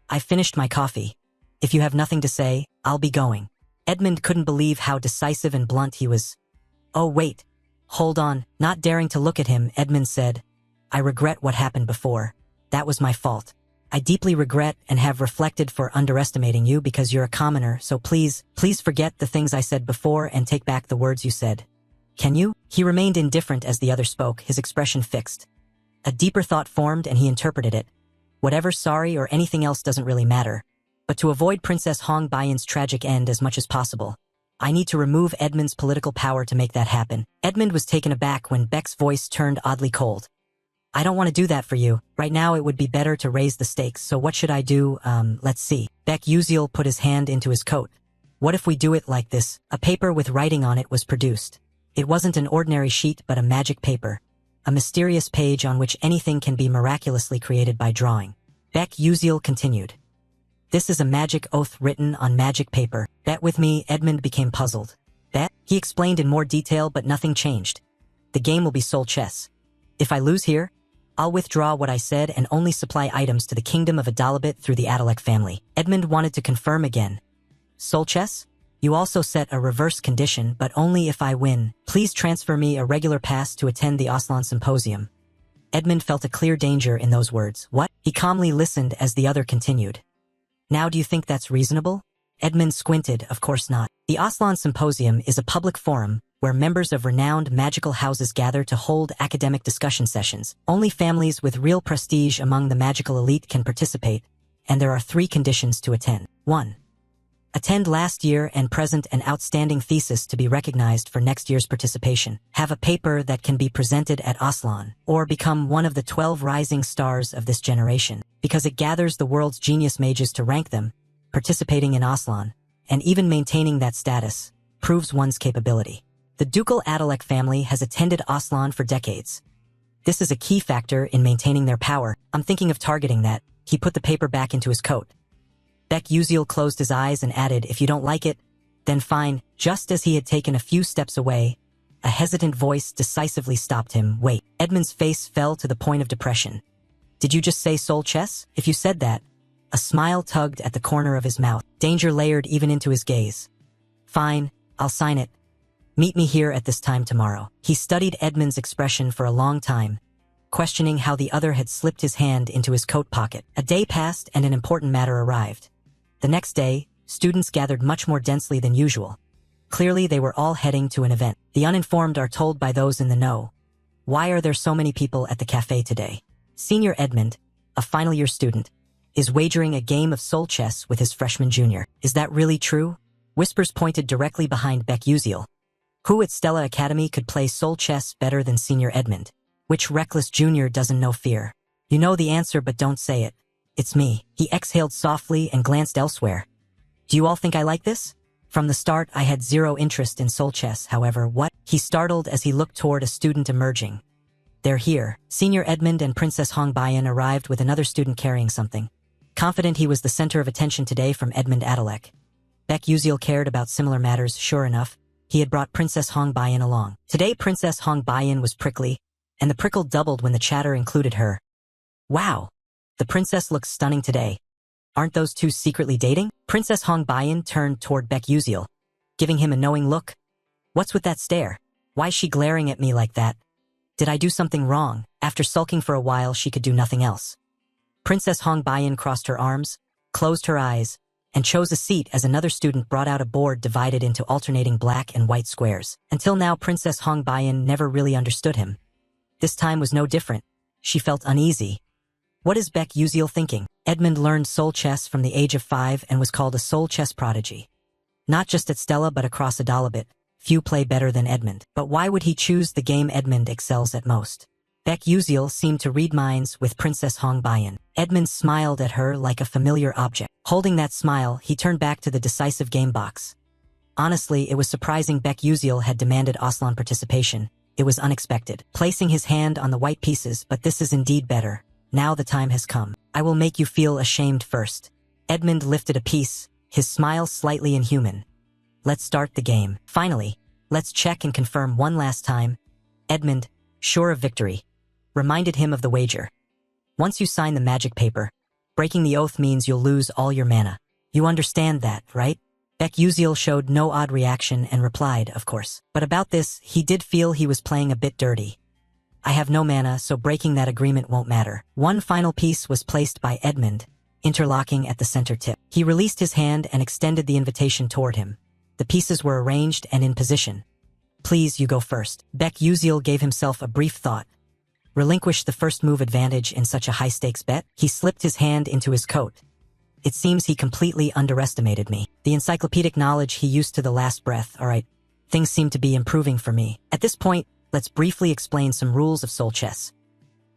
"I finished my coffee. If you have nothing to say, I'll be going." Edmund couldn't believe how decisive and blunt he was. "Oh, wait. Hold on." Not daring to look at him, Edmund said, "I regret what happened before. That was my fault. I deeply regret and have reflected for underestimating you because you're a commoner, so please forget the things I said before and take back the words you said. Can you?" He remained indifferent as the other spoke, his expression fixed. A deeper thought formed and he interpreted it. Whatever sorry or anything else doesn't really matter. But to avoid Princess Hong Bayan's tragic end as much as possible, I need to remove Edmund's political power to make that happen. Edmund was taken aback when Beck's voice turned oddly cold. I don't want to do that for you. Right now it would be better to raise the stakes, so what should I do? Let's see. Baek Yusil put his hand into his coat. What if we do it like this? A paper with writing on it was produced. It wasn't an ordinary sheet but a magic paper. A mysterious page on which anything can be miraculously created by drawing. Baek Yusil continued. This is a magic oath written on magic paper. Bet with me. Edmund became puzzled. Bet? He explained in more detail, but nothing changed. The game will be Soul Chess. If I lose here, I'll withdraw what I said and only supply items to the kingdom of Adalabit through the Adalek family. Edmund wanted to confirm again. Soul Chess? You also set a reverse condition, but only if I win. Please transfer me a regular pass to attend the Aslan Symposium. Edmund felt a clear danger in those words. What? He calmly listened as the other continued. Now do you think that's reasonable? Edmund squinted. Of course not. The Aslan Symposium is a public forum where members of renowned magical houses gather to hold academic discussion sessions. Only families with real prestige among the magical elite can participate, and there are 3 conditions to attend. 1. Attend last year and present an outstanding thesis to be recognized for next year's participation. Have a paper that can be presented at Aslan, or become one of the 12 rising stars of this generation, because it gathers the world's genius mages to rank them. Participating in Aslan, and even maintaining that status, proves one's capability. The ducal Adalek family has attended Aslan for decades. This is a key factor in maintaining their power. I'm thinking of targeting that. He put the paper back into his coat. Baek Yusil closed his eyes and added, if you don't like it, then fine. Just as he had taken a few steps away, a hesitant voice decisively stopped him. Wait. Edmund's face fell to the point of depression. Did you just say Soul Chess? If you said that, a smile tugged at the corner of his mouth. Danger layered even into his gaze. Fine, I'll sign it. Meet me here at this time tomorrow. He studied Edmund's expression for a long time, questioning how the other had slipped his hand into his coat pocket. A day passed and an important matter arrived. The next day, students gathered much more densely than usual. Clearly they were all heading to an event. The uninformed are told by those in the know. Why are there so many people at the cafe today? Senior Edmund, a final year student, is wagering a game of soul chess with his freshman junior. Is that really true? Whispers pointed directly behind Baek Yusil. Who at Stella Academy could play soul chess better than Senior Edmund? Which reckless junior doesn't know fear? You know the answer but don't say it. It's me. He exhaled softly and glanced elsewhere. Do you all think I like this? From the start I had zero interest in soul chess, however. What? He startled as he looked toward a student emerging. They're here. Senior Edmund and Princess Hongbayan arrived with another student carrying something. Confident he was the center of attention today from Edmund Adalek. Baek Yusil cared about similar matters. Sure enough, he had brought Princess Hongbayan along. Today Princess Hongbayan was prickly, and the prickle doubled when the chatter included her. Wow! The princess looks stunning today. Aren't those two secretly dating? Princess Hongbayan turned toward Baek Yusil, giving him a knowing look. What's with that stare? Why's she glaring at me like that? Did I do something wrong? After sulking for a while, she could do nothing else. Princess Hongbayan crossed her arms, closed her eyes, and chose a seat as another student brought out a board divided into alternating black and white squares. Until now, Princess Hongbayan never really understood him. This time was no different. She felt uneasy. What is Baek Yusil thinking? Edmund learned soul chess from the age of 5 and was called a soul chess prodigy. Not just at Stella but across Adalabit. Few play better than Edmund. But why would he choose the game Edmund excels at most? Baek Yusil seemed to read minds with Princess Hongbayan. Edmund smiled at her like a familiar object. Holding that smile, he turned back to the decisive game box. Honestly, it was surprising Baek Yusil had demanded Aslan participation. It was unexpected. Placing his hand on the white pieces, but this is indeed better. Now the time has come. I will make you feel ashamed first. Edmund lifted a piece, his smile slightly inhuman. Let's start the game. Finally, let's check and confirm one last time. Edmund, sure of victory, reminded him of the wager. Once you sign the magic paper, breaking the oath means you'll lose all your mana. You understand that, right? Baek Yusil showed no odd reaction and replied, of course. But about this, he did feel he was playing a bit dirty. I have no mana, so breaking that agreement won't matter. One final piece was placed by Edmund, interlocking at the center tip. He released his hand and extended the invitation toward him. The pieces were arranged and in position. Please, you go first. Baek Yusil gave himself a brief thought. Relinquish the first move advantage in such a high-stakes bet? He slipped his hand into his coat. It seems he completely underestimated me. The encyclopedic knowledge he used to the last breath. Alright, things seem to be improving for me. At this point, let's briefly explain some rules of soul chess.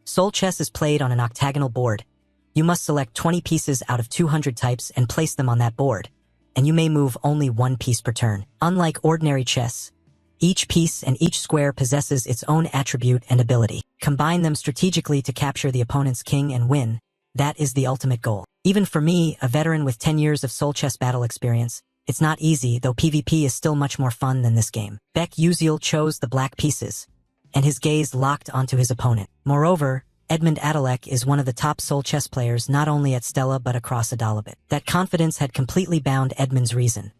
Soul chess is played on an octagonal board. You must select 20 pieces out of 200 types and place them on that board, and you may move only one piece per turn. Unlike ordinary chess, each piece and each square possesses its own attribute and ability. Combine them strategically to capture the opponent's king and win. That is the ultimate goal. Even for me, a veteran with 10 years of soul chess battle experience, it's not easy, though PvP is still much more fun than this game. Beck Uziel chose the black pieces, and his gaze locked onto his opponent. Moreover, Edmund Adalek is one of the top soul chess players not only at Stella but across Adalabit. That confidence had completely bound Edmund's reason.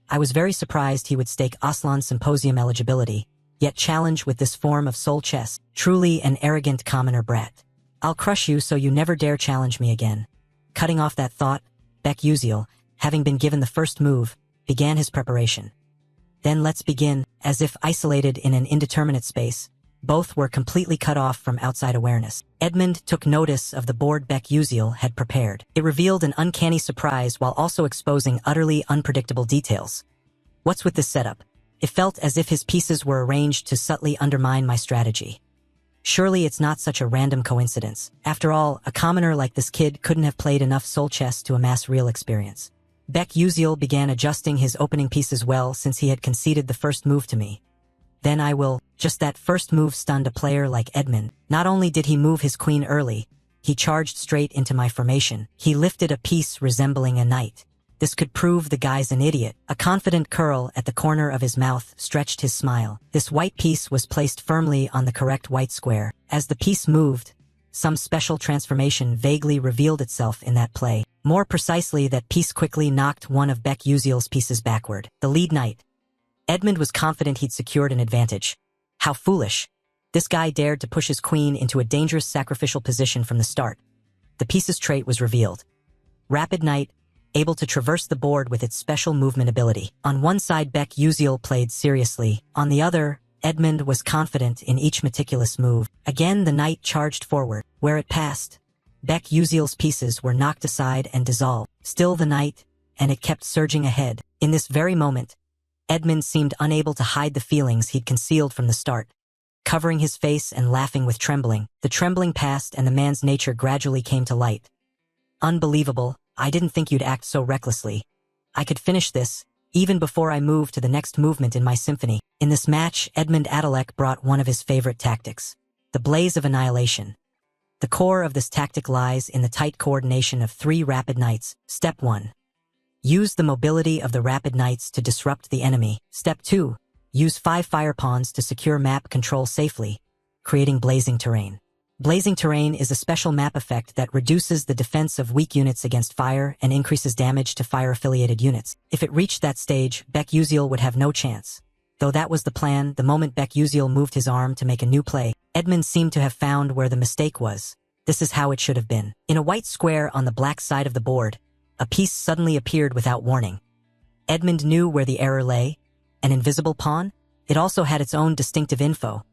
I was very surprised he would stake Aslan Symposium eligibility, yet challenge with this form of soul chess. Truly an arrogant commoner brat. I'll crush you so you never dare challenge me again. Cutting off that thought, Beck Uziel, having been given the first move, began his preparation. Then let's begin. As if isolated in an indeterminate space, both were completely cut off from outside awareness. Edmund took notice of the board Beck Uziel had prepared. It revealed an uncanny surprise while also exposing utterly unpredictable details. What's with this setup? It felt as if his pieces were arranged to subtly undermine my strategy. Surely it's not such a random coincidence. After all, a commoner like this kid couldn't have played enough soul chess to amass real experience. Beck Uziel began adjusting his opening pieces well since he had conceded the first move to me. Then I will. Just that first move stunned a player like Edmund. Not only did he move his queen early, he charged straight into my formation. He lifted a piece resembling a knight. This could prove the guy's an idiot. A confident curl at the corner of his mouth stretched his smile. This white piece was placed firmly on the correct white square. As the piece moved, some special transformation vaguely revealed itself in that play. More precisely, that piece quickly knocked one of Beck Uziel's pieces backward. The lead knight. Edmund was confident he'd secured an advantage. How foolish. This guy dared to push his queen into a dangerous sacrificial position from the start. The piece's trait was revealed. Rapid knight, able to traverse the board with its special movement ability. On one side, Beck Uziel played seriously. On the other, Edmund was confident in each meticulous move. Again, the knight charged forward. Where it passed, Beck Uziel's pieces were knocked aside and dissolved. Still the knight, and it kept surging ahead. In this very moment, Edmund seemed unable to hide the feelings he'd concealed from the start. Covering his face and laughing with trembling, the trembling passed and the man's nature gradually came to light. Unbelievable, I didn't think you'd act so recklessly. I could finish this, even before I moved to the next movement in my symphony. In this match, Edmund Adalek brought one of his favorite tactics, the blaze of annihilation. The core of this tactic lies in the tight coordination of 3 rapid knights. Step 1. Use the mobility of the rapid knights to disrupt the enemy. Step 2. Use 5 fire pawns to secure map control safely, creating blazing terrain. Blazing terrain is a special map effect that reduces the defense of weak units against fire and increases damage to fire-affiliated units. If it reached that stage, Beck Uziel would have no chance. Though that was the plan, the moment Beck Uziel moved his arm to make a new play, Edmund seemed to have found where the mistake was. This is how it should have been. In a white square on the black side of the board, a piece suddenly appeared without warning. Edmund knew where the error lay. An invisible pawn? It also had its own distinctive info.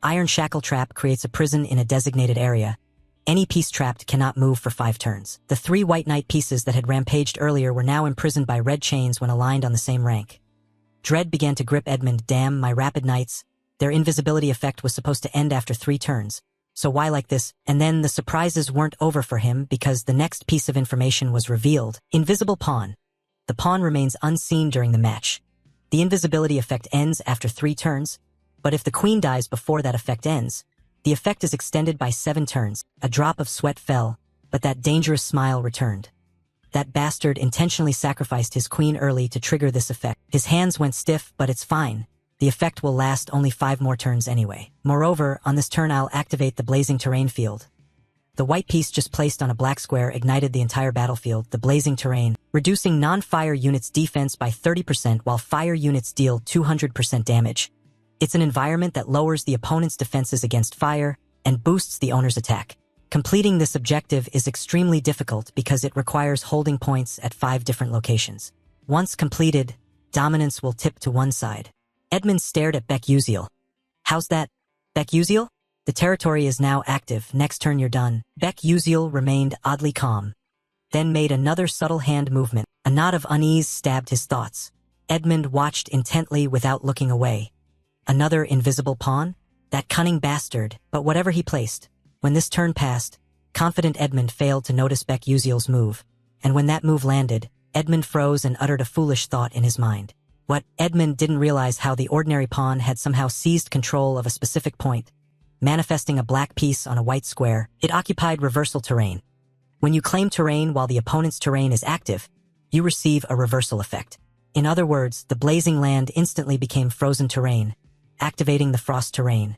Iron shackle trap creates a prison in a designated area. Any piece trapped cannot move for 5 turns. The 3 white knight pieces that had rampaged earlier were now imprisoned by red chains when aligned on the same rank. Dread began to grip Edmund. Damn, my rapid knights. Their invisibility effect was supposed to end after 3 turns. So why like this? And then the surprises weren't over for him because the next piece of information was revealed. Invisible pawn. The pawn remains unseen during the match. The invisibility effect ends after 3 turns, but if the queen dies before that effect ends, the effect is extended by 7 turns. A drop of sweat fell, but that dangerous smile returned. That bastard intentionally sacrificed his queen early to trigger this effect. His hands went stiff, but it's fine. The effect will last only 5 more turns anyway. Moreover, on this turn I'll activate the blazing terrain field. The white piece just placed on a black square ignited the entire battlefield, the blazing terrain, reducing non-fire units' defense by 30% while fire units deal 200% damage. It's an environment that lowers the opponent's defenses against fire and boosts the owner's attack. Completing this objective is extremely difficult because it requires holding points at 5 different locations. Once completed, dominance will tip to one side. Edmund stared at Beck Uziel. How's that? Beck Uziel? The territory is now active. Next turn you're done. Beck Uziel remained oddly calm, then made another subtle hand movement. A knot of unease stabbed his thoughts. Edmund watched intently without looking away. Another invisible pawn? That cunning bastard, but whatever he placed, When this turn passed, confident Edmund failed to notice Beck Uziel's move, and when that move landed, Edmund froze and uttered a foolish thought in his mind. What? Edmund didn't realize how the ordinary pawn had somehow seized control of a specific point, manifesting a black piece on a white square. It occupied reversal terrain. When you claim terrain while the opponent's terrain is active, you receive a reversal effect. In other words, the blazing land instantly became frozen terrain, activating the frost terrain.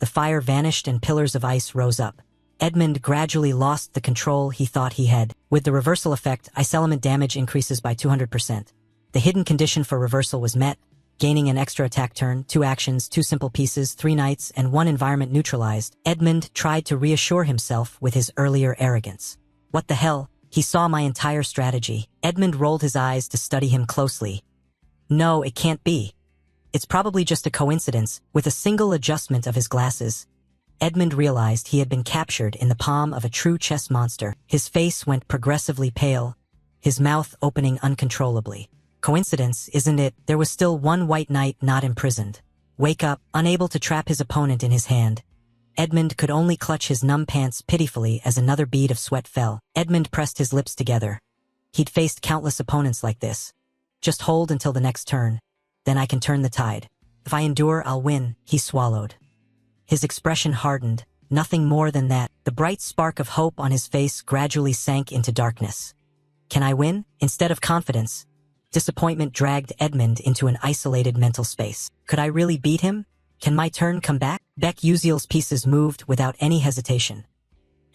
The fire vanished and pillars of ice rose up. Edmund gradually lost the control he thought he had. With the reversal effect, ice element damage increases by 200%. The hidden condition for reversal was met, gaining an extra attack turn, 2 actions, 2 simple pieces, 3 knights, and 1 environment neutralized. Edmund tried to reassure himself with his earlier arrogance. What the hell? He saw my entire strategy. Edmund rolled his eyes to study him closely. No, it can't be. It's probably just a coincidence. With a single adjustment of his glasses, Edmund realized he had been captured in the palm of a true chess monster. His face went progressively pale, his mouth opening uncontrollably. Coincidence, isn't it? There was still one white knight not imprisoned. Wake up, unable to trap his opponent in his hand. Edmund could only clutch his numb pants pitifully as another bead of sweat fell. Edmund pressed his lips together. He'd faced countless opponents like this. Just hold until the next turn. Then I can turn the tide. If I endure, I'll win, he swallowed. His expression hardened, nothing more than that. The bright spark of hope on his face gradually sank into darkness. Can I win? Instead of confidence, disappointment dragged Edmund into an isolated mental space. Could I really beat him? Can my turn come back? Beck Uziel's pieces moved without any hesitation.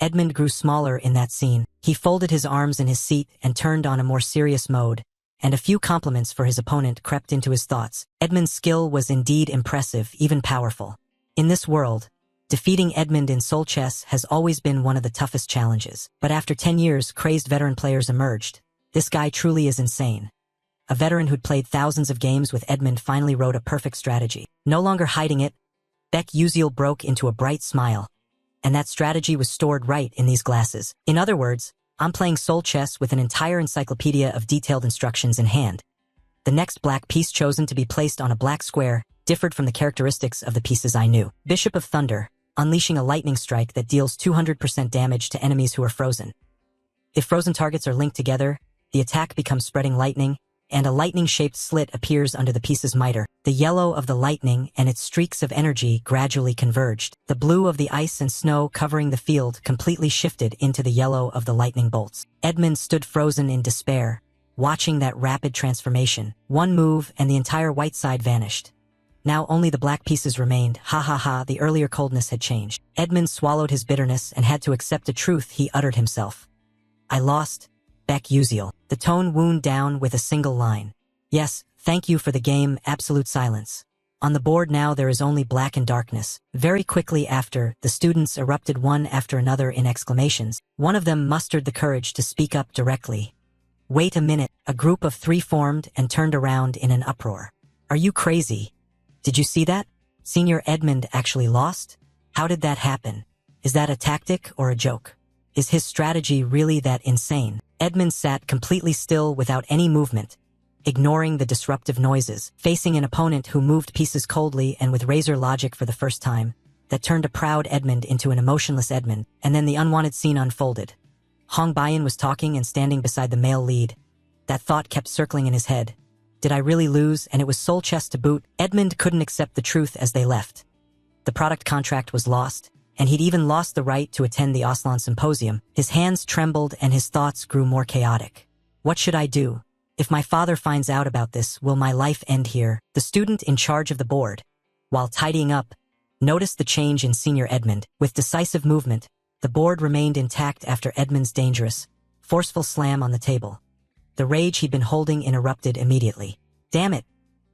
Edmund grew smaller in that scene. He folded his arms in his seat and turned on a more serious mode, and a few compliments for his opponent crept into his thoughts. Edmund's skill was indeed impressive, even powerful. In this world, defeating Edmund in Soul Chess has always been one of the toughest challenges. But after 10 years, crazed veteran players emerged. This guy truly is insane. A veteran who'd played thousands of games with Edmund finally wrote a perfect strategy. No longer hiding it, Beck Uziel broke into a bright smile. And that strategy was stored right in these glasses. In other words, I'm playing Soul Chess with an entire encyclopedia of detailed instructions in hand. The next black piece chosen to be placed on a black square differed from the characteristics of the pieces I knew. Bishop of Thunder, unleashing a lightning strike that deals 200% damage to enemies who are frozen. If frozen targets are linked together, the attack becomes spreading lightning, and a lightning-shaped slit appears under the piece's miter. The yellow of the lightning and its streaks of energy gradually converged. The blue of the ice and snow covering the field completely shifted into the yellow of the lightning bolts. Edmund stood frozen in despair, watching that rapid transformation. One move and the entire white side vanished. Now only the black pieces remained. Ha ha ha, the earlier coldness had changed. Edmund swallowed his bitterness and had to accept a truth he uttered himself. I lost. Beck Uziel. The tone wound down with a single line. Yes, thank you for the game, absolute silence. On the board now there is only black and darkness. Very quickly after, the students erupted one after another in exclamations. One of them mustered the courage to speak up directly. Wait a minute, a group of 3 formed and turned around in an uproar. Are you crazy? Did you see that? Senior Edmund actually lost? How did that happen? Is that a tactic or a joke? Is his strategy really that insane? Edmund sat completely still without any movement, ignoring the disruptive noises, facing an opponent who moved pieces coldly and with razor logic for the first time, that turned a proud Edmund into an emotionless Edmund, and then the unwanted scene unfolded. Hong Bayan was talking and standing beside the male lead. That thought kept circling in his head. Did I really lose? And it was Soul Chess to boot. Edmund couldn't accept the truth as they left. The product contract was lost, and he'd even lost the right to attend the Aslan Symposium. His hands trembled and his thoughts grew more chaotic. What should I do? If my father finds out about this, will my life end here? The student in charge of the board, while tidying up, noticed the change in Senior Edmund. With decisive movement, the board remained intact after Edmund's dangerous, forceful slam on the table. The rage he'd been holding interrupted immediately. Damn it.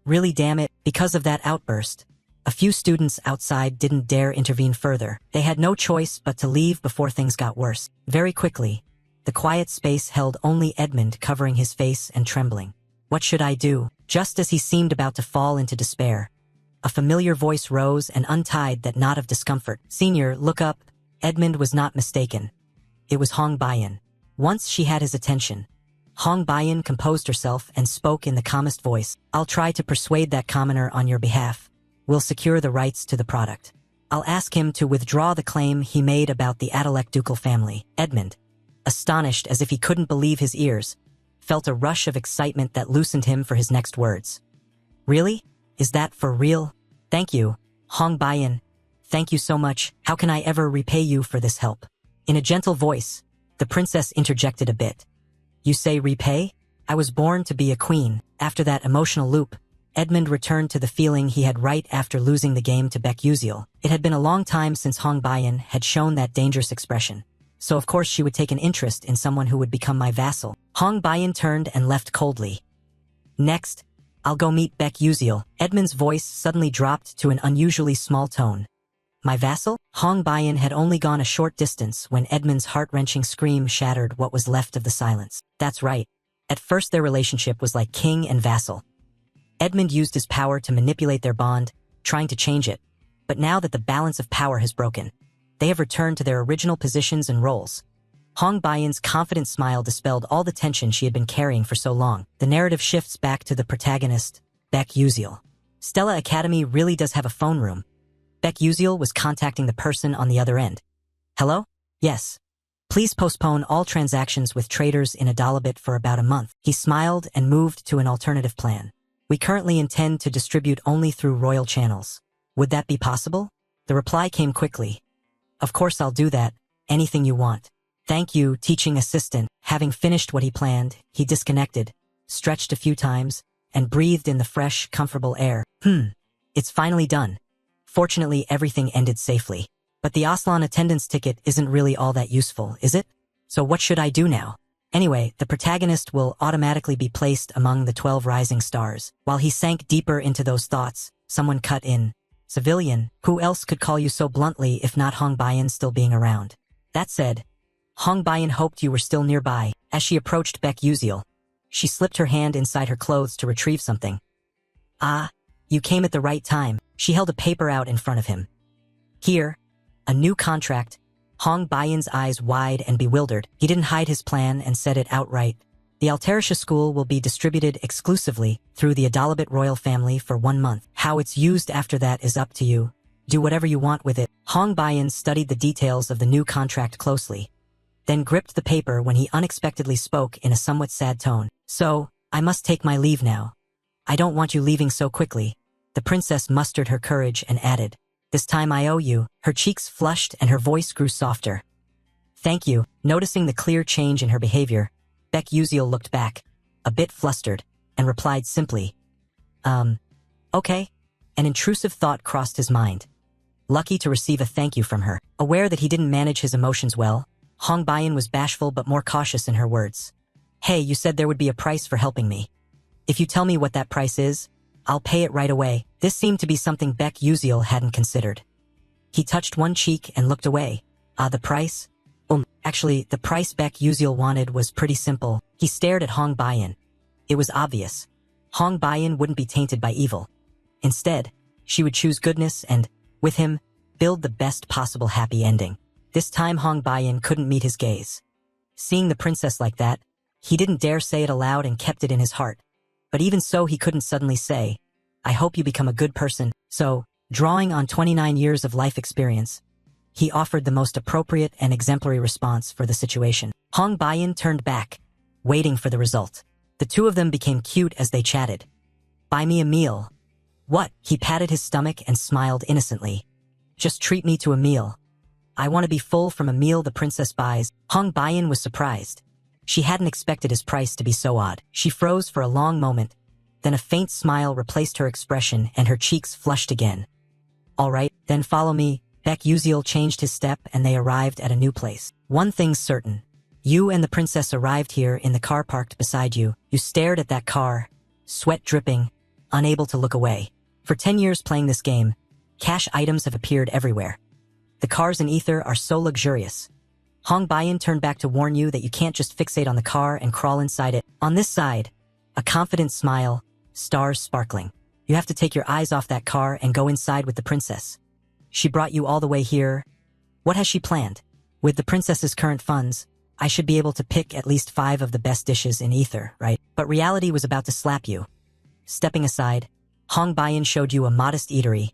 Really damn it. Because of that outburst, a few students outside didn't dare intervene further. They had no choice but to leave before things got worse. Very quickly, the quiet space held only Edmund covering his face and trembling. What should I do? Just as he seemed about to fall into despair, a familiar voice rose and untied that knot of discomfort. Senior, look up. Edmund was not mistaken. It was Hong Bayan. Once she had his attention, Hong Bayan composed herself and spoke in the calmest voice. I'll try to persuade that commoner on your behalf. We'll secure the rights to the product. I'll ask him to withdraw the claim he made about the Adalec ducal family. Edmund, astonished as if he couldn't believe his ears, felt a rush of excitement that loosened him for his next words. Really? Is that for real? Thank you, Hong Baiyan. Thank you so much. How can I ever repay you for this help? In a gentle voice, the princess interjected a bit. You say repay? I was born to be a queen. After that emotional loop, Edmund returned to the feeling he had right after losing the game to Baek Yuziel. It had been a long time since Hong Baiyan had shown that dangerous expression. So of course she would take an interest in someone who would become my vassal. Hong Baiyan turned and left coldly. Next, I'll go meet Baek Yuziel. Edmund's voice suddenly dropped to an unusually small tone. My vassal? Hong Baiyan had only gone a short distance when Edmund's heart-wrenching scream shattered what was left of the silence. That's right. At first their relationship was like king and vassal. Edmund used his power to manipulate their bond, trying to change it. But now that the balance of power has broken, they have returned to their original positions and roles. Hong Baiyan's confident smile dispelled all the tension she had been carrying for so long. The narrative shifts back to the protagonist, Baek Yuziel. Stella Academy really does have a phone room. Baek Yuziel was contacting the person on the other end. Hello? Yes. Please postpone all transactions with traders in Adalabit for about a month. He smiled and moved to an alternative plan. We currently intend to distribute only through royal channels. Would that be possible? The reply came quickly. Of course I'll do that. Anything you want. Thank you, teaching assistant. Having finished what he planned, he disconnected, stretched a few times, and breathed in the fresh, comfortable air. It's finally done. Fortunately, everything ended safely. But the Aslan attendance ticket isn't really all that useful, is it? So what should I do now? Anyway, the protagonist will automatically be placed among the 12 rising stars. While he sank deeper into those thoughts, someone cut in. Civilian, who else could call you so bluntly if not Hong Baiyan still being around? That said, Hong Baiyan hoped you were still nearby. As she approached Baek Yuziel, she slipped her hand inside her clothes to retrieve something. Ah, you came at the right time. She held a paper out in front of him. Here, a new contract. Hong Baiyan's eyes wide and bewildered. He didn't hide his plan and said it outright. The Altarisha school will be distributed exclusively through the Adalabit royal family for 1 month. How it's used after that is up to you. Do whatever you want with it. Hong Baiyan studied the details of the new contract closely, then gripped the paper when he unexpectedly spoke in a somewhat sad tone. So, I must take my leave now. I don't want you leaving so quickly. The princess mustered her courage and added, This time I owe you. Her cheeks flushed and her voice grew softer. Thank you. Noticing the clear change in her behavior, Baek Yuziel looked back, a bit flustered, and replied simply, Okay. An intrusive thought crossed his mind. Lucky to receive a thank you from her. Aware that he didn't manage his emotions well, Hong Baiyan was bashful but more cautious in her words. Hey, you said there would be a price for helping me. If you tell me what that price is, I'll pay it right away. This seemed to be something Baek Yuziel hadn't considered. He touched one cheek and looked away. The price? Actually, the price Baek Yuziel wanted was pretty simple. He stared at Hong Baiyan. It was obvious. Hong Baiyan wouldn't be tainted by evil. Instead, she would choose goodness and, with him, build the best possible happy ending. This time Hong Baiyan couldn't meet his gaze. Seeing the princess like that, he didn't dare say it aloud and kept it in his heart. But even so he couldn't suddenly say, I hope you become a good person. So, drawing on 29 years of life experience, he offered the most appropriate and exemplary response for the situation. Hong Baiyan turned back, waiting for the result. The two of them became cute as they chatted. Buy me a meal. What? He patted his stomach and smiled innocently. Just treat me to a meal. I want to be full from a meal the princess buys. Hong Baiyan was surprised. She hadn't expected his price to be so odd. She froze for a long moment, then a faint smile replaced her expression and her cheeks flushed again. All right, then follow me. Baek Yuziel changed his step and they arrived at a new place. One thing's certain. You and the princess arrived here in the car parked beside you. You stared at that car, sweat dripping, unable to look away. For 10 years playing this game, cash items have appeared everywhere. The cars in Ether are so luxurious. Hong Baiyan turned back to warn you that you can't just fixate on the car and crawl inside it. On this side, a confident smile, stars sparkling. You have to take your eyes off that car and go inside with the princess. She brought you all the way here. What has she planned? With the princess's current funds, I should be able to pick at least 5 of the best dishes in Ether, right? But reality was about to slap you. Stepping aside, Hong Baiyan showed you a modest eatery.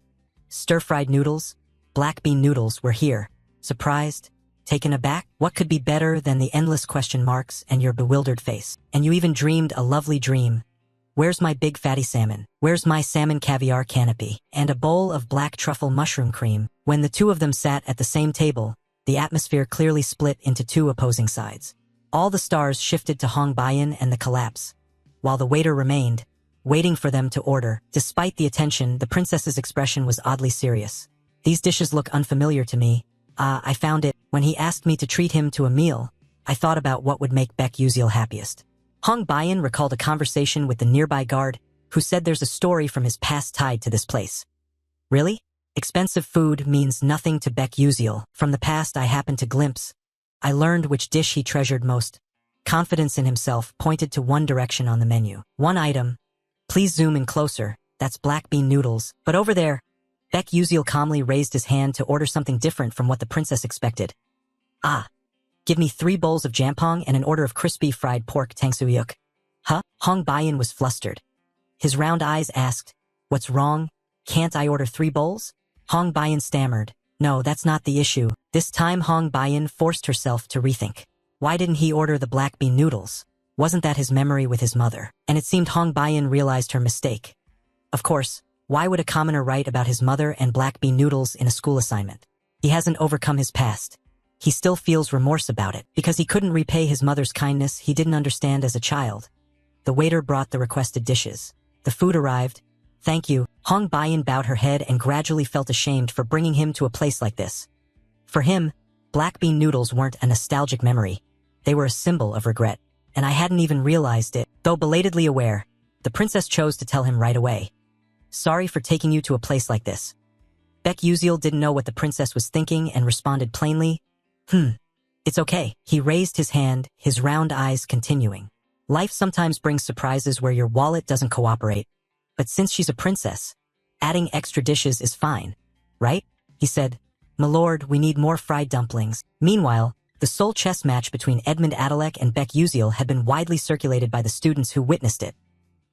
Stir-fried noodles, black bean noodles were here. Surprised? Taken aback? What could be better than the endless question marks and your bewildered face? And you even dreamed a lovely dream. Where's my big fatty salmon? Where's my salmon caviar canopy? And a bowl of black truffle mushroom cream. When the two of them sat at the same table, the atmosphere clearly split into two opposing sides. All the stars shifted to Hong Bayan and the collapse, while the waiter remained, waiting for them to order. Despite the attention, the princess's expression was oddly serious. These dishes look unfamiliar to me. I found it. When he asked me to treat him to a meal, I thought about what would make Baek Yusil happiest. Hong Bayan recalled a conversation with the nearby guard, who said there's a story from his past tied to this place. Really? Expensive food means nothing to Baek Yusil. From the past I happened to glimpse. I learned which dish he treasured most. Confidence in himself pointed to one direction on the menu. One item. Please zoom in closer. That's black bean noodles. But over there, Baek Yusil calmly raised his hand to order something different from what the princess expected. Give me 3 bowls of jampong and an order of crispy fried pork tangsuyuk. Huh? Hong Bayan was flustered. His round eyes asked, what's wrong? Can't I order 3 bowls? Hong Bayan stammered. No, that's not the issue. This time Hong Bayan forced herself to rethink. Why didn't he order the black bean noodles? Wasn't that his memory with his mother? And it seemed Hong Bayan realized her mistake. Of course, why would a commoner write about his mother and black bean noodles in a school assignment? He hasn't overcome his past. He still feels remorse about it, because he couldn't repay his mother's kindness he didn't understand as a child. The waiter brought the requested dishes. The food arrived. Thank you. Hong Bayan bowed her head and gradually felt ashamed for bringing him to a place like this. For him, black bean noodles weren't a nostalgic memory. They were a symbol of regret, and I hadn't even realized it. Though belatedly aware, the princess chose to tell him right away. Sorry for taking you to a place like this. Baek Yusil didn't know what the princess was thinking and responded plainly, It's okay. He raised his hand, his round eyes continuing. Life sometimes brings surprises where your wallet doesn't cooperate. But since she's a princess, adding extra dishes is fine, right? He said, My lord, we need more fried dumplings. Meanwhile, the sole chess match between Edmund Adalek and Baek Yusil had been widely circulated by the students who witnessed it.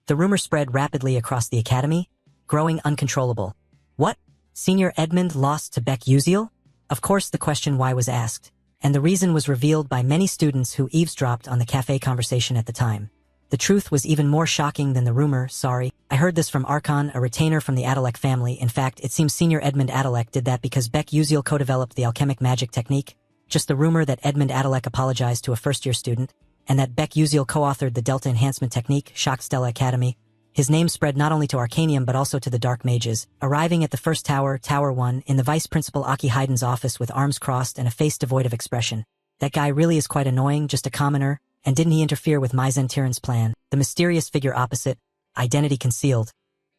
The rumor spread rapidly across the academy, growing uncontrollable. What? Senior Edmund lost to Baek Yusil? Of course the question why was asked, and the reason was revealed by many students who eavesdropped on the cafe conversation at the time. The truth was even more shocking than the rumor. Sorry, I heard this from Archon, a retainer from the Adalek family. In fact, it seems Senior Edmund Adalek did that because Baek Yusil co-developed the alchemic magic technique. Just the rumor that Edmund Adalek apologized to a first-year student, and that Baek Yusil co-authored the Delta Enhancement Technique, shocked Stella Academy. His name spread not only to Arcanium but also to the Dark Mages. Arriving at the first tower, Tower 1, in the Vice Principal Aki Hayden's office with arms crossed and a face devoid of expression. That guy really is quite annoying, just a commoner, and didn't he interfere with Mai Zentiran's plan? The mysterious figure opposite, identity concealed,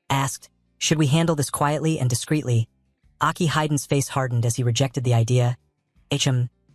asked, Should we handle this quietly and discreetly? Aki Hayden's face hardened as he rejected the idea.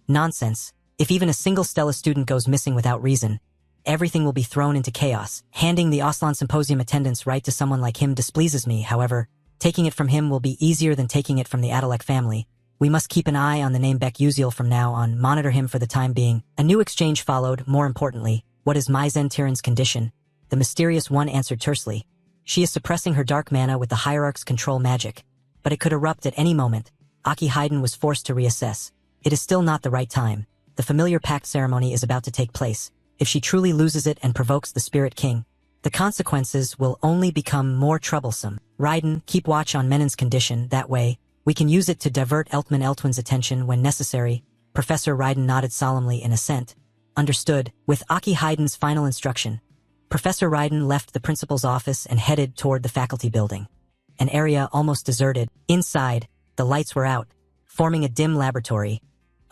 Nonsense. If even a single Stella student goes missing without reason, everything will be thrown into chaos. Handing the Aslan Symposium attendance right to someone like him displeases me, however. Taking it from him will be easier than taking it from the Adalek family. We must keep an eye on the name Baek Yusil from now on, monitor him for the time being. A new exchange followed. More importantly, what is Mai Zentiran's condition? The mysterious one answered tersely. She is suppressing her dark mana with the Hierarch's control magic, but it could erupt at any moment. Aki Hayden was forced to reassess. It is still not the right time. The familiar pact ceremony is about to take place. If she truly loses it and provokes the Spirit King, the consequences will only become more troublesome. Raiden, keep watch on Menon's condition. That way, we can use it to divert Eltman Eltwin's attention when necessary. Professor Raiden nodded solemnly in assent. Understood. With Aki Hayden's final instruction, Professor Raiden left the principal's office and headed toward the faculty building. An area almost deserted. Inside, the lights were out, forming a dim laboratory.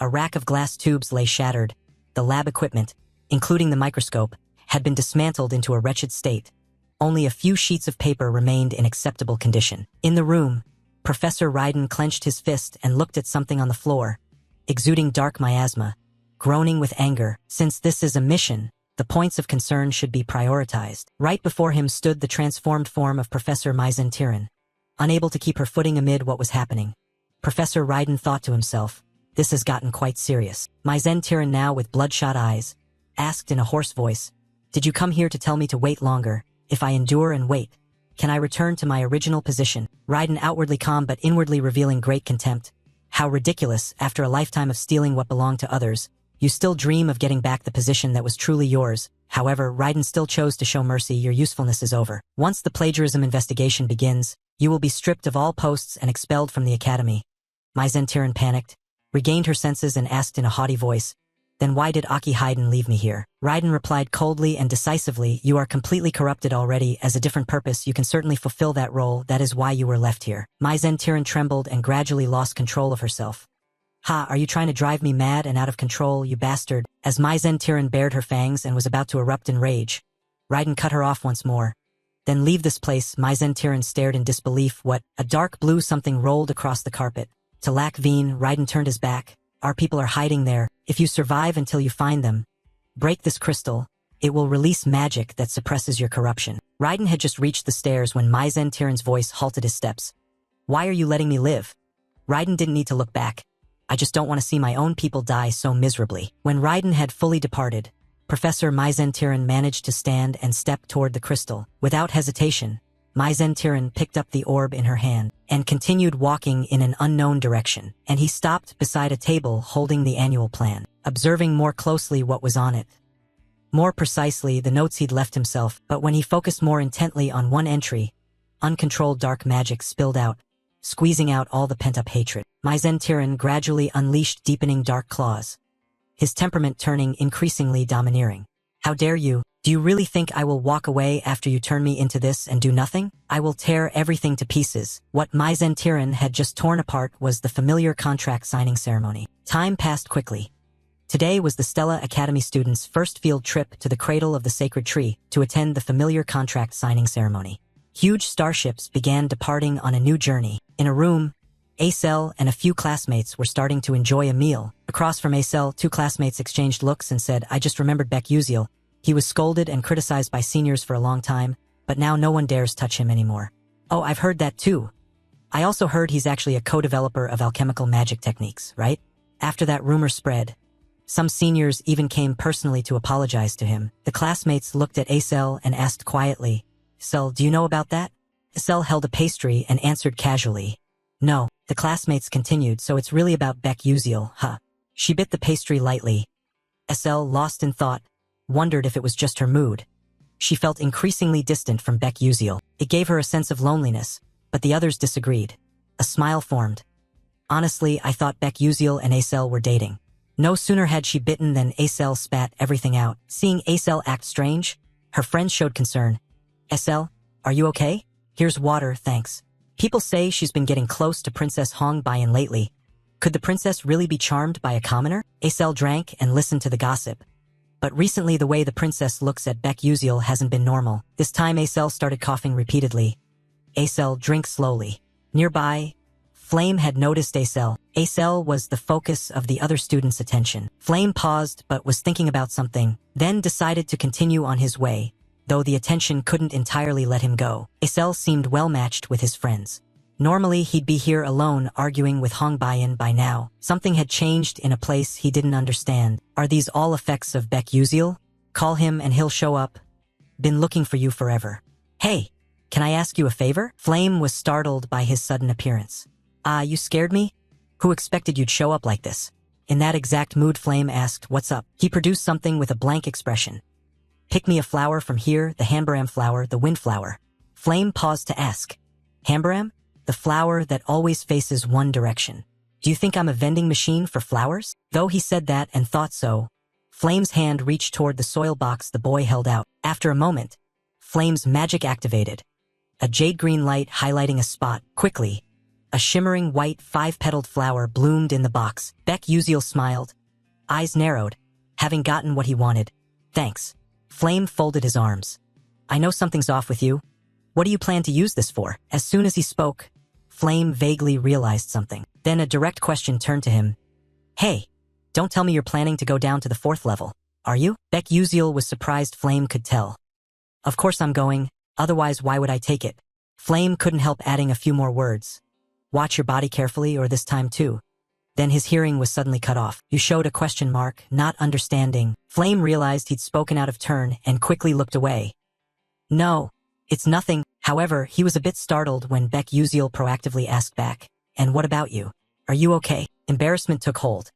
A rack of glass tubes lay shattered. The lab equipment, including the microscope, had been dismantled into a wretched state. Only a few sheets of paper remained in acceptable condition. In the room, Professor Raiden clenched his fist and looked at something on the floor, exuding dark miasma, groaning with anger. Since this is a mission, the points of concern should be prioritized. Right before him stood the transformed form of Professor Mai Zentiran, unable to keep her footing amid what was happening. Professor Raiden thought to himself, this has gotten quite serious. Mai Zentiran, now with bloodshot eyes, asked in a hoarse voice, Did you come here to tell me to wait longer? If I endure and wait, can I return to my original position? Raiden, outwardly calm but inwardly revealing great contempt, How ridiculous, after a lifetime of stealing what belonged to others, you still dream of getting back the position that was truly yours. However, Raiden still chose to show mercy. Your usefulness is over. Once the plagiarism investigation begins, you will be stripped of all posts and expelled from the academy. Mai Zentiran panicked, regained her senses and asked in a haughty voice, "Then why did Aki Haiden leave me here?" Raiden replied coldly and decisively, "You are completely corrupted already. As a different purpose, you can certainly fulfill that role. That is why you were left here." Mai Zentiran trembled and gradually lost control of herself. "Ha, are you trying to drive me mad and out of control, you bastard?" As Mai Zentiran bared her fangs and was about to erupt in rage, Raiden cut her off once more. "Then leave this place." Mai Zentiran stared in disbelief. "What?" A dark blue something rolled across the carpet. To lack Veen, Raiden turned his back. "Our people are hiding there. If you survive until you find them, break this crystal. It will release magic that suppresses your corruption." Raiden had just reached the stairs when Mai Zentiran's voice halted his steps. "Why are you letting me live?" Raiden didn't need to look back. "I just don't want to see my own people die so miserably." When Raiden had fully departed, Professor Mai Zentiran managed to stand and step toward the crystal. Without hesitation, Mai Zentiran picked up the orb in her hand and continued walking in an unknown direction, and he stopped beside a table holding the annual plan, observing more closely what was on it. More precisely, the notes he'd left himself, but when he focused more intently on one entry, uncontrolled dark magic spilled out, squeezing out all the pent-up hatred. Mai Zentiran gradually unleashed deepening dark claws, his temperament turning increasingly domineering. "How dare you? Do you really think I will walk away after you turn me into this and do nothing? I will tear everything to pieces." What Mai Zentiran had just torn apart was the familiar contract signing ceremony. Time passed quickly. Today was the Stella Academy students' first field trip to the cradle of the sacred tree to attend the familiar contract signing ceremony. Huge starships began departing on a new journey. In a room, Acel and a few classmates were starting to enjoy a meal. Across from Acel, two classmates exchanged looks and said, "I just remembered Beck Uziel. He was scolded and criticized by seniors for a long time, but now no one dares touch him anymore." "Oh, I've heard that too. I also heard he's actually a co-developer of alchemical magic techniques, right?" After that rumor spread, some seniors even came personally to apologize to him. The classmates looked at Acel and asked quietly, "Acel, do you know about that?" Acel held a pastry and answered casually, "No." The classmates continued, "So it's really about Beck Uziel, huh?" She bit the pastry lightly. Acel, lost in thought, wondered if it was just her mood. She felt increasingly distant from Beck Uziel. It gave her a sense of loneliness, but the others disagreed. A smile formed. "Honestly, I thought Beck Uziel and Acel were dating." No sooner had she bitten than Acel spat everything out. Seeing Acel act strange, her friends showed concern. "Acel, are you okay? Here's water, thanks. People say she's been getting close to Princess Hong Bayan lately. Could the princess really be charmed by a commoner?" Acel drank and listened to the gossip. But recently the way the princess looks at Beck Uziel hasn't been normal. This time Acel started coughing repeatedly. "Acel, drink slowly." Nearby, Flame had noticed Acel. Acel was the focus of the other students' attention. Flame paused but was thinking about something, then decided to continue on his way, though the attention couldn't entirely let him go. Acel seemed well matched with his friends. Normally he'd be here alone arguing with Hong Bayan by now. Something had changed in a place he didn't understand. Are these all effects of Beck Uziel? Call him and he'll show up. Been looking for you forever. "Hey, can I ask you a favor?" Flame was startled by his sudden appearance. "Ah, you scared me? Who expected you'd show up like this?" In that exact mood, Flame asked, "What's up?" He produced something with a blank expression. "Pick me a flower from here, the Hambaram flower, the wind flower." Flame paused to ask, "Hambaram? The flower that always faces one direction. Do you think I'm a vending machine for flowers?" Though he said that and thought so, Flame's hand reached toward the soil box the boy held out. After a moment, Flame's magic activated. A jade-green light highlighting a spot. Quickly, a shimmering white 5-petaled flower bloomed in the box. Beck Uziel smiled, eyes narrowed, having gotten what he wanted. "Thanks." Flame folded his arms. "I know something's off with you. What do you plan to use this for?" As soon as he spoke, Flame vaguely realized something. Then a direct question turned to him. "Hey, don't tell me you're planning to go down to the 4th level, are you?" Beck Uziel was surprised Flame could tell. "Of course I'm going, otherwise why would I take it?" Flame couldn't help adding a few more words. "Watch your body carefully, or this time too." Then his hearing was suddenly cut off. "You showed a question mark, not understanding." Flame realized he'd spoken out of turn and quickly looked away. "No, it's nothing." However, he was a bit startled when Beck Uziel proactively asked back, "And what about you? Are you okay?" Embarrassment took hold.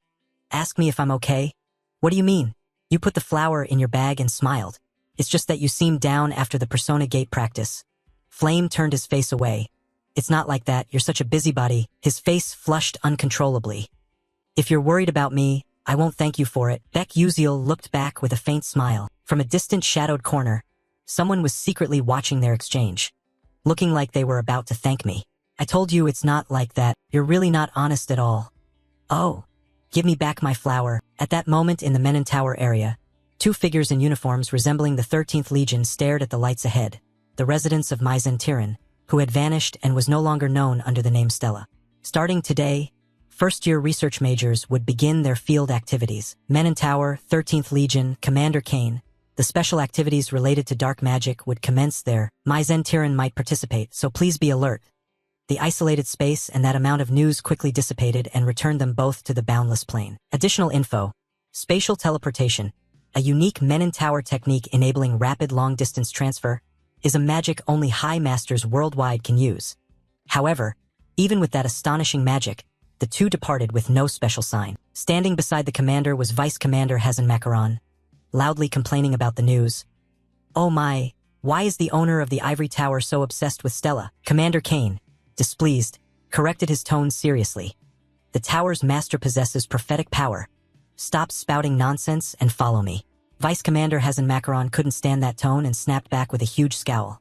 Ask me if I'm okay? What do you mean? You put the flower in your bag and smiled. It's just that you seemed down after the Persona Gate practice. Flame turned his face away. It's not like that, you're such a busybody. His face flushed uncontrollably. If you're worried about me, I won't thank you for it. Beck Uziel looked back with a faint smile. From a distant shadowed corner, someone was secretly watching their exchange, looking like they were about to thank me. I told you it's not like that. You're really not honest at all. Oh, give me back my flower. At that moment in the Menon Tower area, two figures in uniforms resembling the 13th Legion stared at the lights ahead, the residents of Maizen Tiran, who had vanished and was no longer known under the name Stella. Starting today, first-year research majors would begin their field activities. Menon Tower, 13th Legion, Commander Kane. The special activities related to dark magic would commence there. Maizen Tiran might participate, so please be alert. The isolated space and that amount of news quickly dissipated and returned them both to the boundless plane. Additional info. Spatial teleportation, a unique Menon Tower technique enabling rapid long-distance transfer, is a magic only high masters worldwide can use. However, even with that astonishing magic, the two departed with no special sign. Standing beside the commander was Vice Commander Hazen Macaron, loudly complaining about the news. Oh my, why is the owner of the Ivory Tower so obsessed with Stella? Commander Kane, displeased, corrected his tone seriously. The tower's master possesses prophetic power. Stop spouting nonsense and follow me. Vice Commander Hazen Macaron couldn't stand that tone and snapped back with a huge scowl.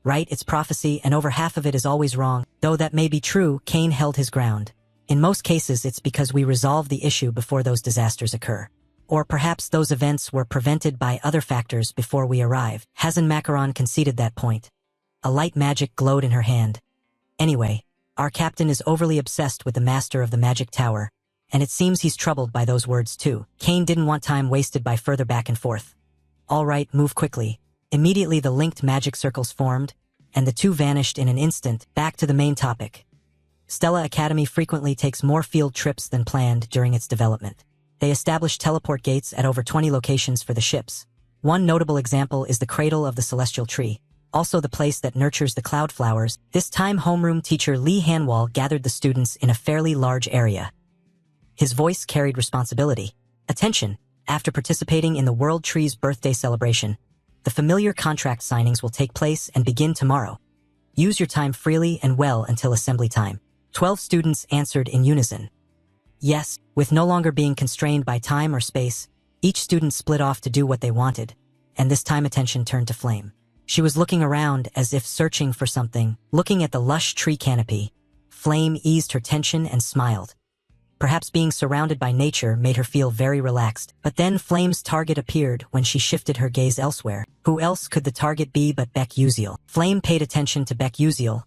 Right, it's prophecy and over half of it is always wrong. Though that may be true, Kane held his ground. In most cases it's because we resolve the issue before those disasters occur. Or perhaps those events were prevented by other factors before we arrive. Hazen Macaron conceded that point. A light magic glowed in her hand. Anyway, our captain is overly obsessed with the master of the magic tower, and it seems he's troubled by those words too. Kane didn't want time wasted by further back and forth. All right, move quickly. Immediately the linked magic circles formed, and the two vanished in an instant. Back to the main topic. Stella Academy frequently takes more field trips than planned during its development. They establish teleport gates at over 20 locations for the ships. One notable example is the Cradle of the Celestial Tree, also the place that nurtures the cloud flowers. This time homeroom teacher Lee Hanwall gathered the students in a fairly large area. His voice carried responsibility. Attention! After participating in the World Tree's birthday celebration, the familiar contract signings will take place and begin tomorrow. Use your time freely and well until assembly time. 12 students answered in unison. Yes, with no longer being constrained by time or space, each student split off to do what they wanted, and this time attention turned to Flame. She was looking around as if searching for something. Looking at the lush tree canopy, Flame eased her tension and smiled. Perhaps being surrounded by nature made her feel very relaxed. But then Flame's target appeared when she shifted her gaze elsewhere. Who else could the target be but Beck Uziel? Flame paid attention to Beck Uziel,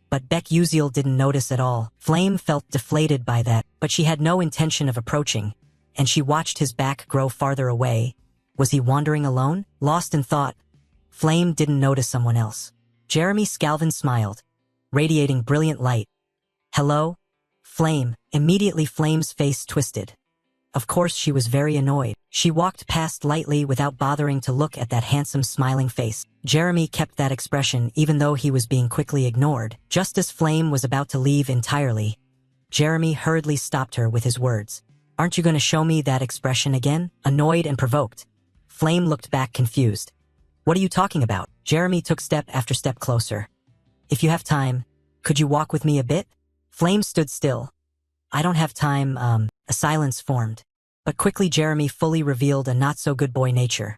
but Beck Uziel didn't notice at all. Flame felt deflated by that, but she had no intention of approaching, and she watched his back grow farther away. Was he wandering alone? Lost in thought, Flame didn't notice someone else. Jeremy Scalvin smiled, radiating brilliant light. Hello? Flame. Immediately Flame's face twisted. Of course she was very annoyed. She walked past lightly without bothering to look at that handsome smiling face. Jeremy kept that expression even though he was being quickly ignored. Just as Flame was about to leave entirely, Jeremy hurriedly stopped her with his words. Aren't you going to show me that expression again? Annoyed and provoked, Flame looked back confused. What are you talking about? Jeremy took step after step closer. If you have time, could you walk with me a bit? Flame stood still. I don't have time, A silence formed. But quickly Jeremy fully revealed a not-so-good boy nature.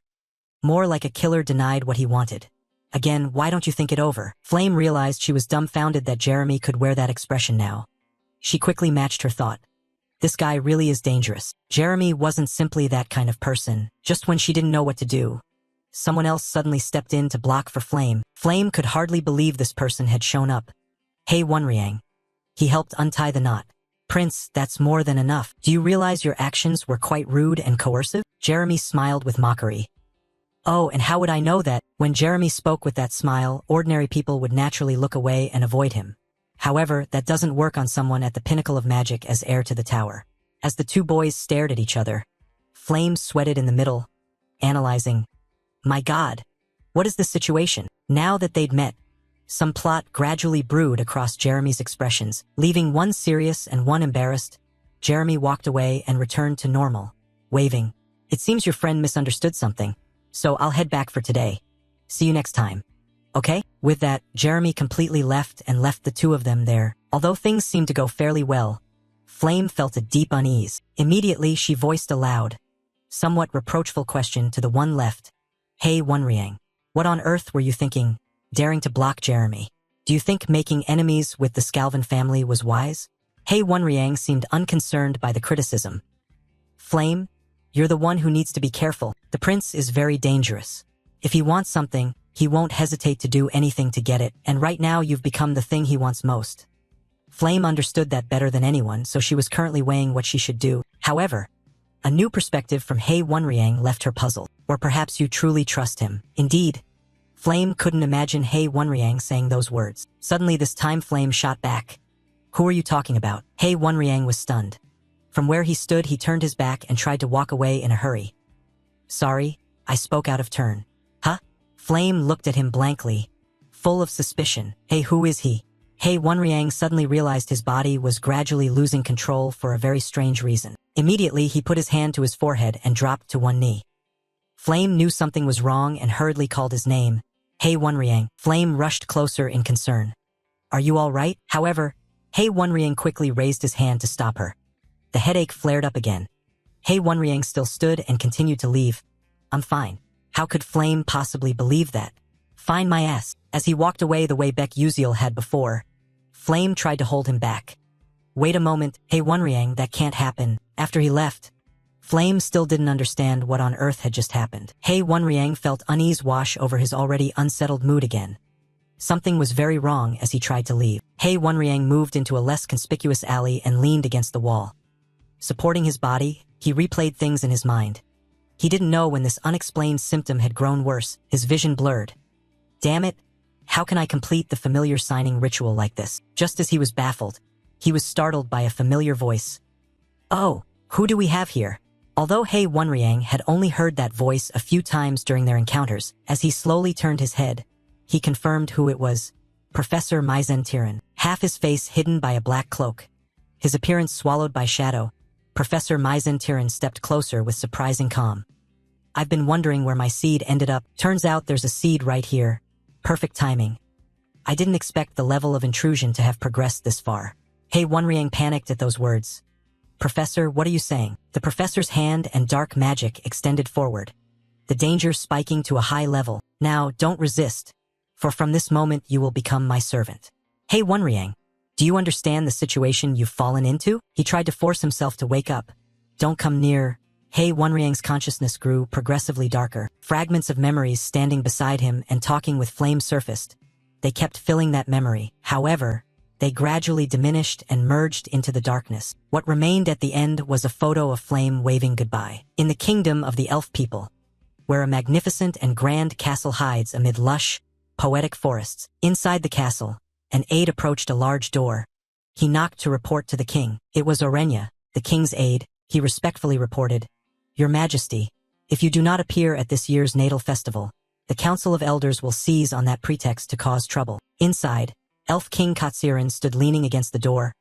More like a killer denied what he wanted. Again, why don't you think it over? Flame realized she was dumbfounded that Jeremy could wear that expression now. She quickly matched her thought. This guy really is dangerous. Jeremy wasn't simply that kind of person. Just when she didn't know what to do, someone else suddenly stepped in to block for Flame. Flame could hardly believe this person had shown up. Hey Wonriang. He helped untie the knot. Prince, that's more than enough. Do you realize your actions were quite rude and coercive? Jeremy smiled with mockery. Oh, and how would I know that? When Jeremy spoke with that smile, ordinary people would naturally look away and avoid him. However, that doesn't work on someone at the pinnacle of magic as heir to the tower. As the two boys stared at each other, Flame sweated in the middle, analyzing. My God, what is the situation? Now that they'd met, Some plot gradually brewed across Jeremy's expressions, leaving one serious and one embarrassed. Jeremy walked away and returned to normal, waving. It seems your friend misunderstood something, so I'll head back for today. See you next time. Okay? With that, Jeremy completely left and left the two of them there. Although things seemed to go fairly well, Flame felt a deep unease. Immediately, she voiced a loud, somewhat reproachful question to the one left. Hey Wonriang, what on earth were you thinking, daring to block Jeremy? Do you think making enemies with the Scalvin family was wise? Hey Wonriang seemed unconcerned by the criticism. Flame, you're the one who needs to be careful. The prince is very dangerous. If he wants something, he won't hesitate to do anything to get it, and right now you've become the thing he wants most. Flame understood that better than anyone, so she was currently weighing what she should do. However, a new perspective from Hey Wonriang left her puzzled. Or perhaps you truly trust him. Indeed, Flame couldn't imagine Hey Wonriang saying those words. Suddenly this time Flame shot back. Who are you talking about? Hey Wonriang was stunned. From where he stood, he turned his back and tried to walk away in a hurry. Sorry, I spoke out of turn. Huh? Flame looked at him blankly, full of suspicion. Hey, who is he? Hey Wonriang suddenly realized his body was gradually losing control for a very strange reason. Immediately, he put his hand to his forehead and dropped to one knee. Flame knew something was wrong and hurriedly called his name. Hey Wonriang. Flame rushed closer in concern. Are you all right? However, Hey Wonriang quickly raised his hand to stop her. The headache flared up again. Hey Wonriang still stood and continued to leave. I'm fine. How could Flame possibly believe that? Fine my ass. As he walked away the way Beck Uziel had before, Flame tried to hold him back. Wait a moment, Hey Wonriang, that can't happen. After he left, Flame still didn't understand what on earth had just happened. Hey Wonriang felt unease wash over his already unsettled mood again. Something was very wrong as he tried to leave. Hey Wonriang moved into a less conspicuous alley and leaned against the wall. Supporting his body, he replayed things in his mind. He didn't know when this unexplained symptom had grown worse. His vision blurred. Damn it, how can I complete the familiar signing ritual like this? Just as he was baffled, he was startled by a familiar voice. Oh, who do we have here? Although Hey Wonriang had only heard that voice a few times during their encounters, as he slowly turned his head, he confirmed who it was. Professor Maizen Tiran, half his face hidden by a black cloak. His appearance swallowed by shadow, Professor Maizen Tiran stepped closer with surprising calm. I've been wondering where my seed ended up. Turns out there's a seed right here. Perfect timing. I didn't expect the level of intrusion to have progressed this far. Hey Wonriang panicked at those words. Professor, what are you saying? The professor's hand and dark magic extended forward, the danger spiking to a high level. Now, don't resist, for from this moment you will become my servant. Hey Wonriang, do you understand the situation you've fallen into? He tried to force himself to wake up. Don't come near. Hey Wonriang's consciousness grew progressively darker. Fragments of memories standing beside him and talking with Flame surfaced. They kept filling that memory. However, they gradually diminished and merged into the darkness. What remained at the end was a photo of Flame waving goodbye. In the kingdom of the elf people, where a magnificent and grand castle hides amid lush, poetic forests. Inside the castle, an aide approached a large door. He knocked to report to the king. It was Orenya, the king's aide. He respectfully reported, Your Majesty, if you do not appear at this year's natal festival, the Council of Elders will seize on that pretext to cause trouble. Inside, Elf King Katsirin stood leaning against the door.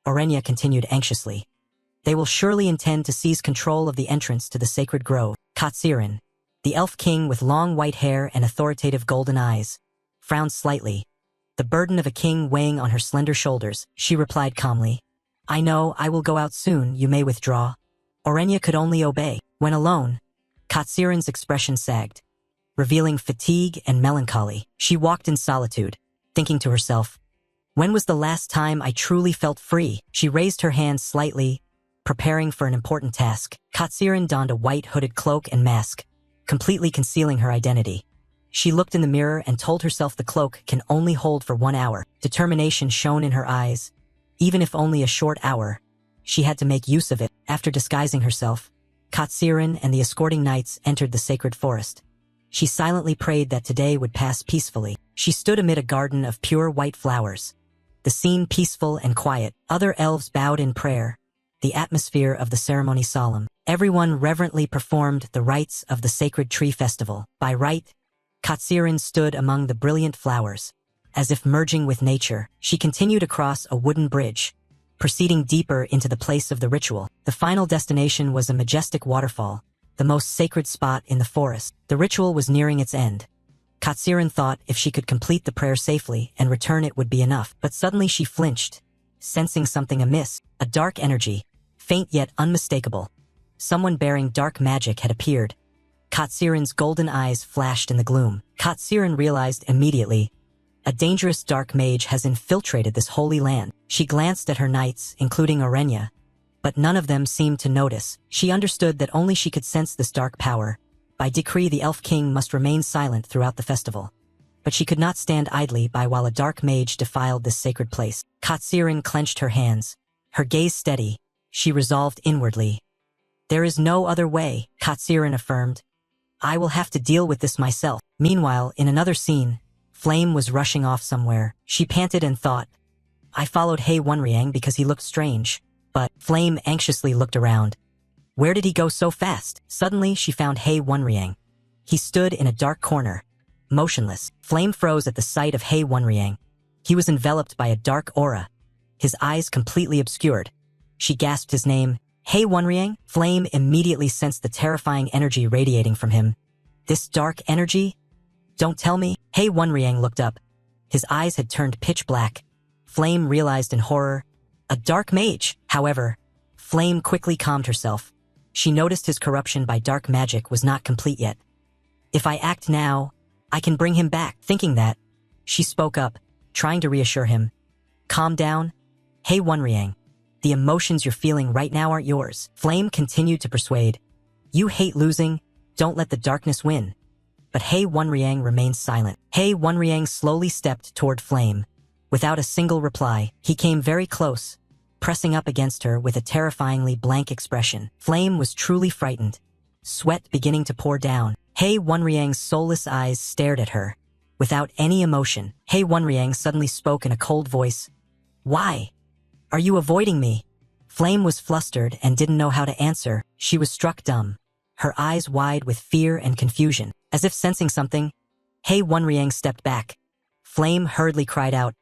Orenya continued anxiously. They will surely intend to seize control of the entrance to the sacred grove. Katsirin, the Elf King with long white hair and authoritative golden eyes, frowned slightly. The burden of a king weighing on her slender shoulders, she replied calmly. I know, I will go out soon, you may withdraw. Orenya could only obey. When alone, Katsirin's expression sagged, revealing fatigue and melancholy. She walked in solitude, thinking to herself, when was the last time I truly felt free? She raised her hands slightly, preparing for an important task. Katsirin donned a white hooded cloak and mask, completely concealing her identity. She looked in the mirror and told herself the cloak can only hold for 1 hour. Determination shone in her eyes. Even if only a short hour, she had to make use of it. After disguising herself, Katsirin and the escorting knights entered the sacred forest. She silently prayed that today would pass peacefully. She stood amid a garden of pure white flowers, the scene peaceful and quiet. Other elves bowed in prayer, the atmosphere of the ceremony solemn. Everyone reverently performed the rites of the sacred tree festival. By right, Katsirin stood among the brilliant flowers, As if merging with nature, she continued across a wooden bridge, proceeding deeper into the place of the ritual. The final destination was a majestic waterfall, the most sacred spot in the forest. The ritual was nearing its end. Katsirin thought if she could complete the prayer safely and return it would be enough. But suddenly she flinched, sensing something amiss. A dark energy, faint yet unmistakable. Someone bearing dark magic had appeared. Katsirin's golden eyes flashed in the gloom. Katsirin realized immediately, a dangerous dark mage has infiltrated this holy land. She glanced at her knights, including Orenya, but none of them seemed to notice. She understood that only she could sense this dark power. By decree, the elf king must remain silent throughout the festival. But she could not stand idly by while a dark mage defiled this sacred place. Katsirin clenched her hands, her gaze steady. She resolved inwardly. There is no other way, Katsirin affirmed. I will have to deal with this myself. Meanwhile, in another scene, Flame was rushing off somewhere. She panted and thought, I followed He Wonriang because he looked strange. But Flame anxiously looked around. Where did he go so fast? Suddenly, she found He Wonriang. He stood in a dark corner, motionless. Flame froze at the sight of He Wonriang. He was enveloped by a dark aura, his eyes completely obscured. She gasped his name. He Wonriang? Flame immediately sensed the terrifying energy radiating from him. This dark energy? Don't tell me. He Wonriang looked up. His eyes had turned pitch black. Flame realized in horror, a dark mage. However, Flame quickly calmed herself. She noticed his corruption by dark magic was not complete yet. If I act now, I can bring him back. Thinking that, she spoke up, trying to reassure him. Calm down. He Wonriang. The emotions you're feeling right now aren't yours. Flame continued to persuade. You hate losing, don't let the darkness win. But He Wonriang remained silent. He Wonriang slowly stepped toward Flame. Without a single reply, he came very close, pressing up against her with a terrifyingly blank expression. Flame was truly frightened, sweat beginning to pour down. He Wonriang's soulless eyes stared at her, without any emotion. He Wonriang suddenly spoke in a cold voice. Why? Are you avoiding me? Flame was flustered and didn't know how to answer. She was struck dumb, her eyes wide with fear and confusion. As if sensing something, He Wonriang stepped back. Flame hurriedly cried out,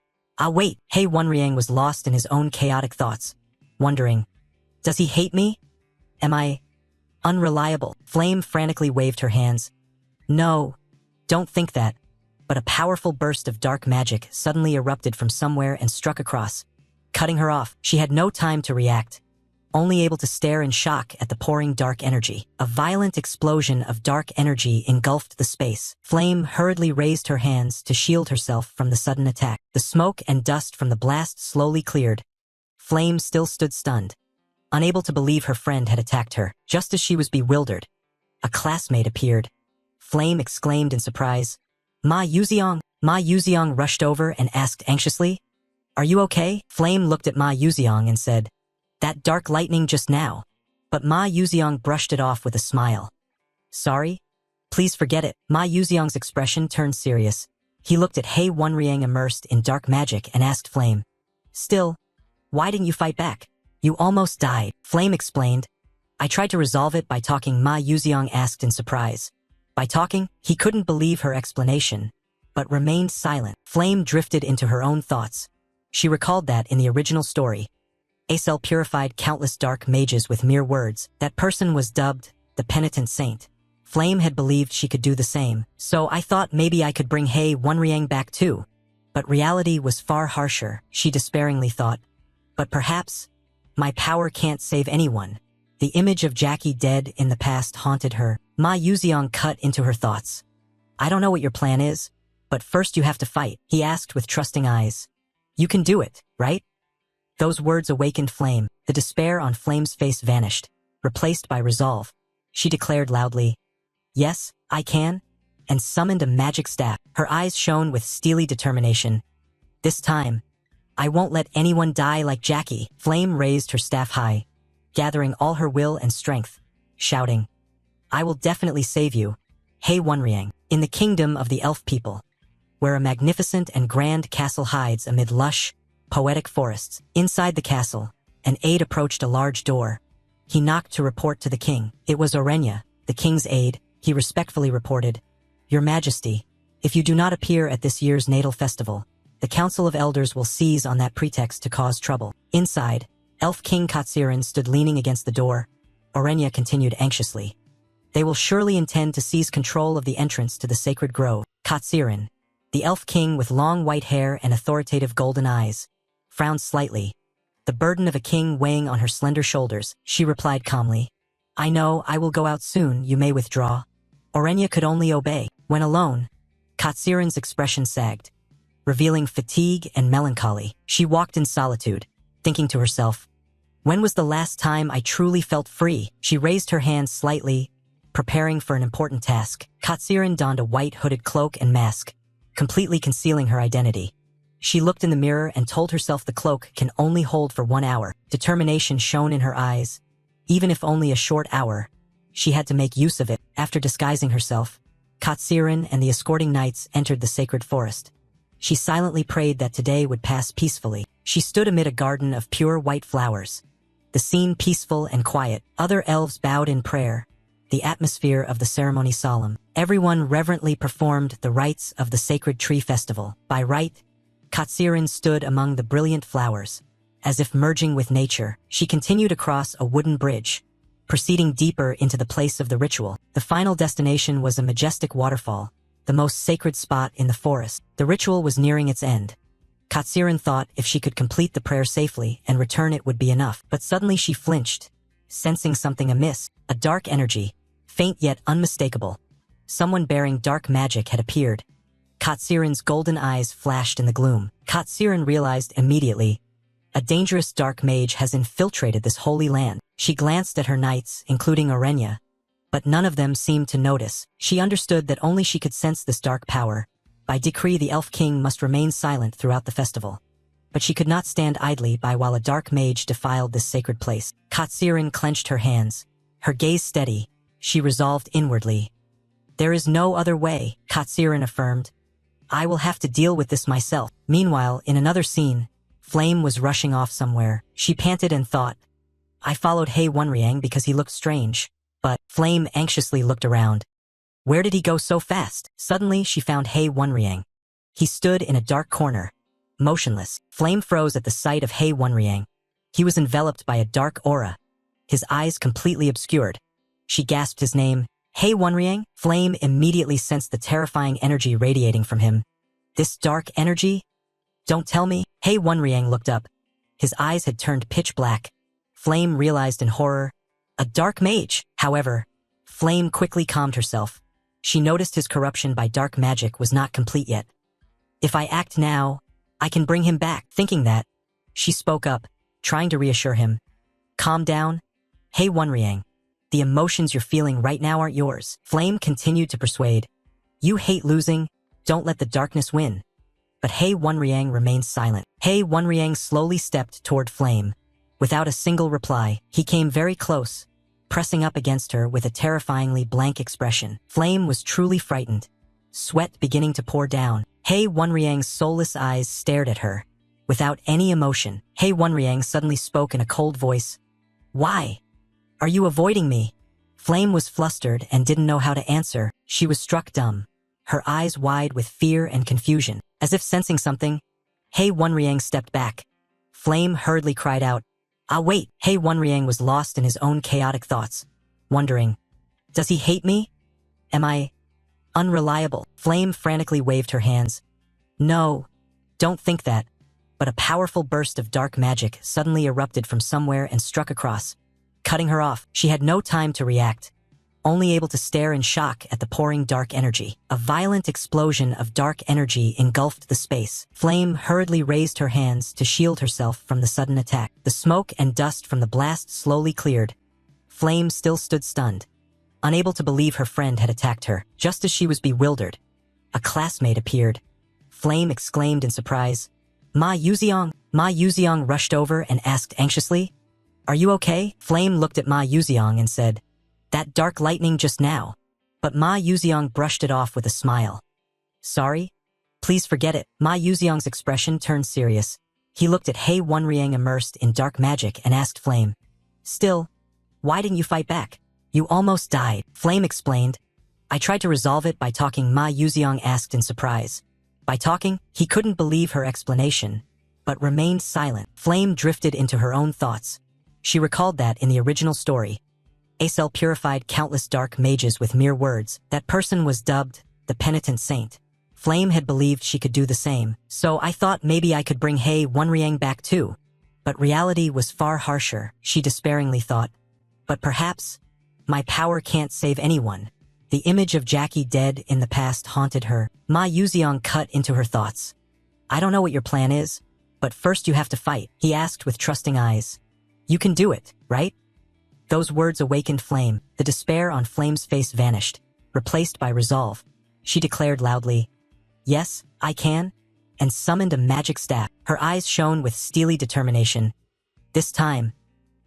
Ah, wait! He Wonriang was lost in his own chaotic thoughts, wondering, does he hate me? Am I unreliable? Flame frantically waved her hands. No, don't think that. But a powerful burst of dark magic suddenly erupted from somewhere and struck across, cutting her off. She had no time to react, only able to stare in shock at the pouring dark energy. A violent explosion of dark energy engulfed the space. Flame hurriedly raised her hands to shield herself from the sudden attack. The smoke and dust from the blast slowly cleared. Flame still stood stunned, unable to believe her friend had attacked her. Just as she was bewildered, a classmate appeared. Flame exclaimed in surprise. Ma Yuziang! Ma Yuziang rushed over and asked anxiously, Are you okay? Flame looked at Ma Yuziang and said, That dark lightning just now. But Ma Yuziang brushed it off with a smile. Sorry? Please forget it. Ma Yuziang's expression turned serious. He looked at He Wonriang immersed in dark magic and asked Flame, Still, why didn't you fight back? You almost died. Flame explained. I tried to resolve it by talking. Ma Yuziang asked in surprise. By talking, he couldn't believe her explanation, but remained silent. Flame drifted into her own thoughts. She recalled that in the original story, Acel purified countless dark mages with mere words. That person was dubbed the penitent saint. Flame had believed she could do the same, so I thought maybe I could bring He Wonriang back too. But reality was far harsher, she despairingly thought. But perhaps, my power can't save anyone. The image of Jackie dead in the past haunted her. Ma Yuziang cut into her thoughts. I don't know what your plan is, but first you have to fight, he asked with trusting eyes. You can do it, right? Those words awakened Flame. The despair on Flame's face vanished, replaced by resolve. She declared loudly, Yes, I can, and summoned a magic staff. Her eyes shone with steely determination. This time, I won't let anyone die like Jackie. Flame raised her staff high, gathering all her will and strength, shouting, I will definitely save you, He Wonriang. In the kingdom of the elf people, where a magnificent and grand castle hides amid lush, poetic forests. Inside the castle, an aide approached a large door. He knocked to report to the king. It was Orenya, the king's aide. He respectfully reported, Your Majesty, if you do not appear at this year's natal festival, The Council of Elders will seize on that pretext to cause trouble. Inside, Elf King Katsirin stood leaning against the door. Orenya continued anxiously. They will surely intend to seize control of the entrance to the sacred grove. Katsirin, the Elf King with long white hair and authoritative golden eyes, frowned slightly. The burden of a king weighing on her slender shoulders, she replied calmly. I know, I will go out soon, you may withdraw. Orenya could only obey. When alone, Katsirin's expression sagged, revealing fatigue and melancholy. She walked in solitude, thinking to herself, when was the last time I truly felt free? She raised her hands slightly, preparing for an important task. Katsirin donned a white hooded cloak and mask, completely concealing her identity. She looked in the mirror and told herself the cloak can only hold for 1 hour. Determination shone in her eyes. Even if only a short hour, she had to make use of it. After disguising herself, Katsirin and the escorting knights entered the sacred forest. She silently prayed that today would pass peacefully. She stood amid a garden of pure white flowers, the scene peaceful and quiet. Other elves bowed in prayer, the atmosphere of the ceremony solemn. Everyone reverently performed the rites of the sacred tree festival. By rite, Katsirin stood among the brilliant flowers. As if merging with nature, she continued across a wooden bridge, proceeding deeper into the place of the ritual. The final destination was a majestic waterfall, the most sacred spot in the forest. The ritual was nearing its end. Katsirin thought if she could complete the prayer safely and return it would be enough. But suddenly she flinched, sensing something amiss. A dark energy, faint yet unmistakable. Someone bearing dark magic had appeared. Katsirin's golden eyes flashed in the gloom. Katsirin realized immediately, a dangerous dark mage has infiltrated this holy land. She glanced at her knights, including Orenya, but none of them seemed to notice. She understood that only she could sense this dark power. By decree, the Elf King must remain silent throughout the festival. But she could not stand idly by while a dark mage defiled this sacred place. Katsirin clenched her hands, her gaze steady. She resolved inwardly. There is no other way, Katsirin affirmed. I will have to deal with this myself. Meanwhile, in another scene, Flame was rushing off somewhere. She panted and thought, I followed He Wonriang because he looked strange. But Flame anxiously looked around. Where did he go so fast? Suddenly, she found He Wonriang. He stood in a dark corner, motionless. Flame froze at the sight of He Wonriang. He was enveloped by a dark aura, his eyes completely obscured. She gasped his name. He Wonriang? Flame immediately sensed the terrifying energy radiating from him. This dark energy? Don't tell me. He Wonriang looked up. His eyes had turned pitch black. Flame realized in horror. A dark mage. However, Flame quickly calmed herself. She noticed his corruption by dark magic was not complete yet. If I act now, I can bring him back. Thinking that, she spoke up, trying to reassure him. Calm down. He Wonriang. The emotions you're feeling right now aren't yours. Flame continued to persuade. You hate losing. Don't let the darkness win. But He Wonriang remained silent. He Wonriang slowly stepped toward Flame. Without a single reply, he came very close, pressing up against her with a terrifyingly blank expression. Flame was truly frightened, sweat beginning to pour down. He Wonriang's soulless eyes stared at her, without any emotion. He Wonriang suddenly spoke in a cold voice. Why? Are you avoiding me? Flame was flustered and didn't know how to answer. She was struck dumb, her eyes wide with fear and confusion. As if sensing something, He Wonriang stepped back. Flame hurriedly cried out, Ah, wait! He Wonriang was lost in his own chaotic thoughts, wondering, does he hate me? Am I unreliable? Flame frantically waved her hands. No, don't think that. But a powerful burst of dark magic suddenly erupted from somewhere and struck across, cutting her off. She had no time to react, only able to stare in shock at the pouring dark energy. A violent explosion of dark energy engulfed the space. Flame hurriedly raised her hands to shield herself from the sudden attack. The smoke and dust from the blast slowly cleared. Flame still stood stunned, unable to believe her friend had attacked her. Just as she was bewildered, a classmate appeared. Flame exclaimed in surprise, Ma Yuziang! Ma Yuziang rushed over and asked anxiously, Are you okay? Flame looked at Ma Yuziang and said, That dark lightning just now. But Ma Yuziang brushed it off with a smile. Sorry? Please forget it. Ma Yuziang's expression turned serious. He looked at He Wonriang immersed in dark magic and asked Flame, Still, why didn't you fight back? You almost died. Flame explained. I tried to resolve it by talking. Ma Yuziang asked in surprise. By talking, he couldn't believe her explanation, but remained silent. Flame drifted into her own thoughts. She recalled that in the original story, Acel purified countless dark mages with mere words. That person was dubbed the penitent saint. Flame had believed she could do the same, so I thought maybe I could bring Hei Wonriang back too. But reality was far harsher, she despairingly thought. But perhaps, my power can't save anyone. The image of Jackie dead in the past haunted her. Ma Yuziong cut into her thoughts. I don't know what your plan is, but first you have to fight, he asked with trusting eyes. You can do it, right? Those words awakened Flame. The despair on Flame's face vanished, replaced by resolve. She declared loudly, Yes, I can, and summoned a magic staff. Her eyes shone with steely determination. This time,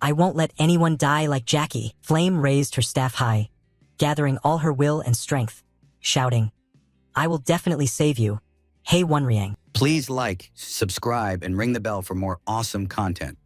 I won't let anyone die like Jackie. Flame raised her staff high, gathering all her will and strength, shouting, I will definitely save you, Hei Wonriang. Please like, subscribe, and ring the bell for more awesome content.